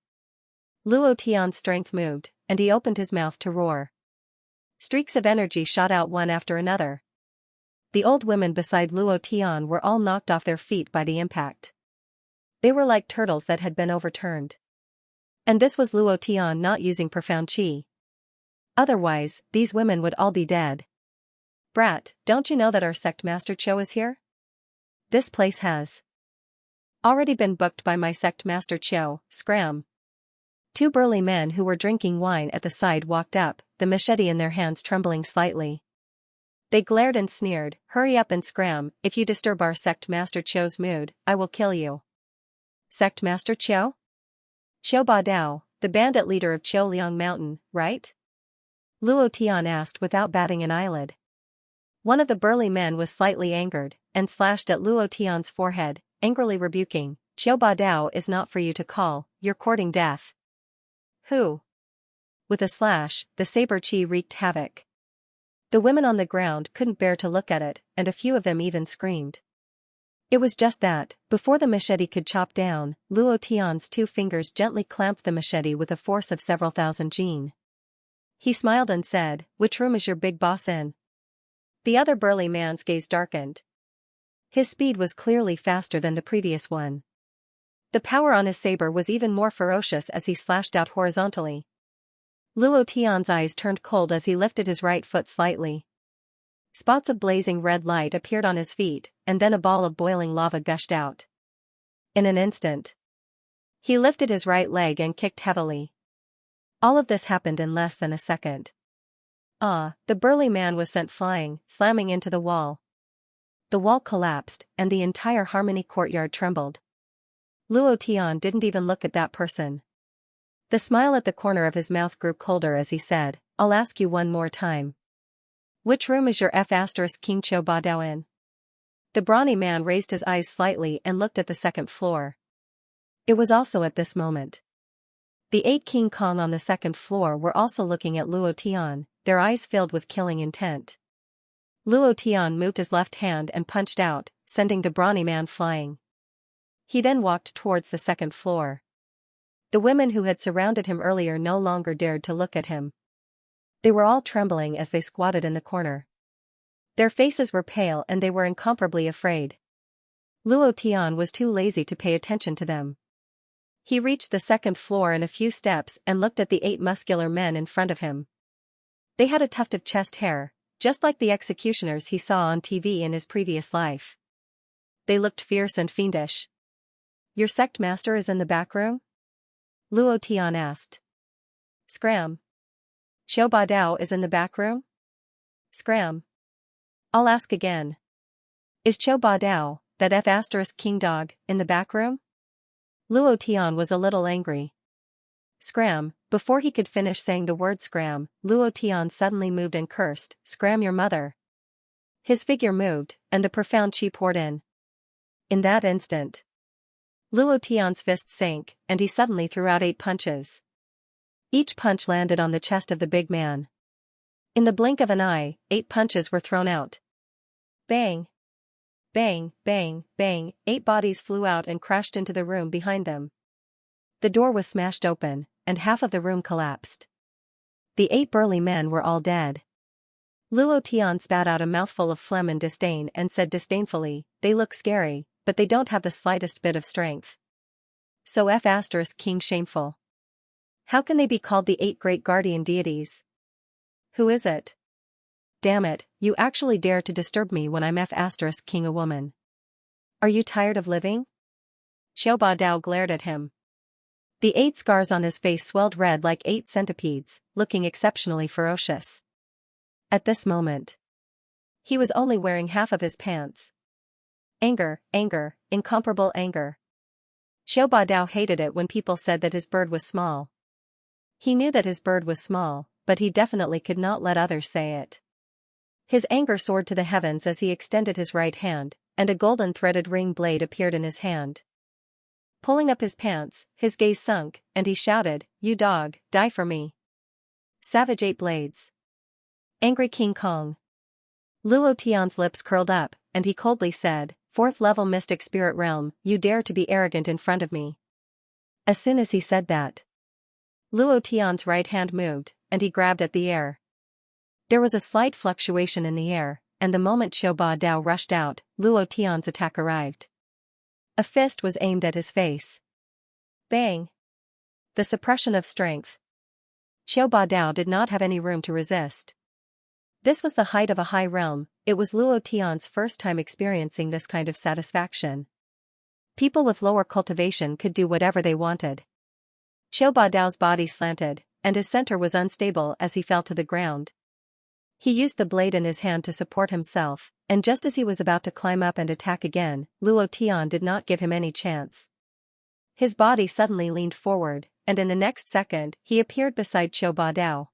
Luo Tian's strength moved, and he opened his mouth to roar. Streaks of energy shot out one after another. The old women beside Luo Tian were all knocked off their feet by the impact. They were like turtles that had been overturned. And this was Luo Tian not using profound qi. Otherwise, these women would all be dead. Brat, don't you know that our sect master Qiu is here? This place has already been booked by my sect master Qiu. Scram! 2 burly men who were drinking wine at the side walked up, the machete in their hands trembling slightly. They glared and sneered, hurry up and scram, if you disturb our sect master Qiu's mood, I will kill you. Sect master Qiu? Qiu Badao, the bandit leader of Qiuliang Mountain, right? Luo Tian asked without batting an eyelid. One of the burly men was slightly angered, and slashed at Luo Tian's forehead, angrily rebuking, Qiu Badao is not for you to call, you're courting death. Who? With a slash, the saber chi wreaked havoc. The women on the ground couldn't bear to look at it, and a few of them even screamed. It was just that, before the machete could chop down, Luo Tian's 2 fingers gently clamped the machete with a force of several thousand jin. He smiled and said, which room is your big boss in? The other burly man's gaze darkened. His speed was clearly faster than the previous one. The power on his saber was even more ferocious as he slashed out horizontally. Luo Tian's eyes turned cold as he lifted his right foot slightly. Spots of blazing red light appeared on his feet, and then a ball of boiling lava gushed out. In an instant, he lifted his right leg and kicked heavily. All of this happened in less than a second. The burly man was sent flying, slamming into the wall. The wall collapsed, and the entire Harmony courtyard trembled. Luo Tian didn't even look at that person. The smile at the corner of his mouth grew colder as he said, I'll ask you one more time. Which room is your King Qiu Badao in? The brawny man raised his eyes slightly and looked at the 2nd floor. It was also at this moment. The 8 King Kong on the 2nd floor were also looking at Luo Tian, their eyes filled with killing intent. Luo Tian moved his left hand and punched out, sending the brawny man flying. He then walked towards the second floor. The women who had surrounded him earlier no longer dared to look at him. They were all trembling as they squatted in the corner. Their faces were pale and they were incomparably afraid. Luo Tian was too lazy to pay attention to them. He reached the second floor in a few steps and looked at the 8 muscular men in front of him. They had a tuft of chest hair, just like the executioners he saw on TV in his previous life. They looked fierce and fiendish. "Your sect master is in the back room?" Luo Tian asked. Scram. "Xiao Ba Dao is in the back room?" Scram. "I'll ask again. Is Xiao Ba Dao, that F** king dog, in the back room?" Luo Tian was a little angry. Scram. Before he could finish saying the word scram, Luo Tian suddenly moved and cursed, "Scram your mother." His figure moved, and the profound chi poured in. In that instant, Luo Tian's fist sank, and he suddenly threw out 8 punches. Each punch landed on the chest of the big man. In the blink of an eye, 8 punches were thrown out. Bang! Bang, bang, bang, 8 bodies flew out and crashed into the room behind them. The door was smashed open, and half of the room collapsed. The 8 burly men were all dead. Luo Tian spat out a mouthful of phlegm in disdain and said disdainfully, "They look scary, but they don't have the slightest bit of strength. So F** king shameful. How can they be called the 8 great guardian deities? Who is it? Damn it, you actually dare to disturb me when I'm F** king a woman. Are you tired of living?" Xiao Ba Dao glared at him. The 8 scars on his face swelled red like 8 centipedes, looking exceptionally ferocious. At this moment, he was only wearing half of his pants. Anger, anger, incomparable anger. Xiao Ba Dao hated it when people said that his bird was small. He knew that his bird was small, but he definitely could not let others say it. His anger soared to the heavens as he extended his right hand, and a golden threaded ring blade appeared in his hand. Pulling up his pants, his gaze sunk, and he shouted, "You dog, die for me." Savage 8 blades. Angry King Kong. Luo Tian's lips curled up, and he coldly said, "4th level mystic spirit realm, you dare to be arrogant in front of me." As soon as he said that, Luo Tian's right hand moved, and he grabbed at the air. There was a slight fluctuation in the air, and the moment Xiao Ba Dao rushed out, Luo Tian's attack arrived. A fist was aimed at his face. Bang! The suppression of strength. Xiao Ba Dao did not have any room to resist. This was the height of a high realm. It was Luo Tian's first time experiencing this kind of satisfaction. People with lower cultivation could do whatever they wanted. Xiao Ba Dao's body slanted, and his center was unstable as he fell to the ground. He used the blade in his hand to support himself, and just as he was about to climb up and attack again, Luo Tian did not give him any chance. His body suddenly leaned forward, and in the next second, he appeared beside Xiao Ba Dao.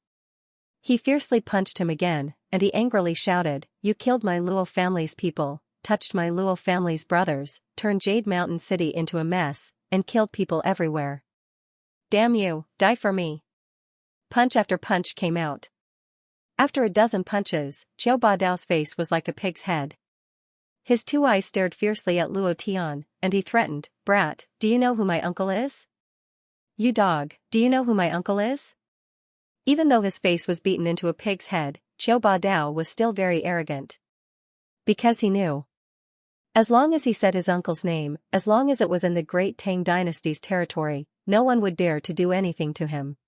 He fiercely punched him again, and he angrily shouted, "You killed my Luo family's people, touched my Luo family's brothers, turned Jade Mountain City into a mess, and killed people everywhere. Damn you, die for me." Punch after punch came out. After a dozen punches, Xiao Ba Dao's face was like a pig's head. His 2 eyes stared fiercely at Luo Tian, and he threatened, "Brat, do you know who my uncle is? You dog, do you know who my uncle is?" Even though his face was beaten into a pig's head, Xiao Ba Dao was still very arrogant. Because he knew. As long as he said his uncle's name, as long as it was in the Great Tang Dynasty's territory, no one would dare to do anything to him.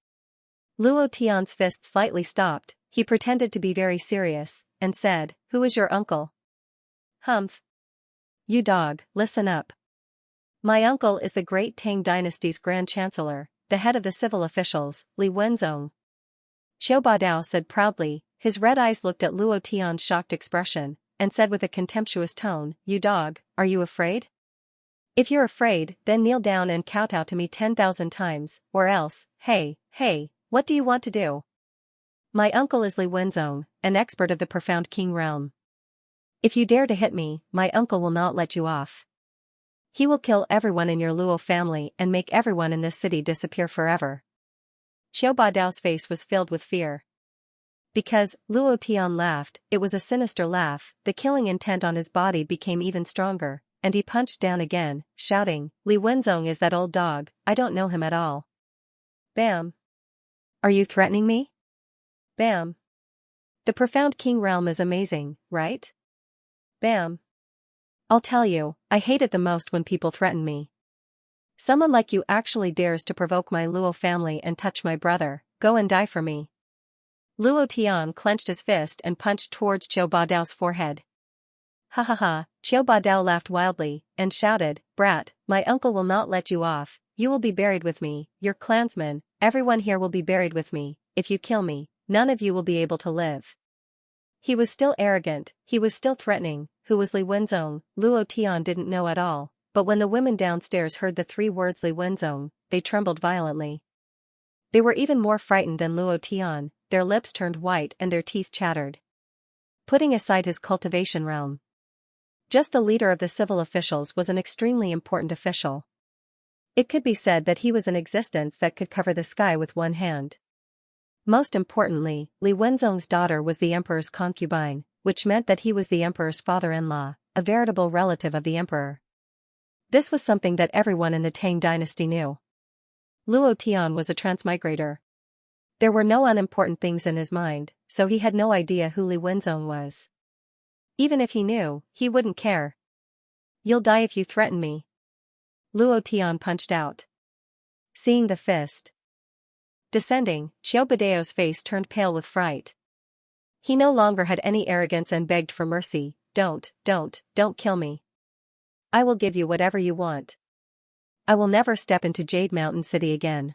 Luo Tian's fist slightly stopped. He pretended to be very serious, and said, "Who is your uncle?" "Humph. You dog, listen up. My uncle is the Great Tang Dynasty's Grand Chancellor, the head of the civil officials, Li Wenzong." Xiao Ba Dao said proudly. His red eyes looked at Luo Tian's shocked expression, and said with a contemptuous tone, "You dog, are you afraid? If you're afraid, then kneel down and kowtow to me 10,000 times, or else, hey, what do you want to do? My uncle is Li Wenzong, an expert of the profound king realm. If you dare to hit me, my uncle will not let you off. He will kill everyone in your Luo family and make everyone in this city disappear forever." Xiao Ba Dao's face was filled with fear. Because, Luo Tian laughed, it was a sinister laugh, the killing intent on his body became even stronger, and he punched down again, shouting, Li Wenzong is that old dog, I don't know him at all. Bam! Are you threatening me? Bam! The profound king realm is amazing, right? Bam! I'll tell you, I hate it the most when people threaten me. Someone like you actually dares to provoke my Luo family and touch my brother, go and die for me. Luo Tian clenched his fist and punched towards Qiu Badao's forehead. Ha ha ha, Qiu Badao laughed wildly, and shouted, Brat, my uncle will not let you off, you will be buried with me, your clansmen, everyone here will be buried with me, if you kill me, none of you will be able to live. He was still arrogant, he was still threatening, who was Li Wenzong, Luo Tian didn't know at all, but when the women downstairs heard the 3 words Li Wenzong, they trembled violently. They were even more frightened than Luo Tian, their lips turned white and their teeth chattered. Putting aside his cultivation realm, just the leader of the civil officials was an extremely important official. It could be said that he was an existence that could cover the sky with one hand. Most importantly, Li Wenzong's daughter was the emperor's concubine, which meant that he was the emperor's father-in-law, a veritable relative of the emperor. This was something that everyone in the Tang dynasty knew. Luo Tian was a transmigrator. There were no unimportant things in his mind, so he had no idea who Li Wenzong was. Even if he knew, he wouldn't care. You'll die if you threaten me. Luo Tian punched out. Seeing the fist descending, Qiu Badao's face turned pale with fright. He no longer had any arrogance and begged for mercy, don't kill me. I will give you whatever you want. I will never step into Jade Mountain City again.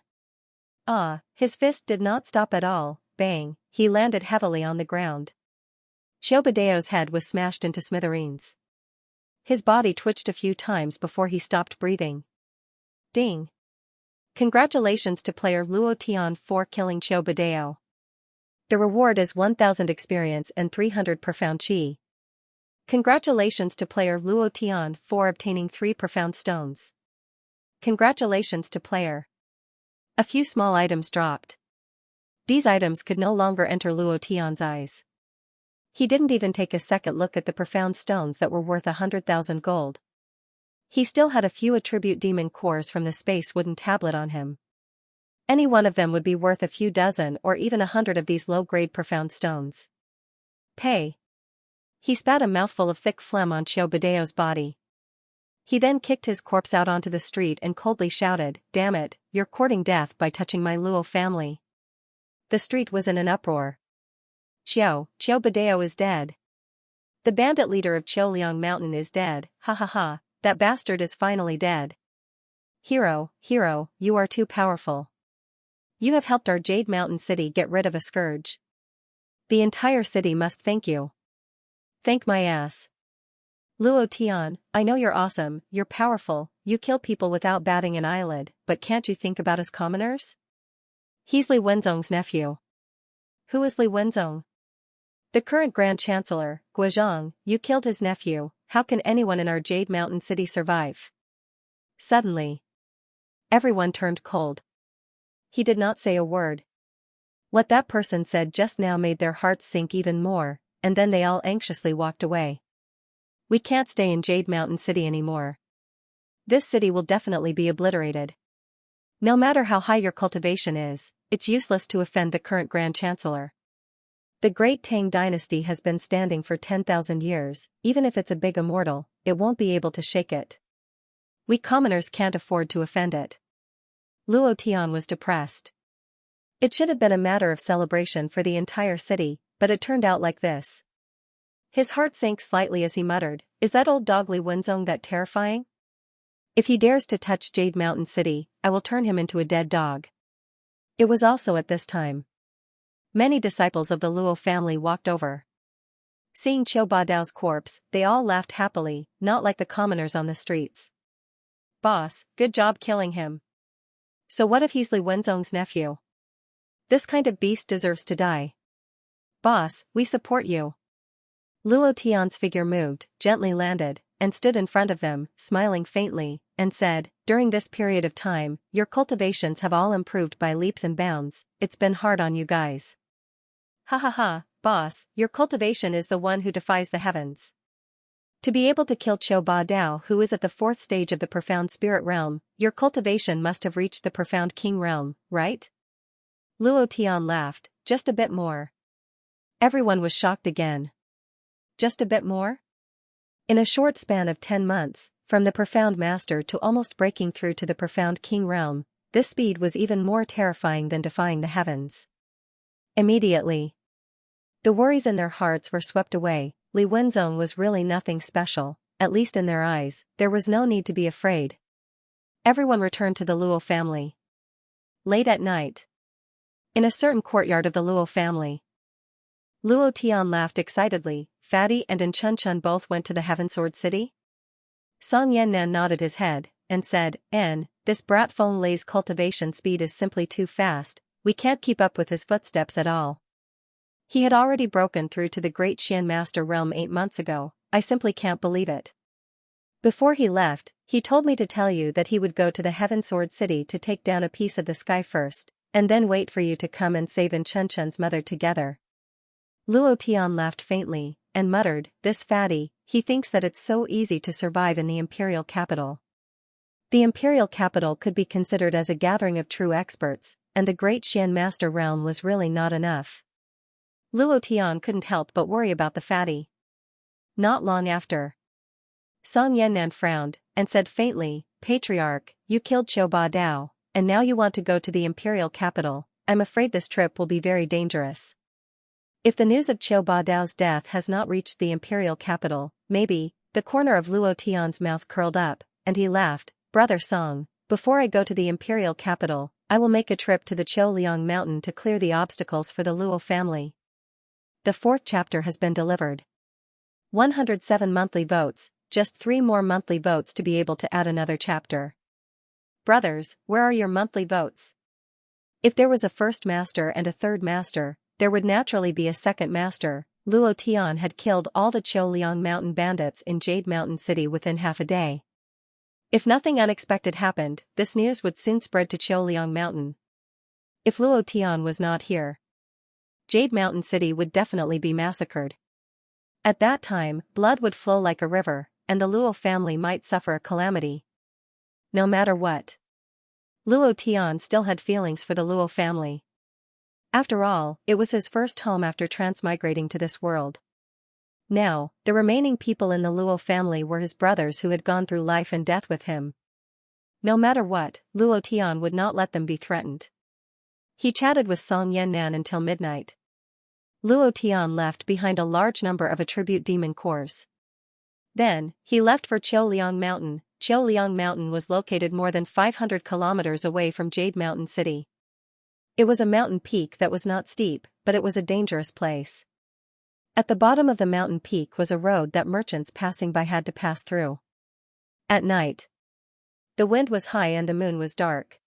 Ah, his fist did not stop at all, bang, he landed heavily on the ground. Qiu Badao's head was smashed into smithereens. His body twitched a few times before he stopped breathing. Ding! Congratulations to player Luo Tian for killing Qiu Badao. The reward is 1000 experience and 300 profound chi. Congratulations to player Luo Tian for obtaining 3 profound stones. Congratulations to player. A few small items dropped. These items could no longer enter Luo Tian's eyes. He didn't even take a second look at the profound stones that were worth 100,000 gold. He still had a few attribute demon cores from the space wooden tablet on him. Any one of them would be worth a few dozen or even 100 of these low-grade profound stones. Pay. He spat a mouthful of thick phlegm on Qiu Badao's body. He then kicked his corpse out onto the street and coldly shouted, Damn it, you're courting death by touching my Luo family. The street was in an uproar. Qiu Badao is dead. The bandit leader of Qiuliang Mountain is dead, ha ha ha, that bastard is finally dead. Hero, you are too powerful. You have helped our Jade Mountain City get rid of a scourge. The entire city must thank you. Thank my ass. Luo Tian, I know you're awesome, you're powerful, you kill people without batting an eyelid, but can't you think about us commoners? He's Li Wenzong's nephew. Who is Li Wenzong? The current Grand Chancellor, Guozhang, you killed his nephew, how can anyone in our Jade Mountain City survive? Suddenly, everyone turned cold. He did not say a word. What that person said just now made their hearts sink even more, and then they all anxiously walked away. We can't stay in Jade Mountain City anymore. This city will definitely be obliterated. No matter how high your cultivation is, it's useless to offend the current Grand Chancellor. The Great Tang Dynasty has been standing for 10,000 years, even if it's a big immortal, it won't be able to shake it. We commoners can't afford to offend it. Luo Tian was depressed. It should have been a matter of celebration for the entire city, but it turned out like this. His heart sank slightly as he muttered, Is that old dog Li Wenzong that terrifying? If he dares to touch Jade Mountain City, I will turn him into a dead dog. It was also at this time. Many disciples of the Luo family walked over. Seeing Qiu Badao's corpse, they all laughed happily, not like the commoners on the streets. Boss, good job killing him. So what if he's Li Wenzong's nephew? This kind of beast deserves to die. Boss, we support you. Luo Tian's figure moved, gently landed, and stood in front of them, smiling faintly, and said, During this period of time, your cultivations have all improved by leaps and bounds, it's been hard on you guys. Ha ha ha, boss, your cultivation is the one who defies the heavens. To be able to kill Qiu Ba Dao, who is at the fourth stage of the profound spirit realm, your cultivation must have reached the profound king realm, right? Luo Tian laughed, just a bit more. Everyone was shocked again. Just a bit more? In a short span of 10 months, from the profound master to almost breaking through to the profound king realm, this speed was even more terrifying than defying the heavens. Immediately, the worries in their hearts were swept away. Li Wenzong was really nothing special, at least in their eyes. There was no need to be afraid. Everyone returned to the Luo family. Late at night, in a certain courtyard of the Luo family, Luo Tian laughed excitedly. Fatty and Chun both went to the Heaven Sword City? Song Yannan nodded his head, and said, this brat Feng Lei's cultivation speed is simply too fast, we can't keep up with his footsteps at all. He had already broken through to the Great Xian Master realm 8 months ago, I simply can't believe it. Before he left, he told me to tell you that he would go to the Heaven Sword City to take down a piece of the sky first, and then wait for you to come and save Chun's mother together. Luo Tian laughed faintly, and muttered, this fatty, he thinks that it's so easy to survive in the imperial capital. The imperial capital could be considered as a gathering of true experts, and the Great Xian Master realm was really not enough. Luo Tian couldn't help but worry about the fatty. Not long after, Song Yannan frowned, and said faintly, Patriarch, you killed Qiu Ba Dao, and now you want to go to the imperial capital. I'm afraid this trip will be very dangerous. If the news of Qiu Ba Dao's death has not reached the imperial capital, maybe. The corner of Luo Tian's mouth curled up, and he laughed, Brother Song, before I go to the imperial capital, I will make a trip to the Qiuliang mountain to clear the obstacles for the Luo family. The 4th chapter has been delivered. 107 monthly votes, just 3 more monthly votes to be able to add another chapter. Brothers, where are your monthly votes? If there was a first master and a third master, there would naturally be a second master. Luo Tian had killed all the Qiuliang mountain bandits in Jade Mountain City within half a day. If nothing unexpected happened, this news would soon spread to Qiuliang Mountain. If Luo Tian was not here, Jade Mountain City would definitely be massacred. At that time, blood would flow like a river, and the Luo family might suffer a calamity. No matter what, Luo Tian still had feelings for the Luo family. After all, it was his first home after transmigrating to this world. Now, the remaining people in the Luo family were his brothers who had gone through life and death with him. No matter what, Luo Tian would not let them be threatened. He chatted with Song Yannan until midnight. Luo Tian left behind a large number of attribute demon cores. Then, he left for Qiuliang Mountain. Qiuliang Mountain was located more than 500 kilometers away from Jade Mountain City. It was a mountain peak that was not steep, but it was a dangerous place. At the bottom of the mountain peak was a road that merchants passing by had to pass through. At night, the wind was high and the moon was dark.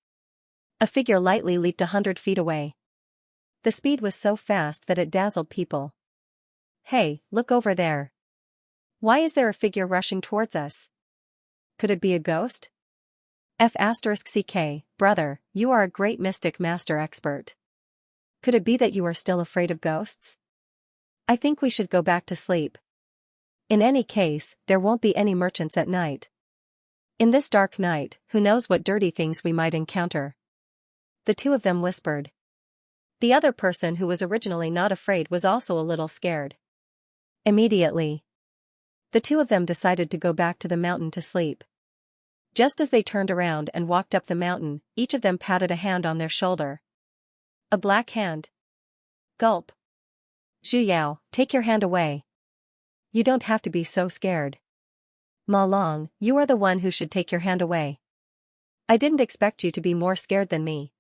A figure lightly leaped 100 feet away. The speed was so fast that it dazzled people. Hey, look over there. Why is there a figure rushing towards us? Could it be a ghost? F*CK, brother, you are a great mystic master expert. Could it be that you are still afraid of ghosts? I think we should go back to sleep. In any case, there won't be any merchants at night. In this dark night, who knows what dirty things we might encounter? The two of them whispered. The other person who was originally not afraid was also a little scared. Immediately, the two of them decided to go back to the mountain to sleep. Just as they turned around and walked up the mountain, each of them patted a hand on their shoulder. A black hand. Gulp. Zhu Yao, take your hand away. You don't have to be so scared. Ma Long, you are the one who should take your hand away. I didn't expect you to be more scared than me.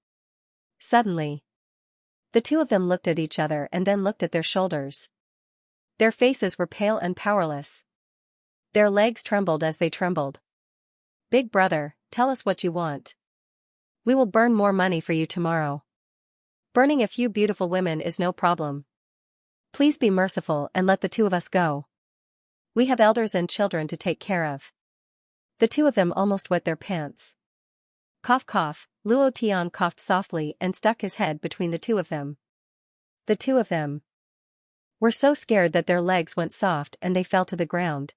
Suddenly, the two of them looked at each other and then looked at their shoulders. Their faces were pale and powerless. Their legs trembled as they trembled. Big brother, tell us what you want. We will burn more money for you tomorrow. Burning a few beautiful women is no problem. Please be merciful and let the two of us go. We have elders and children to take care of. The two of them almost wet their pants. Cough cough, Luo Tian coughed softly and stuck his head between the two of them. The two of them were so scared that their legs went soft and they fell to the ground.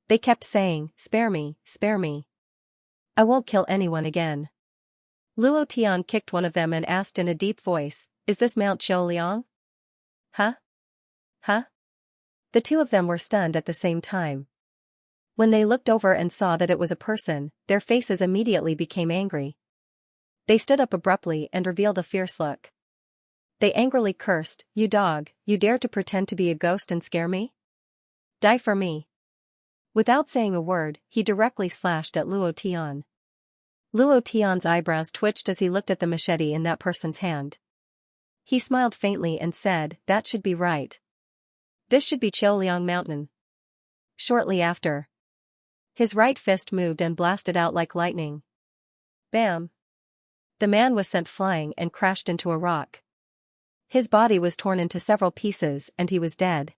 They kept saying, "Spare me, spare me. I won't kill anyone again." Luo Tian kicked one of them and asked in a deep voice, "Is this Mount Qiuliang?" Huh? Huh? The two of them were stunned at the same time. When they looked over and saw that it was a person, their faces immediately became angry. They stood up abruptly and revealed a fierce look. They angrily cursed, "You dog, you dare to pretend to be a ghost and scare me? Die for me." Without saying a word, he directly slashed at Luo Tian. Luo Tian's eyebrows twitched as he looked at the machete in that person's hand. He smiled faintly and said, "That should be right. This should be Qiuliang Mountain." Shortly after, his right fist moved and blasted out like lightning. Bam! The man was sent flying and crashed into a rock. His body was torn into several pieces and he was dead.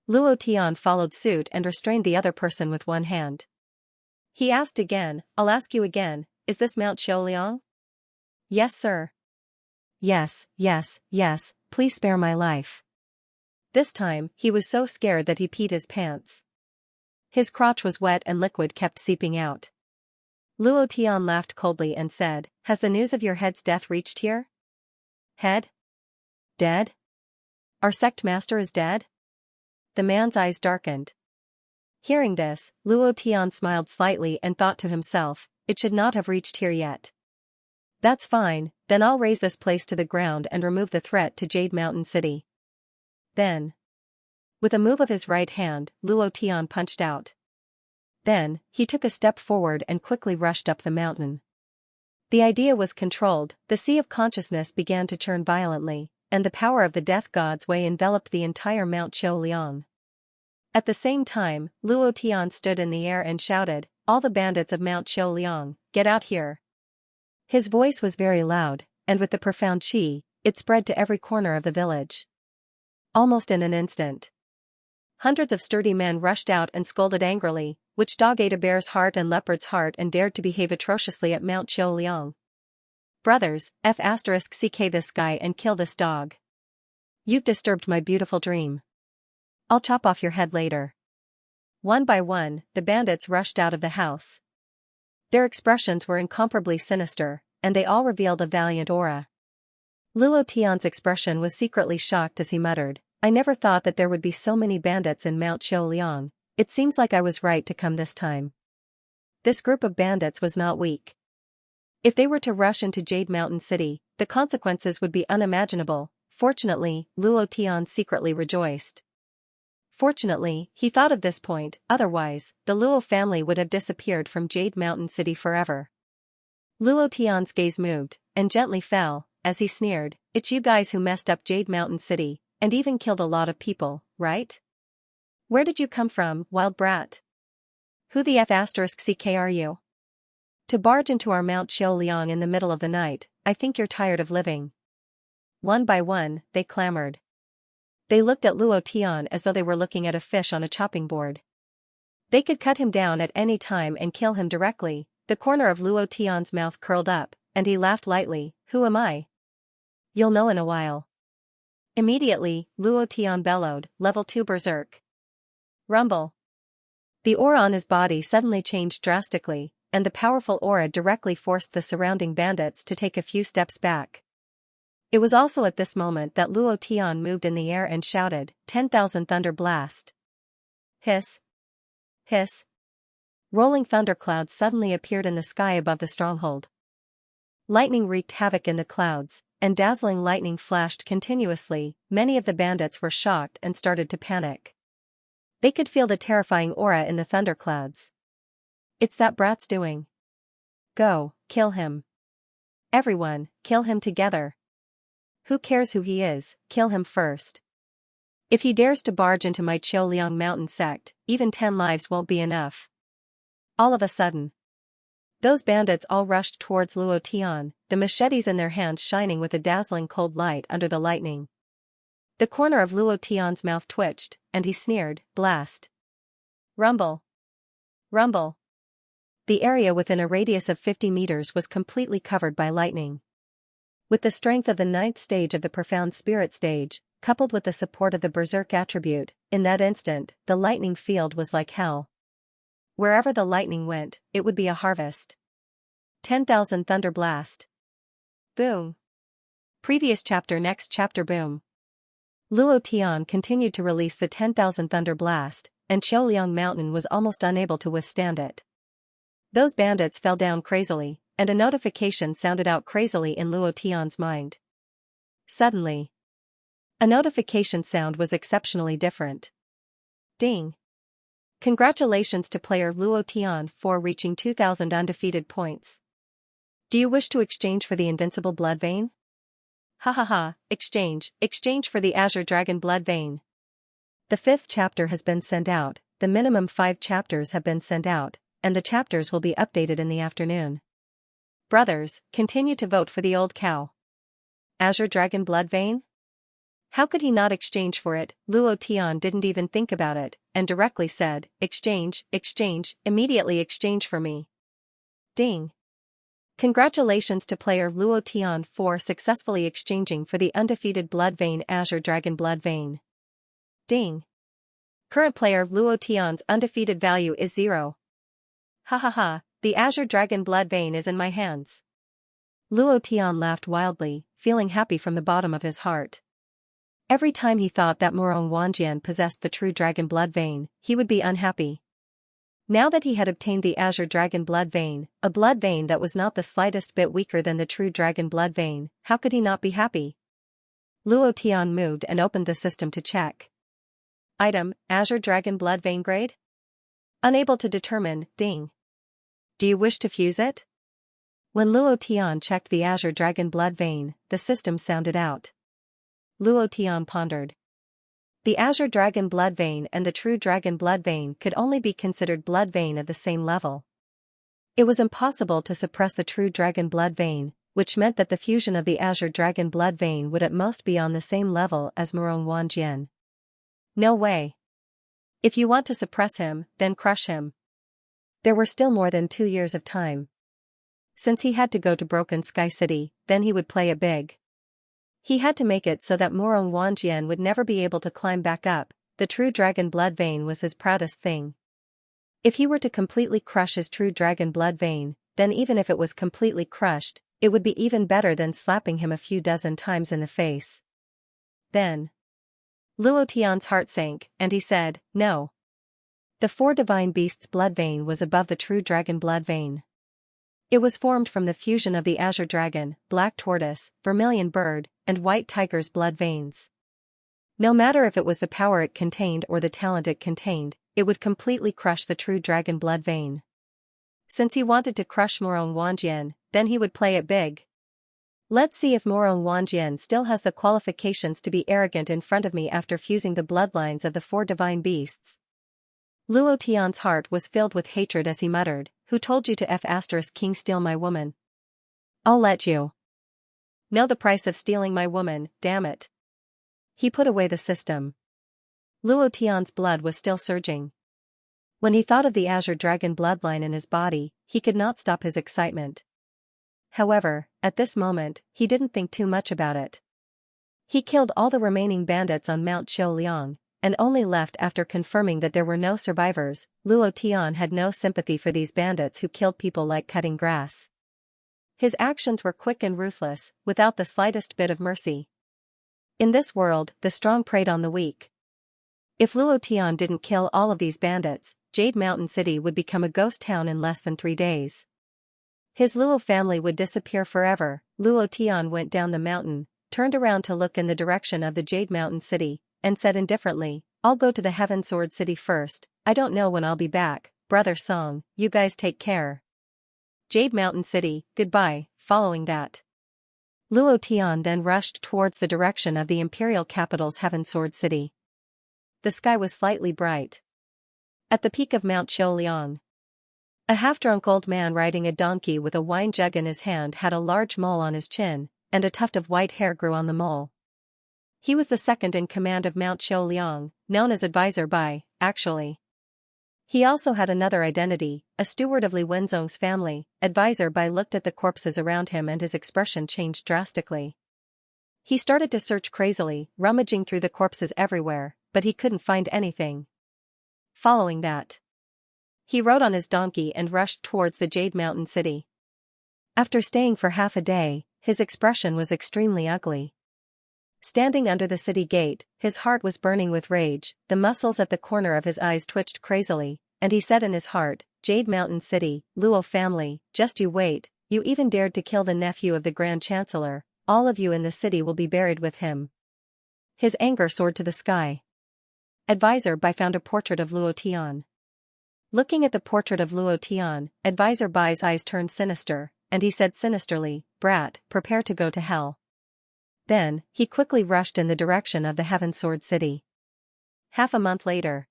Luo Tian followed suit and restrained the other person with one hand. He asked again, "I'll ask you again, is this Mount Qiuliang?" "Yes, sir." "Yes, yes, yes, please spare my life." This time, he was so scared that he peed his pants. His crotch was wet and liquid kept seeping out. Luo Tian laughed coldly and said, "Has the news of your head's death reached here?" "Head? Dead? Our sect master is dead?" The man's eyes darkened. Hearing this, Luo Tian smiled slightly and thought to himself, "It should not have reached here yet. That's fine, then I'll raise this place to the ground and remove the threat to Jade Mountain City." Then, with a move of his right hand, Luo Tian punched out. Then, he took a step forward and quickly rushed up the mountain. The idea was controlled, the sea of consciousness began to churn violently, and the power of the death god's way enveloped the entire Mount Qiuliang. At the same time, Luo Tian stood in the air and shouted, "All the bandits of Mount Qiuliang, get out here." His voice was very loud, and with the profound qi, it spread to every corner of the village. Almost in an instant, hundreds of sturdy men rushed out and scolded angrily, "Which dog ate a bear's heart and leopard's heart and dared to behave atrociously at Mount Qiuliang? Brothers, *CK this guy and kill this dog. You've disturbed my beautiful dream. I'll chop off your head later." One by one, the bandits rushed out of the house. Their expressions were incomparably sinister, and they all revealed a valiant aura. Luo Tian's expression was secretly shocked as he muttered, "I never thought that there would be so many bandits in Mount Qiuliang. It seems like I was right to come this time." This group of bandits was not weak. If they were to rush into Jade Mountain City, the consequences would be unimaginable. Fortunately, Luo Tian secretly rejoiced. Fortunately, he thought of this point, otherwise, the Luo family would have disappeared from Jade Mountain City forever. Luo Tian's gaze moved, and gently fell, as he sneered, "It's you guys who messed up Jade Mountain City, and even killed a lot of people, right? Where did you come from, wild brat? Who the *CK are you? To barge into our Mount Qiuliang in the middle of the night, I think you're tired of living." One by one, they clamored. They looked at Luo Tian as though they were looking at a fish on a chopping board. They could cut him down at any time and kill him directly. The corner of Luo Tian's mouth curled up, and he laughed lightly, "Who am I? You'll know in a while." Immediately, Luo Tian bellowed, "Level 2 Berserk. Rumble." The aura on his body suddenly changed drastically, and the powerful aura directly forced the surrounding bandits to take a few steps back. It was also at this moment that Luo Tian moved in the air and shouted, 10,000 thunder blast. Hiss. Hiss. Rolling thunderclouds suddenly appeared in the sky above the stronghold. Lightning wreaked havoc in the clouds, and dazzling lightning flashed continuously. Many of the bandits were shocked and started to panic. They could feel the terrifying aura in the thunderclouds. "It's that brat's doing. Go, kill him. Everyone, kill him together. Who cares who he is, kill him first. If he dares to barge into my Qiuliang mountain sect, even 10 lives won't be enough." All of a sudden, those bandits all rushed towards Luo Tian, the machetes in their hands shining with a dazzling cold light under the lightning. The corner of Luo Tian's mouth twitched, and he sneered, "Blast. Rumble. Rumble." The area within a radius of 50 meters was completely covered by lightning. With the strength of the 9th stage of the profound spirit stage, coupled with the support of the berserk attribute, in that instant, the lightning field was like hell. Wherever the lightning went, it would be a harvest. 10,000 Thunder Blast. Boom. Previous chapter. Next chapter. Boom. Luo Tian continued to release the 10,000 Thunder Blast, and Qiuliang Mountain was almost unable to withstand it. Those bandits fell down crazily, and a notification sounded out crazily in Luo Tian's mind. Suddenly, a notification sound was exceptionally different. Ding. Congratulations to player Luo Tian for reaching 2,000 undefeated points. Do you wish to exchange for the invincible blood vein? Ha ha ha, exchange for the Azure Dragon blood vein. The 5th chapter has been sent out, the minimum 5 chapters have been sent out, and the chapters will be updated in the afternoon. Brothers, continue to vote for the old cow. Azure Dragon blood vein? How could he not exchange for it? Luo Tian didn't even think about it, and directly said, exchange, immediately exchange for me. Ding. Congratulations to player Luo Tian for successfully exchanging for the undefeated blood vein Azure Dragon blood vein. Ding. Current player Luo Tian's undefeated value is 0. Ha ha ha, the Azure Dragon blood vein is in my hands. Luo Tian laughed wildly, feeling happy from the bottom of his heart. Every time he thought that Murong Wanjian possessed the true dragon blood vein, he would be unhappy. Now that he had obtained the Azure Dragon blood vein, a blood vein that was not the slightest bit weaker than the true dragon blood vein, how could he not be happy? Luo Tian moved and opened the system to check. Item, Azure Dragon blood vein grade? Unable to determine. Ding. Do you wish to fuse it? When Luo Tian checked the Azure Dragon blood vein, the system sounded out. Luo Tian pondered. The Azure Dragon blood vein and the true dragon blood vein could only be considered blood vein of the same level. It was impossible to suppress the true dragon blood vein, which meant that the fusion of the Azure Dragon blood vein would at most be on the same level as Murong Wanjian. No way. If you want to suppress him, then crush him. There were still more than 2 years of time. Since he had to go to Broken Sky City, then he would play it big. He had to make it so that Murong Wanjian would never be able to climb back up. The true dragon blood vein was his proudest thing. If he were to completely crush his true dragon blood vein, then even if it was completely crushed, it would be even better than slapping him a few dozen times in the face. Then Luo Tian's heart sank, and he said, no. The 4 divine beasts' blood vein was above the true dragon blood vein. It was formed from the fusion of the Azure Dragon, Black Tortoise, Vermilion Bird, and White Tiger's blood veins. No matter if it was the power it contained or the talent it contained, it would completely crush the true dragon blood vein. Since he wanted to crush Murong Wanjian, then he would play it big. Let's see if Murong Wanjian still has the qualifications to be arrogant in front of me after fusing the bloodlines of the 4 divine beasts. Luo Tian's heart was filled with hatred as he muttered, who told you to King steal my woman? I'll let you know the price of stealing my woman, damn it. He put away the system. Luo Tian's blood was still surging. When he thought of the Azure Dragon bloodline in his body, he could not stop his excitement. However, at this moment, he didn't think too much about it. He killed all the remaining bandits on Mount Qiuliang, and only left after confirming that there were no survivors. Luo Tian had no sympathy for these bandits who killed people like cutting grass. His actions were quick and ruthless, without the slightest bit of mercy. In this world, the strong preyed on the weak. If Luo Tian didn't kill all of these bandits, Jade Mountain City would become a ghost town in less than 3 days. His Luo family would disappear forever. Luo Tian went down the mountain, turned around to look in the direction of the Jade Mountain City, and said indifferently, I'll go to the Heaven Sword City first, I don't know when I'll be back, Brother Song, you guys take care. Jade Mountain City, goodbye. Following that, Luo Tian then rushed towards the direction of the imperial capital's Heaven Sword City. The sky was slightly bright. At the peak of Mount Qiuliang, a half-drunk old man riding a donkey with a wine jug in his hand had a large mole on his chin, and a tuft of white hair grew on the mole. He was the second in command of Mount Qiuliang, known as Advisor Bai, actually. He also had another identity, a steward of Li Wenzong's family. Advisor Bai looked at the corpses around him and his expression changed drastically. He started to search crazily, rummaging through the corpses everywhere, but he couldn't find anything. Following that, he rode on his donkey and rushed towards the Jade Mountain city. After staying for half a day, his expression was extremely ugly. Standing under the city gate, his heart was burning with rage, the muscles at the corner of his eyes twitched crazily, and he said in his heart, "Jade Mountain City, Luo family, just you wait, you even dared to kill the nephew of the Grand Chancellor, all of you in the city will be buried with him." His anger soared to the sky. Advisor Bai found a portrait of Luo Tian. Looking at the portrait of Luo Tian, Advisor Bai's eyes turned sinister, and he said sinisterly, "Brat, prepare to go to hell." Then, he quickly rushed in the direction of the Heaven Sword City. Half a month later.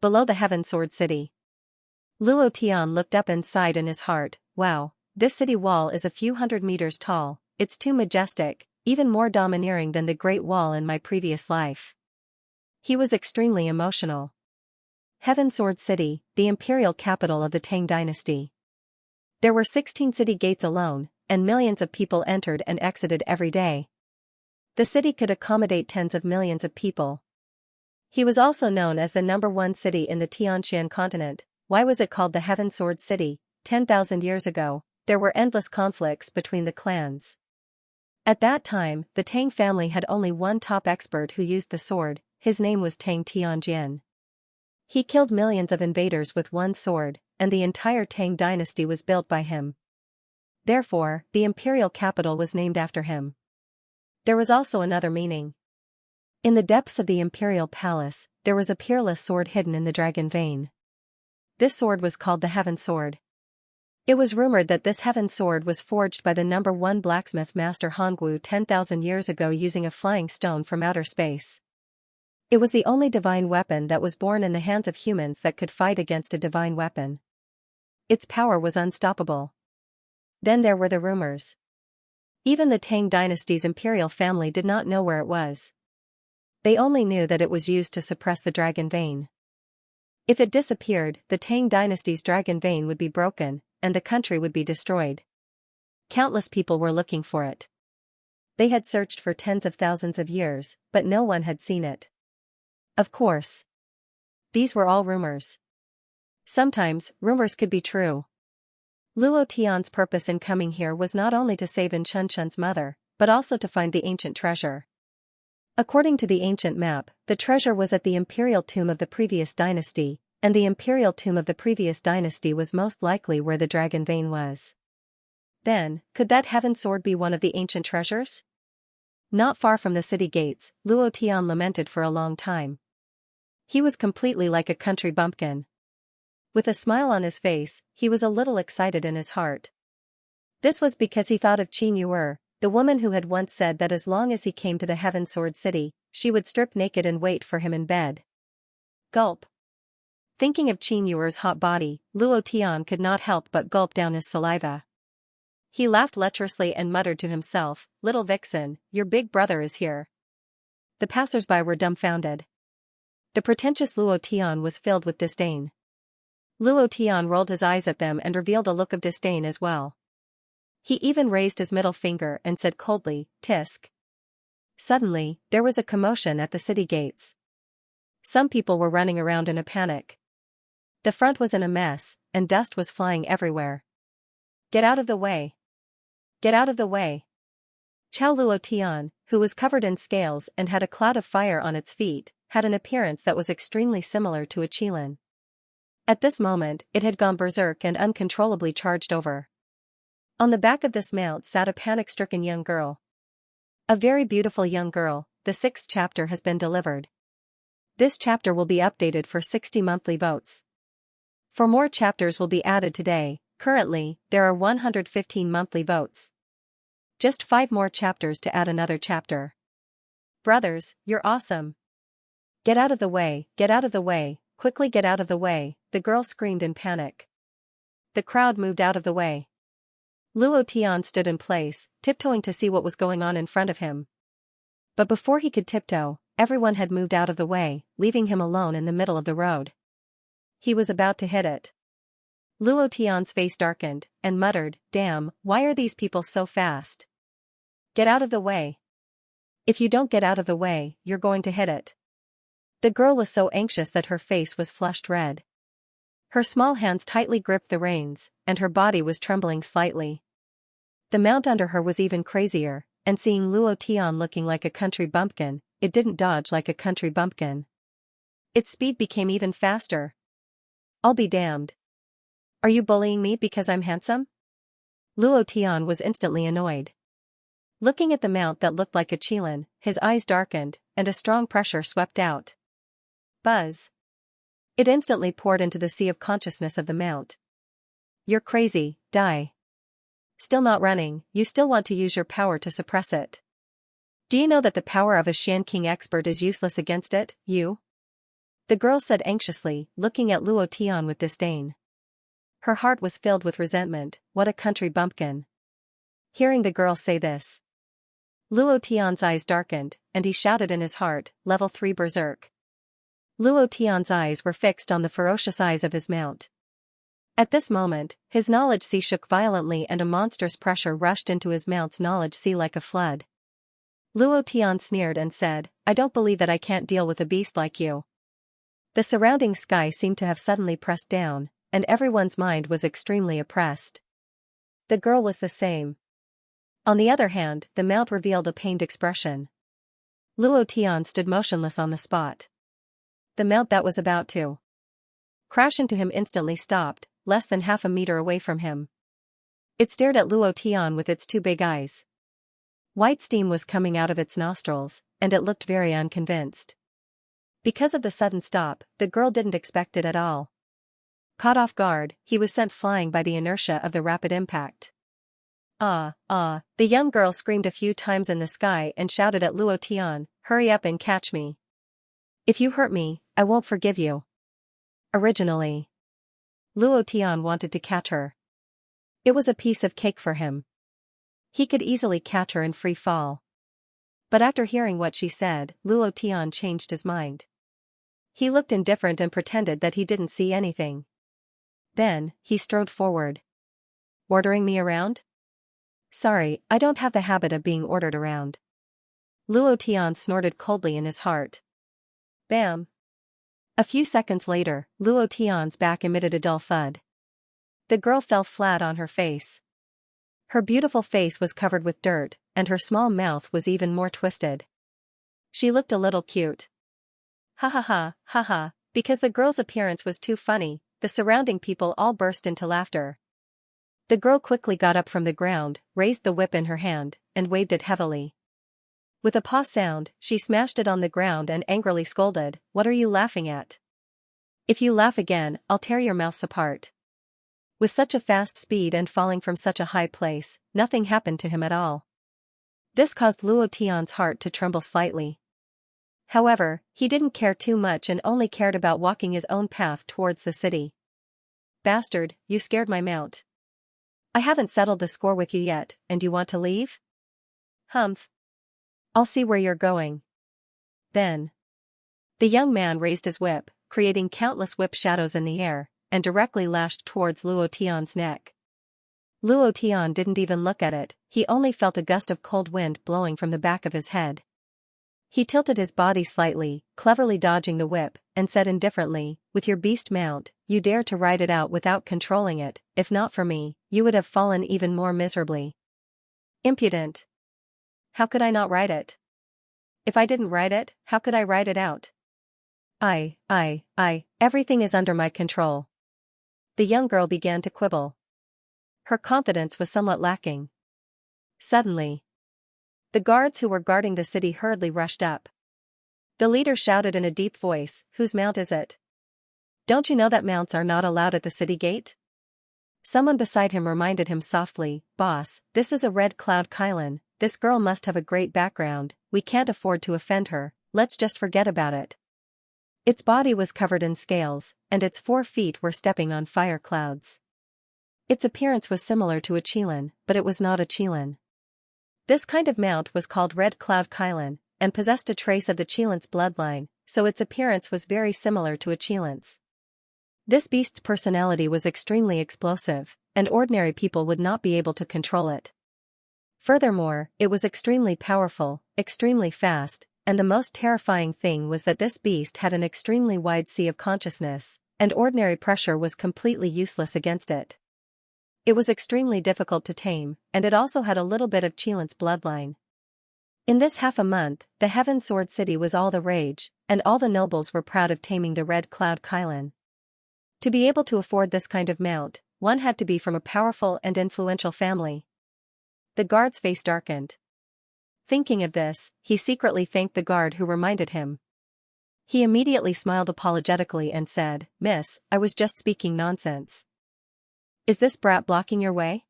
Below the Heaven Sword City. Luo Tian looked up and sighed in his heart, "Wow, this city wall is a few hundred meters tall, it's too majestic, even more domineering than the Great Wall in my previous life." He was extremely emotional. Heaven Sword City, the imperial capital of the Tang dynasty. There were 16 city gates alone, and millions of people entered and exited every day. The city could accommodate tens of millions of people. He was also known as the #1 city in the Xianxia continent. Why was it called the Heaven Sword City? 10,000 years ago, there were endless conflicts between the clans. At that time, the Tang family had only one top expert who used the sword, his name was Tang Tianjin. He killed millions of invaders with one sword, and the entire Tang dynasty was built by him. Therefore, the imperial capital was named after him. There was also another meaning. In the depths of the imperial palace, there was a peerless sword hidden in the dragon vein. This sword was called the Heaven Sword. It was rumored that this Heaven Sword was forged by the #1 blacksmith master Hongwu 10,000 years ago using a flying stone from outer space. It was the only divine weapon that was born in the hands of humans that could fight against a divine weapon. Its power was unstoppable. Then there were the rumors. Even the Tang dynasty's imperial family did not know where it was. They only knew that it was used to suppress the dragon vein. If it disappeared, the Tang dynasty's dragon vein would be broken, and the country would be destroyed. Countless people were looking for it. They had searched for tens of thousands of years, but no one had seen it. Of course. These were all rumors. Sometimes, rumors could be true. Luo Tian's purpose in coming here was not only to save In Chunchun's mother, but also to find the ancient treasure. According to the ancient map, the treasure was at the imperial tomb of the previous dynasty, and the imperial tomb of the previous dynasty was most likely where the dragon vein was. Then, could that Heaven Sword be one of the ancient treasures? Not far from the city gates, Luo Tian lamented for a long time. He was completely like a country bumpkin. With a smile on his face, he was a little excited in his heart. This was because he thought of Qin Yuer, the woman who had once said that as long as he came to the Heaven Sword City, she would strip naked and wait for him in bed. Gulp. Thinking of Qin Yuer's hot body, Luo Tian could not help but gulp down his saliva. He laughed lecherously and muttered to himself, "Little vixen, your big brother is here." The passers-by were dumbfounded. The pretentious Luo Tian was filled with disdain. Luo Tian rolled his eyes at them and revealed a look of disdain as well. He even raised his middle finger and said coldly, "Tisk." Suddenly, there was a commotion at the city gates. Some people were running around in a panic. The front was in a mess, and dust was flying everywhere. "Get out of the way! Get out of the way!" Chao Luo Tian, who was covered in scales and had a cloud of fire on its feet, had an appearance that was extremely similar to a qilin. At this moment, it had gone berserk and uncontrollably charged over. On the back of this mount sat a panic-stricken young girl. A very beautiful young girl. The 6th chapter has been delivered. This chapter will be updated for 60 monthly votes. For more chapters will be added today. Currently, there are 115 monthly votes. Just 5 more chapters to add another chapter. Brothers, you're awesome. Get out of the way, get out of the way, quickly get out of the way, the girl screamed in panic. The crowd moved out of the way. Luo Tian stood in place, tiptoeing to see what was going on in front of him. But before he could tiptoe, everyone had moved out of the way, leaving him alone in the middle of the road. He was about to hit it. Luo Tian's face darkened, and muttered, "Damn, why are these people so fast? Get out of the way." If you don't get out of the way, you're going to hit it. The girl was so anxious that her face was flushed red. Her small hands tightly gripped the reins, and her body was trembling slightly. The mount under her was even crazier, and seeing Luo Tian looking like a country bumpkin, it didn't dodge like a country bumpkin. Its speed became even faster. I'll be damned. Are you bullying me because I'm handsome? Luo Tian was instantly annoyed. Looking at the mount that looked like a qilin, his eyes darkened, and a strong pressure swept out. Buzz. It instantly poured into the sea of consciousness of the mount. You're crazy, die. Still not running, you still want to use your power to suppress it. Do you know that the power of a Xianxia expert is useless against it, you? The girl said anxiously, looking at Luo Tian with disdain. Her heart was filled with resentment. What a country bumpkin. Hearing the girl say this, Luo Tian's eyes darkened, and he shouted in his heart, Level 3 Berserk. Luo Tian's eyes were fixed on the ferocious eyes of his mount. At this moment, his knowledge sea shook violently and a monstrous pressure rushed into his mount's knowledge sea like a flood. Luo Tian sneered and said, I don't believe that I can't deal with a beast like you. The surrounding sky seemed to have suddenly pressed down, and everyone's mind was extremely oppressed. The girl was the same. On the other hand, the mount revealed a pained expression. Luo Tian stood motionless on the spot. The mount that was about to crash into him instantly stopped, less than half a meter away from him. It stared at Luo Tian with its two big eyes. White steam was coming out of its nostrils, and it looked very unconvinced. Because of the sudden stop, the girl didn't expect it at all. Caught off guard, he was sent flying by the inertia of the rapid impact. The young girl screamed a few times in the sky and shouted at Luo Tian, hurry up and catch me. If you hurt me, I won't forgive you. Originally, Luo Tian wanted to catch her. It was a piece of cake for him. He could easily catch her in free fall. But after hearing what she said, Luo Tian changed his mind. He looked indifferent and pretended that he didn't see anything. Then, he strode forward. Ordering me around? Sorry, I don't have the habit of being ordered around. Luo Tian snorted coldly in his heart. Bam! A few seconds later, Luo Tian's back emitted a dull thud. The girl fell flat on her face. Her beautiful face was covered with dirt, and her small mouth was even more twisted. She looked a little cute. Ha ha ha, ha ha, because the girl's appearance was too funny, the surrounding people all burst into laughter. The girl quickly got up from the ground, raised the whip in her hand, and waved it heavily. With a paw sound, she smashed it on the ground and angrily scolded, What are you laughing at? If you laugh again, I'll tear your mouths apart. With such a fast speed and falling from such a high place, nothing happened to him at all. This caused Luo Tian's heart to tremble slightly. However, he didn't care too much and only cared about walking his own path towards the city. Bastard, you scared my mount. I haven't settled the score with you yet, and you want to leave? Humph. I'll see where you're going. Then. The young man raised his whip, creating countless whip shadows in the air, and directly lashed towards Luo Tian's neck. Luo Tian didn't even look at it, he only felt a gust of cold wind blowing from the back of his head. He tilted his body slightly, cleverly dodging the whip, and said indifferently, With your beast mount, you dare to ride it out without controlling it, if not for me, you would have fallen even more miserably. Impudent. How could I not ride it? If I didn't ride it, how could I ride it out? Everything is under my control. The young girl began to quibble. Her confidence was somewhat lacking. Suddenly, the guards who were guarding the city hurriedly rushed up. The leader shouted in a deep voice, Whose mount is it? Don't you know that mounts are not allowed at the city gate? Someone beside him reminded him softly, Boss, this is a red cloud Kylan, this girl must have a great background, we can't afford to offend her, let's just forget about it. Its body was covered in scales, and its 4 feet were stepping on fire clouds. Its appearance was similar to a qilin, but it was not a qilin. This kind of mount was called Red Cloud Kylan, and possessed a trace of the qilin's bloodline, so its appearance was very similar to a qilin's. This beast's personality was extremely explosive, and ordinary people would not be able to control it. Furthermore, it was extremely powerful, extremely fast, and the most terrifying thing was that this beast had an extremely wide sea of consciousness, and ordinary pressure was completely useless against it. It was extremely difficult to tame, and it also had a little bit of Qilan's bloodline. In this half a month, the Heaven Sword City was all the rage, and all the nobles were proud of taming the Red Cloud Qilan. To be able to afford this kind of mount, one had to be from a powerful and influential family. The guard's face darkened. Thinking of this, he secretly thanked the guard who reminded him. He immediately smiled apologetically and said, "Miss, I was just speaking nonsense. Is this brat blocking your way?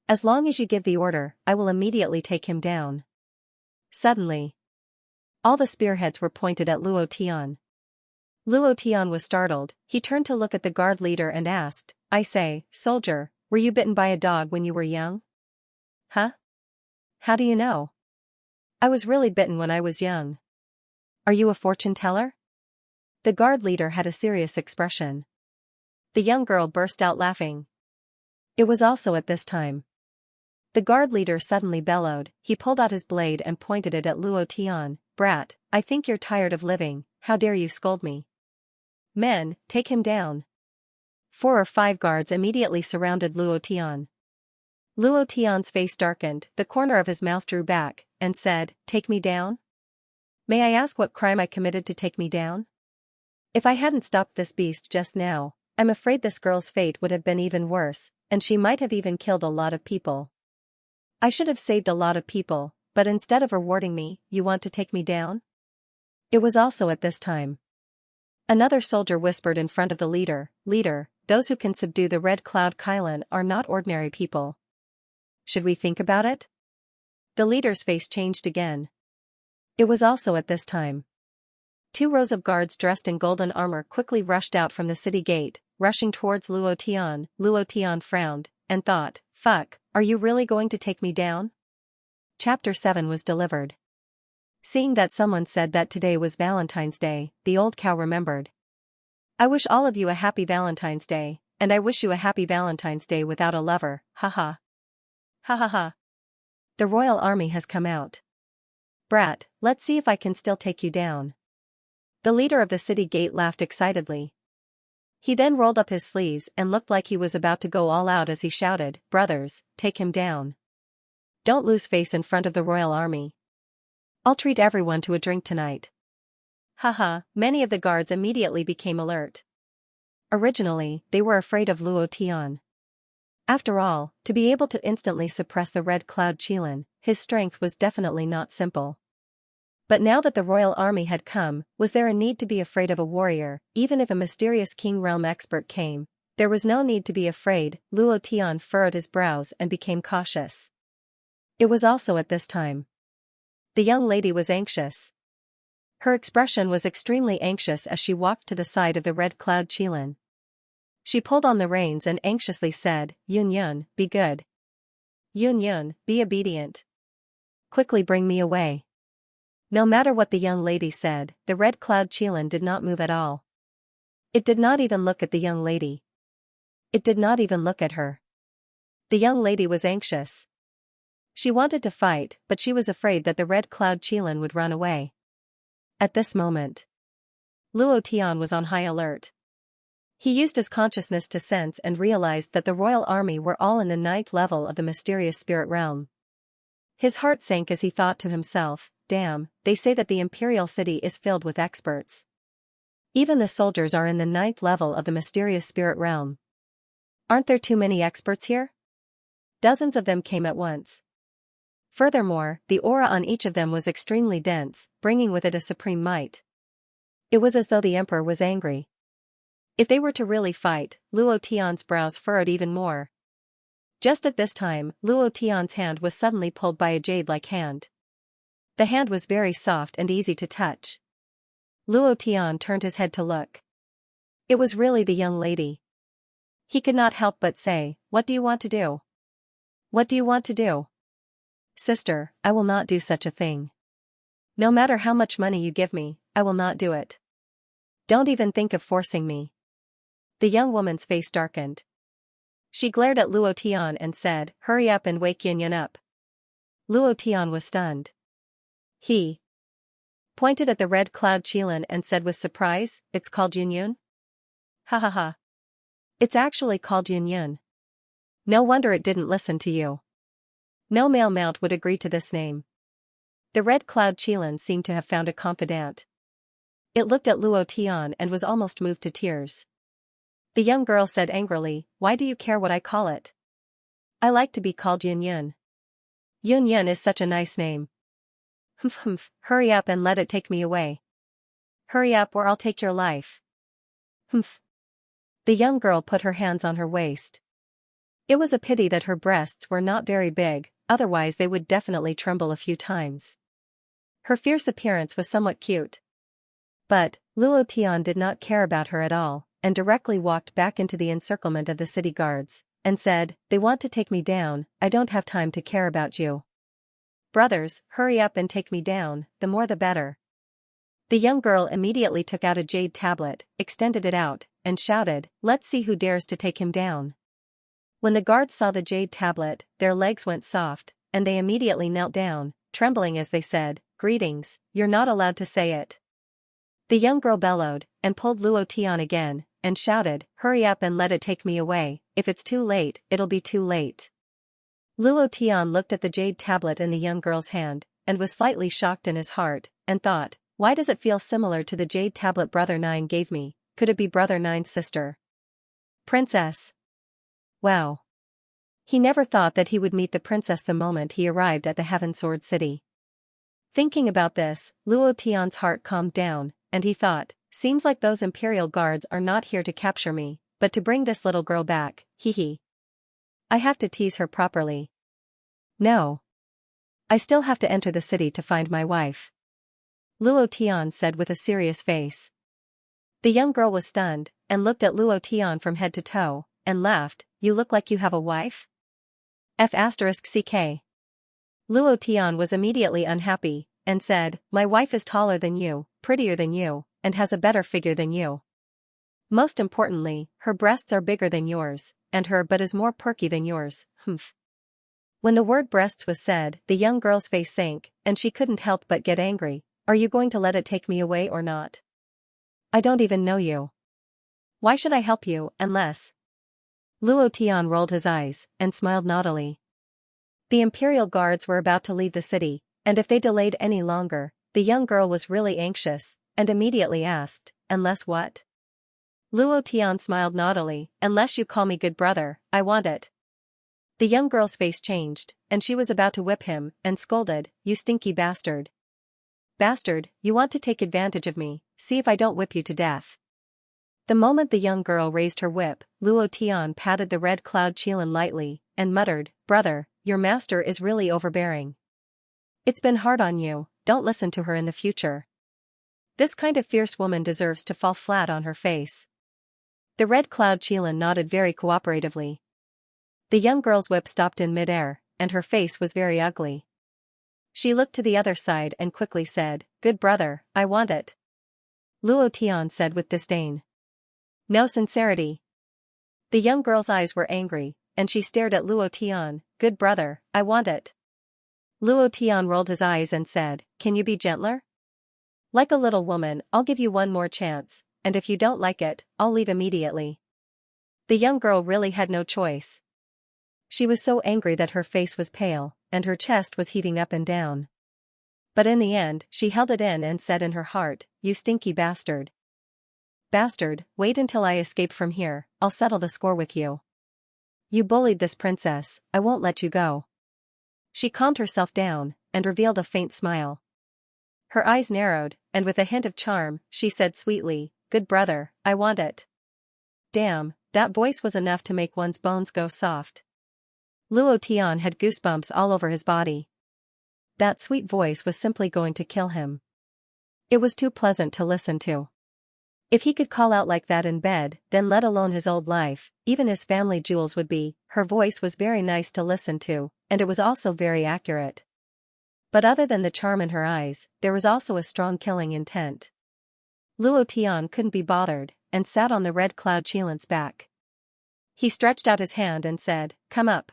As long as you give the order, I will immediately take him down." Suddenly, all the spearheads were pointed at Luo Tian. Luo Tian was startled. He turned to look at the guard leader and asked, "I say, soldier, were you bitten by a dog when you were young?" "Huh? How do you know?" "I was really bitten when I was young." "Are you a fortune teller?" The guard leader had a serious expression. The young girl burst out laughing. It was also at this time. The guard leader suddenly bellowed. He pulled out his blade and pointed it at Luo Tian. "Brat, I think you're tired of living, how dare you scold me? Men, take him down." 4 or 5 guards immediately surrounded Luo Tian. Luo Tian's face darkened, the corner of his mouth drew back, and said, "Take me down? May I ask what crime I committed to take me down? If I hadn't stopped this beast just now, I'm afraid this girl's fate would have been even worse, and she might have even killed a lot of people. I should have saved a lot of people, but instead of rewarding me, you want to take me down?" It was also at this time. Another soldier whispered in front of the leader, "Leader, those who can subdue the Red Cloud Qilan are not ordinary people. Should we think about it?" The leader's face changed again. It was also at this time. 2 rows of guards dressed in golden armor quickly rushed out from the city gate, rushing towards Luo Tian. Luo Tian frowned, and thought, "Fuck, are you really going to take me down?" Chapter 7 was delivered. Seeing that someone said that today was Valentine's Day, the old cow remembered. "I wish all of you a happy Valentine's Day, and I wish you a happy Valentine's Day without a lover, haha. Ha ha ha. The royal army has come out. Brat, let's see if I can still take you down." The leader of the city gate laughed excitedly. He then rolled up his sleeves and looked like he was about to go all out as he shouted, "Brothers, take him down. Don't lose face in front of the royal army. I'll treat everyone to a drink tonight." Haha, many of the guards immediately became alert. Originally, they were afraid of Luo Tian. After all, to be able to instantly suppress the Red Cloud Qilan, his strength was definitely not simple. But now that the royal army had come, was there a need to be afraid of a warrior? Even if a mysterious king realm expert came, there was no need to be afraid. Luo Tian furrowed his brows and became cautious. It was also at this time. The young lady was anxious. Her expression was extremely anxious as she walked to the side of the Red Cloud Qilan. She pulled on the reins and anxiously said, "Yun Yun, be good. Yun Yun, be obedient. Quickly bring me away." No matter what the young lady said, the Red Cloud Qilan did not move at all. It did not even look at the young lady. It did not even look at her. The young lady was anxious. She wanted to fight, but she was afraid that the Red Cloud Qilan would run away. At this moment, Luo Tian was on high alert. He used his consciousness to sense and realized that the royal army were all in the 9th level of the mysterious spirit realm. His heart sank as he thought to himself, "Damn, they say that the imperial city is filled with experts. Even the soldiers are in the 9th level of the mysterious spirit realm. Aren't there too many experts here?" Dozens of them came at once. Furthermore, the aura on each of them was extremely dense, bringing with it a supreme might. It was as though the emperor was angry. If they were to really fight, Luo Tian's brows furrowed even more. Just at this time, Luo Tian's hand was suddenly pulled by a jade-like hand. The hand was very soft and easy to touch. Luo Tian turned his head to look. It was really the young lady. He could not help but say, "What do you want to do? What do you want to do?" "Sister, I will not do such a thing. No matter how much money you give me, I will not do it. Don't even think of forcing me." The young woman's face darkened. She glared at Luo Tian and said, "Hurry up and wake Yin Yin up." Luo Tian was stunned. He pointed at the red cloud Qilin and said with surprise, "It's called Yunyun?" Ha ha ha. It's actually called Yunyun. No wonder it didn't listen to you. No male mount would agree to this name. The red cloud Qilin seemed to have found a confidant. It looked at Luo Tian and was almost moved to tears. The young girl said angrily, "Why do you care what I call it? I like to be called Yunyun. Yunyun is such a nice name." Humph, hurry up and let it take me away. Hurry up or I'll take your life. Humph. The young girl put her hands on her waist. It was a pity that her breasts were not very big, otherwise they would definitely tremble a few times. Her fierce appearance was somewhat cute. But, Luo Tian did not care about her at all, and directly walked back into the encirclement of the city guards, and said, "They want to take me down, I don't have time to care about you. Brothers, hurry up and take me down, the more the better." The young girl immediately took out a jade tablet, extended it out, and shouted, "Let's see who dares to take him down." When the guards saw the jade tablet, their legs went soft, and they immediately knelt down, trembling as they said, "Greetings, you're not allowed to say it." The young girl bellowed, and pulled Luo Tian again, and shouted, "Hurry up and let it take me away, if it's too late, it'll be too late." Luo Tian looked at the jade tablet in the young girl's hand, and was slightly shocked in his heart, and thought, "Why does it feel similar to the jade tablet Brother Nine gave me? Could it be Brother Nine's sister? Princess? Wow." He never thought that he would meet the princess the moment he arrived at the Heaven Sword City. Thinking about this, Luo Tian's heart calmed down, and he thought, "Seems like those imperial guards are not here to capture me, but to bring this little girl back, hee. I have to tease her properly. No. I still have to enter the city to find my wife." Luo Tian said with a serious face. The young girl was stunned, and looked at Luo Tian from head to toe, and laughed, "You look like you have a wife? F***ck. Luo Tian was immediately unhappy, and said, "My wife is taller than you, prettier than you, and has a better figure than you. Most importantly, her breasts are bigger than yours, and her butt is more perky than yours, humph." When the word breasts was said, the young girl's face sank, and she couldn't help but get angry. "Are you going to let it take me away or not? I don't even know you. Why should I help you, unless—" Luo Tian rolled his eyes, and smiled naughtily. The imperial guards were about to leave the city, and if they delayed any longer, the young girl was really anxious, and immediately asked, "Unless what?" Luo Tian smiled naughtily, "Unless you call me good brother, I want it." The young girl's face changed, and she was about to whip him, and scolded, "You stinky bastard. Bastard, you want to take advantage of me, see if I don't whip you to death." The moment the young girl raised her whip, Luo Tian patted the red cloud Qilin lightly, and muttered, "Brother, your master is really overbearing. It's been hard on you, don't listen to her in the future. This kind of fierce woman deserves to fall flat on her face." The red cloud Qilin nodded very cooperatively. The young girl's whip stopped in midair, and her face was very ugly. She looked to the other side and quickly said, "Good brother, I want it." Luo Tian said with disdain. "No sincerity." The young girl's eyes were angry, and she stared at Luo Tian, "Good brother, I want it." Luo Tian rolled his eyes and said, "Can you be gentler? Like a little woman, I'll give you one more chance, and if you don't like it, I'll leave immediately." The young girl really had no choice. She was so angry that her face was pale, and her chest was heaving up and down. But in the end, she held it in and said in her heart, "You stinky bastard. Bastard, wait until I escape from here, I'll settle the score with you. You bullied this princess, I won't let you go." She calmed herself down, and revealed a faint smile. Her eyes narrowed, and with a hint of charm, she said sweetly, "Good brother, I want it." Damn, that voice was enough to make one's bones go soft. Luo Tian had goosebumps all over his body. That sweet voice was simply going to kill him. It was too pleasant to listen to. If he could call out like that in bed, then let alone his old life, even his family jewels would be. Her voice was very nice to listen to, and it was also very accurate. But other than the charm in her eyes, there was also a strong killing intent. Luo Tian couldn't be bothered, and sat on the red cloud Qilin's back. He stretched out his hand and said, "Come up."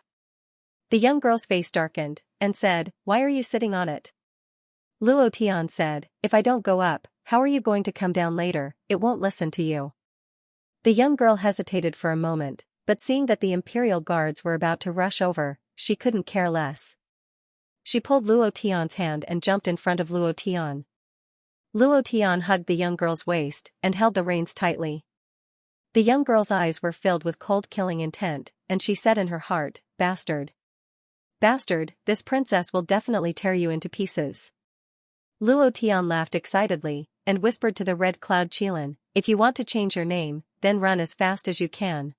The young girl's face darkened, and said, "Why are you sitting on it?" Luo Tian said, if I don't go up, how are you going to come down later? It won't listen to you. The young girl hesitated for a moment, but seeing that the imperial guards were about to rush over, she couldn't care less. She pulled Luo Tian's hand and jumped in front of Luo Tian. Luo Tian hugged the young girl's waist and held the reins tightly. The young girl's eyes were filled with cold killing intent, and she said in her heart, bastard. Bastard, this princess will definitely tear you into pieces. Luo Tian laughed excitedly, and whispered to the red cloud Qilin, if you want to change your name, then run as fast as you can.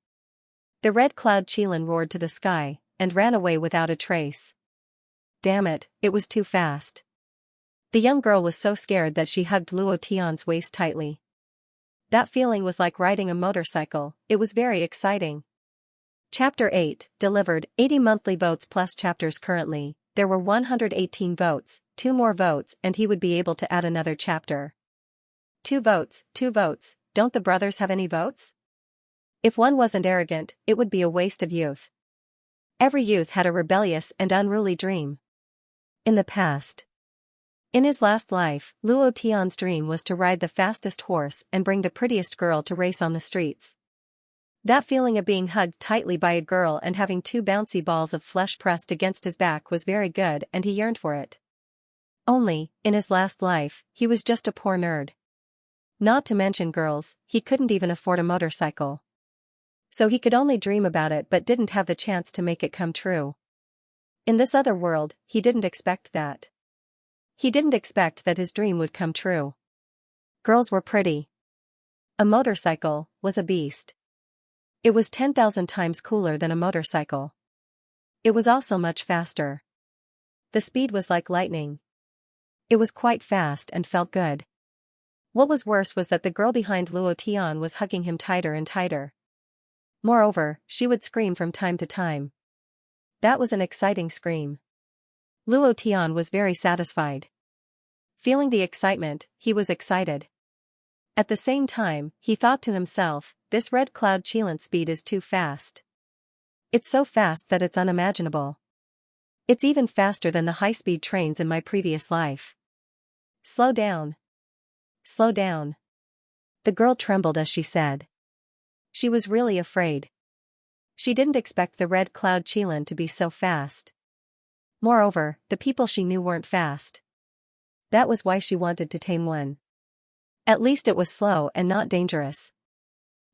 The red cloud Qilin roared to the sky, and ran away without a trace. Damn it, it was too fast. The young girl was so scared that she hugged Luo Tian's waist tightly. That feeling was like riding a motorcycle, it was very exciting. Chapter 8, delivered, 80 monthly votes plus chapters currently, there were 118 votes, 2 more votes and he would be able to add another chapter. 2 votes, don't the brothers have any votes? If one wasn't arrogant, it would be a waste of youth. Every youth had a rebellious and unruly dream. In the past. In his last life, Luo Tian's dream was to ride the fastest horse and bring the prettiest girl to race on the streets. That feeling of being hugged tightly by a girl and having 2 bouncy balls of flesh pressed against his back was very good and he yearned for it. Only, in his last life, he was just a poor nerd. Not to mention girls, he couldn't even afford a motorcycle. So he could only dream about it but didn't have the chance to make it come true. In this other world, he didn't expect that. He didn't expect that his dream would come true. Girls were pretty. A motorcycle was a beast. It was 10,000 times cooler than a motorcycle. It was also much faster. The speed was like lightning. It was quite fast and felt good. What was worse was that the girl behind Luo Tian was hugging him tighter and tighter. Moreover, she would scream from time to time. That was an exciting scream. Luo Tian was very satisfied. Feeling the excitement, he was excited. At the same time, he thought to himself, this red cloud Qilin's speed is too fast. It's so fast that it's unimaginable. It's even faster than the high-speed trains in my previous life. Slow down. Slow down. The girl trembled as she said. She was really afraid. She didn't expect the red cloud Qilin to be so fast. Moreover, the people she knew weren't fast. That was why she wanted to tame one. At least it was slow and not dangerous.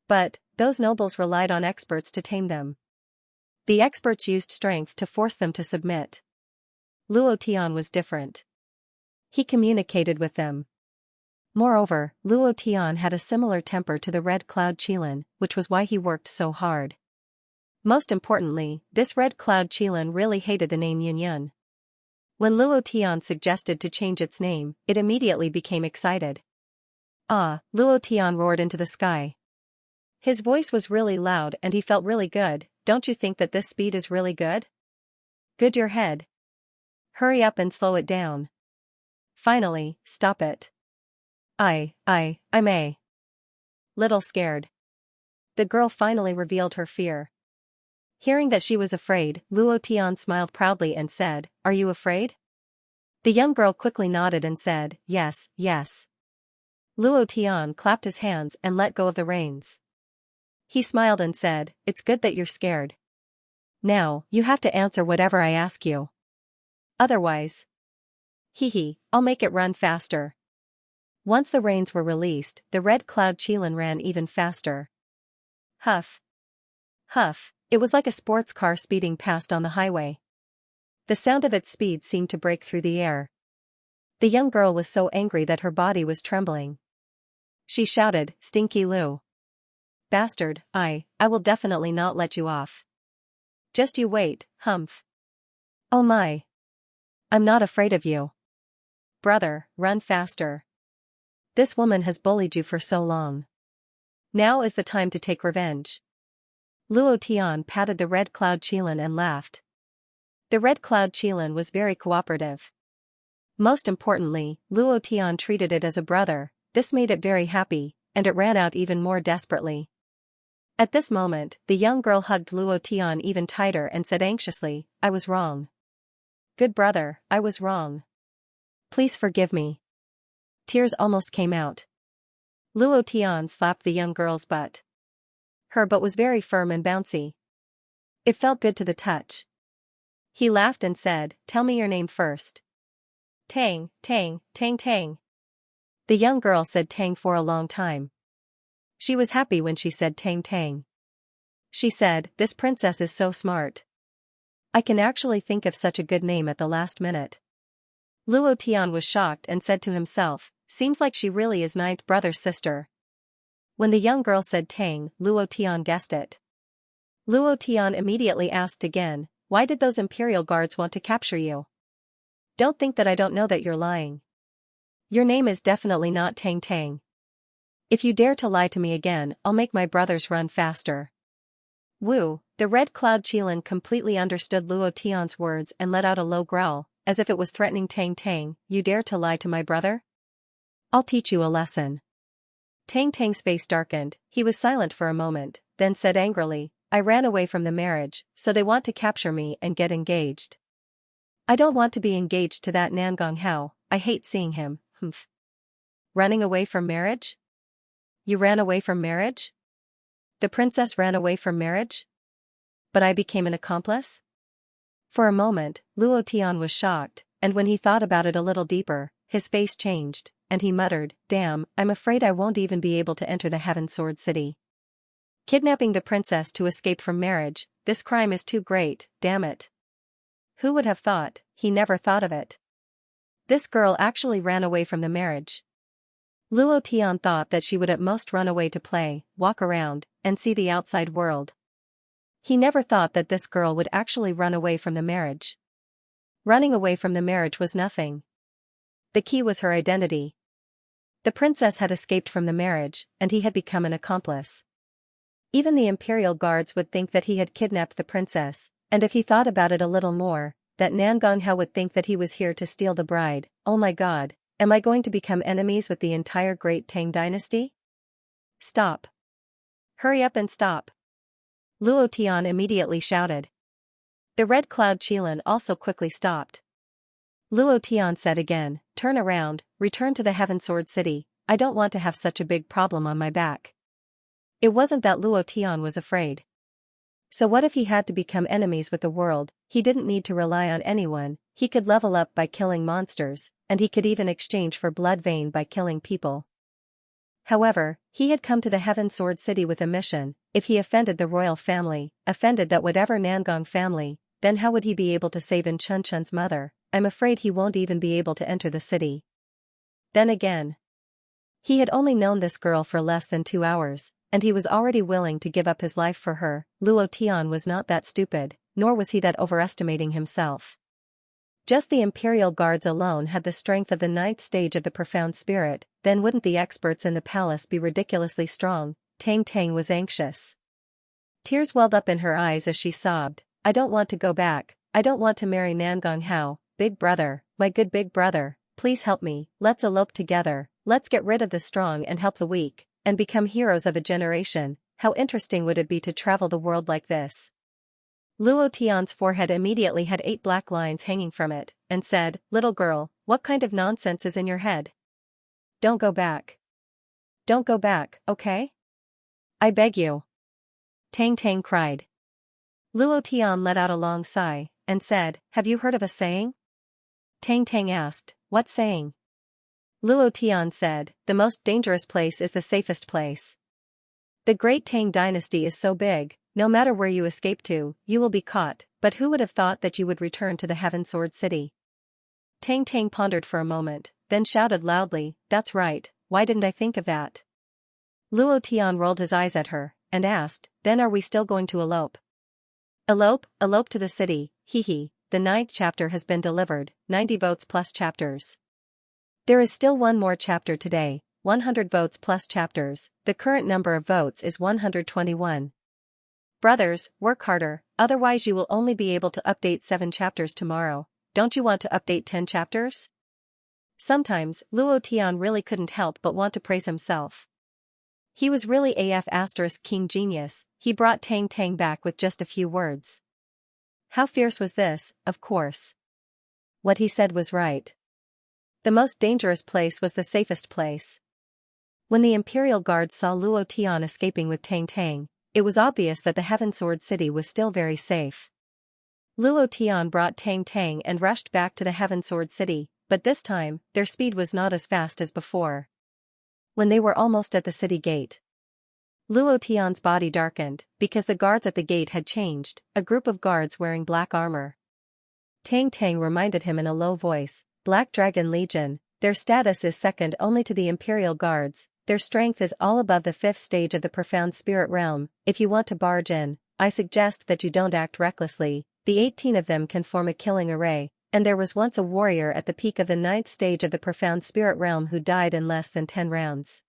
But, those nobles relied on experts to tame them. The experts used strength to force them to submit. Luo Tian was different. He communicated with them. Moreover, Luo Tian had a similar temper to the red cloud Qilin, which was why he worked so hard. Most importantly, this red cloud Qilin really hated the name Yunyun. When Luo Tian suggested to change its name, it immediately became excited. Ah, Luo Tian roared into the sky. His voice was really loud and he felt really good. Don't you think that this speed is really good? Good your head. Hurry up and slow it down. Finally, stop it. I may. Little scared. The girl finally revealed her fear. Hearing that she was afraid, Luo Tian smiled proudly and said, are you afraid? The young girl quickly nodded and said, yes. Luo Tian clapped his hands and let go of the reins. He smiled and said, it's good that you're scared. Now, you have to answer whatever I ask you. Otherwise. I'll make it run faster. Once the reins were released, the red cloud Qilin ran even faster. Huff. It was like a sports car speeding past on the highway. The sound of its speed seemed to break through the air. The young girl was so angry that her body was trembling. She shouted, Stinky Lu. Bastard, I will definitely not let you off. Just you wait, humph. Oh my. I'm not afraid of you. Brother, run faster. This woman has bullied you for so long. Now is the time to take revenge. Luo Tian patted the red cloud Qilin and laughed. The red cloud Qilin was very cooperative. Most importantly, Luo Tian treated it as a brother. This made it very happy, and it ran out even more desperately. At this moment, the young girl hugged Luo Tian even tighter and said anxiously, I was wrong. Good brother, I was wrong. Please forgive me. Tears almost came out. Luo Tian slapped the young girl's butt. Her butt was very firm and bouncy. It felt good to the touch. He laughed and said, "Tell me your name first." "Tang, Tang, Tang Tang." The young girl said Tang for a long time. She was happy when she said Tang Tang. She said, "This princess is so smart. I can actually think of such a good name at the last minute." Luo Tian was shocked and said to himself, "Seems like she really is ninth brother's sister." When the young girl said Tang, Luo Tian guessed it. Luo Tian immediately asked again, "Why did those imperial guards want to capture you? Don't think that I don't know that you're lying. Your name is definitely not Tang Tang. If you dare to lie to me again, I'll make my brothers run faster." Wu, the red cloud Qilin completely understood Luo Tian's words and let out a low growl, as if it was threatening. "Tang Tang, you dare to lie to my brother? I'll teach you a lesson." Tang Tang's face darkened, he was silent for a moment, then said angrily, "I ran away from the marriage, so they want to capture me and get engaged. I don't want to be engaged to that Nangong Hao, I hate seeing him, humph." Running away from marriage? You ran away from marriage? The princess ran away from marriage? But I became an accomplice? For a moment, Luo Tian was shocked, and when he thought about it a little deeper, his face changed, and he muttered, "Damn, I'm afraid I won't even be able to enter the Heaven Sword City. Kidnapping the princess to escape from marriage, this crime is too great, damn it. Who would have thought?" He never thought of it. This girl actually ran away from the marriage. Luo Tian thought that she would at most run away to play, walk around, and see the outside world. He never thought that this girl would actually run away from the marriage. Running away from the marriage was nothing. The key was her identity. The princess had escaped from the marriage, and he had become an accomplice. Even the imperial guards would think that he had kidnapped the princess, and if he thought about it a little more, that Nangong Hao would think that he was here to steal the bride. Oh my god, am I going to become enemies with the entire Great Tang dynasty? Stop. Hurry up and stop. Luo Tian immediately shouted. The red cloud Qilin also quickly stopped. Luo Tian said again, "Turn around, return to the Heaven Sword City, I don't want to have such a big problem on my back." It wasn't that Luo Tian was afraid. So what if he had to become enemies with the world? He didn't need to rely on anyone, he could level up by killing monsters, and he could even exchange for blood vein by killing people. However, he had come to the Heaven Sword City with a mission. If he offended the royal family, offended that whatever Nangong family, then how would he be able to save In Chun Chun's mother? I'm afraid he won't even be able to enter the city. Then again, he had only known this girl for less than 2 hours, and he was already willing to give up his life for her. Luo Tian was not that stupid, nor was he that overestimating himself. Just the imperial guards alone had the strength of the 9th stage of the profound spirit, then wouldn't the experts in the palace be ridiculously strong? Tang Tang was anxious. Tears welled up in her eyes as she sobbed, "I don't want to go back, I don't want to marry Nangong Hao, big brother, my good big brother, please help me, let's elope together, let's get rid of the strong and help the weak, and become heroes of a generation. How interesting would it be to travel the world like this?" Luo Tian's forehead immediately had 8 black lines hanging from it, and said, "Little girl, what kind of nonsense is in your head? Don't go back. Don't go back, okay? I beg you." Tang Tang cried. Luo Tian let out a long sigh, and said, "Have you heard of a saying?" Tang Tang asked, "What saying?" Luo Tian said, "The most dangerous place is the safest place. The Great Tang dynasty is so big, no matter where you escape to, you will be caught, but who would have thought that you would return to the Heaven Sword City?" Tang Tang pondered for a moment, then shouted loudly, "That's right, why didn't I think of that?" Luo Tian rolled his eyes at her, and asked, "Then are we still going to elope?" "Elope, elope to the city, hee hee, the 9th chapter has been delivered, 90 votes plus chapters. There is still one more chapter today, 100 votes plus chapters, the current number of votes is 121. Brothers, work harder, otherwise you will only be able to update 7 chapters tomorrow. Don't you want to update 10 chapters? Sometimes, Luo Tian really couldn't help but want to praise himself. He was really AF * king genius, he brought Tang Tang back with just a few words. How fierce was this, of course. What he said was right. The most dangerous place was the safest place. When the Imperial Guards saw Luo Tian escaping with Tang Tang, it was obvious that the Heaven Sword City was still very safe. Luo Tian brought Tang Tang and rushed back to the Heaven Sword City, but this time, their speed was not as fast as before. When they were almost at the city gate, Luo Tian's body darkened, because the guards at the gate had changed, a group of guards wearing black armor. Tang Tang reminded him in a low voice, Black Dragon Legion, their status is second only to the Imperial Guards, their strength is all above the 5th stage of the Profound Spirit Realm. If you want to barge in, I suggest that you don't act recklessly. The 18 of them can form a killing array, and there was once a warrior at the peak of the 9th stage of the Profound Spirit Realm who died in less than 10 rounds.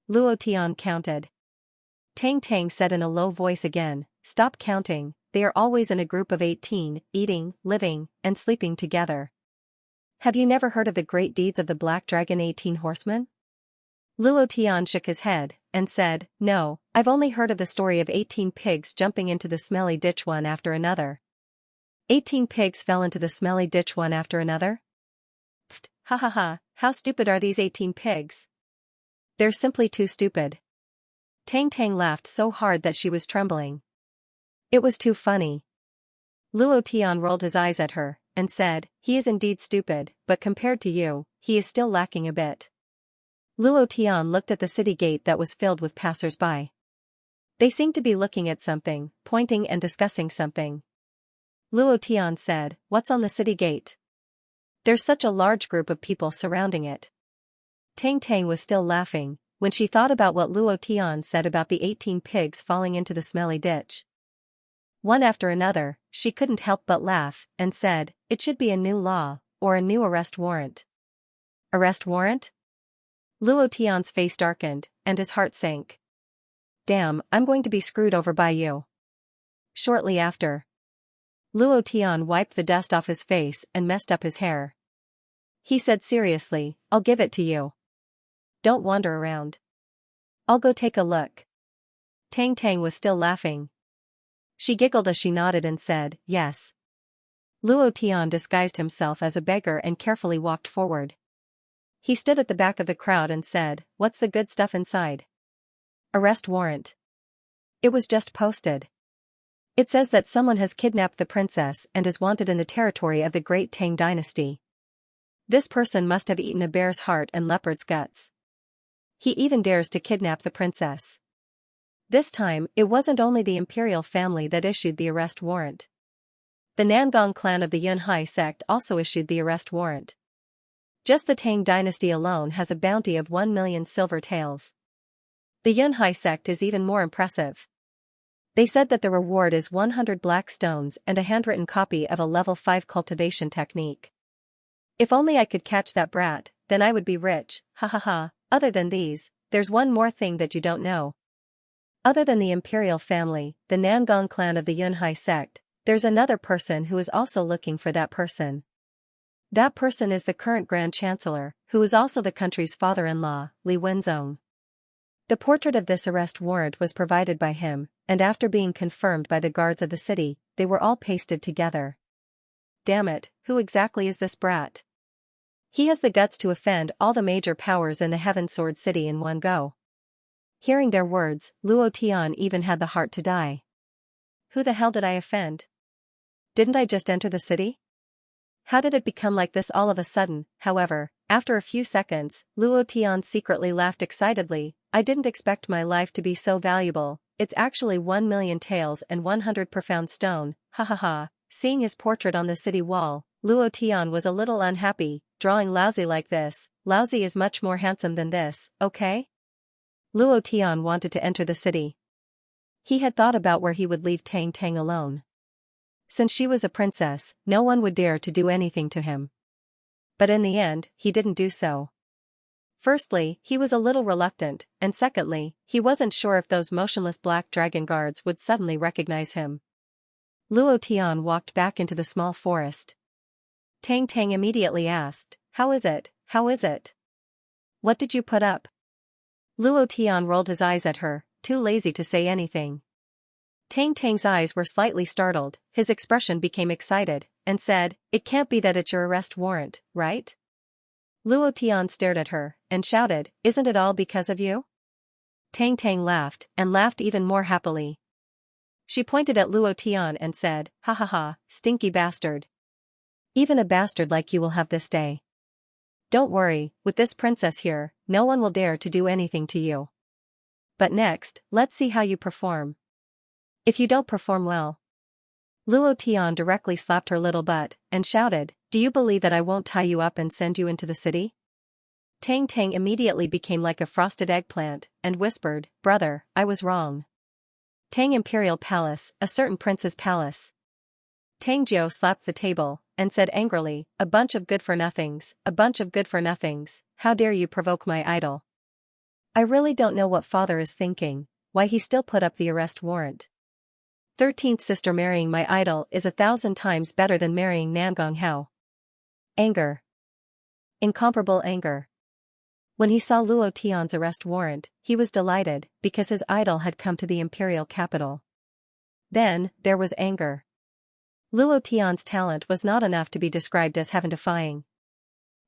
Luo Tian counted. Tang Tang said in a low voice again, stop counting, they are always in a group of 18, eating, living, and sleeping together. Have you never heard of the great deeds of the Black Dragon 18 Horsemen? Luo Tian shook his head, and said, no, I've only heard of the story of 18 pigs jumping into the smelly ditch one after another. 18 pigs fell into the smelly ditch one after another? Pfft, ha ha ha, how stupid are these 18 pigs? They're simply too stupid. Tang Tang laughed so hard that she was trembling. It was too funny. Luo Tian rolled his eyes at her, and said, he is indeed stupid, but compared to you, he is still lacking a bit. Luo Tian looked at the city gate that was filled with passers-by. They seemed to be looking at something, pointing and discussing something. Luo Tian said, what's on the city gate? There's such a large group of people surrounding it. Tang Tang was still laughing, when she thought about what Luo Tian said about the 18 pigs falling into the smelly ditch. One after another, she couldn't help but laugh, and said, it should be a new law, or a new arrest warrant. Arrest warrant? Luo Tian's face darkened, and his heart sank. Damn, I'm going to be screwed over by you. Shortly after, Luo Tian wiped the dust off his face and messed up his hair. He said seriously, I'll give it to you. Don't wander around. I'll go take a look. Tang Tang was still laughing. She giggled as she nodded and said, yes. Luo Tian disguised himself as a beggar and carefully walked forward. He stood at the back of the crowd and said, what's the good stuff inside? Arrest warrant. It was just posted. It says that someone has kidnapped the princess and is wanted in the territory of the Great Tang Dynasty. This person must have eaten a bear's heart and leopard's guts. He even dares to kidnap the princess. This time, it wasn't only the imperial family that issued the arrest warrant. The Nangong clan of the Yunhai sect also issued the arrest warrant. Just the Tang dynasty alone has a bounty of 1 million silver taels. The Yunhai sect is even more impressive. They said that the reward is 100 black stones and a handwritten copy of a level 5 cultivation technique. If only I could catch that brat, then I would be rich, ha ha ha. Other than these, there's one more thing that you don't know. Other than the imperial family, the Nangong clan of the Yunhai sect, there's another person who is also looking for that person. That person is the current Grand Chancellor, who is also the country's father-in-law, Li Wenzong. The portrait of this arrest warrant was provided by him, and after being confirmed by the guards of the city, they were all pasted together. Damn it, who exactly is this brat? He has the guts to offend all the major powers in the Heaven Sword City in one go. Hearing their words, Luo Tian even had the heart to die. Who the hell did I offend? Didn't I just enter the city? How did it become like this all of a sudden? However, after a few seconds, Luo Tian secretly laughed excitedly. I didn't expect my life to be so valuable. It's actually 1 million taels and 100 profound stone, ha ha ha. Seeing his portrait on the city wall, Luo Tian was a little unhappy. Drawing lousy like this, lousy is much more handsome than this, okay? Luo Tian wanted to enter the city. He had thought about where he would leave Tang Tang alone. Since she was a princess, no one would dare to do anything to him. But in the end, he didn't do so. Firstly, he was a little reluctant, and secondly, he wasn't sure if those motionless black dragon guards would suddenly recognize him. Luo Tian walked back into the small forest. Tang Tang immediately asked, how is it, how is it? What did you put up? Luo Tian rolled his eyes at her, too lazy to say anything. Tang Tang's eyes were slightly startled, his expression became excited, and said, it can't be that it's your arrest warrant, right? Luo Tian stared at her, and shouted, "Isn't it all because of you?" Tang Tang laughed, and laughed even more happily. She pointed at Luo Tian and said, "Ha ha ha, stinky bastard. Even a bastard like you will have this day. Don't worry, with this princess here, no one will dare to do anything to you. But next, let's see how you perform. If you don't perform well." Luo Tian directly slapped her little butt, and shouted, "Do you believe that I won't tie you up and send you into the city?" Tang Tang immediately became like a frosted eggplant, and whispered, "Brother, I was wrong. Tang Imperial Palace, a certain prince's palace." Tang Jiao slapped the table, and said angrily, "A bunch of good-for-nothings, a bunch of good-for-nothings, how dare you provoke my idol? I really don't know what father is thinking, why he still put up the arrest warrant. 13th sister marrying my idol is 1,000 times better than marrying Namgong Hao." Anger. Incomparable anger. When he saw Luo Tian's arrest warrant, he was delighted, because his idol had come to the imperial capital. Then, there was anger. Luo Tian's talent was not enough to be described as heaven-defying.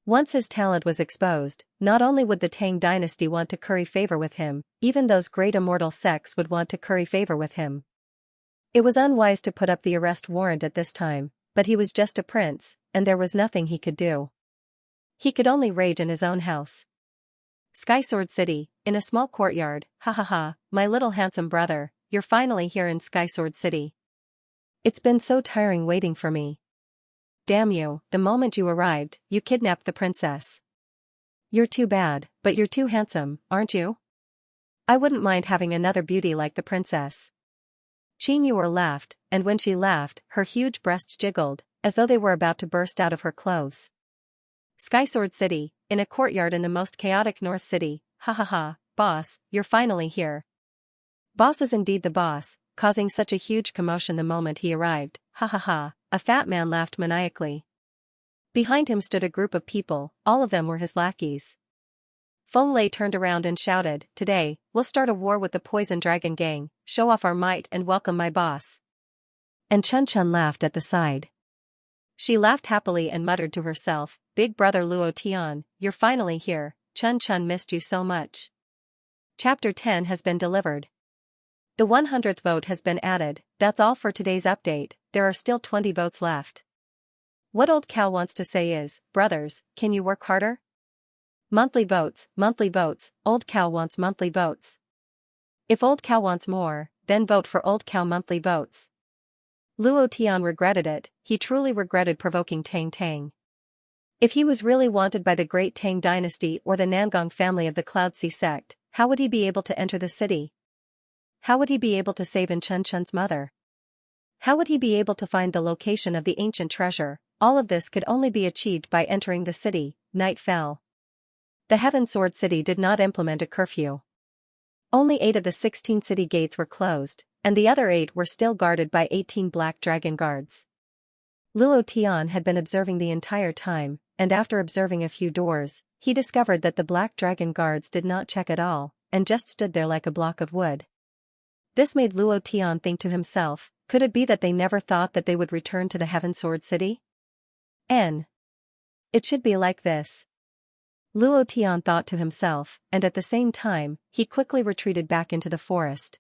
Once his talent was exposed, not only would the Tang dynasty want to curry favor with him, even those great immortal sects would want to curry favor with him. It was unwise to put up the arrest warrant at this time, but he was just a prince, and there was nothing he could do. He could only rage in his own house. Sky Sword City, in a small courtyard. "Ha ha ha, my little handsome brother, you're finally here in Sky Sword City. It's been so tiring waiting for me. Damn you, the moment you arrived, you kidnapped the princess. You're too bad, but you're too handsome, aren't you? I wouldn't mind having another beauty like the princess." Qin Yuer laughed, and when she laughed, her huge breasts jiggled, as though they were about to burst out of her clothes. Sky Sword City, in a courtyard in the most chaotic North City. "Ha ha ha, boss, you're finally here." Boss is indeed the boss, causing such a huge commotion the moment he arrived. "Ha ha ha," a fat man laughed maniacally. Behind him stood a group of people, all of them were his lackeys. Feng Lei turned around and shouted, "Today, we'll start a war with the Poison Dragon Gang, show off our might and welcome my boss." And Chun Chun laughed at the side. She laughed happily and muttered to herself, "Big brother Luo Tian, you're finally here, Chun Chun missed you so much." Chapter 10 has been delivered. The 100th vote has been added. That's all for today's update, there are still 20 votes left. What Old Cow wants to say is, brothers, can you work harder? Monthly votes, Old Cow wants monthly votes. If Old Cow wants more, then vote for Old Cow monthly votes. Luo Tian regretted it, he truly regretted provoking Tang Tang. If he was really wanted by the great Tang dynasty or the Namgong family of the Cloud Sea sect, how would he be able to enter the city? How would he be able to save Chun Chun's mother? How would he be able to find the location of the ancient treasure? All of this could only be achieved by entering the city. Night fell. The Heaven Sword City did not implement a curfew. Only 8 of the 16 city gates were closed, and the other 8 were still guarded by 18 black dragon guards. Luo Tian had been observing the entire time, and after observing a few doors, he discovered that the black dragon guards did not check at all, and just stood there like a block of wood. This made Luo Tian think to himself, could it be that they never thought that they would return to the Heaven Sword City? It should be like this. Luo Tian thought to himself, and at the same time, he quickly retreated back into the forest.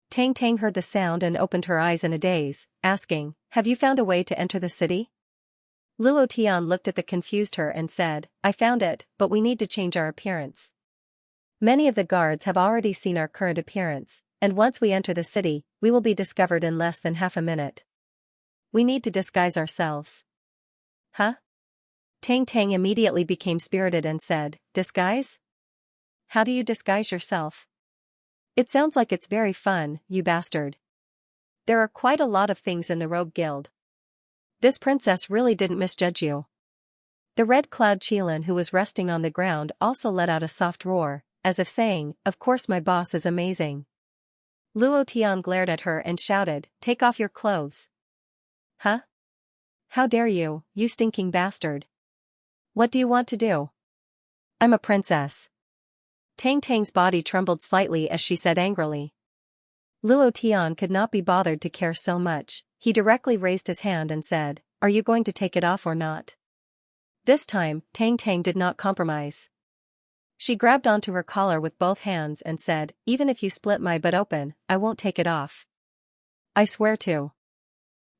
Tang Tang heard the sound and opened her eyes in a daze, asking, "Have you found a way to enter the city?" Luo Tian looked at the confused her and said, "I found it, but we need to change our appearance. Many of the guards have already seen our current appearance, and once we enter the city, we will be discovered in less than half a minute. We need to disguise ourselves." "Huh?" Tang Tang immediately became spirited and said, "Disguise? How do you disguise yourself? It sounds like it's very fun, you bastard. There are quite a lot of things in the Rogue Guild. This princess really didn't misjudge you." The Red Cloud Qilin, who was resting on the ground, also let out a soft roar, as if saying, "Of course my boss is amazing." Luo Tian glared at her and shouted, "Take off your clothes." "Huh? How dare you, you stinking bastard. What do you want to do? I'm a princess." Tang Tang's body trembled slightly as she said angrily. Luo Tian could not be bothered to care so much, he directly raised his hand and said, "Are you going to take it off or not?" This time, Tang Tang did not compromise. She grabbed onto her collar with both hands and said, even if you split my butt open, I won't take it off. I swear to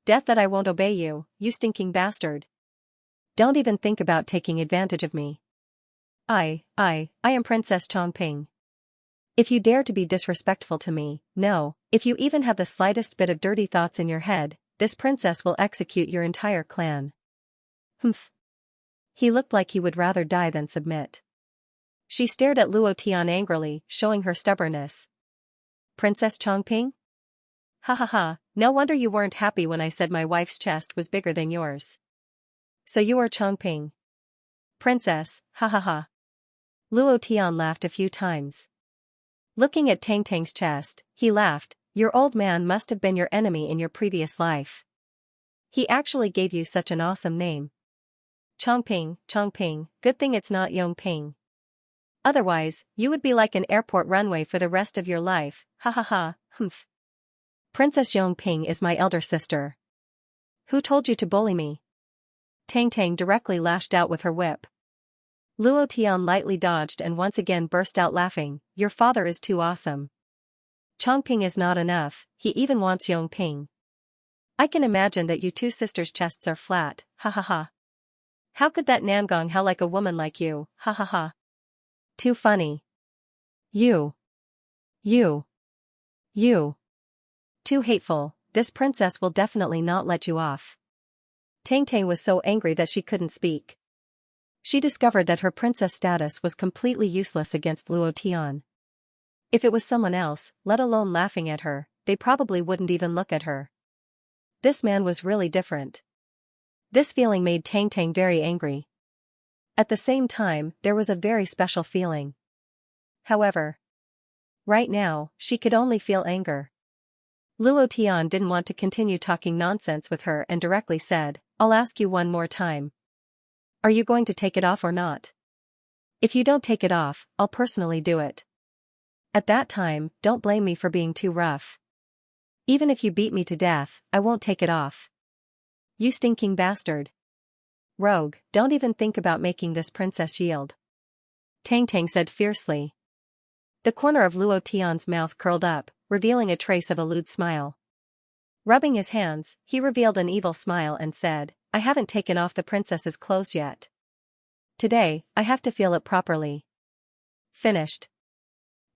death that I won't obey you, you stinking bastard. Don't even think about taking advantage of me. I am Princess Chongping. If you dare to be disrespectful to me, no, if you even have the slightest bit of dirty thoughts in your head, this princess will execute your entire clan. Humph. He looked like he would rather die than submit. She stared at Luo Tian angrily, showing her stubbornness. Princess Chongping? Ha ha ha, no wonder you weren't happy when I said my wife's chest was bigger than yours. So you are Chongping. Princess, ha ha ha. Luo Tian laughed a few times. Looking at Tang Tang's chest, he laughed. Your old man must have been your enemy in your previous life. He actually gave you such an awesome name. Chongping, Chongping, good thing it's not Yongping. Otherwise, you would be like an airport runway for the rest of your life, ha ha ha, humph. Princess Yongping is my elder sister. Who told you to bully me? Tang Tang directly lashed out with her whip. Luo Tian lightly dodged and once again burst out laughing, your father is too awesome. Chongping is not enough, he even wants Yongping. I can imagine that you two sisters' chests are flat, ha ha ha. How could that Nangong hell like a woman like you, ha ha ha. Too funny. You. Too hateful, this princess will definitely not let you off. Tang Tang was so angry that she couldn't speak. She discovered that her princess status was completely useless against Luo Tian. If it was someone else, let alone laughing at her, they probably wouldn't even look at her. This man was really different. This feeling made Tang Tang very angry. At the same time, there was a very special feeling. However, right now, she could only feel anger. Luo Tian didn't want to continue talking nonsense with her and directly said, I'll ask you one more time. Are you going to take it off or not? If you don't take it off, I'll personally do it. At that time, don't blame me for being too rough. Even if you beat me to death, I won't take it off. You stinking bastard. Rogue, don't even think about making this princess yield. Tang Tang said fiercely. The corner of Luo Tian's mouth curled up, revealing a trace of a lewd smile. Rubbing his hands, he revealed an evil smile and said, I haven't taken off the princess's clothes yet. Today, I have to feel it properly. Finished.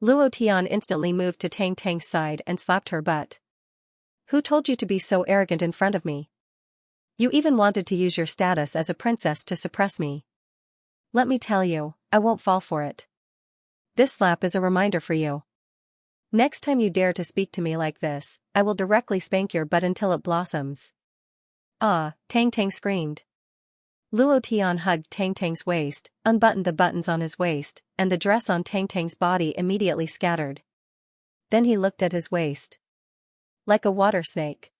Luo Tian instantly moved to Tang Tang's side and slapped her butt. Who told you to be so arrogant in front of me? You even wanted to use your status as a princess to suppress me. Let me tell you, I won't fall for it. This slap is a reminder for you. Next time you dare to speak to me like this, I will directly spank your butt until it blossoms. Ah, Tang Tang screamed. Luo Tian hugged Tang Tang's waist, unbuttoned the buttons on his waist, and the dress on Tang Tang's body immediately scattered. Then he looked at his waist. Like a water snake.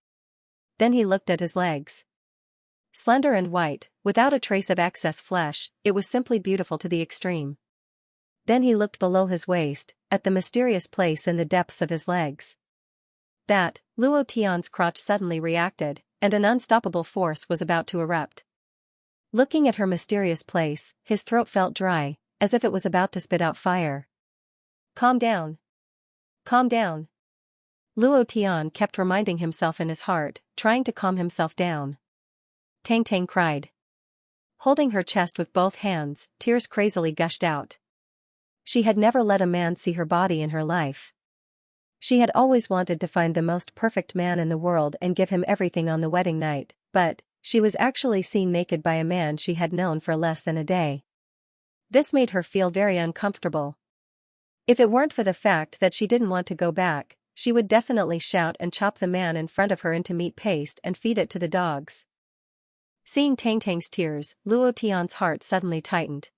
Then he looked at his legs. Slender and white, without a trace of excess flesh, it was simply beautiful to the extreme. Then he looked below his waist, at the mysterious place in the depths of his legs. Luo Tian's crotch suddenly reacted, and an unstoppable force was about to erupt. Looking at her mysterious place, his throat felt dry, as if it was about to spit out fire. Calm down. Calm down. Luo Tian kept reminding himself in his heart, trying to calm himself down. Tang Tang cried. Holding her chest with both hands, tears crazily gushed out. She had never let a man see her body in her life. She had always wanted to find the most perfect man in the world and give him everything on the wedding night, but she was actually seen naked by a man she had known for less than a day. This made her feel very uncomfortable. If it weren't for the fact that she didn't want to go back, she would definitely shout and chop the man in front of her into meat paste and feed it to the dogs. Seeing Tang Tang's tears, Luo Tian's heart suddenly tightened.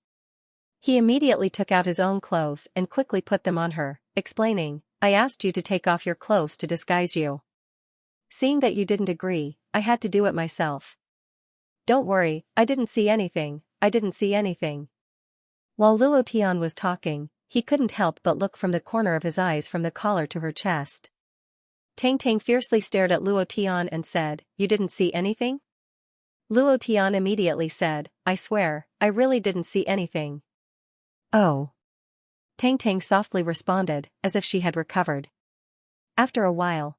He immediately took out his own clothes and quickly put them on her, explaining, I asked you to take off your clothes to disguise you. Seeing that you didn't agree, I had to do it myself. Don't worry, I didn't see anything. While Luo Tian was talking, he couldn't help but look from the corner of his eyes from the collar to her chest. Tang Tang fiercely stared at Luo Tian and said, You didn't see anything? Luo Tian immediately said, I swear, I really didn't see anything. Oh. Tang Tang softly responded, as if she had recovered. After a while,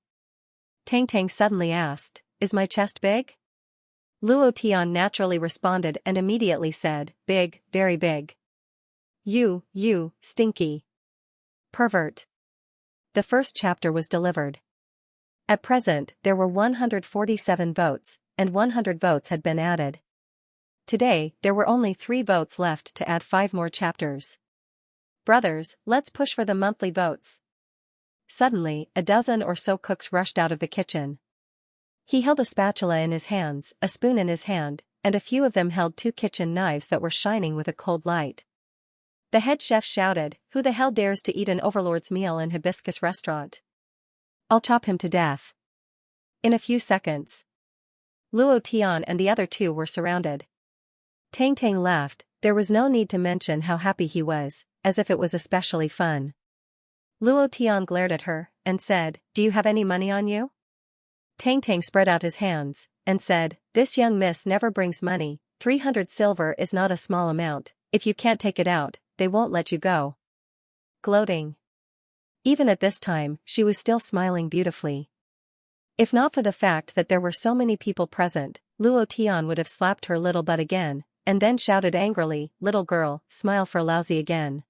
Tang Tang suddenly asked, is my chest big? Luo Tian naturally responded and immediately said, big, very big. You, stinky pervert. The first chapter was delivered. At present, there were 147 votes, and 100 votes had been added. Today, there were only 3 votes left to add 5 more chapters. Brothers, let's push for the monthly votes. Suddenly, a dozen or so cooks rushed out of the kitchen. He held a spatula in his hands, a spoon in his hand, and a few of them held 2 kitchen knives that were shining with a cold light. The head chef shouted, who the hell dares to eat an overlord's meal in Hibiscus restaurant? I'll chop him to death. In a few seconds, Luo Tian and the other 2 were surrounded. Tang Tang laughed, there was no need to mention how happy he was, as if it was especially fun. Luo Tian glared at her, and said, do you have any money on you? Tang Tang spread out his hands, and said, this young miss never brings money, 300 silver is not a small amount, if you can't take it out, they won't let you go. Gloating. Even at this time, she was still smiling beautifully. If not for the fact that there were so many people present, Luo Tian would have slapped her little butt again, and then shouted angrily, little girl, smile for lousy again.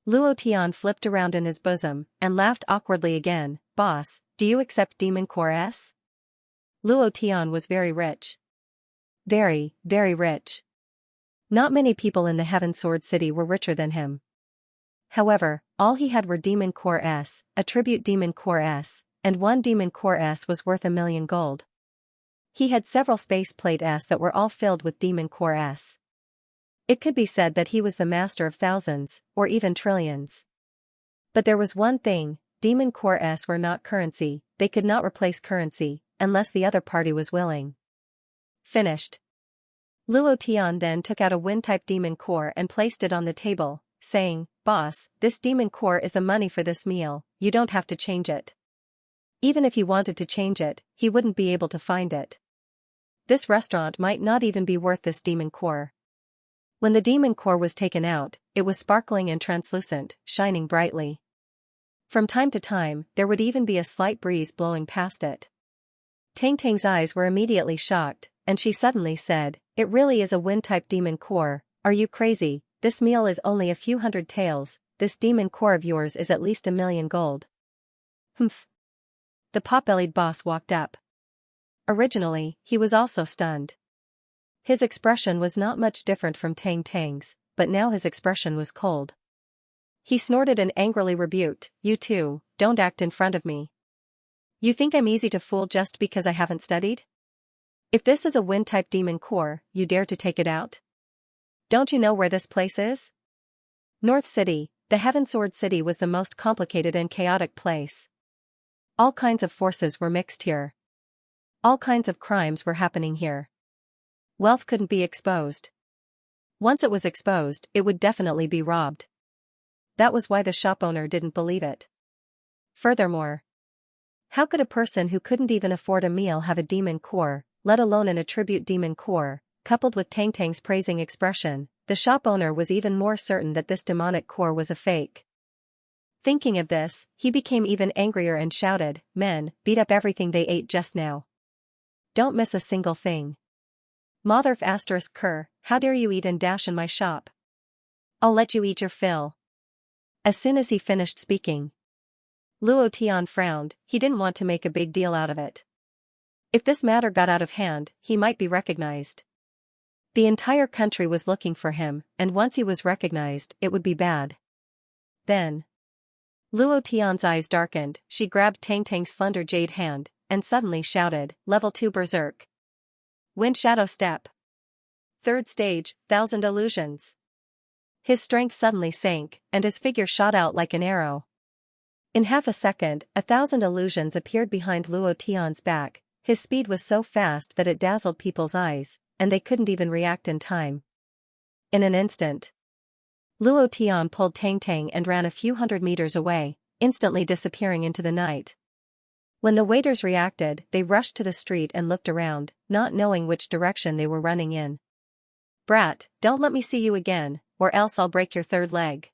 Luo Tian flipped around in his bosom, and laughed awkwardly again, boss, do you accept Demon Core S? Luo Tian was very rich. Very, very rich. Not many people in the Heaven Sword City were richer than him. However, all he had were Demon Core S, a tribute Demon Core S, and 1 Demon Core S was worth 1,000,000 gold. He had several Space Plate S that were all filled with Demon Core S. It could be said that he was the master of thousands, or even trillions. But there was one thing, Demon Core S were not currency, they could not replace currency, unless the other party was willing. Finished. Luo Tian then took out a Wind-type Demon Core and placed it on the table, saying, boss, this Demon Core is the money for this meal, you don't have to change it. Even if he wanted to change it, he wouldn't be able to find it. This restaurant might not even be worth this Demon Core. When the Demon Core was taken out, it was sparkling and translucent, shining brightly. From time to time, there would even be a slight breeze blowing past it. Tang Tang's eyes were immediately shocked, and she suddenly said, it really is a Wind-type Demon Core, are you crazy? This meal is only a few hundred taels, this Demon Core of yours is at least 1,000,000 gold. Humph. The pot-bellied boss walked up. Originally, he was also stunned. His expression was not much different from Tang Tang's, but now his expression was cold. He snorted and angrily rebuked, you two, don't act in front of me. You think I'm easy to fool just because I haven't studied? If this is a Wind-type Demon Core, you dare to take it out? Don't you know where this place is? North City, the Heaven Sword City was the most complicated and chaotic place. All kinds of forces were mixed here. All kinds of crimes were happening here. Wealth couldn't be exposed. Once it was exposed, it would definitely be robbed. That was why the shop owner didn't believe it. Furthermore, how could a person who couldn't even afford a meal have a Demon Core, let alone an attribute Demon Core? Coupled with Tang Tang's praising expression, the shop owner was even more certain that this demonic core was a fake. Thinking of this, he became even angrier and shouted, men, beat up everything they ate just now. Don't miss a single thing. Motherf asterisk cur, how dare you eat and dash in my shop? I'll let you eat your fill. As soon as he finished speaking, Luo Tian frowned, he didn't want to make a big deal out of it. If this matter got out of hand, he might be recognized. The entire country was looking for him, and once he was recognized, it would be bad. Then, Luo Tian's eyes darkened, she grabbed Tang Tang's slender jade hand, and suddenly shouted, Level 2 Berserk. Wind Shadow Step. Third stage, 1,000 illusions. His strength suddenly sank, and his figure shot out like an arrow. In half a second, 1,000 illusions appeared behind Luo Tian's back. His speed was so fast that it dazzled people's eyes, and they couldn't even react in time. In an instant, Luo Tian pulled Tang Tang and ran a few hundred meters away, instantly disappearing into the night. When the waiters reacted, they rushed to the street and looked around, not knowing which direction they were running in. "Brat, don't let me see you again, or else I'll break your third leg."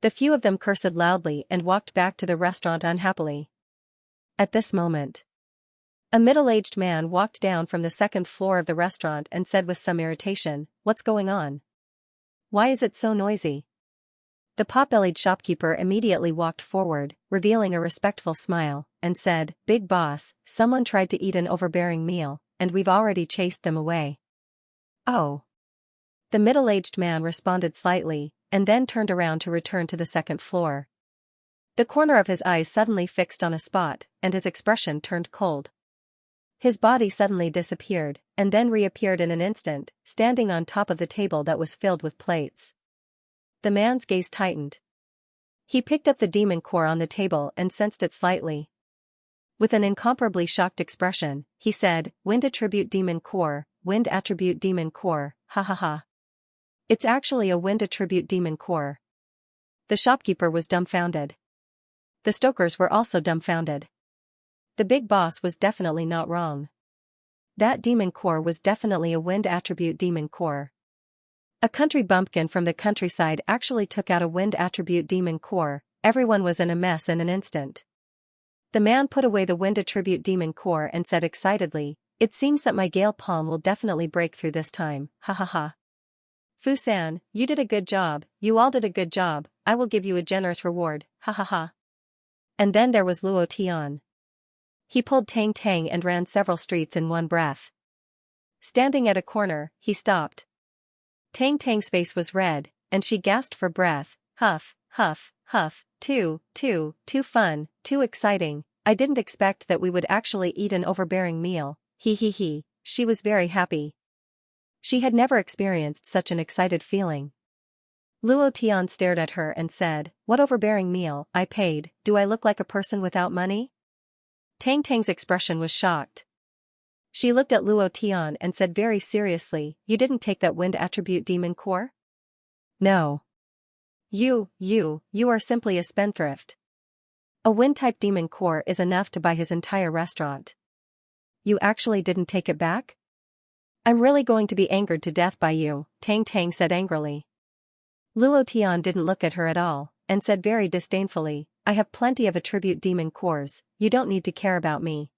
The few of them cursed loudly and walked back to the restaurant unhappily. At this moment, a middle-aged man walked down from the second floor of the restaurant and said with some irritation, "What's going on? Why is it so noisy?" The pot-bellied shopkeeper immediately walked forward, revealing a respectful smile, and said, "Big boss, someone tried to eat an overbearing meal, and we've already chased them away." "Oh." The middle-aged man responded slightly, and then turned around to return to the second floor. The corner of his eyes suddenly fixed on a spot, and his expression turned cold. His body suddenly disappeared, and then reappeared in an instant, standing on top of the table that was filled with plates. The man's gaze tightened. He picked up the demon core on the table and sensed it slightly. With an incomparably shocked expression, he said, "Wind attribute demon core, wind attribute demon core, ha ha ha. It's actually a wind attribute demon core." The shopkeeper was dumbfounded. The stokers were also dumbfounded. The big boss was definitely not wrong. That demon core was definitely a wind attribute demon core. A country bumpkin from the countryside actually took out a wind attribute demon core. Everyone was in a mess in an instant. The man put away the wind attribute demon core and said excitedly, "It seems that my gale palm will definitely break through this time, ha ha ha. Fusan, you did a good job, you all did a good job, I will give you a generous reward, ha ha ha." And then there was Luo Tian. He pulled Tang Tang and ran several streets in one breath. Standing at a corner, he stopped. Tang Tang's face was red, and she gasped for breath. "Huff, huff, huff, too fun, too exciting, I didn't expect that we would actually eat an overbearing meal, he he he." She was very happy. She had never experienced such an excited feeling. Luo Tian stared at her and said, "What overbearing meal? I paid, do I look like a person without money?" Tang Tang's expression was shocked. She looked at Luo Tian and said very seriously, "You didn't take that wind attribute demon core?" "No. You are simply a spendthrift. A wind-type demon core is enough to buy his entire restaurant. You actually didn't take it back? I'm really going to be angered to death by you," Tang Tang said angrily. Luo Tian didn't look at her at all, and said very disdainfully, "I have plenty of attribute demon cores, you don't need to care about me."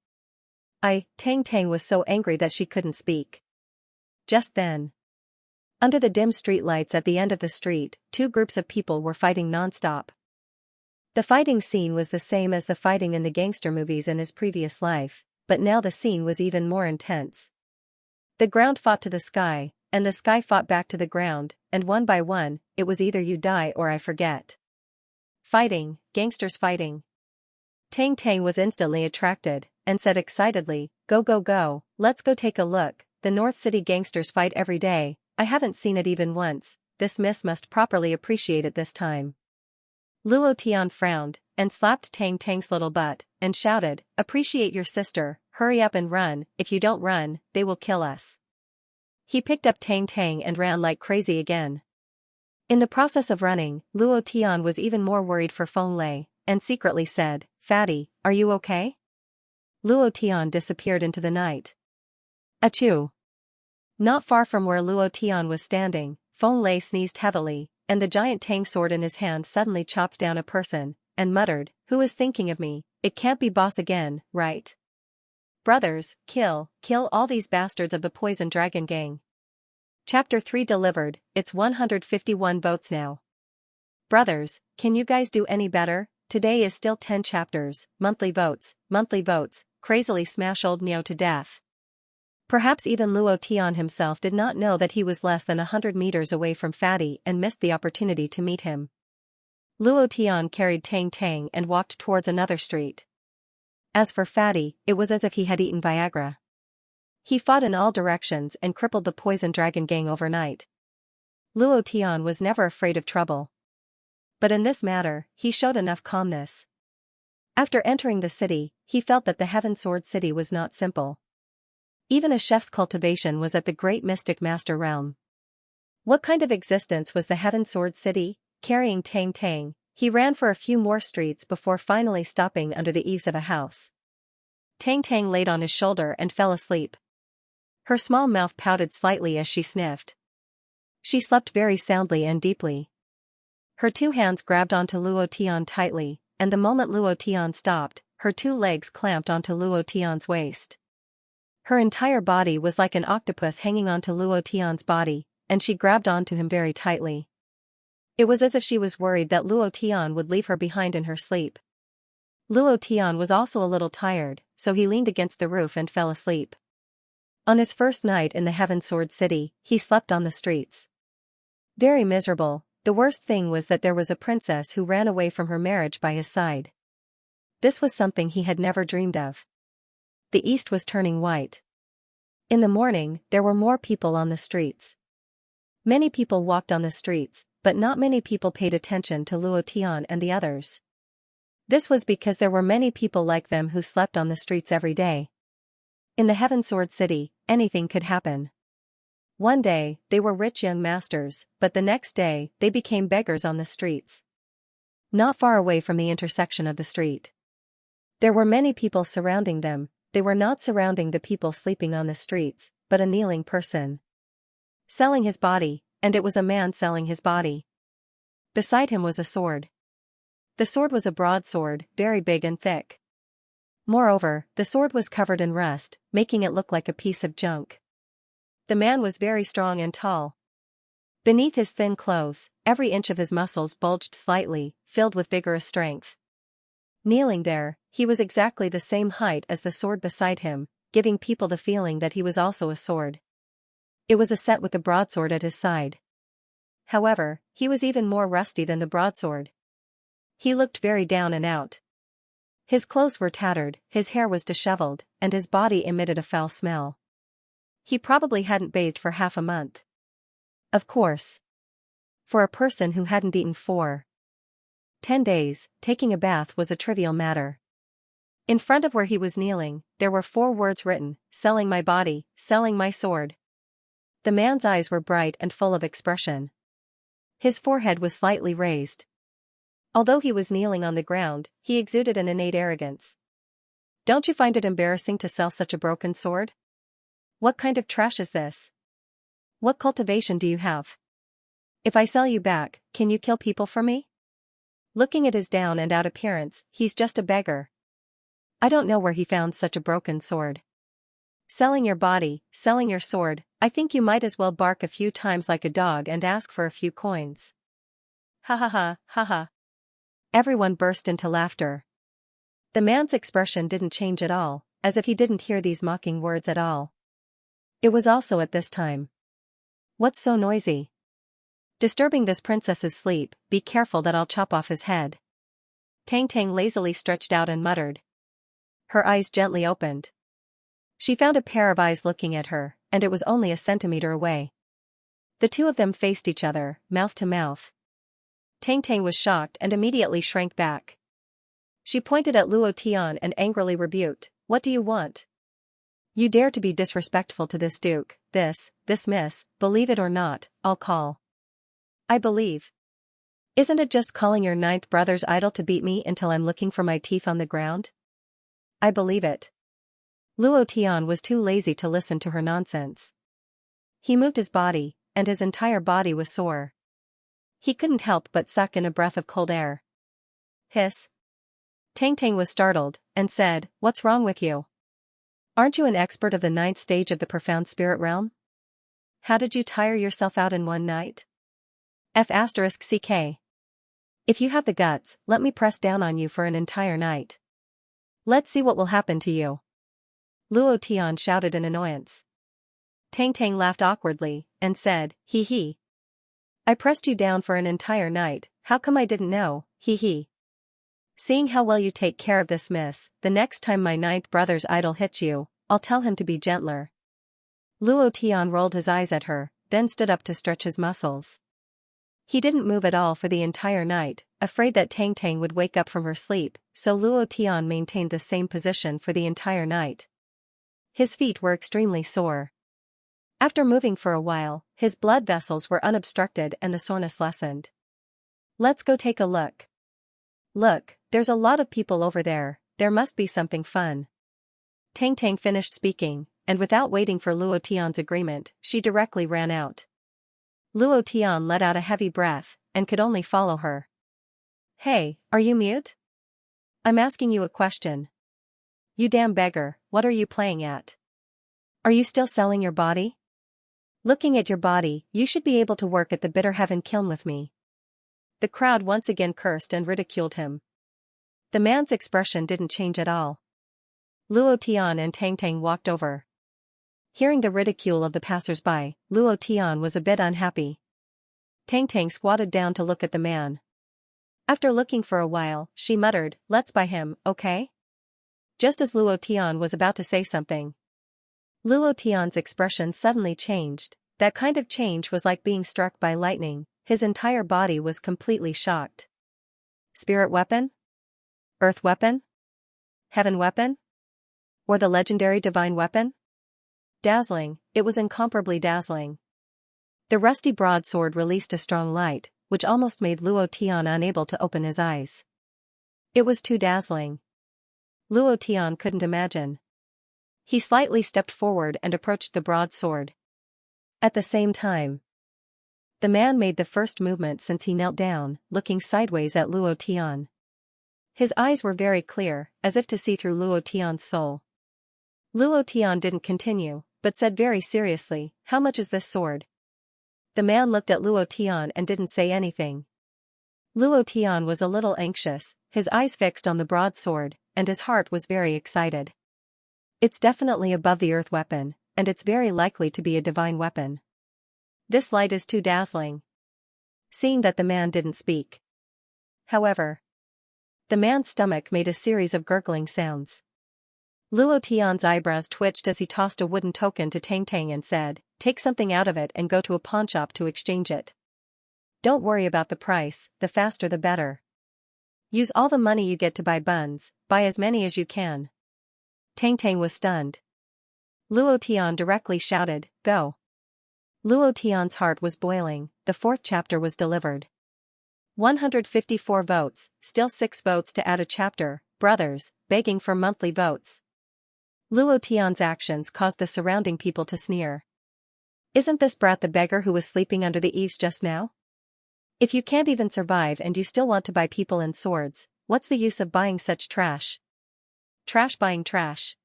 Tang Tang was so angry that she couldn't speak. Just then, under the dim streetlights at the end of the street, two groups of people were fighting non-stop. The fighting scene was the same as the fighting in the gangster movies in his previous life, but now the scene was even more intense. The ground fought to the sky, and the sky fought back to the ground, and one by one, it was either you die or I forget. Fighting, gangsters fighting. Tang Tang was instantly attracted, and said excitedly, "Go go go, let's go take a look, the North City gangsters fight every day, I haven't seen it even once, this miss must properly appreciate it this time." Luo Tian frowned, and slapped Tang Tang's little butt, and shouted, "Appreciate your sister, hurry up and run, if you don't run, they will kill us." He picked up Tang Tang and ran like crazy again. In the process of running, Luo Tian was even more worried for Feng Lei, and secretly said, "Fatty, are you okay?" Luo Tian disappeared into the night. Achoo! Not far from where Luo Tian was standing, Feng Lei sneezed heavily, and the giant Tang sword in his hand suddenly chopped down a person, and muttered, "Who is thinking of me? It can't be boss again, right? Brothers, kill all these bastards of the Poison Dragon Gang." Chapter 3 delivered, it's 151 votes now. Brothers, can you guys do any better? Today is still 10 chapters, monthly votes, crazily smash old Miao to death. Perhaps even Luo Tian himself did not know that he was less than 100 meters away from Fatty and missed the opportunity to meet him. Luo Tian carried Tang Tang and walked towards another street. As for Fatty, it was as if he had eaten Viagra. He fought in all directions and crippled the Poison Dragon Gang overnight. Luo Tian was never afraid of trouble. But in this matter, he showed enough calmness. After entering the city, he felt that the Heaven Sword City was not simple. Even a chef's cultivation was at the great mystic master realm. What kind of existence was the Heaven Sword City? Carrying Tang Tang, he ran for a few more streets before finally stopping under the eaves of a house. Tang Tang laid on his shoulder and fell asleep. Her small mouth pouted slightly as she sniffed. She slept very soundly and deeply. Her two hands grabbed onto Luo Tian tightly, and the moment Luo Tian stopped, her two legs clamped onto Luo Tian's waist. Her entire body was like an octopus hanging onto Luo Tian's body, and she grabbed onto him very tightly. It was as if she was worried that Luo Tian would leave her behind in her sleep. Luo Tian was also a little tired, so he leaned against the roof and fell asleep. On his first night in the Heaven Sword City, he slept on the streets. Very miserable. The worst thing was that there was a princess who ran away from her marriage by his side. This was something he had never dreamed of. The east was turning white. In the morning, there were more people on the streets. Many people walked on the streets, but not many people paid attention to Luo Tian and the others. This was because there were many people like them who slept on the streets every day. In the Heaven Sword City, anything could happen. One day, they were rich young masters, but the next day, they became beggars on the streets. Not far away from the intersection of the street. There were many people surrounding them. They were not surrounding the people sleeping on the streets, but a kneeling person. Selling his body, and it was a man selling his body. Beside him was a sword. The sword was a broadsword, very big and thick. Moreover, the sword was covered in rust, making it look like a piece of junk. The man was very strong and tall. Beneath his thin clothes, every inch of his muscles bulged slightly, filled with vigorous strength. Kneeling there, he was exactly the same height as the sword beside him, giving people the feeling that he was also a sword. It was a set with the broadsword at his side. However, he was even more rusty than the broadsword. He looked very down and out. His clothes were tattered, his hair was disheveled, and his body emitted a foul smell. He probably hadn't bathed for half a month. Of course. For a person who hadn't eaten for 10 days, taking a bath was a trivial matter. In front of where he was kneeling, there were 4 words written: selling my body, selling my sword. The man's eyes were bright and full of expression. His forehead was slightly raised. Although he was kneeling on the ground, he exuded an innate arrogance. Don't you find it embarrassing to sell such a broken sword? What kind of trash is this? What cultivation do you have? If I sell you back, can you kill people for me? Looking at his down and out appearance, he's just a beggar. I don't know where he found such a broken sword. Selling your body, selling your sword, I think you might as well bark a few times like a dog and ask for a few coins. Ha ha ha, ha ha. Everyone burst into laughter. The man's expression didn't change at all, as if he didn't hear these mocking words at all. It was also at this time. What's so noisy? Disturbing this princess's sleep, be careful that I'll chop off his head. Tang Tang lazily stretched out and muttered. Her eyes gently opened. She found a pair of eyes looking at her, and it was only a centimeter away. The two of them faced each other, mouth to mouth. Tang Tang was shocked and immediately shrank back. She pointed at Luo Tian and angrily rebuked, What do you want? You dare to be disrespectful to this duke, this miss, believe it or not, I'll call. I believe. Isn't it just calling your 9th brother's idol to beat me until I'm looking for my teeth on the ground? I believe it. Luo Tian was too lazy to listen to her nonsense. He moved his body, and his entire body was sore. He couldn't help but suck in a breath of cold air. Hiss. Tang Tang was startled, and said, What's wrong with you? Aren't you an expert of the 9th stage of the profound spirit realm? How did you tire yourself out in one night? F***ck. If you have the guts, let me press down on you for an entire night. Let's see what will happen to you. Luo Tian shouted in annoyance. Tang Tang laughed awkwardly, and said, Hee hee. I pressed you down for an entire night, how come I didn't know, hee hee. Seeing how well you take care of this miss, the next time my 9th brother's idol hits you, I'll tell him to be gentler. Luo Tian rolled his eyes at her, then stood up to stretch his muscles. He didn't move at all for the entire night, afraid that Tang Tang would wake up from her sleep, so Luo Tian maintained the same position for the entire night. His feet were extremely sore. After moving for a while, his blood vessels were unobstructed and the soreness lessened. Let's go take a look. Look, there's a lot of people over there, there must be something fun. Tang Tang finished speaking, and without waiting for Luo Tian's agreement, she directly ran out. Luo Tian let out a heavy breath, and could only follow her. Hey, are you mute? I'm asking you a question. You damn beggar, what are you playing at? Are you still selling your body? Looking at your body, you should be able to work at the Bitter Heaven kiln with me. The crowd once again cursed and ridiculed him. The man's expression didn't change at all. Luo Tian and Tang Tang walked over. Hearing the ridicule of the passers-by, Luo Tian was a bit unhappy. Tang Tang squatted down to look at the man. After looking for a while, she muttered, "Let's buy him, okay?" Just as Luo Tian was about to say something, Luo Tian's expression suddenly changed. That kind of change was like being struck by lightning. His entire body was completely shocked. Spirit weapon? Earth weapon? Heaven weapon? Or the legendary divine weapon? Dazzling, it was incomparably dazzling. The rusty broadsword released a strong light, which almost made Luo Tian unable to open his eyes. It was too dazzling. Luo Tian couldn't imagine. He slightly stepped forward and approached the broadsword. At the same time, the man made the first movement since he knelt down, looking sideways at Luo Tian. His eyes were very clear, as if to see through Luo Tian's soul. Luo Tian didn't continue, but said very seriously, "How much is this sword?" The man looked at Luo Tian and didn't say anything. Luo Tian was a little anxious, his eyes fixed on the broadsword, and his heart was very excited. It's definitely above the earth weapon, and it's very likely to be a divine weapon. This light is too dazzling. Seeing that the man didn't speak. However, the man's stomach made a series of gurgling sounds. Luo Tian's eyebrows twitched as he tossed a wooden token to Tang Tang and said, "Take something out of it and go to a pawnshop to exchange it. Don't worry about the price, the faster the better. Use all the money you get to buy buns, buy as many as you can." Tang Tang was stunned. Luo Tian directly shouted, "Go." Luo Tian's heart was boiling. The fourth chapter was delivered. 154 votes, still 6 votes to add a chapter, brothers, begging for monthly votes. Luo Tian's actions caused the surrounding people to sneer. Isn't this brat the beggar who was sleeping under the eaves just now? If you can't even survive and you still want to buy people and swords, what's the use of buying such trash? Trash buying trash.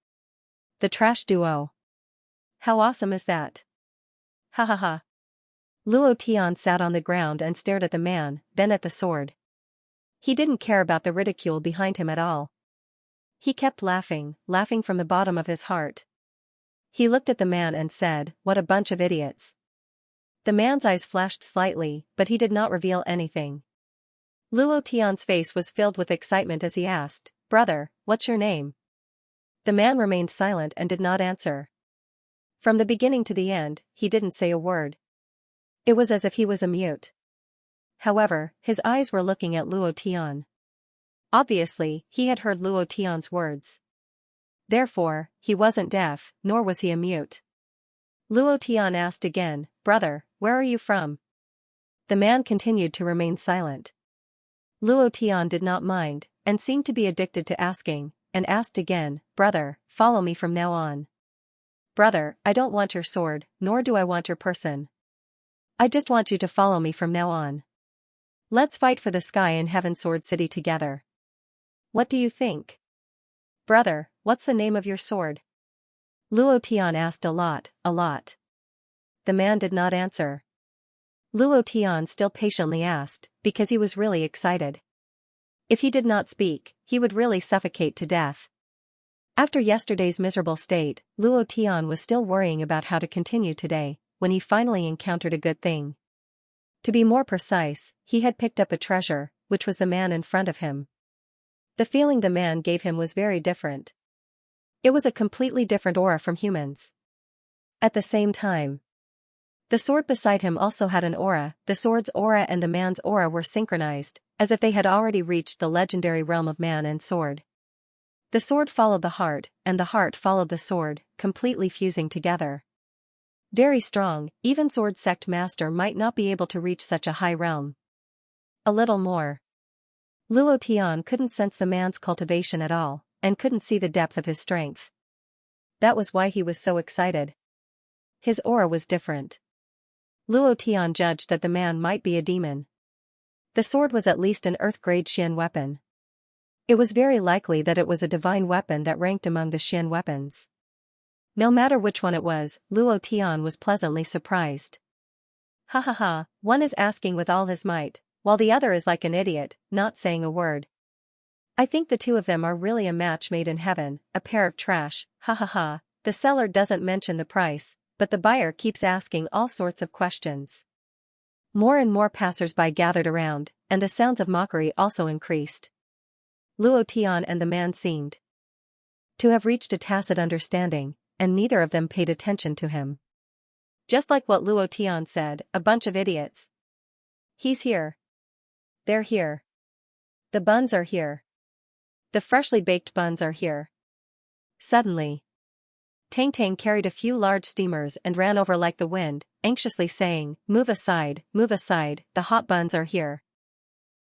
The trash duo. How awesome is that? Ha ha ha. Luo Tian sat on the ground and stared at the man, then at the sword. He didn't care about the ridicule behind him at all. He kept laughing, laughing from the bottom of his heart. He looked at the man and said, "What a bunch of idiots." The man's eyes flashed slightly, but he did not reveal anything. Luo Tian's face was filled with excitement as he asked, "Brother, what's your name?" The man remained silent and did not answer. From the beginning to the end, he didn't say a word. It was as if he was a mute. However, his eyes were looking at Luo Tian. Obviously, he had heard Luo Tian's words. Therefore, he wasn't deaf, nor was he a mute. Luo Tian asked again, "Brother, where are you from?" The man continued to remain silent. Luo Tian did not mind, and seemed to be addicted to asking, and asked again, "Brother, follow me from now on." "Brother, I don't want your sword, nor do I want your person. I just want you to follow me from now on. Let's fight for the sky and heaven sword city together. What do you think?" "Brother, what's the name of your sword?" Luo Tian asked a lot. The man did not answer. Luo Tian still patiently asked, because he was really excited. If he did not speak, he would really suffocate to death. After yesterday's miserable state, Luo Tian was still worrying about how to continue today, when he finally encountered a good thing. To be more precise, he had picked up a treasure, which was the man in front of him. The feeling the man gave him was very different. It was a completely different aura from humans. At the same time, the sword beside him also had an aura. The sword's aura and the man's aura were synchronized, as if they had already reached the legendary realm of man and sword. The sword followed the heart, and the heart followed the sword, completely fusing together. Very strong, even sword sect master might not be able to reach such a high realm. A little more. Luo Tian couldn't sense the man's cultivation at all, and couldn't see the depth of his strength. That was why he was so excited. His aura was different. Luo Tian judged that the man might be a demon. The sword was at least an earth-grade Xian weapon. It was very likely that it was a divine weapon that ranked among the Xian weapons. No matter which one it was, Luo Tian was pleasantly surprised. Ha ha ha, one is asking with all his might, while the other is like an idiot, not saying a word. I think the two of them are really a match made in heaven, a pair of trash, ha ha ha. The seller doesn't mention the price, but the buyer keeps asking all sorts of questions. More and more passers-by gathered around, and the sounds of mockery also increased. Luo Tian and the man seemed to have reached a tacit understanding, and neither of them paid attention to him. Just like what Luo Tian said, a bunch of idiots. He's here. They're here. The buns are here. The freshly baked buns are here. Suddenly, Tang Tang carried a few large steamers and ran over like the wind, anxiously saying, move aside, the hot buns are here.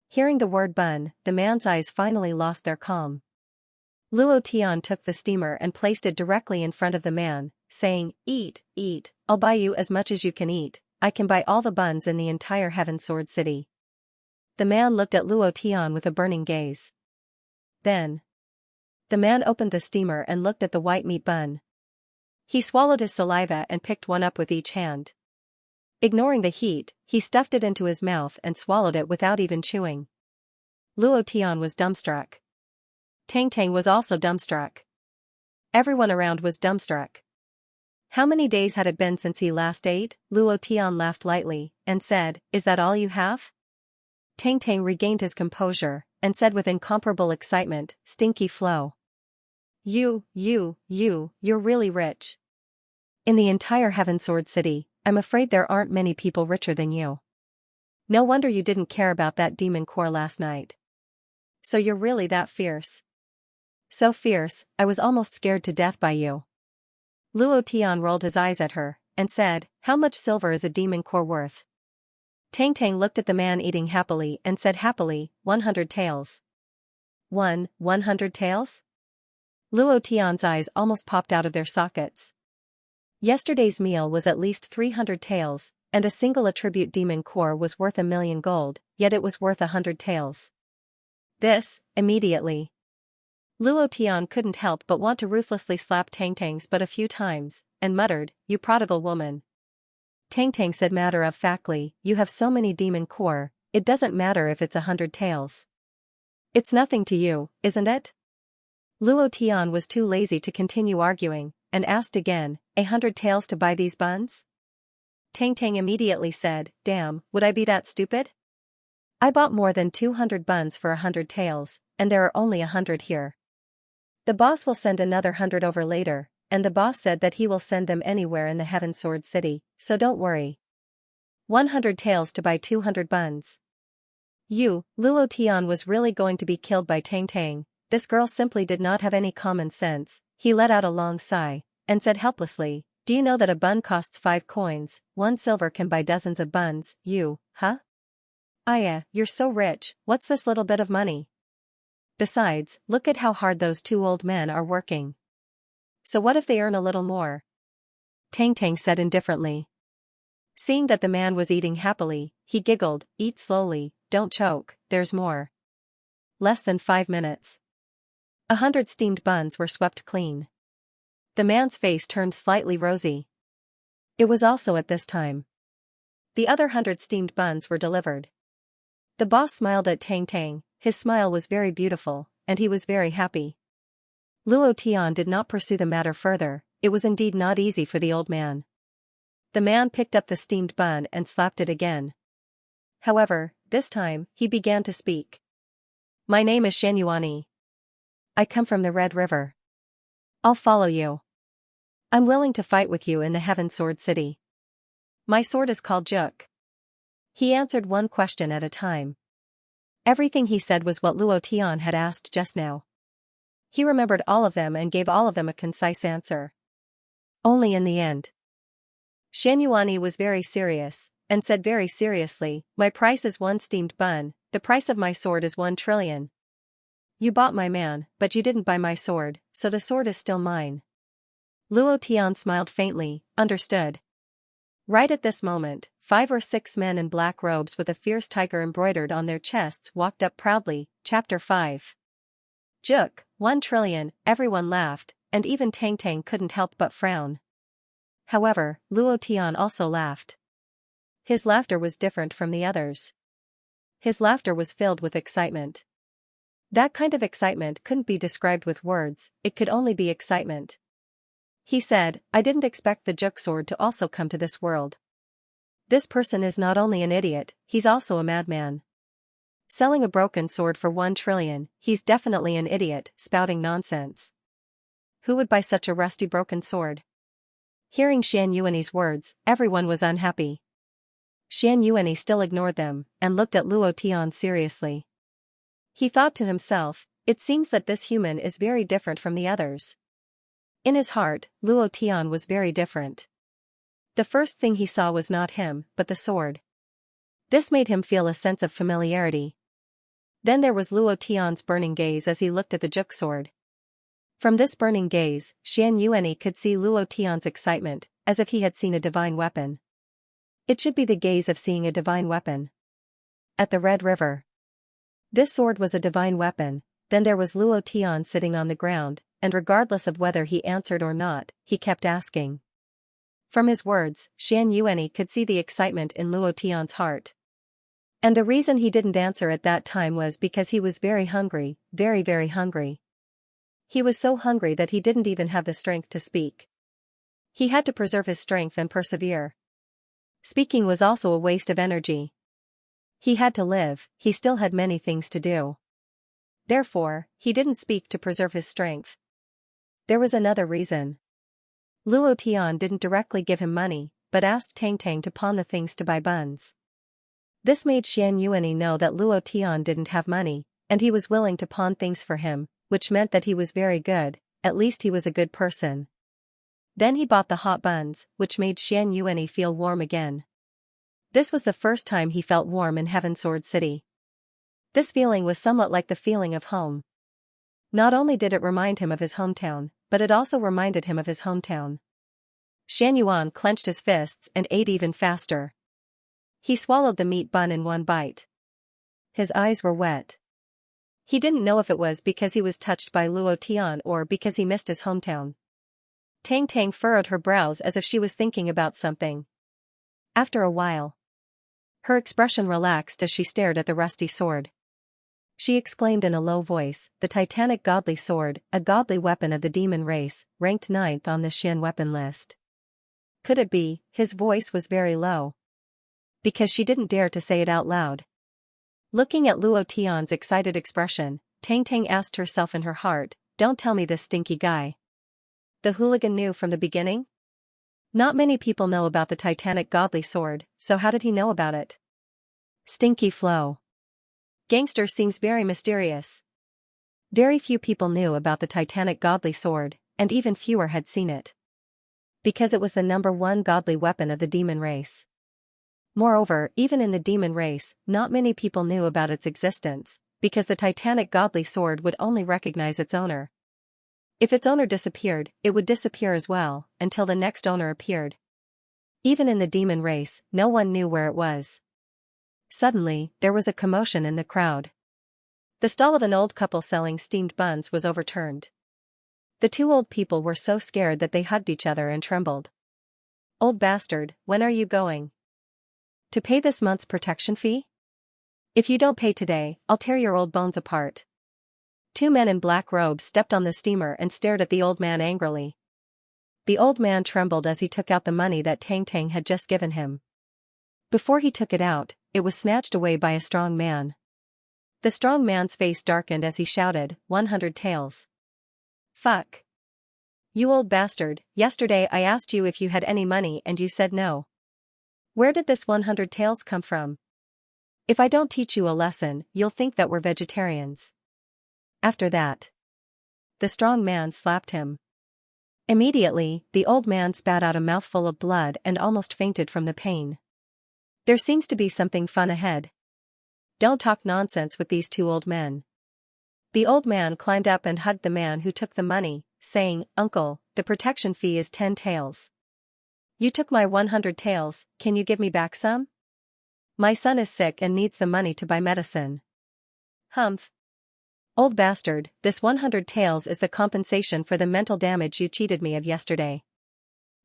Hearing the word bun, the man's eyes finally lost their calm. Luo Tian took the steamer and placed it directly in front of the man, saying, eat, I'll buy you as much as you can eat, I can buy all the buns in the entire Heaven Sword City. The man looked at Luo Tian with a burning gaze. Then, the man opened the steamer and looked at the white meat bun. He swallowed his saliva and picked one up with each hand. Ignoring the heat, he stuffed it into his mouth and swallowed it without even chewing. Luo Tian was dumbstruck. Tang Tang was also dumbstruck. Everyone around was dumbstruck. How many days had it been since he last ate? Luo Tian laughed lightly, and said, is that all you have? Tang Tang regained his composure, and said with incomparable excitement, stinky flow. You're really rich. In the entire Heaven Sword City, I'm afraid there aren't many people richer than you. No wonder you didn't care about that demon core last night. So you're really that fierce. So fierce, I was almost scared to death by you. Luo Tian rolled his eyes at her, and said, how much silver is a demon core worth? Tang Tang looked at the man eating happily and said happily, 100 taels. 100 taels? Luo Tian's eyes almost popped out of their sockets. Yesterday's meal was at least 300 taels, and a single attribute demon core was worth 1,000,000 gold, yet it was worth 100 taels. This, immediately. Luo Tian couldn't help but want to ruthlessly slap Tang Tang's butt a few times, and muttered, you prodigal woman. Tang Tang said matter-of-factly, you have so many demon core, it doesn't matter if it's 100 taels. It's nothing to you, isn't it? Luo Tian was too lazy to continue arguing, and asked again, 100 taels to buy these buns? Tang Tang immediately said, damn, would I be that stupid? I bought more than 200 buns for 100 taels, and there are only 100 here. The boss will send another 100 over later, and the boss said that he will send them anywhere in the Heaven Sword City, so don't worry. 100 taels to buy 200 buns. Luo Tian was really going to be killed by Tang Tang. This girl simply did not have any common sense. He let out a long sigh, and said helplessly, do you know that a bun costs 5 coins, 1 silver can buy dozens of buns, huh? Aya, you're so rich, what's this little bit of money? Besides, look at how hard those 2 old men are working. So what if they earn a little more? Tang Tang said indifferently. Seeing that the man was eating happily, he giggled, eat slowly, don't choke, there's more. Less than 5 minutes. 100 steamed buns were swept clean. The man's face turned slightly rosy. It was also at this time. The other 100 steamed buns were delivered. The boss smiled at Tang Tang, his smile was very beautiful, and he was very happy. Luo Tian did not pursue the matter further, it was indeed not easy for the old man. The man picked up the steamed bun and slapped it again. However, this time, he began to speak. My name is Xianxia. I come from the Red River. I'll follow you. I'm willing to fight with you in the Heaven Sword City. My sword is called Juk. He answered one question at a time. Everything he said was what Luo Tian had asked just now. He remembered all of them and gave all of them a concise answer. Only in the end, Xianxia was very serious, and said very seriously, my price is 1 steamed bun, the price of my sword is 1 trillion. You bought my man, but you didn't buy my sword, so the sword is still mine. Luo Tian smiled faintly, understood. Right at this moment, 5 or 6 men in black robes with a fierce tiger embroidered on their chests walked up proudly. Chapter 5. Juk, 1 trillion, everyone laughed, and even Tang Tang couldn't help but frown. However, Luo Tian also laughed. His laughter was different from the others. His laughter was filled with excitement. That kind of excitement couldn't be described with words, it could only be excitement. He said, I didn't expect the Juk sword to also come to this world. This person is not only an idiot, he's also a madman. Selling a broken sword for 1 trillion, he's definitely an idiot, spouting nonsense. Who would buy such a rusty broken sword? Hearing Xian Yuanyi's words, everyone was unhappy. Xian Yuanyi still ignored them, and looked at Luo Tian seriously. He thought to himself, it seems that this human is very different from the others. In his heart, Luo Tian was very different. The first thing he saw was not him, but the sword. This made him feel a sense of familiarity. Then there was Luo Tian's burning gaze as he looked at the Juk sword. From this burning gaze, Xian Yuanyi could see Luo Tian's excitement, as if he had seen a divine weapon. It should be the gaze of seeing a divine weapon. At the Red River. This sword was a divine weapon. Then there was Luo Tian sitting on the ground, and regardless of whether he answered or not, he kept asking. From his words, Xian Yuanyi could see the excitement in Luo Tian's heart. And the reason he didn't answer at that time was because he was very hungry, very very hungry. He was so hungry that he didn't even have the strength to speak. He had to preserve his strength and persevere. Speaking was also a waste of energy. He had to live, he still had many things to do. Therefore, he didn't speak to preserve his strength. There was another reason. Luo Tian didn't directly give him money, but asked Tang Tang to pawn the things to buy buns. This made Xian Yuanyi know that Luo Tian didn't have money, and he was willing to pawn things for him, which meant that he was very good, at least he was a good person. Then he bought the hot buns, which made Xian Yuanyi feel warm again. This was the first time he felt warm in Heavensword City. This feeling was somewhat like the feeling of home. Not only did it remind him of his hometown, but it also reminded him of his hometown. Xian Yuan clenched his fists and ate even faster. He swallowed the meat bun in one bite. His eyes were wet. He didn't know if it was because he was touched by Luo Tian or because he missed his hometown. Tang Tang furrowed her brows as if she was thinking about something. After a while, her expression relaxed as she stared at the rusty sword. She exclaimed in a low voice, the Titanic Godly Sword, a godly weapon of the demon race, ranked 9th on the Xian weapon list. Could it be? His voice was very low. Because she didn't dare to say it out loud. Looking at Luo Tian's excited expression, Tang Tang asked herself in her heart, don't tell me this stinky guy. The hooligan knew from the beginning? Not many people know about the Titanic Godly Sword, so how did he know about it? Stinky flow. Gangster seems very mysterious. Very few people knew about the Titanic Godly Sword, and even fewer had seen it. Because it was the #1 godly weapon of the demon race. Moreover, even in the demon race, not many people knew about its existence, because the Titanic Godly Sword would only recognize its owner. If its owner disappeared, it would disappear as well, until the next owner appeared. Even in the demon race, no one knew where it was. Suddenly, there was a commotion in the crowd. The stall of an old couple selling steamed buns was overturned. The two old people were so scared that they hugged each other and trembled. Old bastard, when are you going to pay this month's protection fee? If you don't pay today, I'll tear your old bones apart. 2 men in black robes stepped on the steamer and stared at the old man angrily. The old man trembled as he took out the money that Tang Tang had just given him. Before he took it out, it was snatched away by a strong man. The strong man's face darkened as he shouted, 100 taels. Fuck. You old bastard, yesterday I asked you if you had any money and you said no. Where did this 100 taels come from? If I don't teach you a lesson, you'll think that we're vegetarians. After that, the strong man slapped him. Immediately, the old man spat out a mouthful of blood and almost fainted from the pain. There seems to be something fun ahead. Don't talk nonsense with these 2 old men. The old man climbed up and hugged the man who took the money, saying, "Uncle, the protection fee is 10 taels. You took my 100 taels, can you give me back some? My son is sick and needs the money to buy medicine." "Humph. Old bastard, this 100 taels is the compensation for the mental damage you cheated me of yesterday.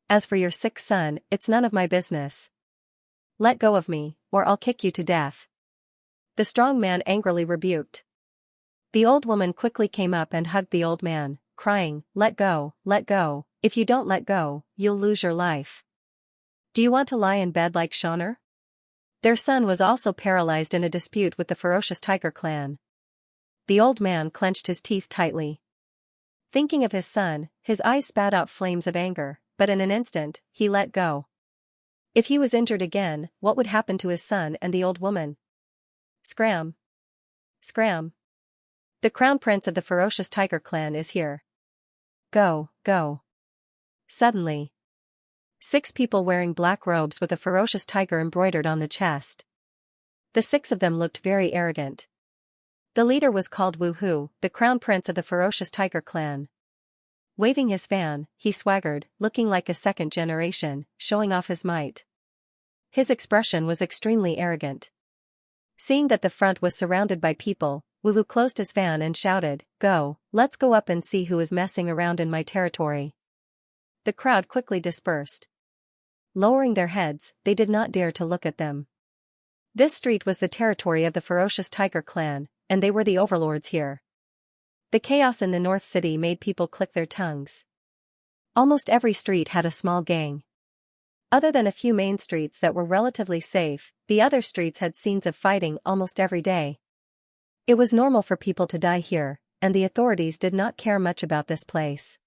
As for your sick son, it's none of my business. Let go of me, or I'll kick you to death." The strong man angrily rebuked. The old woman quickly came up and hugged the old man, crying, let go, if you don't let go, you'll lose your life. Do you want to lie in bed like Xianxia? Their son was also paralyzed in a dispute with the ferocious tiger clan. The old man clenched his teeth tightly. Thinking of his son, his eyes spat out flames of anger, but in an instant, he let go. If he was injured again, what would happen to his son and the old woman? Scram! Scram! The crown prince of the ferocious tiger clan is here. Go, go. Suddenly, 6 people wearing black robes with a ferocious tiger embroidered on the chest. The 6 of them looked very arrogant. The leader was called Wu Hu, the crown prince of the ferocious tiger clan. Waving his fan, he swaggered, looking like a second generation, showing off his might. His expression was extremely arrogant. Seeing that the front was surrounded by people, Wu Hu closed his fan and shouted, "Go, let's go up and see who is messing around in my territory." The crowd quickly dispersed. Lowering their heads, they did not dare to look at them. This street was the territory of the ferocious tiger clan, and they were the overlords here. The chaos in the North City made people click their tongues. Almost every street had a small gang. Other than a few main streets that were relatively safe, the other streets had scenes of fighting almost every day. It was normal for people to die here, and the authorities did not care much about this place.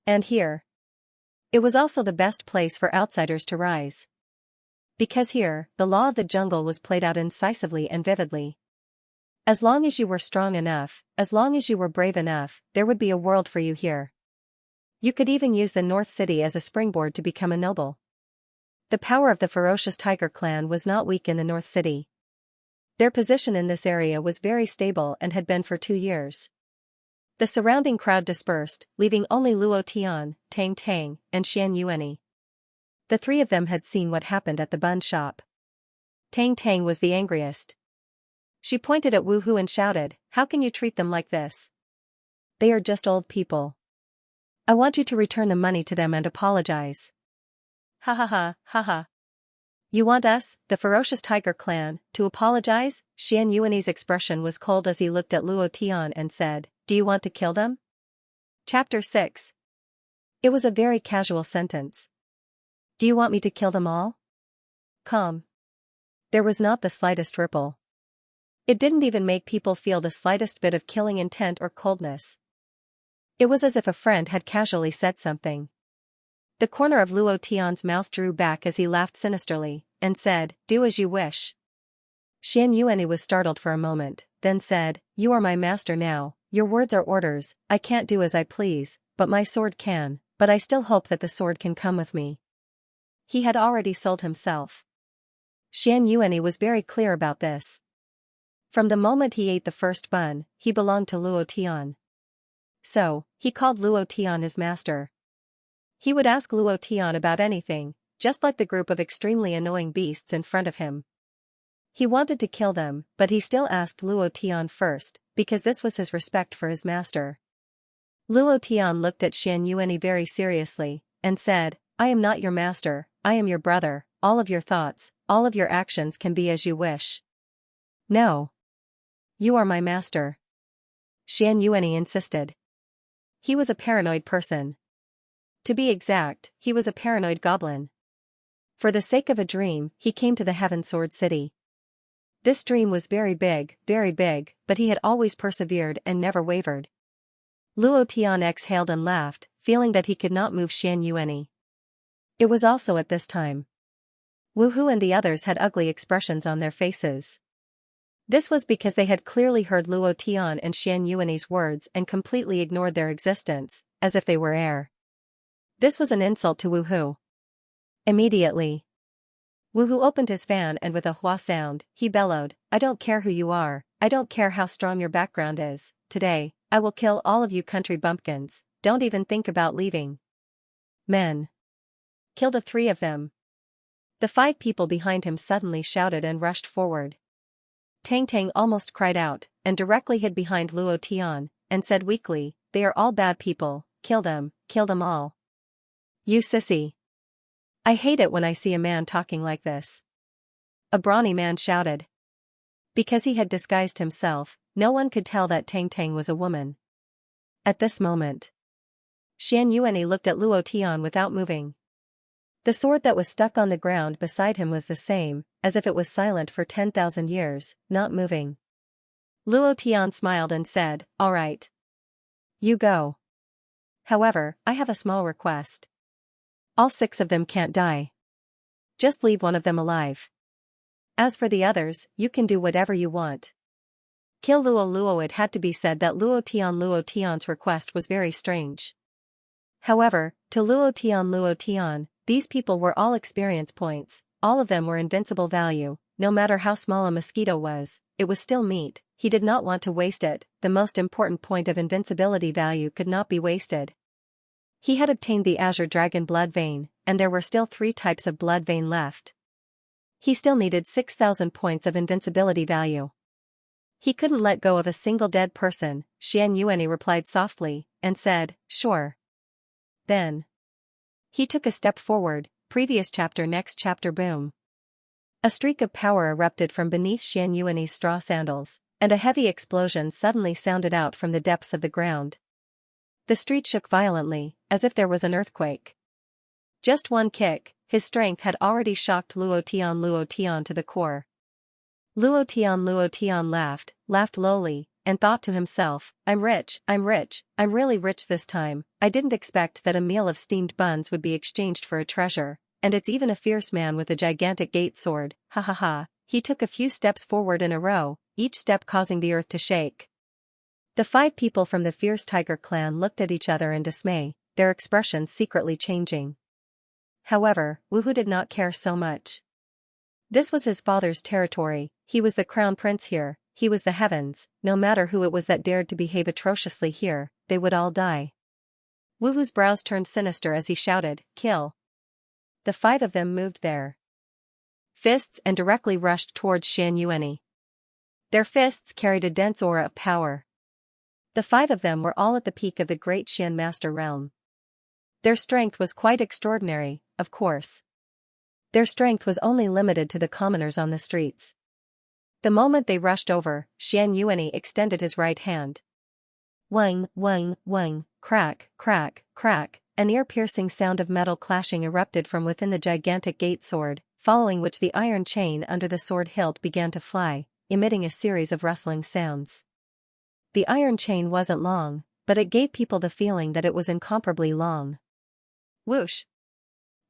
And here, it was also the best place for outsiders to rise. Because here, the law of the jungle was played out incisively and vividly. As long as you were strong enough, as long as you were brave enough, there would be a world for you here. You could even use the North City as a springboard to become a noble. The power of the ferocious tiger clan was not weak in the North City. Their position in this area was very stable and had been for 2 years. The surrounding crowd dispersed, leaving only Luo Tian, Tang Tang, and Xianxia. The 3 of them had seen what happened at the bun shop. Tang Tang was the angriest. She pointed at Wu Hu and shouted, "How can you treat them like this? They are just old people. I want you to return the money to them and apologize." "Ha ha ha, ha ha. You want us, the ferocious tiger clan, to apologize?" Xianxua's expression was cold as he looked at Luo Tian and said, "Do you want to kill them?" Chapter 6. It was a very casual sentence. "Do you want me to kill them all?" Calm. There was not the slightest ripple. It didn't even make people feel the slightest bit of killing intent or coldness. It was as if a friend had casually said something. The corner of Luo Tian's mouth drew back as he laughed sinisterly, and said, "Do as you wish." Xianxia was startled for a moment, then said, "You are my master now, your words are orders, I can't do as I please, but my sword can, but I still hope that the sword can come with me." He had already sold himself. Xianxia was very clear about this. From the moment he ate the first bun, he belonged to Luo Tian. So, he called Luo Tian his master. He would ask Luo Tian about anything, just like the group of extremely annoying beasts in front of him. He wanted to kill them, but he still asked Luo Tian first, because this was his respect for his master. Luo Tian looked at Xianxia very seriously, and said, "I am not your master, I am your brother, all of your thoughts, all of your actions can be as you wish." "No. You are my master." Xianxia insisted. He was a paranoid person. To be exact, he was a paranoid goblin. For the sake of a dream, he came to the Heaven Sword City. This dream was very big, but he had always persevered and never wavered. Luo Tian exhaled and laughed, feeling that he could not move Xianxia. It was also at this time. Wu Hu and the others had ugly expressions on their faces. This was because they had clearly heard Luo Tian and Xianxua's words and completely ignored their existence, as if they were air. This was an insult to Wu Hu. Immediately, Wu Hu opened his fan and with a hua sound, he bellowed, "I don't care who you are, I don't care how strong your background is, today, I will kill all of you country bumpkins, don't even think about leaving. Men. Kill the three of them. The 5 people behind him suddenly shouted and rushed forward. Tang Tang almost cried out, and directly hid behind Luo Tian, and said weakly, they are all bad people, kill them all. You sissy. I hate it when I see a man talking like this. A brawny man shouted. Because he had disguised himself, no one could tell that Tang Tang was a woman. At this moment, Xianxia looked at Luo Tian without moving. The sword that was stuck on the ground beside him was the same, as if it was silent for 10,000 years, not moving. Luo Tian smiled and said, all right. You go. However, I have a small request. All 6 of them can't die. Just leave one of them alive. As for the others, you can do whatever you want. Kill Luo. It had to be said that Luo Tian's request was very strange. However, to Luo Tian, these people were all experience points, all of them were invincible value, no matter how small a mosquito was, it was still meat, he did not want to waste it, the most important point of invincibility value could not be wasted. He had obtained the Azure Dragon blood vein, and there were still 3 types of blood vein left. He still needed 6,000 points of invincibility value. He couldn't let go of a single dead person, Xianxia replied softly, and said, sure. Then he took a step forward, previous chapter next chapter boom. A streak of power erupted from beneath Xianxua's straw sandals, and a heavy explosion suddenly sounded out from the depths of the ground. The street shook violently, as if there was an earthquake. Just one kick, his strength had already shocked Luo Tian to the core. Luo Tian laughed lowly, and thought to himself, I'm rich, I'm really rich this time, I didn't expect that a meal of steamed buns would be exchanged for a treasure, and it's even a fierce man with a gigantic gate sword, ha ha ha. He took a few steps forward in a row, each step causing the earth to shake. The 5 people from the fierce tiger clan looked at each other in dismay, their expressions secretly changing. However, Wuhu did not care so much. This was his father's territory, he was the crown prince here, he was the heavens, no matter who it was that dared to behave atrociously here, they would all die. Wuhu's brows turned sinister as he shouted, kill. The 5 of them moved their fists and directly rushed towards Xianxia. Their fists carried a dense aura of power. The 5 of them were all at the peak of the great Xian master realm. Their strength was quite extraordinary, of course. Their strength was only limited to the commoners on the streets. The moment they rushed over, Xianxia extended his right hand. Wang, crack, an ear-piercing sound of metal clashing erupted from within the gigantic gate sword, following which the iron chain under the sword hilt began to fly, emitting a series of rustling sounds. The iron chain wasn't long, but it gave people the feeling that it was incomparably long. Whoosh!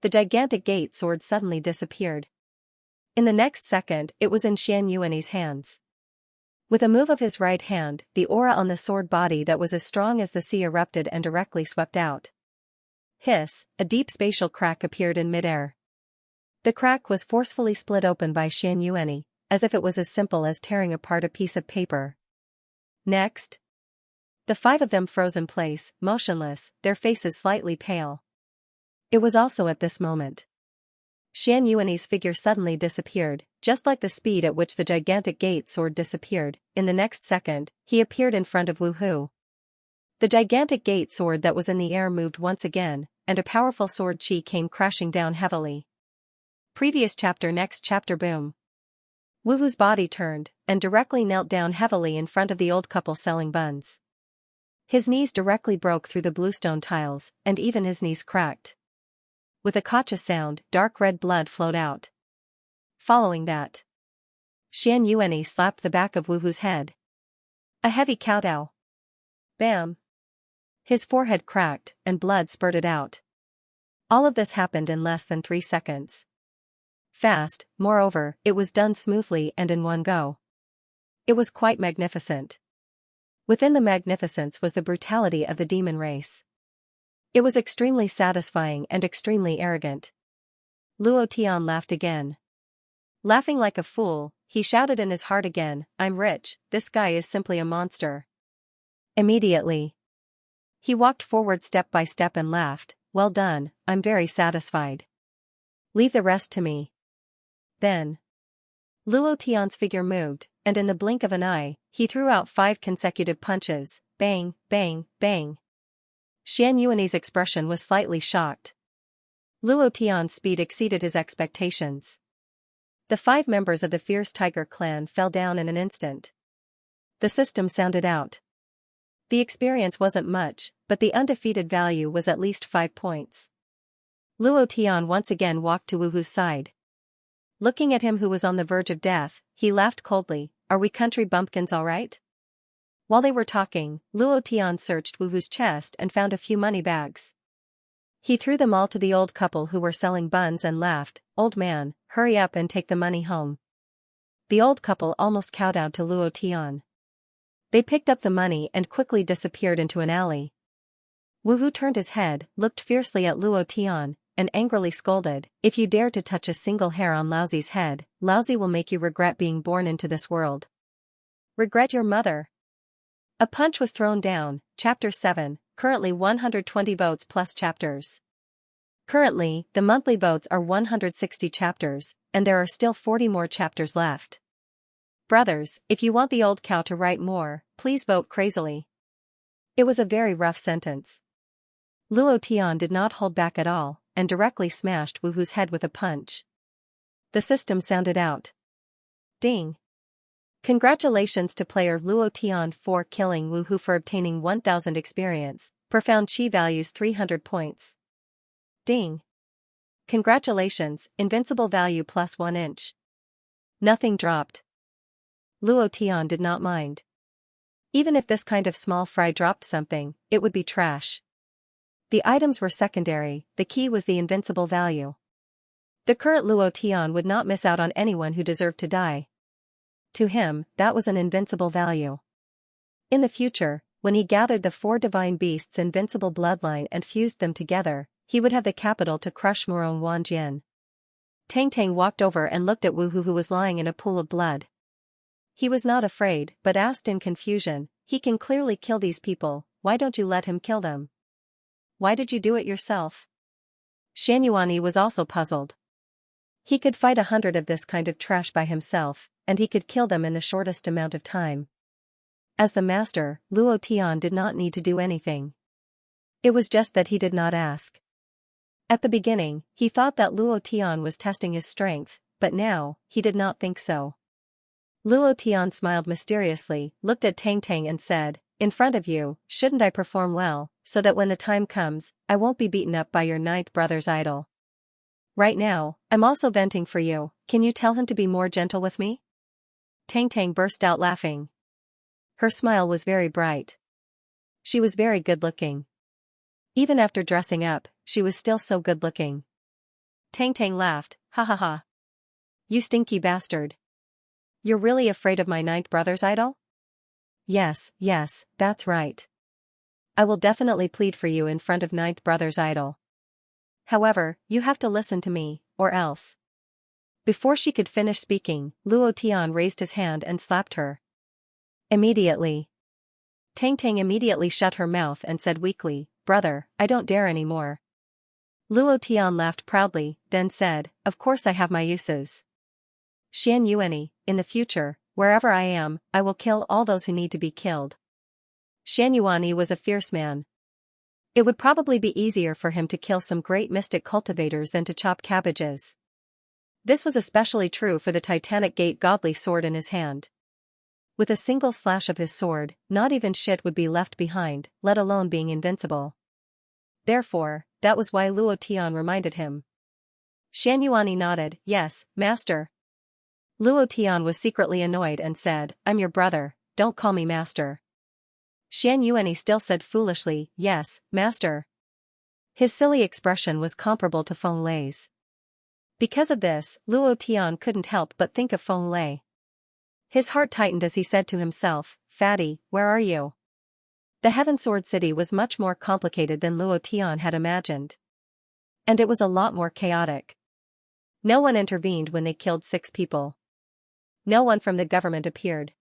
The gigantic gate sword suddenly disappeared. In the next second, it was in Xianxua's hands. With a move of his right hand, the aura on the sword body that was as strong as the sea erupted and directly swept out. Hiss, a deep spatial crack appeared in midair. The crack was forcefully split open by Xianxua, as if it was as simple as tearing apart a piece of paper. Next, the 5 of them froze in place, motionless, their faces slightly pale. It was also at this moment Xianxua's figure suddenly disappeared, just like the speed at which the gigantic gate sword disappeared. In the next second, he appeared in front of Wuhu. The gigantic gate sword that was in the air moved once again, and a powerful sword chi came crashing down heavily. Previous chapter next chapter boom. Wuhu's body turned, and directly knelt down heavily in front of the old couple selling buns. His knees directly broke through the bluestone tiles, and even his knees cracked. With a kacha sound, dark red blood flowed out. Following that, Xianxua slapped the back of Wuhu's head. A heavy kowtow. Bam! His forehead cracked, and blood spurted out. All of this happened in less than 3 seconds. Fast, moreover, it was done smoothly and in one go. It was quite magnificent. Within the magnificence was the brutality of the demon race. It was extremely satisfying and extremely arrogant. Luo Tian laughed again. Laughing like a fool, he shouted in his heart again, I'm rich, this guy is simply a monster. Immediately. He walked forward step by step and laughed. Well done, I'm very satisfied. Leave the rest to me. Then. Luo Tian's figure moved, and in the blink of an eye, he threw out 5 consecutive punches. Bang, bang, bang. Xian Yuanyi's expression was slightly shocked. Luo Tian's speed exceeded his expectations. The 5 members of the fierce tiger clan fell down in an instant. The system sounded out. The experience wasn't much, but the undefeated value was at least 5 points. Luo Tian once again walked to Wu Hu's side. Looking at him who was on the verge of death, he laughed coldly. Are we country bumpkins all right? While they were talking, Luo Tian searched Wu Hu's chest and found a few money bags. He threw them all to the old couple who were selling buns and laughed. Old man, hurry up and take the money home. The old couple almost kowtowed to Luo Tian. They picked up the money and quickly disappeared into an alley. Wu Hu turned his head, looked fiercely at Luo Tian, and angrily scolded, if you dare to touch a single hair on Laozi's head, Laozi will make you regret being born into this world. Regret your mother. A punch was thrown down. Chapter 7, currently 120 votes plus chapters. Currently, the monthly votes are 160 chapters, and there are still 40 more chapters left. Brothers, if you want the old cow to write more, please vote crazily. It was a very rough sentence. Luo Tian did not hold back at all, and directly smashed Wu Hu's head with a punch. The system sounded out. Ding. Congratulations to player Luo Tian for killing Wu Hu for obtaining 1000 experience, profound chi values 300 points. Ding. Congratulations, invincible value plus 1 inch. Nothing dropped. Luo Tian did not mind. Even if this kind of small fry dropped something, it would be trash. The items were secondary, the key was the invincible value. The current Luo Tian would not miss out on anyone who deserved to die. To him, that was an invincible value. In the future, when he gathered the 4 divine beasts' invincible bloodline and fused them together, he would have the capital to crush Murong Wanjian. Tang Tang walked over and looked at Wu Hu who was lying in a pool of blood. He was not afraid, but asked in confusion, he can clearly kill these people, why don't you let him kill them? Why did you do it yourself? Xian Yuanyi was also puzzled. He could fight 100 of this kind of trash by himself, and he could kill them in the shortest amount of time. As the master, Luo Tian did not need to do anything. It was just that he did not ask. At the beginning, he thought that Luo Tian was testing his strength, but now, he did not think so. Luo Tian smiled mysteriously, looked at Tang Tang and said, in front of you, shouldn't I perform well, so that when the time comes, I won't be beaten up by your 9th brother's idol? Right now, I'm also venting for you, can you tell him to be more gentle with me? Tang Tang burst out laughing. Her smile was very bright. She was very good-looking. Even after dressing up, she was still so good-looking. Tang Tang laughed, ha ha ha. You stinky bastard. You're really afraid of my 9th brother's idol? Yes, that's right. I will definitely plead for you in front of 9th brother's idol. However, you have to listen to me, or else. Before she could finish speaking, Luo Tian raised his hand and slapped her. Immediately. Tang Tang immediately shut her mouth and said weakly, brother, I don't dare anymore. Luo Tian laughed proudly, then said, of course I have my uses. Xian Yuanyi, in the future, wherever I am, I will kill all those who need to be killed. Xian Yuanyi was a fierce man. It would probably be easier for him to kill some great mystic cultivators than to chop cabbages. This was especially true for the Titanic Gate godly sword in his hand. With a single slash of his sword, not even shit would be left behind, let alone being invincible. Therefore, that was why Luo Tian reminded him. Xian Yuanyi nodded, yes, master. Luo Tian was secretly annoyed and said, I'm your brother, don't call me master. Xian Yuanyi still said foolishly, yes, master. His silly expression was comparable to Feng Lei's. Because of this, Luo Tian couldn't help but think of Feng Lei. His heart tightened as he said to himself, Fatty, where are you? The Heaven Sword City was much more complicated than Luo Tian had imagined. And it was a lot more chaotic. No one intervened when they killed 6 people. No one from the government appeared.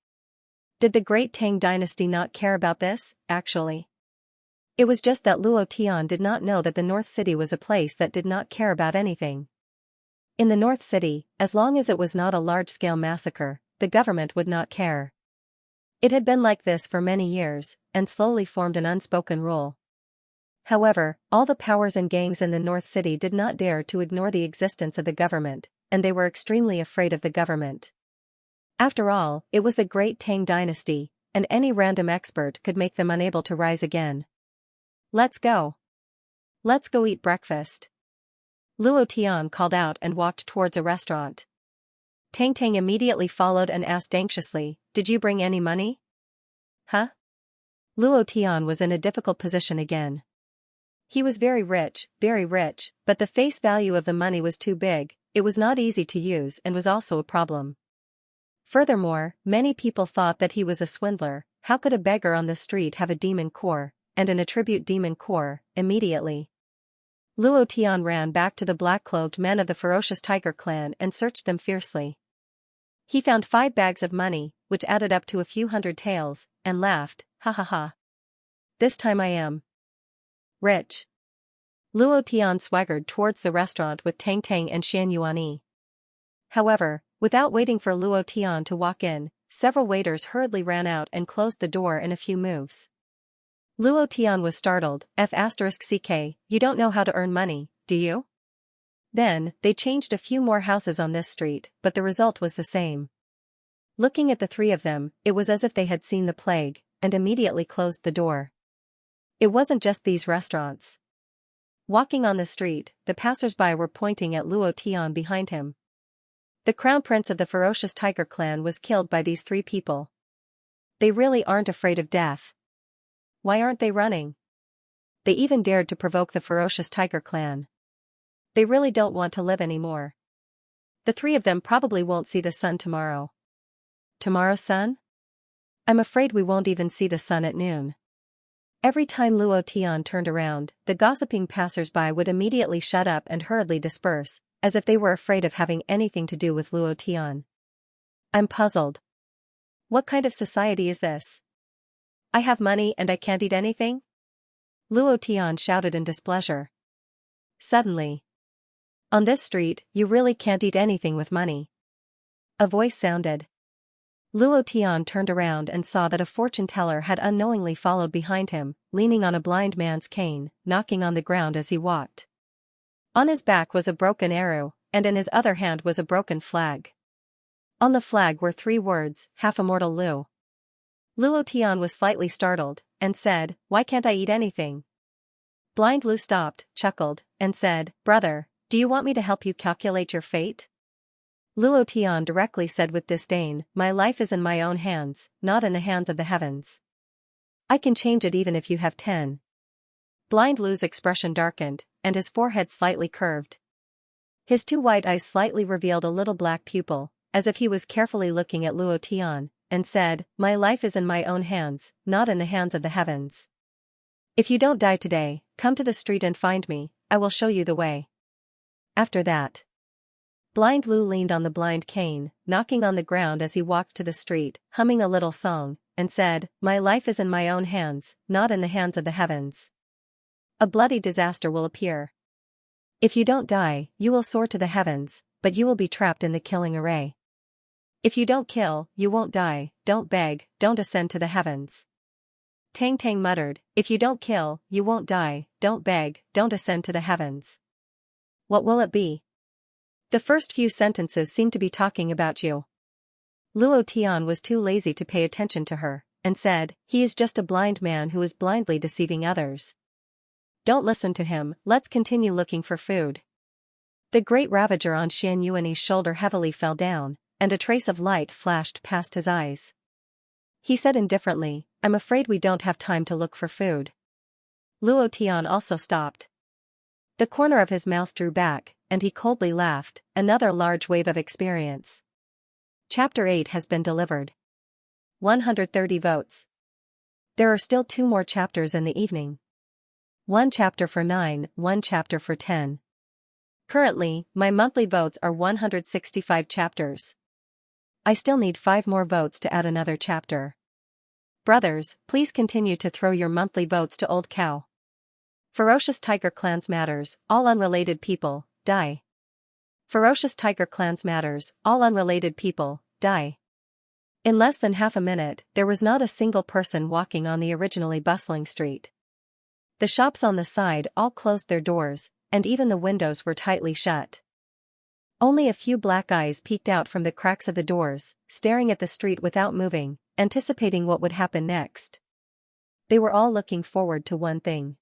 Did the Great Tang Dynasty not care about this, actually? It was just that Luo Tian did not know that the North City was a place that did not care about anything. In the North City, as long as it was not a large-scale massacre, the government would not care. It had been like this for many years, and slowly formed an unspoken rule. However, all the powers and gangs in the North City did not dare to ignore the existence of the government, and they were extremely afraid of the government. After all, it was the Great Tang Dynasty, and any random expert could make them unable to rise again. Let's go. Let's go eat breakfast. Luo Tian called out and walked towards a restaurant. Tang Tang immediately followed and asked anxiously, "Did you bring any money?" Huh? Luo Tian was in a difficult position again. He was very rich, but the face value of the money was too big, it was not easy to use and was also a problem. Furthermore, many people thought that he was a swindler. How could a beggar on the street have a demon core, and an attribute demon core, immediately? Luo Tian ran back to the black-clothed men of the ferocious tiger clan and searched them fiercely. He found 5 bags of money, which added up to a few hundred taels, and laughed, "Ha ha ha. This time I am rich." Luo Tian swaggered towards the restaurant with Tang Tang and Xianxia. However, without waiting for Luo Tian to walk in, several waiters hurriedly ran out and closed the door in a few moves. Luo Tian was startled. F***ck, you don't know how to earn money, do you? Then, they changed a few more houses on this street, but the result was the same. Looking at the 3 of them, it was as if they had seen the plague, and immediately closed the door. It wasn't just these restaurants. Walking on the street, the passers-by were pointing at Luo Tian behind him. The crown prince of the ferocious tiger clan was killed by these 3 people. They really aren't afraid of death. Why aren't they running? They even dared to provoke the ferocious tiger clan. They really don't want to live anymore. The 3 of them probably won't see the sun tomorrow. Tomorrow's sun? I'm afraid we won't even see the sun at noon. Every time Luo Tian turned around, the gossiping passers-by would immediately shut up and hurriedly disperse, as if they were afraid of having anything to do with Luo Tian. I'm puzzled. What kind of society is this? I have money and I can't eat anything? Luo Tian shouted in displeasure. Suddenly. On this street, you really can't eat anything with money. A voice sounded. Luo Tian turned around and saw that a fortune teller had unknowingly followed behind him, leaning on a blind man's cane, knocking on the ground as he walked. On his back was a broken arrow, and in his other hand was a broken flag. On the flag were 3 words, "Half Immortal Lu." Luo Tian was slightly startled, and said, "Why can't I eat anything?" Blind Lu stopped, chuckled, and said, "Brother, do you want me to help you calculate your fate?" Luo Tian directly said with disdain, "My life is in my own hands, not in the hands of the heavens. I can change it even if you have 10. Blind Lu's expression darkened, and his forehead slightly curved. His 2 white eyes slightly revealed a little black pupil, as if he was carefully looking at Luo Tian, and said, "My life is in my own hands, not in the hands of the heavens. If you don't die today, come to the street and find me, I will show you the way." After that, Blind Lu leaned on the blind cane, knocking on the ground as he walked to the street, humming a little song, and said, "My life is in my own hands, not in the hands of the heavens. A bloody disaster will appear. If you don't die, you will soar to the heavens, but you will be trapped in the killing array. If you don't kill, you won't die, don't beg, don't ascend to the heavens." Tang Tang muttered, "If you don't kill, you won't die, don't beg, don't ascend to the heavens. What will it be? The first few sentences seem to be talking about you." Luo Tian was too lazy to pay attention to her, and said, "He is just a blind man who is blindly deceiving others. Don't listen to him, let's continue looking for food." The great ravager on Xianxua's shoulder heavily fell down, and a trace of light flashed past his eyes. He said indifferently, "I'm afraid we don't have time to look for food." Luo Tian also stopped. The corner of his mouth drew back, and he coldly laughed, another large wave of experience. Chapter 8 has been delivered. 130 votes. There are still 2 more chapters in the evening. 1 chapter for 9, 1 chapter for 10. Currently, my monthly votes are 165 chapters. I still need 5 more votes to add another chapter. Brothers, please continue to throw your monthly votes to Old Cow. Ferocious Tiger Clans matters, all unrelated people, die. Ferocious Tiger Clans matters, all unrelated people, die. In less than half a minute, there was not a single person walking on the originally bustling street. The shops on the side all closed their doors, and even the windows were tightly shut. Only a few black eyes peeked out from the cracks of the doors, staring at the street without moving, anticipating what would happen next. They were all looking forward to one thing.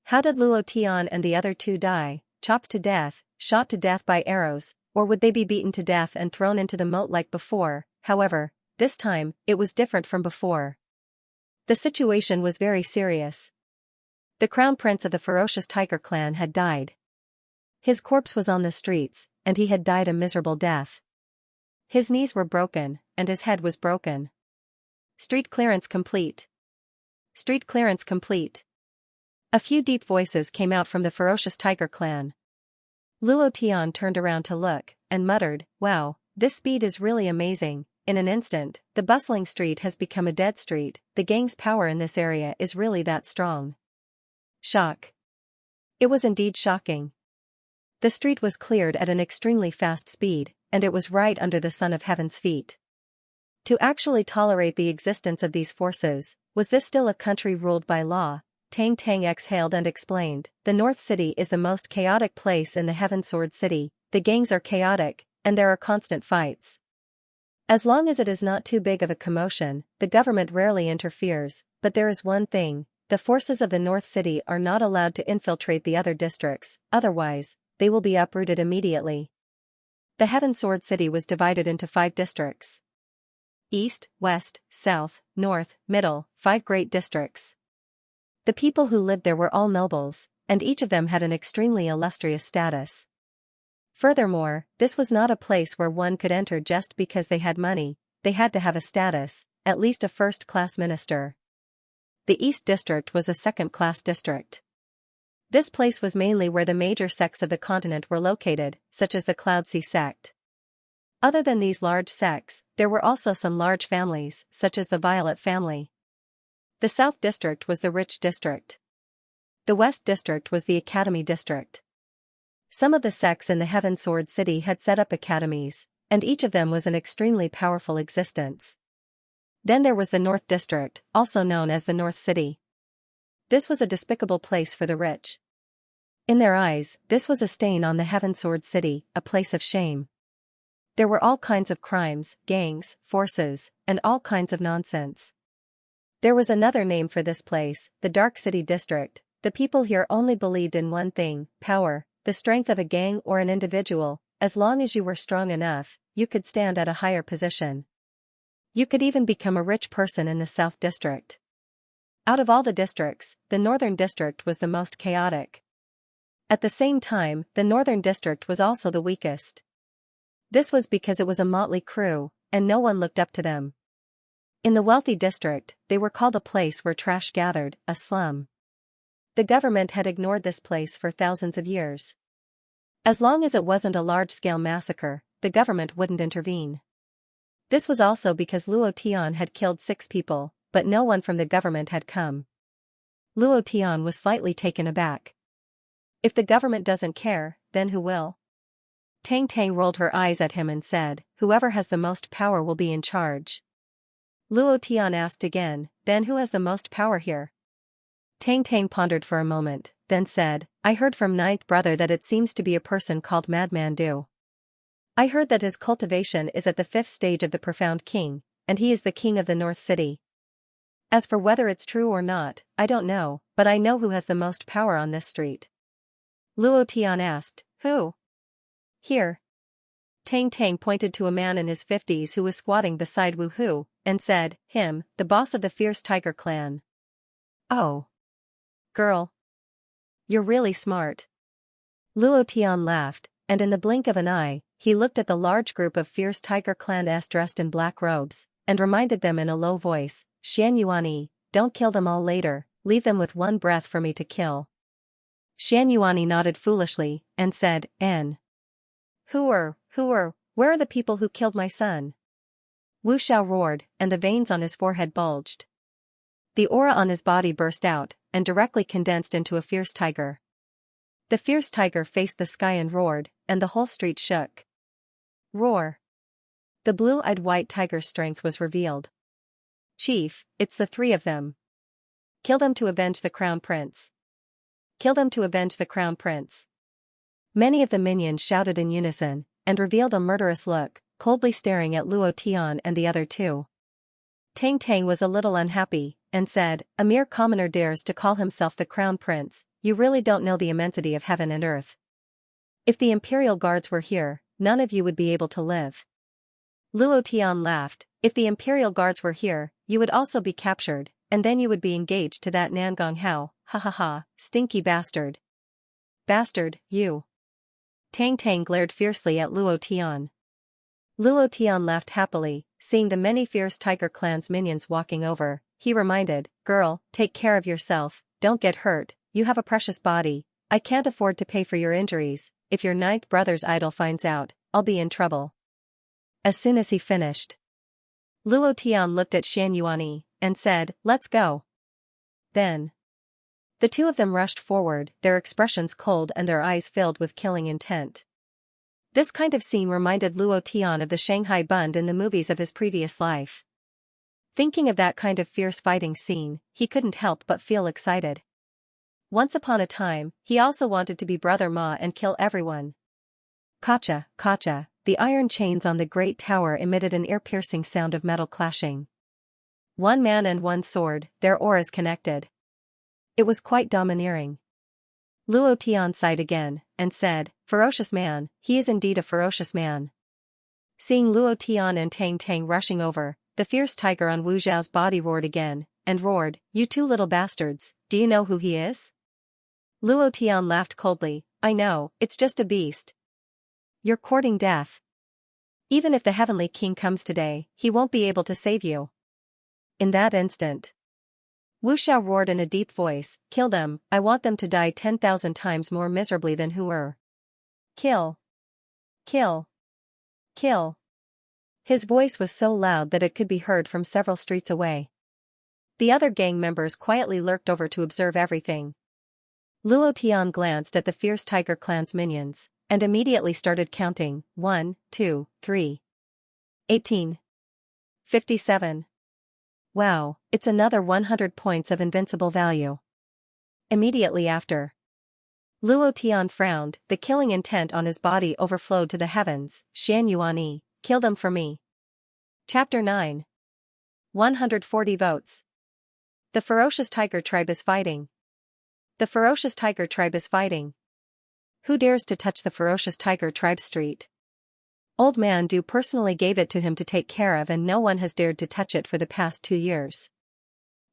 How did Luo Tian and the other two die, chopped to death, shot to death by arrows, or would they be beaten to death and thrown into the moat like before? However, this time, it was different from before. The situation was very serious. The crown prince of the ferocious tiger clan had died. His corpse was on the streets, and he had died a miserable death. His knees were broken, and his head was broken. Street clearance complete. Street clearance complete. A few deep voices came out from the ferocious tiger clan. Luo Tian turned around to look, and muttered, "Wow, this speed is really amazing." In an instant, the bustling street has become a dead street. The gang's power in this area is really that strong. Shock. It was indeed shocking. The street was cleared at an extremely fast speed, and it was right under the Son of Heaven's feet. To actually tolerate the existence of these forces, was this still a country ruled by law? Tang Tang exhaled and explained, "The North City is the most chaotic place in the Heaven Sword City. The gangs are chaotic, and there are constant fights. As long as it is not too big of a commotion, the government rarely interferes, but there is one thing, the forces of the North City are not allowed to infiltrate the other districts, otherwise, they will be uprooted immediately." The Heaven Sword City was divided into 5 districts. East, West, South, North, Middle, 5 great districts. The people who lived there were all nobles, and each of them had an extremely illustrious status. Furthermore, this was not a place where one could enter just because they had money. They had to have a status, at least a first-class minister. The East District was a second-class district. This place was mainly where the major sects of the continent were located, such as the Cloud Sea sect. Other than these large sects, there were also some large families, such as the Violet family. The South District was the rich district. The West District was the Academy District. Some of the sects in the Heaven Sword City had set up academies, and each of them was an extremely powerful existence. Then there was the North District, also known as the North City. This was a despicable place for the rich. In their eyes, this was a stain on the Heaven Sword City, a place of shame. There were all kinds of crimes, gangs, forces, and all kinds of nonsense. There was another name for this place, the Dark City District. The people here only believed in one thing, power. The strength of a gang or an individual. As long as you were strong enough, you could stand at a higher position. You could even become a rich person in the South District. Out of all the districts, the Northern District was the most chaotic. At the same time, the Northern District was also the weakest. This was because it was a motley crew, and no one looked up to them. In the wealthy district, they were called a place where trash gathered, a slum. The government had ignored this place for thousands of years. As long as it wasn't a large-scale massacre, the government wouldn't intervene. This was also because Luo Tian had killed 6 people, but no one from the government had come. Luo Tian was slightly taken aback. If the government doesn't care, then who will? Tang Tang rolled her eyes at him and said, "Whoever has the most power will be in charge." Luo Tian asked again, "Then who has the most power here?" Tang Tang pondered for a moment, then said, "I heard from Ninth Brother that it seems to be a person called Madman Du. I heard that his cultivation is at the 5th stage of the Profound King, and he is the king of the North City. As for whether it's true or not, I don't know, but I know who has the most power on this street." Luo Tian asked, "Who?" "Here." Tang Tang pointed to a man in his 50s who was squatting beside Wu Hu, and said, "Him, the boss of the Fierce Tiger Clan." "Oh. Girl. You're really smart." Luo Tian laughed, and in the blink of an eye, he looked at the large group of Fierce Tiger Clan-s dressed in black robes, and reminded them in a low voice, "Xianxia, don't kill them all later, leave them with one breath for me to kill." Xianxia nodded foolishly, and said, "N. Where are the people who killed my son?" Wu Xiao roared, and the veins on his forehead bulged. The aura on his body burst out, and directly condensed into a fierce tiger. The fierce tiger faced the sky and roared, and the whole street shook. Roar! The blue-eyed white tiger's strength was revealed. Chief, it's the three of them. Kill them to avenge the crown prince. Kill them to avenge the crown prince. Many of the minions shouted in unison, and revealed a murderous look, coldly staring at Luo Tian and the other two. Tang Tang was a little unhappy, and said, "A mere commoner dares to call himself the crown prince, you really don't know the immensity of heaven and earth. If the imperial guards were here, none of you would be able to live." Luo Tian laughed, "If the imperial guards were here, you would also be captured, and then you would be engaged to that Nangong Hao, ha ha ha, stinky bastard. Bastard, you." Tang Tang glared fiercely at Luo Tian. Luo Tian laughed happily, seeing the many fierce Tiger Clan's minions walking over. He reminded, "Girl, take care of yourself, don't get hurt, you have a precious body, I can't afford to pay for your injuries, if your ninth brother's idol finds out, I'll be in trouble." As soon as he finished, Luo Tian looked at Xianxia, and said, "Let's go." Then the two of them rushed forward, their expressions cold and their eyes filled with killing intent. This kind of scene reminded Luo Tian of the Shanghai Bund in the movies of his previous life. Thinking of that kind of fierce fighting scene, he couldn't help but feel excited. Once upon a time, he also wanted to be Brother Ma and kill everyone. Kacha, kacha, the iron chains on the great tower emitted an ear-piercing sound of metal clashing. One man and one sword, their auras connected. It was quite domineering. Luo Tian sighed again, and said, "Ferocious man, he is indeed a ferocious man." Seeing Luo Tian and Tang Tang rushing over, the fierce tiger on Wu Zhao's body roared again, and roared, "You two little bastards, do you know who he is?" Luo Tian laughed coldly, "I know, it's just a beast. You're courting death. Even if the heavenly king comes today, he won't be able to save you." In that instant, Wu Xiao roared in a deep voice, "Kill them, I want them to die 10,000 times more miserably than who were. Kill. Kill. Kill." His voice was so loud that it could be heard from several streets away. The other gang members quietly lurked over to observe everything. Luo Tian glanced at the fierce Tiger Clan's minions, and immediately started counting, 1, 2, 3. 18. 57. Wow, it's another 100 points of invincible value. Immediately after, Luo Tian frowned, the killing intent on his body overflowed to the heavens. Xianxia, kill them for me. Chapter 9. 140 votes. The ferocious tiger tribe is fighting. The ferocious tiger tribe is fighting. Who dares to touch the ferocious tiger tribe street? Old Man Du personally gave it to him to take care of, and no one has dared to touch it for the past 2 years.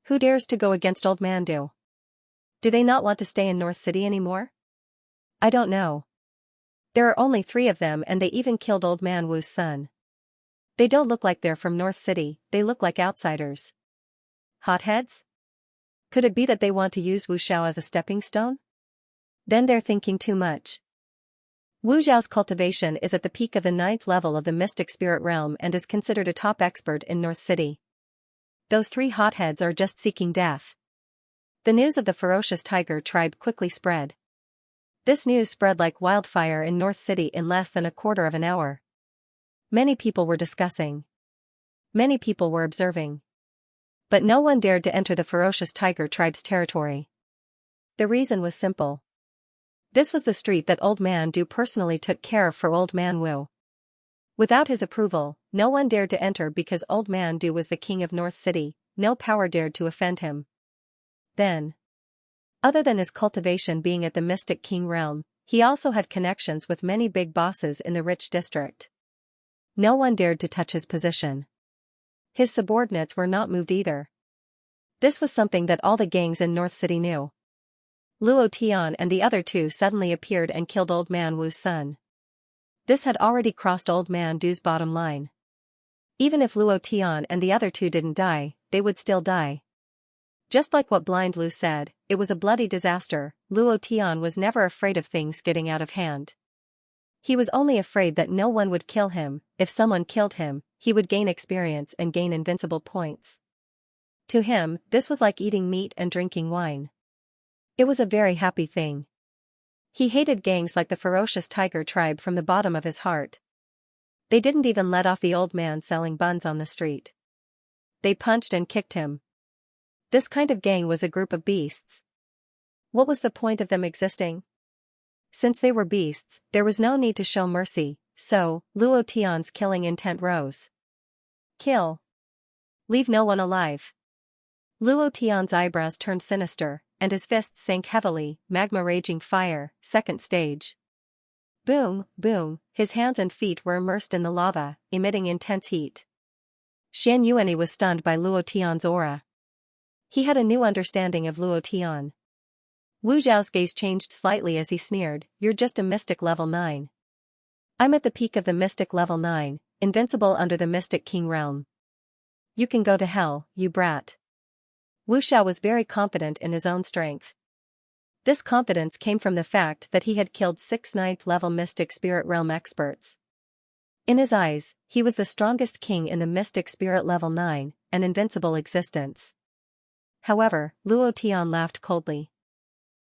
Who dares to go against Old Man Du? Do they not want to stay in North City anymore? I don't know. There are only 3 of them, and they even killed Old Man Wu's son. They don't look like they're from North City, they look like outsiders. Hotheads? Could it be that they want to use Wu Xiao as a stepping stone? Then they're thinking too much. Wu Zhao's cultivation is at the peak of the 9th level of the mystic spirit realm and is considered a top expert in North City. Those 3 hotheads are just seeking death. The news of the ferocious tiger tribe quickly spread. This news spread like wildfire in North City in less than a quarter of an hour. Many people were discussing. Many people were observing. But no one dared to enter the ferocious tiger tribe's territory. The reason was simple. This was the street that Old Man Du personally took care of for Old Man Wu. Without his approval, no one dared to enter because Old Man Du was the king of North City, no power dared to offend him. Then, other than his cultivation being at the Mystic King realm, he also had connections with many big bosses in the rich district. No one dared to touch his position. His subordinates were not moved either. This was something that all the gangs in North City knew. Luo Tian and the other 2 suddenly appeared and killed Old Man Wu's son. This had already crossed Old Man Du's bottom line. Even if Luo Tian and the other 2 didn't die, they would still die. Just like what Blind Lu said, it was a bloody disaster. Luo Tian was never afraid of things getting out of hand. He was only afraid that no one would kill him. If someone killed him, he would gain experience and gain invincible points. To him, this was like eating meat and drinking wine. It was a very happy thing. He hated gangs like the ferocious tiger tribe from the bottom of his heart. They didn't even let off the old man selling buns on the street. They punched and kicked him. This kind of gang was a group of beasts. What was the point of them existing? Since they were beasts, there was no need to show mercy, so, Luo Tian's killing intent rose. Kill. Leave no one alive. Luo Tian's eyebrows turned sinister, and his fists sank heavily, magma raging fire, second stage. Boom, boom, his hands and feet were immersed in the lava, emitting intense heat. Xianxia was stunned by Luo Tian's aura. He had a new understanding of Luo Tian. Wu Zhao's gaze changed slightly as he sneered, "You're just a mystic level 9. I'm at the peak of the mystic level 9, invincible under the mystic king realm. You can go to hell, you brat." Wu Zhao was very confident in his own strength. This confidence came from the fact that he had killed 6 9th-level mystic spirit realm experts. In his eyes, he was the strongest king in the mystic spirit level 9, an invincible existence. However, Luo Tian laughed coldly.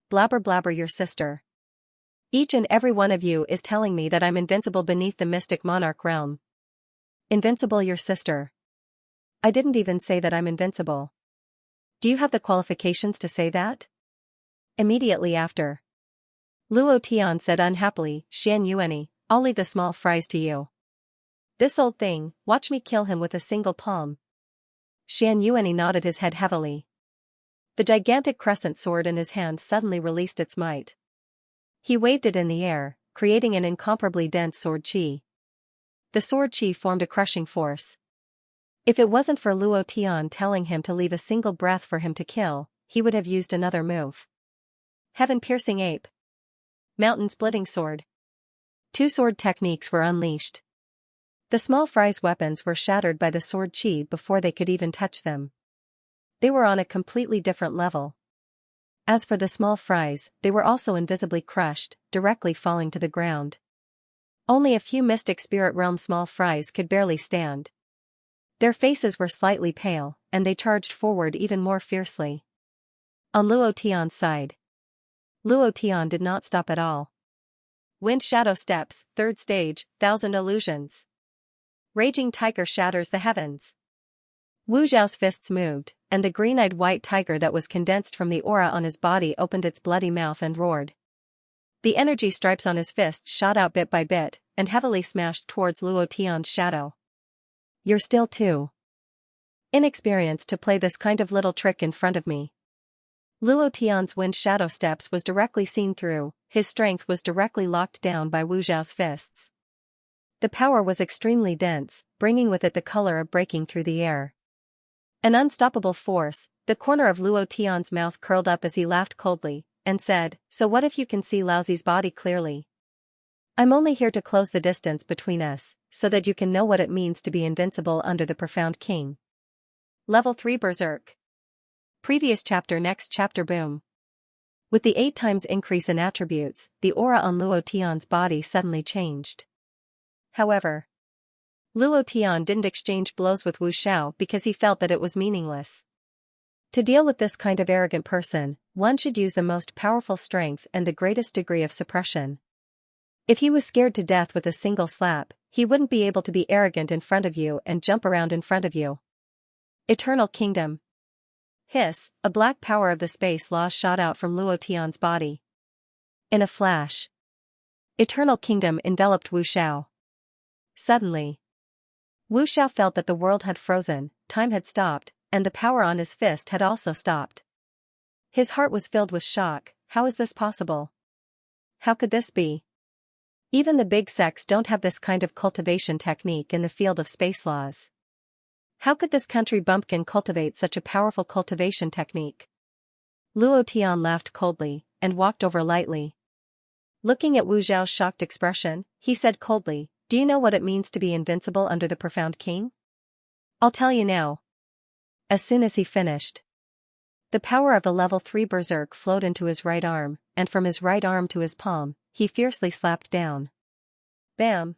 "Blabber blabber your sister. Each and every one of you is telling me that I'm invincible beneath the mystic monarch realm. Invincible your sister. I didn't even say that I'm invincible. Do you have the qualifications to say that?" Immediately after, Luo Tian said unhappily, "Xianxia, I'll leave the small fries to you. This old thing, watch me kill him with a single palm." Xianxia nodded his head heavily. The gigantic crescent sword in his hand suddenly released its might. He waved it in the air, creating an incomparably dense sword chi. The sword chi formed a crushing force. If it wasn't for Luo Tian telling him to leave a single breath for him to kill, he would have used another move. Heaven-piercing ape. Mountain-splitting sword. 2 sword techniques were unleashed. The small fries' weapons were shattered by the sword chi before they could even touch them. They were on a completely different level. As for the small fries, they were also invisibly crushed, directly falling to the ground. Only a few mystic spirit realm small fries could barely stand. Their faces were slightly pale, and they charged forward even more fiercely. On Luo Tian's side, Luo Tian did not stop at all. Wind shadow steps, 3rd stage, 1,000 illusions. Raging tiger shatters the heavens. Wu Zhao's fists moved, and the green-eyed white tiger that was condensed from the aura on his body opened its bloody mouth and roared. The energy stripes on his fists shot out bit by bit, and heavily smashed towards Luo Tian's shadow. "You're still too inexperienced to play this kind of little trick in front of me." Luo Tian's wind shadow steps was directly seen through, his strength was directly locked down by Wu Zhao's fists. The power was extremely dense, bringing with it the color of breaking through the air. An unstoppable force, the corner of Luo Tian's mouth curled up as he laughed coldly, and said, "So what if you can see Laozi's body clearly? I'm only here to close the distance between us, so that you can know what it means to be invincible under the profound king." Level 3 Berserk. Previous chapter. Next chapter. Boom. With the 8 times increase in attributes, the aura on Luo Tian's body suddenly changed. However, Luo Tian didn't exchange blows with Wu Zhao because he felt that it was meaningless. To deal with this kind of arrogant person, one should use the most powerful strength and the greatest degree of suppression. If he was scared to death with a single slap, he wouldn't be able to be arrogant in front of you and jump around in front of you. Eternal Kingdom. Hiss, a black power of the space laws shot out from Luo Tian's body. In a flash, Eternal Kingdom enveloped Wu Zhao. Suddenly, Wu Zhao felt that the world had frozen, time had stopped, and the power on his fist had also stopped. His heart was filled with shock. How is this possible? How could this be? Even the big sects don't have this kind of cultivation technique in the field of space laws. How could this country bumpkin cultivate such a powerful cultivation technique? Luo Tian laughed coldly, and walked over lightly. Looking at Wu Zhao's shocked expression, he said coldly, "Do you know what it means to be invincible under the profound king?" "I'll tell you now." As soon as he finished, the power of the level 3 berserk flowed into his right arm, and from his right arm to his palm, he fiercely slapped down. Bam!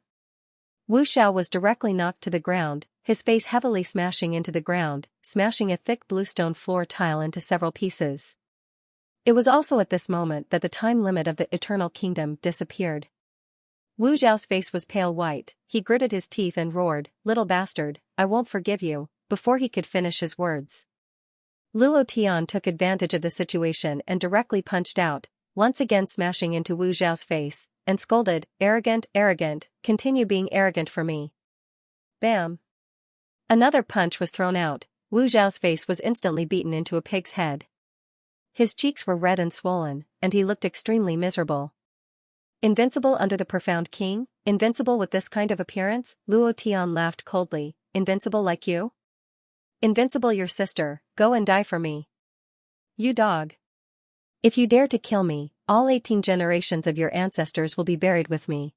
Wu Zhao was directly knocked to the ground, his face heavily smashing into the ground, smashing a thick bluestone floor tile into several pieces. It was also at this moment that the time limit of the Eternal Kingdom disappeared. Wu Zhao's face was pale white, he gritted his teeth and roared, "Little bastard, I won't forgive you," before he could finish his words. Luo Tian took advantage of the situation and directly punched out, once again smashing into Wu Zhao's face, and scolded, "Arrogant, arrogant, continue being arrogant for me." Bam! Another punch was thrown out, Wu Zhao's face was instantly beaten into a pig's head. His cheeks were red and swollen, and he looked extremely miserable. Invincible under the profound king? Invincible with this kind of appearance? Luo Tian laughed coldly. Invincible like you? Invincible your sister, go and die for me. You dog. If you dare to kill me, all 18 generations of your ancestors will be buried with me.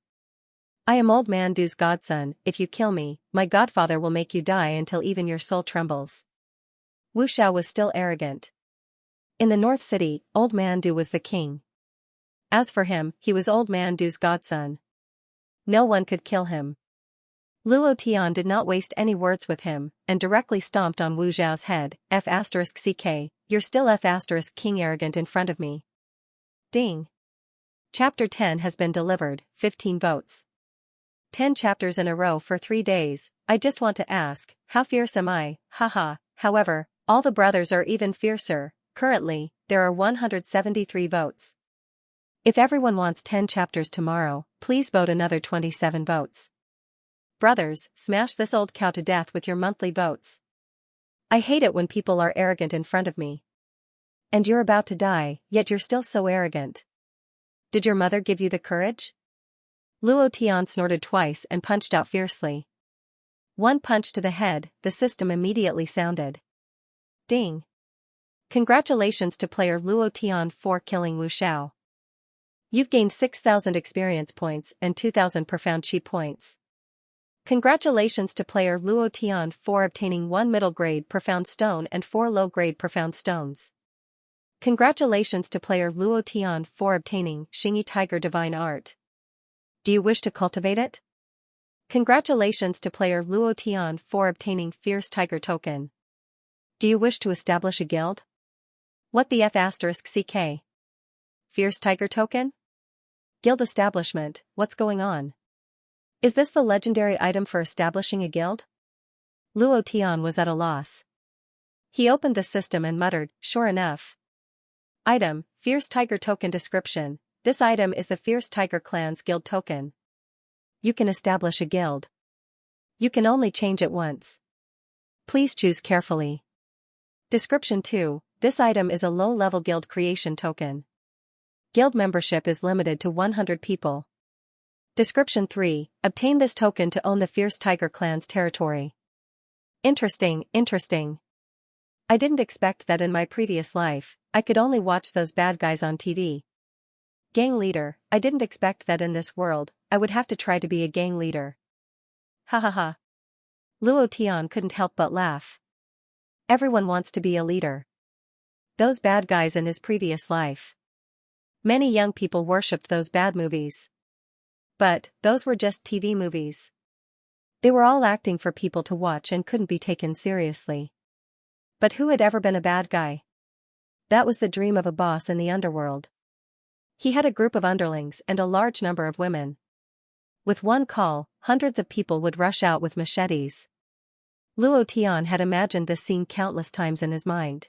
I am Old Man Du's godson, if you kill me, my godfather will make you die until even your soul trembles. Wu Xiao was still arrogant. In the North City, Old Man Du was the king. As for him, he was Old Man Du's godson. No one could kill him. Luo Tian did not waste any words with him, and directly stomped on Wu Zhao's head. F***ck, you're still F***king arrogant in front of me. Ding. Chapter 10 has been delivered, 15 votes. 10 chapters in a row for 3 days, I just want to ask, how fierce am I, haha, however, all the brothers are even fiercer, currently, there are 173 votes. If everyone wants 10 chapters tomorrow, please vote another 27 votes. Brothers, smash this old cow to death with your monthly votes. I hate it when people are arrogant in front of me. And you're about to die, yet you're still so arrogant. Did your mother give you the courage? Luo Tian snorted twice and punched out fiercely. One punch to the head, the system immediately sounded. Ding. Congratulations to player Luo Tian for killing Wu Xiao. You've gained 6,000 experience points and 2,000 profound chi points. Congratulations to player Luo Tian for obtaining 1 middle grade profound stone and 4 low grade profound stones. Congratulations to player Luo Tian for obtaining Xingyi Tiger Divine Art. Do you wish to cultivate it? Congratulations to player Luo Tian for obtaining Fierce Tiger Token. Do you wish to establish a guild? What the F***ck? Fierce Tiger Token? Guild establishment, what's going on? Is this the legendary item for establishing a guild? Luo Tian was at a loss. He opened the system and muttered, sure enough. Item, Fierce Tiger Token description. This item is the Fierce Tiger Clan's guild token. You can establish a guild. You can only change it once. Please choose carefully. Description 2. This item is a low-level guild creation token. Guild membership is limited to 100 people. Description 3. Obtain this token to own the Fierce Tiger Clan's territory. Interesting, interesting. I didn't expect that in my previous life, I could only watch those bad guys on TV. Gang leader, I didn't expect that in this world, I would have to try to be a gang leader. Ha ha ha. Luo Tian couldn't help but laugh. Everyone wants to be a leader. Those bad guys in his previous life. Many young people worshipped those bad movies. But, those were just TV movies. They were all acting for people to watch and couldn't be taken seriously. But who had ever been a bad guy? That was the dream of a boss in the underworld. He had a group of underlings and a large number of women. With one call, hundreds of people would rush out with machetes. Luo Tian had imagined this scene countless times in his mind.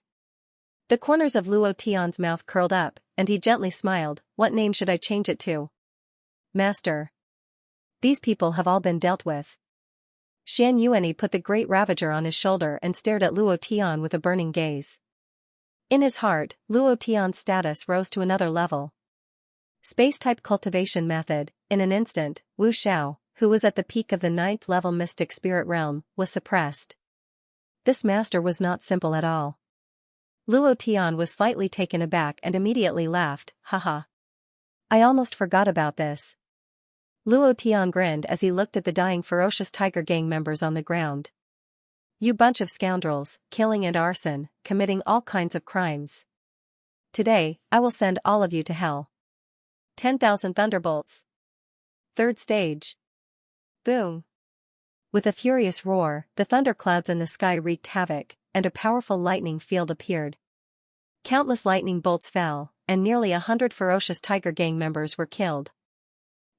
The corners of Luo Tian's mouth curled up, and he gently smiled. What name should I change it to? Master. These people have all been dealt with. Xianxia put the Great Ravager on his shoulder and stared at Luo Tian with a burning gaze. In his heart, Luo Tian's status rose to another level. Space-type cultivation method. In an instant, Wu Xiao, who was at the peak of the 9th level mystic spirit realm, was suppressed. This master was not simple at all. Luo Tian was slightly taken aback and immediately laughed, haha. I almost forgot about this. Luo Tian grinned as he looked at the dying ferocious tiger gang members on the ground. You bunch of scoundrels, killing and arson, committing all kinds of crimes. Today, I will send all of you to hell. 10,000 thunderbolts. Third stage. Boom. With a furious roar, the thunderclouds in the sky wreaked havoc, and a powerful lightning field appeared. Countless lightning bolts fell, and nearly 100 ferocious Tiger Gang members were killed.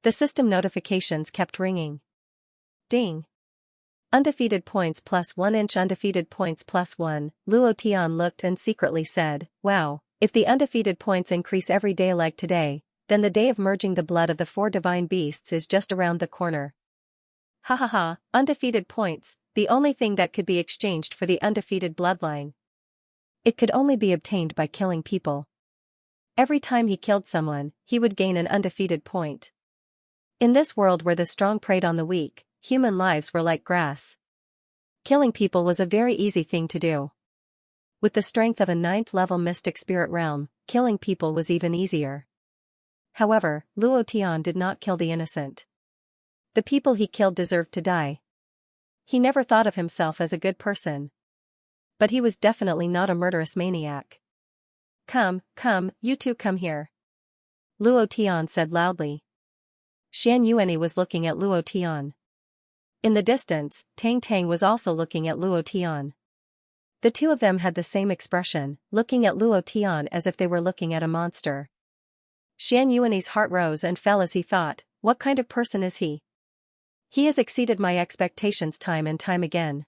The system notifications kept ringing. Ding! Undefeated points +1 inch undefeated points +1, Luo Tian looked and secretly said, wow, if the undefeated points increase every day like today, then the day of merging the blood of the 4 divine beasts is just around the corner. Ha ha ha, undefeated points, the only thing that could be exchanged for the undefeated bloodline. It could only be obtained by killing people. Every time he killed someone, he would gain an undefeated point. In this world where the strong preyed on the weak, human lives were like grass. Killing people was a very easy thing to do. With the strength of a 9th-level mystic spirit realm, killing people was even easier. However, Luo Tian did not kill the innocent. The people he killed deserved to die. He never thought of himself as a good person. But he was definitely not a murderous maniac. Come, you two come here. Luo Tian said loudly. Xianxia was looking at Luo Tian. In the distance, Tang Tang was also looking at Luo Tian. The two of them had the same expression, looking at Luo Tian as if they were looking at a monster. Xianxia's heart rose and fell as he thought, what kind of person is he? He has exceeded my expectations time and time again.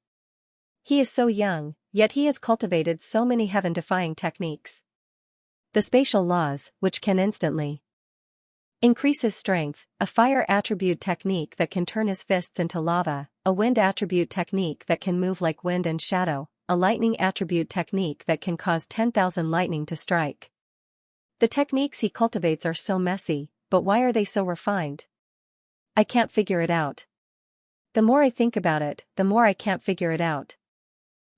He is so young, yet he has cultivated so many heaven-defying techniques. The spatial laws, which can instantly increase his strength, a fire attribute technique that can turn his fists into lava, a wind attribute technique that can move like wind and shadow, a lightning attribute technique that can cause 10,000 lightning to strike. The techniques he cultivates are so messy, but why are they so refined? I can't figure it out. The more I think about it, the more I can't figure it out.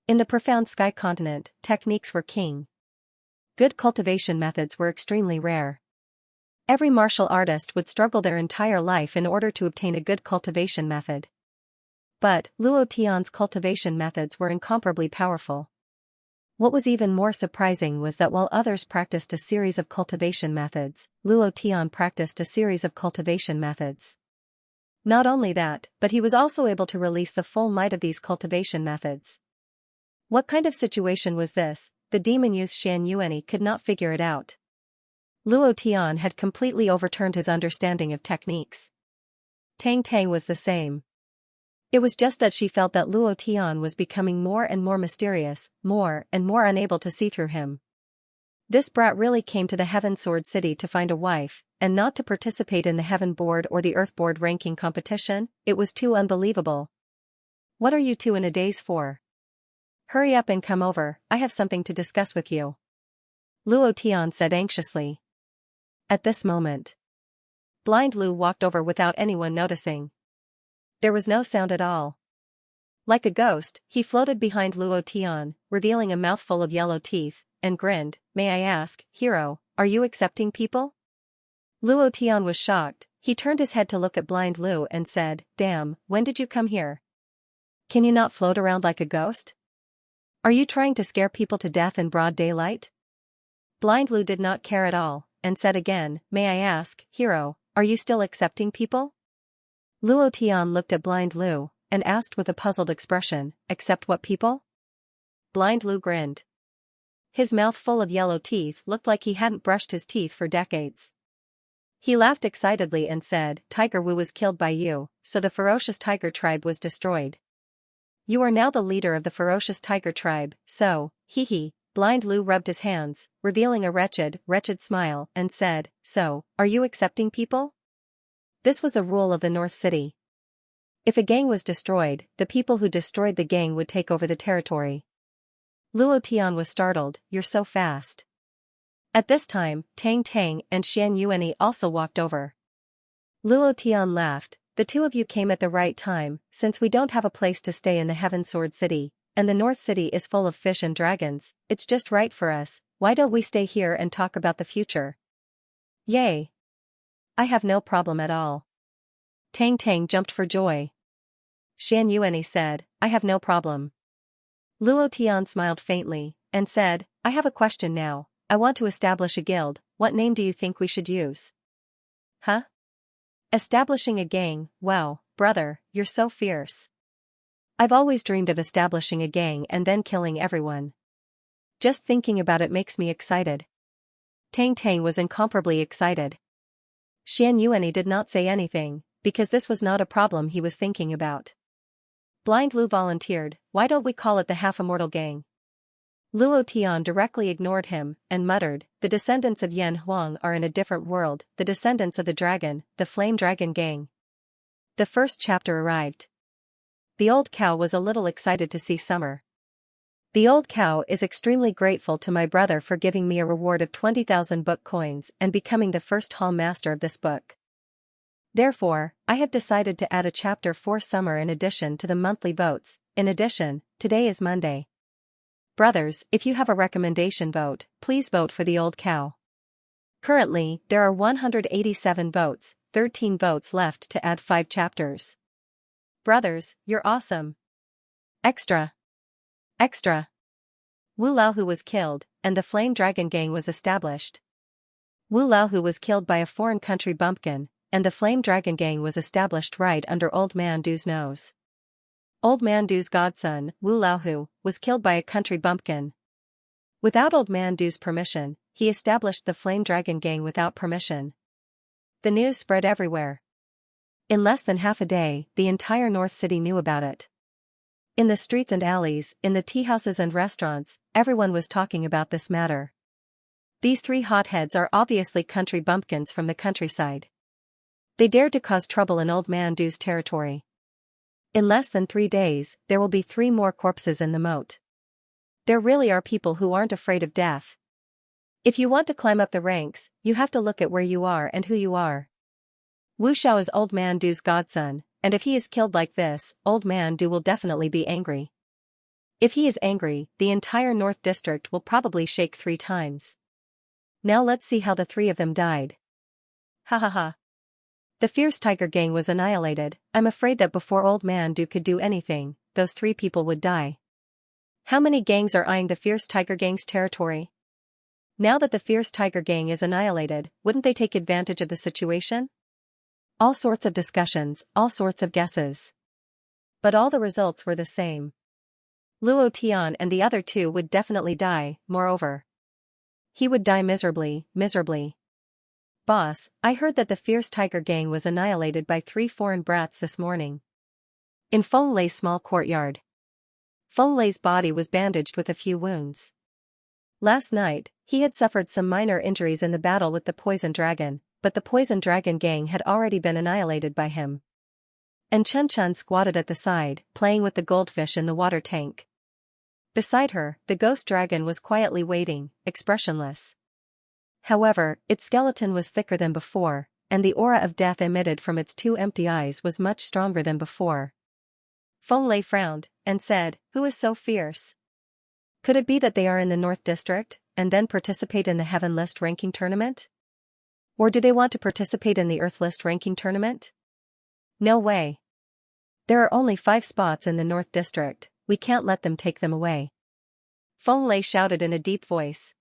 In the profound sky continent, techniques were king. Good cultivation methods were extremely rare. Every martial artist would struggle their entire life in order to obtain a good cultivation method. But Luo Tian's cultivation methods were incomparably powerful. What was even more surprising was that while others practiced a series of cultivation methods, Luo Tian practiced a series of cultivation methods. Not only that, but he was also able to release the full might of these cultivation methods. What kind of situation was this? The demon youth Xianxia could not figure it out. Luo Tian had completely overturned his understanding of techniques. Tang Tang was the same. It was just that she felt that Luo Tian was becoming more and more mysterious, more and more unable to see through him. This brat really came to the Heaven Sword City to find a wife, and not to participate in the Heaven Board or the Earth Board ranking competition. It was too unbelievable. What are you two in a daze for? Hurry up and come over, I have something to discuss with you. Luo Tian said anxiously. At this moment, Blind Lu walked over without anyone noticing. There was no sound at all. Like a ghost, he floated behind Luo Tian, revealing a mouthful of yellow teeth, and grinned. May I ask, hero, are you accepting people? Luo Tian was shocked. He turned his head to look at Blind Lu and said, damn, when did you come here? Can you not float around like a ghost? Are you trying to scare people to death in broad daylight? Blind Lu did not care at all, and said again, may I ask, hero, are you still accepting people? Luo Tian looked at Blind Lu, and asked with a puzzled expression, accept what people? Blind Lu grinned. His mouth full of yellow teeth looked like he hadn't brushed his teeth for decades. He laughed excitedly and said, Tiger Wu was killed by you, so the ferocious tiger tribe was destroyed. You are now the leader of the ferocious tiger tribe, so, hee hee. Blind Lu rubbed his hands, revealing a wretched smile, and said, so, are you accepting people? This was the rule of the North City. If a gang was destroyed, the people who destroyed the gang would take over the territory. Luo Tian was startled, you're so fast. At this time, Tang Tang and Xianxia also walked over. Luo Tian laughed, the two of you came at the right time, since we don't have a place to stay in the Heaven Sword City, and the North City is full of fish and dragons, it's just right for us, why don't we stay here and talk about the future? Yay! I have no problem at all. Tang Tang jumped for joy. Xianxia said, I have no problem. Luo Tian smiled faintly, and said, I have a question now, I want to establish a guild, what name do you think we should use? Huh? Establishing a gang, wow, brother, you're so fierce. I've always dreamed of establishing a gang and then killing everyone. Just thinking about it makes me excited. Tang Tang was incomparably excited. Xianxia did not say anything, because this was not a problem he was thinking about. Blind Lu volunteered, "Why don't we call it the Half-Immortal Gang?" Luo Tian directly ignored him, and muttered, "The descendants of Yan Huang are in a different world, the descendants of the dragon, the Flame Dragon Gang." The first chapter arrived. The old cow was a little excited to see Summer. "The old cow is extremely grateful to my brother for giving me a reward of 20,000 book coins and becoming the first hall master of this book. Therefore, I have decided to add a chapter for Summer in addition to the monthly votes. In addition, today is Monday. Brothers, if you have a recommendation vote, please vote for the old cow." Currently, there are 187 votes, 13 votes left to add 5 chapters. Brothers, you're awesome. Extra. Extra. Wu Laohu was killed, and the Flame Dragon Gang was established. Wu Laohu was killed by a foreign country bumpkin, and the Flame Dragon Gang was established right under Old Man Du's nose. Old Man Du's godson, Wu Laohu, was killed by a country bumpkin. Without Old Man Du's permission, he established the Flame Dragon Gang without permission. The news spread everywhere. In less than half a day, the entire North City knew about it. In the streets and alleys, in the teahouses and restaurants, everyone was talking about this matter. These 3 hotheads are obviously country bumpkins from the countryside. They dared to cause trouble in Old Man Du's territory. In less than 3 days, there will be 3 more corpses in the moat. There really are people who aren't afraid of death. If you want to climb up the ranks, you have to look at where you are and who you are. Wu Xiao is Old Man Du's godson, and if he is killed like this, Old Man Du will definitely be angry. If he is angry, the entire North District will probably shake 3 times. Now let's see how the 3 of them died. Ha ha ha. The Fierce Tiger Gang was annihilated. I'm afraid that before Old Man Du could do anything, those 3 people would die. How many gangs are eyeing the Fierce Tiger Gang's territory? Now that the Fierce Tiger Gang is annihilated, wouldn't they take advantage of the situation? All sorts of discussions, all sorts of guesses. But all the results were the same. Luo Tian and the other 2 would definitely die, moreover. He would die miserably, miserably. Boss, I heard that the Fierce Tiger Gang was annihilated by 3 foreign brats this morning. In Feng Lei's small courtyard. Feng Lei's body was bandaged with a few wounds. Last night, he had suffered some minor injuries in the battle with the Poison Dragon, but the Poison Dragon Gang had already been annihilated by him. And Chen Chen squatted at the side, playing with the goldfish in the water tank. Beside her, the ghost dragon was quietly waiting, expressionless. However, its skeleton was thicker than before, and the aura of death emitted from its 2 empty eyes was much stronger than before. Feng Lei frowned, and said, "Who is so fierce? Could it be that they are in the North District, and then participate in the Heaven List ranking tournament? Or do they want to participate in the Earth List ranking tournament? No way. There are only 5 spots in the North District, we can't let them take them away." Feng Lei shouted in a deep voice.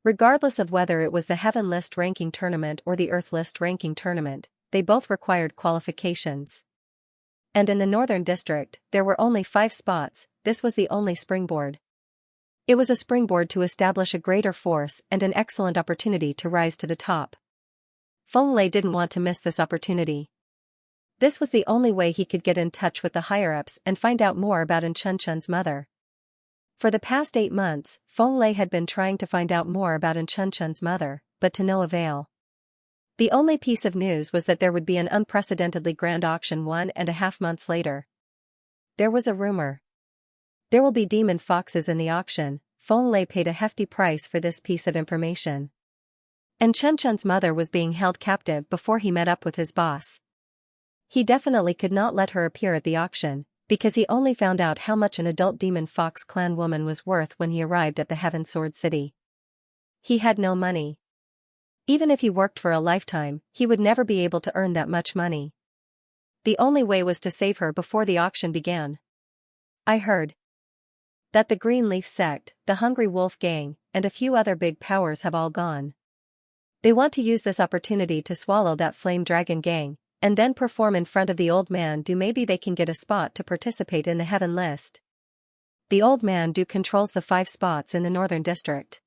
Regardless of whether it was the Heaven List ranking tournament or the Earth List ranking tournament, they both required qualifications. And in the Northern District, there were only 5 spots. This was the only springboard. It was a springboard to establish a greater force and an excellent opportunity to rise to the top. Feng Lei didn't want to miss this opportunity. This was the only way he could get in touch with the higher-ups and find out more about Chen Chen's mother. For the past 8 months, Feng Lei had been trying to find out more about Chen Chen's mother, but to no avail. The only piece of news was that there would be an unprecedentedly grand auction 1.5 months later. There was a rumor. There will be demon foxes in the auction. Feng Lei paid a hefty price for this piece of information. And Chen Chen's mother was being held captive before he met up with his boss. He definitely could not let her appear at the auction, because he only found out how much an adult demon fox clan woman was worth when he arrived at the Heaven Sword City. He had no money. Even if he worked for a lifetime, he would never be able to earn that much money. The only way was to save her before the auction began. I heard that the Greenleaf Sect, the Hungry Wolf Gang, and a few other big powers have all gone. They want to use this opportunity to swallow that Flame Dragon Gang, and then perform in front of the old man. Maybe they can get a spot to participate in the heaven list. The old man controls the 5 spots in the Northern District.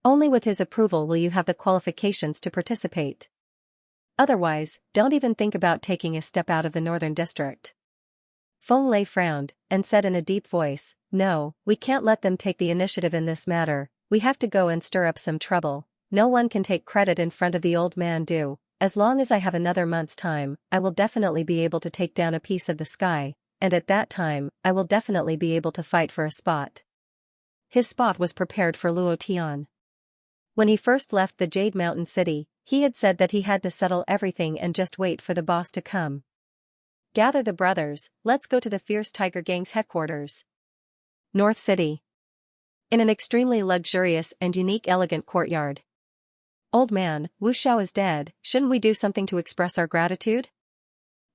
Only with his approval will you have the qualifications to participate. Otherwise, don't even think about taking a step out of the Northern District. Feng Lei frowned, and said in a deep voice, "No, we can't let them take the initiative in this matter. We have to go and stir up some trouble. No one can take credit in front of the old man. As long as I have another month's time, I will definitely be able to take down a piece of the sky, and at that time, I will definitely be able to fight for a spot." His spot was prepared for Luo Tian. When he first left the Jade Mountain City, he had said that he had to settle everything and just wait for the boss to come. "Gather the brothers, let's go to the Fierce Tiger Gang's headquarters. North City." In an extremely luxurious and unique elegant courtyard. "Old man, Wu Xiao is dead, shouldn't we do something to express our gratitude?"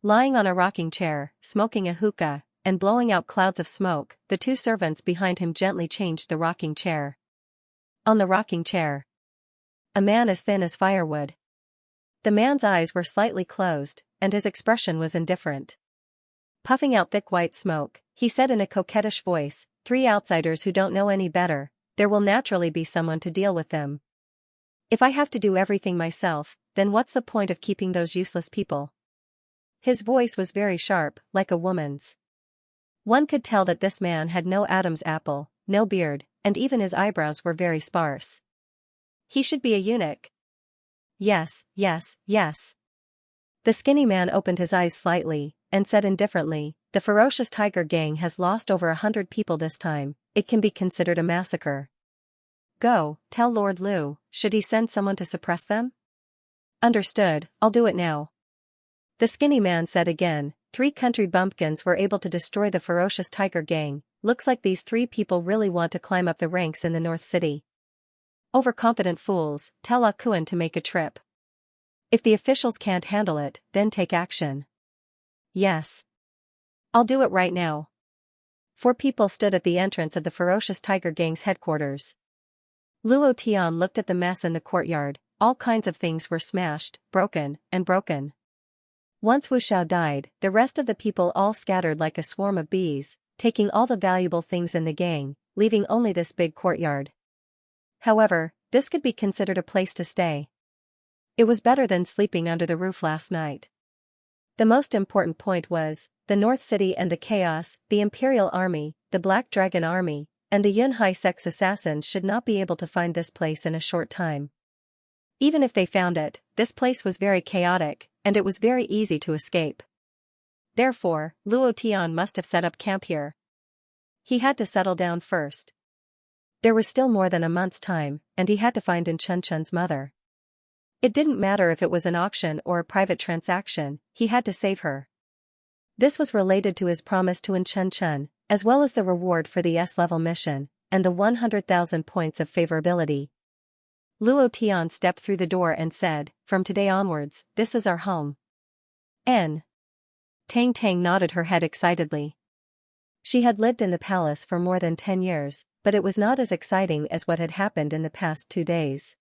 Lying on a rocking chair, smoking a hookah, and blowing out clouds of smoke, the 2 servants behind him gently changed the rocking chair. On the rocking chair, a man as thin as firewood. The man's eyes were slightly closed, and his expression was indifferent. Puffing out thick white smoke, he said in a coquettish voice, "3 outsiders who don't know any better, there will naturally be someone to deal with them. If I have to do everything myself, then what's the point of keeping those useless people?" His voice was very sharp, like a woman's. One could tell that this man had no Adam's apple, no beard, and even his eyebrows were very sparse. He should be a eunuch. Yes, yes, yes. The skinny man opened his eyes slightly, and said indifferently, "The ferocious tiger gang has lost over 100 people this time. It can be considered a massacre. Go, tell Lord Liu, should he send someone to suppress them?" "Understood, I'll do it now." The skinny man said again, 3 country bumpkins were able to destroy the ferocious tiger gang. Looks like these 3 people really want to climb up the ranks in the North City. Overconfident fools, tell Akuan to make a trip. If the officials can't handle it, then take action. Yes. I'll do it right now. 4 people stood at the entrance of the ferocious tiger gang's headquarters. Luo Tian looked at the mess in the courtyard. All kinds of things were smashed, broken, and broken. Once Wu Xiao died, the rest of the people all scattered like a swarm of bees, taking all the valuable things in the gang, leaving only this big courtyard. However, this could be considered a place to stay. It was better than sleeping under the roof last night. The most important point was, the North City and the chaos, the Imperial Army, the Black Dragon Army, and the Yunhai sex assassins should not be able to find this place in a short time. Even if they found it, this place was very chaotic, and it was very easy to escape. Therefore, Luo Tian must have set up camp here. He had to settle down first. There was still more than a month's time, and he had to find Xianxia's mother. It didn't matter if it was an auction or a private transaction, he had to save her. This was related to his promise to Xianxia, as well as the reward for the S-level mission, and the 100,000 points of favorability. Luo Tian stepped through the door and said, "From today onwards, this is our home." N. Tang Tang nodded her head excitedly. She had lived in the palace for more than 10 years, but it was not as exciting as what had happened in the past 2 days.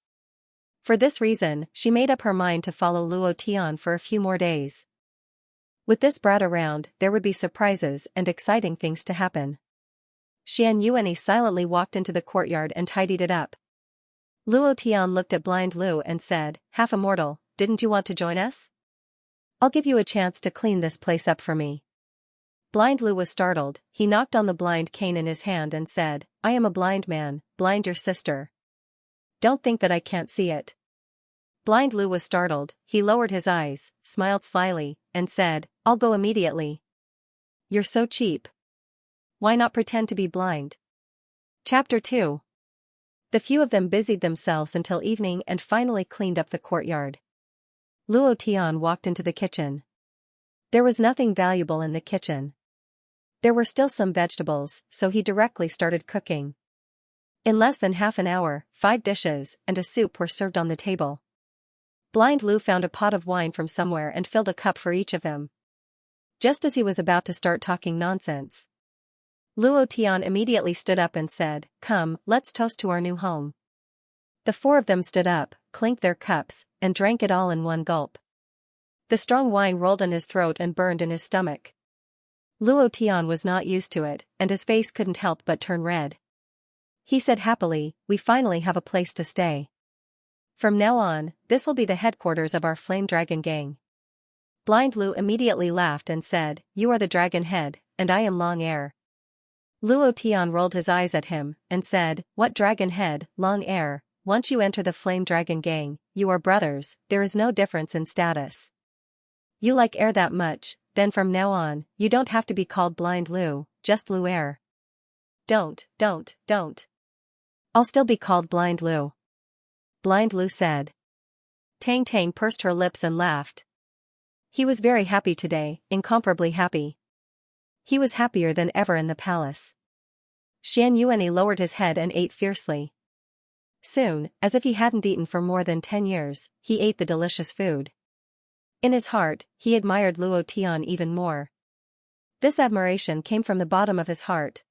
For this reason, she made up her mind to follow Luo Tian for a few more days. With this brat around, there would be surprises and exciting things to happen. Xian Yuani silently walked into the courtyard and tidied it up. Luo Tian looked at Blind Lu and said, "Half immortal, didn't you want to join us? I'll give you a chance to clean this place up for me." Blind Lu was startled. He knocked on the blind cane in his hand and said, "I am a blind man, blind your sister. Don't think that I can't see it." Blind Lu was startled. He lowered his eyes, smiled slyly, and said, "I'll go immediately." "You're so cheap. Why not pretend to be blind?" Chapter 2. The few of them busied themselves until evening and finally cleaned up the courtyard. Luo Tian walked into the kitchen. There was nothing valuable in the kitchen. There were still some vegetables, so he directly started cooking. In less than half an hour, 5 dishes and a soup were served on the table. Blind Lu found a pot of wine from somewhere and filled a cup for each of them. Just as he was about to start talking nonsense, Luo Tian immediately stood up and said, "Come, let's toast to our new home." The 4 of them stood up, clinked their cups, and drank it all in one gulp. The strong wine rolled in his throat and burned in his stomach. Luo Tian was not used to it, and his face couldn't help but turn red. He said happily, "We finally have a place to stay. From now on, this will be the headquarters of our Flame Dragon gang." Blind Lu immediately laughed and said, "You are the dragon head, and I am Long Air." Luo Tian rolled his eyes at him, and said, "What dragon head, Long Air? Once you enter the Flame Dragon gang, you are brothers, there is no difference in status. You like air that much, then from now on, you don't have to be called Blind Lu, just Lu Air." Don't. I'll still be called Blind Lu." Blind Lu said. Tang Tang pursed her lips and laughed. He was very happy today, incomparably happy. He was happier than ever in the palace. Xianxia lowered his head and ate fiercely. Soon, as if he hadn't eaten for more than 10 years, he ate the delicious food. In his heart, he admired Luo Tian even more. This admiration came from the bottom of his heart.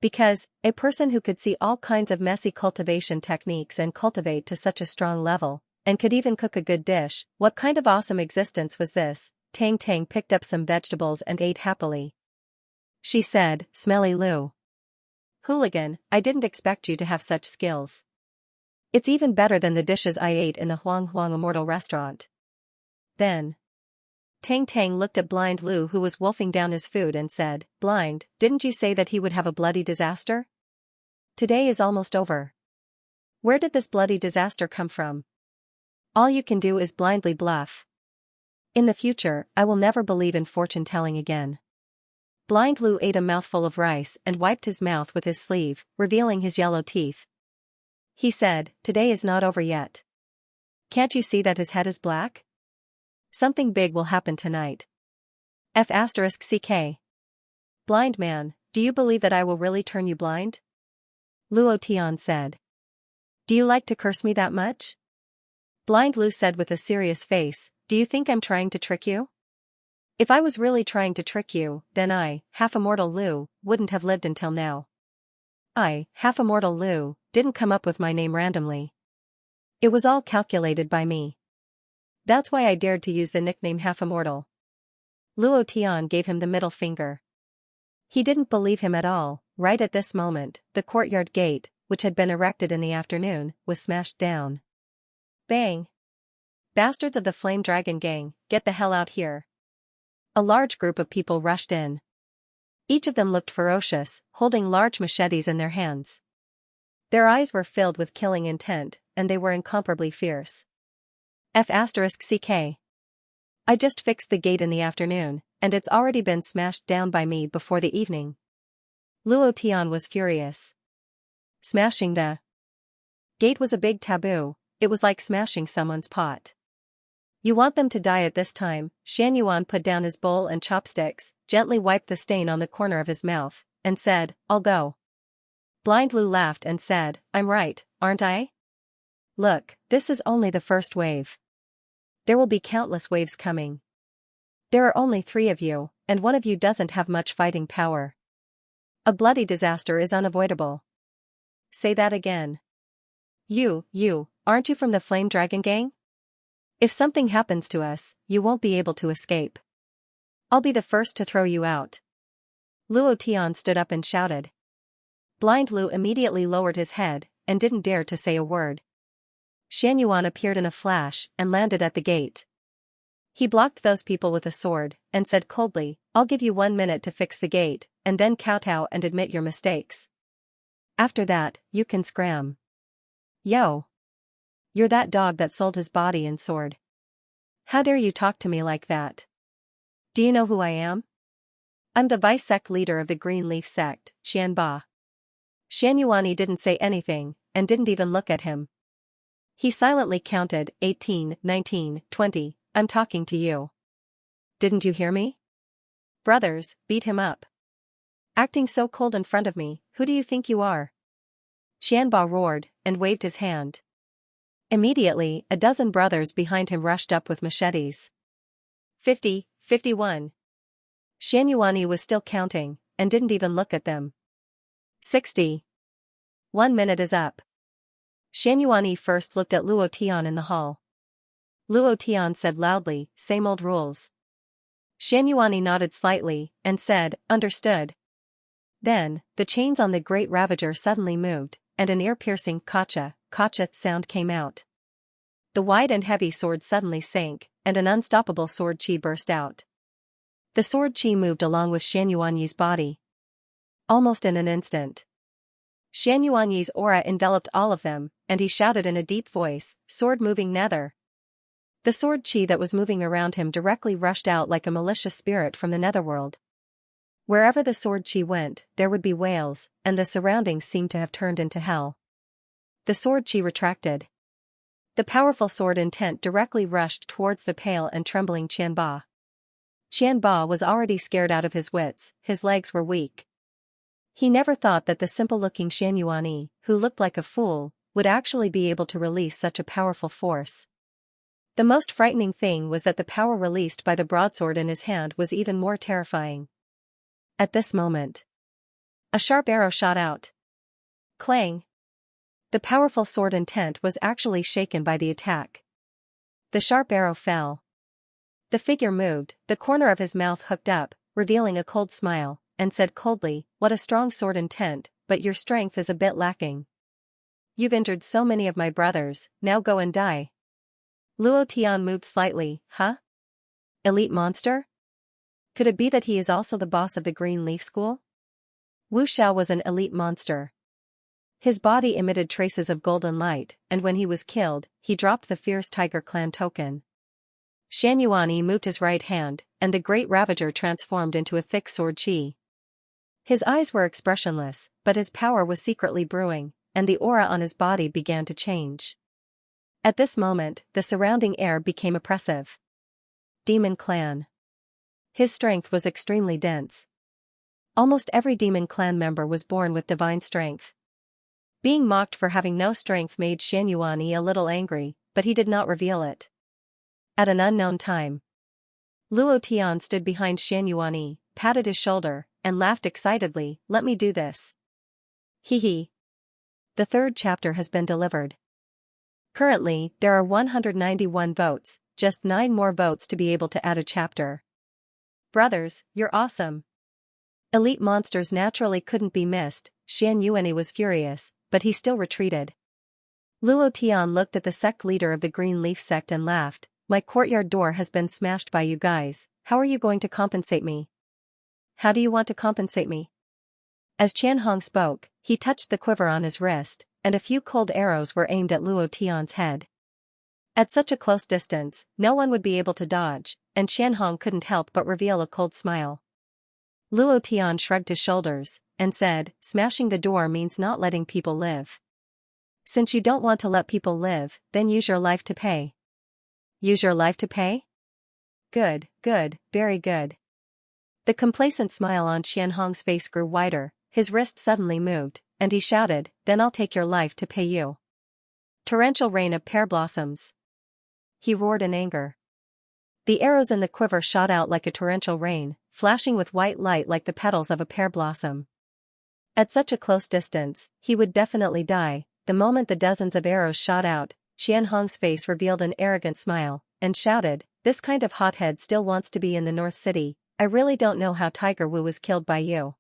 Because, a person who could see all kinds of messy cultivation techniques and cultivate to such a strong level, and could even cook a good dish, what kind of awesome existence was this? Tang Tang picked up some vegetables and ate happily. She said, "Smelly Lu. Hooligan, I didn't expect you to have such skills. It's even better than the dishes I ate in the Huang Huang Immortal restaurant." Then, Tang Tang looked at Blind Lu, who was wolfing down his food, and said, "Blind, didn't you say that he would have a bloody disaster? Today is almost over. Where did this bloody disaster come from? All you can do is blindly bluff. In the future, I will never believe in fortune-telling again." Blind Lu ate a mouthful of rice and wiped his mouth with his sleeve, revealing his yellow teeth. He said, "Today is not over yet. Can't you see that his head is black? Something big will happen tonight. F***ck. Blind man, do you believe that I will really turn you blind?" Luo Tian said. "Do you like to curse me that much?" Blind Lu said with a serious face, "Do you think I'm trying to trick you? If I was really trying to trick you, then I, half-immortal Lu, wouldn't have lived until now. I, half-immortal Lu, didn't come up with my name randomly. It was all calculated by me. That's why I dared to use the nickname half-immortal." Luo Tian gave him the middle finger. He didn't believe him at all. Right at this moment, the courtyard gate, which had been erected in the afternoon, was smashed down. Bang! "Bastards of the Flame Dragon gang, get the hell out here." A large group of people rushed in. Each of them looked ferocious, holding large machetes in their hands. Their eyes were filled with killing intent, and they were incomparably fierce. F***ck. I just fixed the gate in the afternoon, and it's already been smashed down by me before the evening. Luo Tian was furious. Smashing the gate was a big taboo. It was like smashing someone's pot. "You want them to die at this time?" Xianxia put down his bowl and chopsticks, gently wiped the stain on the corner of his mouth, and said, "I'll go." Blind Lu laughed and said, "I'm right, aren't I? Look, this is only the first wave. There will be countless waves coming. There are only 3 of you, and one of you doesn't have much fighting power. A bloody disaster is unavoidable." Say that again. You, aren't you from the Flame Dragon gang? If something happens to us, you won't be able to escape. I'll be the first to throw you out." Luo Tian stood up and shouted. Blind Lu immediately lowered his head, and didn't dare to say a word. Xianxia appeared in a flash and landed at the gate. He blocked those people with a sword, and said coldly, "I'll give you 1 minute to fix the gate, and then kowtow and admit your mistakes. After that, you can scram. Yo! You're that dog that sold his body and sword. How dare you talk to me like that? Do you know who I am? I'm the vice-sect leader of the Green Leaf sect, Xianba." Xianxia didn't say anything, and didn't even look at him. He silently counted, 18, 19, 20, "I'm talking to you. Didn't you hear me? Brothers, beat him up. Acting so cold in front of me, who do you think you are?" Xianba roared, and waved his hand. Immediately, a dozen brothers behind him rushed up with machetes. 50, 51. Xianxia was still counting, and didn't even look at them. 60. 1 minute is up. Xianxia first looked at Luo Tian in the hall. Luo Tian said loudly, same old rules. Xianyuani nodded slightly, and said, understood. Then, the chains on the great ravager suddenly moved, and an ear-piercing kacha sound came out. The wide and heavy sword suddenly sank, and an unstoppable sword chi burst out. The sword chi moved along with Xianyuani's body. Almost in an instant. Xianyuani's aura enveloped all of them, and he shouted in a deep voice, sword moving nether. The sword chi that was moving around him directly rushed out like a malicious spirit from the netherworld. Wherever the sword chi went, there would be wails, and the surroundings seemed to have turned into hell. The sword chi retracted. The powerful sword intent directly rushed towards the pale and trembling Qianba. Qianba was already scared out of his wits, his legs were weak. He never thought that the simple-looking Xianyuani, who looked like a fool, would actually be able to release such a powerful force. The most frightening thing was that the power released by the broadsword in his hand was even more terrifying. At this moment, a sharp arrow shot out. Clang! The powerful sword intent was actually shaken by the attack. The sharp arrow fell. The figure moved, the corner of his mouth hooked up, revealing a cold smile, and said coldly, what a strong sword intent, but your strength is a bit lacking. You've injured so many of my brothers, now go and die. Luo Tian moved slightly, huh? Elite monster? Could it be that he is also the boss of the Green Leaf School? Wu Xiao was an elite monster. His body emitted traces of golden light, and when he was killed, he dropped the fierce Tiger Clan token. Xianyuani moved his right hand, and the great ravager transformed into a thick sword chi. His eyes were expressionless, but his power was secretly brewing, and the aura on his body began to change. At this moment, the surrounding air became oppressive. Demon Clan. His strength was extremely dense. Almost every Demon Clan member was born with divine strength. Being mocked for having no strength made Xianyuani a little angry, but he did not reveal it. At an unknown time, Luo Tian stood behind Xianyuani, patted his shoulder, and laughed excitedly, let me do this. Hee hee. The third chapter has been delivered. Currently, there are 191 votes, just 9 more votes to be able to add a chapter. Brothers, you're awesome. Elite monsters naturally couldn't be missed, Xianyuani was furious, but he still retreated. Luo Tian looked at the sect leader of the Green Leaf sect and laughed, my courtyard door has been smashed by you guys, how are you going to compensate me? How do you want to compensate me? As Qianhong spoke, he touched the quiver on his wrist, and a few cold arrows were aimed at Luo Tian's head. At such a close distance, no one would be able to dodge, and Qianhong couldn't help but reveal a cold smile. Luo Tian shrugged his shoulders, and said, smashing the door means not letting people live. Since you don't want to let people live, then use your life to pay. Use your life to pay? Good, very good. The complacent smile on Qianhong's face grew wider, his wrist suddenly moved, and he shouted, then I'll take your life to pay you. Torrential rain of pear blossoms. He roared in anger. The arrows in the quiver shot out like a torrential rain, flashing with white light like the petals of a pear blossom. At such a close distance, he would definitely die. The moment the dozens of arrows shot out, Qianhong's face revealed an arrogant smile, and shouted, this kind of hothead still wants to be in the North City, I really don't know how Tiger Wu was killed by you.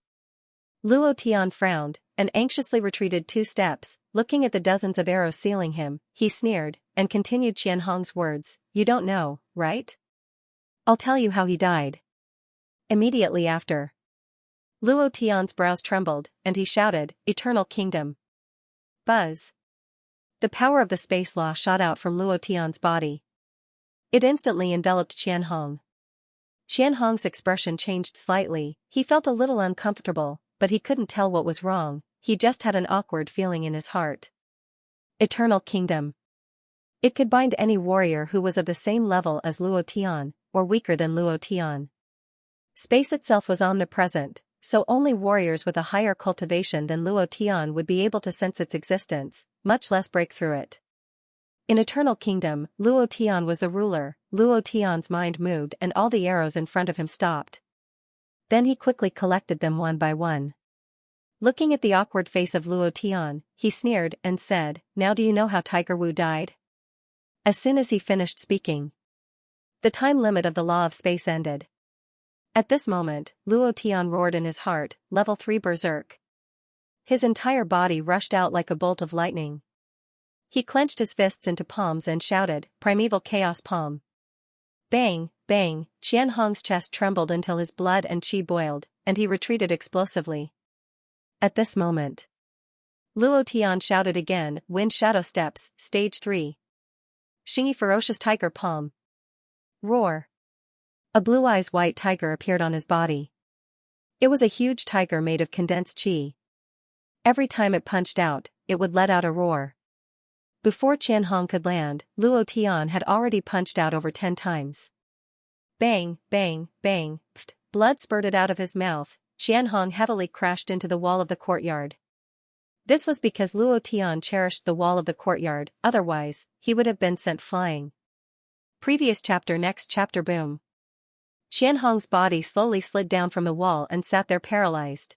Luo Tian frowned, and anxiously retreated 2 steps, looking at the dozens of arrows sealing him, he sneered, and continued Qianhong's words, you don't know, right? I'll tell you how he died. Immediately after. Luo Tian's brows trembled, and he shouted, Eternal Kingdom. Buzz. The power of the space law shot out from Luo Tian's body. It instantly enveloped Qianhong. Qianhong's expression changed slightly, he felt a little uncomfortable, but he couldn't tell what was wrong, he just had an awkward feeling in his heart. Eternal Kingdom. It could bind any warrior who was of the same level as Luo Tian, or weaker than Luo Tian. Space itself was omnipresent, so only warriors with a higher cultivation than Luo Tian would be able to sense its existence, much less break through it. In Eternal Kingdom, Luo Tian was the ruler, Luo Tian's mind moved and all the arrows in front of him stopped. Then he quickly collected them one by one. Looking at the awkward face of Luo Tian, he sneered and said, now do you know how Tiger Wu died? As soon as he finished speaking, the time limit of the law of space ended. At this moment, Luo Tian roared in his heart, level 3 berserk. His entire body rushed out like a bolt of lightning. He clenched his fists into palms and shouted, Primeval Chaos Palm. Bang, bang, Qianhong's chest trembled until his blood and qi boiled, and he retreated explosively. At this moment, Luo Tian shouted again, Wind Shadow Steps, Stage 3. Xingyi Ferocious Tiger Palm. Roar. A blue-eyes white tiger appeared on his body. It was a huge tiger made of condensed qi. Every time it punched out, it would let out a roar. Before Qianhong could land, Luo Tian had already punched out over 10 times. Bang, bang, bang, pft, blood spurted out of his mouth. Qianhong heavily crashed into the wall of the courtyard. This was because Luo Tian cherished the wall of the courtyard, otherwise, he would have been sent flying. Previous chapter. Next chapter. Boom. Qianhong's body slowly slid down from the wall and sat there paralyzed.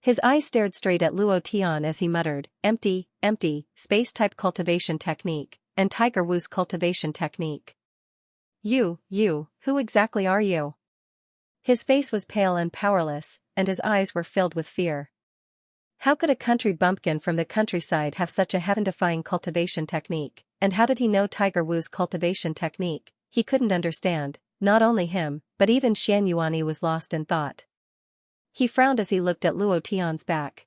His eyes stared straight at Luo Tian as he muttered, empty, empty, space-type cultivation technique, and Tiger Wu's cultivation technique. You, who exactly are you? His face was pale and powerless, and his eyes were filled with fear. How could a country bumpkin from the countryside have such a heaven-defying cultivation technique, and how did he know Tiger Wu's cultivation technique? He couldn't understand. Not only him, but even Xianxia was lost in thought. He frowned as he looked at Luo Tian's back.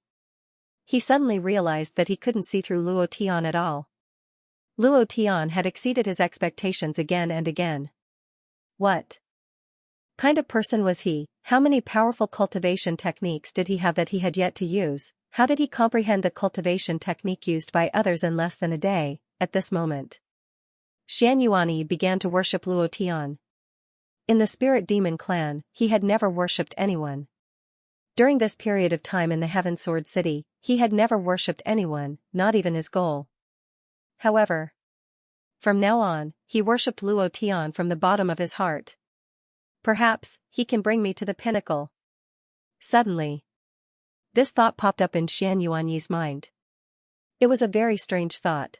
He suddenly realized that he couldn't see through Luo Tian at all. Luo Tian had exceeded his expectations again and again. What kind of person was he? How many powerful cultivation techniques did he have that he had yet to use? How did he comprehend the cultivation technique used by others in less than a day? At this moment, Xianxia began to worship Luo Tian. In the spirit demon clan, he had never worshipped anyone. During this period of time in the Heaven Sword City, he had never worshipped anyone, not even his goal. However, from now on, he worshipped Luo Tian from the bottom of his heart. Perhaps, he can bring me to the pinnacle. Suddenly, this thought popped up in Xianxuanyi's mind. It was a very strange thought.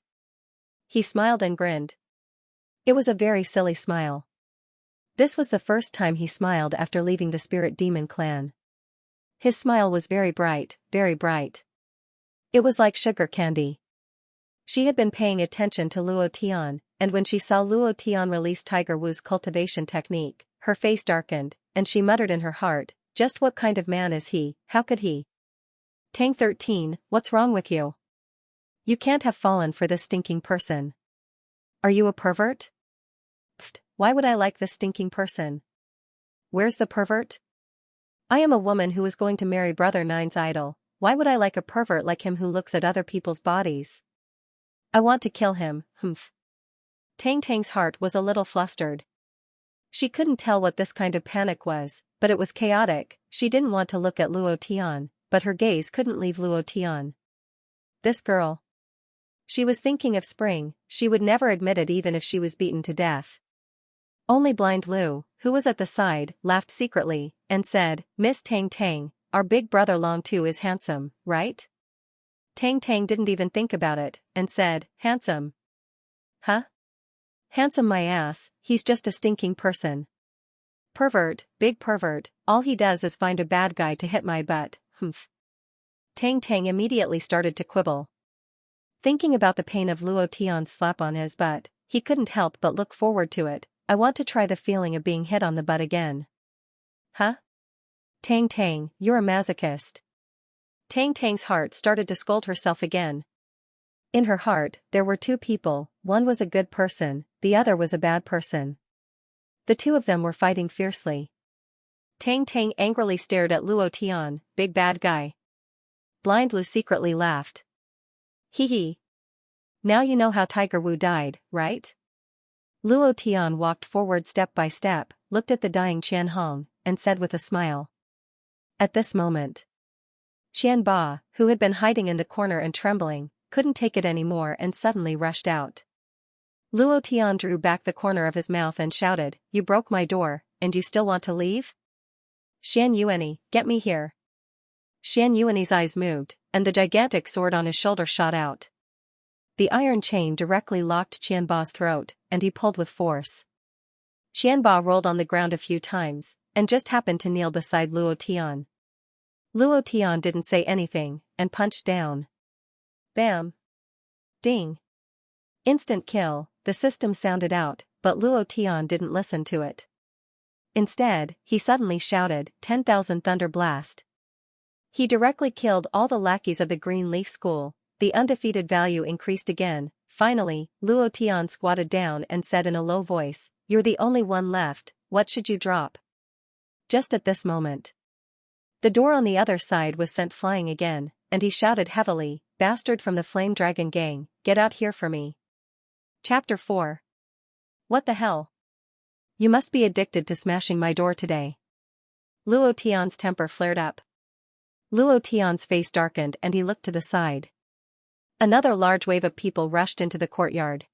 He smiled and grinned. It was a very silly smile. This was the first time he smiled after leaving the spirit demon clan. His smile was very bright, very bright. It was like sugar candy. She had been paying attention to Luo Tian, and when she saw Luo Tian release Tiger Wu's cultivation technique, her face darkened, and she muttered in her heart, just what kind of man is he? How could he? Tang 13, what's wrong with you? You can't have fallen for this stinking person. Are you a pervert? Pfft, why would I like this stinking person? Where's the pervert? I am a woman who is going to marry Brother Nine's idol. Why would I like a pervert like him who looks at other people's bodies? I want to kill him, humph. Tang Tang's heart was a little flustered. She couldn't tell what this kind of panic was, but it was chaotic. She didn't want to look at Luo Tian, but her gaze couldn't leave Luo Tian. This girl. She was thinking of Spring. She would never admit it even if she was beaten to death. Only blind Lu, who was at the side, laughed secretly, and said, Miss Tang Tang, our big brother Long Tu is handsome, right? Tang Tang didn't even think about it, and said, handsome. Huh? Handsome my ass, he's just a stinking person. Pervert, big pervert, all he does is find a bad guy to hit my butt, humph. Tang Tang immediately started to quibble. Thinking about the pain of Luo Tian's slap on his butt, he couldn't help but look forward to it. I want to try the feeling of being hit on the butt again. Huh? Tang Tang, you're a masochist. Tang Tang's heart started to scold herself again. In her heart, there were two people, one was a good person, the other was a bad person. The two of them were fighting fiercely. Tang Tang angrily stared at Luo Tian, big bad guy. Blind Lu secretly laughed. Hee hee. Now you know how Tiger Wu died, right? Luo Tian walked forward step by step, looked at the dying Qianhong, and said with a smile. At this moment, Qian Ba, who had been hiding in the corner and trembling, couldn't take it anymore and suddenly rushed out. Luo Tian drew back the corner of his mouth and shouted, You broke my door, and you still want to leave? Xianxuani, get me here. Xianxuani's eyes moved, and the gigantic sword on his shoulder shot out. The iron chain directly locked Qianba's throat, and he pulled with force. Qianba rolled on the ground a few times, and just happened to kneel beside Luo Tian. Luo Tian didn't say anything, and punched down. Bam! Ding! Instant kill, the system sounded out, but Luo Tian didn't listen to it. Instead, he suddenly shouted, 10,000 Thunder Blast. He directly killed all the lackeys of the Green Leaf School. The undefeated value increased again. Finally, Luo Tian squatted down and said in a low voice, "You're the only one left, what should you drop?" Just at this moment, the door on the other side was sent flying again, and he shouted heavily, "Bastard from the Flame Dragon Gang, get out here for me." Chapter 4. What the hell? You must be addicted to smashing my door today. Luo Tian's temper flared up. Luo Tian's face darkened and he looked to the side. Another large wave of people rushed into the courtyard.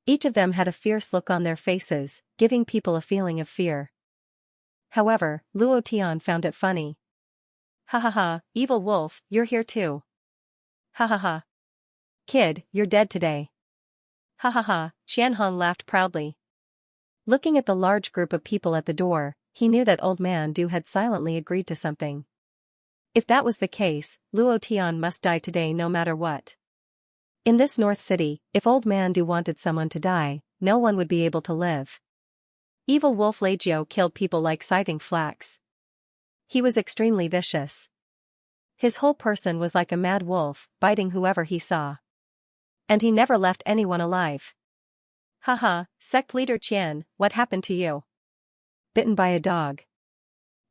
Each of them had a fierce look on their faces, giving people a feeling of fear. However, Luo Tian found it funny. "Ha ha ha, evil wolf, you're here too. Ha ha ha. Kid, you're dead today. Ha ha ha." Qianhong laughed proudly. Looking at the large group of people at the door, he knew that Old Man Du had silently agreed to something. If that was the case, Luo Tian must die today no matter what. In this North City, if Old Man Du wanted someone to die, no one would be able to live. Evil Wolf Legiao killed people like scything flax. He was extremely vicious. His whole person was like a mad wolf, biting whoever he saw. And he never left anyone alive. Haha, sect leader Qian, what happened to you? Bitten by a dog.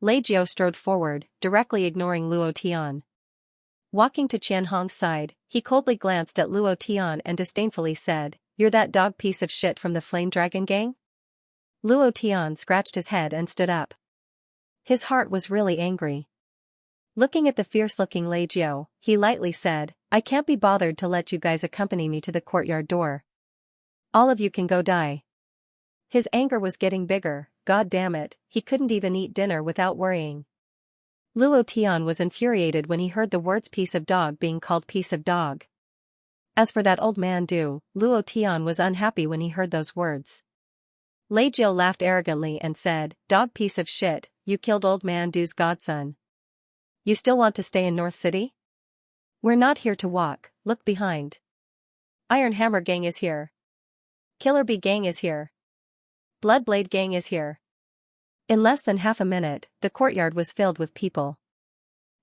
Legiao strode forward, directly ignoring Luo Tian. Walking to Qianhong's side, he coldly glanced at Luo Tian and disdainfully said, "You're that dog piece of shit from the Flame Dragon Gang?" Luo Tian scratched his head and stood up. His heart was really angry. Looking at the fierce-looking Legiao, he lightly said, "I can't be bothered to let you guys accompany me to the courtyard door. All of you can go die." His anger was getting bigger. God damn it, he couldn't even eat dinner without worrying. Luo Tian was infuriated when he heard the words piece of dog being called piece of dog. As for that Old Man Du, Luo Tian was unhappy when he heard those words. Legiao laughed arrogantly and said, "Dog piece of shit, you killed Old Man Du's godson. You still want to stay in North City? We're not here to walk, look behind. Iron Hammer Gang is here. Killer Bee Gang is here. Bloodblade Gang is here." In less than half a minute, the courtyard was filled with people.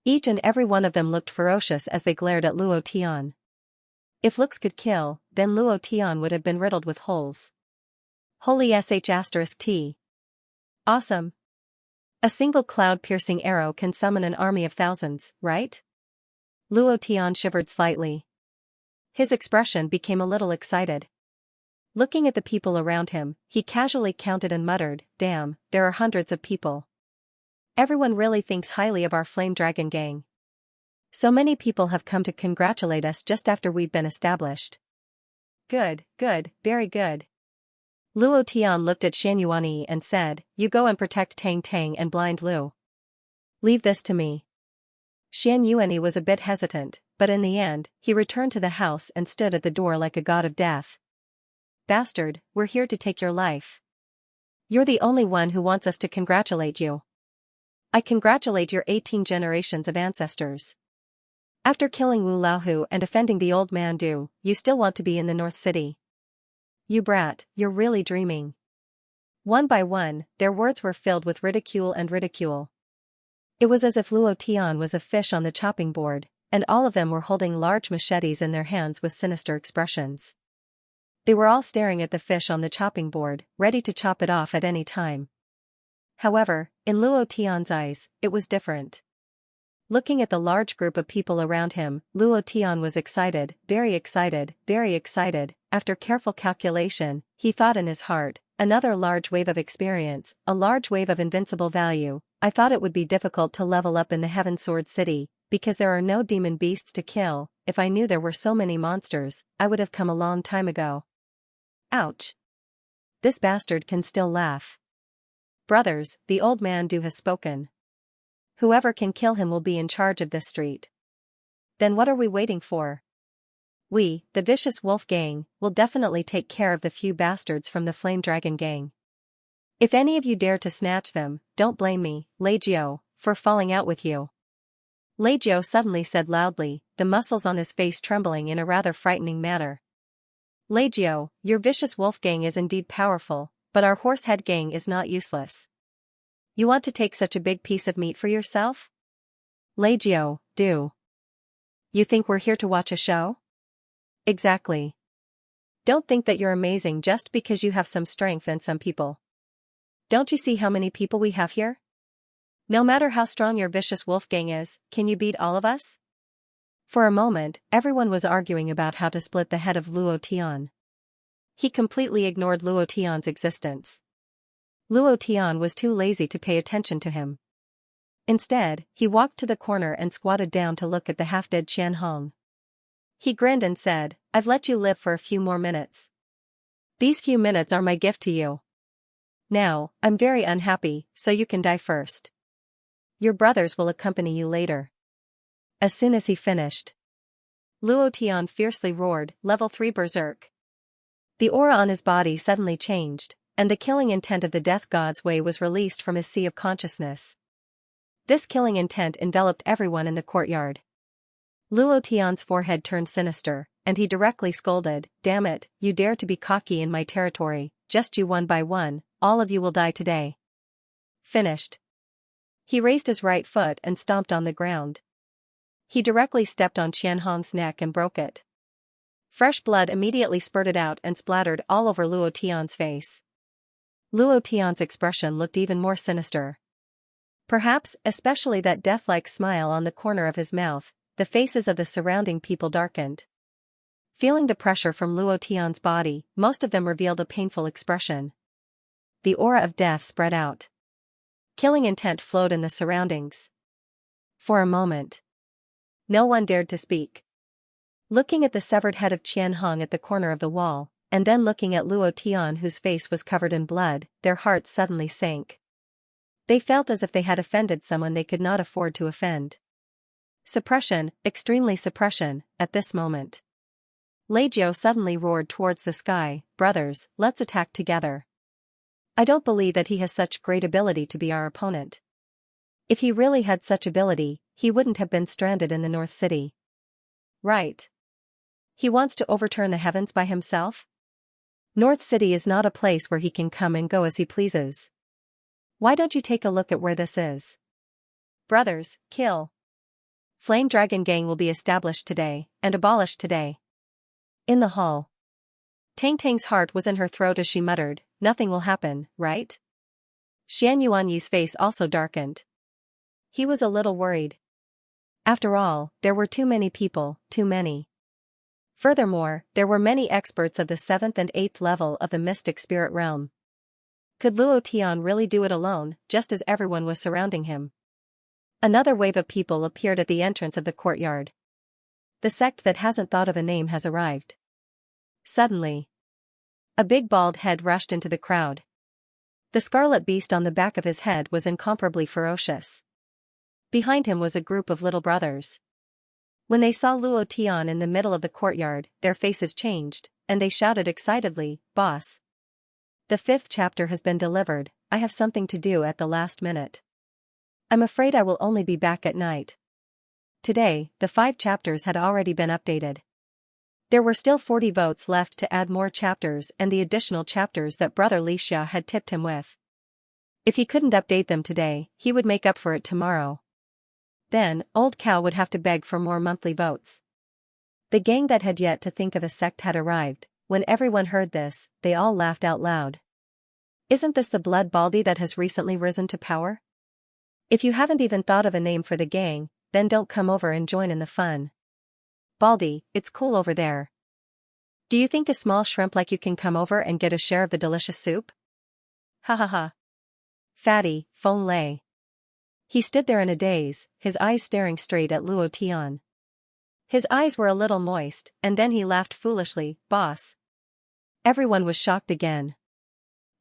Each and every one of them looked ferocious as they glared at Luo Tian. If looks could kill, then Luo Tian would have been riddled with holes. Holy sh*T. Awesome. A single cloud-piercing arrow can summon an army of thousands, right? Luo Tian shivered slightly. His expression became a little excited. Looking at the people around him, he casually counted and muttered, "Damn, there are hundreds of people. Everyone really thinks highly of our Flame Dragon Gang. So many people have come to congratulate us just after we've been established. Good, good, very good." Luo Tian looked at Shan Yuanyi and said, "You go and protect Tang Tang and Blind Lu. Leave this to me." Shan Yuanyi was a bit hesitant, but in the end, he returned to the house and stood at the door like a god of death. "Bastard, we're here to take your life. You're the only one who wants us to congratulate you. I congratulate your 18 generations of ancestors. After killing Wu Laohu and offending the Old Man Du, you still want to be in the North City. You brat, you're really dreaming." One by one, their words were filled with ridicule and ridicule. It was as if Luo Tian was a fish on the chopping board, and all of them were holding large machetes in their hands with sinister expressions. They were all staring at the fish on the chopping board, ready to chop it off at any time. However, in Luo Tian's eyes, it was different. Looking at the large group of people around him, Luo Tian was excited, very excited, very excited. After careful calculation, he thought in his heart, "Another large wave of experience, a large wave of invincible value. I thought it would be difficult to level up in the Heaven Sword City, because there are no demon beasts to kill. If I knew there were so many monsters, I would have come a long time ago." Ouch. This bastard can still laugh. Brothers, the Old Man Du has spoken. Whoever can kill him will be in charge of this street. Then what are we waiting for? We, the Vicious Wolf Gang, will definitely take care of the few bastards from the Flame Dragon Gang. If any of you dare to snatch them, don't blame me, Leggio, for falling out with you. Leggio suddenly said loudly, the muscles on his face trembling in a rather frightening manner. Leggio, your Vicious Wolf Gang is indeed powerful, but our Horsehead Gang is not useless. You want to take such a big piece of meat for yourself? Leggio, do you think we're here to watch a show? Exactly. Don't think that you're amazing just because you have some strength and some people. Don't you see how many people we have here? No matter how strong your Vicious Wolf Gang is, can you beat all of us? For a moment, everyone was arguing about how to split the head of Luo Tian. He completely ignored Luo Tian's existence. Luo Tian was too lazy to pay attention to him. Instead, he walked to the corner and squatted down to look at the half-dead Qian Hong. He grinned and said, I've let you live for a few more minutes. These few minutes are my gift to you. Now, I'm very unhappy, so you can die first. Your brothers will accompany you later. As soon as he finished, Luo Tian fiercely roared, Level 3 Berserk. The aura on his body suddenly changed, and the killing intent of the Death God's Way was released from his sea of consciousness. This killing intent enveloped everyone in the courtyard. Luo Tian's forehead turned sinister, and he directly scolded, Damn it, you dare to be cocky in my territory, just you one by one, all of you will die today. Finished. He raised his right foot and stomped on the ground. He directly stepped on Qian Hong's neck and broke it. Fresh blood immediately spurted out and splattered all over Luo Tian's face. Luo Tian's expression looked even more sinister. Perhaps, especially that death-like smile on the corner of his mouth, the faces of the surrounding people darkened. Feeling the pressure from Luo Tian's body, most of them revealed a painful expression. The aura of death spread out. Killing intent flowed in the surroundings. For a moment, no one dared to speak. Looking at the severed head of Qian Hong at the corner of the wall, and then looking at Luo Tian whose face was covered in blood, their hearts suddenly sank. They felt as if they had offended someone they could not afford to offend. Suppression, extremely suppression, at this moment. Leggio suddenly roared towards the sky, Brothers, let's attack together. I don't believe that he has such great ability to be our opponent. If he really had such ability, he wouldn't have been stranded in the North City. Right. He wants to overturn the heavens by himself? North City is not a place where he can come and go as he pleases. Why don't you take a look at where this is? Brothers, kill. Flame Dragon Gang will be established today, and abolished today. In the hall. Tang Tang's heart was in her throat as she muttered, Nothing will happen, right? Xian Yuanyi's face also darkened. He was a little worried. After all, there were too many people, too many. Furthermore, there were many experts of the 7th and 8th level of the mystic spirit realm. Could Luo Tian really do it alone, just as everyone was surrounding him? Another wave of people appeared at the entrance of the courtyard. The sect that hasn't thought of a name has arrived. Suddenly, a big bald head rushed into the crowd. The scarlet beast on the back of his head was incomparably ferocious. Behind him was a group of little brothers. When they saw Luo Tian in the middle of the courtyard, their faces changed, and they shouted excitedly, Boss! The 5th chapter has been delivered, I have something to do at the last minute. I'm afraid I will only be back at night. Today, the 5 chapters had already been updated. There were still 40 votes left to add more chapters and the additional chapters that Brother Xianxia had tipped him with. If he couldn't update them today, he would make up for it tomorrow. Then, Old Cow would have to beg for more monthly votes. The gang that had yet to think of a sect had arrived. When everyone heard this, they all laughed out loud. Isn't this the Blood Baldy that has recently risen to power? If you haven't even thought of a name for the gang, then don't come over and join in the fun. Baldy, it's cool over there. Do you think a small shrimp like you can come over and get a share of the delicious soup? Ha ha ha. Fatty, Feng Lei. He stood there in a daze, his eyes staring straight at Luo Tian. His eyes were a little moist, and then he laughed foolishly, Boss. Everyone was shocked again.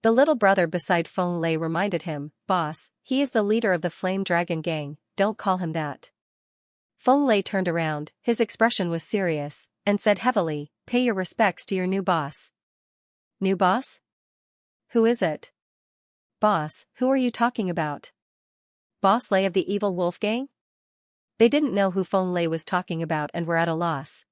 The little brother beside Feng Lei reminded him, Boss, he is the leader of the Flame Dragon Gang, don't call him that. Feng Lei turned around, his expression was serious, and said heavily, "Pay your respects to your new boss." New boss? Who is it? Boss, who are you talking about? Boss Lei of the evil wolf gang? They didn't know who Feng Lei was talking about and were at a loss.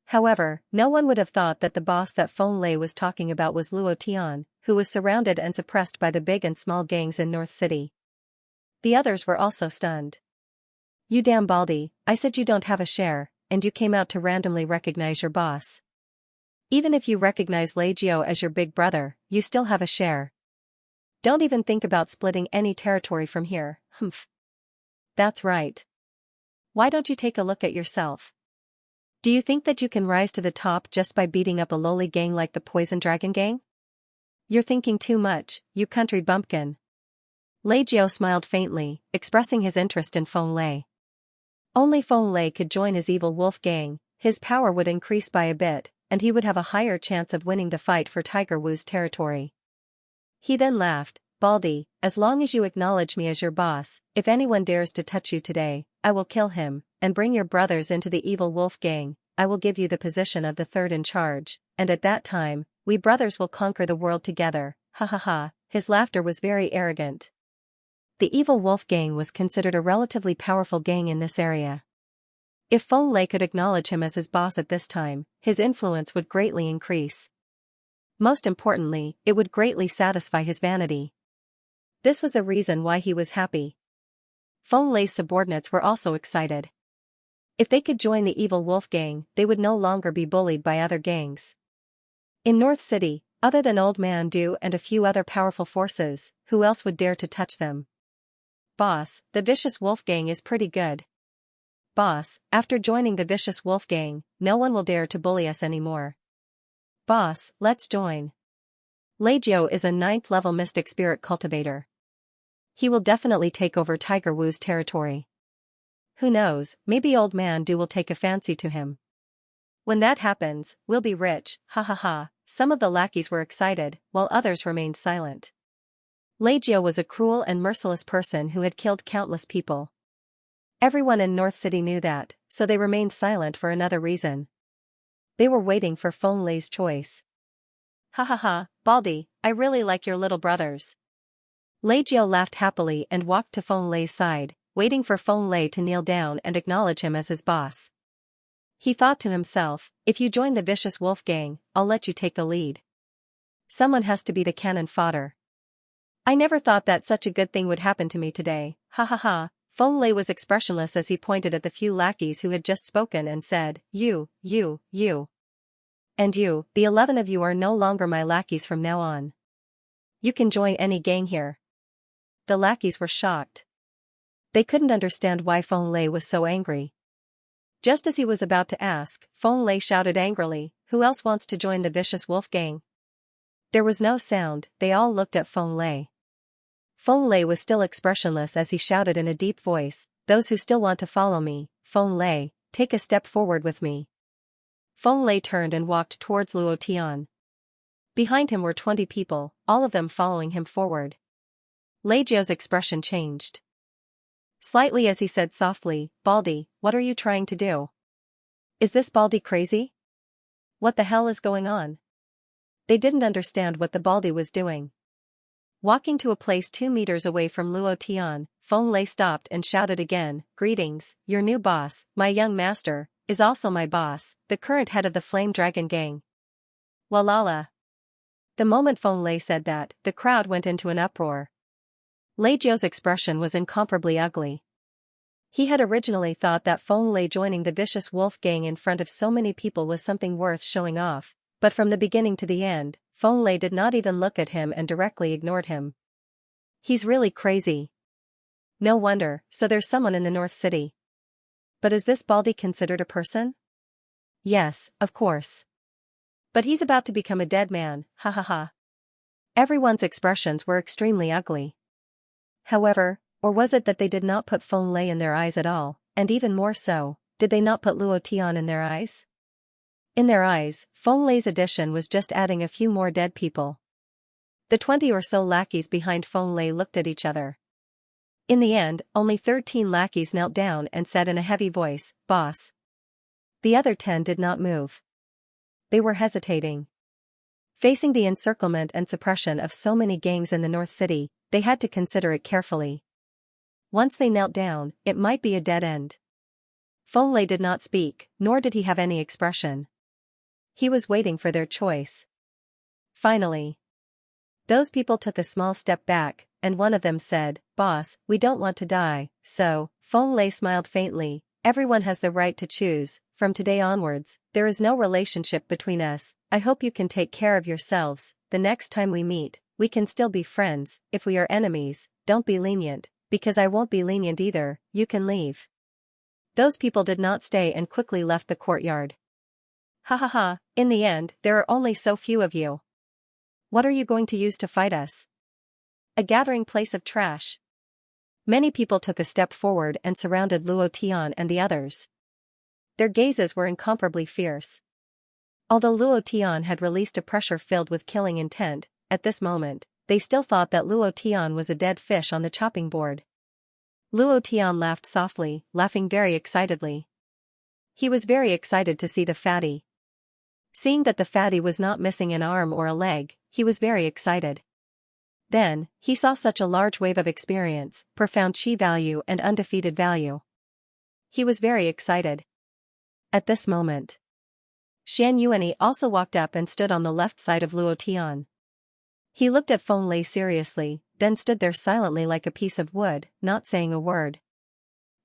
However, no one would have thought that the boss that Feng Lei was talking about was Luo Tian, who was surrounded and suppressed by the big and small gangs in North City. The others were also stunned. "You damn baldy, I said you don't have a share, and you came out to randomly recognize your boss. Even if you recognize Lei Jiao as your big brother, you still have a share. Don't even think about splitting any territory from here, humph." That's right. Why don't you take a look at yourself? Do you think that you can rise to the top just by beating up a lowly gang like the Poison Dragon Gang? You're thinking too much, you country bumpkin. Lei Jiao smiled faintly, expressing his interest in Feng Lei. Only Feng Lei could join his evil wolf gang, his power would increase by a bit, and he would have a higher chance of winning the fight for Tiger Wu's territory. He then laughed, "Baldy, as long as you acknowledge me as your boss, if anyone dares to touch you today, I will kill him, and bring your brothers into the evil wolf gang. I will give you the position of the third in charge, and at that time, we brothers will conquer the world together." Ha ha ha, his laughter was very arrogant. The evil wolf gang was considered a relatively powerful gang in this area. If Feng Lei could acknowledge him as his boss at this time, his influence would greatly increase. Most importantly, it would greatly satisfy his vanity. This was the reason why he was happy. Feng Lei's subordinates were also excited. If they could join the evil wolf gang, they would no longer be bullied by other gangs. In North City, other than Old Man Du and a few other powerful forces, who else would dare to touch them? "Boss, the vicious wolf gang is pretty good. Boss, after joining the vicious wolf gang, no one will dare to bully us anymore. Boss, let's join. Lei Jiao is a 9th level mystic spirit cultivator. He will definitely take over Tiger Wu's territory. Who knows, maybe Old Man Du will take a fancy to him. When that happens, we'll be rich, ha ha ha." Some of the lackeys were excited, while others remained silent. Lei Jiao was a cruel and merciless person who had killed countless people. Everyone in North City knew that, so they remained silent for another reason. They were waiting for Feng Lei's choice. "Ha ha ha, Baldy, I really like your little brothers." Lei Jiao laughed happily and walked to Feng Lei's side, waiting for Feng Lei to kneel down and acknowledge him as his boss. He thought to himself, "If you join the vicious wolf gang, I'll let you take the lead. Someone has to be the cannon fodder. I never thought that such a good thing would happen to me today, ha ha ha." Feng Lei was expressionless as he pointed at the few lackeys who had just spoken and said, You. And you, the 11 of you are no longer my lackeys from now on. You can join any gang here." The lackeys were shocked. They couldn't understand why Feng Lei was so angry. Just as he was about to ask, Feng Lei shouted angrily, "Who else wants to join the vicious wolf gang?" There was no sound, they all looked at Feng Lei. Feng Lei was still expressionless as he shouted in a deep voice, "Those who still want to follow me, Feng Lei, take a step forward with me." Feng Lei turned and walked towards Luo Tian. Behind him were 20 people, all of them following him forward. Lei Jiao's expression changed slightly as he said softly, "Baldy, what are you trying to do? Is this Baldy crazy? What the hell is going on?" They didn't understand what the Baldy was doing. Walking to a place 2 meters away from Luo Tian, Feng Lei stopped and shouted again, "Greetings, your new boss, my young master, is also my boss, the current head of the Flame Dragon Gang." Walala. The moment Feng Lei said that, the crowd went into an uproar. Lei Jiao's expression was incomparably ugly. He had originally thought that Feng Lei joining the vicious wolf gang in front of so many people was something worth showing off, but from the beginning to the end, Feng Lei did not even look at him and directly ignored him. He's really crazy. No wonder, so there's someone in the North City. But is this Baldy considered a person? Yes, of course. But he's about to become a dead man, ha ha ha. Everyone's expressions were extremely ugly. However, or was it that they did not put Feng Lei in their eyes at all, and even more so, did they not put Luo Tian in their eyes? In their eyes, Feng Lei's addition was just adding a few more dead people. The 20 or so lackeys behind Feng Lei looked at each other. In the end, only 13 lackeys knelt down and said in a heavy voice, "Boss." The other 10 did not move. They were hesitating. Facing the encirclement and suppression of so many gangs in the North City, they had to consider it carefully. Once they knelt down, it might be a dead end. Feng Lei did not speak, nor did he have any expression. He was waiting for their choice. Finally, those people took a small step back, and one of them said, "Boss, we don't want to die, so." Feng Lei smiled faintly. "Everyone has the right to choose. From today onwards, there is no relationship between us. I hope you can take care of yourselves. The next time we meet, we can still be friends. If we are enemies, don't be lenient, because I won't be lenient either. You can leave." Those people did not stay and quickly left the courtyard. "Ha ha ha, in the end, there are only so few of you. What are you going to use to fight us? A gathering place of trash." Many people took a step forward and surrounded Luo Tian and the others. Their gazes were incomparably fierce. Although Luo Tian had released a pressure filled with killing intent, at this moment, they still thought that Luo Tian was a dead fish on the chopping board. Luo Tian laughed softly, laughing very excitedly. He was very excited to see the fatty. Seeing that the fatty was not missing an arm or a leg, he was very excited. Then, he saw such a large wave of experience, profound chi value and undefeated value. He was very excited. At this moment, Xianxia also walked up and stood on the left side of Luo Tian. He looked at Feng Lei seriously, then stood there silently like a piece of wood, not saying a word.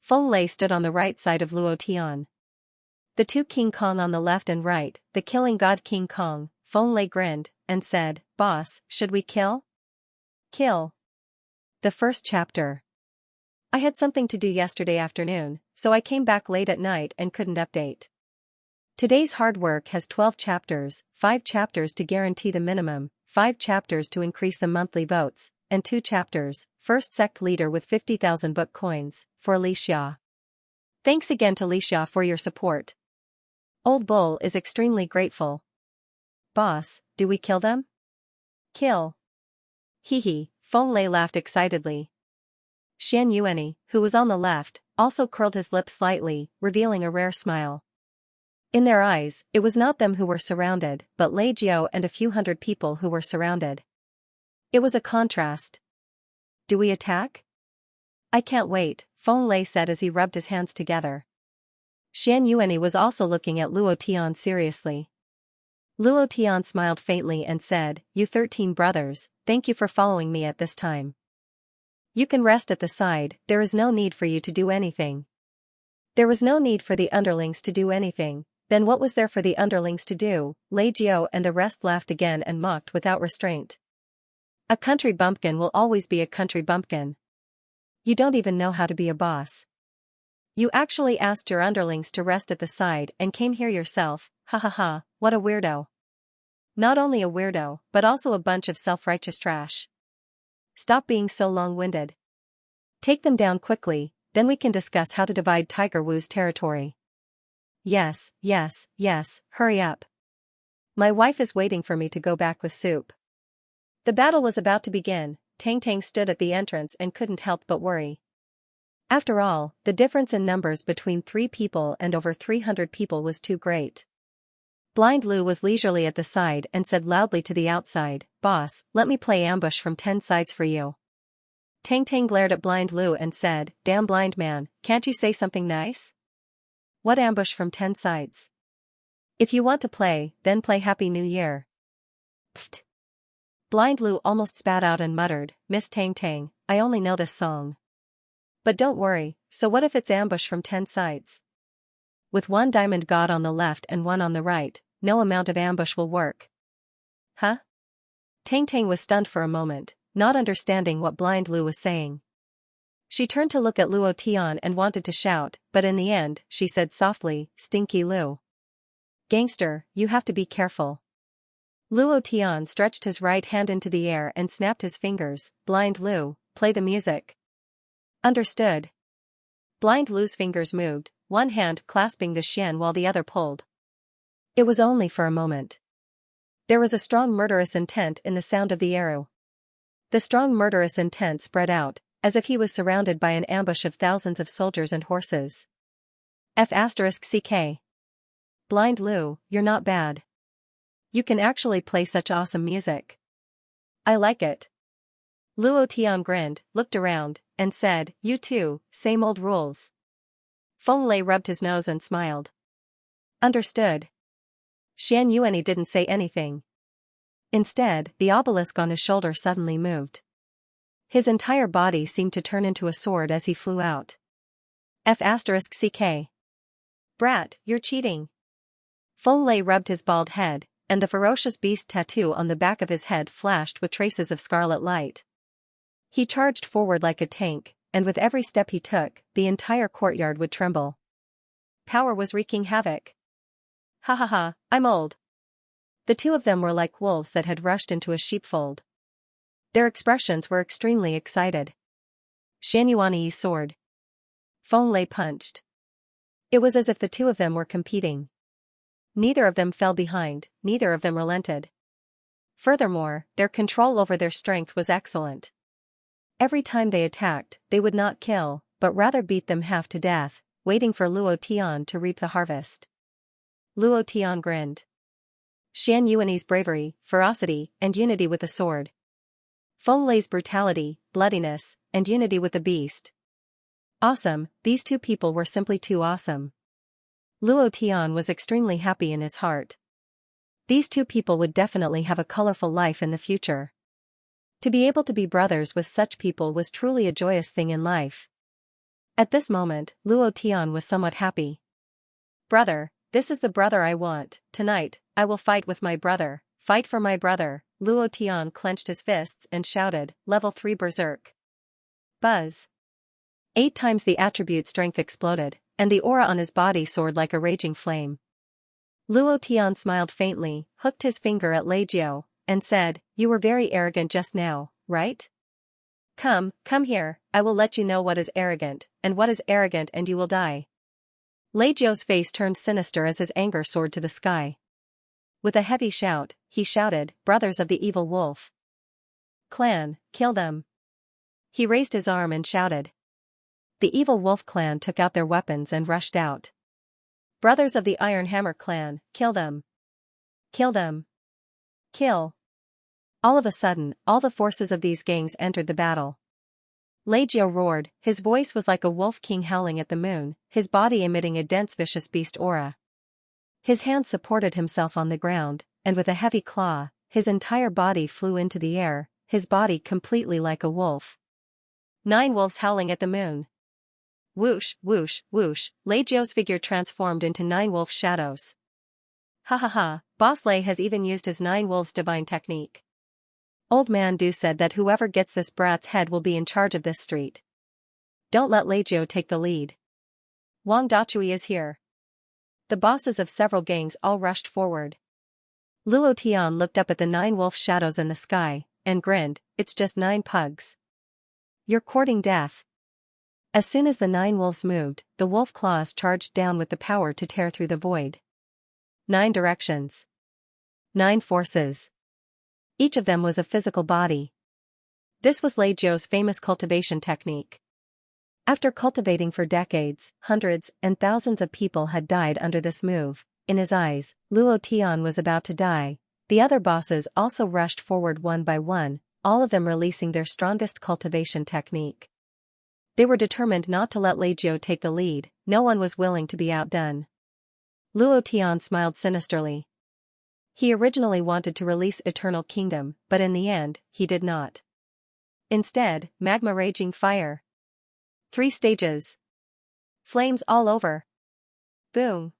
Feng Lei stood on the right side of Luo Tian. The two King Kong on the left and right, the killing god King Kong. Feng Lei grinned, and said, "Boss, should we kill?" Kill. The first chapter. I had something to do yesterday afternoon, so I came back late at night and couldn't update. Today's hard work has 12 chapters, 5 chapters to guarantee the minimum, 5 chapters to increase the monthly votes, and 2 chapters, first sect leader with 50,000 book coins, for Xianxia. Thanks again to Xianxia for your support. Old Bull is extremely grateful. Boss, do we kill them? Kill. Hee. Feng Lei laughed excitedly. Xianxia, who was on the left, also curled his lips slightly, revealing a rare smile. In their eyes, it was not them who were surrounded, but Lei Jiao and a few hundred people who were surrounded. It was a contrast. Do we attack? I can't wait, Feng Lei said as he rubbed his hands together. Xianxia was also looking at Luo Tian seriously. Luo Tian smiled faintly and said, "You 13 brothers, thank you for following me at this time. You can rest at the side, there is no need for you to do anything." There was no need for the underlings to do anything. Then what was there for the underlings to do? Lei Jiao and the rest laughed again and mocked without restraint. A country bumpkin will always be a country bumpkin. You don't even know how to be a boss. You actually asked your underlings to rest at the side and came here yourself, ha ha ha, what a weirdo. Not only a weirdo, but also a bunch of self-righteous trash. Stop being so long-winded. Take them down quickly, then we can discuss how to divide Tiger Wu's territory. Yes, hurry up. My wife is waiting for me to go back with soup. The battle was about to begin. Tang Tang stood at the entrance and couldn't help but worry. After all, the difference in numbers between 3 people and over 300 people was too great. Blind Lu was leisurely at the side and said loudly to the outside, "Boss, let me play ambush from 10 sides for you." Tang Tang glared at Blind Lu and said, "Damn blind man, can't you say something nice? What ambush from 10 sides? If you want to play, then play Happy New Year." Pfft. Blind Lu almost spat out and muttered, "Miss Tang Tang, I only know this song." But don't worry, so what if it's ambush from 10 sides? With 1 diamond god on the left and 1 on the right, no amount of ambush will work. Huh? Tang Tang was stunned for a moment, not understanding what Blind Lu was saying. She turned to look at Luo Tian and wanted to shout, but in the end, she said softly, "Stinky Lu. Gangster, you have to be careful." Luo Tian stretched his right hand into the air and snapped his fingers. "Blind Lu, play the music." Understood. Blind Lu's fingers moved, one hand clasping the xian while the other pulled. It was only for a moment. There was a strong murderous intent in the sound of the arrow. The strong murderous intent spread out, as if he was surrounded by an ambush of thousands of soldiers and horses. F***ck. Blind Lu, you're not bad. You can actually play such awesome music. I like it. Luo Tian grinned, looked around, and said, you too, same old rules. Feng Lei rubbed his nose and smiled. Understood. Xian Yuanyi didn't say anything. Instead, the obelisk on his shoulder suddenly moved. His entire body seemed to turn into a sword as he flew out. F***CK. Brat, you're cheating. Feng Lei rubbed his bald head, and the ferocious beast tattoo on the back of his head flashed with traces of scarlet light. He charged forward like a tank, and with every step he took, the entire courtyard would tremble. Power was wreaking havoc. Ha ha ha, I'm old. The two of them were like wolves that had rushed into a sheepfold. Their expressions were extremely excited. Xian Yuanyi soared. Feng Lei punched. It was as if the two of them were competing. Neither of them fell behind, neither of them relented. Furthermore, their control over their strength was excellent. Every time they attacked, they would not kill, but rather beat them half to death, waiting for Luo Tian to reap the harvest. Luo Tian grinned. Xian Yuanyi's bravery, ferocity, and unity with the sword. Feng Lei's brutality, bloodiness, and unity with the beast. Awesome, these two people were simply too awesome. Luo Tian was extremely happy in his heart. These two people would definitely have a colorful life in the future. To be able to be brothers with such people was truly a joyous thing in life. At this moment, Luo Tian was somewhat happy. Brother, this is the brother I want. Tonight, I will fight with my brother. Fight for my brother. Luo Tian clenched his fists and shouted, Level 3 Berserk. Buzz. 8 times the attribute strength exploded, and the aura on his body soared like a raging flame. Luo Tian smiled faintly, hooked his finger at Lei Jiu, and said, you were very arrogant just now, right? Come here, I will let you know what is arrogant, and you will die. Lei Jiu's face turned sinister as his anger soared to the sky. With a heavy shout, he shouted, Brothers of the Evil Wolf. Clan, kill them. He raised his arm and shouted. The Evil Wolf clan took out their weapons and rushed out. Brothers of the Iron Hammer clan, kill them. Kill them. Kill. All of a sudden, all the forces of these gangs entered the battle. Lei Jiu roared, his voice was like a wolf king howling at the moon, his body emitting a dense vicious beast aura. His hand supported himself on the ground, and with a heavy claw, his entire body flew into the air, his body completely like a wolf. 9 wolves howling at the moon. Whoosh, whoosh, whoosh, Lei Jiu's figure transformed into 9 wolf shadows. Ha ha ha, Boss Lei has even used his 9 wolves divine technique. Old Man Du said that whoever gets this brat's head will be in charge of this street. Don't let Lei Jiu take the lead. Wang Dachui is here. The bosses of several gangs all rushed forward. Luo Tian looked up at the 9 wolf shadows in the sky, and grinned, it's just 9 pugs. You're courting death. As soon as the 9 wolves moved, the wolf claws charged down with the power to tear through the void. 9 directions. 9 forces. Each of them was a physical body. This was Lei Jiu's famous cultivation technique. After cultivating for decades, hundreds and thousands of people had died under this move. In his eyes, Luo Tian was about to die. The other bosses also rushed forward one by one, all of them releasing their strongest cultivation technique. They were determined not to let Lei Jiu take the lead, no one was willing to be outdone. Luo Tian smiled sinisterly. He originally wanted to release Eternal Kingdom, but in the end, he did not. Instead, magma raging fire. 3 stages. Flames all over. Boom.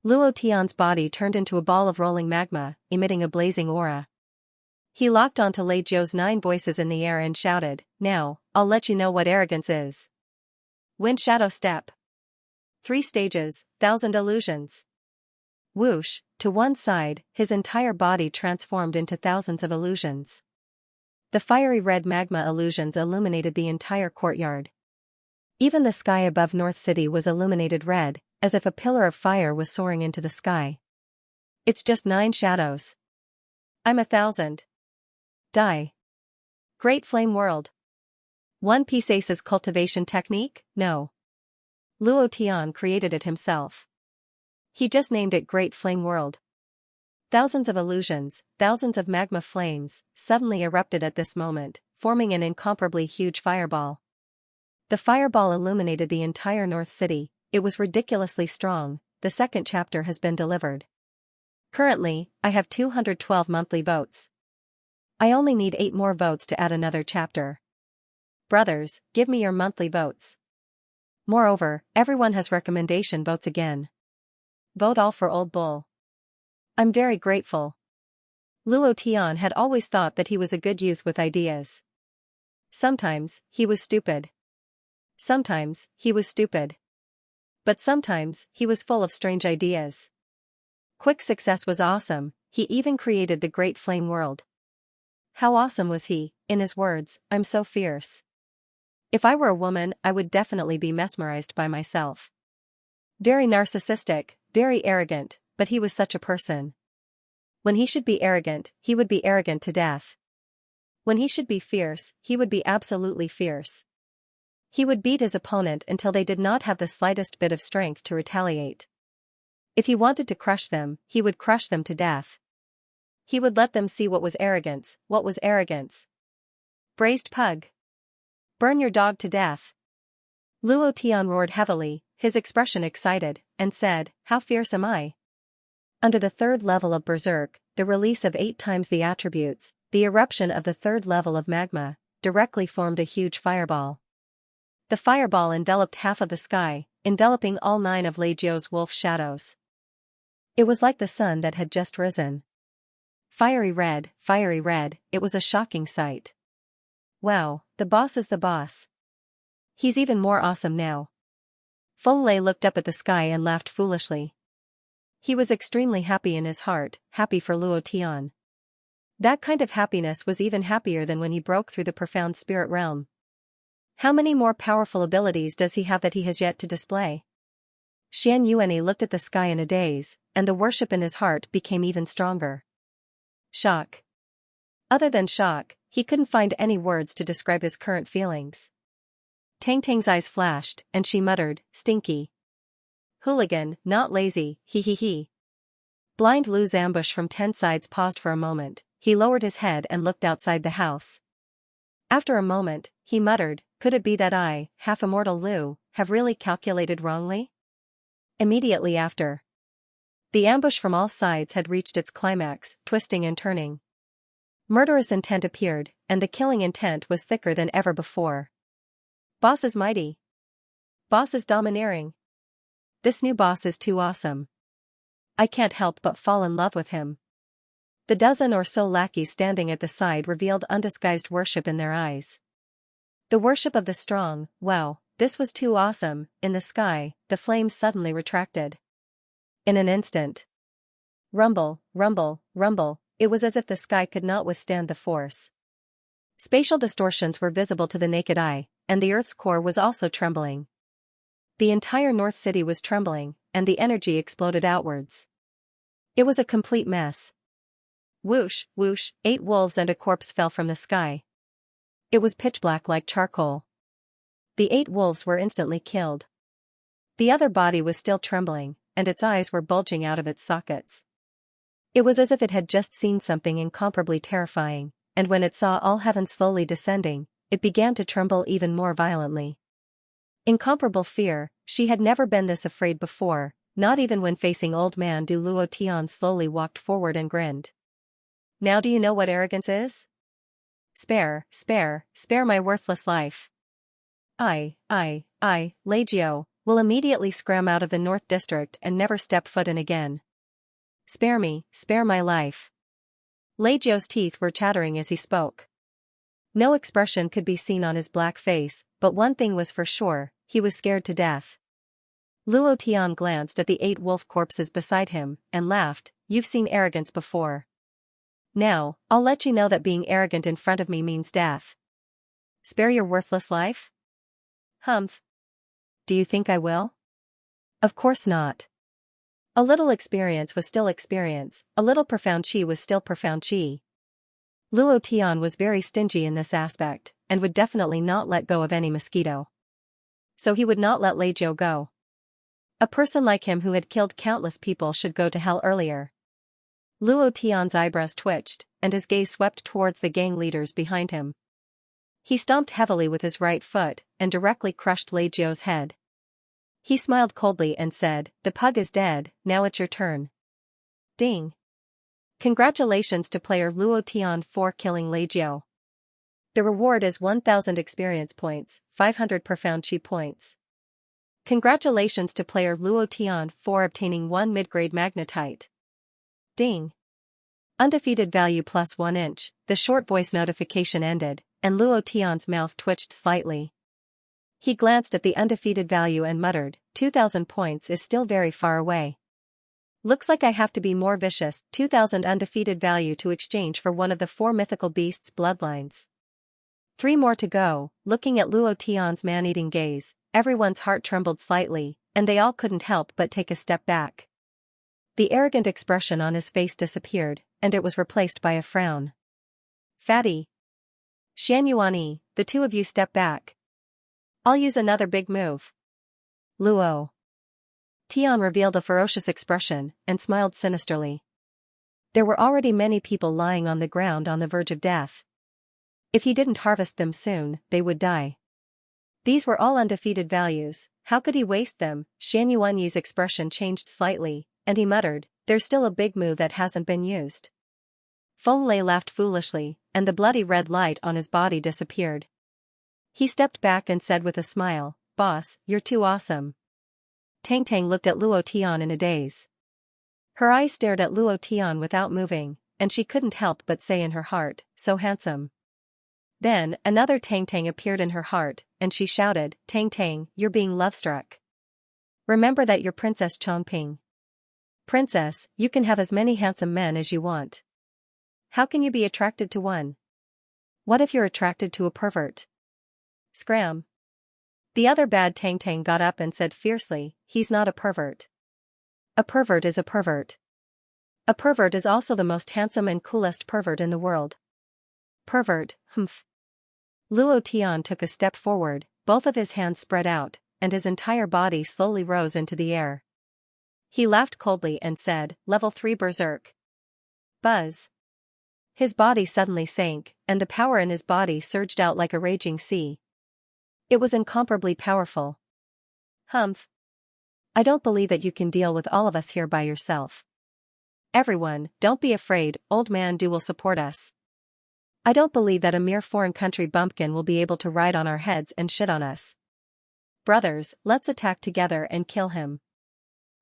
Luo Tian's body turned into a ball of rolling magma, emitting a blazing aura. He locked onto Lei Jiu's 9 voices in the air and shouted, now, I'll let you know what arrogance is. Wind Shadow Step. 3 stages, 1,000 illusions. Whoosh, to one side, his entire body transformed into thousands of illusions. The fiery red magma illusions illuminated the entire courtyard. Even the sky above North City was illuminated red, as if a pillar of fire was soaring into the sky. It's just 9 shadows. I'm 1,000. Die. Great Flame World. One Piece Ace's cultivation technique? No. Luo Tian created it himself. He just named it Great Flame World. Thousands of illusions, thousands of magma flames, suddenly erupted at this moment, forming an incomparably huge fireball. The fireball illuminated the entire North City. It was ridiculously strong. The second chapter has been delivered. Currently, I have 212 monthly votes. I only need 8 more votes to add another chapter. Brothers, give me your monthly votes. Moreover, everyone has recommendation votes again. Vote all for Old Bull. I'm very grateful. Luo Tian had always thought that he was a good youth with ideas. Sometimes, he was stupid. Sometimes, he was stupid. But sometimes, he was full of strange ideas. Quick success was awesome. He even created the Great Flame World. How awesome was he? In his words, I'm so fierce. If I were a woman, I would definitely be mesmerized by myself. Very narcissistic, very arrogant, but he was such a person. When he should be arrogant, he would be arrogant to death. When he should be fierce, he would be absolutely fierce. He would beat his opponent until they did not have the slightest bit of strength to retaliate. If he wanted to crush them, he would crush them to death. He would let them see what was arrogance, what was arrogance. Braised pug. Burn your dog to death. Luo Tian roared heavily, his expression excited, and said, how fierce am I? Under the third level of Berserk, the release of 8 times the attributes, the eruption of the third level of magma, directly formed a huge fireball. The fireball enveloped half of the sky, enveloping all 9 of Lei Jiu's wolf shadows. It was like the sun that had just risen. Fiery red, it was a shocking sight. Wow, the boss is the boss. He's even more awesome now. Feng Lei looked up at the sky and laughed foolishly. He was extremely happy in his heart, happy for Luo Tian. That kind of happiness was even happier than when he broke through the profound spirit realm. How many more powerful abilities does he have that he has yet to display? Xian Yuanyi looked at the sky in a daze, and the worship in his heart became even stronger. Shock. Other than shock, he couldn't find any words to describe his current feelings. Tang Tang's eyes flashed, and she muttered, stinky. Hooligan, not lazy, he. Blind Lu's ambush from 10 sides paused for a moment. He lowered his head and looked outside the house. After a moment, he muttered, could it be that I, half-immortal Lu, have really calculated wrongly? Immediately after, the ambush from all sides had reached its climax, twisting and turning. Murderous intent appeared, and the killing intent was thicker than ever before. Boss is mighty. Boss is domineering. This new boss is too awesome. I can't help but fall in love with him. The dozen or so lackeys standing at the side revealed undisguised worship in their eyes. The worship of the strong. Wow, this was too awesome. In the sky, the flames suddenly retracted. In an instant. Rumble, rumble, rumble, it was as if the sky could not withstand the force. Spatial distortions were visible to the naked eye, and the Earth's core was also trembling. The entire North City was trembling, and the energy exploded outwards. It was a complete mess. Whoosh, whoosh, 8 wolves and a corpse fell from the sky. It was pitch black like charcoal. The 8 wolves were instantly killed. The other body was still trembling, and its eyes were bulging out of its sockets. It was as if it had just seen something incomparably terrifying, and when it saw all heaven slowly descending, it began to tremble even more violently. Incomparable fear, she had never been this afraid before, not even when facing old man Du. Luo Tian slowly walked forward and grinned. Now do you know what arrogance is? Spare my worthless life. Lei Jiu, will immediately scram out of the North District and never step foot in again. Spare me, spare my life. Lei Jiu's teeth were chattering as he spoke. No expression could be seen on his black face, but one thing was for sure, he was scared to death. Luo Tian glanced at the 8 wolf corpses beside him, and laughed, you've seen arrogance before. Now, I'll let you know that being arrogant in front of me means death. Spare your worthless life? Humph. Do you think I will? Of course not. A little experience was still experience, a little profound chi was still profound chi. Luo Tian was very stingy in this aspect, and would definitely not let go of any mosquito. So he would not let Lei Jiu go. A person like him who had killed countless people should go to hell earlier. Luo Tian's eyebrows twitched, and his gaze swept towards the gang leaders behind him. He stomped heavily with his right foot, and directly crushed Lei Jiu's head. He smiled coldly and said, "The pug is dead, now it's your turn." Ding! Congratulations to player Luo Tian for killing Lei Jiu. The reward is 1000 experience points, 500 profound chi points. Congratulations to player Luo Tian for obtaining 1 mid-grade magnetite. Ding! Undefeated value plus 1 inch. The short voice notification ended, and Luo Tian's mouth twitched slightly. He glanced at the undefeated value and muttered, 2000 points is still very far away. Looks like I have to be more vicious. 2000 undefeated value to exchange for one of the 4 mythical beasts' bloodlines. 3 more to go. Looking at Luo Tian's man-eating gaze, everyone's heart trembled slightly, and they all couldn't help but take a step back. The arrogant expression on his face disappeared, and it was replaced by a frown. Fatty. Xianxia, the two of you step back. I'll use another big move. Luo Tian revealed a ferocious expression, and smiled sinisterly. There were already many people lying on the ground on the verge of death. If he didn't harvest them soon, they would die. These were all undefeated values, how could he waste them? Xianxuanyi's expression changed slightly, and he muttered, there's still a big move that hasn't been used. Feng Lei laughed foolishly, and the bloody red light on his body disappeared. He stepped back and said with a smile, "Boss, you're too awesome." Tang Tang looked at Luo Tian in a daze. Her eyes stared at Luo Tian without moving, and she couldn't help but say in her heart, "So handsome." Then, another Tang Tang appeared in her heart, and she shouted, "Tang Tang, you're being love-struck. Remember that you're Princess Chongping. Princess, you can have as many handsome men as you want. How can you be attracted to one? What if you're attracted to a pervert?" Scram. The other bad Tang Tang got up and said fiercely, "He's not a pervert. A pervert is a pervert. A pervert is also the most handsome and coolest pervert in the world." Pervert, humph. Luo Tian took a step forward, both of his hands spread out, and his entire body slowly rose into the air. He laughed coldly and said, "Level 3 Berserk." Buzz. His body suddenly sank, and the power in his body surged out like a raging sea. It was incomparably powerful. Humph. I don't believe that you can deal with all of us here by yourself. Everyone, don't be afraid, Old Man Du will support us. I don't believe that a mere foreign country bumpkin will be able to ride on our heads and shit on us. Brothers, let's attack together and kill him.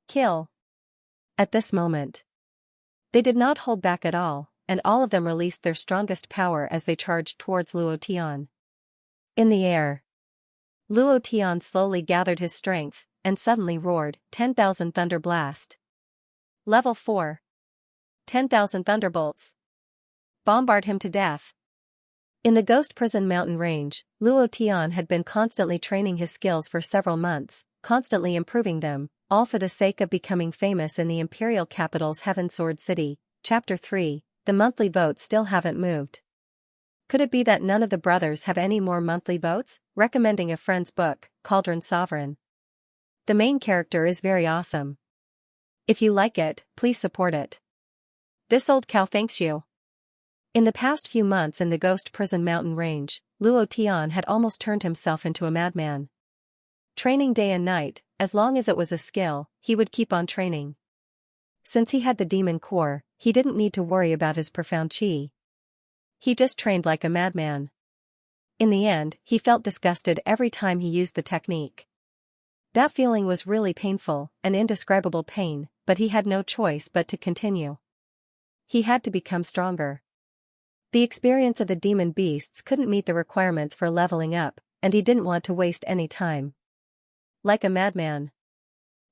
Kill. At this moment, they did not hold back at all, and all of them released their strongest power as they charged towards Luo Tian. In the air, Luo Tian slowly gathered his strength, and suddenly roared, 10,000 Thunder Blast. Level 4. 10,000 Thunderbolts. Bombard him to death. In the Ghost Prison mountain range, Luo Tian had been constantly training his skills for several months, constantly improving them, all for the sake of becoming famous in the imperial capital's Heaven Sword City. Chapter 3, the monthly votes still haven't moved. Could it be that none of the brothers have any more monthly votes? Recommending a friend's book, Cauldron Sovereign. The main character is very awesome. If you like it, please support it. This old cow thanks you. In the past few months in the Ghost Prison mountain range, Luo Tian had almost turned himself into a madman. Training day and night, as long as it was a skill, he would keep on training. Since he had the demon core, he didn't need to worry about his profound chi. He just trained like a madman. In the end, he felt disgusted every time he used the technique. That feeling was really painful, an indescribable pain, but he had no choice but to continue. He had to become stronger. The experience of the demon beasts couldn't meet the requirements for leveling up, and he didn't want to waste any time. Like a madman.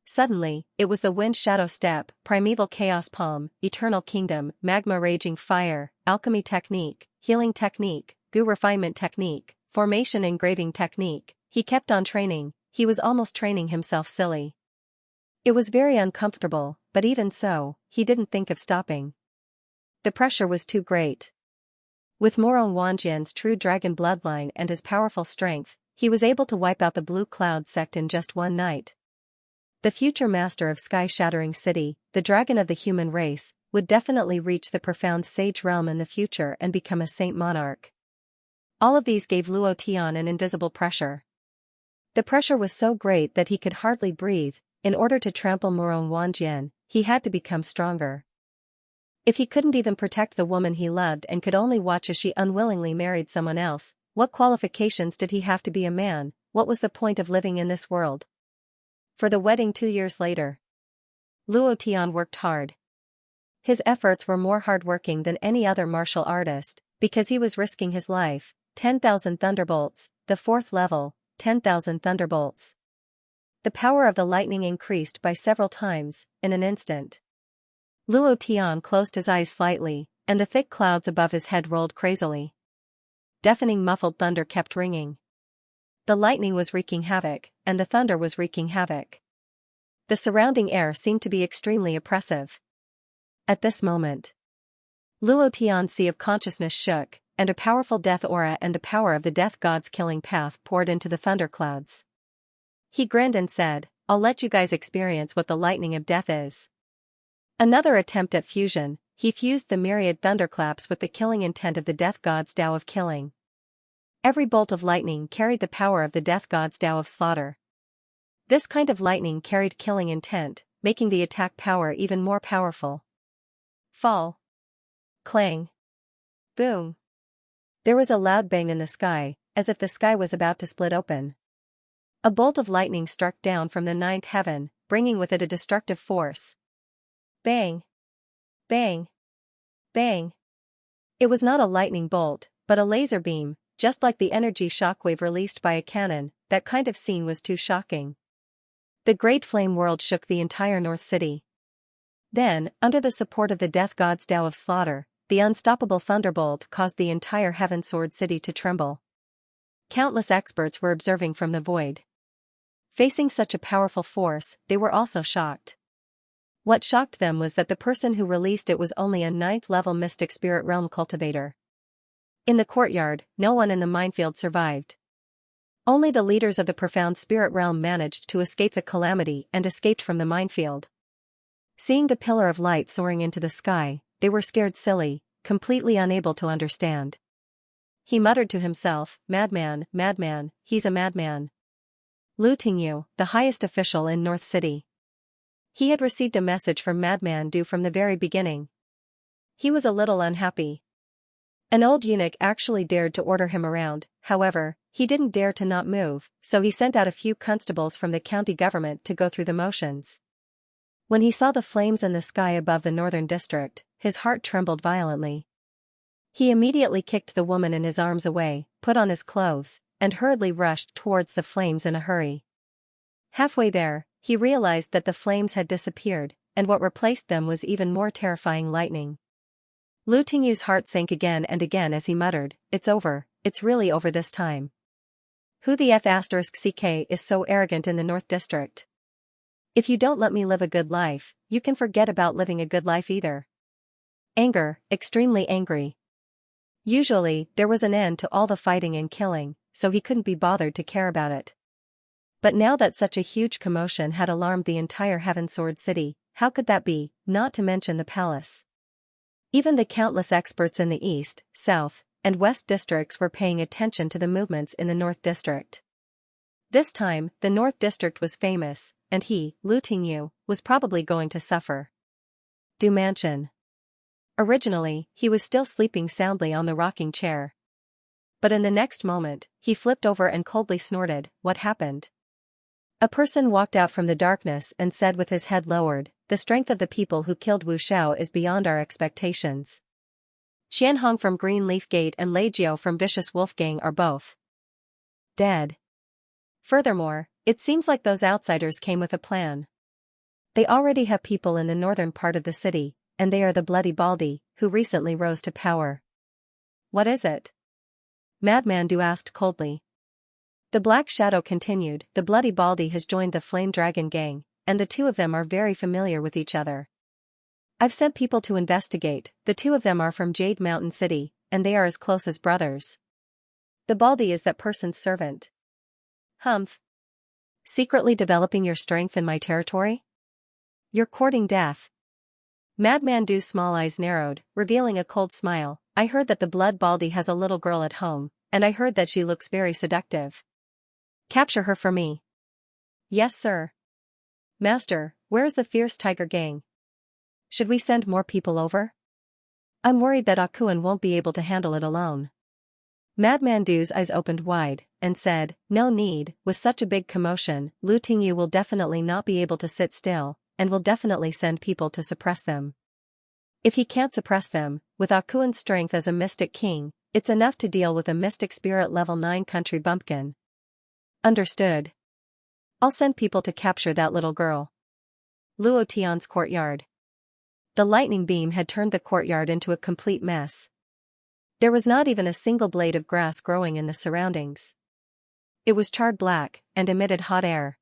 Suddenly, it was the Wind Shadow Step, Primeval Chaos Palm, Eternal Kingdom, Magma Raging Fire, Alchemy Technique, Healing Technique, Goo Refinement Technique, Formation Engraving Technique. He kept on training, he was almost training himself silly. It was very uncomfortable, but even so, he didn't think of stopping. The pressure was too great. With Morong Wanjian's true dragon bloodline and his powerful strength, he was able to wipe out the Blue Cloud sect in just one night. The future master of sky-shattering city, the dragon of the human race, would definitely reach the profound sage realm in the future and become a saint monarch. All of these gave Luo Tian an invisible pressure. The pressure was so great that he could hardly breathe. In order to trample Murong Wanjian, he had to become stronger. If he couldn't even protect the woman he loved and could only watch as she unwillingly married someone else, what qualifications did he have to be a man? What was the point of living in this world? For the wedding 2 years later, Luo Tian worked hard. His efforts were more hardworking than any other martial artist, because he was risking his life. 10,000 thunderbolts, the 4th level, 10,000 thunderbolts. The power of the lightning increased by several times, in an instant. Luo Tian closed his eyes slightly, and the thick clouds above his head rolled crazily. Deafening muffled thunder kept ringing. The lightning was wreaking havoc, and the thunder was wreaking havoc. The surrounding air seemed to be extremely oppressive. At this moment, Luo Tian's sea of consciousness shook, and a powerful death aura and the power of the death god's killing path poured into the thunderclouds. He grinned and said, "I'll let you guys experience what the lightning of death is." Another attempt at fusion, he fused the myriad thunderclaps with the killing intent of the death god's Tao of killing. Every bolt of lightning carried the power of the death god's Tao of slaughter. This kind of lightning carried killing intent, making the attack power even more powerful. Fall. Clang. Boom. There was a loud bang in the sky, as if the sky was about to split open. A bolt of lightning struck down from the 9th heaven, bringing with it a destructive force. Bang. Bang. Bang. It was not a lightning bolt, but a laser beam, just like the energy shockwave released by a cannon. That kind of scene was too shocking. The great flame world shook the entire North City. Then, under the support of the death god's Tao of slaughter, the unstoppable thunderbolt caused the entire Heaven Sword City to tremble. Countless experts were observing from the void. Facing such a powerful force, they were also shocked. What shocked them was that the person who released it was only a 9th-level mystic spirit realm cultivator. In the courtyard, no one in the minefield survived. Only the leaders of the profound spirit realm managed to escape the calamity and escaped from the minefield. Seeing the pillar of light soaring into the sky, they were scared silly, completely unable to understand. He muttered to himself, "Madman, madman, he's a madman." Lu Tingyu, the highest official in North City. He had received a message from Madman Du from the very beginning. He was a little unhappy. An old eunuch actually dared to order him around, however, he didn't dare to not move, so he sent out a few constables from the county government to go through the motions. When he saw the flames in the sky above the northern district, his heart trembled violently. He immediately kicked the woman in his arms away, put on his clothes, and hurriedly rushed towards the flames in a hurry. Halfway there, he realized that the flames had disappeared, and what replaced them was even more terrifying lightning. Lu Tingyu's heart sank again and again as he muttered, "It's over, it's really over this time. Who the F***ck is so arrogant in the North District? If you don't let me live a good life, you can forget about living a good life either." Anger, extremely angry. Usually, there was an end to all the fighting and killing, so he couldn't be bothered to care about it. But now that such a huge commotion had alarmed the entire Heaven Sword City, how could that be, not to mention the palace? Even the countless experts in the East, South, and West districts were paying attention to the movements in the North District. This time, the North District was famous, and he, Lu Tingyu, was probably going to suffer. Du Mansion. Originally, he was still sleeping soundly on the rocking chair. But in the next moment, he flipped over and coldly snorted, "What happened?" A person walked out from the darkness and said with his head lowered, "The strength of the people who killed Wu Shao is beyond our expectations. Qianhong from Green Leaf Gate and Lei Jiao from Vicious Wolf Gang are both dead. Furthermore, it seems like those outsiders came with a plan. They already have people in the northern part of the city, and they are the Bloody Baldy, who recently rose to power." "What is it?" Madman Du asked coldly. The Black Shadow continued, "The Bloody Baldy has joined the Flame Dragon Gang, and the two of them are very familiar with each other. I've sent people to investigate. The two of them are from Jade Mountain City, and they are as close as brothers. The Baldy is that person's servant." "Humph. Secretly developing your strength in my territory? You're courting death. Madman Du's small eyes narrowed, revealing a cold smile. I heard that the blood baldy has a little girl at home, and I heard that she looks very seductive. Capture her for me. Yes, sir. Master, where's the fierce tiger gang? Should we send more people over? I'm worried that Akuan won't be able to handle it alone. Madman Du's eyes opened wide, and said, no need, with such a big commotion, Lu Tingyu will definitely not be able to sit still, and will definitely send people to suppress them. If he can't suppress them, with Akuan's strength as a mystic king, it's enough to deal with a mystic spirit level 9 country bumpkin. Understood. I'll send people to capture that little girl. Luo Tian's courtyard. The lightning beam had turned the courtyard into a complete mess. There was not even a single blade of grass growing in the surroundings. It was charred black, and emitted hot air.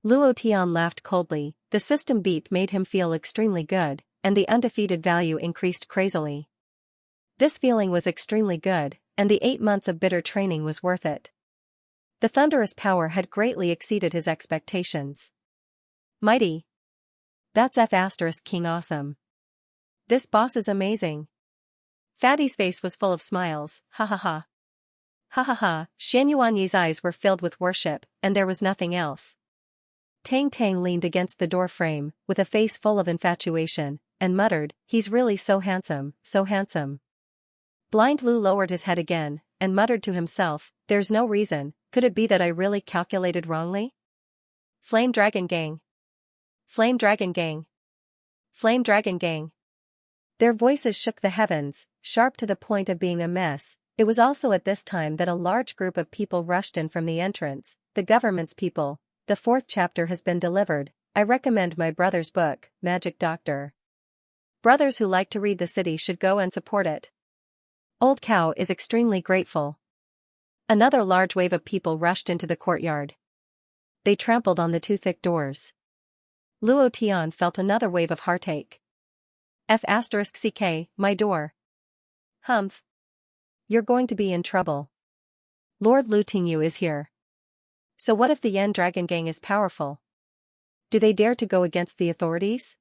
Luo Tian laughed coldly. The system beep made him feel extremely good, and the undefeated value increased crazily. This feeling was extremely good, and the 8 months of bitter training was worth it. The thunderous power had greatly exceeded his expectations. Mighty. That's F** King awesome. This boss is amazing. Fatty's face was full of smiles, ha ha ha. Ha ha ha, Xianyuanyi's eyes were filled with worship, and there was nothing else. Tang Tang leaned against the door frame, with a face full of infatuation, and muttered, he's really so handsome, so handsome. Blind Lu lowered his head again, and muttered to himself, there's no reason, could it be that I really calculated wrongly? Flame Dragon Gang. Flame Dragon Gang. Flame Dragon Gang. Their voices shook the heavens, sharp to the point of being a mess. It was also at this time that a large group of people rushed in from the entrance, the government's people. The 4th chapter has been delivered. I recommend my brother's book, Magic Doctor. Brothers who like to read the city should go and support it. Old Cow is extremely grateful. Another large wave of people rushed into the courtyard. They trampled on the 2 thick doors. Luo Tian felt another wave of heartache. F***ck, my door. Humph. You're going to be in trouble. Lord Lu Tingyu is here. So what if the Yen Dragon Gang is powerful? Do they dare to go against the authorities?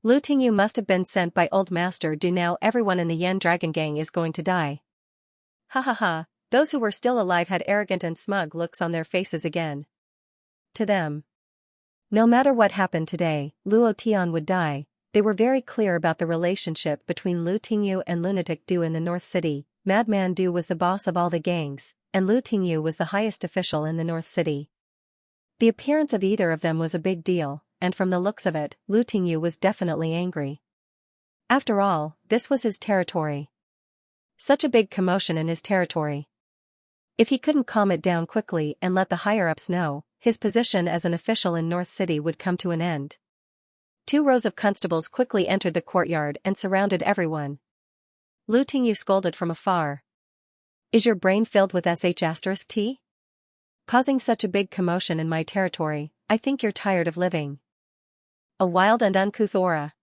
Lu Tingyu must have been sent by Old Master Du. Now everyone in the Yen Dragon Gang is going to die. Ha ha ha, those who were still alive had arrogant and smug looks on their faces again. To them. No matter what happened today, Luo Tian would die. They were very clear about the relationship between Lu Tingyu and Lunatic Du in the North City. Madman Du was the boss of all the gangs, and Lu Tingyu was the highest official in the North City. The appearance of either of them was a big deal, and from the looks of it, Lu Tingyu was definitely angry. After all, this was his territory. Such a big commotion in his territory. If he couldn't calm it down quickly and let the higher-ups know, his position as an official in North City would come to an end. 2 rows of constables quickly entered the courtyard and surrounded everyone. Lu Tingyu scolded from afar. Is your brain filled with sh*t? Causing such a big commotion in my territory, I think you're tired of living. A wild and uncouth aura.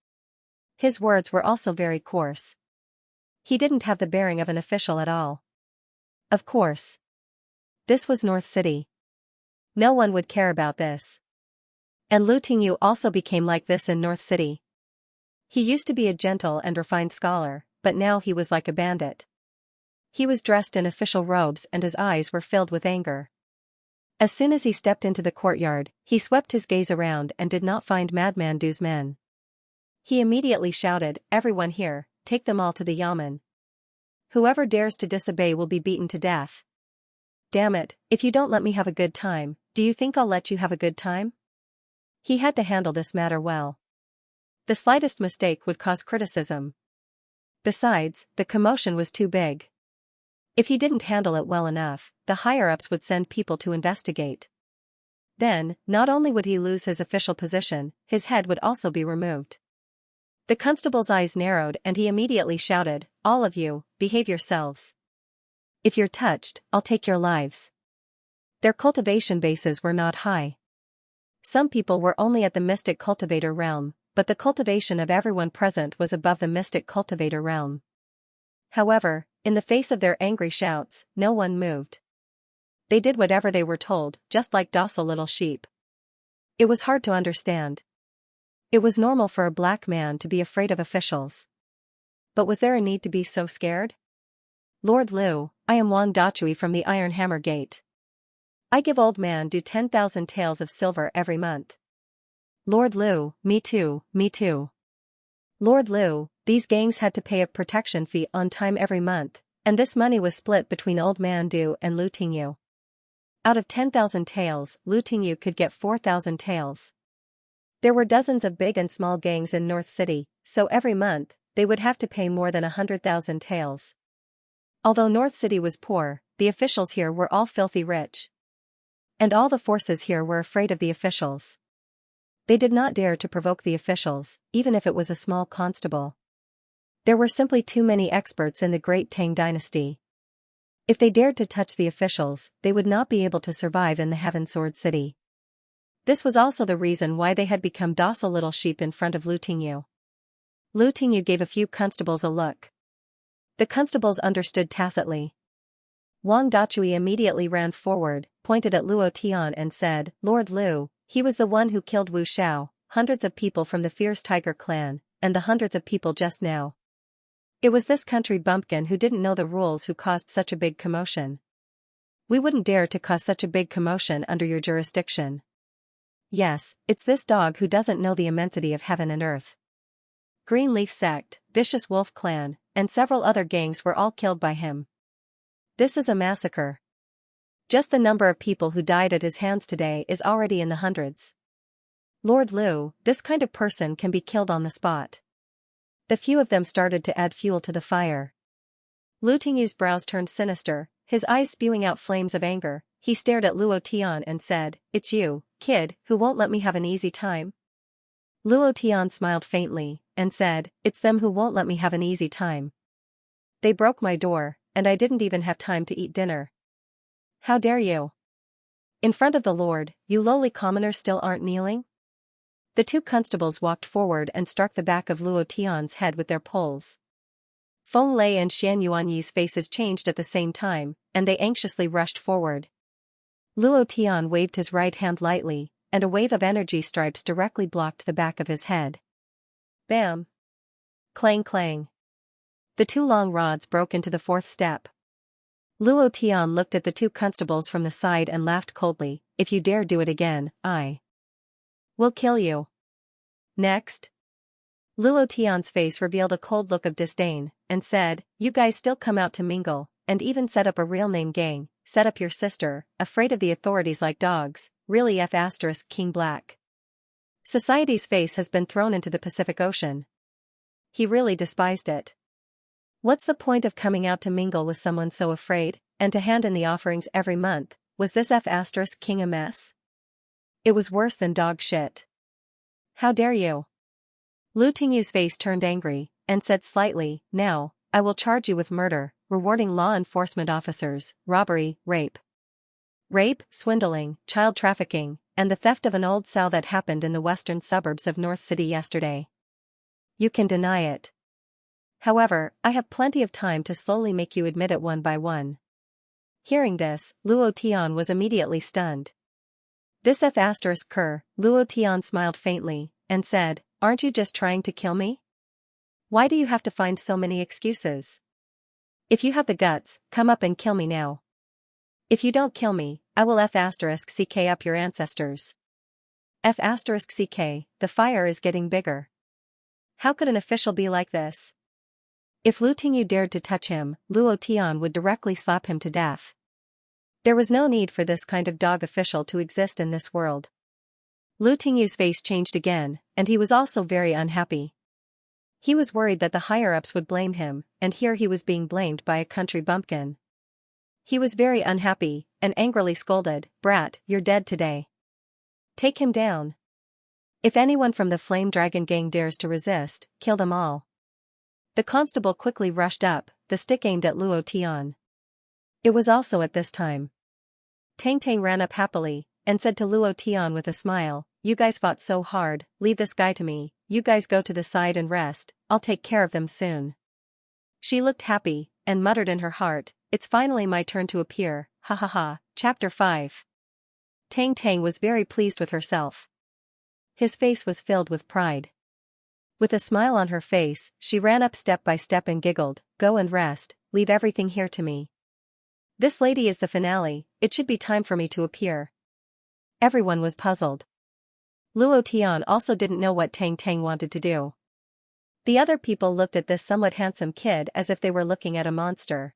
His words were also very coarse. He didn't have the bearing of an official at all. Of course. This was North City. No one would care about this. And Lu Tingyu also became like this in North City. He used to be a gentle and refined scholar, but now he was like a bandit. He was dressed in official robes and his eyes were filled with anger. As soon as he stepped into the courtyard, he swept his gaze around and did not find Madman Du's men. He immediately shouted, everyone here, take them all to the yamen. Whoever dares to disobey will be beaten to death. Damn it, if you don't let me have a good time, do you think I'll let you have a good time? He had to handle this matter well. The slightest mistake would cause criticism. Besides, the commotion was too big. If he didn't handle it well enough, the higher-ups would send people to investigate. Then, not only would he lose his official position, his head would also be removed. The constable's eyes narrowed and he immediately shouted, all of you, behave yourselves. If you're touched, I'll take your lives. Their cultivation bases were not high. Some people were only at the mystic cultivator realm, but the cultivation of everyone present was above the mystic cultivator realm. However, in the face of their angry shouts, no one moved. They did whatever they were told, just like docile little sheep. It was hard to understand. It was normal for a black man to be afraid of officials. But was there a need to be so scared? Lord Liu, I am Wang Dachui from the Iron Hammer Gate. I give old man Du 10,000 taels of silver every month. Lord Liu, me too, me too. Lord Liu, these gangs had to pay a protection fee on time every month, and this money was split between old man Du and Lu Tingyu. Out of 10,000 taels, Lu Tingyu could get 4,000 taels. There were dozens of big and small gangs in North City, so every month, they would have to pay more than 100,000 taels. Although North City was poor, the officials here were all filthy rich. And all the forces here were afraid of the officials. They did not dare to provoke the officials, even if it was a small constable. There were simply too many experts in the Great Tang Dynasty. If they dared to touch the officials, they would not be able to survive in the Heaven Sword City. This was also the reason why they had become docile little sheep in front of Lu Tingyu. Lu Tingyu gave a few constables a look. The constables understood tacitly. Wang Dachui immediately ran forward, pointed at Luo Tian and said, Lord Liu, he was the one who killed Wu Xiao, hundreds of people from the Fierce Tiger clan, and the hundreds of people just now. It was this country bumpkin who didn't know the rules who caused such a big commotion. We wouldn't dare to cause such a big commotion under your jurisdiction. Yes, it's this dog who doesn't know the immensity of heaven and earth. Green Leaf Sect, Vicious Wolf Clan, and several other gangs were all killed by him. This is a massacre. Just the number of people who died at his hands today is already in the hundreds. Lord Liu, this kind of person can be killed on the spot. The few of them started to add fuel to the fire. Lu Tingyu's brows turned sinister, his eyes spewing out flames of anger. He stared at Luo Tian and said, It's you, kid, who won't let me have an easy time? Luo Tian smiled faintly, and said, It's them who won't let me have an easy time. They broke my door, and I didn't even have time to eat dinner. How dare you? In front of the Lord, you lowly commoners still aren't kneeling? The two constables walked forward and struck the back of Luo Tian's head with their poles. Feng Lei and Xian Yuanyi's faces changed at the same time, and they anxiously rushed forward. Luo Tian waved his right hand lightly, and a wave of energy stripes directly blocked the back of his head. Bam! Clang clang. The two long rods broke into the fourth step. Luo Tian looked at the two constables from the side and laughed coldly, If you dare do it again, I will kill you. Next. Luo Tian's face revealed a cold look of disdain, and said, You guys still come out to mingle, and even set up a real name gang, set up your sister, afraid of the authorities like dogs, really King Black. Society's face has been thrown into the Pacific Ocean. He really despised it. What's the point of coming out to mingle with someone so afraid, and to hand in the offerings every month? Was this King a mess? It was worse than dog shit. How dare you? Lu Tingyu's face turned angry, and said slightly, Now, I will charge you with murder, rewarding law enforcement officers, robbery, rape, swindling, child trafficking, and the theft of an old sow that happened in the western suburbs of North City yesterday. You can deny it. However, I have plenty of time to slowly make you admit it one by one. Hearing this, Luo Tian was immediately stunned. This Luo Tian smiled faintly, and said, Aren't you just trying to kill me? Why do you have to find so many excuses? If you have the guts, come up and kill me now. If you don't kill me, I will ck up your ancestors. The fire is getting bigger. How could an official be like this? If Lu Tingyu dared to touch him, Luo Tian would directly slap him to death. There was no need for this kind of dog official to exist in this world. Lu Tingyu's face changed again, and he was also very unhappy. He was worried that the higher-ups would blame him, and here he was being blamed by a country bumpkin. He was very unhappy, and angrily scolded, Brat, you're dead today. Take him down. If anyone from the Flame Dragon gang dares to resist, kill them all. The constable quickly rushed up, the stick aimed at Luo Tian. It was also at this time. Tang Tang ran up happily, and said to Luo Tian with a smile, You guys fought so hard, leave this guy to me, you guys go to the side and rest, I'll take care of them soon. She looked happy, and muttered in her heart, it's finally my turn to appear, ha ha ha. Chapter 5. Tang Tang was very pleased with herself. His face was filled with pride. With a smile on her face, she ran up step by step and giggled, "Go and rest, leave everything here to me. This lady is the finale, it should be time for me to appear." Everyone was puzzled. Luo Tian also didn't know what Tang Tang wanted to do. The other people looked at this somewhat handsome kid as if they were looking at a monster.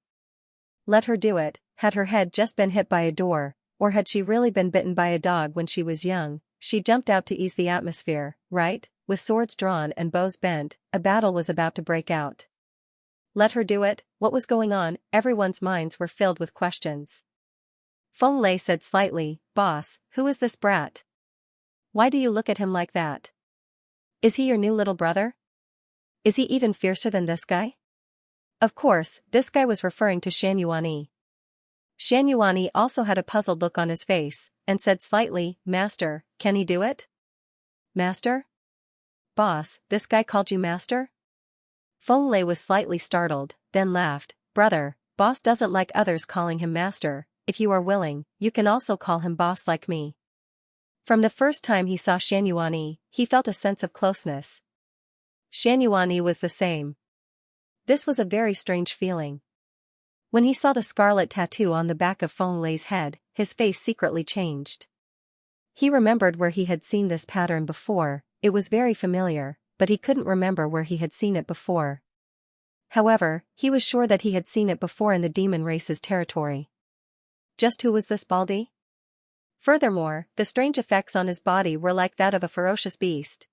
Let her do it. Had her head just been hit by a door, or had she really been bitten by a dog when she was young? She jumped out to ease the atmosphere, right? With swords drawn and bows bent, a battle was about to break out. Let her do it. What was going on? Everyone's minds were filled with questions. Feng Lei said slightly, "Boss, who is this brat? Why do you look at him like that? Is he your new little brother? Is he even fiercer than this guy?" Of course, this guy was referring to Shan Yuanyi. Shan Yuanyi also had a puzzled look on his face, and said slightly, "Master, can he do it?" "Master? Boss, this guy called you master?" Feng Lei was slightly startled, then laughed, "Brother, boss doesn't like others calling him master. If you are willing, you can also call him boss like me." From the first time he saw Shan Yuanyi, he felt a sense of closeness. Shan Yuanyi was the same. This was a very strange feeling. When he saw the scarlet tattoo on the back of Feng Lei's head, his face secretly changed. He remembered where he had seen this pattern before. It was very familiar, but he couldn't remember where he had seen it before. However, he was sure that he had seen it before in the demon race's territory. Just who was this Baldi? Furthermore, the strange effects on his body were like that of a ferocious beast.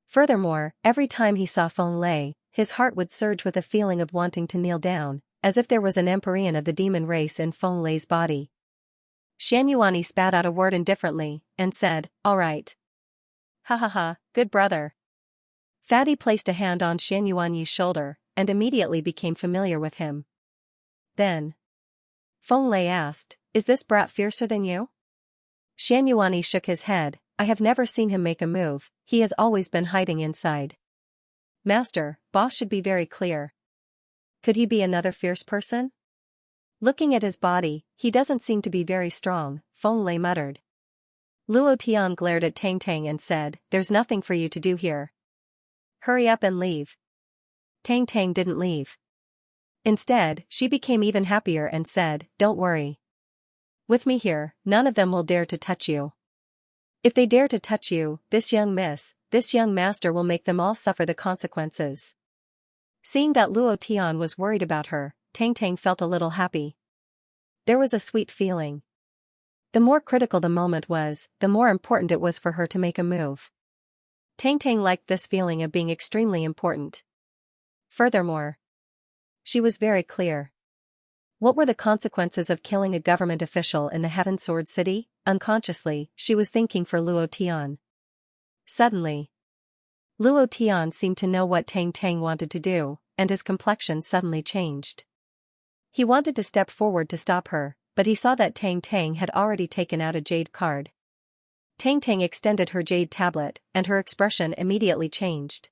Furthermore, every time he saw Feng Lei, his heart would surge with a feeling of wanting to kneel down, as if there was an empyrean of the demon race in Feng Lei's body. Shan Yuanyi spat out a word indifferently, and said, "All right. Ha ha ha, good brother." Fatty placed a hand on Shan Yuanyi's shoulder, and immediately became familiar with him. Then Feng Lei asked, "Is this brat fiercer than you?" Shan Yuanyi shook his head, "I have never seen him make a move, he has always been hiding inside." "Master, boss should be very clear. Could he be another fierce person?" "Looking at his body, he doesn't seem to be very strong," Feng Lei muttered. Luo Tian glared at Tang Tang and said, "There's nothing for you to do here. Hurry up and leave." Tang Tang didn't leave. Instead, she became even happier and said, "Don't worry. With me here, none of them will dare to touch you. If they dare to touch you, this young master will make them all suffer the consequences." Seeing that Luo Tian was worried about her, Tang Tang felt a little happy. There was a sweet feeling. The more critical the moment was, the more important it was for her to make a move. Tang Tang liked this feeling of being extremely important. Furthermore, she was very clear. What were the consequences of killing a government official in the Heaven Sword City? Unconsciously, she was thinking for Luo Tian. Suddenly, Luo Tian seemed to know what Tang Tang wanted to do, and his complexion suddenly changed. He wanted to step forward to stop her, but he saw that Tang Tang had already taken out a jade card. Tang Tang extended her jade tablet, and her expression immediately changed.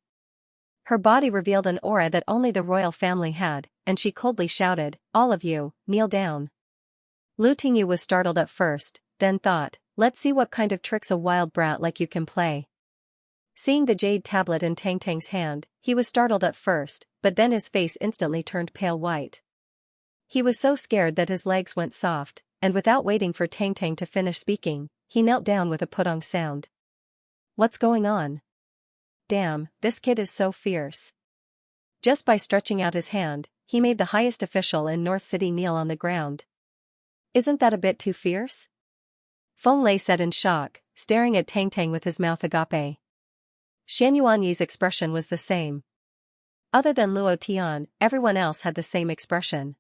Her body revealed an aura that only the royal family had, and she coldly shouted, "All of you, kneel down." Lu Tingyu was startled at first, then thought, "Let's see what kind of tricks a wild brat like you can play." Seeing the jade tablet in Tang Tang's hand, he was startled at first, but then his face instantly turned pale white. He was so scared that his legs went soft, and without waiting for Tang Tang to finish speaking, he knelt down with a putong sound. "What's going on? Damn, this kid is so fierce." Just by stretching out his hand, he made the highest official in North City kneel on the ground. "Isn't that a bit too fierce?" Feng Lei said in shock, staring at Tang Tang with his mouth agape. Shan Yuanyi's expression was the same. Other than Luo Tian, everyone else had the same expression.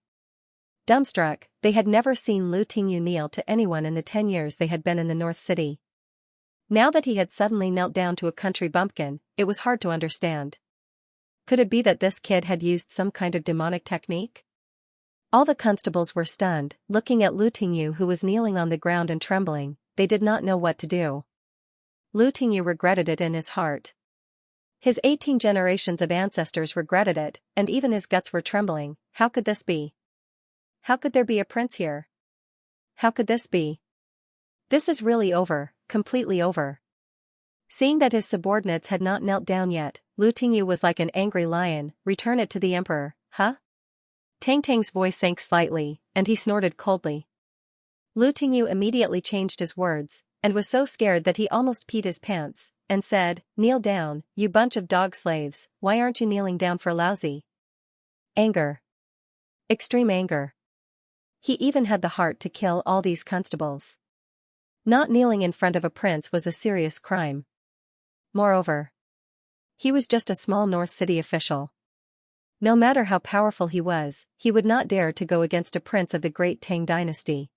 Dumbstruck, they had never seen Lu Tingyu kneel to anyone in the 10 years they had been in the North City. Now that he had suddenly knelt down to a country bumpkin, it was hard to understand. Could it be that this kid had used some kind of demonic technique? All the constables were stunned, looking at Lu Tingyu who was kneeling on the ground and trembling. They did not know what to do. Lu Tingyu regretted it in his heart. His 18 generations of ancestors regretted it, and even his guts were trembling. How could this be? How could there be a prince here? How could this be? This is really over, completely over. Seeing that his subordinates had not knelt down yet, Lu Tingyu was like an angry lion. Return it to the emperor, huh? Tang Tang's voice sank slightly, and he snorted coldly. Lu Tingyu immediately changed his words, and was so scared that he almost peed his pants, and said, "Kneel down, you bunch of dog slaves. Why aren't you kneeling down for lousy?" Anger. Extreme anger. He even had the heart to kill all these constables. Not kneeling in front of a prince was a serious crime. Moreover, he was just a small North City official. No matter how powerful he would not dare to go against a prince of the great Tang dynasty.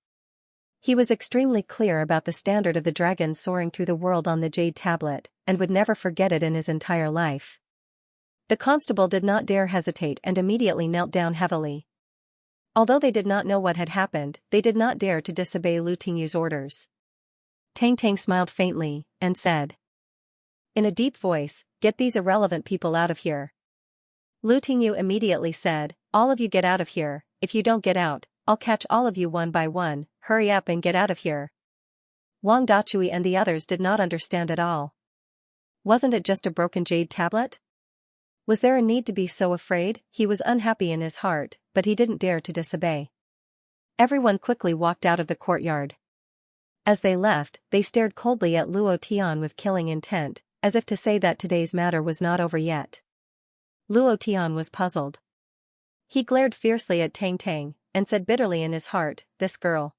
He was extremely clear about the standard of the dragon soaring through the world on the jade tablet, and would never forget it in his entire life. The constable did not dare hesitate and immediately knelt down heavily. Although they did not know what had happened, they did not dare to disobey Lu Tingyu's orders. Tang Tang smiled faintly, and said, in a deep voice, "Get these irrelevant people out of here." Lu Tingyu immediately said, "All of you get out of here. If you don't get out, I'll catch all of you one by one. Hurry up and get out of here." Wang Dachui and the others did not understand at all. Wasn't it just a broken jade tablet? Was there a need to be so afraid? He was unhappy in his heart, but he didn't dare to disobey. Everyone quickly walked out of the courtyard. As they left, they stared coldly at Luo Tian with killing intent, as if to say that today's matter was not over yet. Luo Tian was puzzled. He glared fiercely at Tang Tang, and said bitterly in his heart, "This girl.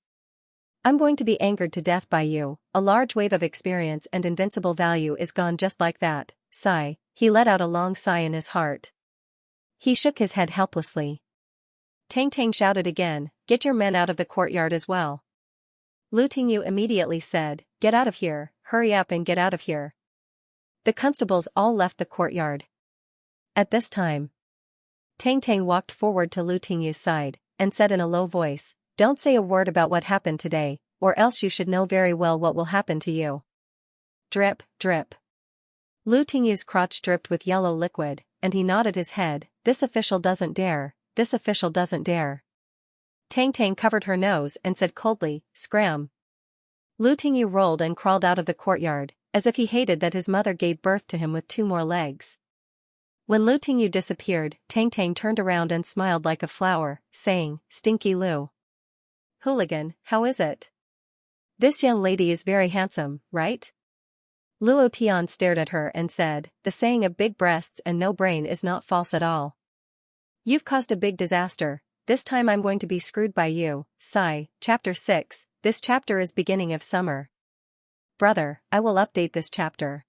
I'm going to be angered to death by you." A large wave of experience and invincible value is gone just like that. Sigh. He let out a long sigh in his heart. He shook his head helplessly. Tang Tang shouted again, "Get your men out of the courtyard as well." Lu Tingyu immediately said, "Get out of here, hurry up and get out of here." The constables all left the courtyard. At this time, Tang Tang walked forward to Lu Tingyu's side, and said in a low voice, "Don't say a word about what happened today, or else you should know very well what will happen to you." Drip, drip. Lu Tingyu's crotch dripped with yellow liquid, and he nodded his head. "This official doesn't dare, this official doesn't dare." Tang Tang covered her nose and said coldly, "Scram." Lu Tingyu rolled and crawled out of the courtyard, as if he hated that his mother gave birth to him with 2 more legs. When Lu Tingyu disappeared, Tang Tang turned around and smiled like a flower, saying, "Stinky Lu. Hooligan, how is it? This young lady is very handsome, right?" Luo Tian stared at her and said, "The saying of big breasts and no brain is not false at all. You've caused a big disaster. This time I'm going to be screwed by you." Sigh. Chapter 6. This chapter is beginning of summer. Brother, I will update this chapter.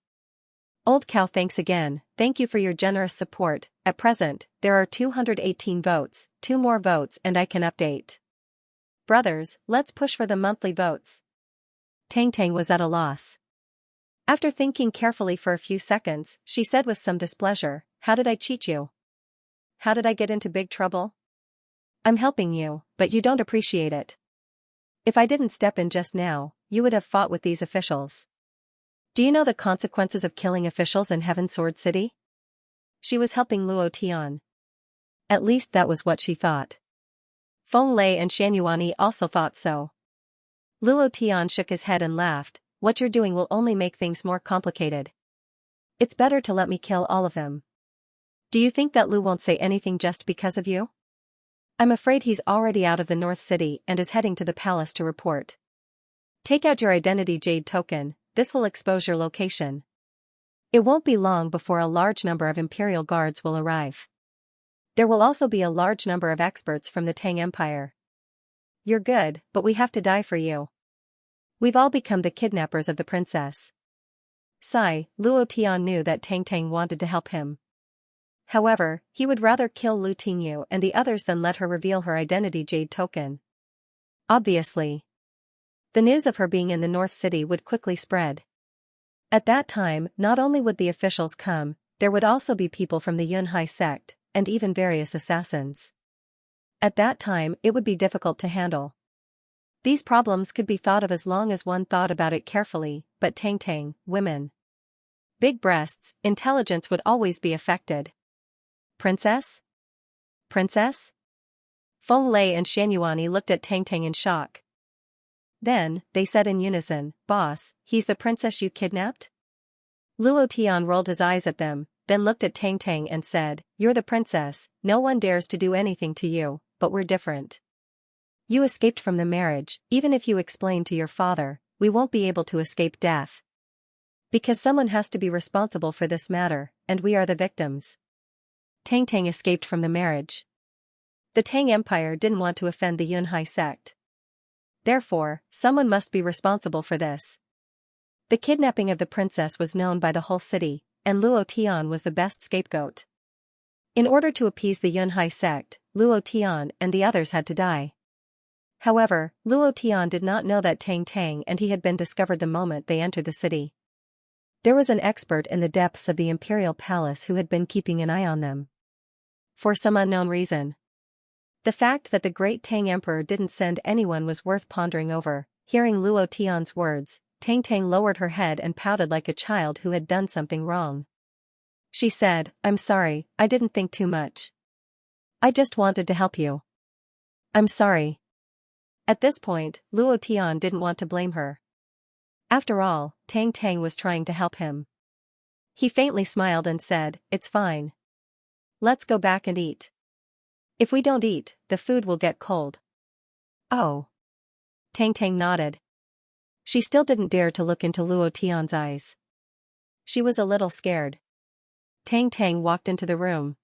Old cow, thanks again. Thank you for your generous support. At present, there are 218 votes, 2 more votes and I can update. Brothers, let's push for the monthly votes. Tang Tang was at a loss. After thinking carefully for a few seconds, she said with some displeasure, "How did I cheat you? How did I get into big trouble? I'm helping you, but you don't appreciate it. If I didn't step in just now, you would have fought with these officials. Do you know the consequences of killing officials in Heaven Sword City?" She was helping Luo Tian. At least that was what she thought. Feng Lei and Shan Yuani also thought so. Luo Tian shook his head and laughed. "What you're doing will only make things more complicated. It's better to let me kill all of them." "Do you think that Lu won't say anything just because of you?" "I'm afraid he's already out of the North City and is heading to the palace to report. Take out your identity jade token, this will expose your location. It won't be long before a large number of Imperial guards will arrive. There will also be a large number of experts from the Tang Empire. You're good, but we have to die for you. We've all become the kidnappers of the princess." Sigh. Luo Tian knew that Tang Tang wanted to help him. However, he would rather kill Lu Tingyu and the others than let her reveal her identity jade token. Obviously, the news of her being in the North City would quickly spread. At that time, not only would the officials come, there would also be people from the Yunhai sect, and even various assassins. At that time, it would be difficult to handle. These problems could be thought of as long as one thought about it carefully, but Tang Tang, women. Big breasts, intelligence would always be affected. Princess? Princess? Feng Lei and Xianyuani looked at Tang Tang in shock. Then, they said in unison, "Boss, he's the princess you kidnapped?" Luo Tian rolled his eyes at them, then looked at Tang Tang and said, "You're the princess, no one dares to do anything to you, but we're different. You escaped from the marriage, even if you explain to your father, we won't be able to escape death. Because someone has to be responsible for this matter, and we are the victims." Tang Tang escaped from the marriage. The Tang Empire didn't want to offend the Yunhai sect. Therefore, someone must be responsible for this. The kidnapping of the princess was known by the whole city, and Luo Tian was the best scapegoat. In order to appease the Yunhai sect, Luo Tian and the others had to die. However, Luo Tian did not know that Tang Tang and he had been discovered the moment they entered the city. There was an expert in the depths of the imperial palace who had been keeping an eye on them. For some unknown reason. The fact that the great Tang Emperor didn't send anyone was worth pondering over. Hearing Luo Tian's words, Tang Tang lowered her head and pouted like a child who had done something wrong. She said, "I'm sorry, I didn't think too much. I just wanted to help you. I'm sorry." At this point, Luo Tian didn't want to blame her. After all, Tang Tang was trying to help him. He faintly smiled and said, "It's fine. Let's go back and eat. If we don't eat, the food will get cold." "Oh." Tang Tang nodded. She still didn't dare to look into Luo Tian's eyes. She was a little scared. Tang Tang walked into the room.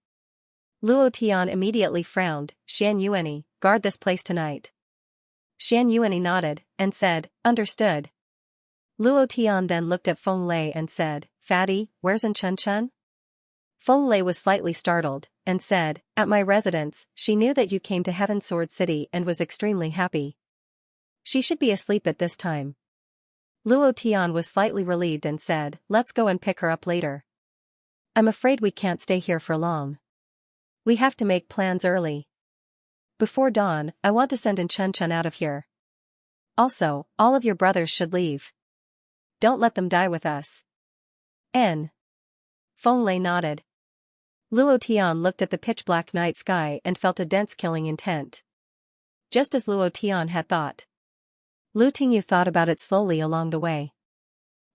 Luo Tian immediately frowned. "Xianyuani, guard this place tonight." Xianyuani nodded, and said, "Understood." Luo Tian then looked at Feng Lei and said, "Fatty, where's Chen Chen?" Feng Lei was slightly startled, and said, "At my residence, she knew that you came to Heaven Sword City and was extremely happy. She should be asleep at this time." Luo Tian was slightly relieved and said, "Let's go and pick her up later. I'm afraid we can't stay here for long. We have to make plans early. Before dawn, I want to send Chen Chen out of here. Also, all of your brothers should leave. Don't let them die with us." N. Feng Lei nodded. Luo Tian looked at the pitch-black night sky and felt a dense killing intent. Just as Luo Tian had thought. Lu Tingyu thought about it slowly along the way.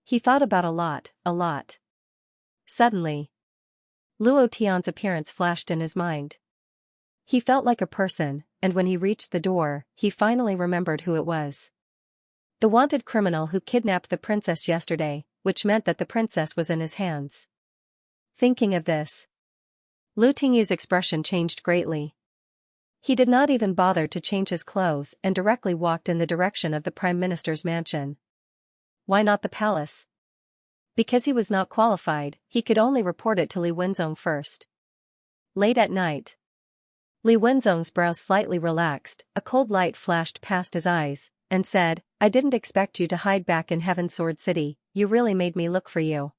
He thought about a lot. Suddenly, Luo Tian's appearance flashed in his mind. He felt like a person, and when he reached the door, he finally remembered who it was. The wanted criminal who kidnapped the princess yesterday, which meant that the princess was in his hands. Thinking of this, Lu Tingyu's expression changed greatly. He did not even bother to change his clothes and directly walked in the direction of the Prime Minister's mansion. Why not the palace? Because he was not qualified, he could only report it to Li Wenzong first. Late at night, Li Wenzong's brows slightly relaxed, a cold light flashed past his eyes, and said, "I didn't expect you to hide back in Heaven Sword City, you really made me look for you."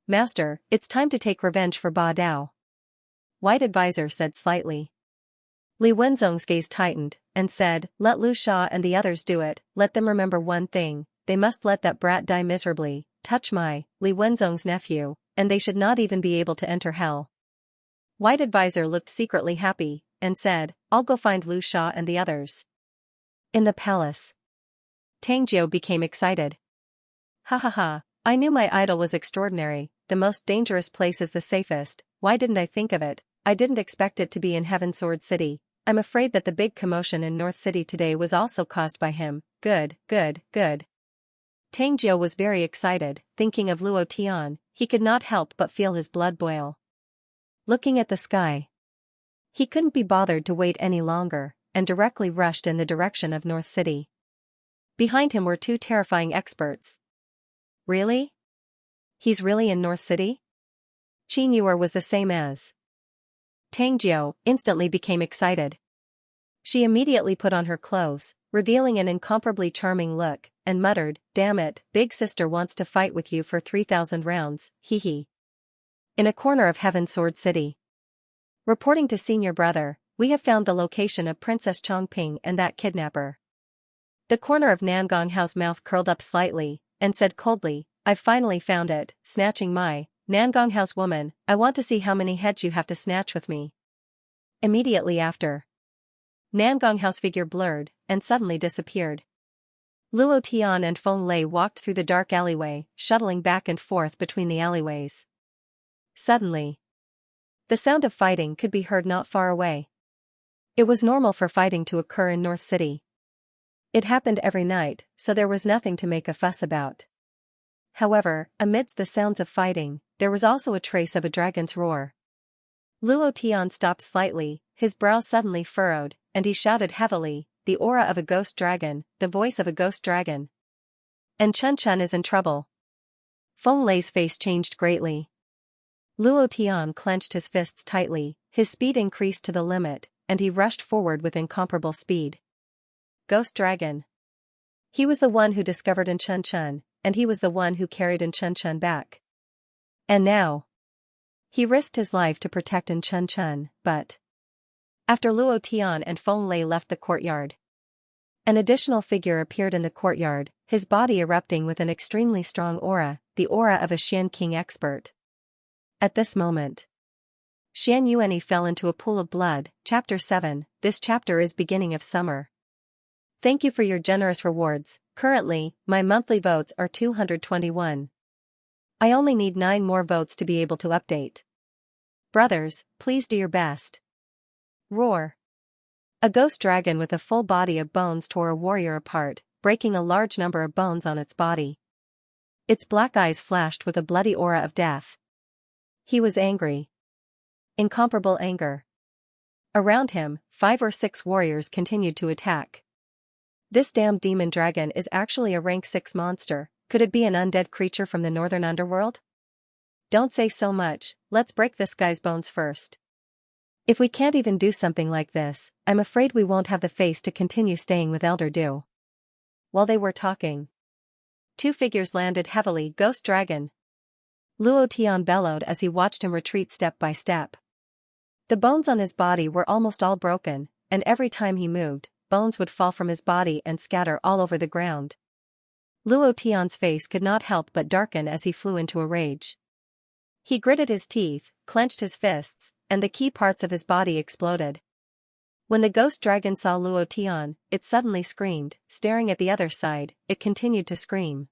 "Master, it's time to take revenge for Ba Dao," White Advisor said slightly. Li Wenzong's gaze tightened, and said, "Let Lu Sha and the others do it, let them remember one thing, they must let that brat die miserably, touch my, Li Wenzong's nephew, and they should not even be able to enter hell." White Advisor looked secretly happy, and said, "I'll go find Lu Sha and the others." In the palace, Tang Jiu became excited. "Ha ha ha, I knew my idol was extraordinary, the most dangerous place is the safest, why didn't I think of it, I didn't expect it to be in Heaven Sword City. I'm afraid that the big commotion in North City today was also caused by him, good. Tang Jiu was very excited, thinking of Luo Tian, he could not help but feel his blood boil. Looking at the sky, he couldn't be bothered to wait any longer, and directly rushed in the direction of North City. Behind him were two terrifying experts. Really? He's really in North City? Qin Yuer was the same as. Tang Jiu instantly became excited. She immediately put on her clothes, revealing an incomparably charming look, and muttered, "Damn it, big sister wants to fight with you for 3,000 rounds, hee hee." In a corner of Heaven Sword City. Reporting to senior brother, we have found the location of Princess Chongping and that kidnapper. The corner of Nangong Hao's mouth curled up slightly, and said coldly, "I've finally found it, snatching my, Nangong Hao's woman, I want to see how many heads you have to snatch with me." Immediately after, Nangonghao's figure blurred, and suddenly disappeared. Luo Tian and Feng Lei walked through the dark alleyway, shuttling back and forth between the alleyways. Suddenly, the sound of fighting could be heard not far away. It was normal for fighting to occur in North City. It happened every night, so there was nothing to make a fuss about. However, amidst the sounds of fighting, there was also a trace of a dragon's roar. Luo Tian stopped slightly, his brow suddenly furrowed, and he shouted heavily, "The aura of a ghost dragon, the voice of a ghost dragon. And Chun Chun is in trouble." Feng Lei's face changed greatly. Luo Tian clenched his fists tightly, his speed increased to the limit, and he rushed forward with incomparable speed. Ghost dragon. He was the one who discovered in Chun Chun, and he was the one who carried in Chun Chun back. And now, he risked his life to protect in Chun Chun, but after Luo Tian and Feng Lei left the courtyard, an additional figure appeared in the courtyard, his body erupting with an extremely strong aura, the aura of a Xian King expert. At this moment, Xian Yuanyi fell into a pool of blood. Chapter 7. This chapter is beginning of summer. Thank you for your generous rewards. Currently, my monthly votes are 221. I only need 9 more votes to be able to update. Brothers, please do your best. Roar. A ghost dragon with a full body of bones tore a warrior apart, breaking a large number of bones on its body. Its black eyes flashed with a bloody aura of death. He was angry. Incomparable anger. Around him, 5 or 6 warriors continued to attack. This damned demon dragon is actually a rank 6 monster. Could it be an undead creature from the northern underworld? Don't say so much, let's break this guy's bones first. If we can't even do something like this, I'm afraid we won't have the face to continue staying with Elder Du. While they were talking, 2 figures landed heavily. Ghost dragon. Luo Tian bellowed as he watched him retreat step by step. The bones on his body were almost all broken, and every time he moved, bones would fall from his body and scatter all over the ground. Luo Tian's face could not help but darken as he flew into a rage. He gritted his teeth, clenched his fists, and the key parts of his body exploded. When the ghost dragon saw Luo Tian, it suddenly screamed, staring at the other side. It continued to scream.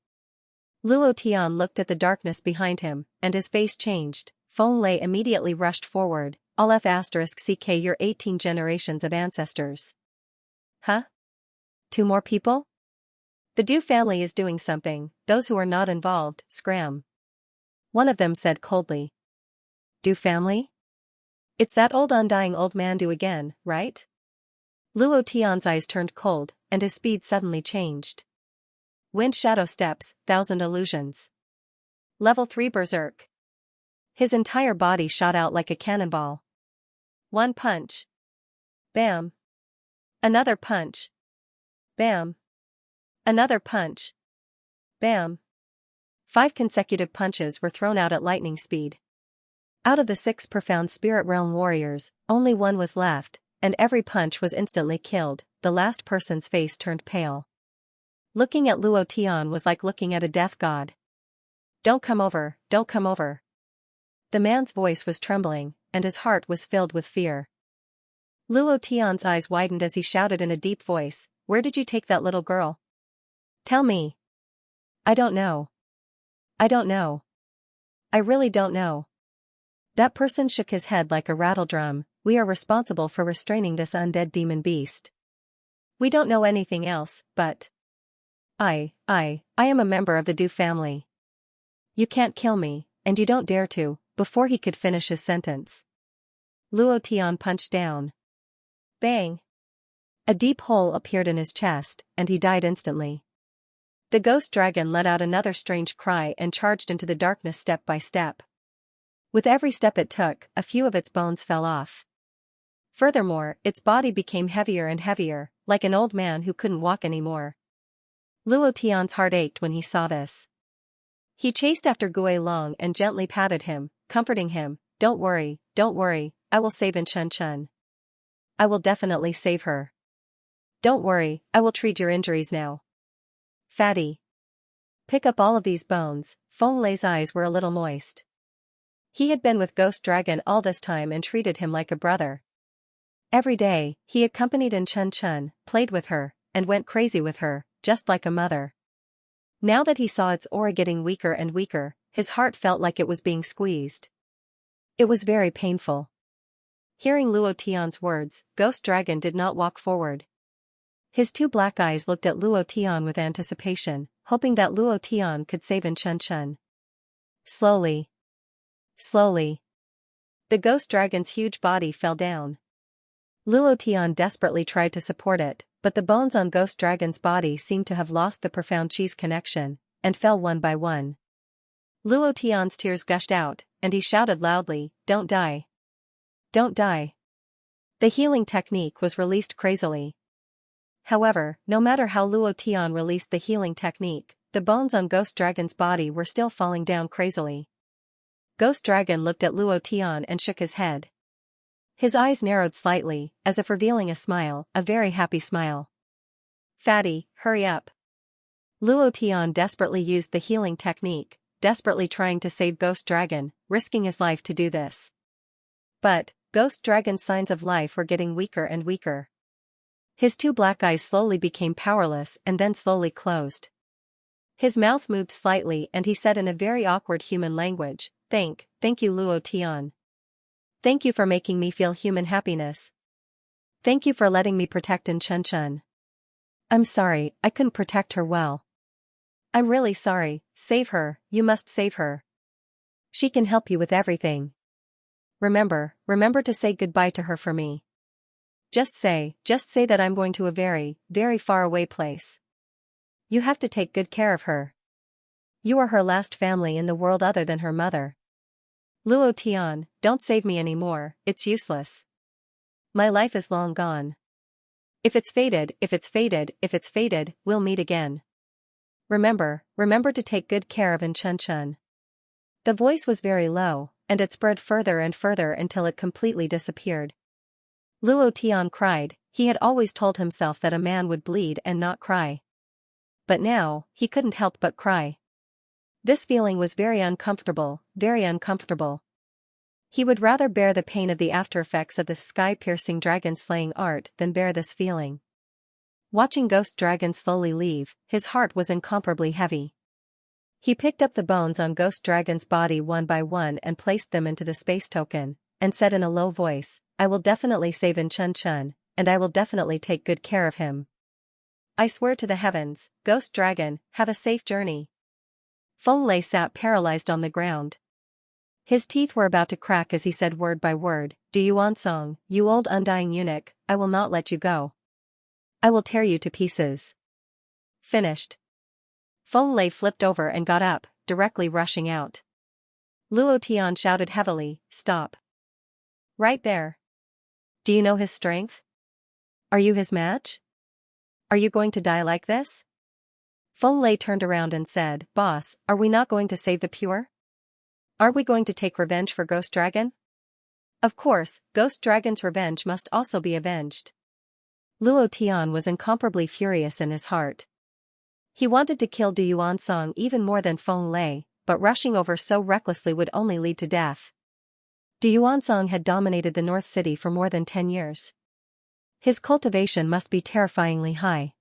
Luo Tian looked at the darkness behind him, and his face changed. Feng Lei immediately rushed forward. All F***ck your 18 generations of ancestors. Huh? 2 more people? The Du family is doing something, those who are not involved, scram. One of them said coldly. Du family? It's that old undying old man Du again, right? Luo Tian's eyes turned cold, and his speed suddenly changed. Wind shadow steps, 1000 illusions. Level 3 berserk. His entire body shot out like a cannonball. One punch. Bam. Another punch. Bam. Another punch. Bam. 5 consecutive punches were thrown out at lightning speed. Out of the 6 profound spirit realm warriors, only 1 was left, and every punch was instantly killed. The last person's face turned pale. Looking at Luo Tian was like looking at a death god. Don't come over, don't come over. The man's voice was trembling, and his heart was filled with fear. Luo Tian's eyes widened as he shouted in a deep voice, "Where did you take that little girl? Tell me." "I don't know. I don't know. I really don't know." That person shook his head like a rattledrum. "We are responsible for restraining this undead demon beast. We don't know anything else, but I am a member of the Du family. You can't kill me, and you don't dare to." Before he could finish his sentence, Luo Tian punched down. Bang! A deep hole appeared in his chest, and he died instantly. The ghost dragon let out another strange cry and charged into the darkness step by step. With every step it took, a few of its bones fell off. Furthermore, its body became heavier and heavier, like an old man who couldn't walk anymore. Luo Tian's heart ached when he saw this. He chased after Gue Long and gently patted him, comforting him. Don't worry, I will save Chun Chun. I will definitely save her. Don't worry, I will treat your injuries now. Fatty. Pick up all of these bones." Feng Lei's eyes were a little moist. He had been with Ghost Dragon all this time and treated him like a brother. Every day, he accompanied Xianxia, played with her, and went crazy with her, just like a mother. Now that he saw its aura getting weaker and weaker, his heart felt like it was being squeezed. It was very painful. Hearing Luo Tian's words, Ghost Dragon did not walk forward. His two black eyes looked at Luo Tian with anticipation, hoping that Luo Tian could save Xianxia. Slowly. Slowly. The ghost dragon's huge body fell down. Luo Tian desperately tried to support it, but the bones on Ghost Dragon's body seemed to have lost the profound cheese connection, and fell one by one. Luo Tian's tears gushed out, and he shouted loudly, "Don't die! Don't die!" The healing technique was released crazily. However, no matter how Luo Tian released the healing technique, the bones on Ghost Dragon's body were still falling down crazily. Ghost Dragon looked at Luo Tian and shook his head. His eyes narrowed slightly, as if revealing a smile, a very happy smile. "Fatty, hurry up." Luo Tian desperately used the healing technique, desperately trying to save Ghost Dragon, risking his life to do this. But, Ghost Dragon's signs of life were getting weaker and weaker. His two black eyes slowly became powerless and then slowly closed. His mouth moved slightly and he said in a very awkward human language, Thank you Luo Tian. Thank you for making me feel human happiness. Thank you for letting me protect Xianxia. I'm sorry, I couldn't protect her well. I'm really sorry, save her, you must save her. She can help you with everything. Remember to say goodbye to her for me. Just say that I'm going to a very, very far away place. You have to take good care of her. You are her last family in the world other than her mother. Luo Tian, don't save me anymore, it's useless. My life is long gone. If it's fated, we'll meet again. Remember to take good care of Xianxia. The voice was very low, and it spread further and further until it completely disappeared. Luo Tian cried. He had always told himself that a man would bleed and not cry. But now, he couldn't help but cry. This feeling was very uncomfortable, very uncomfortable. He would rather bear the pain of the aftereffects of the sky-piercing dragon-slaying art than bear this feeling. Watching Ghost Dragon slowly leave, his heart was incomparably heavy. He picked up the bones on Ghost Dragon's body one by one and placed them into the space token, and said in a low voice, I will definitely save Xianxia, and I will definitely take good care of him. I swear to the heavens, Ghost Dragon, have a safe journey. Feng Lei sat paralyzed on the ground. His teeth were about to crack as he said word by word, Du Yuansong, you old undying eunuch, I will not let you go. I will tear you to pieces. Finished. Feng Lei flipped over and got up, directly rushing out. Luo Tian shouted heavily, Stop. Right there. Do you know his strength? Are you his match? Are you going to die like this? Feng Lei turned around and said, Boss, are we not going to save the pure? Are we going to take revenge for Ghost Dragon? Of course, Ghost Dragon's revenge must also be avenged. Luo Tian was incomparably furious in his heart. He wanted to kill Du Yuansong even more than Feng Lei, but rushing over so recklessly would only lead to death. Du Yuansong had dominated the North City for more than 10 years. His cultivation must be terrifyingly high.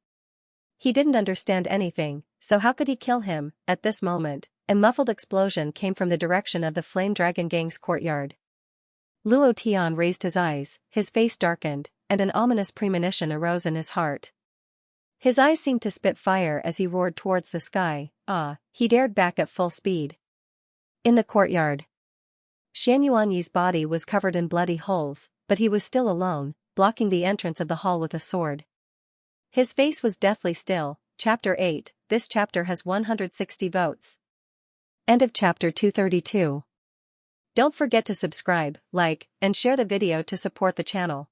He didn't understand anything, so how could he kill him? At this moment, a muffled explosion came from the direction of the Flame Dragon Gang's courtyard. Luo Tian raised his eyes, his face darkened, and an ominous premonition arose in his heart. His eyes seemed to spit fire as he roared towards the sky. He dared back at full speed. In the courtyard, Xianyuanyi's body was covered in bloody holes, but he was still alone, blocking the entrance of the hall with a sword. His face was deathly still. Chapter 8, this chapter has 160 votes. End of chapter 232. Don't forget to subscribe, like, and share the video to support the channel.